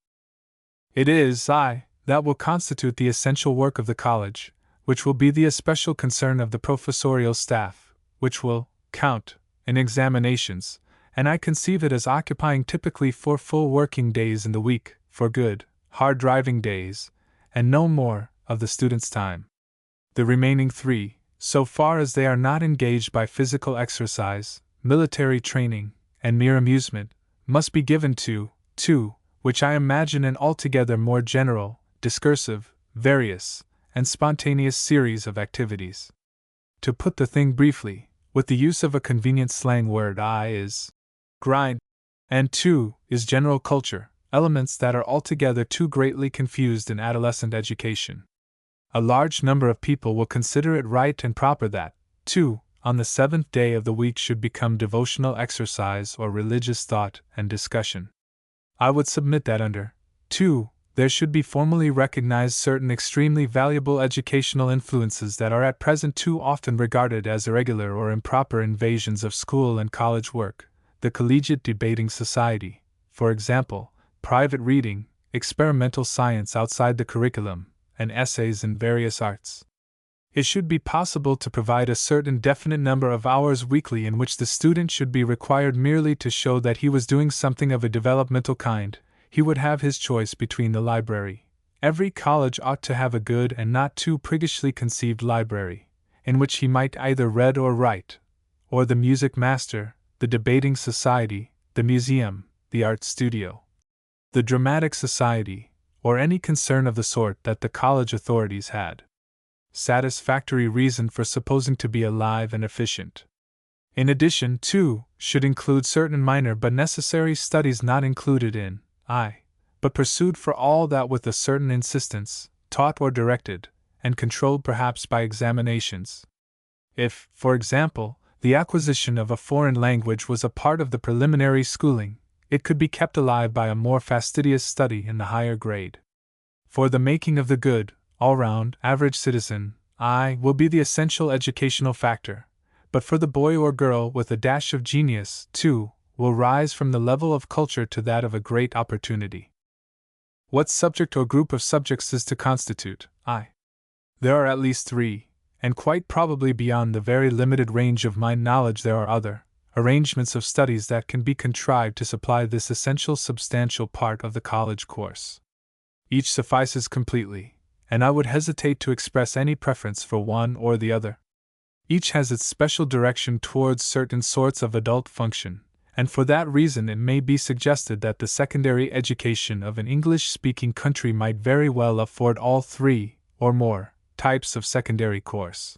It is, that will constitute the essential work of the college, which will be the especial concern of the professorial staff, which will count in examinations, and I conceive it as occupying typically 4 full working days in the week, for good, hard driving days, and no more, of the student's time. The remaining 3, so far as they are not engaged by physical exercise, military training, and mere amusement, must be given to, which I imagine an altogether more general, discursive, various, and spontaneous series of activities. To put the thing briefly, with the use of a convenient slang word, is grind, and 2 is general culture, elements that are altogether too greatly confused in adolescent education. A large number of people will consider it right and proper that, 2. On the seventh day of the week should become devotional exercise or religious thought and discussion. I would submit that under 2. There should be formally recognized certain extremely valuable educational influences that are at present too often regarded as irregular or improper invasions of school and college work, the collegiate debating society, for example, private reading, experimental science outside the curriculum, and essays in various arts. It should be possible to provide a certain definite number of hours weekly in which the student should be required merely to show that he was doing something of a developmental kind. He would have his choice between the library. Every college ought to have a good and not too priggishly conceived library, in which he might either read or write, or the music master, the debating society, the museum, the art studio, the dramatic society, or any concern of the sort that the college authorities had satisfactory reason for supposing to be alive and efficient. In addition, too, should include certain minor but necessary studies not included in but pursued for all that with a certain insistence, taught or directed, and controlled perhaps by examinations. If, for example, the acquisition of a foreign language was a part of the preliminary schooling, it could be kept alive by a more fastidious study in the higher grade. For the making of the good, all-round, average citizen, will be the essential educational factor, but for the boy or girl with a dash of genius, too, will rise from the level of culture to that of a great opportunity. What subject or group of subjects is to constitute? There are at least 3, and quite probably beyond the very limited range of my knowledge there are other arrangements of studies that can be contrived to supply this essential substantial part of the college course. Each suffices completely, and I would hesitate to express any preference for one or the other. Each has its special direction towards certain sorts of adult function, and for that reason it may be suggested that the secondary education of an English-speaking country might very well afford all 3, or more, types of secondary course.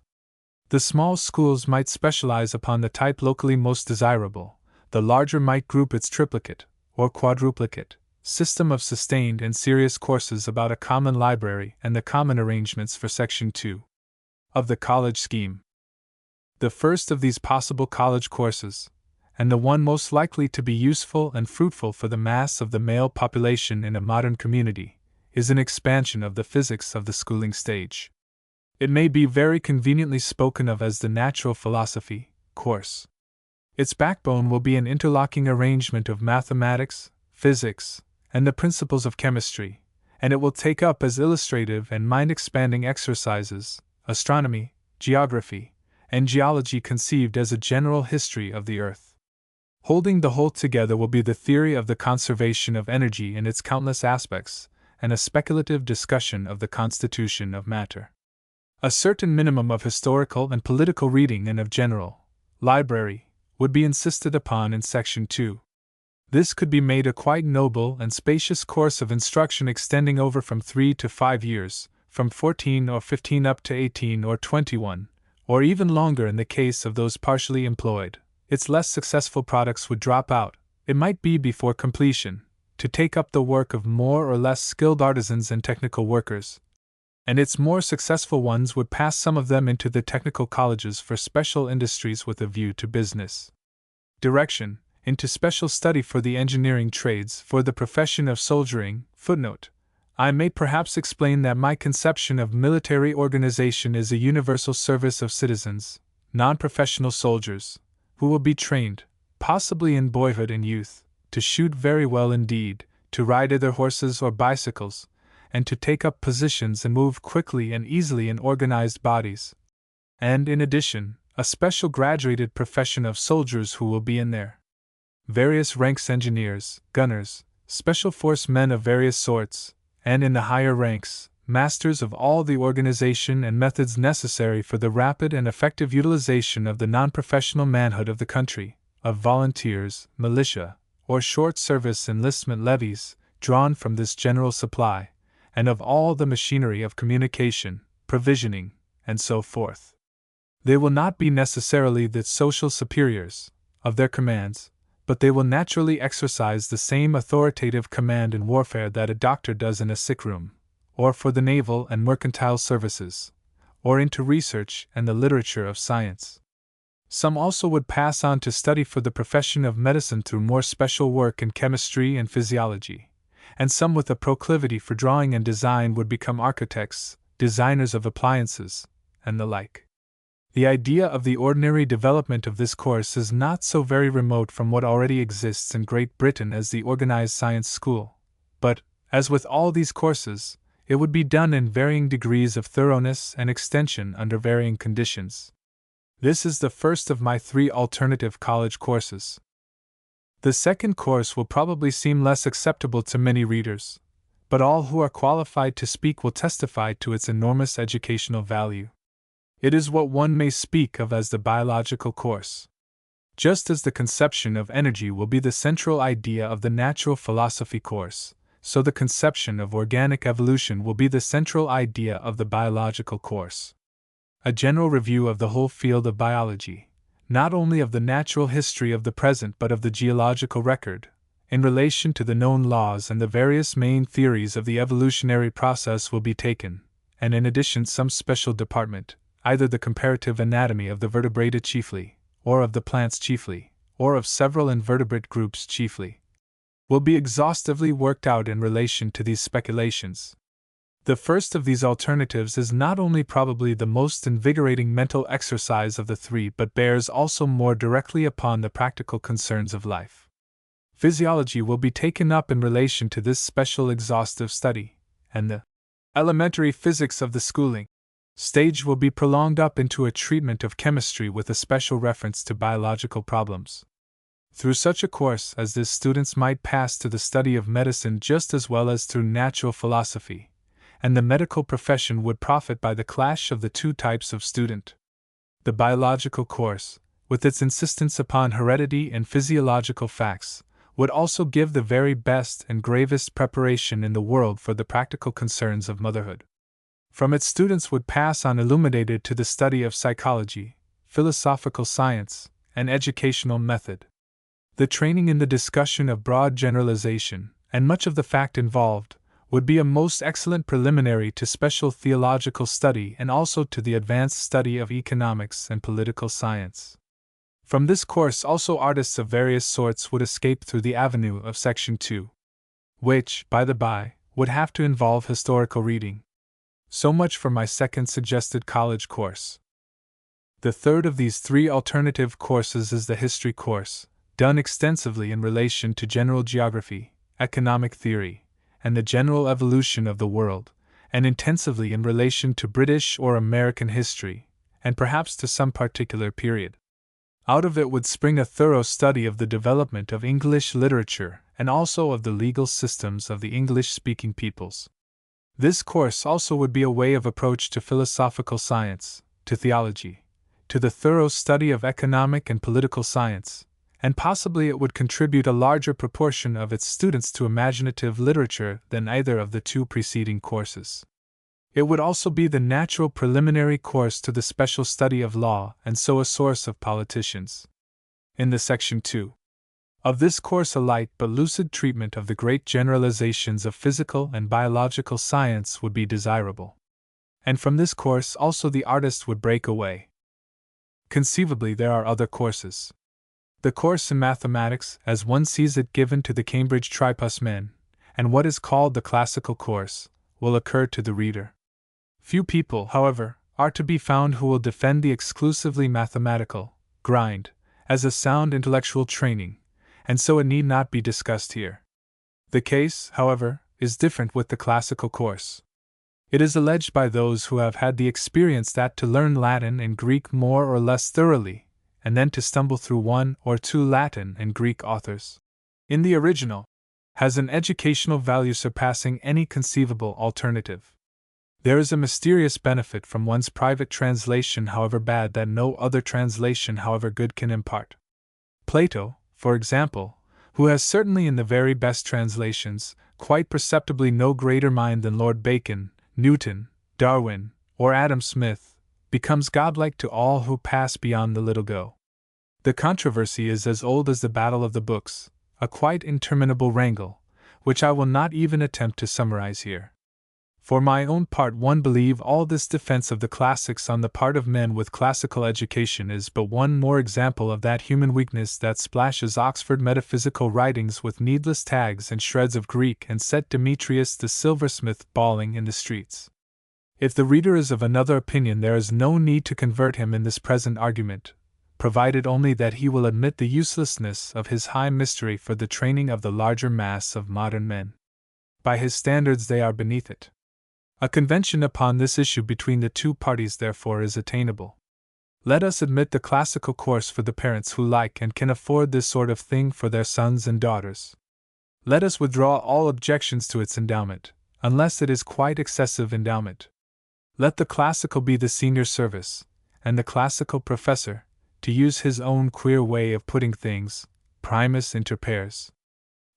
The small schools might specialize upon the type locally most desirable, the larger might group its triplicate, or quadruplicate, system of sustained and serious courses about a common library and the common arrangements for Section 2 of the college scheme. The first of these possible college courses, and the one most likely to be useful and fruitful for the mass of the male population in a modern community, is an expansion of the physics of the schooling stage. It may be very conveniently spoken of as the natural philosophy course. Its backbone will be an interlocking arrangement of mathematics, physics, and the principles of chemistry, and it will take up as illustrative and mind-expanding exercises astronomy, geography, and geology conceived as a general history of the earth. Holding the whole together will be the theory of the conservation of energy in its countless aspects, and a speculative discussion of the constitution of matter. A certain minimum of historical and political reading and of general library would be insisted upon in Section 2. This could be made a quite noble and spacious course of instruction extending over from 3 to 5 years, from 14 or 15 up to 18 or 21, or even longer in the case of those partially employed. Its less successful products would drop out, it might be before completion, to take up the work of more or less skilled artisans and technical workers, and its more successful ones would pass some of them into the technical colleges for special industries with a view to business direction, into special study for the engineering trades, for the profession of soldiering. Footnote: I may perhaps explain that my conception of military organization is a universal service of citizens, non-professional soldiers, who will be trained, possibly in boyhood and youth, to shoot very well indeed, to ride either horses or bicycles, and to take up positions and move quickly and easily in organized bodies. And in addition, a special graduated profession of soldiers who will be in their various ranks engineers, gunners, special force men of various sorts, and in the higher ranks, masters of all the organization and methods necessary for the rapid and effective utilization of the non-professional manhood of the country, of volunteers, militia, or short service enlistment levies, drawn from this general supply, and of all the machinery of communication, provisioning, and so forth. They will not be necessarily the social superiors of their commands, but they will naturally exercise the same authoritative command in warfare that a doctor does in a sick room, or for the naval and mercantile services, or into research and the literature of science. Some also would pass on to study for the profession of medicine through more special work in chemistry and physiology, and some with a proclivity for drawing and design would become architects, designers of appliances, and the like. The idea of the ordinary development of this course is not so very remote from what already exists in Great Britain as the organized science school, but, as with all these courses, it would be done in varying degrees of thoroughness and extension under varying conditions. This is the first of my 3 alternative college courses. The second course will probably seem less acceptable to many readers, but all who are qualified to speak will testify to its enormous educational value. It is what one may speak of as the biological course. Just as the conception of energy will be the central idea of the natural philosophy course, so the conception of organic evolution will be the central idea of the biological course. A general review of the whole field of biology, not only of the natural history of the present but of the geological record, in relation to the known laws and the various main theories of the evolutionary process will be taken, and in addition some special department, either the comparative anatomy of the vertebrata chiefly, or of the plants chiefly, or of several invertebrate groups chiefly, will be exhaustively worked out in relation to these speculations. The first of these alternatives is not only probably the most invigorating mental exercise of the 3 but bears also more directly upon the practical concerns of life. Physiology will be taken up in relation to this special exhaustive study, and the elementary physics of the schooling stage will be prolonged up into a treatment of chemistry with a special reference to biological problems. Through such a course as this students might pass to the study of medicine just as well as through natural philosophy, and the medical profession would profit by the clash of the 2 types of student. The biological course, with its insistence upon heredity and physiological facts, would also give the very best and gravest preparation in the world for the practical concerns of motherhood. From it students would pass on illuminated to the study of psychology, philosophical science, and educational method. The training in the discussion of broad generalization, and much of the fact involved, would be a most excellent preliminary to special theological study and also to the advanced study of economics and political science. From this course also artists of various sorts would escape through the avenue of Section 2, which, by the by, would have to involve historical reading. So much for my second suggested college course. The third of these 3 alternative courses is the history course, done extensively in relation to general geography, economic theory, and the general evolution of the world, and intensively in relation to British or American history, and perhaps to some particular period. Out of it would spring a thorough study of the development of English literature and also of the legal systems of the English-speaking peoples. This course also would be a way of approach to philosophical science, to theology, to the thorough study of economic and political science, and possibly it would contribute a larger proportion of its students to imaginative literature than either of the 2 preceding courses. It would also be the natural preliminary course to the special study of law and so a source of politicians. In the Section 2 of this course a light but lucid treatment of the great generalizations of physical and biological science would be desirable. And from this course also the artist would break away. Conceivably there are other courses. The course in mathematics, as one sees it given to the Cambridge Tripus men, and what is called the classical course, will occur to the reader. Few people, however, are to be found who will defend the exclusively mathematical grind as a sound intellectual training, and so it need not be discussed here. The case, however, is different with the classical course. It is alleged by those who have had the experience that to learn Latin and Greek more or less thoroughly, and then to stumble through 1 or 2 Latin and Greek authors in the original, has an educational value surpassing any conceivable alternative. There is a mysterious benefit from one's private translation, however bad, that no other translation, however good, can impart. Plato, for example, who has certainly in the very best translations quite perceptibly no greater mind than Lord Bacon, Newton, Darwin, or Adam Smith, becomes godlike to all who pass beyond the little go. The controversy is as old as the Battle of the Books, a quite interminable wrangle, which I will not even attempt to summarize here. For my own part, one believe all this defense of the classics on the part of men with classical education is but one more example of that human weakness that splashes Oxford metaphysical writings with needless tags and shreds of Greek and set Demetrius the silversmith bawling in the streets. If the reader is of another opinion, there is no need to convert him in this present argument, provided only that he will admit the uselessness of his high mystery for the training of the larger mass of modern men. By his standards they are beneath it. A convention upon this issue between the two parties, therefore, is attainable. Let us admit the classical course for the parents who like and can afford this sort of thing for their sons and daughters. Let us withdraw all objections to its endowment, unless it is quite excessive endowment. Let the classical be the senior service, and the classical professor, to use his own queer way of putting things, primus inter pares.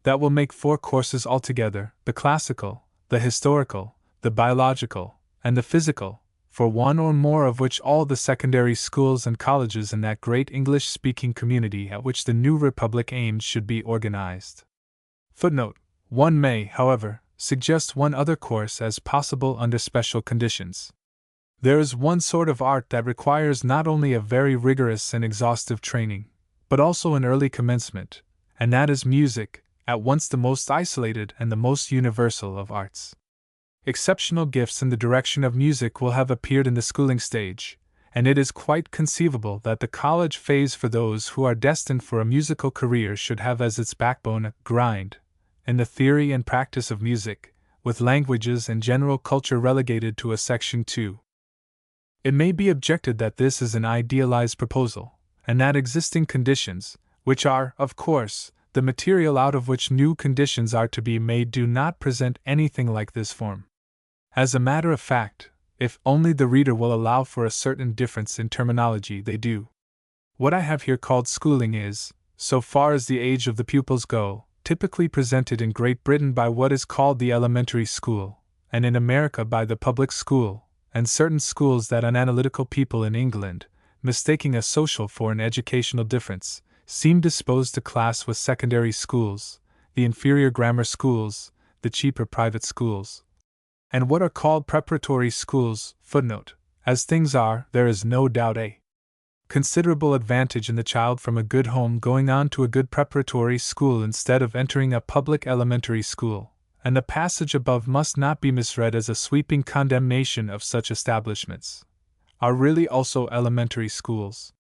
That will make 4 courses altogether, the classical, the historical, the biological, and the physical, for one or more of which all the secondary schools and colleges in that great English-speaking community at which the new republic aims should be organized. Footnote: One may, however, suggest one other course as possible under special conditions. There is one sort of art that requires not only a very rigorous and exhaustive training, but also an early commencement, and that is music, at once the most isolated and the most universal of arts. Exceptional gifts in the direction of music will have appeared in the schooling stage, and it is quite conceivable that the college phase for those who are destined for a musical career should have as its backbone a grind in the theory and practice of music, with languages and general culture relegated to a section 2. It may be objected that this is an idealized proposal, and that existing conditions, which are, of course, the material out of which new conditions are to be made, do not present anything like this form. As a matter of fact, if only the reader will allow for a certain difference in terminology, they do. What I have here called schooling is, so far as the age of the pupils go, typically presented in Great Britain by what is called the elementary school, and in America by the public school, and certain schools that unanalytical people in England, mistaking a social for an educational difference, seem disposed to class with secondary schools, the inferior grammar schools, the cheaper private schools, and what are called preparatory schools. Footnote: As things are, there is no doubt a considerable advantage in the child from a good home going on to a good preparatory school instead of entering a public elementary school, and the passage above must not be misread as a sweeping condemnation of such establishments. Are really also elementary schools.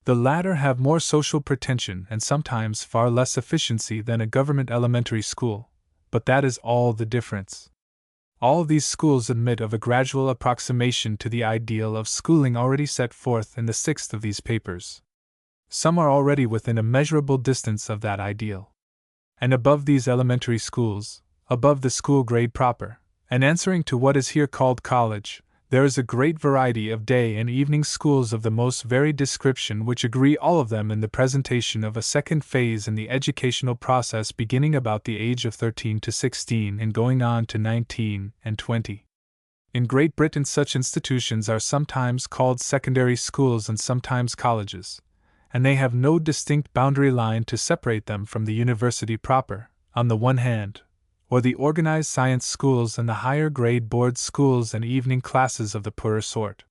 The latter have more social pretension and sometimes far less efficiency than a government elementary school, but that is all the difference. All these schools admit of a gradual approximation to the ideal of schooling already set forth in the 6th of these papers. Some are already within a measurable distance of that ideal. And above these elementary schools, above the school grade proper, and answering to what is here called college, there is a great variety of day and evening schools of the most varied description, which agree all of them in the presentation of a second phase in the educational process, beginning about the age of 13 to 16 and going on to 19 and 20. In Great Britain such institutions are sometimes called secondary schools and sometimes colleges, and they have no distinct boundary line to separate them from the university proper, on the one hand, or the organized science schools and the higher grade board schools and evening classes of the poorer sort.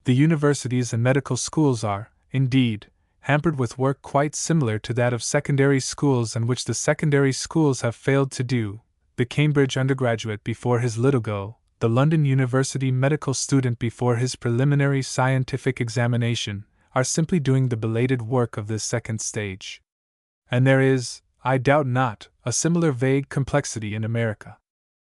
The universities and medical schools are, indeed, hampered with work quite similar to that of secondary schools, and which the secondary schools have failed to do. The Cambridge undergraduate before his little go, the London University medical student before his preliminary scientific examination, are simply doing the belated work of this second stage. And there is, I doubt not, a similar vague complexity in America.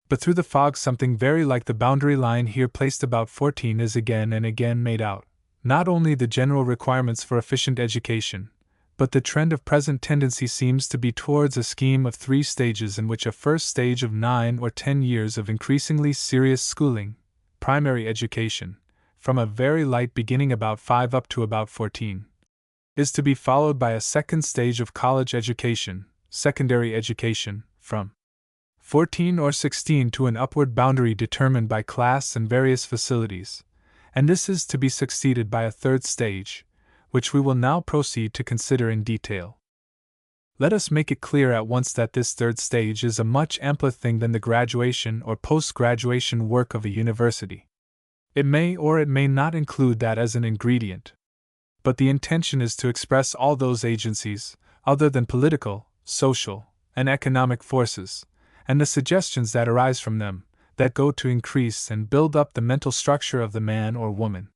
But through the fog something very like the boundary line here placed about 14 is again and again made out, not only the general requirements for efficient education, but the trend of present tendency seems to be towards a scheme of 3 stages, in which a first stage of 9 or 10 years of increasingly serious schooling, primary education, from a very light beginning about 5 up to about 14, is to be followed by a second stage of college education, secondary education, from 14 or 16 to an upward boundary determined by class and various facilities, and this is to be succeeded by a third stage, which we will now proceed to consider in detail. Let us make it clear at once that this third stage is a much ampler thing than the graduation or post-graduation work of a university. It may or it may not include that as an ingredient. But the intention is to express all those agencies, other than political, social, and economic forces, and the suggestions that arise from them, that go to increase and build up the mental structure of the man or woman.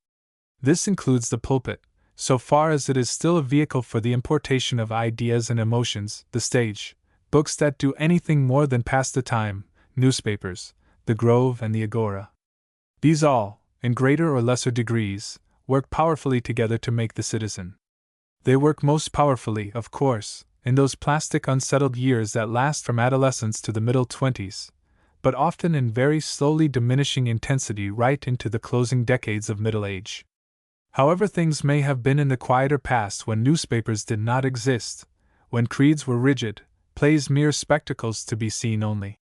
This includes the pulpit, so far as it is still a vehicle for the importation of ideas and emotions, the stage, books that do anything more than pass the time, newspapers, the Grove and the Agora. These all, in greater or lesser degrees, work powerfully together to make the citizen. They work most powerfully, of course, in those plastic unsettled years that last from adolescence to the middle 20s, but often in very slowly diminishing intensity right into the closing decades of middle age. However things may have been in the quieter past when newspapers did not exist, when creeds were rigid, plays mere spectacles to be seen only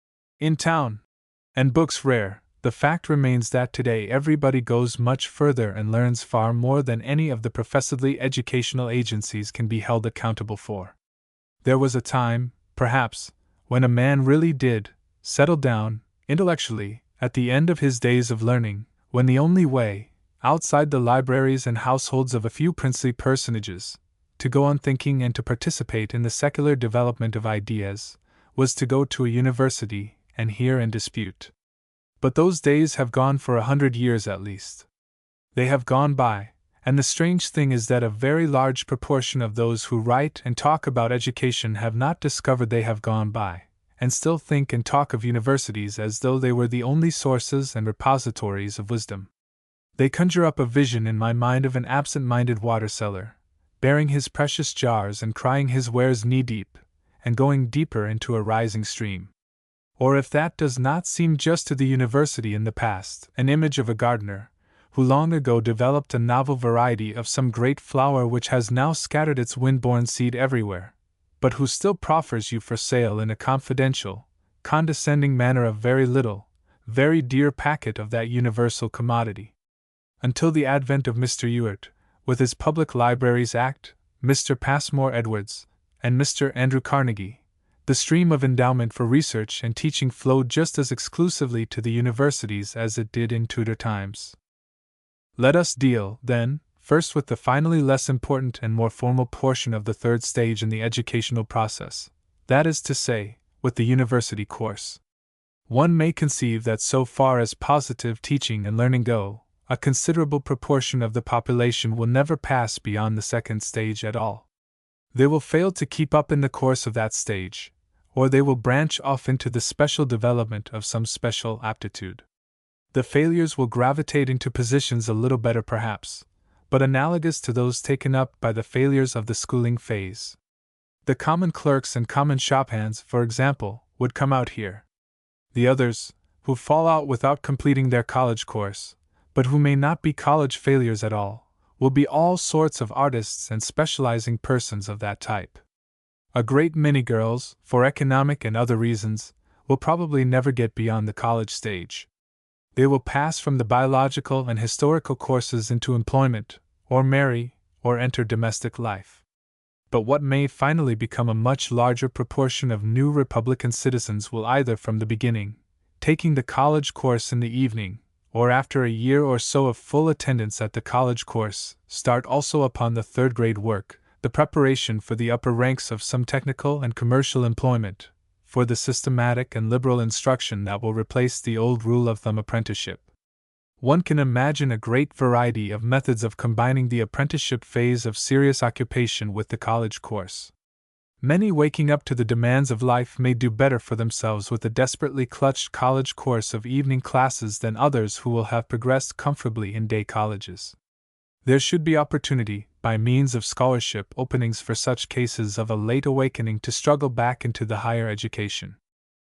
in town, and books rare, the fact remains that today everybody goes much further and learns far more than any of the professedly educational agencies can be held accountable for. There was a time, perhaps, when a man really did settle down, intellectually, at the end of his days of learning, when the only way, outside the libraries and households of a few princely personages, to go on thinking and to participate in the secular development of ideas, was to go to a university and hear and dispute. But those days have gone for 100 years at least. They have gone by, and the strange thing is that a very large proportion of those who write and talk about education have not discovered they have gone by, and still think and talk of universities as though they were the only sources and repositories of wisdom. They conjure up a vision in my mind of an absent-minded water-seller, bearing his precious jars and crying his wares knee-deep, and going deeper into a rising stream. Or if that does not seem just to the university in the past, an image of a gardener, who long ago developed a novel variety of some great flower which has now scattered its wind-borne seed everywhere, but who still proffers you for sale in a confidential, condescending manner a very little, very dear packet of that universal commodity. Until the advent of Mr. Ewart, with his Public Libraries Act, Mr. Passmore Edwards, and Mr. Andrew Carnegie, the stream of endowment for research and teaching flowed just as exclusively to the universities as it did in Tudor times. Let us deal, then, first with the finally less important and more formal portion of the third stage in the educational process, that is to say, with the university course. One may conceive that so far as positive teaching and learning go, a considerable proportion of the population will never pass beyond the second stage at all. They will fail to keep up in the course of that stage, or they will branch off into the special development of some special aptitude. The failures will gravitate into positions a little better perhaps, but analogous to those taken up by the failures of the schooling phase. The common clerks and common shop hands, for example, would come out here. The others, who fall out without completing their college course, but who may not be college failures at all, will be all sorts of artists and specializing persons of that type. A great many girls, for economic and other reasons, will probably never get beyond the college stage. They will pass from the biological and historical courses into employment, or marry, or enter domestic life. But what may finally become a much larger proportion of new Republican citizens will either from the beginning, taking the college course in the evening, or after a year or so of full attendance at the college course, start also upon the third-grade work, the preparation for the upper ranks of some technical and commercial employment, for the systematic and liberal instruction that will replace the old rule-of-thumb apprenticeship. One can imagine a great variety of methods of combining the apprenticeship phase of serious occupation with the college course. Many waking up to the demands of life may do better for themselves with a desperately clutched college course of evening classes than others who will have progressed comfortably in day colleges. There should be opportunity, by means of scholarship openings for such cases of a late awakening to struggle back into the higher education.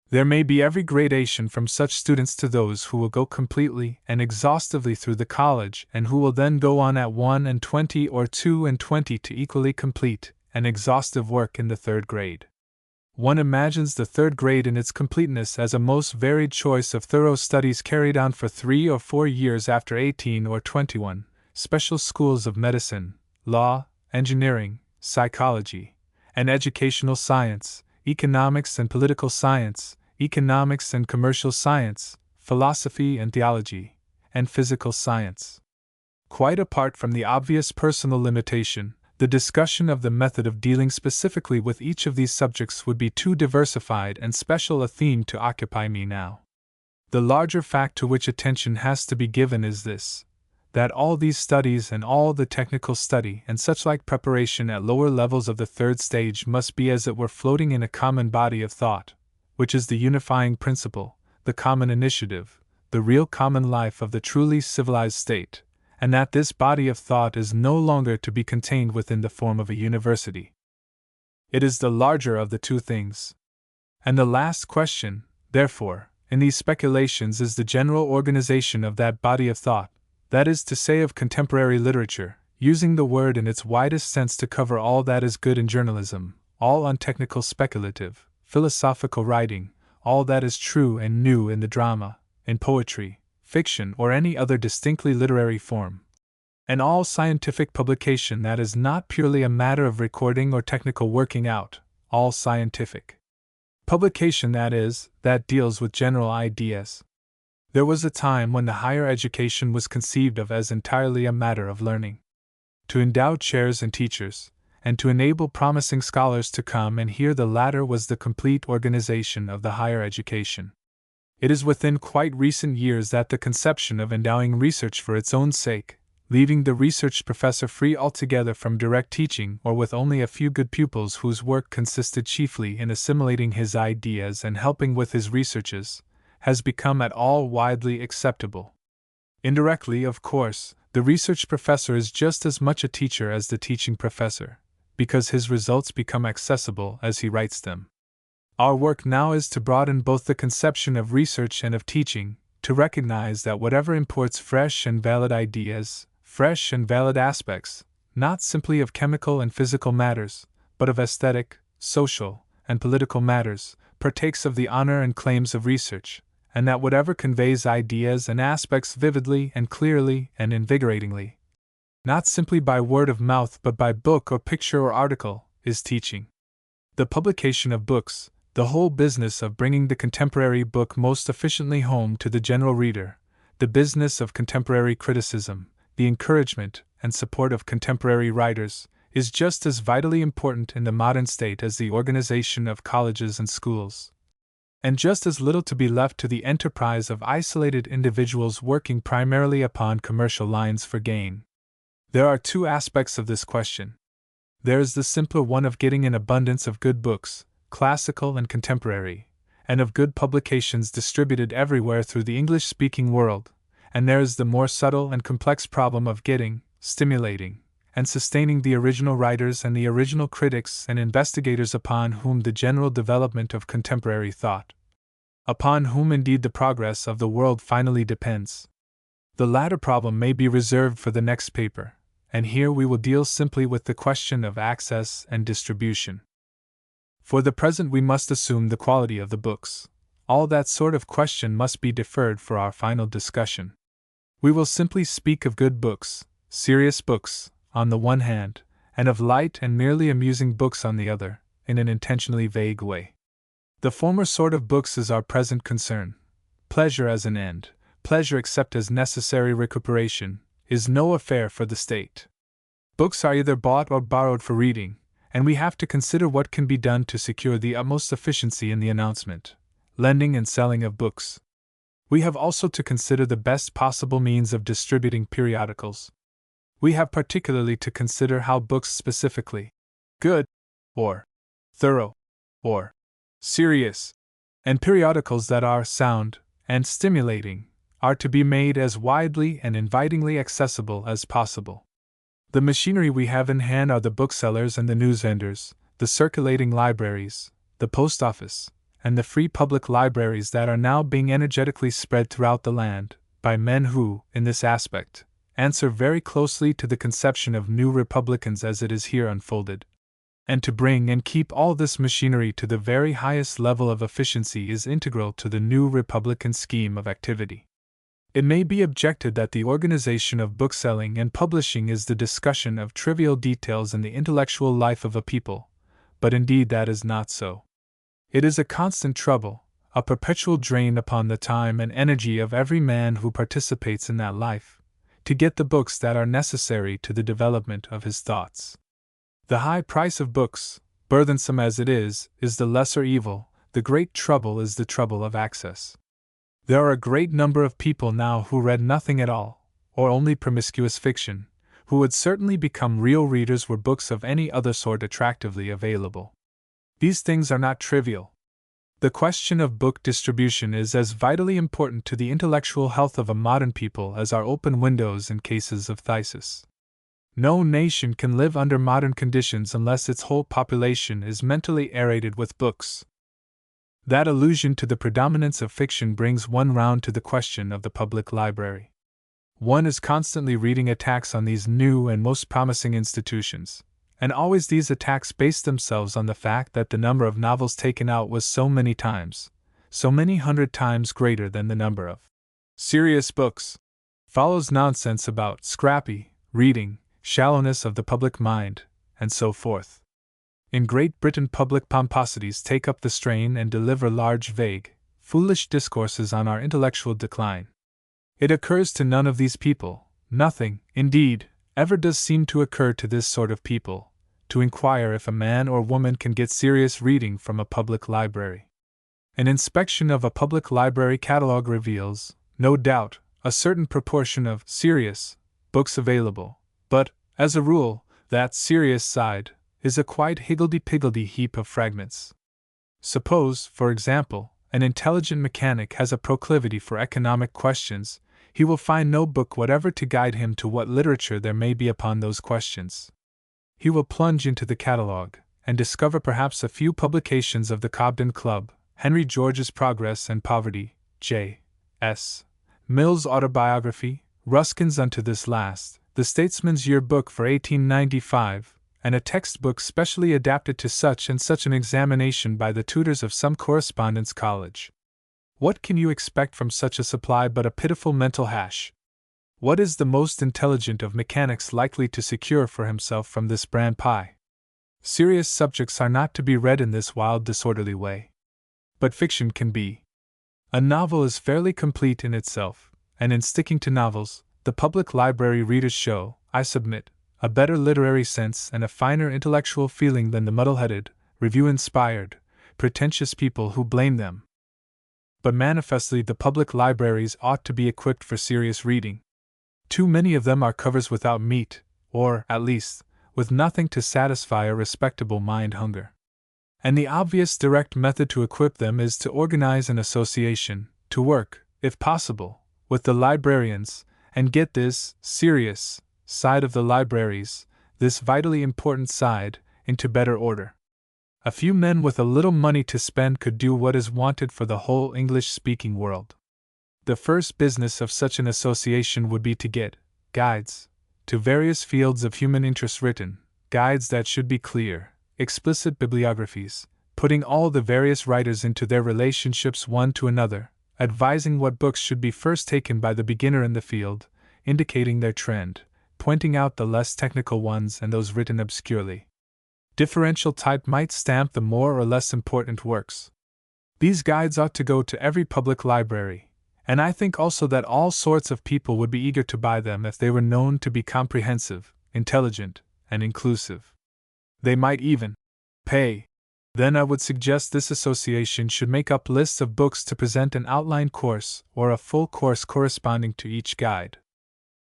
There may be every gradation from such students to those who will go completely and exhaustively through the college and who will then go on at 21 or 22 to equally complete and exhaustive work in the third grade. One imagines the third grade in its completeness as a most varied choice of thorough studies carried on for 3 or 4 years after 18 or 21, special schools of medicine, law, engineering, psychology, and educational science, economics and political science, economics and commercial science, philosophy and theology, and physical science. Quite apart from the obvious personal limitation, the discussion of the method of dealing specifically with each of these subjects would be too diversified and special a theme to occupy me now. The larger fact to which attention has to be given is this: that all these studies and all the technical study and such-like preparation at lower levels of the third stage must be as it were floating in a common body of thought, which is the unifying principle, the common initiative, the real common life of the truly civilized state, and that this body of thought is no longer to be contained within the form of a university. It is the larger of the two things. And the last question, therefore, in these speculations is the general organization of that body of thought, that is to say of contemporary literature, using the word in its widest sense to cover all that is good in journalism, all untechnical speculative, philosophical writing, all that is true and new in the drama, in poetry, fiction, or any other distinctly literary form, and all scientific publication that is not purely a matter of recording or technical working out, all scientific publication that deals with general ideas. There was a time when the higher education was conceived of as entirely a matter of learning. To endow chairs and teachers, and to enable promising scholars to come and hear the latter was the complete organization of the higher education. It is within quite recent years that the conception of endowing research for its own sake, leaving the research professor free altogether from direct teaching or with only a few good pupils whose work consisted chiefly in assimilating his ideas and helping with his researches, has become at all widely acceptable. Indirectly, of course, the research professor is just as much a teacher as the teaching professor, because his results become accessible as he writes them. Our work now is to broaden both the conception of research and of teaching, to recognize that whatever imports fresh and valid ideas, fresh and valid aspects, not simply of chemical and physical matters, but of aesthetic, social, and political matters, partakes of the honor and claims of research, and that whatever conveys ideas and aspects vividly and clearly and invigoratingly, not simply by word of mouth but by book or picture or article, is teaching. The publication of books, the whole business of bringing the contemporary book most efficiently home to the general reader, the business of contemporary criticism, the encouragement and support of contemporary writers, is just as vitally important in the modern state as the organization of colleges and schools, and just as little to be left to the enterprise of isolated individuals working primarily upon commercial lines for gain. There are two aspects of this question. There is the simpler one of getting an abundance of good books, classical and contemporary, and of good publications distributed everywhere through the English-speaking world, and there is the more subtle and complex problem of getting, stimulating, and sustaining the original writers and the original critics and investigators upon whom the general development of contemporary thought, upon whom indeed the progress of the world finally depends. The latter problem may be reserved for the next paper, and here we will deal simply with the question of access and distribution. For the present we must assume the quality of the books. All that sort of question must be deferred for our final discussion. We will simply speak of good books, serious books, on the one hand, and of light and merely amusing books on the other, in an intentionally vague way. The former sort of books is our present concern. Pleasure as an end, pleasure except as necessary recuperation, is no affair for the state. Books are either bought or borrowed for reading, and we have to consider what can be done to secure the utmost efficiency in the announcement, lending and selling of books. We have also to consider the best possible means of distributing periodicals. We have particularly to consider how books specifically good, or thorough, or serious, and periodicals that are sound and stimulating, are to be made as widely and invitingly accessible as possible. The machinery we have in hand are the booksellers and the newsvendors, the circulating libraries, the post office, and the free public libraries that are now being energetically spread throughout the land, by men who, in this aspect, answer very closely to the conception of new republicans as it is here unfolded. And to bring and keep all this machinery to the very highest level of efficiency is integral to the new republican scheme of activity. It may be objected that the organization of bookselling and publishing is the discussion of trivial details in the intellectual life of a people, but indeed that is not so. It is a constant trouble, a perpetual drain upon the time and energy of every man who participates in that life, to get the books that are necessary to the development of his thoughts. The high price of books, burthensome as it is the lesser evil. The great trouble is the trouble of access. There are a great number of people now who read nothing at all, or only promiscuous fiction, who would certainly become real readers were books of any other sort attractively available. These things are not trivial. The question of book distribution is as vitally important to the intellectual health of a modern people as are open windows in cases of phthisis. No nation can live under modern conditions unless its whole population is mentally aerated with books. That allusion to the predominance of fiction brings one round to the question of the public library. One is constantly reading attacks on these new and most promising institutions, and always these attacks base themselves on the fact that the number of novels taken out was so many 100 times greater than the number of serious books. Follows nonsense about scrappy reading, shallowness of the public mind, and so forth. In Great Britain, public pomposities take up the strain and deliver large, vague, foolish discourses on our intellectual decline. It occurs to none of these people, nothing, indeed, ever does seem to occur to this sort of people, to inquire if a man or woman can get serious reading from a public library. An inspection of a public library catalogue reveals, no doubt, a certain proportion of serious books available, but, as a rule, that serious side is a quite higgledy-piggledy heap of fragments. Suppose, for example, an intelligent mechanic has a proclivity for economic questions, he will find no book whatever to guide him to what literature there may be upon those questions. He will plunge into the catalogue, and discover perhaps a few publications of the Cobden Club, Henry George's Progress and Poverty, J.S. Mill's Autobiography, Ruskin's Unto This Last, the Statesman's Year Book for 1895, and a textbook specially adapted to such and such an examination by the tutors of some correspondence college. What can you expect from such a supply but a pitiful mental hash? What is the most intelligent of mechanics likely to secure for himself from this bran pie? Serious subjects are not to be read in this wild, disorderly way. But fiction can be. A novel is fairly complete in itself, and in sticking to novels, the public library readers show, I submit, a better literary sense and a finer intellectual feeling than the muddle-headed, review-inspired, pretentious people who blame them. But manifestly the public libraries ought to be equipped for serious reading. Too many of them are covers without meat, or, at least, with nothing to satisfy a respectable mind hunger. And the obvious direct method to equip them is to organize an association, to work, if possible, with the librarians, and get this serious side of the libraries, this vitally important side, into better order. A few men with a little money to spend could do what is wanted for the whole English-speaking world. The first business of such an association would be to get guides to various fields of human interest written, guides that should be clear, explicit bibliographies, putting all the various writers into their relationships one to another, advising what books should be first taken by the beginner in the field, indicating their trend, pointing out the less technical ones and those written obscurely. Differential type might stamp the more or less important works. These guides ought to go to every public library, and I think also that all sorts of people would be eager to buy them if they were known to be comprehensive, intelligent, and inclusive. They might even pay. Then I would suggest this association should make up lists of books to present an outline course or a full course corresponding to each guide.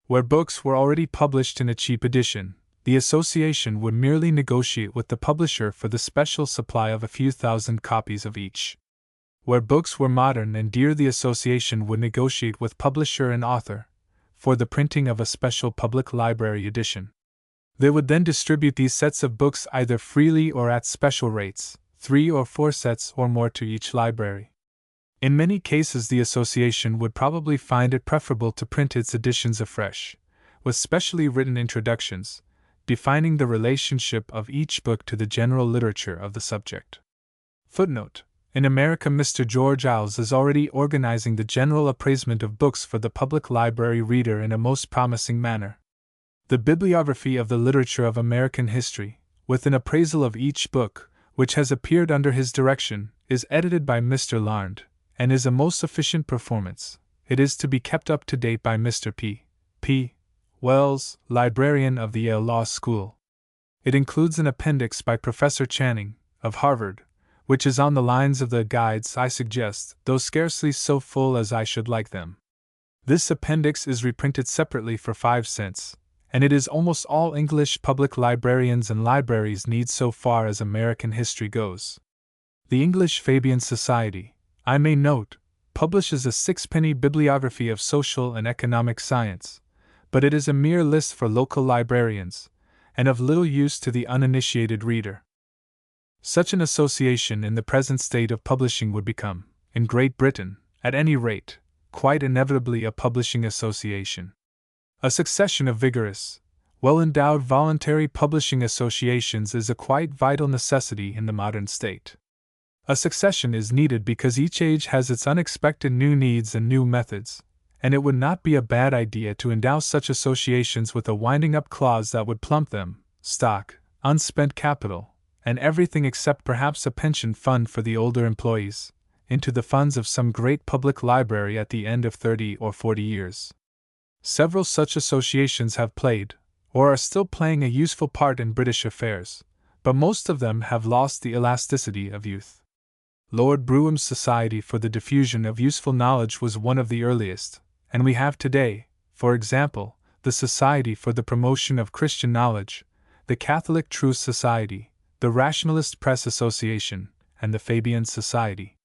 Where books were already published in a cheap edition, the association would merely negotiate with the publisher for the special supply of a few thousand copies of each. Where books were modern and dear, the association would negotiate with publisher and author for the printing of a special public library edition. They would then distribute these sets of books either freely or at special rates, 3 or 4 sets or more to each library. In many cases the association would probably find it preferable to print its editions afresh, with specially written introductions, defining the relationship of each book to the general literature of the subject. Footnote: In America, Mr. George Iles is already organizing the general appraisement of books for the public library reader in a most promising manner. The Bibliography of the Literature of American History, with an appraisal of each book, which has appeared under his direction, is edited by Mr. Larned, and is a most efficient performance. It is to be kept up to date by Mr. P. Wells, librarian of the Yale Law School. It includes an appendix by Professor Channing, of Harvard, which is on the lines of the guides I suggest, though scarcely so full as I should like them. This appendix is reprinted separately for 5 cents, and it is almost all English public librarians and libraries need so far as American history goes. The English Fabian Society, I may note, publishes a 6-penny bibliography of social and economic science, but it is a mere list for local librarians, and of little use to the uninitiated reader. Such an association in the present state of publishing would become, in Great Britain, at any rate, quite inevitably a publishing association. A succession of vigorous, well-endowed voluntary publishing associations is a quite vital necessity in the modern state. A succession is needed because each age has its unexpected new needs and new methods, and it would not be a bad idea to endow such associations with a winding-up clause that would plump them, stock, unspent capital, and everything except perhaps a pension fund for the older employees, into the funds of some great public library at the end of 30 or 40 years. Several such associations have played, or are still playing a useful part in British affairs, but most of them have lost the elasticity of youth. Lord Brougham's Society for the Diffusion of Useful Knowledge was one of the earliest, and we have today, for example, the Society for the Promotion of Christian Knowledge, the Catholic Truth Society, the Rationalist Press Association, and the Fabian Society.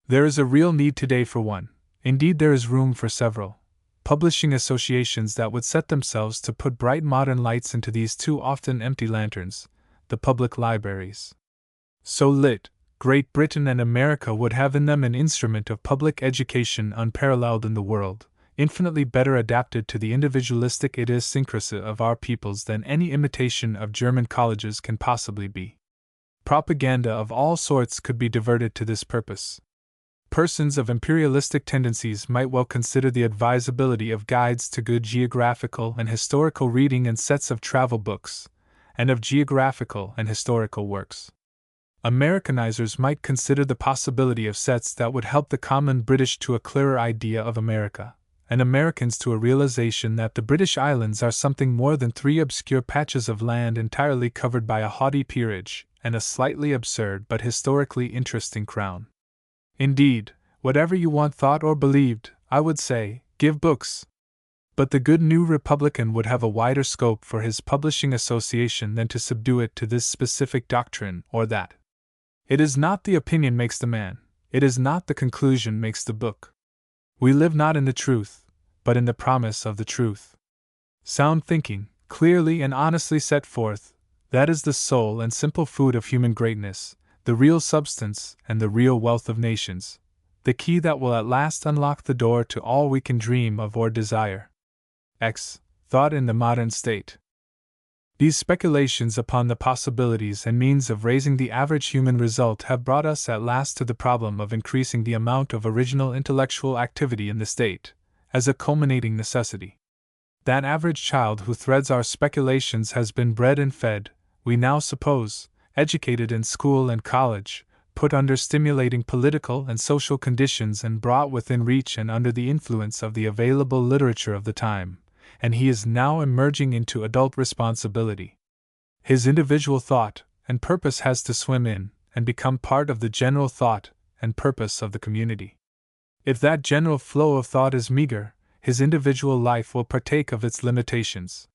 There is a real need today for one, indeed there is room for several, publishing associations that would set themselves to put bright modern lights into these too often empty lanterns, the public libraries. So lit, Great Britain and America would have in them an instrument of public education unparalleled in the world, infinitely better adapted to the individualistic idiosyncrasy of our peoples than any imitation of German colleges can possibly be. Propaganda of all sorts could be diverted to this purpose. Persons of imperialistic tendencies might well consider the advisability of guides to good geographical and historical reading and sets of travel books, and of geographical and historical works. Americanizers might consider the possibility of sets that would help the common British to a clearer idea of America, and Americans to a realization that the British Islands are something more than 3 obscure patches of land entirely covered by a haughty peerage and a slightly absurd but historically interesting crown. Indeed, whatever you want thought or believed, I would say, give books. But the good New Republican would have a wider scope for his publishing association than to subdue it to this specific doctrine or that. It is not the opinion makes the man, it is not the conclusion makes the book. We live not in the truth, but in the promise of the truth. Sound thinking, clearly and honestly set forth, that is the sole and simple food of human greatness, the real substance and the real wealth of nations, the key that will at last unlock the door to all we can dream of or desire. Thought in the modern state. These speculations upon the possibilities and means of raising the average human result have brought us at last to the problem of increasing the amount of original intellectual activity in the state, as a culminating necessity. That average child who threads our speculations has been bred and fed, we now suppose, educated in school and college, put under stimulating political and social conditions and brought within reach and under the influence of the available literature of the time, and he is now emerging into adult responsibility. His individual thought and purpose has to swim in and become part of the general thought and purpose of the community. If that general flow of thought is meager, his individual life will partake of its limitations.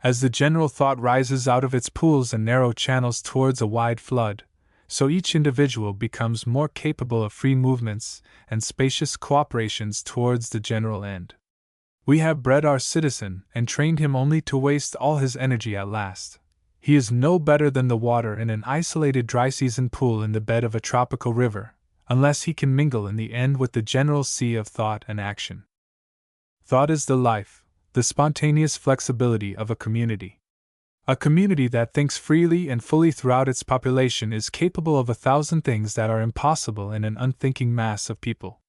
As the general thought rises out of its pools and narrow channels towards a wide flood, so each individual becomes more capable of free movements and spacious cooperations towards the general end. We have bred our citizen and trained him only to waste all his energy at last. He is no better than the water in an isolated dry season pool in the bed of a tropical river, unless he can mingle in the end with the general sea of thought and action. Thought is the life, the spontaneous flexibility of a community. A community that thinks freely and fully throughout its population is capable of 1,000 things that are impossible in an unthinking mass of people.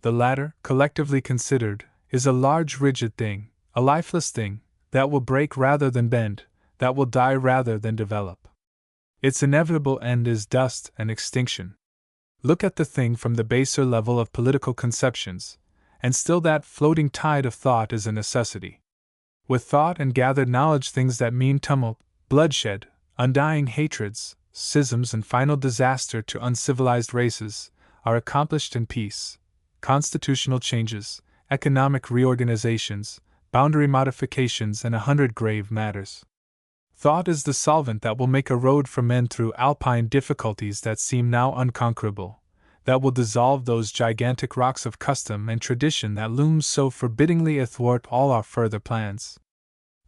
The latter, collectively considered, is a large rigid thing, a lifeless thing, that will break rather than bend, that will die rather than develop. Its inevitable end is dust and extinction. Look at the thing from the baser level of political conceptions, and still that floating tide of thought is a necessity. With thought and gathered knowledge, things that mean tumult, bloodshed, undying hatreds, schisms, and final disaster to uncivilized races are accomplished in peace. Constitutional changes, economic reorganizations, boundary modifications, and 100 grave matters. Thought is the solvent that will make a road for men through alpine difficulties that seem now unconquerable, that will dissolve those gigantic rocks of custom and tradition that loom so forbiddingly athwart all our further plans.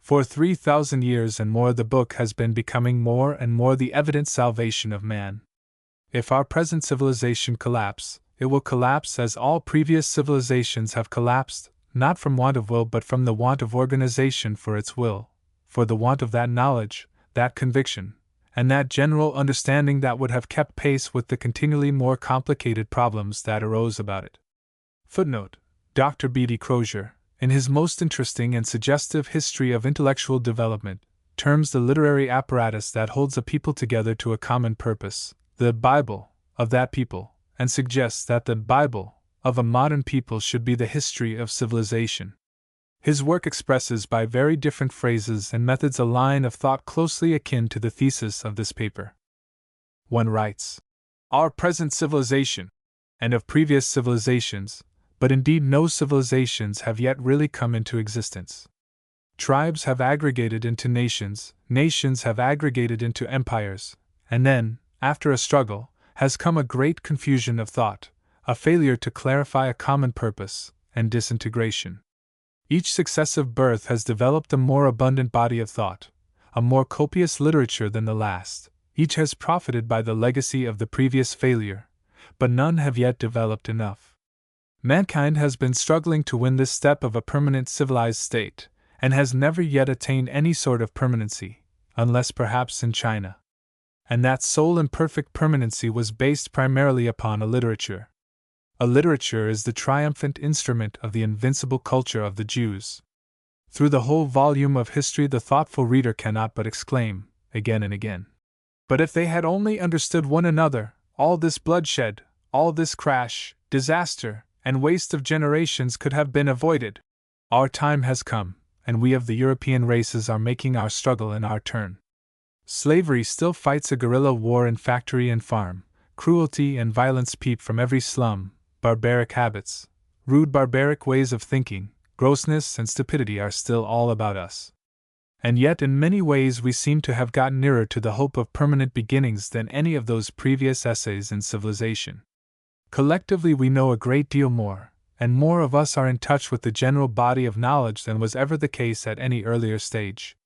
For 3,000 years and more the book has been becoming more and more the evident salvation of man. If our present civilization collapse, it will collapse as all previous civilizations have collapsed, not from want of will but from the want of organization for its will, for the want of that knowledge, that conviction, and that general understanding that would have kept pace with the continually more complicated problems that arose about it. Footnote: Dr. B.D. Crozier, in his most interesting and suggestive History of Intellectual Development, terms the literary apparatus that holds a people together to a common purpose the Bible of that people, and suggests that the Bible of a modern people should be the history of civilization. His work expresses by very different phrases and methods a line of thought closely akin to the thesis of this paper. One writes, "Our present civilization, and of previous civilizations, but indeed no civilizations have yet really come into existence. Tribes have aggregated into nations, nations have aggregated into empires, and then, after a struggle, has come a great confusion of thought, a failure to clarify a common purpose, and disintegration. Each successive birth has developed a more abundant body of thought, a more copious literature than the last. Each has profited by the legacy of the previous failure, but none have yet developed enough. Mankind has been struggling to win this step of a permanent civilized state, and has never yet attained any sort of permanency, unless perhaps in China. And that sole imperfect permanency was based primarily upon a literature. A literature is the triumphant instrument of the invincible culture of the Jews. Through the whole volume of history the thoughtful reader cannot but exclaim, again and again, 'But if they had only understood one another, all this bloodshed, all this crash, disaster, and waste of generations could have been avoided. Our time has come, and we of the European races are making our struggle in our turn. Slavery still fights a guerrilla war in factory and farm, cruelty and violence peep from every slum, barbaric habits, rude barbaric ways of thinking, grossness and stupidity are still all about us. And yet in many ways we seem to have gotten nearer to the hope of permanent beginnings than any of those previous essays in civilization. Collectively we know a great deal more, and more of us are in touch with the general body of knowledge than was ever the case at any earlier stage.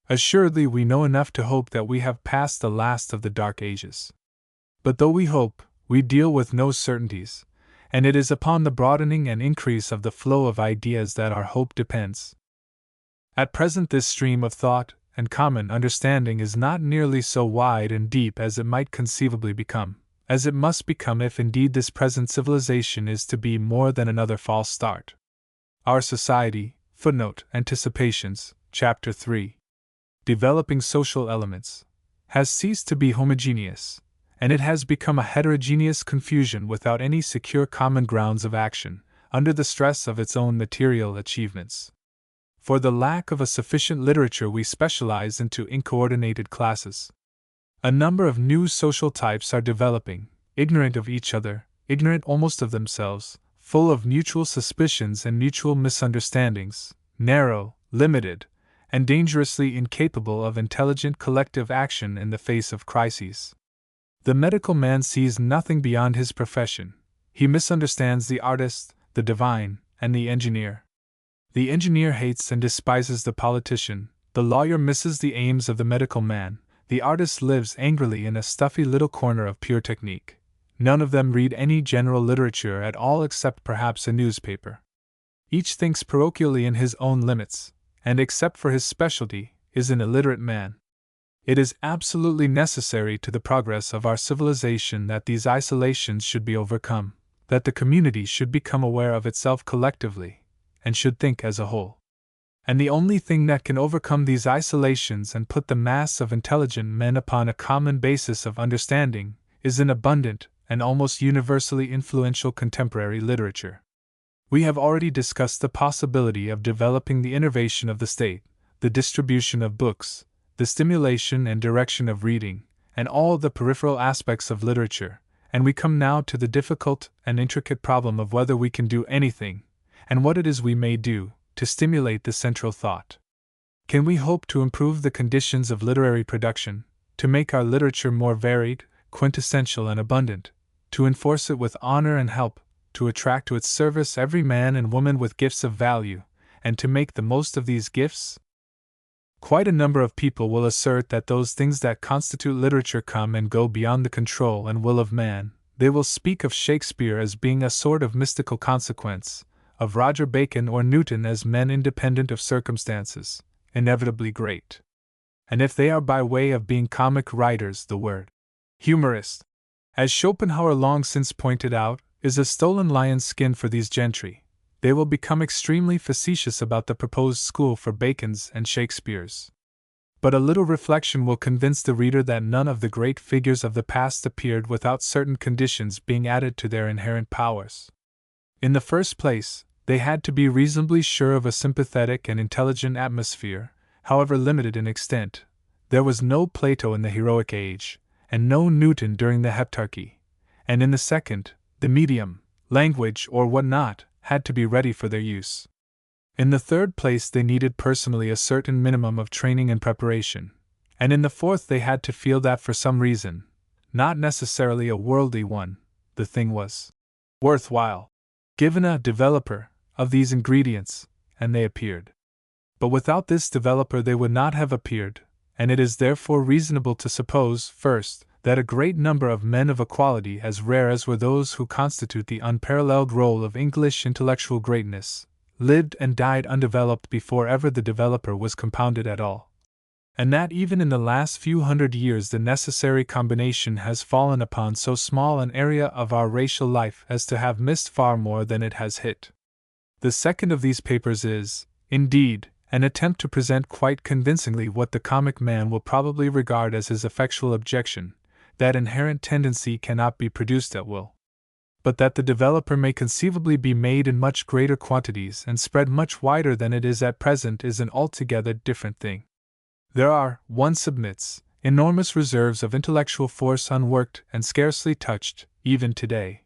Assuredly we know enough to hope that we have passed the last of the Dark Ages. But though we hope, we deal with no certainties, and it is upon the broadening and increase of the flow of ideas that our hope depends. At present this stream of thought and common understanding is not nearly so wide and deep as it might conceivably become, as it must become if indeed this present civilization is to be more than another false start. Our society, Anticipations, Chapter 3. Developing social elements, has ceased to be homogeneous, and it has become a heterogeneous confusion without any secure common grounds of action, under the stress of its own material achievements. For the lack of a sufficient literature we specialize into incoordinated classes. A number of new social types are developing, ignorant of each other, ignorant almost of themselves, full of mutual suspicions and mutual misunderstandings, narrow, limited, and dangerously incapable of intelligent collective action in the face of crises. The medical man sees nothing beyond his profession. He misunderstands the artist, the divine, and the engineer. The engineer hates and despises the politician, the lawyer misses the aims of the medical man, the artist lives angrily in a stuffy little corner of pure technique. None of them read any general literature at all except perhaps a newspaper. Each thinks parochially in his own limits, and except for his specialty, is an illiterate man. It is absolutely necessary to the progress of our civilization that these isolations should be overcome, that the community should become aware of itself collectively, and should think as a whole. And the only thing that can overcome these isolations and put the mass of intelligent men upon a common basis of understanding is an abundant and almost universally influential contemporary literature. We have already discussed the possibility of developing the innervation of the state, the distribution of books, the stimulation and direction of reading, and all the peripheral aspects of literature, and we come now to the difficult and intricate problem of whether we can do anything, and what it is we may do, to stimulate the central thought. Can we hope to improve the conditions of literary production, to make our literature more varied, quintessential, and abundant, to enforce it with honor and help, to attract to its service every man and woman with gifts of value, and to make the most of these gifts? Quite a number of people will assert that those things that constitute literature come and go beyond the control and will of man. They will speak of Shakespeare as being a sort of mystical consequence, of Roger Bacon or Newton as men independent of circumstances, inevitably great. And if they are by way of being comic writers, the word humorist, as Schopenhauer long since pointed out, is a stolen lion's skin for these gentry. They will become extremely facetious about the proposed school for Bacon's and Shakespeare's. But a little reflection will convince the reader that none of the great figures of the past appeared without certain conditions being added to their inherent powers. In the first place, they had to be reasonably sure of a sympathetic and intelligent atmosphere, however limited in extent. There was no Plato in the heroic age, and no Newton during the Heptarchy. And in the second, the medium, language or what not, had to be ready for their use. In the third place, they needed personally a certain minimum of training and preparation, and in the fourth they had to feel that for some reason, not necessarily a worldly one, the thing was worthwhile. Given a developer of these ingredients, and they appeared. But without this developer they would not have appeared, and it is therefore reasonable to suppose, first, that a great number of men of a quality as rare as were those who constitute the unparalleled roll of English intellectual greatness, lived and died undeveloped before ever the developer was compounded at all. And that even in the last few hundred years the necessary combination has fallen upon so small an area of our racial life as to have missed far more than it has hit. The second of these papers is, indeed, an attempt to present quite convincingly what the comic man will probably regard as his effectual objection, that inherent tendency cannot be produced at will, but that the developer may conceivably be made in much greater quantities and spread much wider than it is at present is an altogether different thing. There are, one submits, enormous reserves of intellectual force unworked and scarcely touched, even today.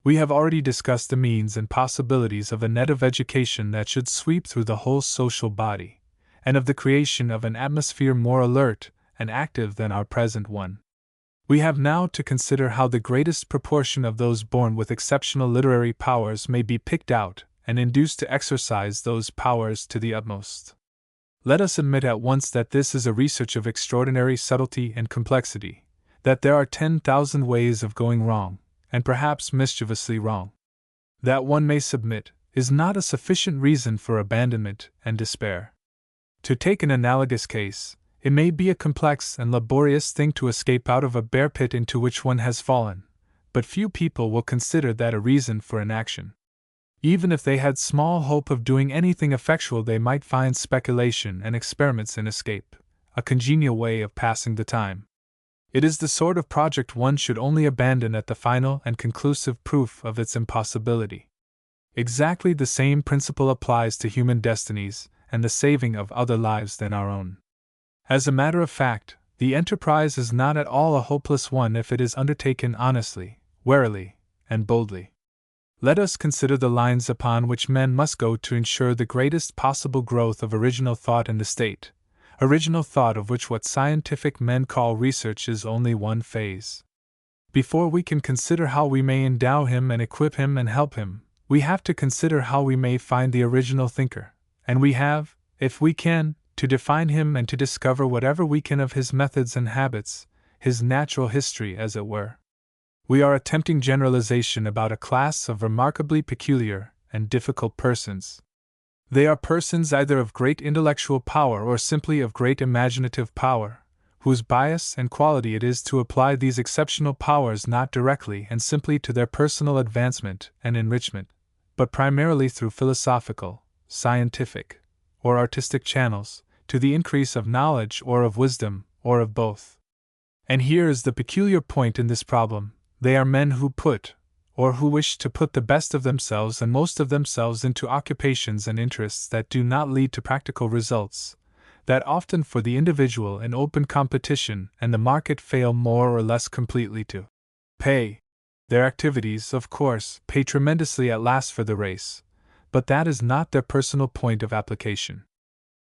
We have already discussed the means and possibilities of a net of education that should sweep through the whole social body, and of the creation of an atmosphere more alert and active than our present one. We have now to consider how the greatest proportion of those born with exceptional literary powers may be picked out and induced to exercise those powers to the utmost. Let us admit at once that this is a research of extraordinary subtlety and complexity, that there are 10,000 ways of going wrong, and perhaps mischievously wrong. That one may submit is not a sufficient reason for abandonment and despair. To take an analogous case, it may be a complex and laborious thing to escape out of a bear pit into which one has fallen, but few people will consider that a reason for inaction. Even if they had small hope of doing anything effectual, they might find speculation and experiments in escape a congenial way of passing the time. It is the sort of project one should only abandon at the final and conclusive proof of its impossibility. Exactly the same principle applies to human destinies and the saving of other lives than our own. As a matter of fact, the enterprise is not at all a hopeless one if it is undertaken honestly, warily, and boldly. Let us consider the lines upon which men must go to ensure the greatest possible growth of original thought in the state, original thought of which what scientific men call research is only one phase. Before we can consider how we may endow him and equip him and help him, we have to consider how we may find the original thinker, and we have, if we can, to define him and to discover whatever we can of his methods and habits, his natural history, as it were. We are attempting generalization about a class of remarkably peculiar and difficult persons. They are persons either of great intellectual power or simply of great imaginative power, whose bias and quality it is to apply these exceptional powers not directly and simply to their personal advancement and enrichment, but primarily through philosophical, scientific, or artistic channels, to the increase of knowledge or of wisdom, or of both. And here is the peculiar point in this problem: they are men who put, or who wish to put the best of themselves and most of themselves into occupations and interests that do not lead to practical results, that often for the individual in open competition and the market fail more or less completely to pay. Their activities, of course, pay tremendously at last for the race, but that is not their personal point of application.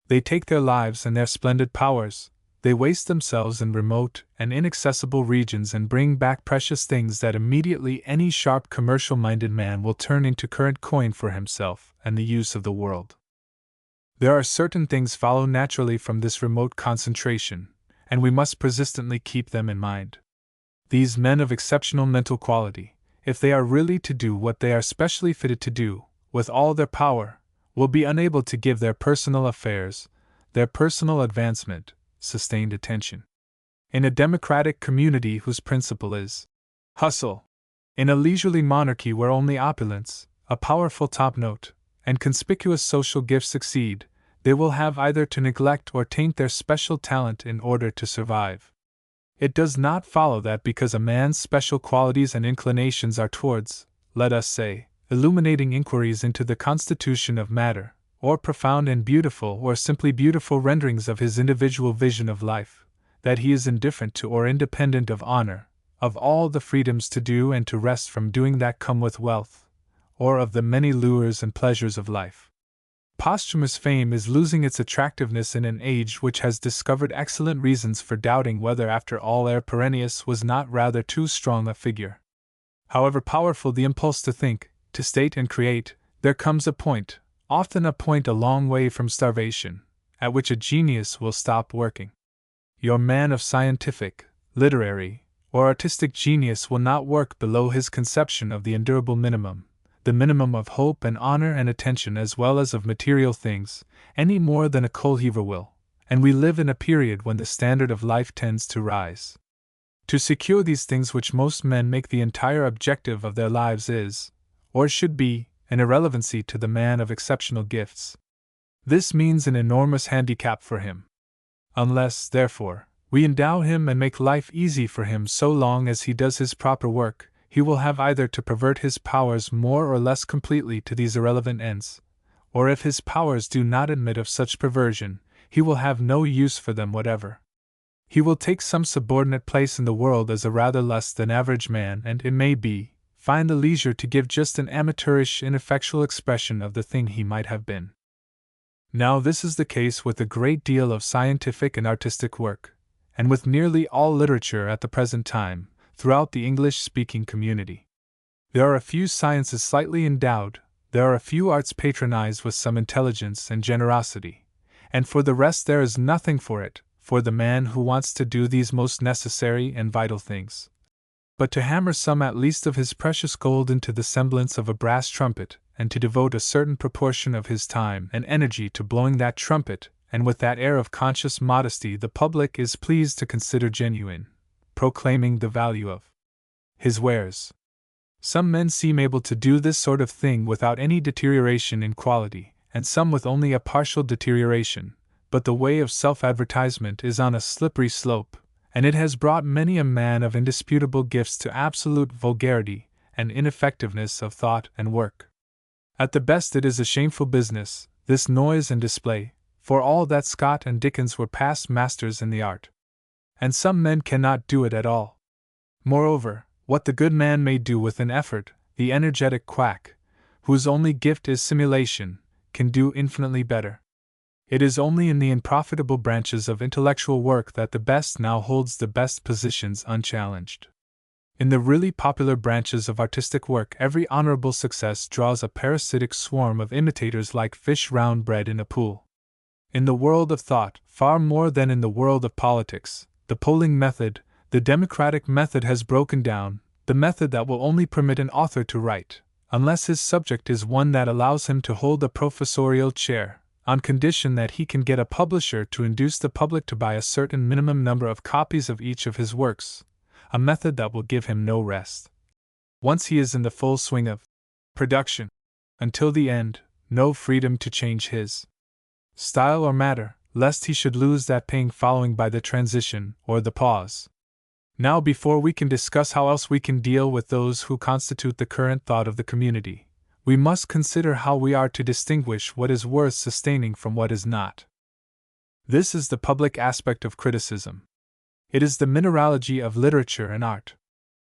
They take their lives and their splendid powers, they waste themselves in remote and inaccessible regions and bring back precious things that immediately any sharp commercial-minded man will turn into current coin for himself and the use of the world. There are certain things follow naturally from this remote concentration, and we must persistently keep them in mind. These men of exceptional mental quality, if they are really to do what they are specially fitted to do, with all their power, will be unable to give their personal affairs, their personal advancement, sustained attention. In a democratic community whose principle is hustle, in a leisurely monarchy where only opulence, a powerful top note, and conspicuous social gifts succeed, they will have either to neglect or taint their special talent in order to survive. It does not follow that because a man's special qualities and inclinations are towards, let us say, illuminating inquiries into the constitution of matter, or profound and beautiful or simply beautiful renderings of his individual vision of life, that he is indifferent to or independent of honor, of all the freedoms to do and to rest from doing that come with wealth, or of the many lures and pleasures of life. Posthumous fame is losing its attractiveness in an age which has discovered excellent reasons for doubting whether after all Air Perennius was not rather too strong a figure. However powerful the impulse to think, to state and create, there comes a point, often a point a long way from starvation, at which a genius will stop working. Your man of scientific, literary, or artistic genius will not work below his conception of the endurable minimum, the minimum of hope and honor and attention as well as of material things, any more than a coal heaver will, and we live in a period when the standard of life tends to rise. To secure these things which most men make the entire objective of their lives is, or should be, an irrelevancy to the man of exceptional gifts. This means an enormous handicap for him. Unless, therefore, we endow him and make life easy for him so long as he does his proper work, he will have either to pervert his powers more or less completely to these irrelevant ends, or if his powers do not admit of such perversion, he will have no use for them whatever. He will take some subordinate place in the world as a rather less than average man and, it may be, find the leisure to give just an amateurish, ineffectual expression of the thing he might have been. Now this is the case with a great deal of scientific and artistic work, and with nearly all literature at the present time, throughout the English-speaking community. There are a few sciences slightly endowed, there are a few arts patronized with some intelligence and generosity, and for the rest there is nothing for it, for the man who wants to do these most necessary and vital things, but to hammer some at least of his precious gold into the semblance of a brass trumpet, and to devote a certain proportion of his time and energy to blowing that trumpet, and with that air of conscious modesty the public is pleased to consider genuine, proclaiming the value of his wares. Some men seem able to do this sort of thing without any deterioration in quality, and some with only a partial deterioration, but the way of self-advertisement is on a slippery slope, and it has brought many a man of indisputable gifts to absolute vulgarity and ineffectiveness of thought and work. At the best it is a shameful business, this noise and display, for all that Scott and Dickens were past masters in the art. And some men cannot do it at all. Moreover, what the good man may do with an effort, the energetic quack, whose only gift is simulation, can do infinitely better. It is only in the unprofitable branches of intellectual work that the best now holds the best positions unchallenged. In the really popular branches of artistic work, every honorable success draws a parasitic swarm of imitators like fish round bread in a pool. In the world of thought, far more than in the world of politics, the polling method, the democratic method has broken down, the method that will only permit an author to write, unless his subject is one that allows him to hold a professorial chair, on condition that he can get a publisher to induce the public to buy a certain minimum number of copies of each of his works, a method that will give him no rest. Once he is in the full swing of production, until the end, no freedom to change his style or matter, lest he should lose that pang following by the transition or the pause. Now, before we can discuss how else we can deal with those who constitute the current thought of the community, we must consider how we are to distinguish what is worth sustaining from what is not. This is the public aspect of criticism. It is the mineralogy of literature and art.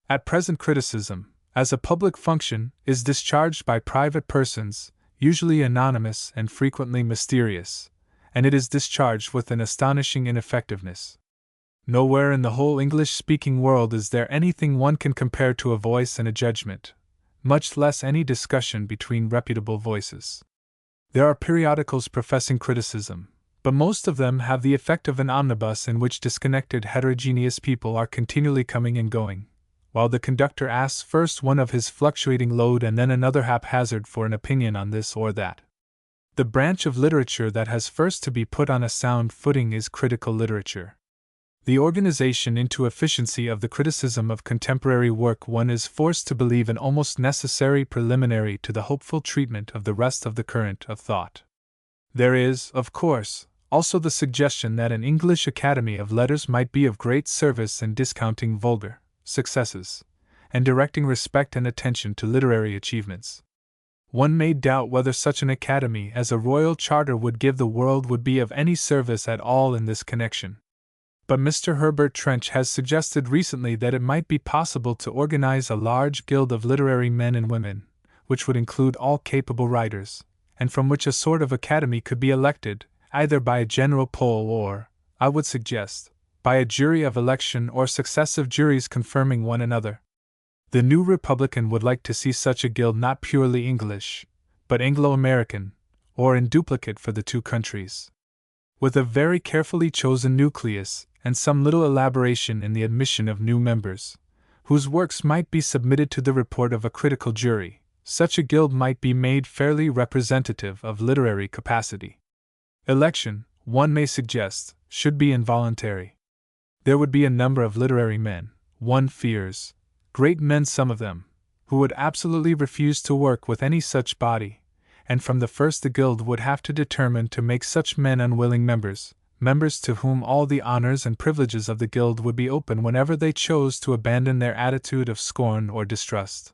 At present, criticism, as a public function, is discharged by private persons, usually anonymous and frequently mysterious, and it is discharged with an astonishing ineffectiveness. Nowhere in the whole English-speaking world is there anything one can compare to a voice and a judgment, much less any discussion between reputable voices. There are periodicals professing criticism, but most of them have the effect of an omnibus in which disconnected heterogeneous people are continually coming and going, while the conductor asks first one of his fluctuating load and then another haphazard for an opinion on this or that. The branch of literature that has first to be put on a sound footing is critical literature. The organization into efficiency of the criticism of contemporary work one is forced to believe an almost necessary preliminary to the hopeful treatment of the rest of the current of thought. There is, of course, also the suggestion that an English Academy of Letters might be of great service in discounting vulgar successes, and directing respect and attention to literary achievements. One may doubt whether such an academy as a royal charter would give the world would be of any service at all in this connection. But Mr. Herbert Trench has suggested recently that it might be possible to organize a large guild of literary men and women, which would include all capable writers, and from which a sort of academy could be elected, either by a general poll or, I would suggest, by a jury of election or successive juries confirming one another. The New Republican would like to see such a guild not purely English, but Anglo-American, or in duplicate for the two countries, with a very carefully chosen nucleus, and some little elaboration in the admission of new members, whose works might be submitted to the report of a critical jury. Such a guild might be made fairly representative of literary capacity. Election, one may suggest, should be involuntary. There would be a number of literary men, one fears, great men some of them, who would absolutely refuse to work with any such body, and from the first the guild would have to determine to make such men unwilling members to whom all the honors and privileges of the guild would be open whenever they chose to abandon their attitude of scorn or distrust.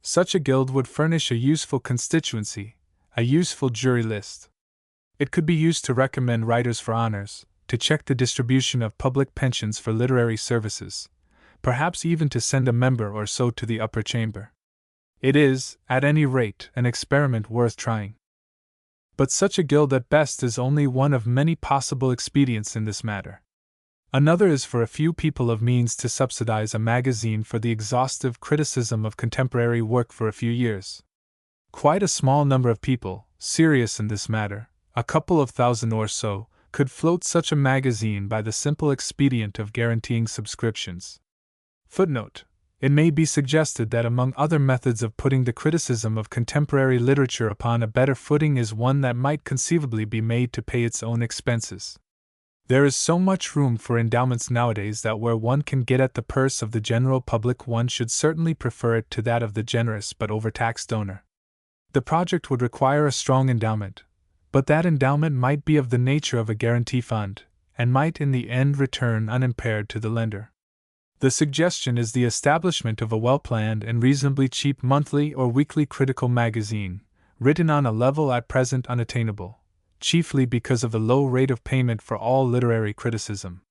Such a guild would furnish a useful constituency, a useful jury list. It could be used to recommend writers for honors, to check the distribution of public pensions for literary services, perhaps even to send a member or so to the upper chamber. It is, at any rate, an experiment worth trying. But such a guild at best is only one of many possible expedients in this matter. Another is for a few people of means to subsidize a magazine for the exhaustive criticism of contemporary work for a few years. Quite a small number of people, serious in this matter, a couple of thousand or so, could float such a magazine by the simple expedient of guaranteeing subscriptions. Footnote: it may be suggested that among other methods of putting the criticism of contemporary literature upon a better footing is one that might conceivably be made to pay its own expenses. There is so much room for endowments nowadays that where one can get at the purse of the general public one should certainly prefer it to that of the generous but overtaxed donor. The project would require a strong endowment, but that endowment might be of the nature of a guarantee fund, and might in the end return unimpaired to the lender. The suggestion is the establishment of a well-planned and reasonably cheap monthly or weekly critical magazine, written on a level at present unattainable, chiefly because of the low rate of payment for all literary criticism.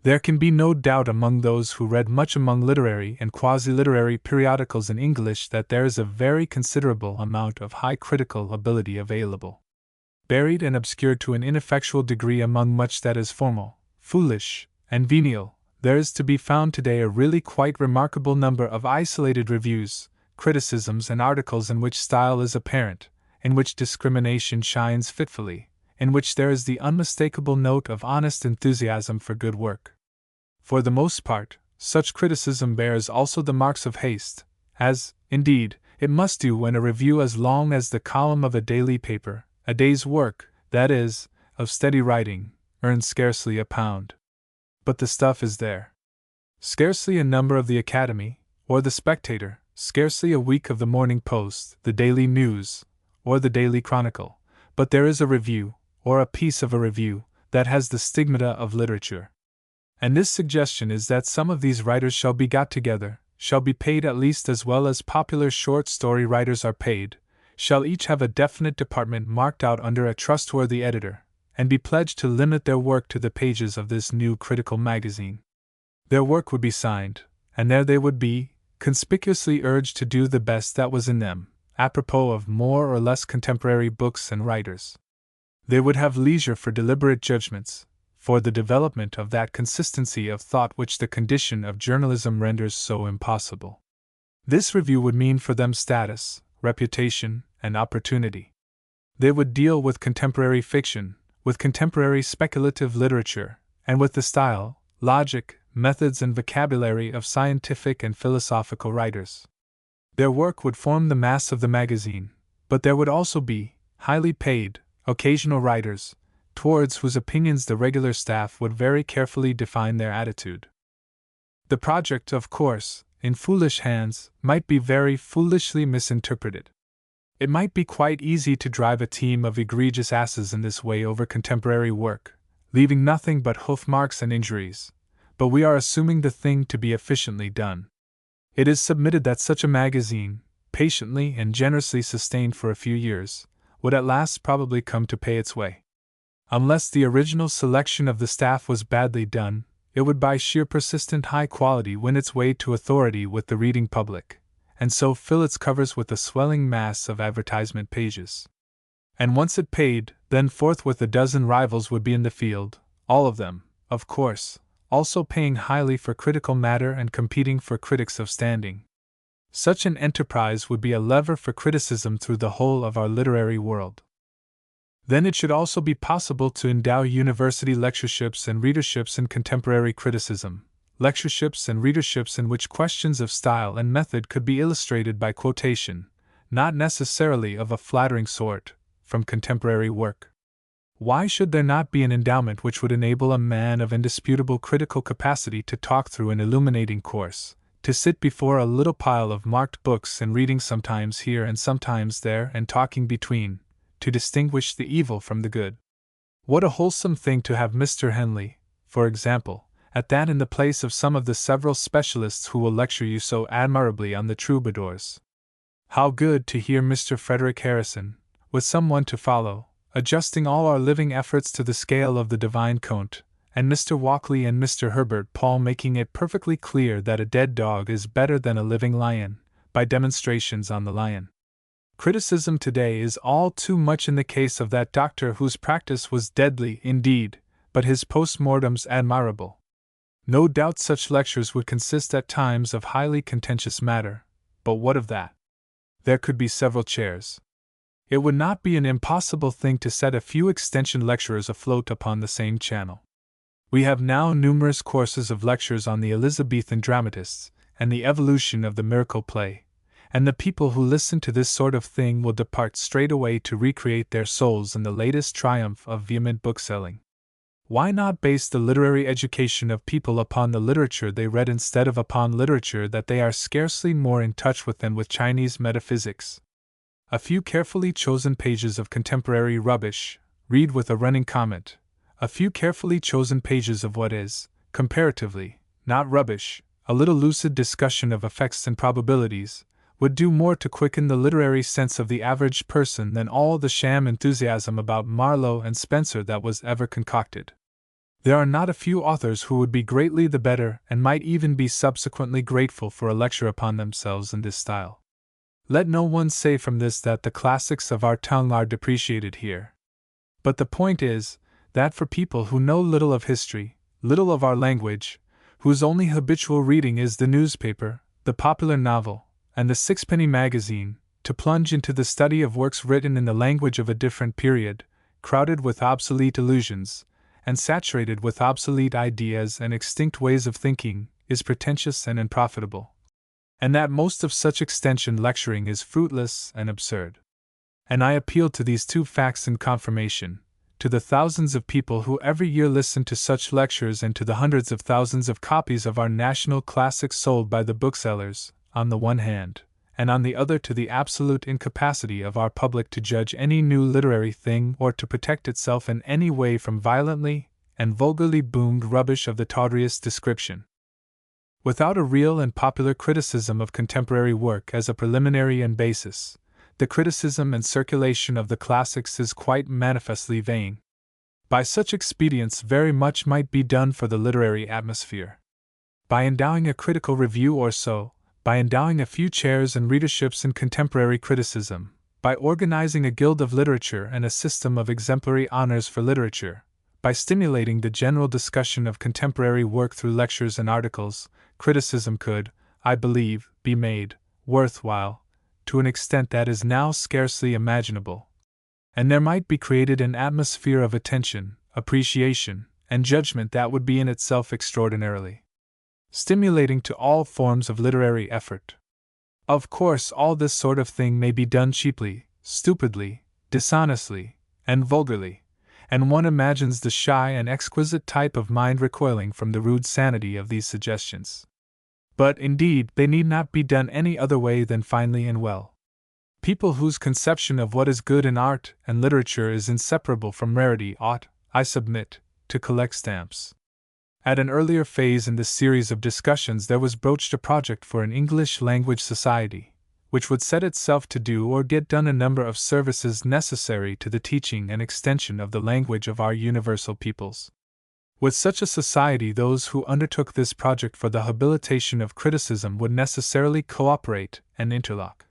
There can be no doubt among those who read much among literary and quasi-literary periodicals in English that there is a very considerable amount of high critical ability available. Buried and obscured to an ineffectual degree among much that is formal, foolish, and venial, there is to be found today a really quite remarkable number of isolated reviews, criticisms, and articles in which style is apparent, in which discrimination shines fitfully, in which there is the unmistakable note of honest enthusiasm for good work. For the most part, such criticism bears also the marks of haste, as, indeed, It must do when a review as long as the column of a daily paper, a day's work, that is, of steady writing, earns scarcely £1. But the stuff is there. Scarcely a number of the Academy, or the Spectator, scarcely a week of the Morning Post, the Daily News, or the Daily Chronicle, but there is a review, or a piece of a review, that has the stigmata of literature. And this suggestion is that some of these writers shall be got together, shall be paid at least as well as popular short story writers are paid, shall each have a definite department marked out under a trustworthy editor, and be pledged to limit their work to the pages of this new critical magazine. Their work would be signed, and there they would be, conspicuously urged to do the best that was in them, apropos of more or less contemporary books and writers. They would have leisure for deliberate judgments, for the development of that consistency of thought which the condition of journalism renders so impossible. This review would mean for them status, reputation, and opportunity. They would deal with contemporary fiction, with contemporary speculative literature, and with the style, logic, methods, and vocabulary of scientific and philosophical writers. Their work would form the mass of the magazine, but there would also be, highly paid, occasional writers, towards whose opinions the regular staff would very carefully define their attitude. The project, of course, in foolish hands, might be very foolishly misinterpreted. It might be quite easy to drive a team of egregious asses in this way over contemporary work, leaving nothing but hoof marks and injuries, but we are assuming the thing to be efficiently done. It is submitted that such a magazine, patiently and generously sustained for a few years, would at last probably come to pay its way. Unless the original selection of the staff was badly done, it would by sheer persistent high quality win its way to authority with the reading public, and so fill its covers with a swelling mass of advertisement pages. And once it paid, then forthwith a dozen rivals would be in the field, all of them, of course, also paying highly for critical matter and competing for critics of standing. Such an enterprise would be a lever for criticism through the whole of our literary world. Then it should also be possible to endow university lectureships and readerships in contemporary criticism, lectureships and readerships in which questions of style and method could be illustrated by quotation, not necessarily of a flattering sort, from contemporary work. Why should there not be an endowment which would enable a man of indisputable critical capacity to talk through an illuminating course, to sit before a little pile of marked books and reading sometimes here and sometimes there and talking between, to distinguish the evil from the good? What a wholesome thing to have Mr. Henley, for example, at that in the place of some of the several specialists who will lecture you so admirably on the troubadours. How good to hear Mr. Frederick Harrison, with some one to follow, adjusting all our living efforts to the scale of the divine Comte, and Mr. Walkley and Mr. Herbert Paul making it perfectly clear that a dead dog is better than a living lion, by demonstrations on the lion. Criticism today is all too much in the case of that doctor whose practice was deadly indeed, but his post-mortems admirable. No doubt such lectures would consist at times of highly contentious matter, but what of that? There could be several chairs. It would not be an impossible thing to set a few extension lecturers afloat upon the same channel. We have now numerous courses of lectures on the Elizabethan dramatists, and the evolution of the miracle play, and the people who listen to this sort of thing will depart straightway to recreate their souls in the latest triumph of vehement bookselling. Why not base the literary education of people upon the literature they read instead of upon literature that they are scarcely more in touch with than with Chinese metaphysics? A few carefully chosen pages of contemporary rubbish, read with a running comment, a few carefully chosen pages of what is, comparatively, not rubbish, a little lucid discussion of effects and probabilities, would do more to quicken the literary sense of the average person than all the sham enthusiasm about Marlowe and Spencer that was ever concocted. There are not a few authors who would be greatly the better and might even be subsequently grateful for a lecture upon themselves in this style. Let no one say from this that the classics of our tongue are depreciated here. But the point is, that for people who know little of history, little of our language, whose only habitual reading is the newspaper, the popular novel, and the sixpenny magazine, to plunge into the study of works written in the language of a different period, crowded with obsolete illusions, and saturated with obsolete ideas and extinct ways of thinking, is pretentious and unprofitable. and that most of such extension lecturing is fruitless and absurd. And I appeal to these two facts in confirmation, to the thousands of people who every year listen to such lectures and to the hundreds of thousands of copies of our national classics sold by the booksellers, on the one hand, and on the other to the absolute incapacity of our public to judge any new literary thing or to protect itself in any way from violently and vulgarly boomed rubbish of the tawdriest description. Without a real and popular criticism of contemporary work as a preliminary and basis, the criticism and circulation of the classics is quite manifestly vain. By such expedients very much might be done for the literary atmosphere. By endowing a critical review or so, by endowing a few chairs and readerships in contemporary criticism, by organizing a guild of literature and a system of exemplary honors for literature, by stimulating the general discussion of contemporary work through lectures and articles, criticism could, I believe, be made worthwhile, to an extent that is now scarcely imaginable. And there might be created an atmosphere of attention, appreciation, and judgment that would be in itself extraordinarily stimulating to all forms of literary effort. Of course, all this sort of thing may be done cheaply, stupidly, dishonestly, and vulgarly, and one imagines the shy and exquisite type of mind recoiling from the rude sanity of these suggestions. But, indeed, they need not be done any other way than finely and well. People whose conception of what is good in art and literature is inseparable from rarity ought, I submit, to collect stamps. At an earlier phase in this series of discussions there was broached a project for an English language society, which would set itself to do or get done a number of services necessary to the teaching and extension of the language of our universal peoples. With such a society, those who undertook this project for the habilitation of criticism would necessarily cooperate and interlock.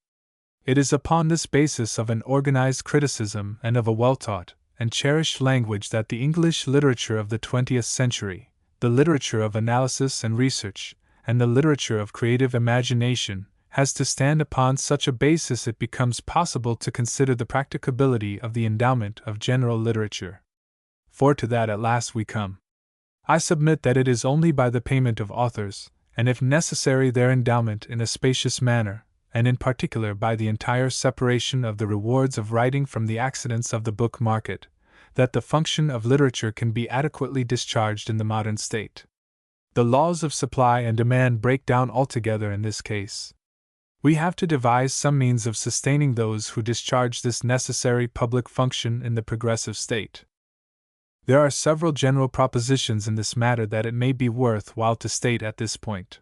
It is upon this basis of an organized criticism and of a well-taught and cherished language that the English literature of the 20th century, the literature of analysis and research, and the literature of creative imagination, has to stand. Upon such a basis it becomes possible to consider the practicability of the endowment of general literature. For to that at last we come. I submit that it is only by the payment of authors, and if necessary their endowment in a spacious manner, and in particular by the entire separation of the rewards of writing from the accidents of the book market, that the function of literature can be adequately discharged in the modern state. The laws of supply and demand break down altogether in this case. We have to devise some means of sustaining those who discharge this necessary public function in the progressive state. There are several general propositions in this matter that it may be worth while to state at this point.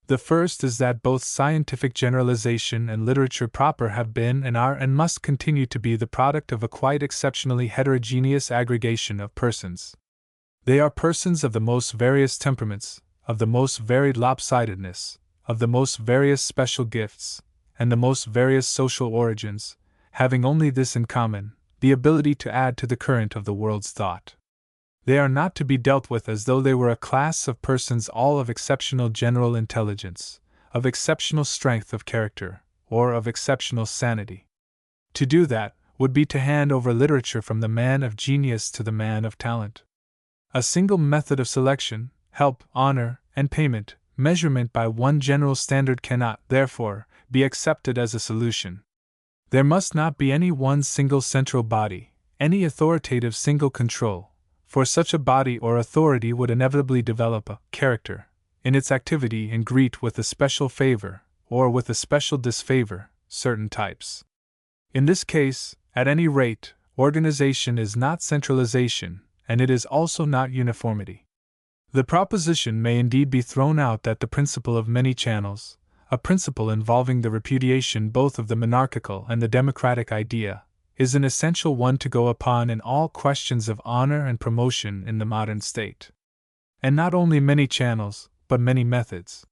The first is that both scientific generalization and literature proper have been and are and must continue to be the product of a quite exceptionally heterogeneous aggregation of persons. They are persons of the most various temperaments, of the most varied lopsidedness, of the most various special gifts, and the most various social origins, having only this in common, the ability to add to the current of the world's thought. They are not to be dealt with as though they were a class of persons all of exceptional general intelligence, of exceptional strength of character, or of exceptional sanity. To do that would be to hand over literature from the man of genius to the man of talent. A single method of selection, help, honor, and payment, measurement by one general standard cannot, therefore, be accepted as a solution. There must not be any one single central body, any authoritative single control, for such a body or authority would inevitably develop a character in its activity and greet with a special favor, or with a special disfavor, certain types. In this case, at any rate, organization is not centralization, and it is also not uniformity. The proposition may indeed be thrown out that the principle of many channels, a principle involving the repudiation both of the monarchical and the democratic idea, is an essential one to go upon in all questions of honor and promotion in the modern state. And not only many channels, but many methods.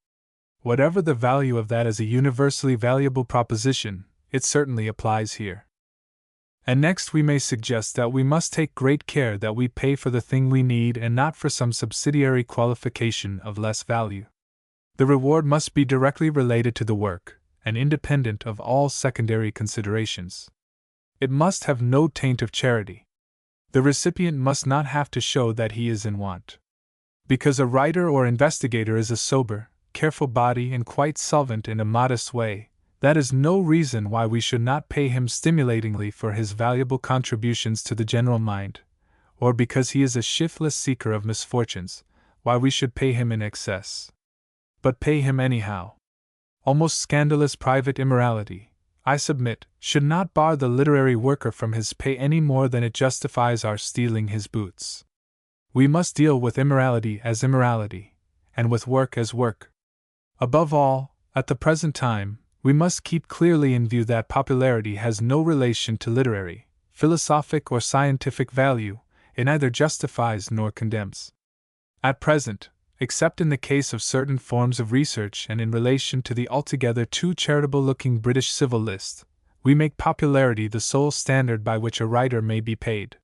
Whatever the value of that as a universally valuable proposition, it certainly applies here. And next we may suggest that we must take great care that we pay for the thing we need and not for some subsidiary qualification of less value. The reward must be directly related to the work, and independent of all secondary considerations. It must have no taint of charity. The recipient must not have to show that he is in want. Because a writer or investigator is a sober, careful body, and quite solvent in a modest way, that is no reason why we should not pay him stimulatingly for his valuable contributions to the general mind, or because he is a shiftless seeker of misfortunes, why we should pay him in excess. But pay him anyhow. Almost scandalous private immorality, I submit, should not bar the literary worker from his pay any more than it justifies our stealing his boots. We must deal with immorality as immorality, and with work as work. Above all, at the present time, we must keep clearly in view that popularity has no relation to literary, philosophic, or scientific value. It neither justifies nor condemns. At present, except in the case of certain forms of research and in relation to the altogether too charitable-looking British Civil List, we make popularity the sole standard by which a writer may be paid.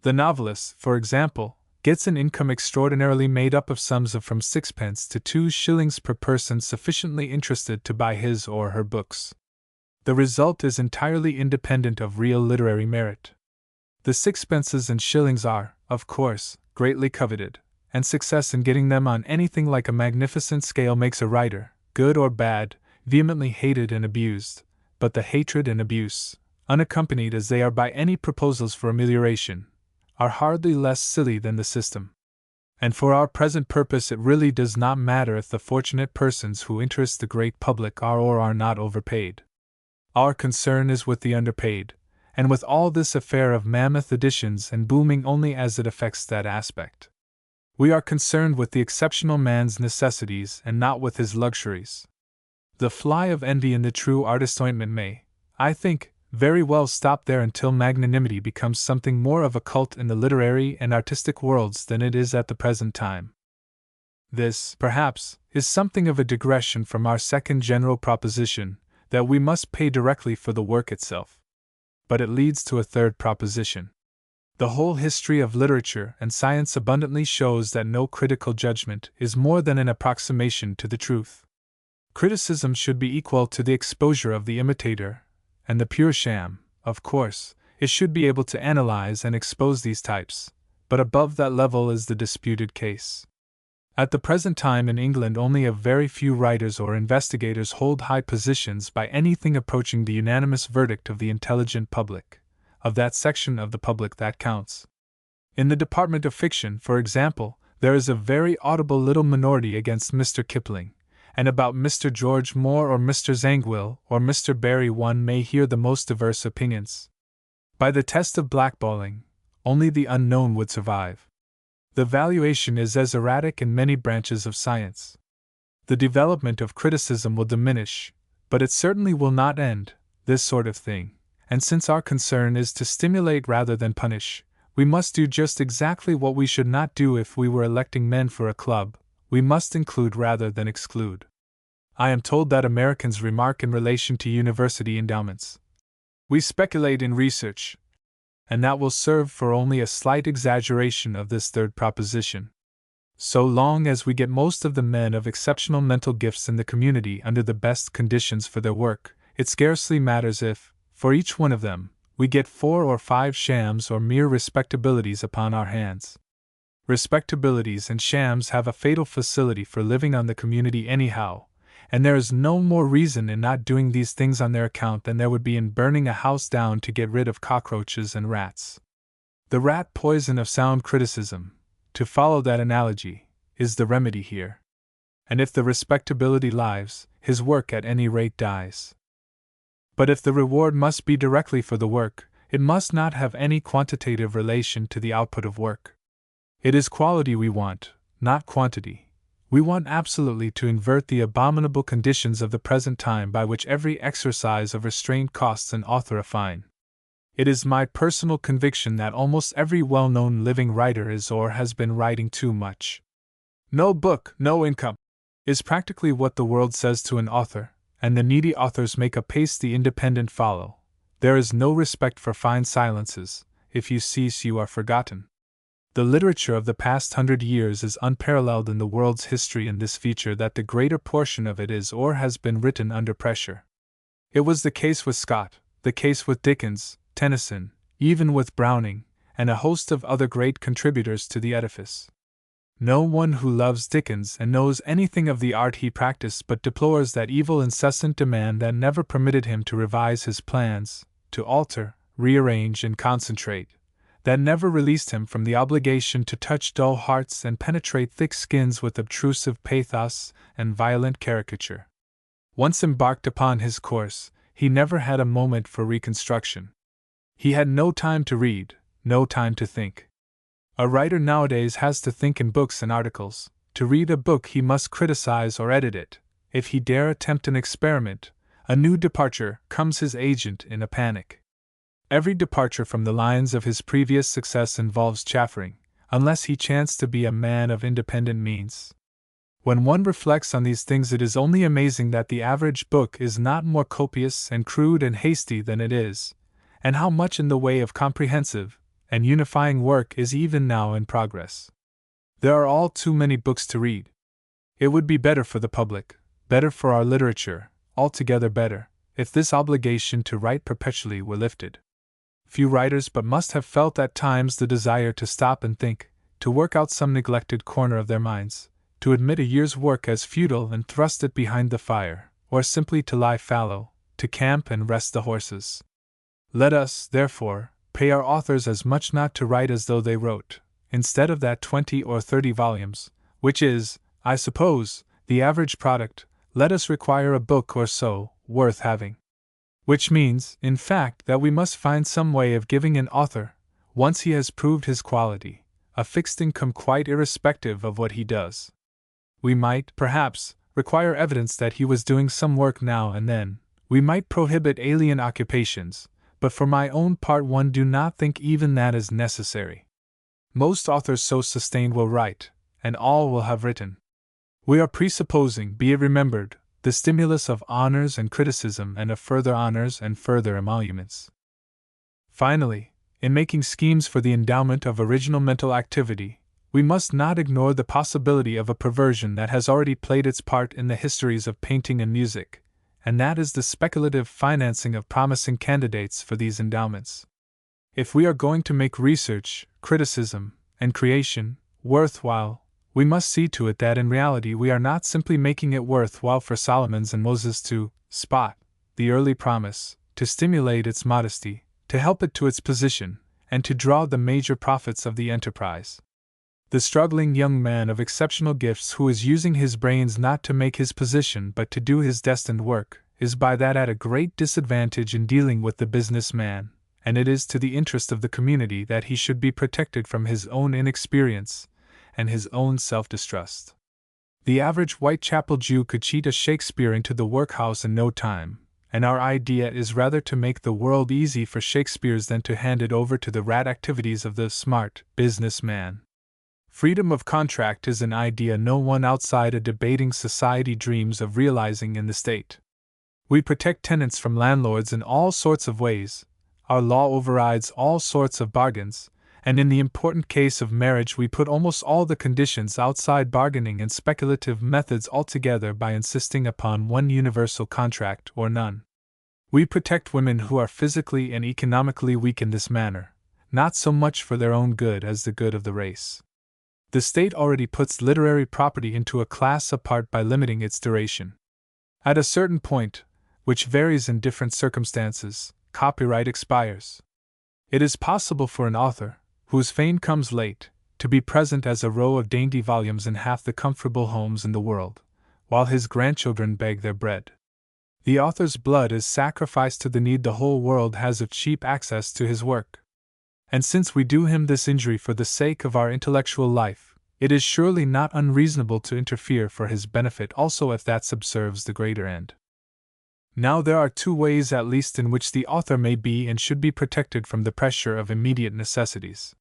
The novelist, for example, gets an income extraordinarily made up of sums of from 6 to 2 shillings per person sufficiently interested to buy his or her books. The result is entirely independent of real literary merit. The 6 and shillings are, of course, greatly coveted, and success in getting them on anything like a magnificent scale makes a writer, good or bad, vehemently hated and abused, but the hatred and abuse, unaccompanied as they are by any proposals for amelioration, are hardly less silly than the system. And for our present purpose it really does not matter if the fortunate persons who interest the great public are or are not overpaid. Our concern is with the underpaid, and with all this affair of mammoth editions and booming only as it affects that aspect. We are concerned with the exceptional man's necessities and not with his luxuries. The fly of envy in the true artist's ointment may, I think, very well stop there until magnanimity becomes something more of a cult in the literary and artistic worlds than it is at the present time. This, perhaps, is something of a digression from our second general proposition, that we must pay directly for the work itself. But it leads to a third proposition. The whole history of literature and science abundantly shows that no critical judgment is more than an approximation to the truth. Criticism should be equal to the exposure of the imitator and the pure sham. Of course, it should be able to analyze and expose these types, but above that level is the disputed case. At the present time in England only a very few writers or investigators hold high positions by anything approaching the unanimous verdict of the intelligent public, of that section of the public that counts. In the department of fiction, for example, there is a very audible little minority against Mr. Kipling, and about Mr. George Moore or Mr. Zangwill or Mr. Barrie one may hear the most diverse opinions. By the test of blackballing, only the unknown would survive. The valuation is as erratic in many branches of science. The development of criticism will diminish, but it certainly will not end, this sort of thing, and since our concern is to stimulate rather than punish, we must do just exactly what we should not do if we were electing men for a club. We must include rather than exclude. I am told that Americans remark in relation to university endowments, "We speculate in research," and that will serve for only a slight exaggeration of this third proposition. So long as we get most of the men of exceptional mental gifts in the community under the best conditions for their work, it scarcely matters if, for each one of them, we get 4 or 5 shams or mere respectabilities upon our hands. Respectabilities and shams have a fatal facility for living on the community anyhow, and there is no more reason in not doing these things on their account than there would be in burning a house down to get rid of cockroaches and rats. The rat poison of sound criticism, to follow that analogy, is the remedy here. And if the respectability lives, his work at any rate dies. But if the reward must be directly for the work, it must not have any quantitative relation to the output of work. It is quality we want, not quantity. We want absolutely to invert the abominable conditions of the present time by which every exercise of restraint costs an author a fine. It is my personal conviction that almost every well-known living writer is or has been writing too much. "No book, no income," is practically what the world says to an author, and the needy authors make a pace the independent follow. There is no respect for fine silences. If you cease, you are forgotten. The literature of the past 100 years is unparalleled in the world's history in this feature that the greater portion of it is or has been written under pressure. It was the case with Scott, the case with Dickens, Tennyson, even with Browning, and a host of other great contributors to the edifice. No one who loves Dickens and knows anything of the art he practiced but deplores that evil incessant demand that never permitted him to revise his plans, to alter, rearrange, and concentrate, that never released him from the obligation to touch dull hearts and penetrate thick skins with obtrusive pathos and violent caricature. Once embarked upon his course, he never had a moment for reconstruction. He had no time to read, no time to think. A writer nowadays has to think in books and articles. To read a book he must criticize or edit it. If he dare attempt an experiment, a new departure, comes his agent in a panic. Every departure from the lines of his previous success involves chaffering, unless he chance to be a man of independent means. When one reflects on these things, it is only amazing that the average book is not more copious and crude and hasty than it is, and how much in the way of comprehensive and unifying work is even now in progress. There are all too many books to read. It would be better for the public, better for our literature, altogether better, if this obligation to write perpetually were lifted. Few writers but must have felt at times the desire to stop and think, to work out some neglected corner of their minds, to admit a year's work as futile and thrust it behind the fire, or simply to lie fallow, to camp and rest the horses. Let us, therefore, pay our authors as much not to write as though they wrote, instead of that 20 or 30 volumes, which is, I suppose, the average product. Let us require a book or so, worth having. Which means, in fact, that we must find some way of giving an author, once he has proved his quality, a fixed income quite irrespective of what he does. We might, perhaps, require evidence that he was doing some work now and then. We might prohibit alien occupations, but for my own part one do not think even that is necessary. Most authors so sustained will write, and all will have written. We are presupposing, be it remembered, the stimulus of honors and criticism and of further honors and further emoluments. Finally, in making schemes for the endowment of original mental activity, we must not ignore the possibility of a perversion that has already played its part in the histories of painting and music, and that is the speculative financing of promising candidates for these endowments. If we are going to make research, criticism, and creation worthwhile, we must see to it that in reality we are not simply making it worthwhile for Solomons and Moses to spot the early promise, to stimulate its modesty, to help it to its position, and to draw the major profits of the enterprise. The struggling young man of exceptional gifts who is using his brains not to make his position but to do his destined work, is by that at a great disadvantage in dealing with the businessman, and it is to the interest of the community that he should be protected from his own inexperience and his own self-distrust. The average Whitechapel Jew could cheat a Shakespeare into the workhouse in no time, and our idea is rather to make the world easy for Shakespeares than to hand it over to the rat activities of the smart businessman. Freedom of contract is an idea no one outside a debating society dreams of realizing in the state. We protect tenants from landlords in all sorts of ways, our law overrides all sorts of bargains, and in the important case of marriage we put almost all the conditions outside bargaining and speculative methods altogether by insisting upon one universal contract or none. We protect women who are physically and economically weak in this manner, not so much for their own good as the good of the race. The state already puts literary property into a class apart by limiting its duration. At a certain point, which varies in different circumstances, copyright expires. It is possible for an author, whose fame comes late, to be present as a row of dainty volumes in half the comfortable homes in the world, while his grandchildren beg their bread. The author's blood is sacrificed to the need the whole world has of cheap access to his work. And since we do him this injury for the sake of our intellectual life, it is surely not unreasonable to interfere for his benefit also if that subserves the greater end. Now there are two ways at least in which the author may be and should be protected from the pressure of immediate necessities.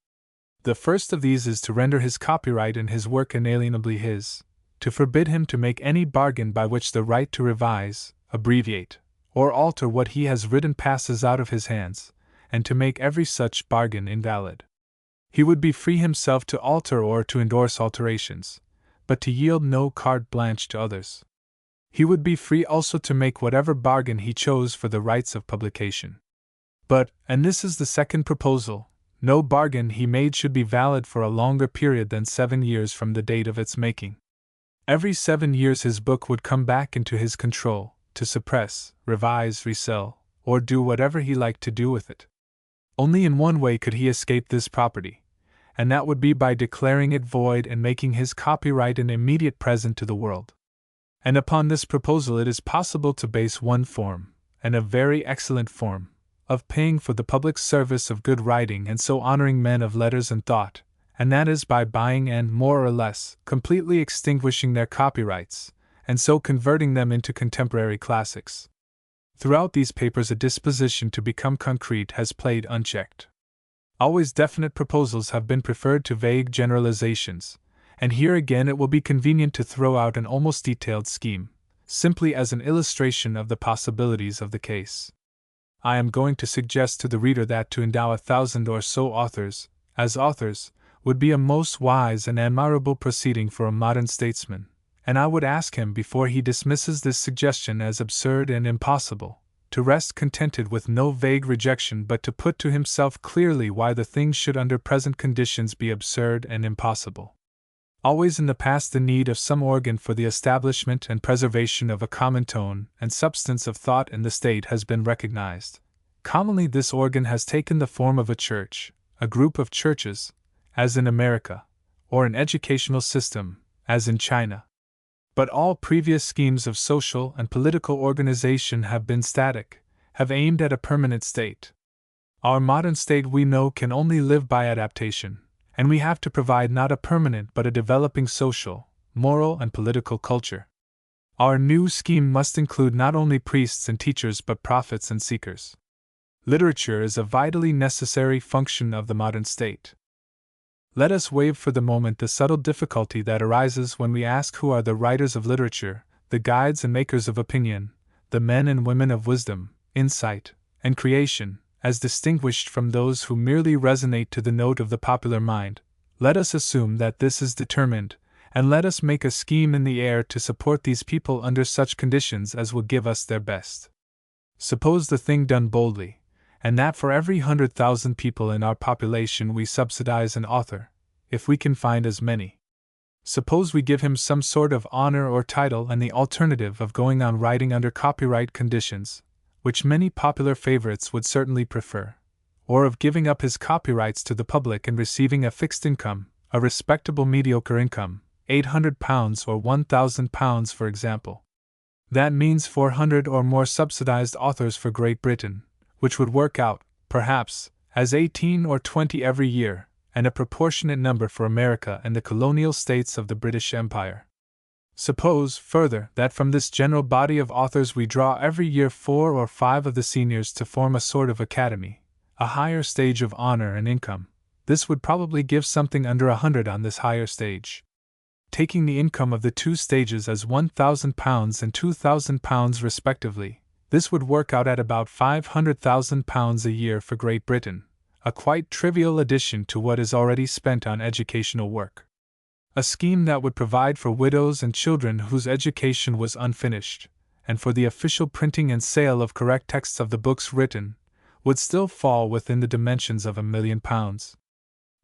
The first of these is to render his copyright and his work inalienably his, to forbid him to make any bargain by which the right to revise, abbreviate, or alter what he has written passes out of his hands, and to make every such bargain invalid. He would be free himself to alter or to endorse alterations, but to yield no carte blanche to others. He would be free also to make whatever bargain he chose for the rights of publication. But, and this is the second proposal, No bargain he made should be valid for a longer period than 7 years from the date of its making. Every 7 years his book would come back into his control, to suppress, revise, resell, or do whatever he liked to do with it. Only in one way could he escape this property, and that would be by declaring it void and making his copyright an immediate present to the world. And upon this proposal it is possible to base one form, and a very excellent form, of paying for the public service of good writing and so honoring men of letters and thought, and that is by buying and, more or less, completely extinguishing their copyrights, and so converting them into contemporary classics. Throughout these papers a disposition to become concrete has played unchecked. Always definite proposals have been preferred to vague generalizations, and here again it will be convenient to throw out an almost detailed scheme, simply as an illustration of the possibilities of the case. I am going to suggest to the reader that to endow 1,000 or so authors, as authors, would be a most wise and admirable proceeding for a modern statesman, and I would ask him before he dismisses this suggestion as absurd and impossible, to rest contented with no vague rejection but to put to himself clearly why the thing should under present conditions be absurd and impossible. Always in the past the need of some organ for the establishment and preservation of a common tone and substance of thought in the state has been recognized. Commonly this organ has taken the form of a church, a group of churches, as in America, or an educational system, as in China. But all previous schemes of social and political organization have been static, have aimed at a permanent state. Our modern state, we know, can only live by adaptation, and we have to provide not a permanent but a developing social, moral, and political culture. Our new scheme must include not only priests and teachers but prophets and seekers. Literature is a vitally necessary function of the modern state. Let us waive for the moment the subtle difficulty that arises when we ask who are the writers of literature, the guides and makers of opinion, the men and women of wisdom, insight, and creation, as distinguished from those who merely resonate to the note of the popular mind. Let us assume that this is determined, and let us make a scheme in the air to support these people under such conditions as will give us their best. Suppose the thing done boldly, and that for every 100,000 people in our population we subsidize an author, if we can find as many. Suppose we give him some sort of honor or title and the alternative of going on writing under copyright conditions, which many popular favorites would certainly prefer, or of giving up his copyrights to the public and receiving a fixed income, a respectable mediocre income, £800 or £1,000 for example. That means 400 or more subsidized authors for Great Britain, which would work out, perhaps, as 18 or 20 every year, and a proportionate number for America and the colonial states of the British Empire. Suppose, further, that from this general body of authors we draw every year 4 or 5 of the seniors to form a sort of academy, a higher stage of honor and income. This would probably give something under 100 on this higher stage. Taking the income of the two stages as £1,000 and £2,000 respectively, this would work out at about £500,000 a year for Great Britain, a quite trivial addition to what is already spent on educational work. A scheme that would provide for widows and children whose education was unfinished, and for the official printing and sale of correct texts of the books written, would still fall within the dimensions of £1,000,000.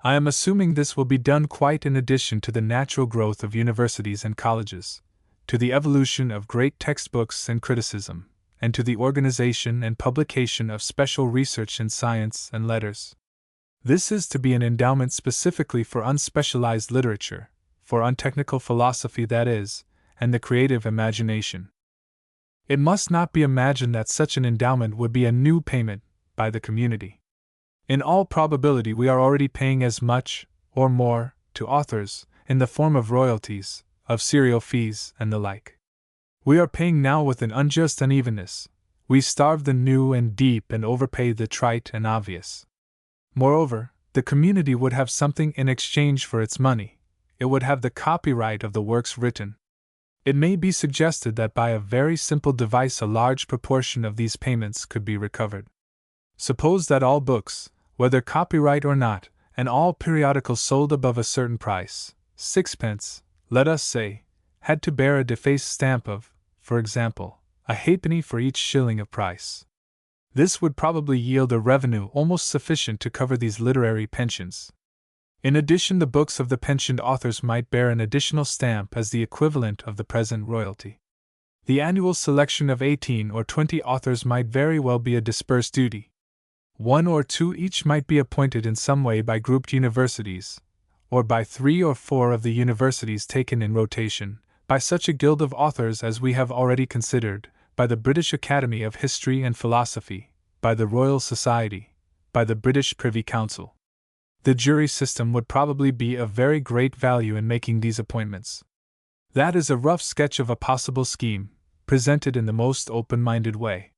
I am assuming this will be done quite in addition to the natural growth of universities and colleges, to the evolution of great textbooks and criticism, and to the organization and publication of special research in science and letters. This is to be an endowment specifically for unspecialized literature, for untechnical philosophy that is, and the creative imagination. It must not be imagined that such an endowment would be a new payment by the community. In all probability we are already paying as much, or more, to authors, in the form of royalties, of serial fees, and the like. We are paying now with an unjust unevenness. We starve the new and deep and overpay the trite and obvious. Moreover, the community would have something in exchange for its money. It would have the copyright of the works written. It may be suggested that by a very simple device a large proportion of these payments could be recovered. Suppose that all books, whether copyright or not, and all periodicals sold above a certain price, 6pence, let us say, had to bear a defaced stamp of, for example, a halfpenny for each shilling of price. This would probably yield a revenue almost sufficient to cover these literary pensions. In addition, the books of the pensioned authors might bear an additional stamp as the equivalent of the present royalty. The annual selection of 18 or 20 authors might very well be a dispersed duty. 1 or 2 each might be appointed in some way by grouped universities, or by 3 or 4 of the universities taken in rotation, by such a guild of authors as we have already considered, by the British Academy of History and Philosophy, by the Royal Society, by the British Privy Council. The jury system would probably be of very great value in making these appointments. That is a rough sketch of a possible scheme, presented in the most open-minded way.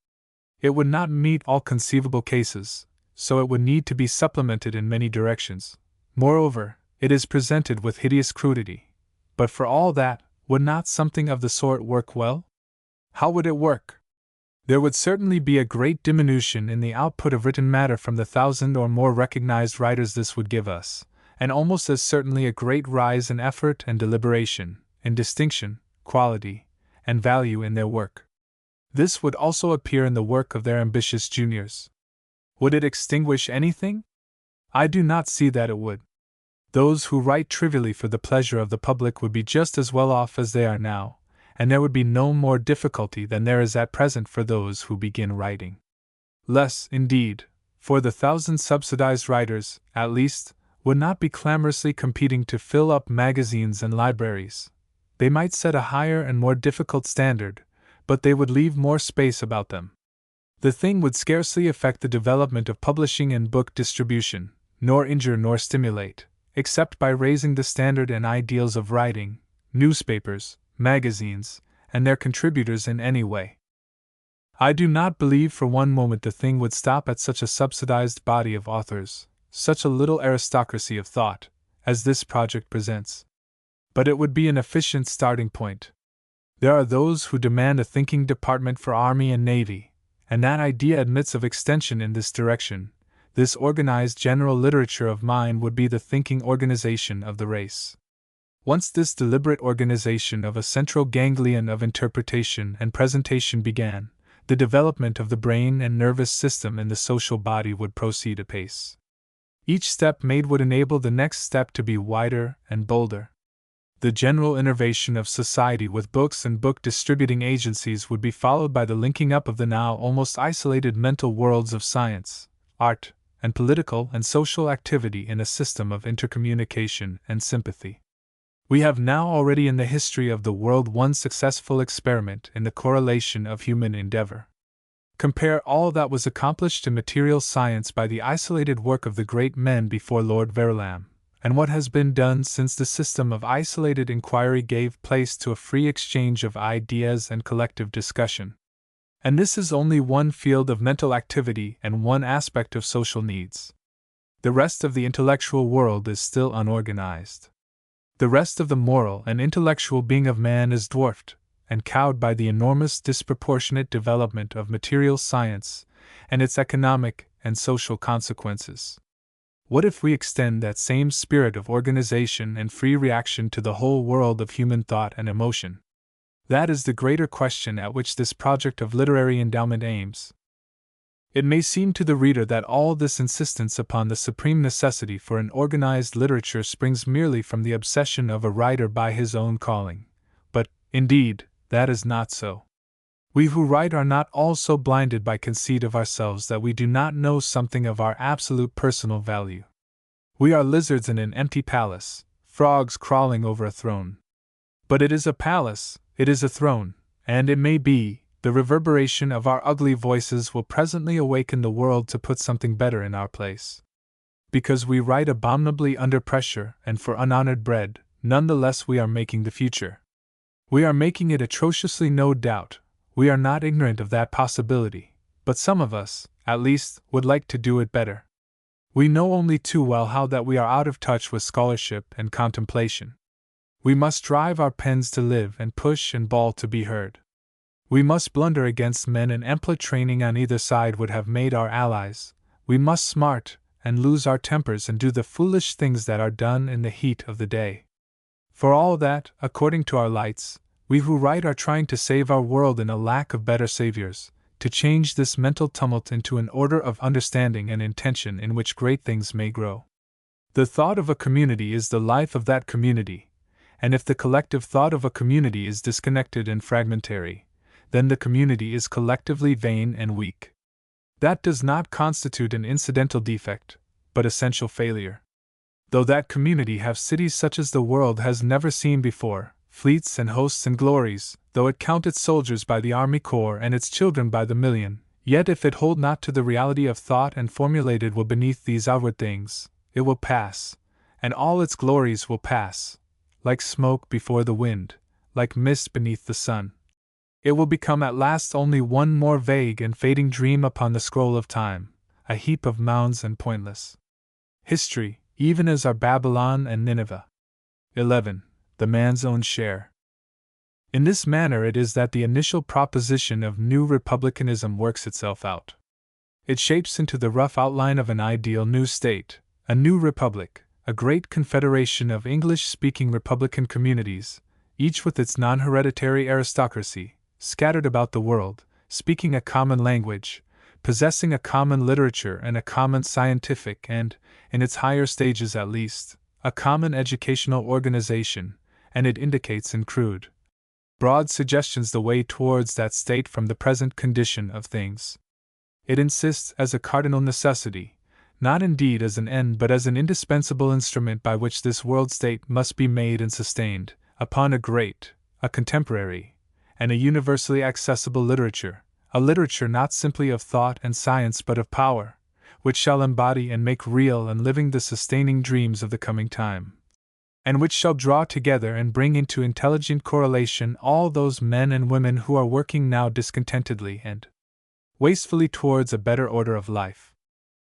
It would not meet all conceivable cases, so it would need to be supplemented in many directions. Moreover, it is presented with hideous crudity. But for all that, would not something of the sort work well? How would it work? There would certainly be a great diminution in the output of written matter from the 1,000 or more recognized writers this would give us, and almost as certainly a great rise in effort and deliberation, in distinction, quality, and value in their work. This would also appear in the work of their ambitious juniors. Would it extinguish anything? I do not see that it would. Those who write trivially for the pleasure of the public would be just as well off as they are now, and there would be no more difficulty than there is at present for those who begin writing. Less, indeed, for the 1,000 subsidized writers, at least, would not be clamorously competing to fill up magazines and libraries. They might set a higher and more difficult standard, but they would leave more space about them. The thing would scarcely affect the development of publishing and book distribution, nor injure nor stimulate, except by raising the standard and ideals of writing, newspapers, magazines, and their contributors in any way. I do not believe for one moment the thing would stop at such a subsidized body of authors, such a little aristocracy of thought, as this project presents. But it would be an efficient starting point. There are those who demand a thinking department for Army and Navy, and that idea admits of extension in this direction. This organized general literature of mine would be the thinking organization of the race. Once this deliberate organization of a central ganglion of interpretation and presentation began, the development of the brain and nervous system in the social body would proceed apace. Each step made would enable the next step to be wider and bolder. The general innervation of society with books and book distributing agencies would be followed by the linking up of the now almost isolated mental worlds of science, art, and political and social activity in a system of intercommunication and sympathy. We have now already in the history of the world one successful experiment in the correlation of human endeavor. Compare all that was accomplished in material science by the isolated work of the great men before Lord Verulam, and what has been done since the system of isolated inquiry gave place to a free exchange of ideas and collective discussion. And this is only one field of mental activity and one aspect of social needs. The rest of the intellectual world is still unorganized. The rest of the moral and intellectual being of man is dwarfed and cowed by the enormous disproportionate development of material science and its economic and social consequences. What if we extend that same spirit of organization and free reaction to the whole world of human thought and emotion? That is the greater question at which this project of literary endowment aims. It may seem to the reader that all this insistence upon the supreme necessity for an organized literature springs merely from the obsession of a writer by his own calling, but, indeed, that is not so. We who write are not all so blinded by conceit of ourselves that we do not know something of our absolute personal value. We are lizards in an empty palace, frogs crawling over a throne. But it is a palace, it is a throne, and it may be, the reverberation of our ugly voices will presently awaken the world to put something better in our place. Because we write abominably under pressure and for unhonored bread, none the less we are making the future. We are making it atrociously, no doubt. We are not ignorant of that possibility, but some of us, at least, would like to do it better. We know only too well how that we are out of touch with scholarship and contemplation. We must drive our pens to live and push and bawl to be heard. We must blunder against men an ample training on either side would have made our allies. We must smart and lose our tempers and do the foolish things that are done in the heat of the day. For all that, according to our lights, we who write are trying to save our world in a lack of better saviors, to change this mental tumult into an order of understanding and intention in which great things may grow. The thought of a community is the life of that community, and if the collective thought of a community is disconnected and fragmentary, then the community is collectively vain and weak. That does not constitute an incidental defect, but essential failure. Though that community have cities such as the world has never seen before, fleets and hosts and glories, though it count its soldiers by the army corps and its children by the million, yet if it hold not to the reality of thought and formulated will beneath these outward things, it will pass, and all its glories will pass, like smoke before the wind, like mist beneath the sun. It will become at last only one more vague and fading dream upon the scroll of time, a heap of mounds and pointless history, even as are Babylon and Nineveh. 11. The man's own share. In this manner it is that the initial proposition of new republicanism works itself out. It shapes into the rough outline of an ideal new state, a new republic, a great confederation of English-speaking republican communities, each with its non-hereditary aristocracy, scattered about the world, speaking a common language, possessing a common literature and a common scientific and, in its higher stages at least, a common educational organization, and it indicates in crude, broad suggestions the way towards that state from the present condition of things. It insists as a cardinal necessity, not indeed as an end but as an indispensable instrument by which this world state must be made and sustained, upon a great, a contemporary, and a universally accessible literature, a literature not simply of thought and science but of power, which shall embody and make real and living the sustaining dreams of the coming time, and which shall draw together and bring into intelligent correlation all those men and women who are working now discontentedly and wastefully towards a better order of life.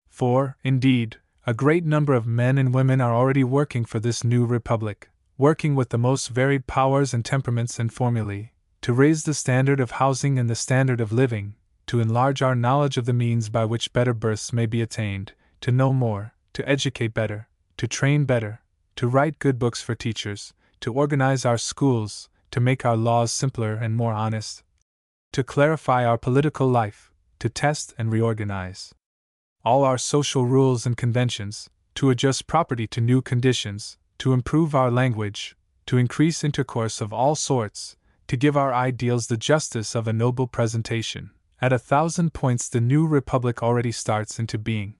For, indeed, a great number of men and women are already working for this new republic, working with the most varied powers and temperaments and formulae, to raise the standard of housing and the standard of living, to enlarge our knowledge of the means by which better births may be attained, to know more, to educate better, to train better, to write good books for teachers, to organize our schools, to make our laws simpler and more honest, to clarify our political life, to test and reorganize all our social rules and conventions, to adjust property to new conditions, to improve our language, to increase intercourse of all sorts, to give our ideals the justice of a noble presentation. At 1,000 points the new republic already starts into being.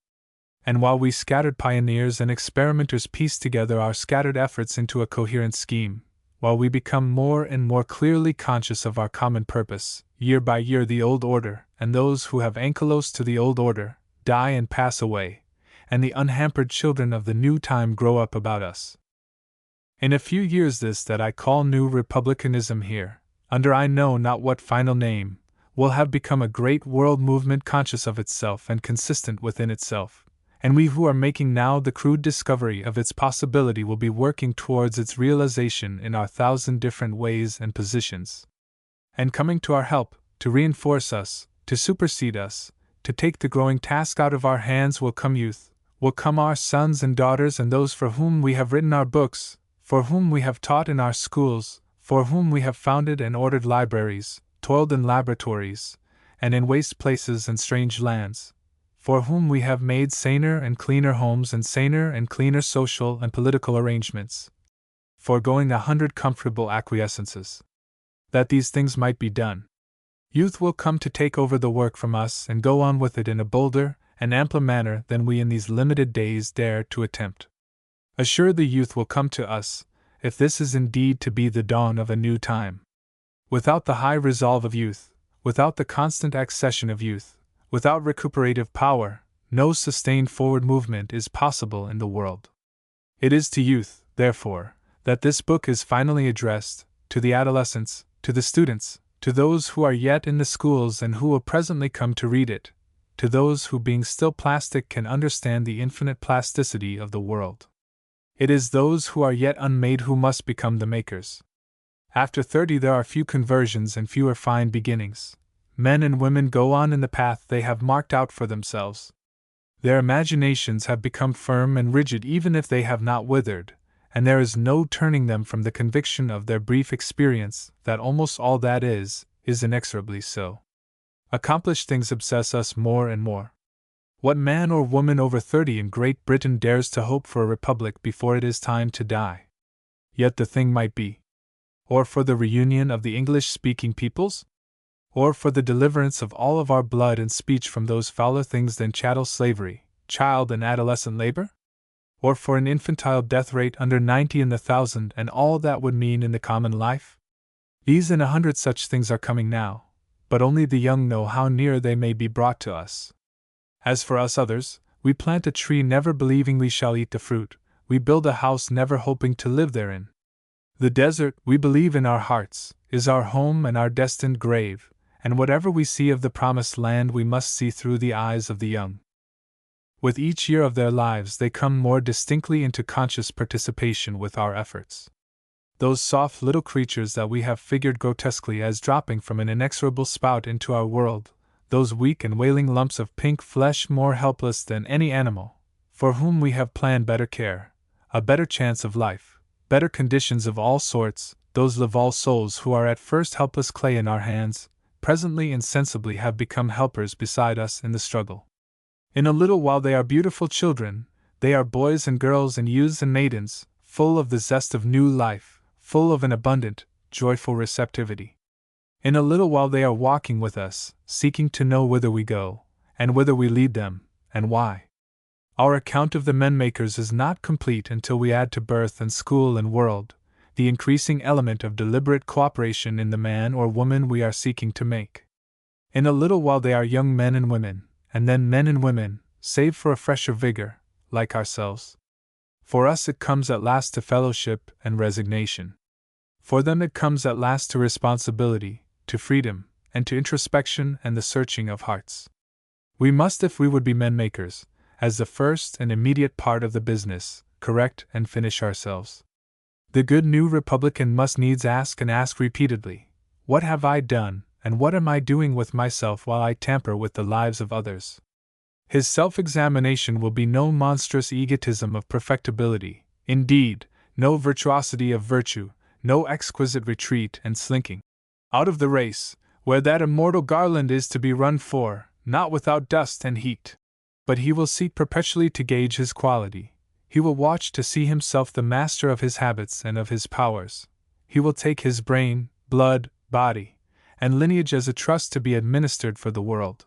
And while we scattered pioneers and experimenters piece together our scattered efforts into a coherent scheme, while we become more and more clearly conscious of our common purpose, year by year the old order, and those who have ankylos to the old order, die and pass away, and the unhampered children of the new time grow up about us. In a few years this that I call new republicanism here, under I know not what final name, will have become a great world movement conscious of itself and consistent within itself, and we who are making now the crude discovery of its possibility will be working towards its realization in our 1,000 different ways and positions. And coming to our help, to reinforce us, to supersede us, to take the growing task out of our hands will come youth, will come our sons and daughters and those for whom we have written our books, for whom we have taught in our schools, for whom we have founded and ordered libraries, toiled in laboratories, and in waste places and strange lands, for whom we have made saner and cleaner homes and saner and cleaner social and political arrangements, foregoing 100 comfortable acquiescences, that these things might be done. Youth will come to take over the work from us and go on with it in a bolder and ampler manner than we in these limited days dare to attempt. Assuredly youth will come to us, if this is indeed to be the dawn of a new time. Without the high resolve of youth, without the constant accession of youth, without recuperative power, no sustained forward movement is possible in the world. It is to youth, therefore, that this book is finally addressed, to the adolescents, to the students, to those who are yet in the schools and who will presently come to read it, to those who being still plastic can understand the infinite plasticity of the world. It is those who are yet unmade who must become the makers. After 30 there are few conversions and fewer fine beginnings. Men and women go on in the path they have marked out for themselves. Their imaginations have become firm and rigid even if they have not withered, and there is no turning them from the conviction of their brief experience that almost all that is inexorably so. Accomplished things obsess us more and more. What man or woman over 30 in Great Britain dares to hope for a republic before it is time to die? Yet the thing might be. Or for the reunion of the English-speaking peoples? Or for the deliverance of all of our blood and speech from those fouler things than chattel slavery, child and adolescent labor? Or for an infantile death rate under 90 in the 1,000 and all that would mean in the common life? These and 100 such things are coming now, but only the young know how near they may be brought to us. As for us others, we plant a tree never believing we shall eat the fruit, we build a house never hoping to live therein. The desert, we believe in our hearts, is our home and our destined grave, and whatever we see of the promised land we must see through the eyes of the young. With each year of their lives they come more distinctly into conscious participation with our efforts. Those soft little creatures that we have figured grotesquely as dropping from an inexorable spout into our world, those weak and wailing lumps of pink flesh more helpless than any animal, for whom we have planned better care, a better chance of life, better conditions of all sorts, those Laval souls who are at first helpless clay in our hands, presently insensibly have become helpers beside us in the struggle. In a little while they are beautiful children, they are boys and girls and youths and maidens, full of the zest of new life, full of an abundant, joyful receptivity. In a little while they are walking with us, seeking to know whither we go, and whither we lead them, and why. Our account of the men-makers is not complete until we add to birth and school and world the increasing element of deliberate cooperation in the man or woman we are seeking to make. In a little while they are young men and women, and then men and women, save for a fresher vigor, like ourselves. For us it comes at last to fellowship and resignation. For them it comes at last to responsibility, to freedom, and to introspection and the searching of hearts. We must, if we would be men-makers, as the first and immediate part of the business, correct and finish ourselves. The good new Republican must needs ask and ask repeatedly, what have I done, and what am I doing with myself while I tamper with the lives of others? His self-examination will be no monstrous egotism of perfectibility, indeed, no virtuosity of virtue, no exquisite retreat and slinking out of the race, where that immortal garland is to be run for, not without dust and heat. But he will seek perpetually to gauge his quality, he will watch to see himself the master of his habits and of his powers, he will take his brain, blood, body, and lineage as a trust to be administered for the world.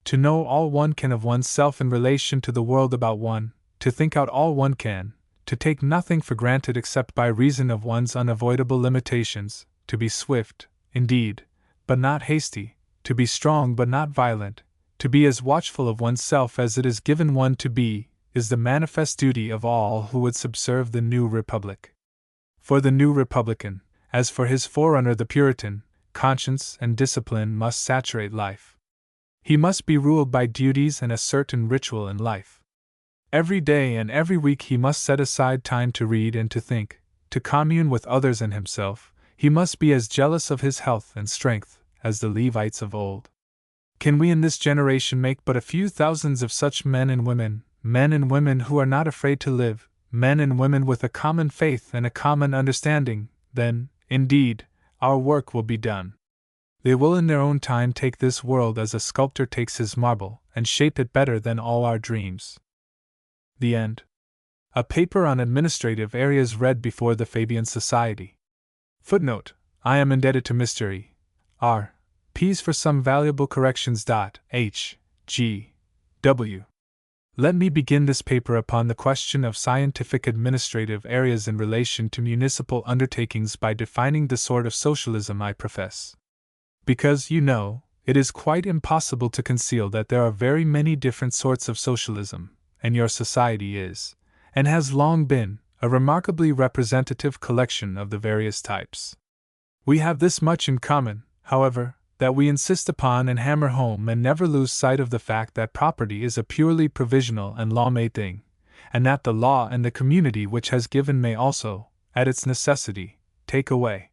To know all one can of oneself in relation to the world about one, to think out all one can, to take nothing for granted except by reason of one's unavoidable limitations, to be swift, indeed, but not hasty, to be strong but not violent, to be as watchful of oneself as it is given one to be, is the manifest duty of all who would subserve the new republic. For the new Republican, as for his forerunner the Puritan, conscience and discipline must saturate life. He must be ruled by duties and a certain ritual in life. Every day and every week he must set aside time to read and to think, to commune with others and himself. He must be as jealous of his health and strength as the Levites of old. Can we in this generation make but a few thousands of such men and women who are not afraid to live, men and women with a common faith and a common understanding, then, indeed, our work will be done. They will in their own time take this world as a sculptor takes his marble, and shape it better than all our dreams. The End. A paper on administrative areas read before the Fabian Society. Footnote: I am indebted to Mr. R. P's for some valuable corrections. H. G. W. Let me begin this paper upon the question of scientific administrative areas in relation to municipal undertakings by defining the sort of socialism I profess. Because, you know, it is quite impossible to conceal that there are very many different sorts of socialism, and your society is, and has long been, a remarkably representative collection of the various types. We have this much in common, however, that we insist upon and hammer home and never lose sight of the fact that property is a purely provisional and law-made thing, and that the law and the community which has given may also, at its necessity, take away.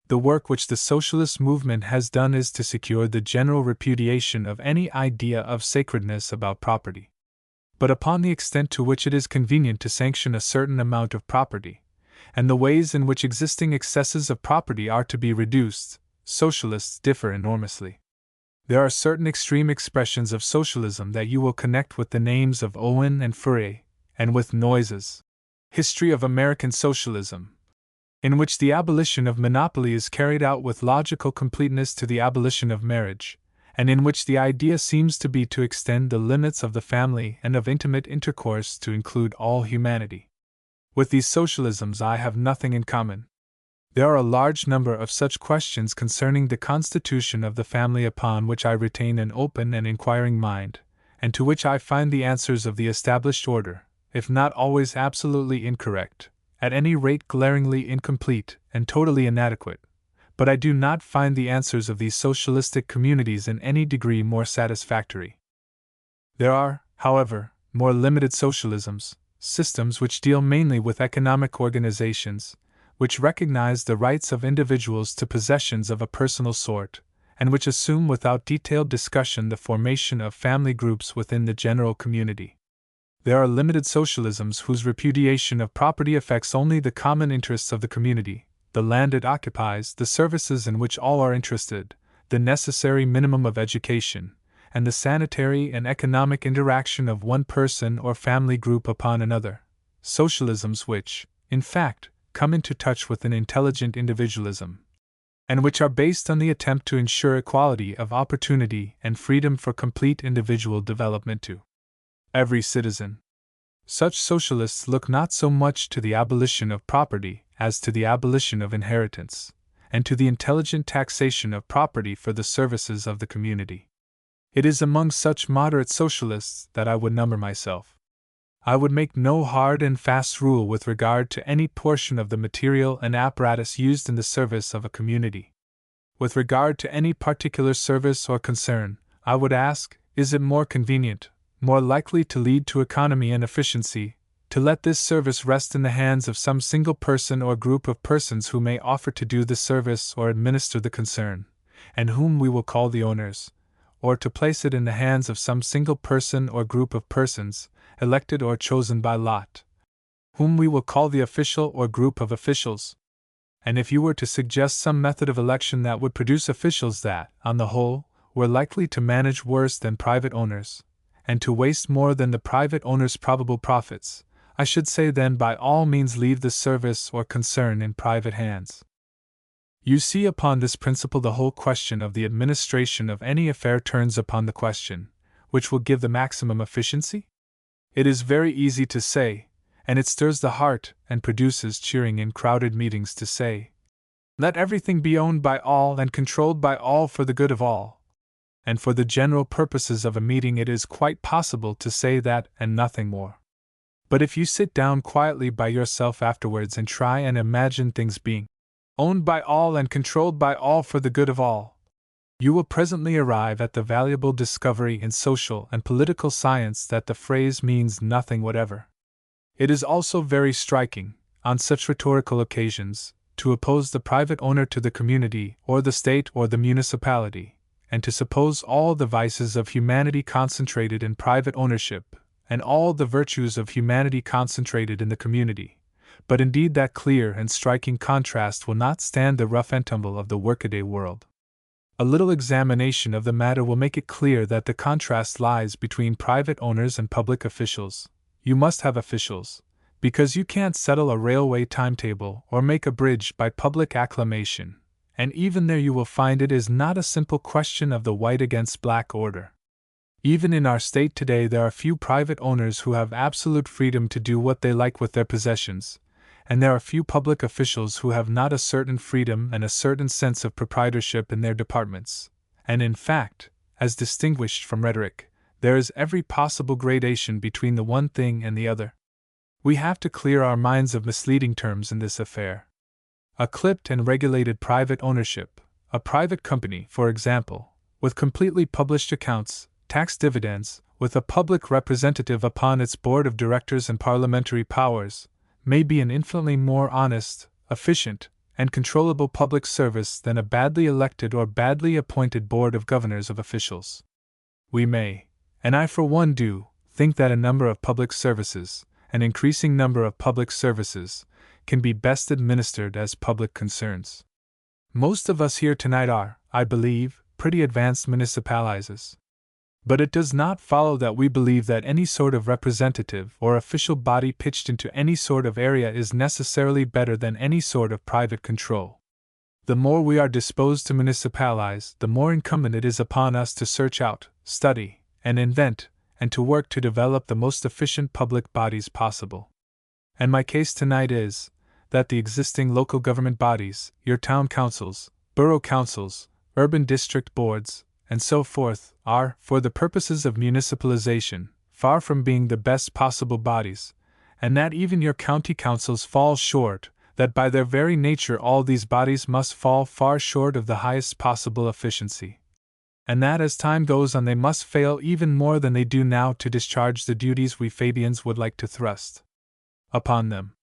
The work which the socialist movement has done is to secure the general repudiation of any idea of sacredness about property. But upon the extent to which it is convenient to sanction a certain amount of property, and the ways in which existing excesses of property are to be reduced, socialists differ enormously. There are certain extreme expressions of socialism that you will connect with the names of Owen and Fourier, and with Noyes's History of American Socialism, in which the abolition of monopoly is carried out with logical completeness to the abolition of marriage, and in which the idea seems to be to extend the limits of the family and of intimate intercourse to include all humanity. With these socialisms I have nothing in common. There are a large number of such questions concerning the constitution of the family upon which I retain an open and inquiring mind, and to which I find the answers of the established order, if not always absolutely incorrect, at any rate glaringly incomplete and totally inadequate, but I do not find the answers of these socialistic communities in any degree more satisfactory. There are, however, more limited socialisms, systems which deal mainly with economic organizations, which recognize the rights of individuals to possessions of a personal sort, and which assume without detailed discussion the formation of family groups within the general community. There are limited socialisms whose repudiation of property affects only the common interests of the community, the land it occupies, the services in which all are interested, the necessary minimum of education, and the sanitary and economic interaction of one person or family group upon another, socialisms which, in fact, come into touch with an intelligent individualism, and which are based on the attempt to ensure equality of opportunity and freedom for complete individual development to every citizen. Such socialists look not so much to the abolition of property as to the abolition of inheritance, and to the intelligent taxation of property for the services of the community. It is among such moderate socialists that I would number myself. I would make no hard and fast rule with regard to any portion of the material and apparatus used in the service of a community. With regard to any particular service or concern, I would ask, is it more convenient, more likely to lead to economy and efficiency, to let this service rest in the hands of some single person or group of persons who may offer to do the service or administer the concern, and whom we will call the owners, or to place it in the hands of some single person or group of persons, elected or chosen by lot, whom we will call the official or group of officials? And if you were to suggest some method of election that would produce officials that, on the whole, were likely to manage worse than private owners, and to waste more than the private owner's probable profits, I should say then by all means leave the service or concern in private hands. You see, upon this principle the whole question of the administration of any affair turns upon the question, which will give the maximum efficiency? It is very easy to say, and it stirs the heart and produces cheering in crowded meetings to say, let everything be owned by all and controlled by all for the good of all. And for the general purposes of a meeting it is quite possible to say that and nothing more. But if you sit down quietly by yourself afterwards and try and imagine things being owned by all and controlled by all for the good of all, you will presently arrive at the valuable discovery in social and political science that the phrase means nothing whatever. It is also very striking, on such rhetorical occasions, to oppose the private owner to the community or the state or the municipality, and to suppose all the vices of humanity concentrated in private ownership, and all the virtues of humanity concentrated in the community. But indeed that clear and striking contrast will not stand the rough and tumble of the workaday world. A little examination of the matter will make it clear that the contrast lies between private owners and public officials. You must have officials, because you can't settle a railway timetable or make a bridge by public acclamation, and even there you will find it is not a simple question of the white against black order. Even in our state today there are few private owners who have absolute freedom to do what they like with their possessions, and there are few public officials who have not a certain freedom and a certain sense of proprietorship in their departments, and in fact, as distinguished from rhetoric, there is every possible gradation between the one thing and the other. We have to clear our minds of misleading terms in this affair. A clipped and regulated private ownership, a private company, for example, with completely published accounts, tax dividends, with a public representative upon its board of directors and parliamentary powers, may be an infinitely more honest, efficient, and controllable public service than a badly elected or badly appointed board of governors of officials. We may, and I for one do, think that a number of public services, an increasing number of public services, can be best administered as public concerns. Most of us here tonight are, I believe, pretty advanced municipalizers. But it does not follow that we believe that any sort of representative or official body pitched into any sort of area is necessarily better than any sort of private control. The more we are disposed to municipalize, the more incumbent it is upon us to search out, study, and invent, and to work to develop the most efficient public bodies possible. And my case tonight is that the existing local government bodies, your town councils, borough councils, urban district boards, and so forth, are, for the purposes of municipalization, far from being the best possible bodies, and that even your county councils fall short, that by their very nature all these bodies must fall far short of the highest possible efficiency, and that as time goes on they must fail even more than they do now to discharge the duties we Fabians would like to thrust upon them.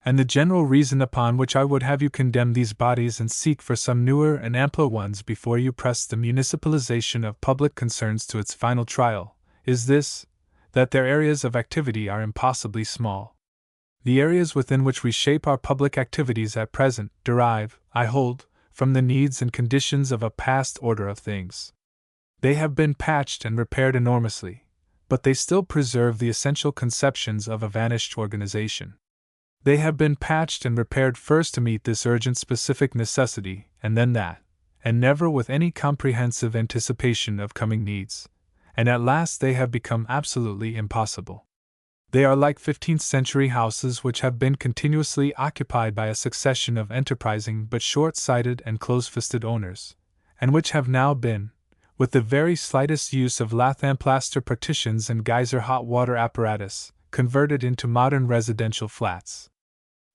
And the general reason upon which I would have you condemn these bodies and seek for some newer and ampler ones before you press the municipalization of public concerns to its final trial, is this, that their areas of activity are impossibly small. The areas within which we shape our public activities at present derive, I hold, from the needs and conditions of a past order of things. They have been patched and repaired enormously, but they still preserve the essential conceptions of a vanished organization. They have been patched and repaired first to meet this urgent specific necessity, and then that, and never with any comprehensive anticipation of coming needs, and at last they have become absolutely impossible. They are like 15th-century houses which have been continuously occupied by a succession of enterprising but short-sighted and close-fisted owners, and which have now been, with the very slightest use of lath and plaster partitions and geyser hot water apparatus, converted into modern residential flats.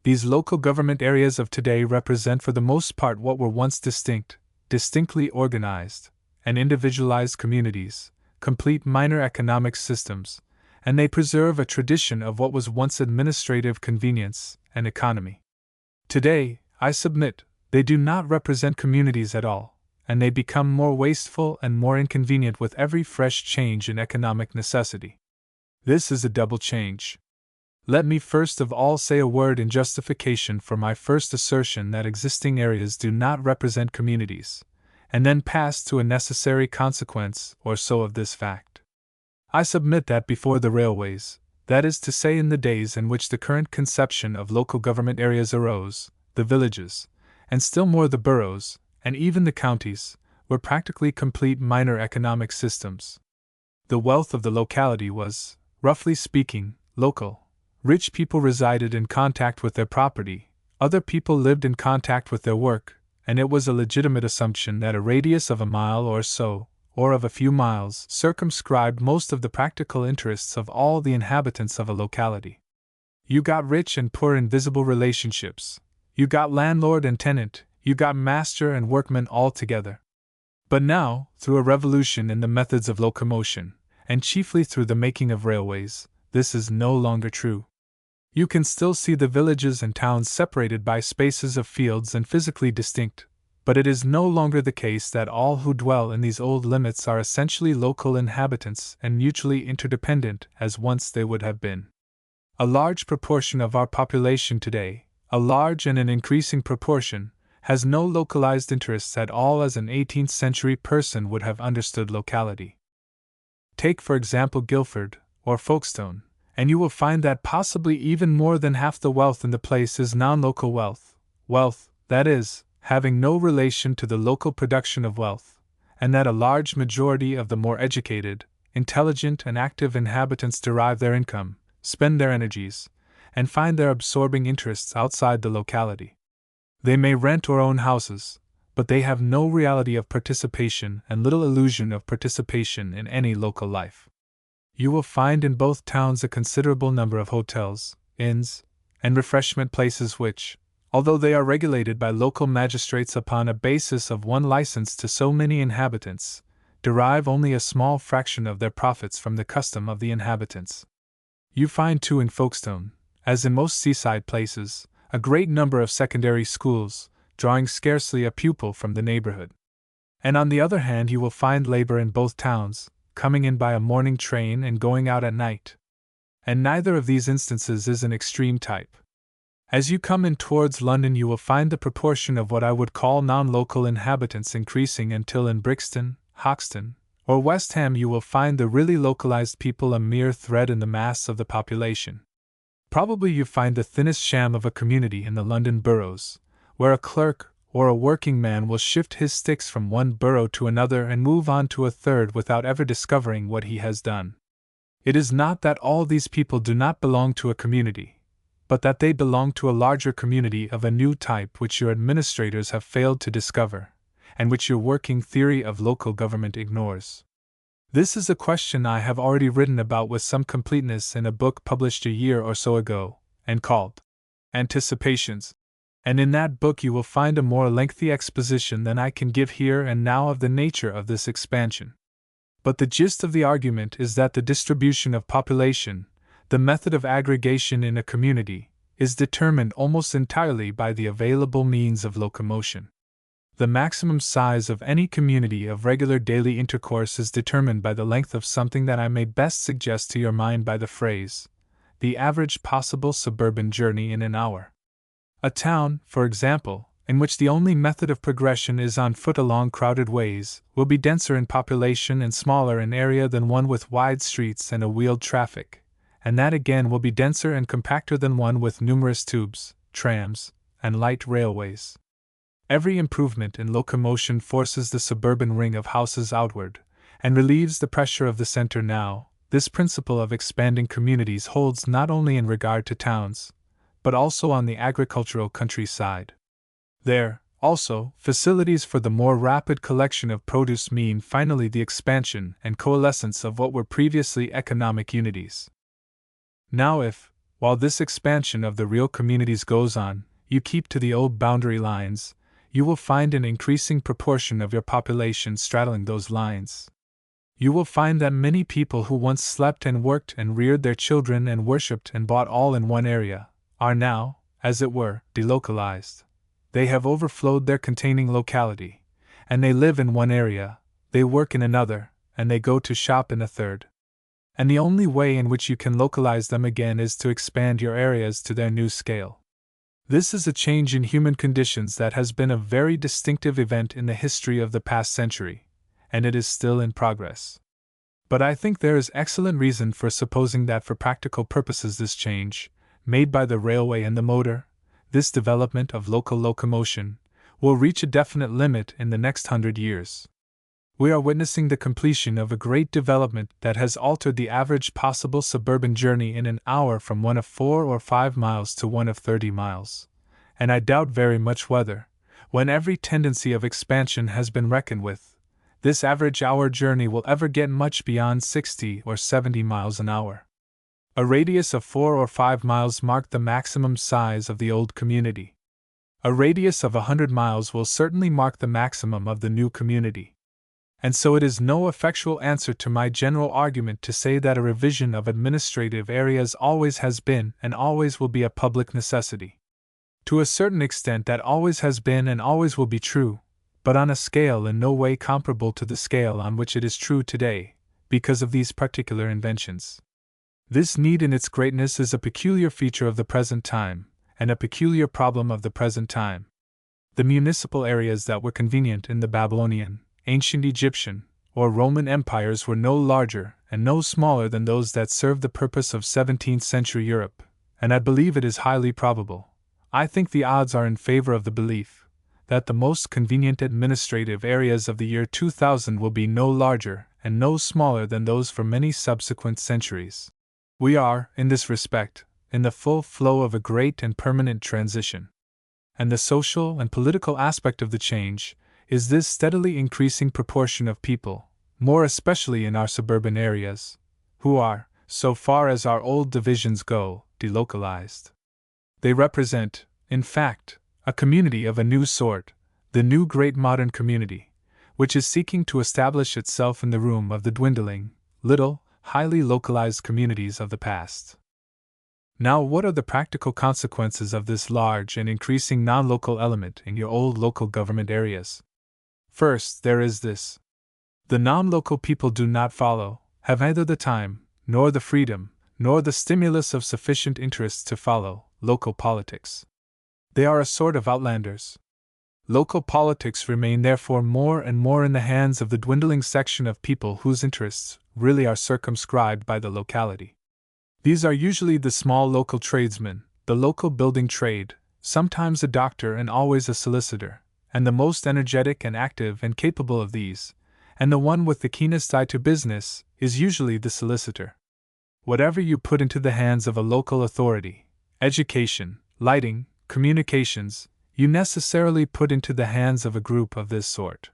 These local government areas of today represent for the most part what were once distinctly organized, and individualized communities, complete minor economic systems, and they preserve a tradition of what was once administrative convenience and economy. Today, I submit, they do not represent communities at all, and they become more wasteful and more inconvenient with every fresh change in economic necessity. This is a double change. Let me first of all say a word in justification for my first assertion that existing areas do not represent communities, and then pass to a necessary consequence or so of this fact. I submit that before the railways, that is to say in the days in which the current conception of local government areas arose, the villages, and still more the boroughs, and even the counties, were practically complete minor economic systems. The wealth of the locality was, roughly speaking, local. Rich people resided in contact with their property, other people lived in contact with their work, and it was a legitimate assumption that a radius of a mile or so, or of a few miles, circumscribed most of the practical interests of all the inhabitants of a locality. You got rich and poor in visible relationships, you got landlord and tenant, you got master and workman all together. But now, through a revolution in the methods of locomotion, and chiefly through the making of railways, this is no longer true. You can still see the villages and towns separated by spaces of fields and physically distinct, but it is no longer the case that all who dwell in these old limits are essentially local inhabitants and mutually interdependent as once they would have been. A large proportion of our population today, a large and an increasing proportion, has no localized interests at all as an 18th-century person would have understood locality. Take for example Guildford, or Folkestone, and you will find that possibly even more than half the wealth in the place is non-local wealth, that is, having no relation to the local production of wealth, and that a large majority of the more educated, intelligent and active inhabitants derive their income, spend their energies, and find their absorbing interests outside the locality. They may rent or own houses, but they have no reality of participation and little illusion of participation in any local life. You will find in both towns a considerable number of hotels, inns, and refreshment places which, although they are regulated by local magistrates upon a basis of one license to so many inhabitants, derive only a small fraction of their profits from the custom of the inhabitants. You find too in Folkestone, as in most seaside places, a great number of secondary schools, drawing scarcely a pupil from the neighborhood. And on the other hand you will find labor in both towns, coming in by a morning train and going out at night. And neither of these instances is an extreme type. As you come in towards London, you will find the proportion of what I would call non-local inhabitants increasing until in Brixton, Hoxton, or West Ham you will find the really localized people a mere thread in the mass of the population. Probably you find the thinnest sham of a community in the London boroughs, where a clerk or a working man will shift his sticks from one borough to another and move on to a third without ever discovering what he has done. It is not that all these people do not belong to a community, but that they belong to a larger community of a new type which your administrators have failed to discover, and which your working theory of local government ignores. This is a question I have already written about with some completeness in a book published a year or so ago, and called Anticipations, and in that book you will find a more lengthy exposition than I can give here and now of the nature of this expansion. But the gist of the argument is that the distribution of population, the method of aggregation in a community, is determined almost entirely by the available means of locomotion. The maximum size of any community of regular daily intercourse is determined by the length of something that I may best suggest to your mind by the phrase, the average possible suburban journey in an hour. A town, for example, in which the only method of progression is on foot along crowded ways, will be denser in population and smaller in area than one with wide streets and a wheeled traffic, and that again will be denser and compacter than one with numerous tubes, trams, and light railways. Every improvement in locomotion forces the suburban ring of houses outward, and relieves the pressure of the center now. This principle of expanding communities holds not only in regard to towns, but also on the agricultural countryside. There, also, facilities for the more rapid collection of produce mean finally the expansion and coalescence of what were previously economic unities. Now if, while this expansion of the real communities goes on, you keep to the old boundary lines, you will find an increasing proportion of your population straddling those lines. You will find that many people who once slept and worked and reared their children and worshipped and bought all in one area, are now, as it were, delocalized. They have overflowed their containing locality, and they live in one area, they work in another, and they go to shop in a third. And the only way in which you can localize them again is to expand your areas to their new scale. This is a change in human conditions that has been a very distinctive event in the history of the past century, and it is still in progress. But I think there is excellent reason for supposing that for practical purposes this change, made by the railway and the motor, this development of local locomotion, will reach a definite limit in the next 100 years. We are witnessing the completion of a great development that has altered the average possible suburban journey in an hour from one of 4 or 5 miles to one of 30 miles, and I doubt very much whether, when every tendency of expansion has been reckoned with, this average hour journey will ever get much beyond 60 or 70 miles an hour. A radius of 4 or 5 miles marked the maximum size of the old community. A radius of 100 miles will certainly mark the maximum of the new community. And so it is no effectual answer to my general argument to say that a revision of administrative areas always has been and always will be a public necessity. To a certain extent that always has been and always will be true, but on a scale in no way comparable to the scale on which it is true today, because of these particular inventions. This need in its greatness is a peculiar feature of the present time, and a peculiar problem of the present time. The municipal areas that were convenient in the Babylonian, ancient Egyptian, or Roman empires were no larger and no smaller than those that served the purpose of 17th century Europe, and I believe it is highly probable, I think the odds are in favor of the belief, that the most convenient administrative areas of the year 2000 will be no larger and no smaller than those for many subsequent centuries. We are, in this respect, in the full flow of a great and permanent transition. And the social and political aspect of the change is this steadily increasing proportion of people, more especially in our suburban areas, who are, so far as our old divisions go, delocalized. They represent, in fact, a community of a new sort, the new great modern community, which is seeking to establish itself in the room of the dwindling, little, highly localized communities of the past. Now, what are the practical consequences of this large and increasing non-local element in your old local government areas? First, there is this. The non-local people do not follow, have neither the time, nor the freedom, nor the stimulus of sufficient interest to follow, local politics. They are a sort of outlanders. Local politics remain therefore more and more in the hands of the dwindling section of people whose interests really are circumscribed by the locality. These are usually the small local tradesmen, the local building trade, sometimes a doctor and always a solicitor, and the most energetic and active and capable of these, and the one with the keenest eye to business, is usually the solicitor. Whatever you put into the hands of a local authority, education, lighting, communications, you necessarily put into the hands of a group of this sort.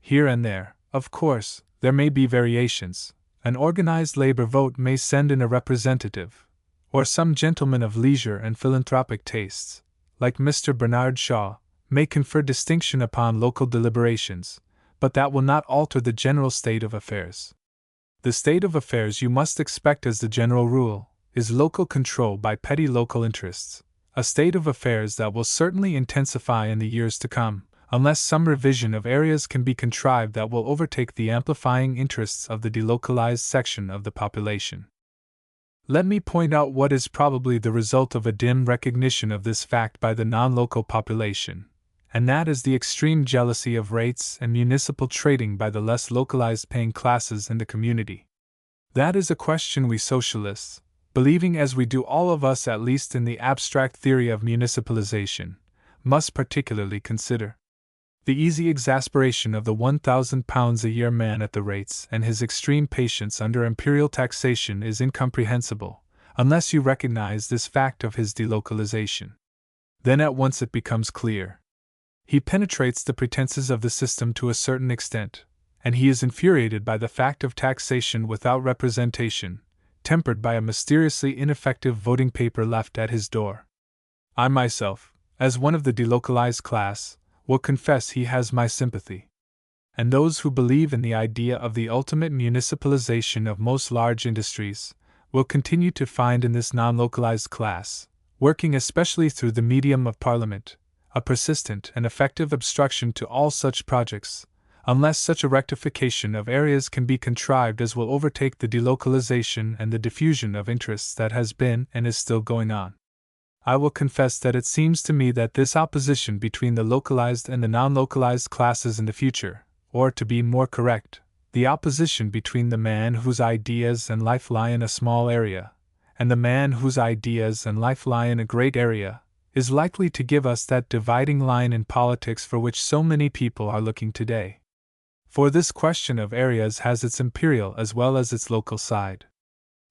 Here and there, of course, there may be variations. An organized labor vote may send in a representative, or some gentleman of leisure and philanthropic tastes, like Mr. Bernard Shaw, may confer distinction upon local deliberations, but that will not alter the general state of affairs. The state of affairs, you must expect as the general rule, is local control by petty local interests, a state of affairs that will certainly intensify in the years to come, unless some revision of areas can be contrived that will overtake the amplifying interests of the delocalized section of the population. Let me point out what is probably the result of a dim recognition of this fact by the non-local population, and that is the extreme jealousy of rates and municipal trading by the less localized paying classes in the community. That is a question we socialists, believing as we do all of us at least in the abstract theory of municipalization, must particularly consider. The easy exasperation of the £1,000 a year man at the rates and his extreme patience under imperial taxation is incomprehensible, unless you recognize this fact of his delocalization. Then at once it becomes clear. He penetrates the pretenses of the system to a certain extent, and he is infuriated by the fact of taxation without representation, tempered by a mysteriously ineffective voting paper left at his door. I myself, as one of the delocalized class, will confess he has my sympathy. And those who believe in the idea of the ultimate municipalization of most large industries will continue to find in this non-localized class, working especially through the medium of Parliament, a persistent and effective obstruction to all such projects, unless such a rectification of areas can be contrived as will overtake the delocalization and the diffusion of interests that has been and is still going on. I will confess that it seems to me that this opposition between the localized and the non-localized classes in the future, or to be more correct, the opposition between the man whose ideas and life lie in a small area, and the man whose ideas and life lie in a great area, is likely to give us that dividing line in politics for which so many people are looking today. For this question of areas has its imperial as well as its local side.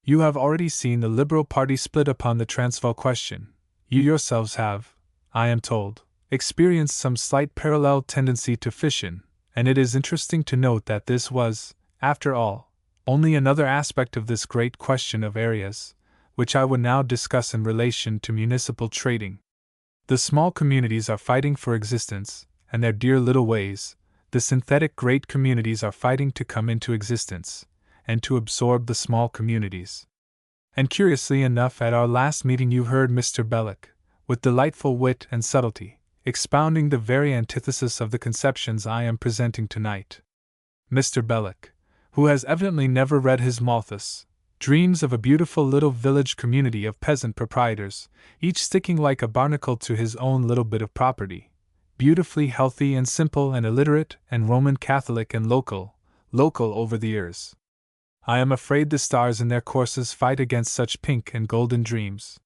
You have already seen the Liberal party split upon the Transvaal question. You yourselves have, I am told, experienced some slight parallel tendency to fission, and it is interesting to note that this was, after all, only another aspect of this great question of areas, which I would now discuss in relation to municipal trading. The small communities are fighting for existence, and their dear little ways, the synthetic great communities are fighting to come into existence, and to absorb the small communities. And curiously enough, at our last meeting you heard Mr. Belloc, with delightful wit and subtlety, expounding the very antithesis of the conceptions I am presenting tonight. Mr. Belloc, who has evidently never read his Malthus, dreams of a beautiful little village community of peasant proprietors, each sticking like a barnacle to his own little bit of property, beautifully healthy and simple and illiterate and Roman Catholic and local over the years. I am afraid the stars in their courses fight against such pink and golden dreams.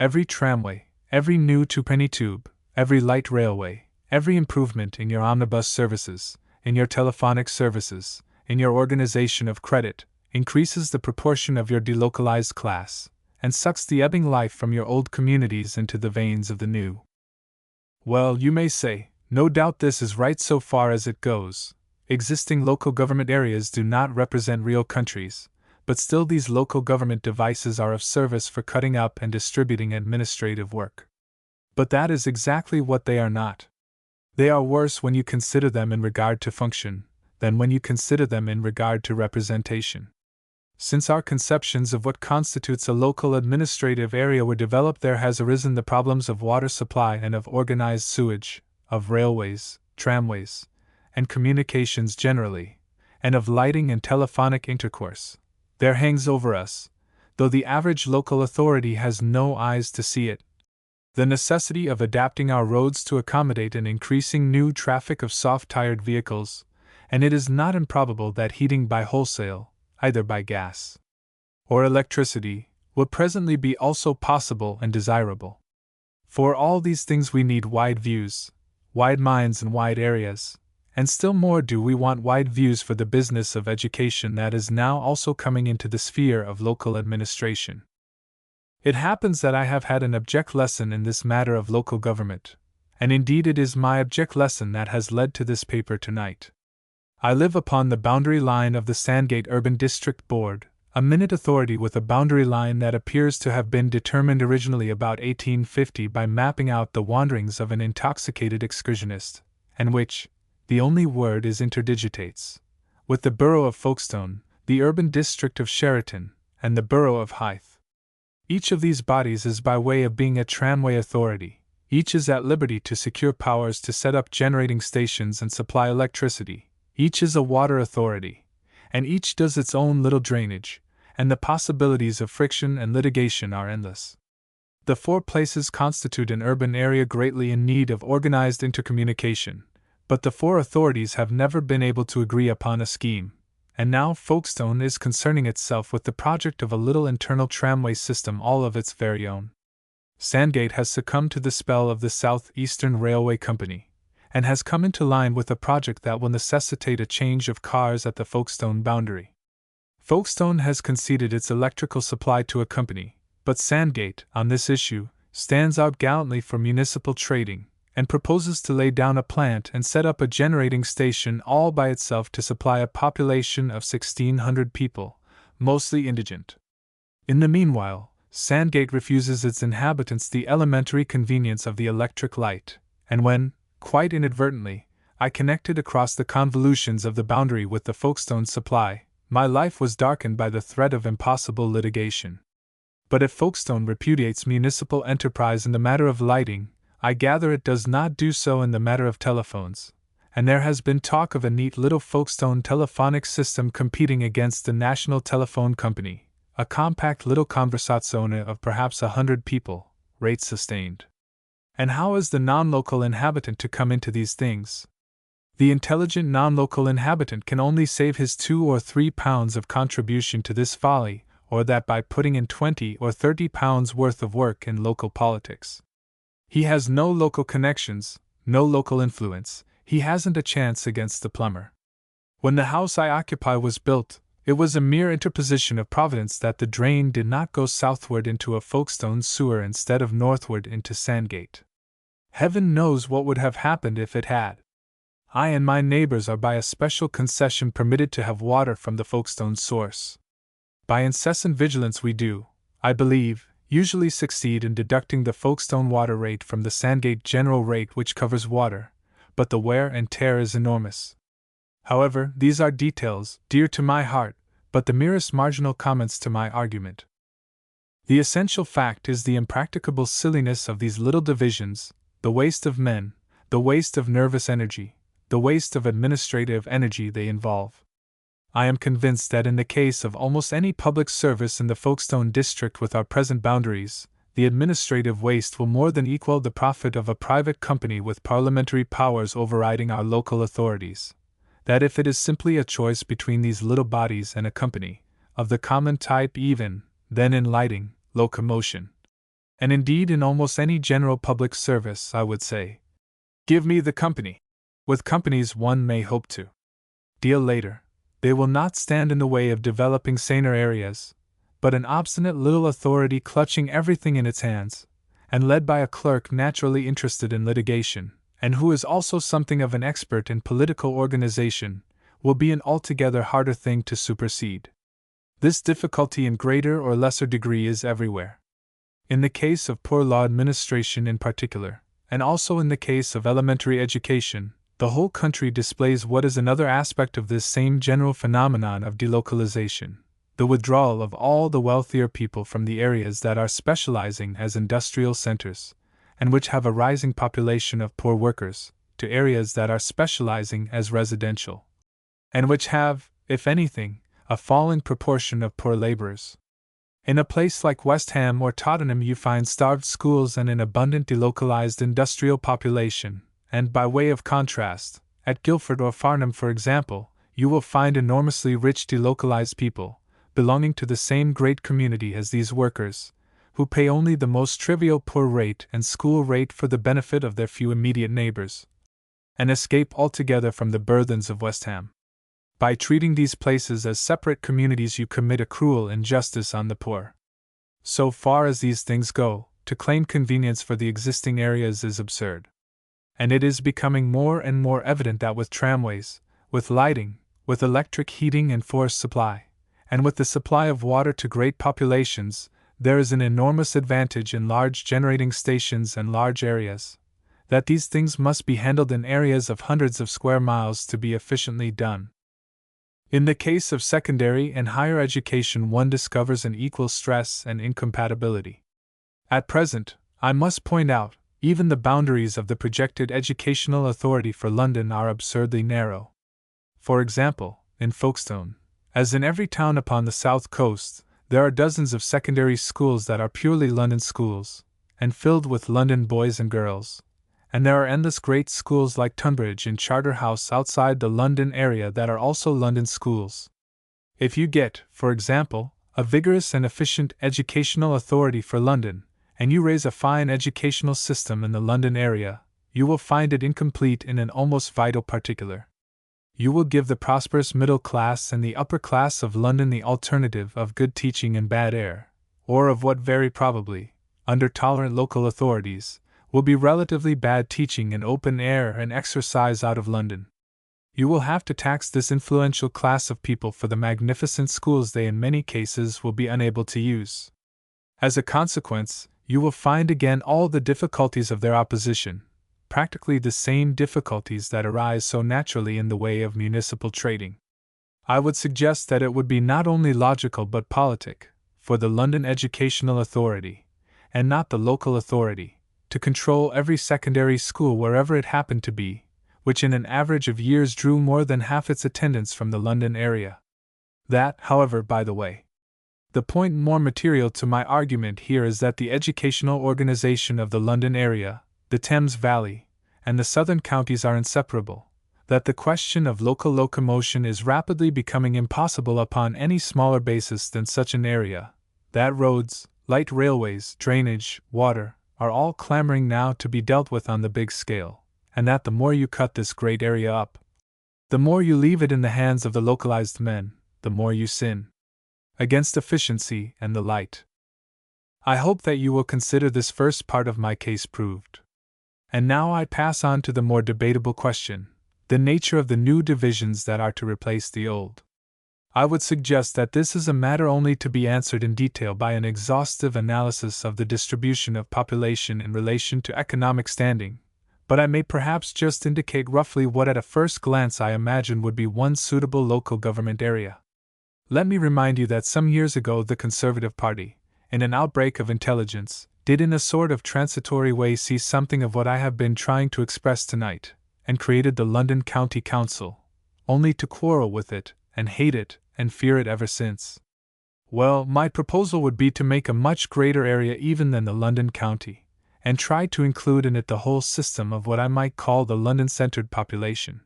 Every tramway, every new twopenny tube, every light railway, every improvement in your omnibus services, in your telephonic services, in your organization of credit, increases the proportion of your delocalized class, and sucks the ebbing life from your old communities into the veins of the new. Well, you may say, no doubt this is right so far as it goes. Existing local government areas do not represent real countries, but still these local government devices are of service for cutting up and distributing administrative work. But that is exactly what they are not. They are worse when you consider them in regard to function, than when you consider them in regard to representation. Since our conceptions of what constitutes a local administrative area were developed, there has arisen the problems of water supply and of organized sewage, of railways, tramways, and communications generally, and of lighting and telephonic intercourse. There hangs over us, though the average local authority has no eyes to see it, The necessity of adapting our roads to accommodate an increasing new traffic of soft-tired vehicles, and it is not improbable that heating by wholesale, either by gas or electricity, will presently be also possible and desirable. For all these things we need wide views, wide minds and wide areas, and still more do we want wide views for the business of education that is now also coming into the sphere of local administration. It happens that I have had an object lesson in this matter of local government, and indeed it is my object lesson that has led to this paper tonight. I live upon the boundary line of the Sandgate Urban District Board, a minute authority with a boundary line that appears to have been determined originally about 1850 by mapping out the wanderings of an intoxicated excursionist, and which, the only word is interdigitates, with the borough of Folkestone, the urban district of Sheraton, and the borough of Hythe. Each of these bodies is by way of being a tramway authority, each is at liberty to secure powers to set up generating stations and supply electricity, each is a water authority, and each does its own little drainage, and the possibilities of friction and litigation are endless. The four places constitute an urban area greatly in need of organized intercommunication, but the four authorities have never been able to agree upon a scheme, and now Folkestone is concerning itself with the project of a little internal tramway system all of its very own. Sandgate has succumbed to the spell of the South Eastern Railway Company, and has come into line with a project that will necessitate a change of cars at the Folkestone boundary. Folkestone has conceded its electrical supply to a company, but Sandgate, on this issue, stands out gallantly for municipal trading, and proposes to lay down a plant and set up a generating station all by itself to supply a population of 1,600 people, mostly indigent. In the meanwhile, Sandgate refuses its inhabitants the elementary convenience of the electric light, and when, quite inadvertently, I connected across the convolutions of the boundary with the Folkestone supply, my life was darkened by the threat of impossible litigation. But if Folkestone repudiates municipal enterprise in the matter of lighting, I gather it does not do so in the matter of telephones, and there has been talk of a neat little Folkestone telephonic system competing against the National Telephone Company, a compact little conversazione of perhaps 100 people, rate sustained. And how is the non-local inhabitant to come into these things? The intelligent non-local inhabitant can only save his 2 or 3 pounds of contribution to this folly, or that by putting in 20 or 30 pounds worth of work in local politics. He has no local connections, no local influence, he hasn't a chance against the plumber. When the house I occupy was built, it was a mere interposition of Providence that the drain did not go southward into a Folkestone sewer instead of northward into Sandgate. Heaven knows what would have happened if it had. I and my neighbors are by a special concession permitted to have water from the Folkestone source. By incessant vigilance we do, I believe, usually succeed in deducting the Folkestone water rate from the Sandgate general rate which covers water, but the wear and tear is enormous. However, these are details, dear to my heart, but the merest marginal comments to my argument. The essential fact is the impracticable silliness of these little divisions, the waste of men, the waste of nervous energy, the waste of administrative energy they involve. I am convinced that in the case of almost any public service in the Folkestone district with our present boundaries, the administrative waste will more than equal the profit of a private company with parliamentary powers overriding our local authorities. That if it is simply a choice between these little bodies and a company, of the common type even, then in lighting, locomotion, and indeed in almost any general public service, I would say, give me the company. With companies one may hope to deal later. They will not stand in the way of developing saner areas, but an obstinate little authority clutching everything in its hands, and led by a clerk naturally interested in litigation, and who is also something of an expert in political organization, will be an altogether harder thing to supersede. This difficulty in greater or lesser degree is everywhere. In the case of poor law administration in particular, and also in the case of elementary education, the whole country displays what is another aspect of this same general phenomenon of delocalization, the withdrawal of all the wealthier people from the areas that are specializing as industrial centers, and which have a rising population of poor workers, to areas that are specializing as residential, and which have, if anything, a falling proportion of poor laborers. In a place like West Ham or Tottenham, you find starved schools and an abundant delocalized industrial population, and by way of contrast, at Guildford or Farnham, for example, you will find enormously rich delocalized people, belonging to the same great community as these workers, who pay only the most trivial poor rate and school rate for the benefit of their few immediate neighbors, and escape altogether from the burthens of West Ham. By treating these places as separate communities, you commit a cruel injustice on the poor. So far as these things go, to claim convenience for the existing areas is absurd. And it is becoming more and more evident that with tramways, with lighting, with electric heating and forced supply, and with the supply of water to great populations, there is an enormous advantage in large generating stations and large areas, that these things must be handled in areas of hundreds of square miles to be efficiently done. In the case of secondary and higher education, one discovers an equal stress and incompatibility. At present, I must point out, even the boundaries of the projected educational authority for London are absurdly narrow. For example, in Folkestone, as in every town upon the south coast, there are dozens of secondary schools that are purely London schools, and filled with London boys and girls. And there are endless great schools like Tunbridge and Charterhouse outside the London area that are also London schools. If you get, for example, a vigorous and efficient educational authority for London, and you raise a fine educational system in the London area, you will find it incomplete in an almost vital particular. You will give the prosperous middle class and the upper class of London the alternative of good teaching and bad air, or of what very probably, under tolerant local authorities, will be relatively bad teaching in open air and exercise out of London. You will have to tax this influential class of people for the magnificent schools they in many cases will be unable to use. As a consequence, you will find again all the difficulties of their opposition, practically the same difficulties that arise so naturally in the way of municipal trading. I would suggest that it would be not only logical but politic, for the London Educational Authority, and not the local authority, to control every secondary school wherever it happened to be, which in an average of years drew more than half its attendance from the London area. That, however, by the way. The point more material to my argument here is that the educational organization of the London area, the Thames Valley, and the southern counties are inseparable, that the question of local locomotion is rapidly becoming impossible upon any smaller basis than such an area, that roads, light railways, drainage, water, are all clamoring now to be dealt with on the big scale, and that the more you cut this great area up, the more you leave it in the hands of the localized men, the more you sin against efficiency and the light. I hope that you will consider this first part of my case proved. And now I pass on to the more debatable question, the nature of the new divisions that are to replace the old. I would suggest that this is a matter only to be answered in detail by an exhaustive analysis of the distribution of population in relation to economic standing, but I may perhaps just indicate roughly what at a first glance I imagine would be one suitable local government area. Let me remind you that some years ago the Conservative Party, in an outbreak of intelligence, did in a sort of transitory way see something of what I have been trying to express tonight, and created the London County Council, only to quarrel with it, and hate it, and fear it ever since. Well, my proposal would be to make a much greater area even than the London County, and try to include in it the whole system of what I might call the London-centered population.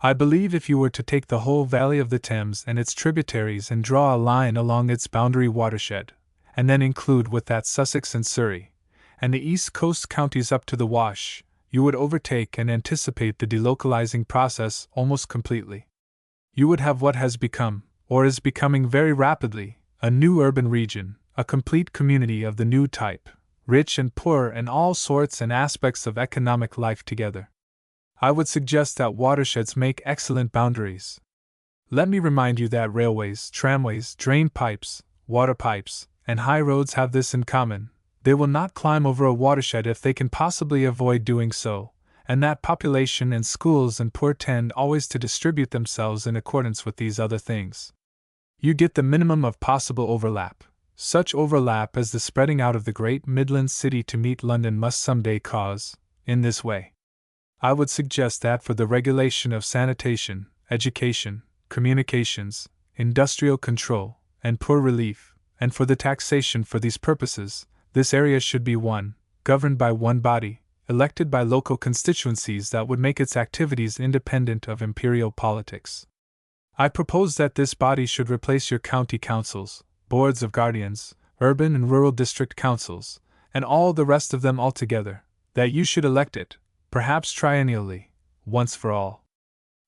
I believe if you were to take the whole valley of the Thames and its tributaries and draw a line along its boundary watershed, and then include with that Sussex and Surrey, and the East Coast counties up to the Wash, you would overtake and anticipate the delocalizing process almost completely. You would have what has become, or is becoming very rapidly, a new urban region, a complete community of the new type, rich and poor and all sorts and aspects of economic life together. I would suggest that watersheds make excellent boundaries. Let me remind you that railways, tramways, drain pipes, water pipes, and high roads have this in common: they will not climb over a watershed if they can possibly avoid doing so, and that population and schools and poor tend always to distribute themselves in accordance with these other things. You get the minimum of possible overlap, such overlap as the spreading out of the great Midland city to meet London must someday cause, in this way. I would suggest that for the regulation of sanitation, education, communications, industrial control, and poor relief, and for the taxation for these purposes, this area should be one, governed by one body, elected by local constituencies that would make its activities independent of imperial politics. I propose that this body should replace your county councils, boards of guardians, urban and rural district councils, and all the rest of them altogether, that you should elect it, perhaps triennially, once for all.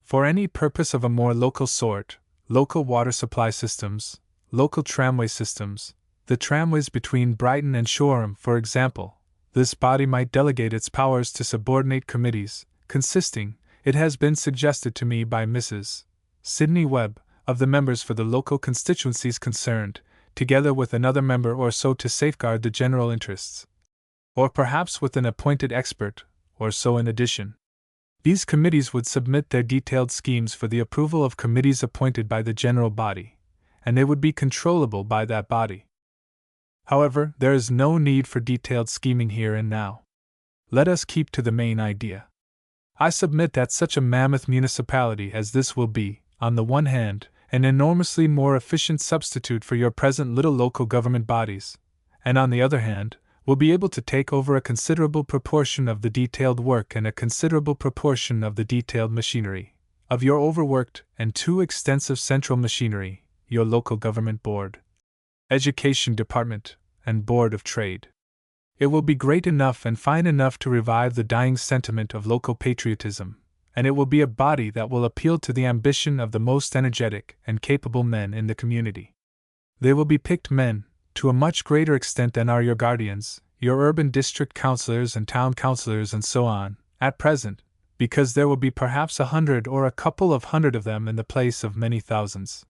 For any purpose of a more local sort, local water supply systems, local tramway systems, the tramways between Brighton and Shoreham, for example, this body might delegate its powers to subordinate committees, consisting, it has been suggested to me by Mrs. Sidney Webb, of the members for the local constituencies concerned, together with another member or so to safeguard the general interests. Or perhaps with an appointed expert, or so in addition. These committees would submit their detailed schemes for the approval of committees appointed by the general body, and they would be controllable by that body. However, there is no need for detailed scheming here and now. Let us keep to the main idea. I submit that such a mammoth municipality as this will be, on the one hand, an enormously more efficient substitute for your present little local government bodies, and on the other hand, will be able to take over a considerable proportion of the detailed work and a considerable proportion of the detailed machinery, of your overworked and too extensive central machinery, your local government board, education department, and board of trade. It will be great enough and fine enough to revive the dying sentiment of local patriotism, and it will be a body that will appeal to the ambition of the most energetic and capable men in the community. They will be picked men, to a much greater extent than are your guardians, your urban district councillors and town councillors and so on, at present, because there will be perhaps 100 or a couple of hundred of them in the place of many thousands.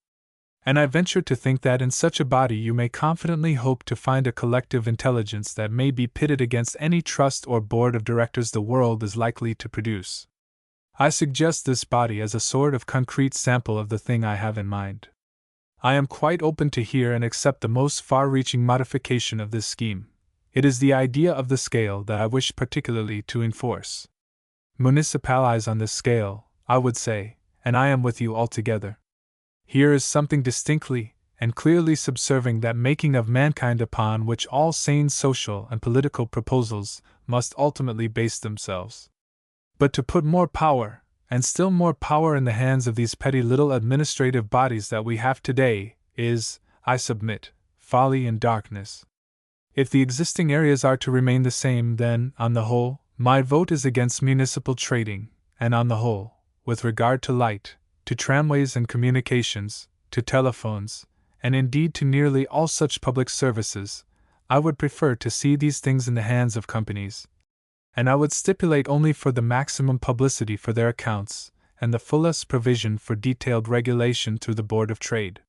And I venture to think that in such a body you may confidently hope to find a collective intelligence that may be pitted against any trust or board of directors the world is likely to produce. I suggest this body as a sort of concrete sample of the thing I have in mind. I am quite open to hear and accept the most far-reaching modification of this scheme. It is the idea of the scale that I wish particularly to enforce. Municipalize on this scale, I would say, and I am with you altogether. Here is something distinctly and clearly subserving that making of mankind upon which all sane social and political proposals must ultimately base themselves. But to put more power, and still more power in the hands of these petty little administrative bodies that we have today, is, I submit, folly and darkness. If the existing areas are to remain the same, then, on the whole, my vote is against municipal trading, and on the whole, with regard to light, to tramways and communications, to telephones, and indeed to nearly all such public services, I would prefer to see these things in the hands of companies. And I would stipulate only for the maximum publicity for their accounts, and the fullest provision for detailed regulation through the Board of Trade.